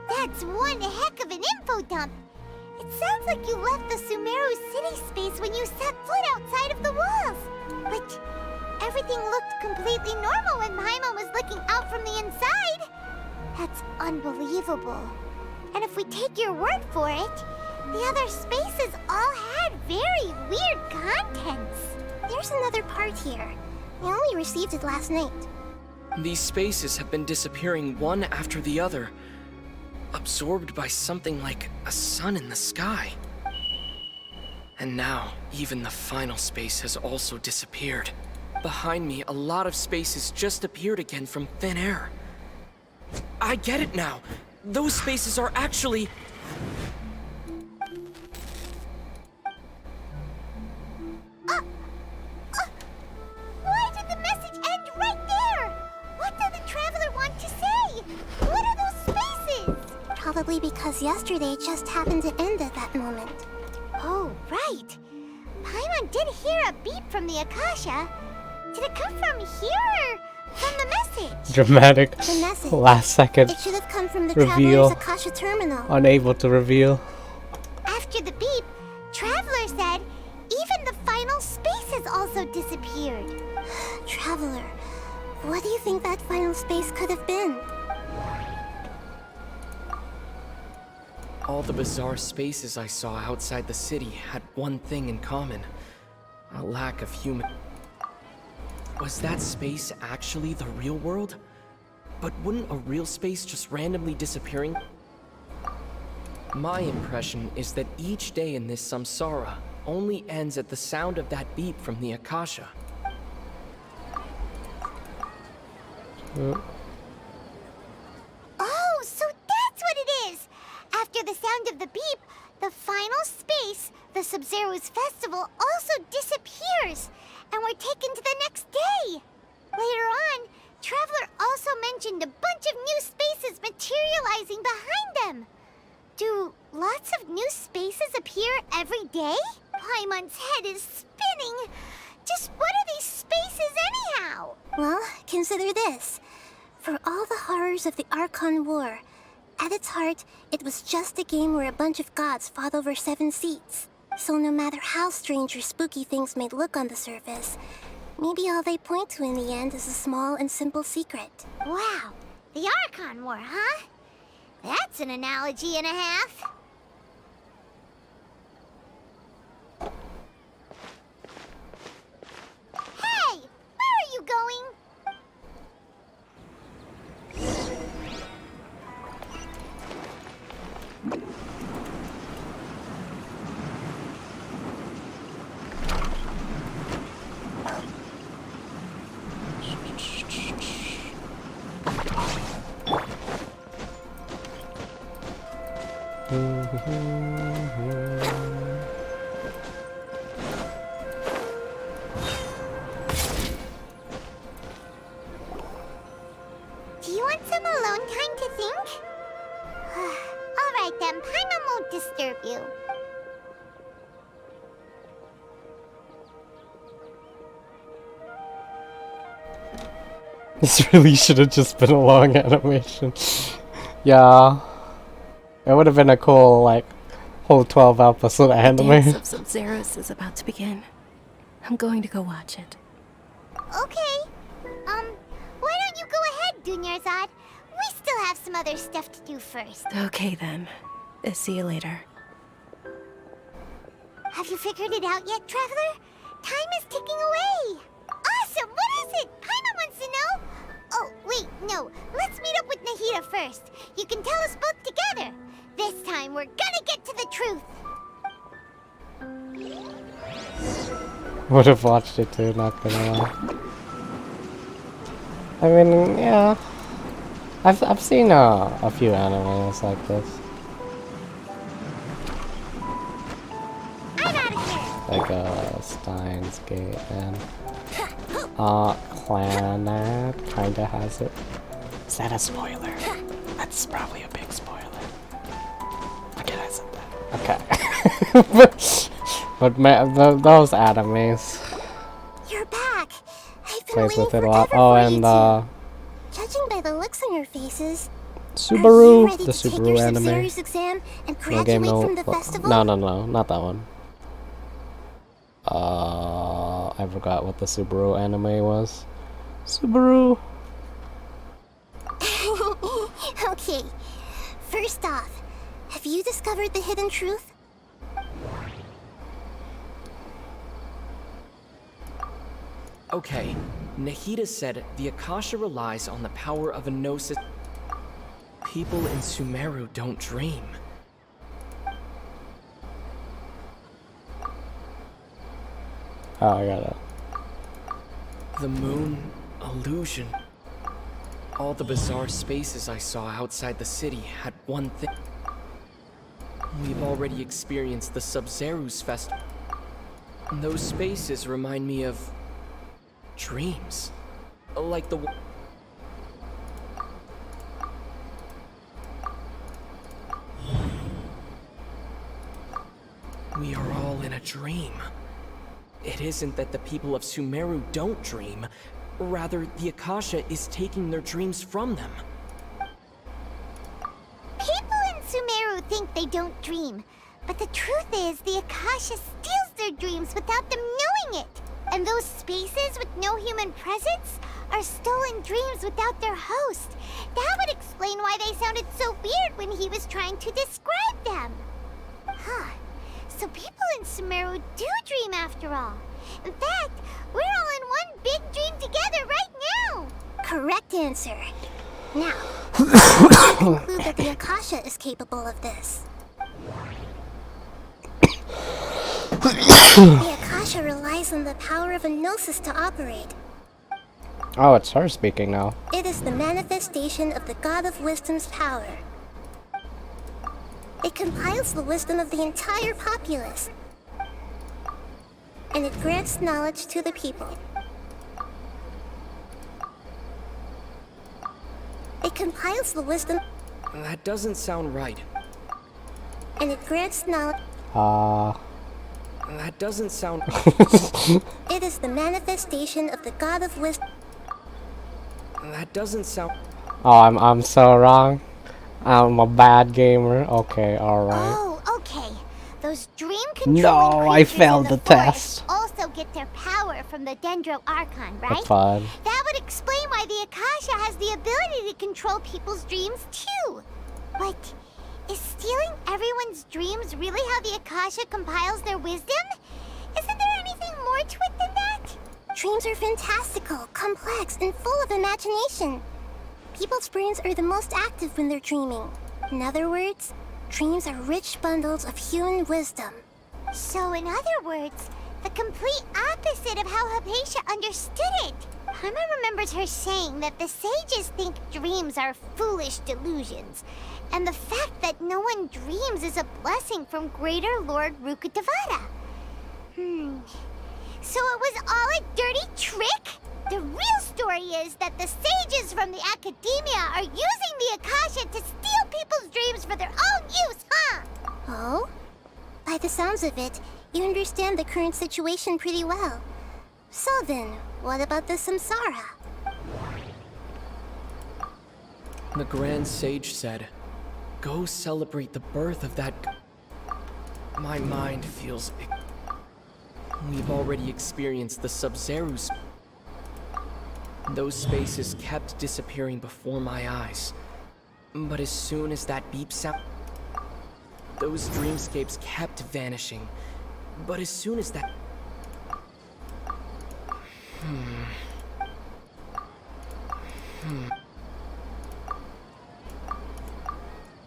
That's one heck of an info dump. It sounds like you left the Sumeru City space when you set foot outside of the walls. But everything looked completely normal when Paimon was looking out from the inside. That's unbelievable. And if we take your word for it, the other spaces all had very weird contents. There's another part here. I only received it last night. These spaces have been disappearing one after the other, absorbed by something like a sun in the sky. And now, even the final space has also disappeared. Behind me, a lot of spaces just appeared again from thin air. I get it now. Those spaces are actually... Why did the message end right there? What did the Traveler want to say? What are those spaces? Probably because yesterday just happened to end at that moment. Oh, right. Paimon did hear a beep from the Akasha. Did it come from here or from the message? Dramatic. The message. Last second It should have come from the reveal. Traveler's Akasha Terminal. Unable to reveal. After the beep, Traveler said even the final spaces also disappeared. Traveler, what do you think that final space could have been? All the bizarre spaces I saw outside the city had one thing in common. A lack of human... Was that space actually the real world? But wouldn't a real space just randomly disappearing? My impression is that each day in this samsara only ends at the sound of that beep from the Akasha. Oh, so that's what it is! After the sound of the beep, the final space, the Sabzeruz Sub-Zero's festival also disappears, and we're taken to the next day. Later on, Traveler also mentioned a bunch of new spaces materializing behind them. Do lots of new spaces appear every day? Paimon's head is spinning. Just what are these spaces anyhow? Well, consider this. For all the horrors of the Archon War, at its heart, it was just a game where a bunch of gods fought over 7 seats. So no matter how strange or spooky things may look on the surface, maybe all they point to in the end is a small and simple secret. Wow, the Archon War, huh? That's an analogy and a half. Hey, where are you going? Do you want some alone time to think? Alright then, Paimon won't disturb you. This really should have just been a long animation. Yeah. It would have been a cool, like, whole 12-episode The anime. dance of Sub-Zeros is about to begin. I'm going to go watch it. Okay. Why don't you go ahead, Dunyarzad? We still have some other stuff to do first. Okay then. See you later. Have you figured it out yet, Traveler? Time is ticking away. Awesome! What is it? Paimon wants to know. Oh, wait, no. Let's meet up with Nahida first. You can tell us both together. This time, we're gonna get to the truth. Would have watched it too, not gonna lie. I mean, yeah. I've seen a few animes like this. Like Steins Gate and Clannad kinda has it. Is that a spoiler? That's probably a big spoiler. Okay, I said that. Okay. but man, those animes. You're back. I've been Plays waiting with it a lot. forever Oh, for and you two. Judging by the looks on your faces, Subaru, ready the to take Subaru your anime. Sub-Zero's exam and No graduate game, no. from the festival? No, not that one. I forgot what the Subaru anime was. Subaru. Okay. First off, have you discovered the hidden truth? Okay, Nahida said the Akasha relies on the power of a gnosis. People in Sumeru don't dream. Oh, I got it. The moon illusion. All the bizarre spaces I saw outside the city had one thing. We've already experienced the Sub-Zero's festival. And those spaces remind me of dreams. Like the we are all in a dream. It isn't that the people of Sumeru don't dream. Rather, the Akasha is taking their dreams from them. People in Sumeru think they don't dream. But the truth is, the Akasha steals their dreams without them knowing it. And those spaces with no human presence are stolen dreams without their host. That would explain why they sounded so weird when he was trying to describe them. Huh. So people in Sumeru do dream after all. In fact, we're all in one big dream together right now. Correct answer. Now, I conclude that the Akasha is capable of this. The Akasha relies on the power of a gnosis to operate. Oh, it's her speaking now. It is the manifestation of the God of Wisdom's power. It compiles the wisdom of the entire populace. and it grants knowledge to the people. It compiles the wisdom, That doesn't sound right. and it grants knowledge. That doesn't sound... It is the manifestation of the God of Wisdom. That doesn't sound... Oh, I'm so wrong. I'm a bad gamer. Okay, alright. Oh, okay. Those dream controlling No, I creatures failed in the test. also get their power from the Dendro Archon, right? That's fine. That would explain why the Akasha has the ability to control people's dreams too. But is stealing everyone's dreams really how the Akasha compiles their wisdom? Isn't there anything more to it than that? Dreams are fantastical, complex, and full of imagination. People's brains are the most active when they're dreaming. In other words, dreams are rich bundles of human wisdom. So in other words, the complete opposite of how Hypatia understood it. Paimon remembers her saying that the sages think dreams are foolish delusions, and the fact that no one dreams is a blessing from Greater Lord Rukkhadevata. So it was all a dirty trick? The real story is that the sages from the Academia are using the Akasha to steal people's dreams for their own use, huh? Oh? By the sounds of it, you understand the current situation pretty well. So then, what about the samsara? The Grand Sage said, "Go celebrate the birth of that..." My mind feels... We've already experienced the Sub-Zerus. Those spaces kept disappearing before my eyes. But as soon as that beep sound... Those dreamscapes kept vanishing. But as soon as that...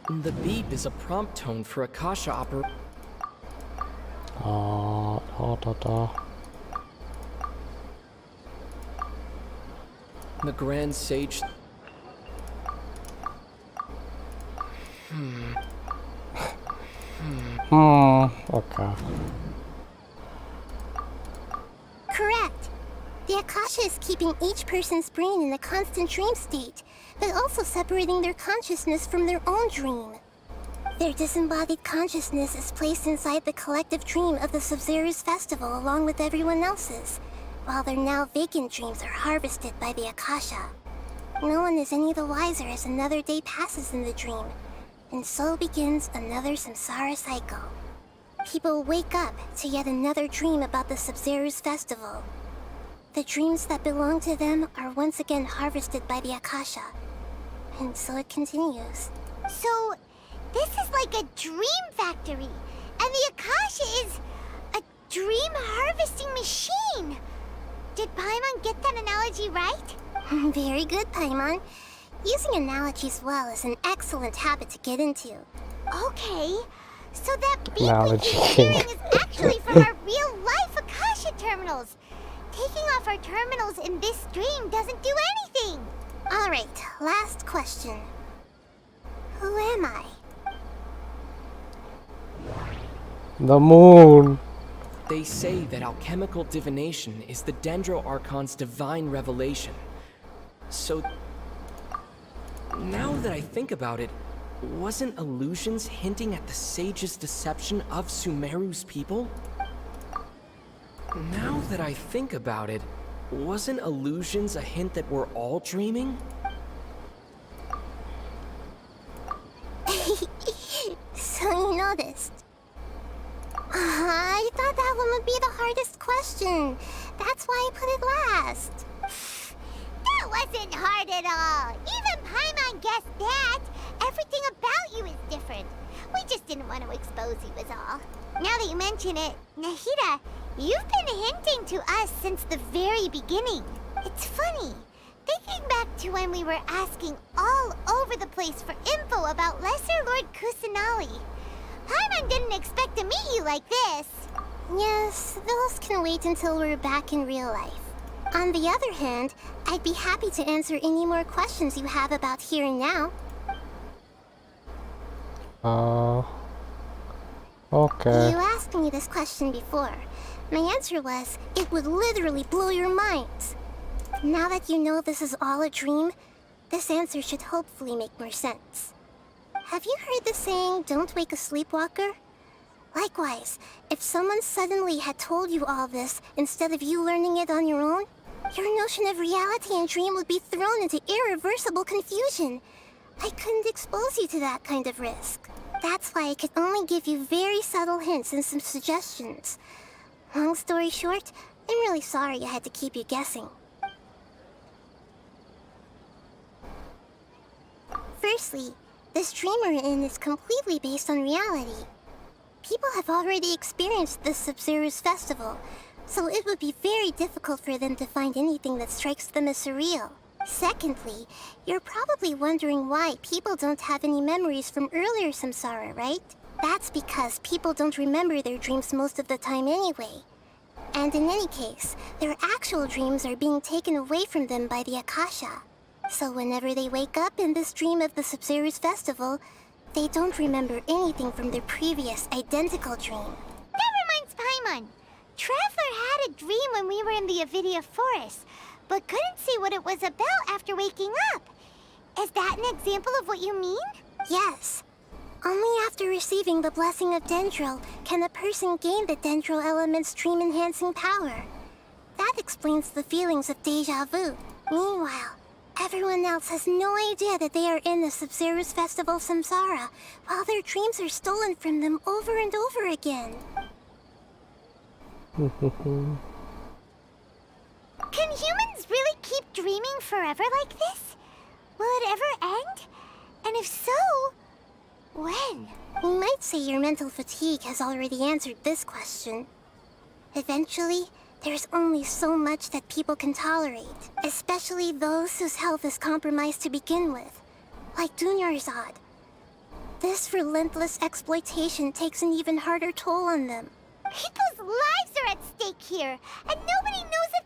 The beep is a prompt tone for Akasha oper... The Grand Sage... Okay. Correct. The Akasha is keeping each person's brain in a constant dream state, but also separating their consciousness from their own dream. Their disembodied consciousness is placed inside the collective dream of the Sub-Zerus festival along with everyone else's, while their now vacant dreams are harvested by the Akasha. No one is any the wiser as another day passes in the dream, and so begins another samsara cycle. People wake up to yet another dream about the Sub-Zerus festival. The dreams that belong to them are once again harvested by the Akasha, and so it continues. So, this is like a dream factory, and the Akasha is a dream harvesting machine. Did Paimon get that analogy right? Very good, Paimon. Using analogies well is an excellent habit to get into. Okay, so that beep we Analogy keep king. hearing is actually from our real-life Akasha terminals. Taking off our terminals in this dream doesn't do anything. Alright, last question. Who am I? The moon. They say that alchemical divination is the Dendro Archon's divine revelation. So... Now that I think about it, wasn't illusions hinting at the sage's deception of Sumeru's people? Now that I think about it, wasn't illusions a hint that we're all dreaming? So you noticed. I thought that one would be the hardest question. That's why I put it last. That wasn't hard at all. Even Paimon guessed that. Everything about you is different. We just didn't want to expose you is all. Now that you mention it, Nahida, you've been hinting to us since the very beginning. It's funny. Thinking back to when we were asking all over the place for info about Lesser Lord Kusanali. Paimon didn't expect to meet you like this. Yes, those can wait until we're back in real life. On the other hand, I'd be happy to answer any more questions you have about here and now. Okay. You asked me this question before. My answer was, it would literally blow your minds. Now that you know this is all a dream, this answer should hopefully make more sense. Have you heard the saying, don't wake a sleepwalker? Likewise, if someone suddenly had told you all this instead of you learning it on your own, your notion of reality and dream would be thrown into irreversible confusion. I couldn't expose you to that kind of risk. That's why I could only give you very subtle hints and some suggestions. Long story short, I'm really sorry I had to keep you guessing. Firstly, this dream we're in is completely based on reality. People have already experienced this Sub-Zero's festival, so it would be very difficult for them to find anything that strikes them as surreal. Secondly, you're probably wondering why people don't have any memories from earlier samsara, right? That's because people don't remember their dreams most of the time anyway. And in any case, their actual dreams are being taken away from them by the Akasha. So whenever they wake up in this dream of the Sub-Zero's festival, they don't remember anything from their previous identical dream. That reminds Paimon. Traveler had a dream when we were in the Avidia Forest, but couldn't see what it was about after waking up. Is that an example of what you mean? Yes. Only after receiving the blessing of Dendro can a person gain the Dendro element's dream-enhancing power. That explains the feelings of deja vu. Meanwhile, everyone else has no idea that they are in the Sub-Zero's festival samsara, while their dreams are stolen from them over and over again. Can humans really keep dreaming forever like this? Will it ever end? And if so, when? We might say your mental fatigue has already answered this question. Eventually, there's only so much that people can tolerate, especially those whose health is compromised to begin with, like Dunyarzad. This relentless exploitation takes an even harder toll on them. People's lives are at stake here, and nobody knows a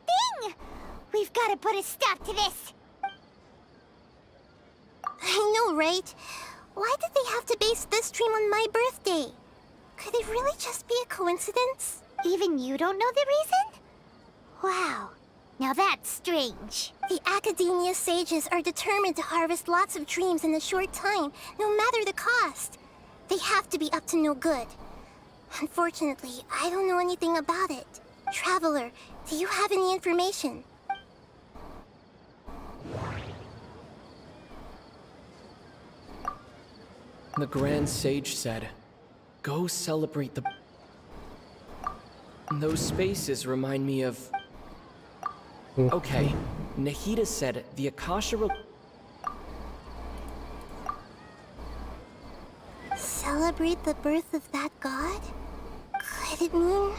thing! We've got to put a stop to this! I know, right? Why did they have to base this dream on my birthday? Could it really just be a coincidence? Even you don't know the reason? Wow. Now that's strange. The Academia sages are determined to harvest lots of dreams in a short time, no matter the cost. They have to be up to no good. Unfortunately, I don't know anything about it. Traveler, do you have any information? The Grand Sage said, go celebrate the... Those spaces remind me of... Okay, Nahida said the Akasha... Celebrate the birth of that god? Could it mean...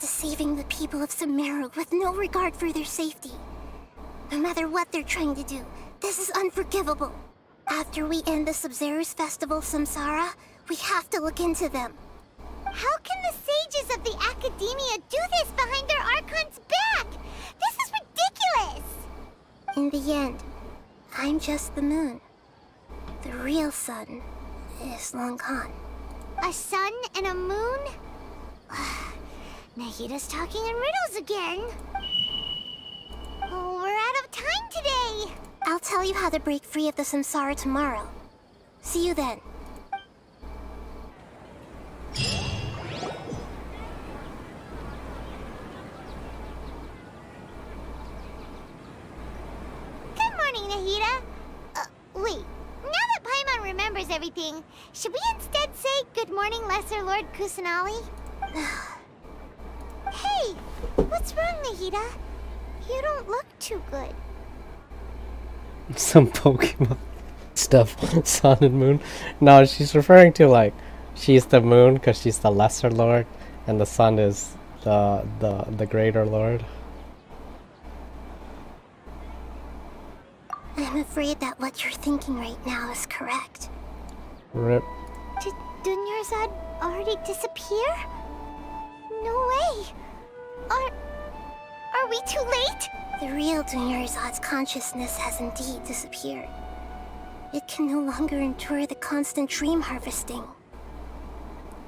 deceiving the people of Sumeru with no regard for their safety? No matter what they're trying to do, this is unforgivable. After we end the Sub-Zero's festival samsara, we have to look into them. How can the sages of the Academia do this behind their Archon's back? This is ridiculous! In the end, I'm just the moon. The real sun is long gone. A sun and a moon? Nahida's talking in riddles again. Oh, we're out of time today. I'll tell you how to break free of the samsara tomorrow. See you then. Good morning, Nahida. Wait. Now that Paimon remembers everything, should we instead say good morning, Lesser Lord Kusanali? Hey, what's wrong, Nahida? You don't look too good. Some Pokemon stuff. Sun and Moon. No, she's referring to like she's the moon because she's the lesser lord, and the sun is the greater lord. I'm afraid that what you're thinking right now is correct. Rip. Did Dunyarzad already disappear? No way. Are we too late? The real Dunyarzad's consciousness has indeed disappeared. It can no longer endure the constant dream harvesting.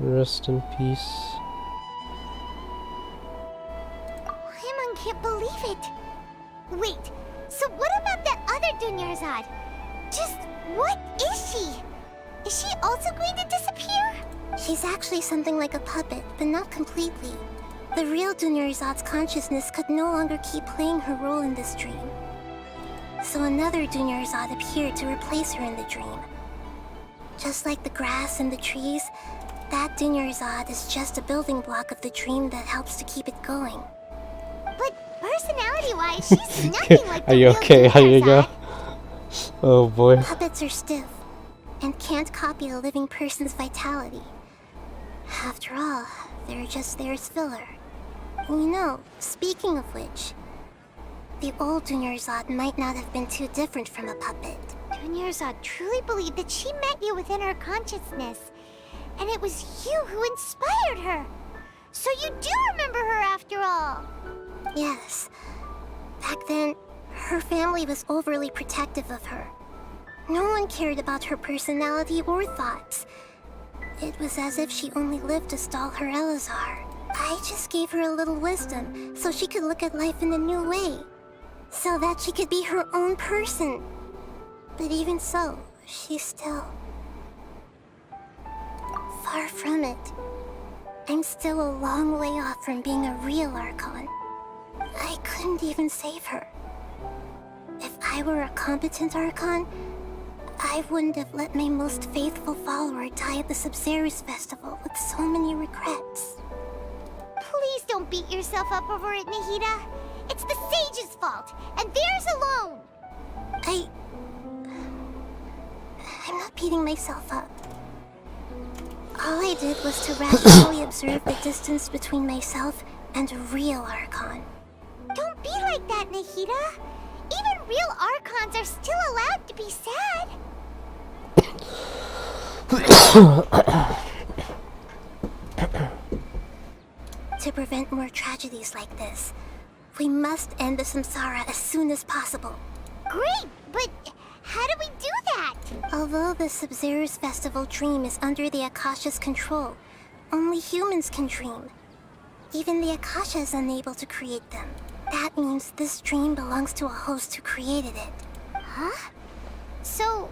Rest in peace. Paimon can't believe it. Wait, so what about that other Dunyarzad? Just what is she? Is she also going to disappear? She's actually something like a puppet, but not completely. The real Dunyarzad's consciousness could no longer keep playing her role in this dream. So another Dunyarzad appeared to replace her in the dream. Just like the grass and the trees, that Dunyarzad is just a building block of the dream that helps to keep it going. But personality-wise, she's nothing like the Are you real okay? How you go? Dunyarzad. Oh boy. Puppets are stiff and can't copy a living person's vitality. After all, they're just there as filler. You know, speaking of which, the old Dunyarzad might not have been too different from a puppet. Dunyarzad truly believed that she met you within her consciousness, and it was you who inspired her. So you do remember her after all. Yes. Back then, her family was overly protective of her. No one cared about her personality or thoughts. It was as if she only lived to stall her Elazar. I just gave her a little wisdom so she could look at life in a new way. So that she could be her own person. But even so, she's still far from it. I'm still a long way off from being a real Archon. I couldn't even save her. If I were a competent Archon, I wouldn't have let my most faithful follower die at the Sub-Zerus Festival with so many regrets. Please don't beat yourself up over it, Nahida. It's the Sage's fault, and theirs alone. I'm not beating myself up. All I did was to rationally observe the distance between myself and a real Archon. Don't be like that, Nahida. Even real Archons are still allowed to be sad. To prevent more tragedies like this, we must end the samsara as soon as possible. Great, but how do we do that? Although the Sub-Zerus Festival dream is under the Akasha's control, only humans can dream. Even the Akasha is unable to create them. That means this dream belongs to a host who created it. Huh? So,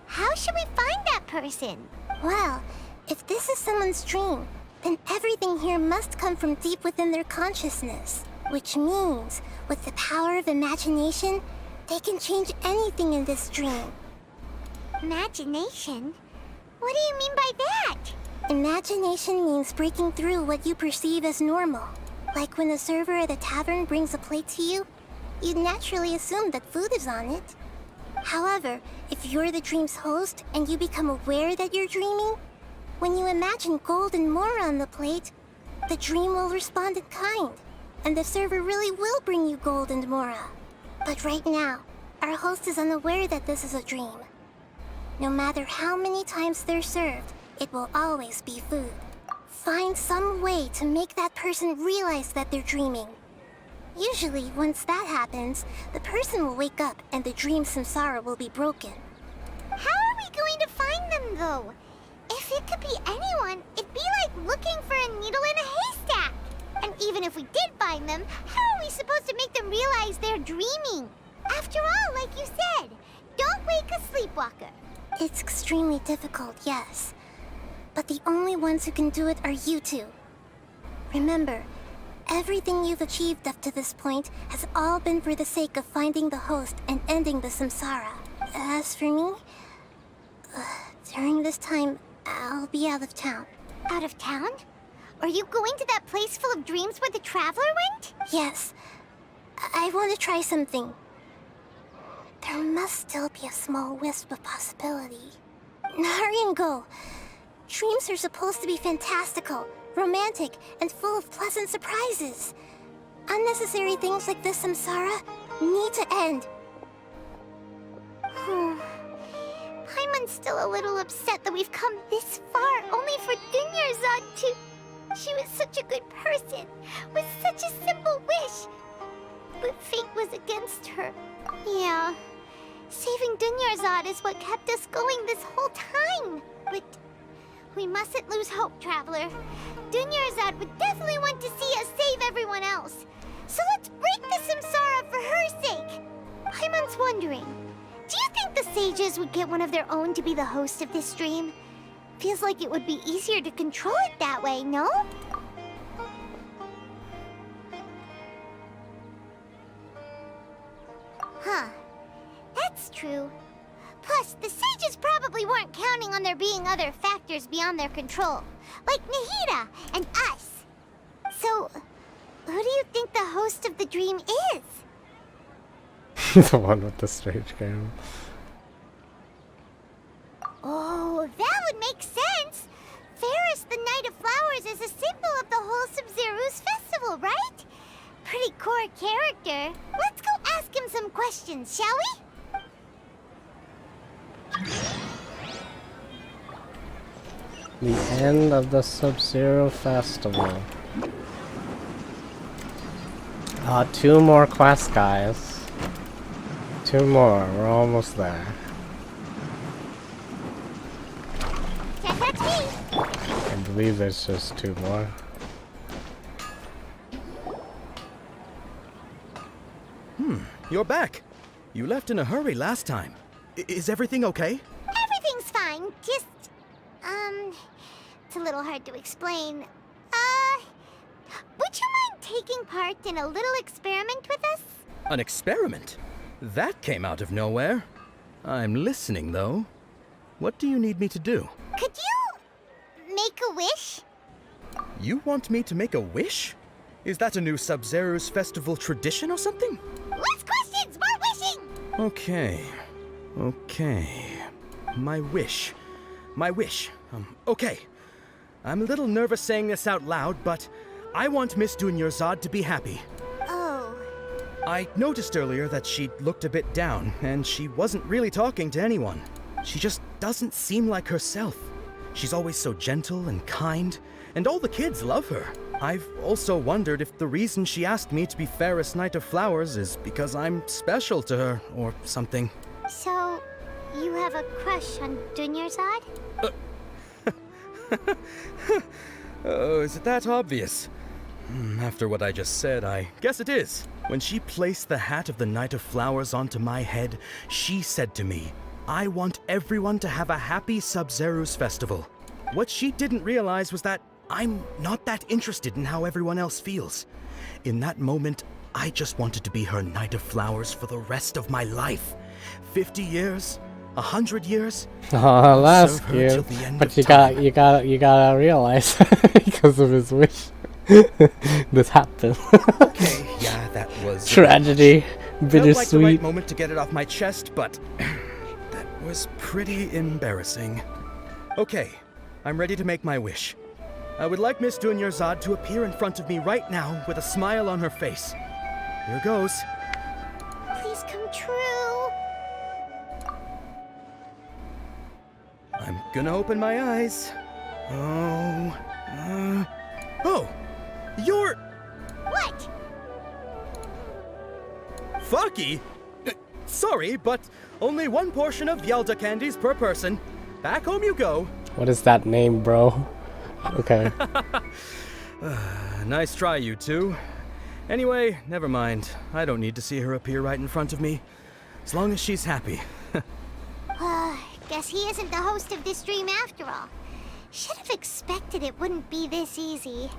how should we find that person? Well, if this is someone's dream, then everything here must come from deep within their consciousness. Which means, with the power of imagination, they can change anything in this dream. Imagination? What do you mean by that? Imagination means breaking through what you perceive as normal. Like when the server at a tavern brings a plate to you, you'd naturally assume that food is on it. However, if you're the dream's host and you become aware that you're dreaming, when you imagine gold and more on the plate, the dream will respond in kind, and the server really will bring you gold and mora. But right now, our host is unaware that this is a dream. No matter how many times they're served, it will always be food. Find some way to make that person realize that they're dreaming. Usually, once that happens, the person will wake up and the dream samsara will be broken. How are we going to find them, though? If it could be anyone, it'd be like looking for a needle in a haystack. And even if we did find them, how are we supposed to make them realize they're dreaming? After all, like you said, don't wake a sleepwalker. It's extremely difficult, yes. But the only ones who can do it are you two. Remember, everything you've achieved up to this point has all been for the sake of finding the host and ending the samsara. As for me, during this time, I'll be out of town. Out of town? Are you going to that place full of dreams where the Traveler went? Yes. I want to try something. There must still be a small wisp of possibility. Hurry and go. Dreams are supposed to be fantastical, romantic, and full of pleasant surprises. Unnecessary things like this samsara need to end. Paimon's still a little upset that we've come this far only for Dunyarzad to... She was such a good person, with such a simple wish. But fate was against her. Yeah, Saving Dunyarzad is what kept us going this whole time. But we mustn't lose hope, Traveler. Dunyarzad would definitely want to see us save everyone else. So let's break the samsara for her sake. Paimon's wondering, do you think the sages would get one of their own to be the host of this stream? Feels like it would be easier to control it that way, no? Huh. That's true. Plus, the sages probably weren't counting on there being other factors beyond their control, like Nahida and us. So, who do you think the host of the dream is? The one with the strange game. Oh, that would make sense. Ferris, the Knight of Flowers, is a symbol of the whole Sub-Zero's festival, right? Pretty core character. Let's go ask him some questions, shall we? The end of the Sub-Zero Festival. 2 more quests, guys. 2 more. We're almost there. That's me. I believe there's just 2 more. You're back. You left in a hurry last time. Is everything okay? Everything's fine. Just, it's a little hard to explain. Would you mind taking part in a little experiment with us? An experiment? That came out of nowhere. I'm listening, though. What do you need me to do? Could you make a wish? You want me to make a wish? Is that a new Sub-Zero's festival tradition or something? Less questions, more wishing! Okay. My wish. Okay. I'm a little nervous saying this out loud, but I want Miss Dunyarzad to be happy. Oh. I noticed earlier that she looked a bit down, and she wasn't really talking to anyone. She just doesn't seem like herself. She's always so gentle and kind, and all the kids love her. I've also wondered if the reason she asked me to be Ferris Knight of Flowers is because I'm special to her, or something. So, you have a crush on Dunyarzad? Oh, is it that obvious? After what I just said, I guess it is. When she placed the hat of the Knight of Flowers onto my head, she said to me, I want everyone to have a happy Sub-Zero's festival. What she didn't realize was that I'm not that interested in how everyone else feels. In that moment, I just wanted to be her Knight of Flowers for the rest of my life. 50 years? 100 years? Oh, that's cute. But you gotta realize, because of his wish, this happened. Okay, yeah, that was tragedy, bittersweet. Felt like the right moment to get it off my chest, but that was pretty embarrassing. Okay, I'm ready to make my wish. I would like Miss Dunyarzad to appear in front of me right now with a smile on her face. Here goes. Please come true. I'm gonna open my eyes. Oh, you're... What? Fucky? Sorry, but only 1 portion of Yelda candies per person. Back home you go. What is that name, bro? Okay. Nice try, you two. Anyway, never mind. I don't need to see her appear right in front of me. As long as she's happy. Guess he isn't the host of this stream after all. Should have expected it wouldn't be this easy.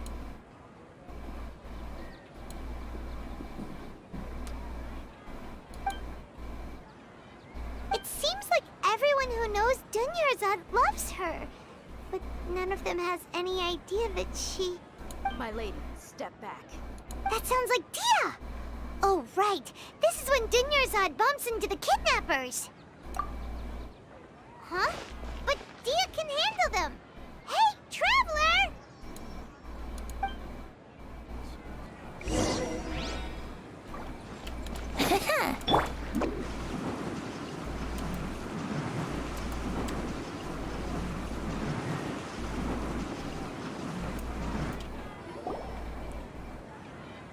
It seems like everyone who knows Dunyarzad loves her. But none of them has any idea that she... My lady, step back. That sounds like Dia! Oh, right. This is when Dunyarzad bumps into the kidnappers. Huh? But Dia can handle them. Hey, Traveler!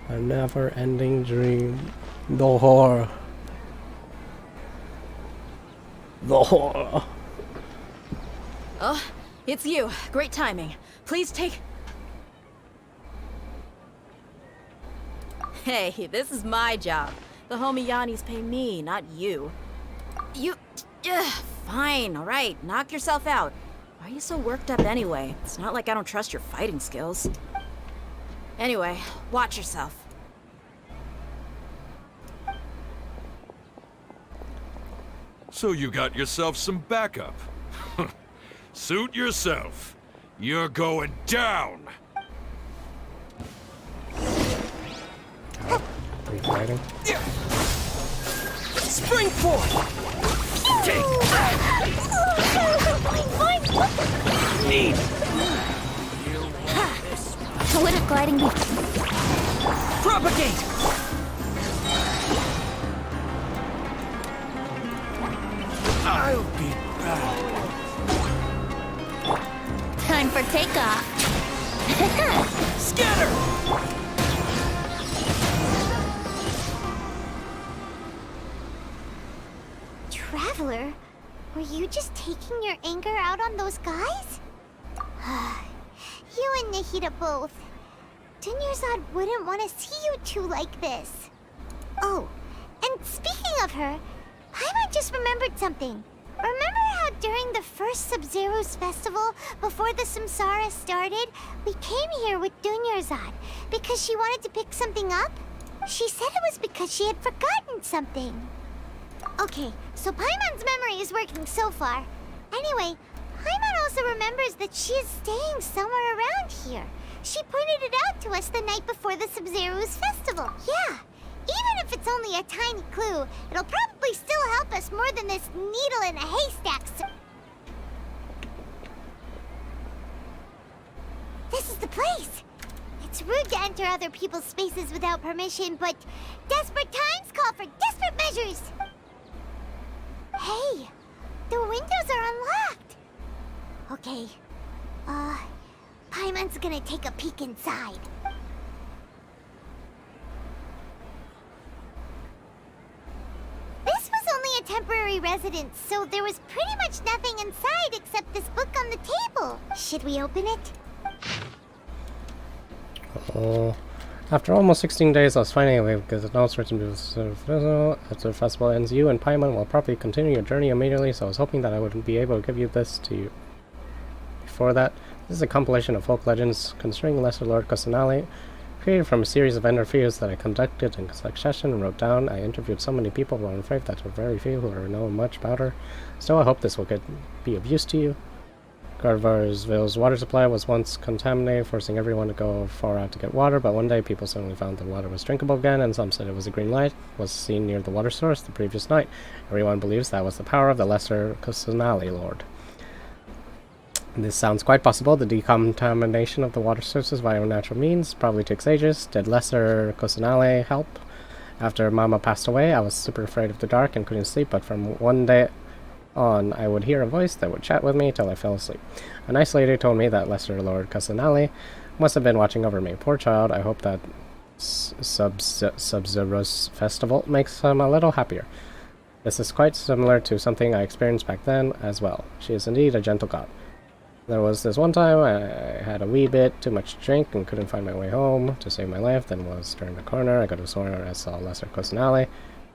A never-ending dream. The horror. The horror. Oh, it's you. Great timing. Please take... Hey, this is my job. The homie Yannis pay me, not you. You... fine, alright. Knock yourself out. Why are you so worked up anyway? It's not like I don't trust your fighting skills. Anyway, watch yourself. So you got yourself some backup. Suit yourself. You're going down. Are you fighting? Spring forth! Take that! Need! Would a gliding be... Propagate! I'll be back. Time for takeoff. Scatter! Traveler, were you just taking your anger out on those guys? You and Nahida both. Dunyarzad wouldn't want to see you two like this. Oh, and speaking of her, Paimon just remembered something. Remember how during the first Sub-Zero's festival, before the Samsara started, we came here with Dunyarzad because she wanted to pick something up? She said it was because she had forgotten something. Okay, so Paimon's memory is working so far. Anyway, Paimon also remembers that she is staying somewhere around here. She pointed it out to us the night before the Sub-Zero's festival. Yeah, even if it's only a tiny clue, it'll probably still help us more than this needle in a haystack. This is the place. It's rude to enter other people's spaces without permission, but desperate times call for desperate measures. Hey, the windows are unlocked. Okay, Paimon's gonna take a peek inside. This was only a temporary residence, so there was pretty much nothing inside except this book on the table. Should we open it? Oh. After almost 16 days, I was finally away because it's now certain after the festival ends. You and Paimon will probably continue your journey immediately, so I was hoping that I would be able to give you this to you. Before that, this is a compilation of folk legends concerning Lesser Lord Kusanali, created from a series of interviews that I conducted in succession and wrote down. I interviewed so many people, but I'm afraid that there are very few who know much about her. Still, I hope this will be of use to you. Garvarsville's water supply was once contaminated, forcing everyone to go far out to get water, but one day people suddenly found the water was drinkable again, and some said it was a green light was seen near the water source the previous night. Everyone believes that was the power of the Lesser Kusanali Lord. This sounds quite possible. The decontamination of the water sources via natural means probably takes ages. Did Lesser Kusanali help? After Mama passed away, I was super afraid of the dark and couldn't sleep, but from one day on, I would hear a voice that would chat with me till I fell asleep. A nice lady told me that Lesser Lord Kusanali must have been watching over me. Poor child, I hope that Sub-Zero's festival makes him a little happier. This is quite similar to something I experienced back then as well. She is indeed a gentle god. There was this one time I had a wee bit too much to drink and couldn't find my way home to save my life. Then was turned a corner. I got a sword and I saw Lesser Kusanali.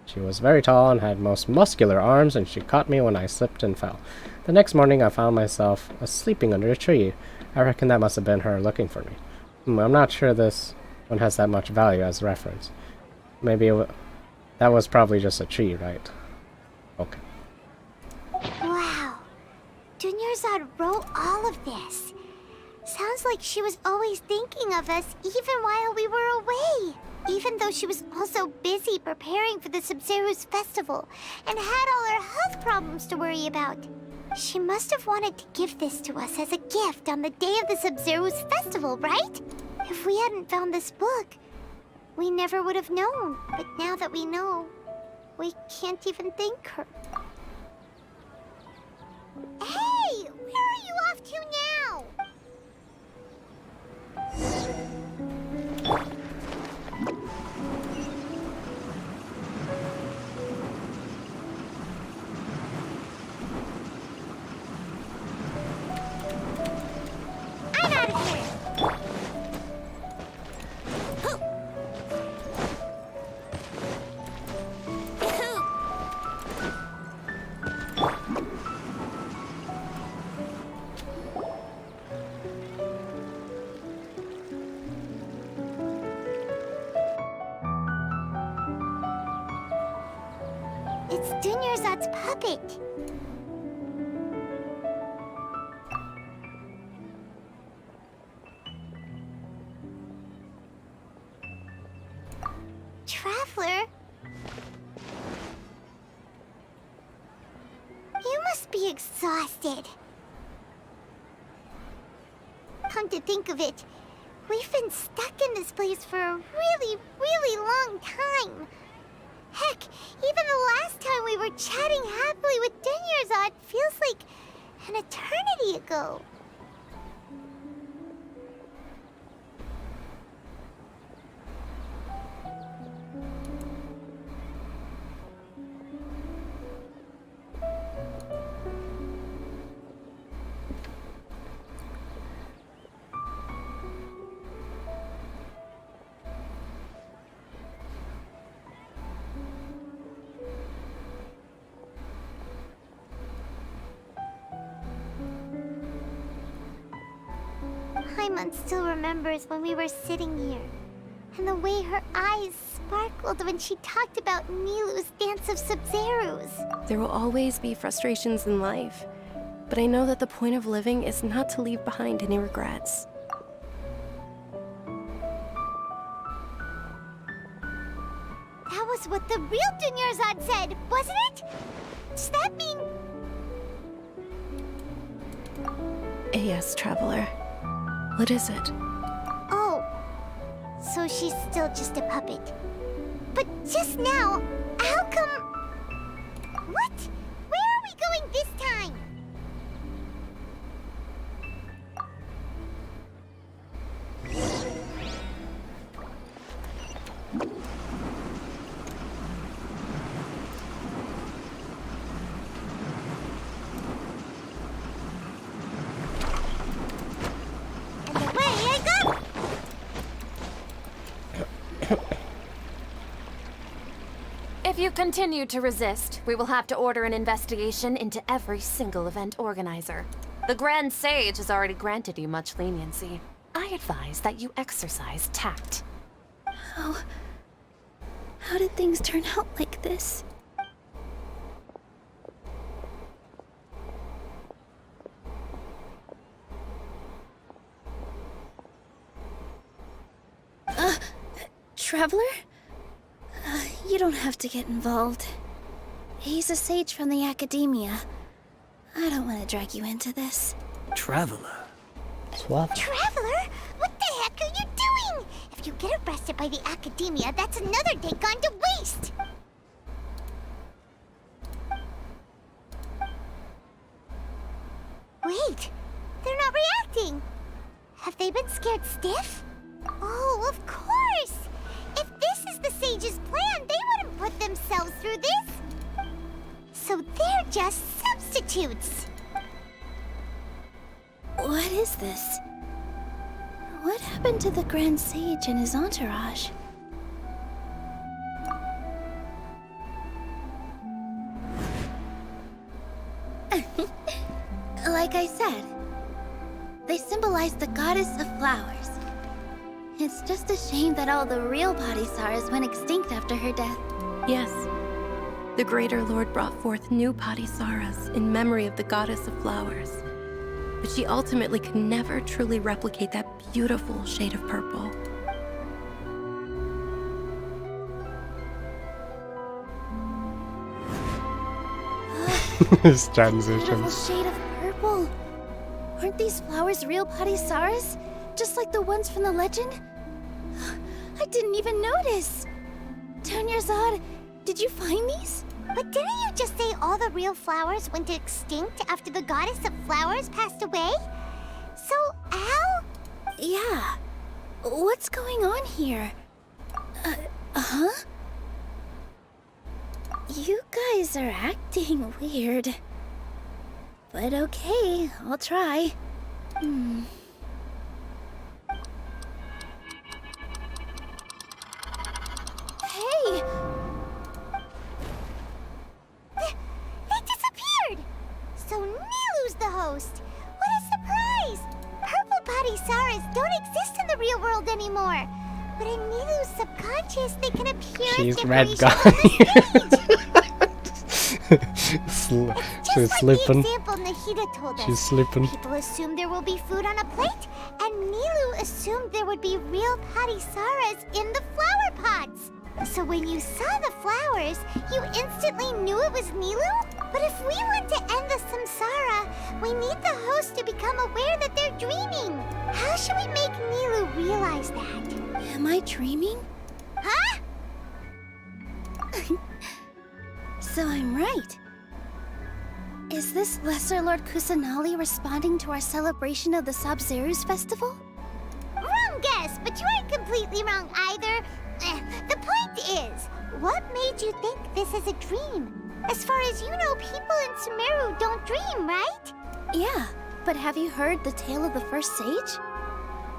She was very tall and had most muscular arms, and she caught me when I slipped and fell. The next morning I found myself sleeping under a tree. I reckon that must have been her looking for me. I'm not sure this one has that much value as reference. Maybe that was probably just a tree, right? Okay. Wow. Dunyarzad wrote all of this. Sounds like she was always thinking of us even while we were away. Even though she was also busy preparing for the Sub-Zero's festival and had all her health problems to worry about. She must have wanted to give this to us as a gift on the day of the Sub-Zero's festival, right? If we hadn't found this book, we never would have known. But now that we know, we can't even thank her. Hey! Where are you off to now? It's Dunyarzad's puppet. Traveler? You must be exhausted. Come to think of it, we've been stuck in this place for a really, really long time. Heck, even the last time we were chatting happily with Dunyarzad feels like an eternity ago. Paimon still remembers when we were sitting here, and the way her eyes sparkled when she talked about Nilu's dance of Sub-Zerus. There will always be frustrations in life, but I know that the point of living is not to leave behind any regrets. That was what the real Dunyarzad said, wasn't it? Does that mean... Yes, Traveler. What is it? Oh, so she's still just a puppet. But just now, how come... What? Where are we going this time? If you continue to resist, we will have to order an investigation into every single event organizer. The Grand Sage has already granted you much leniency. I advise that you exercise tact. How did things turn out like this? Traveler? You don't have to get involved. He's a sage from the Academia. I don't want to drag you into this. Traveler? Traveler? What the heck are you doing? If you get arrested by the Academia, that's another day gone to waste! Wait, they're not reacting. Have they been scared stiff? Oh, of course! If this is the Sage's plan, they wouldn't put themselves through this. So they're just substitutes. What is this? What happened to the Grand Sage and his entourage? Like I said, they symbolize the goddess of flowers. It's just a shame that all the real Padisarahs went extinct after her death. Yes. The Greater Lord brought forth new Padisarahs in memory of the goddess of flowers. But she ultimately could never truly replicate that beautiful shade of purple. His transition. Beautiful shade of purple. Aren't these flowers real Padisarahs? Just like the ones from the legend? I didn't even notice. Dunyarzad, did you find these? But didn't you just say all the real flowers went extinct after the goddess of flowers passed away? So, how? Yeah. What's going on here? Huh? You guys are acting weird. But okay, I'll try. Hey! They disappeared! So Nilu's the host! What a surprise! Purple Padisarahs don't exist in the real world anymore. But in Nilu's subconscious, they can appear as She's different red shapes on the guy. stage. She's sleeping. The example Nahida told us. She's sleeping. People assume there will be food on a plate, and Nilu assumed there would be real Padisaras in the flower pots. So when you saw the flowers, you instantly knew it was Nilu? But if we want to end the samsara, we need the host to become aware that they're dreaming. How should we make Nilu realize that? Am I dreaming? Huh? So I'm right. Is this Lesser Lord Kusanali responding to our celebration of the Sub-Zerus festival? Wrong guess, but you aren't completely wrong either. The point is, what made you think this is a dream? As far as you know, people in Sumeru don't dream, right? Yeah, but have you heard the tale of the first sage?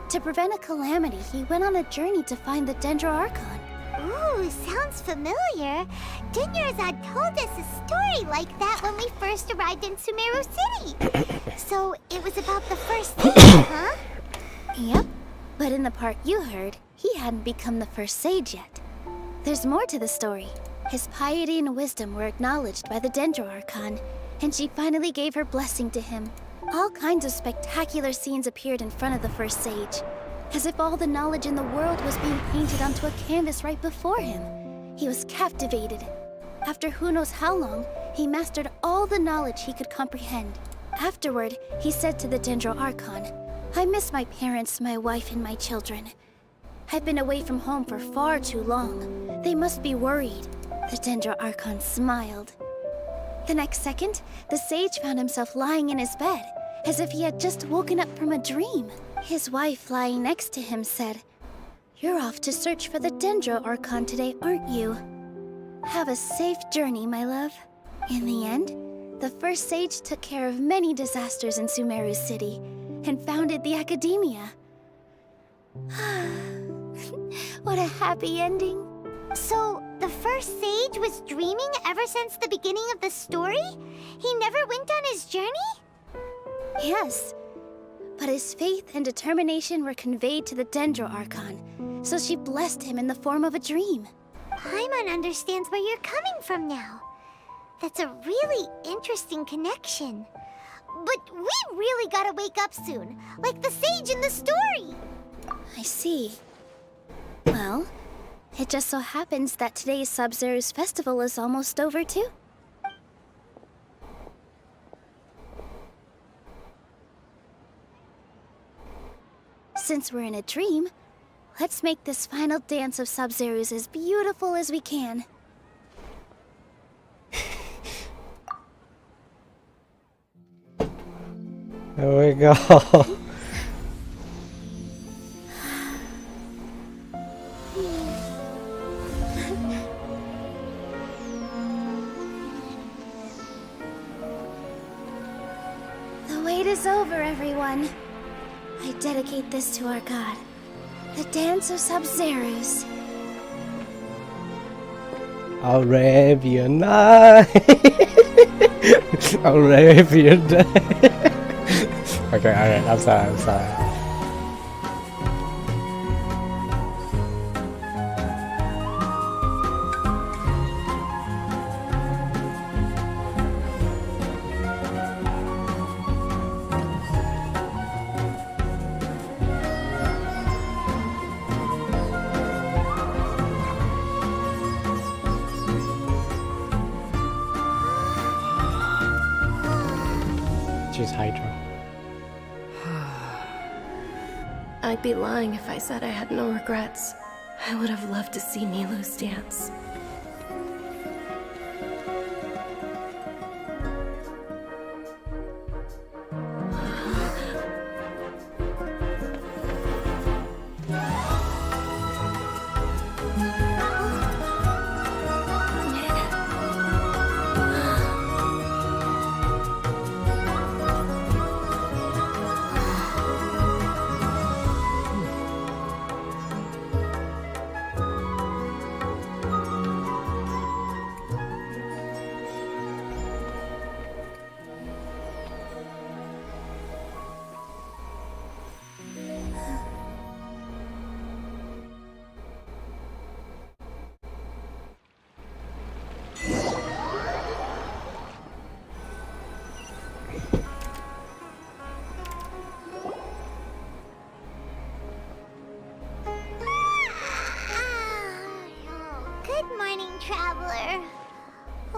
To prevent a calamity, he went on a journey to find the Dendro Archon. Ooh, sounds familiar. Dinyarzad told us a story like that when we first arrived in Sumeru City. So, it was about the first sage, huh? Yep, but in the part you heard, he hadn't become the first sage yet. There's more to the story. His piety and wisdom were acknowledged by the Dendro Archon, and she finally gave her blessing to him. All kinds of spectacular scenes appeared in front of the first sage, as if all the knowledge in the world was being painted onto a canvas right before him. He was captivated. After who knows how long, he mastered all the knowledge he could comprehend. Afterward, he said to the Dendro Archon, "I miss my parents, my wife, and my children. I've been away from home for far too long. They must be worried." The Dendro Archon smiled. The next second, the sage found himself lying in his bed, as if he had just woken up from a dream. His wife, lying next to him, said, "You're off to search for the Dendro Archon today, aren't you? Have a safe journey, my love." In the end, the first sage took care of many disasters in Sumeru City and founded the Academia. What a happy ending. So, the first sage was dreaming ever since the beginning of the story? He never went on his journey? Yes, but his faith and determination were conveyed to the Dendro Archon, so she blessed him in the form of a dream. Paimon understands where you're coming from now. That's a really interesting connection. But we really gotta wake up soon, like the sage in the story. I see. Well, it just so happens that today's Sub-Zerus festival is almost over too. Since we're in a dream, let's make this final dance of Sub-Zerus as beautiful as we can. There we go. The wait is over, everyone. I dedicate this to our god, the dance of Sub-Zerus. Arabian night. Arabian night. Okay, alright, I'm sorry. She's Hydra. I'd be lying if I said I had no regrets. I would have loved to see Nilu's dance.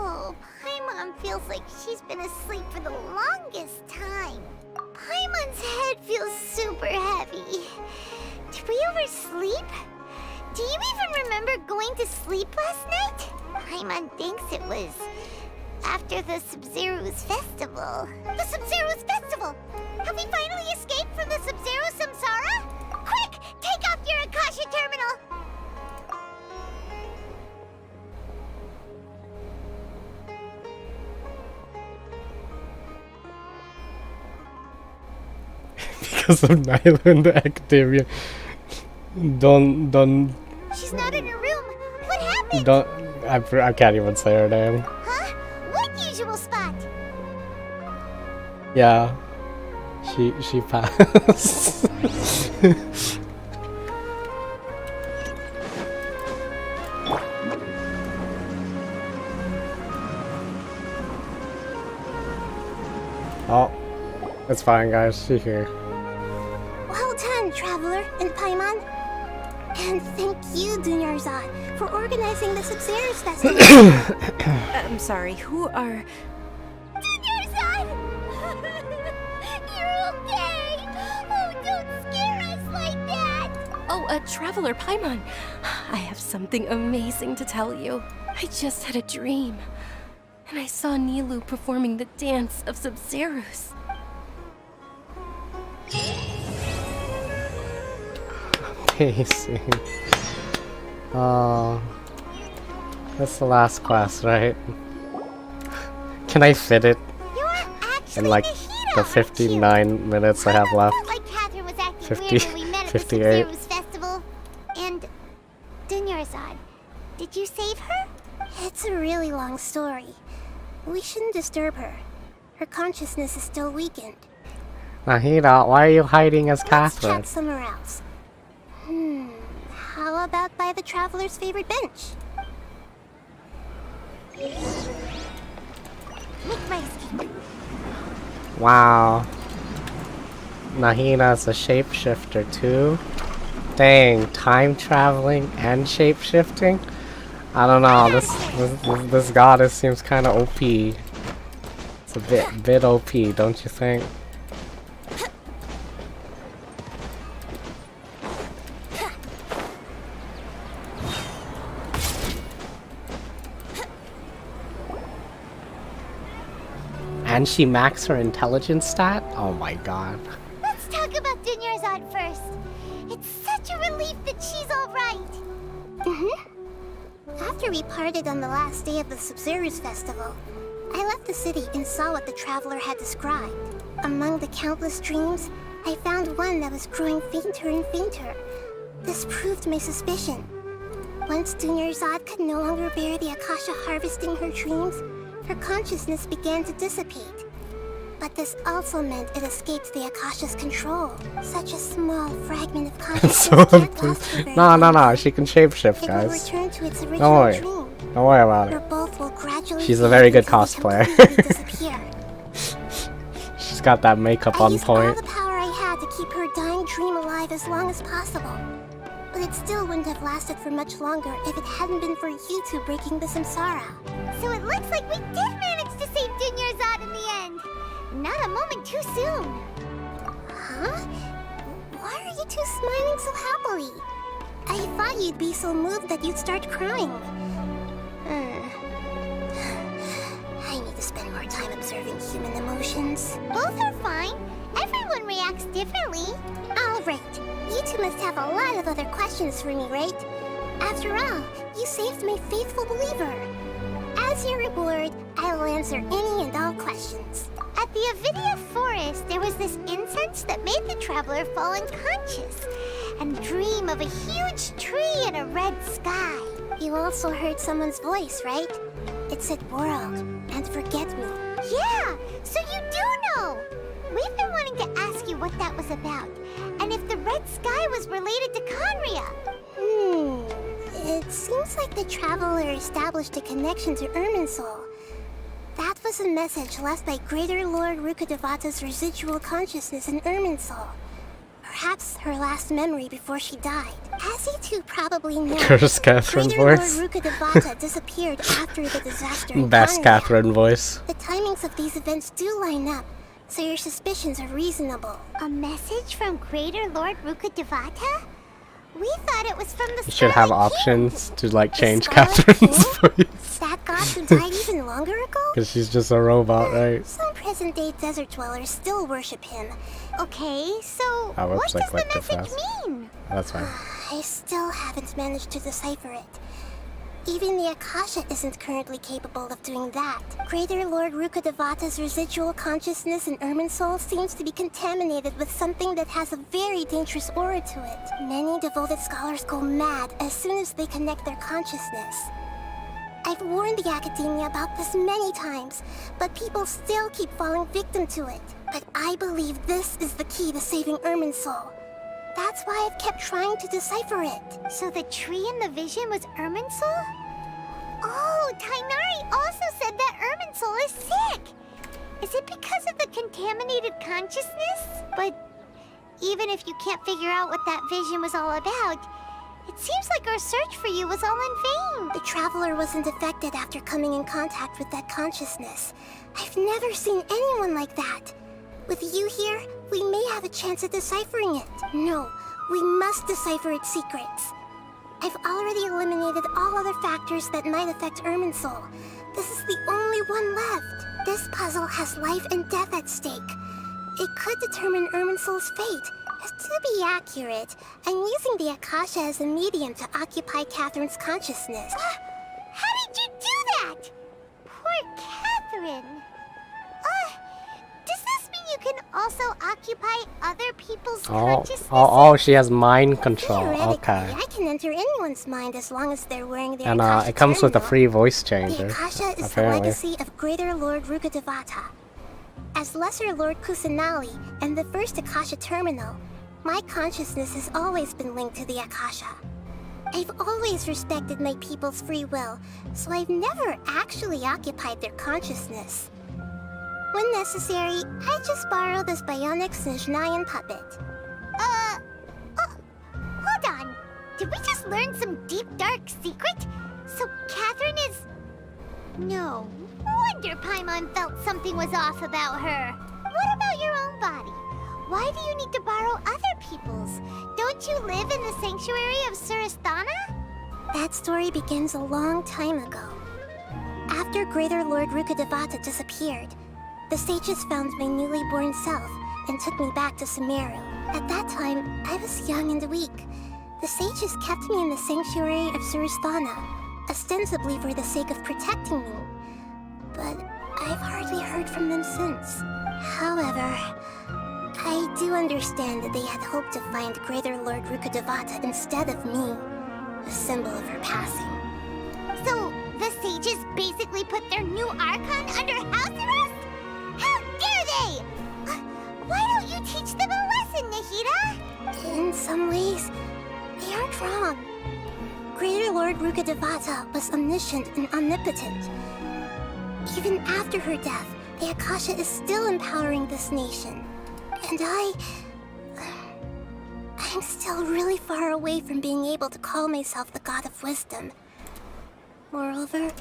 Oh, Paimon feels like she's been asleep for the longest time. Paimon's head feels super heavy. Did we oversleep? Do you even remember going to sleep last night? Paimon thinks it was after the Sub-Zero's festival. The Sub-Zero's festival! Have we finally escaped from the Sub-Zero samsara? Quick! Take off your Akasha Terminal! Because of Nyla and the academia. Don't. She's not in her room. What happened? Don't. I can't even say her name. Huh? What usual spot? Yeah. She passed. Oh, it's fine, guys. She's here. Well done, Traveler and Paimon. And thank you, Dunyarzad, for organizing the Sub-Zero's festival. I'm sorry, who are... Dunyarzad! You're okay! Oh, don't scare us like that! Oh, Traveler Paimon, I have something amazing to tell you. I just had a dream, and I saw Nilou performing the dance of Sub-Zeros. Amazing. Oh, that's the last class, right? Can I fit it in like the 59 minutes I have left? Like Catherine was acting 50, weird when we met at the 58. Sub-Zero's festival. And Dunyarzad, did you save her? It's a really long story. We shouldn't disturb her. Her consciousness is still weakened. Nahida, why are you hiding as Let's Catherine? chat somewhere else. How about by the Traveler's favorite bench? Make my escape. Wow. Nahida's a shapeshifter too? Dang, time traveling and shapeshifting? I don't know, this goddess seems kinda OP. It's a bit OP, don't you think? And she maxed her intelligence stat? Oh my god. Let's talk about Dunyarzad first. It's such a relief that she's alright. After we parted on the last day of the Sub-Zero's festival, I left the city and saw what the Traveler had described. Among the countless dreams, I found one that was growing fainter and fainter. This proved my suspicion. Once Dunyarzad could no longer bear the Akasha harvesting her dreams, her consciousness began to dissipate. But this also meant it escaped the Akasha's control. Such a small fragment of consciousness can't last for very long. No, she can shapeshift, It will guys. return to its original Don't worry. dream. Don't worry about Where it. both will gradually She's a very good fade until they cosplayer. completely disappear. She's got that makeup I on used all point. the power I had to keep her dying dream alive as long as possible. But it still wouldn't have lasted for much longer if it hadn't been for you two breaking the samsara. So it looks like we did manage to save Dunyarzad in the end. Not a moment too soon. Huh? Why are you two smiling so happily? I thought you'd be so moved that you'd start crying. I need to spend more time observing human emotions. Both are fine. Everyone reacts differently. Alright, you two must have a lot of other questions for me, right? After all, you saved my faithful believer. As your reward, I will answer any and all questions. At the Avidia forest, there was this incense that made the Traveler fall unconscious and dream of a huge tree and a red sky. You also heard someone's voice, right? It said world and forget me. Yeah, so you do know! We've been wanting to ask you what that was about, and if the red sky was related to Conria. It seems like the Traveler established a connection to Irminsul. That was a message left by Greater Lord Rukkhadevata's residual consciousness in Irminsul. Perhaps her last memory before she died. As you two probably know, Curse Catherine Greater voice. Lord Ruka Devata disappeared after the disaster in Best Conrad. Catherine voice. The timings of these events do line up, so your suspicions are reasonable. A message from Greater Lord Ruka Devata? We thought it was from the You should have Scarlet options to like change Scarlet Catherine's voice. That god who died even longer ago? Because she's just a robot, right? Some present-day desert dwellers still worship him. Okay, so Oh, what whoops, I does the clicked too message fast. mean? That's fine. I still haven't managed to decipher it. Even the Akasha isn't currently capable of doing that. Greater Lord Ruka Devata's residual consciousness in Irminsul seems to be contaminated with something that has a very dangerous aura to it. Many devoted scholars go mad as soon as they connect their consciousness. I've warned the Academia about this many times, but people still keep falling victim to it. But I believe this is the key to saving Irminsul. That's why I've kept trying to decipher it. So the tree in the vision was Irminsul? Oh, Tainari also said that Irminsul is sick! Is it because of the contaminated consciousness? But even if you can't figure out what that vision was all about, it seems like our search for you was all in vain. The Traveler wasn't affected after coming in contact with that consciousness. I've never seen anyone like that. With you here, we may have a chance at deciphering it. No, we must decipher its secrets. I've already eliminated all other factors that might affect Irminsul. This is the only one left. This puzzle has life and death at stake. It could determine Irminsul's fate. To be accurate, I'm using the Akasha as a medium to occupy Catherine's consciousness. How did you do that? Poor Catherine. Does this mean you can also occupy other people's consciousness? Oh, she has mind control. Okay. I can enter anyone's mind as long as they're wearing their And Akasha it comes with a Terminal. free voice The changer, Akasha is the apparently. legacy of Greater Lord Ruka Devata. As Lesser Lord Kusanali and the first Akasha Terminal, my consciousness has always been linked to the Akasha. I've always respected my people's free will, so I've never actually occupied their consciousness. When necessary, I just borrow this bionic Snezhnayan puppet. Hold on. Did we just learn some deep, dark secret? So Catherine is... No wonder Paimon felt something was off about her. What about your own body? Why do you need to borrow other people's? Don't you live in the sanctuary of Surasthana? That story begins a long time ago. After Greater Lord Ruka Devata disappeared, the sages found my newly born self and took me back to Sumeru. At that time, I was young and weak. The sages kept me in the sanctuary of Surasthana, ostensibly for the sake of protecting me. But I've hardly heard from them since. However, I do understand that they had hoped to find Greater Lord Ruka Devata instead of me, a symbol of her passing. So, the sages basically put their new Archon under house arrest? How dare they! Why don't you teach them a lesson, Nahida? In some ways, they aren't wrong. Greater Lord Ruka Devata was omniscient and omnipotent. Even after her death, the Akasha is still empowering this nation. And I'm still really far away from being able to call myself the God of Wisdom. Moreover,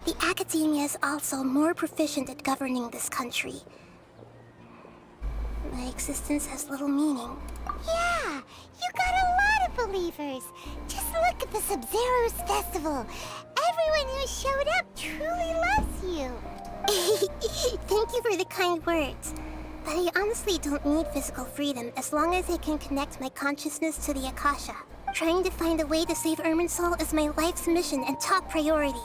the Academia is also more proficient at governing this country. My existence has little meaning. Yeah, you got a lot of believers. Just look at the Sub-Zero's festival. Everyone who showed up truly loves you. Thank you for the kind words. But I honestly don't need physical freedom as long as I can connect my consciousness to the Akasha. Trying to find a way to save Irminsul is my life's mission and top priority.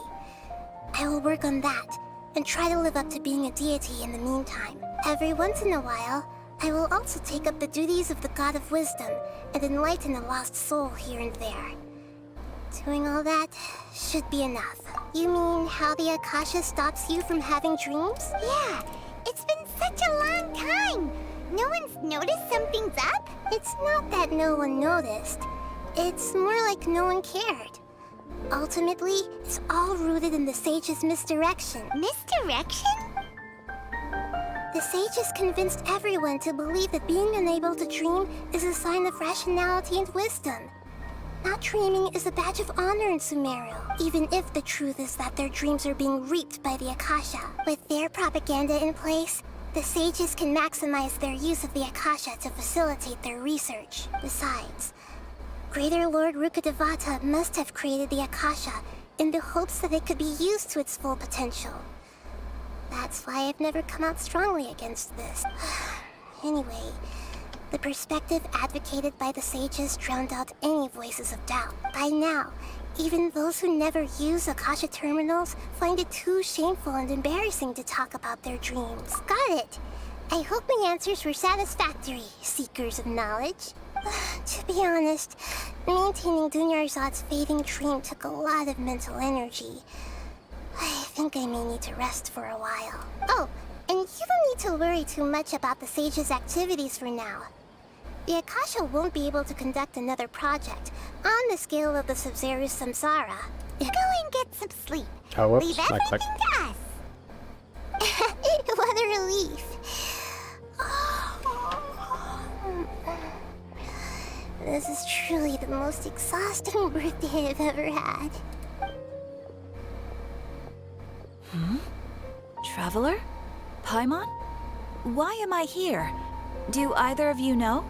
I will work on that, and try to live up to being a deity in the meantime. Every once in a while, I will also take up the duties of the God of Wisdom and enlighten a lost soul here and there. Doing all that should be enough. You mean how the Akasha stops you from having dreams? Yeah, it's been such a long time. No one's noticed something's up? It's not that no one noticed. It's more like no one cared. Ultimately, it's all rooted in the sage's misdirection. Misdirection? The sages convinced everyone to believe that being unable to dream is a sign of rationality and wisdom. Not dreaming is a badge of honor in Sumeru, even if the truth is that their dreams are being reaped by the Akasha. With their propaganda in place, the sages can maximize their use of the Akasha to facilitate their research. Besides, Greater Lord Rukkhadevata must have created the Akasha in the hopes that it could be used to its full potential. That's why I've never come out strongly against this. Anyway, the perspective advocated by the sages drowned out any voices of doubt. By now, even those who never use Akasha Terminals find it too shameful and embarrassing to talk about their dreams. Got it! I hope my answers were satisfactory, seekers of knowledge. To be honest, maintaining Dunyarzad's fading dream took a lot of mental energy. I think I may need to rest for a while. Oh, and you don't need to worry too much about the sages' activities for now. The Akasha won't be able to conduct another project on the scale of the Sub-Zero Samsara. Go and get some sleep. Oh, whoops, Leave I everything clicked. to us. What a relief. This is truly the most exhausting birthday I've ever had. Traveler? Paimon? Why am I here? Do either of you know?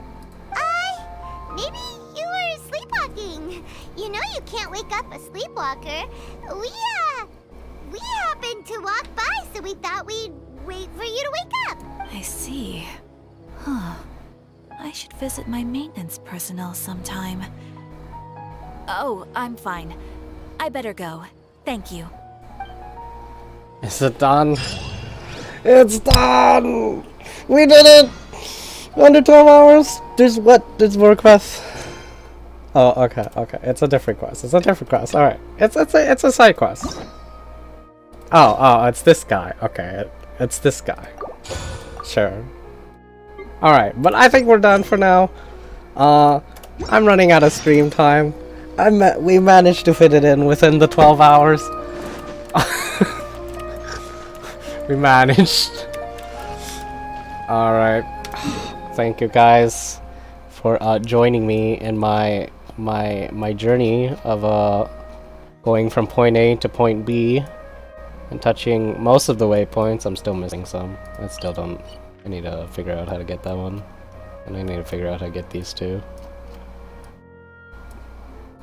Maybe you were sleepwalking. You know you can't wake up a sleepwalker. We happened to walk by, so we thought we'd wait for you to wake up. I see. Huh. I should visit my maintenance personnel sometime. Oh, I'm fine. I better go. Thank you. Is it done? It's done! We did it! Under 12 hours? There's more quests. Oh, okay. It's a different quest. Alright. It's a side quest. Oh, it's this guy. Okay, it's this guy. Sure. Alright, but I think we're done for now. I'm running out of stream time. We managed to fit it in within the 12 hours. We managed. Alright. Thank you guys for joining me in my journey of going from point A to point B and touching most of the waypoints. I'm still missing some. I need to figure out how to get that one. And I need to figure out how to get these two.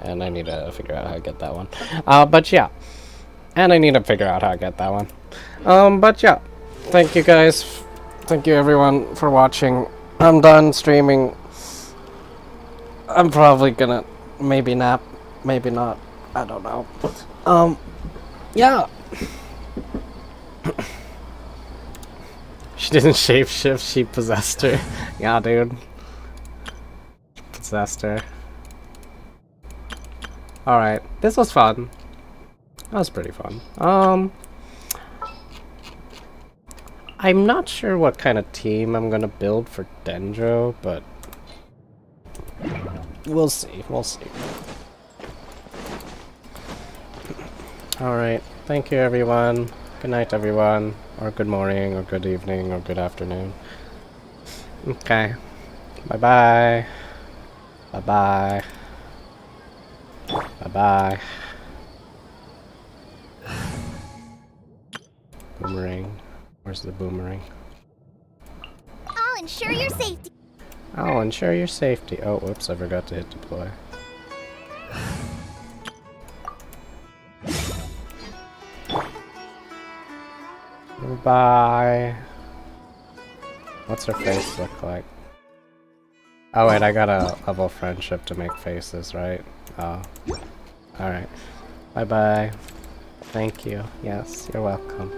And I need to figure out how to get that one. But yeah. And I need to figure out how to get that one. But yeah. Thank you guys. Thank you everyone for watching. I'm done streaming. I'm probably gonna maybe nap, maybe not. I don't know. Yeah. She didn't shapeshift, she possessed her. Yeah, dude. Possessed her. Alright, this was fun. That was pretty fun. I'm not sure what kind of team I'm gonna build for Dendro, but we'll see. Alright, thank you everyone. Good night everyone. Or good morning, or good evening, or good afternoon. Okay. Bye-bye. Bye-bye. Bye-bye. Boomerang. Where's the boomerang? I'll ensure your safety. I'll ensure your safety. Oh, whoops, I forgot to hit deploy. Bye. What's her face look like? Oh wait, I gotta level friendship to make faces, right? Oh. Alright. Bye bye. Thank you. Yes, you're welcome.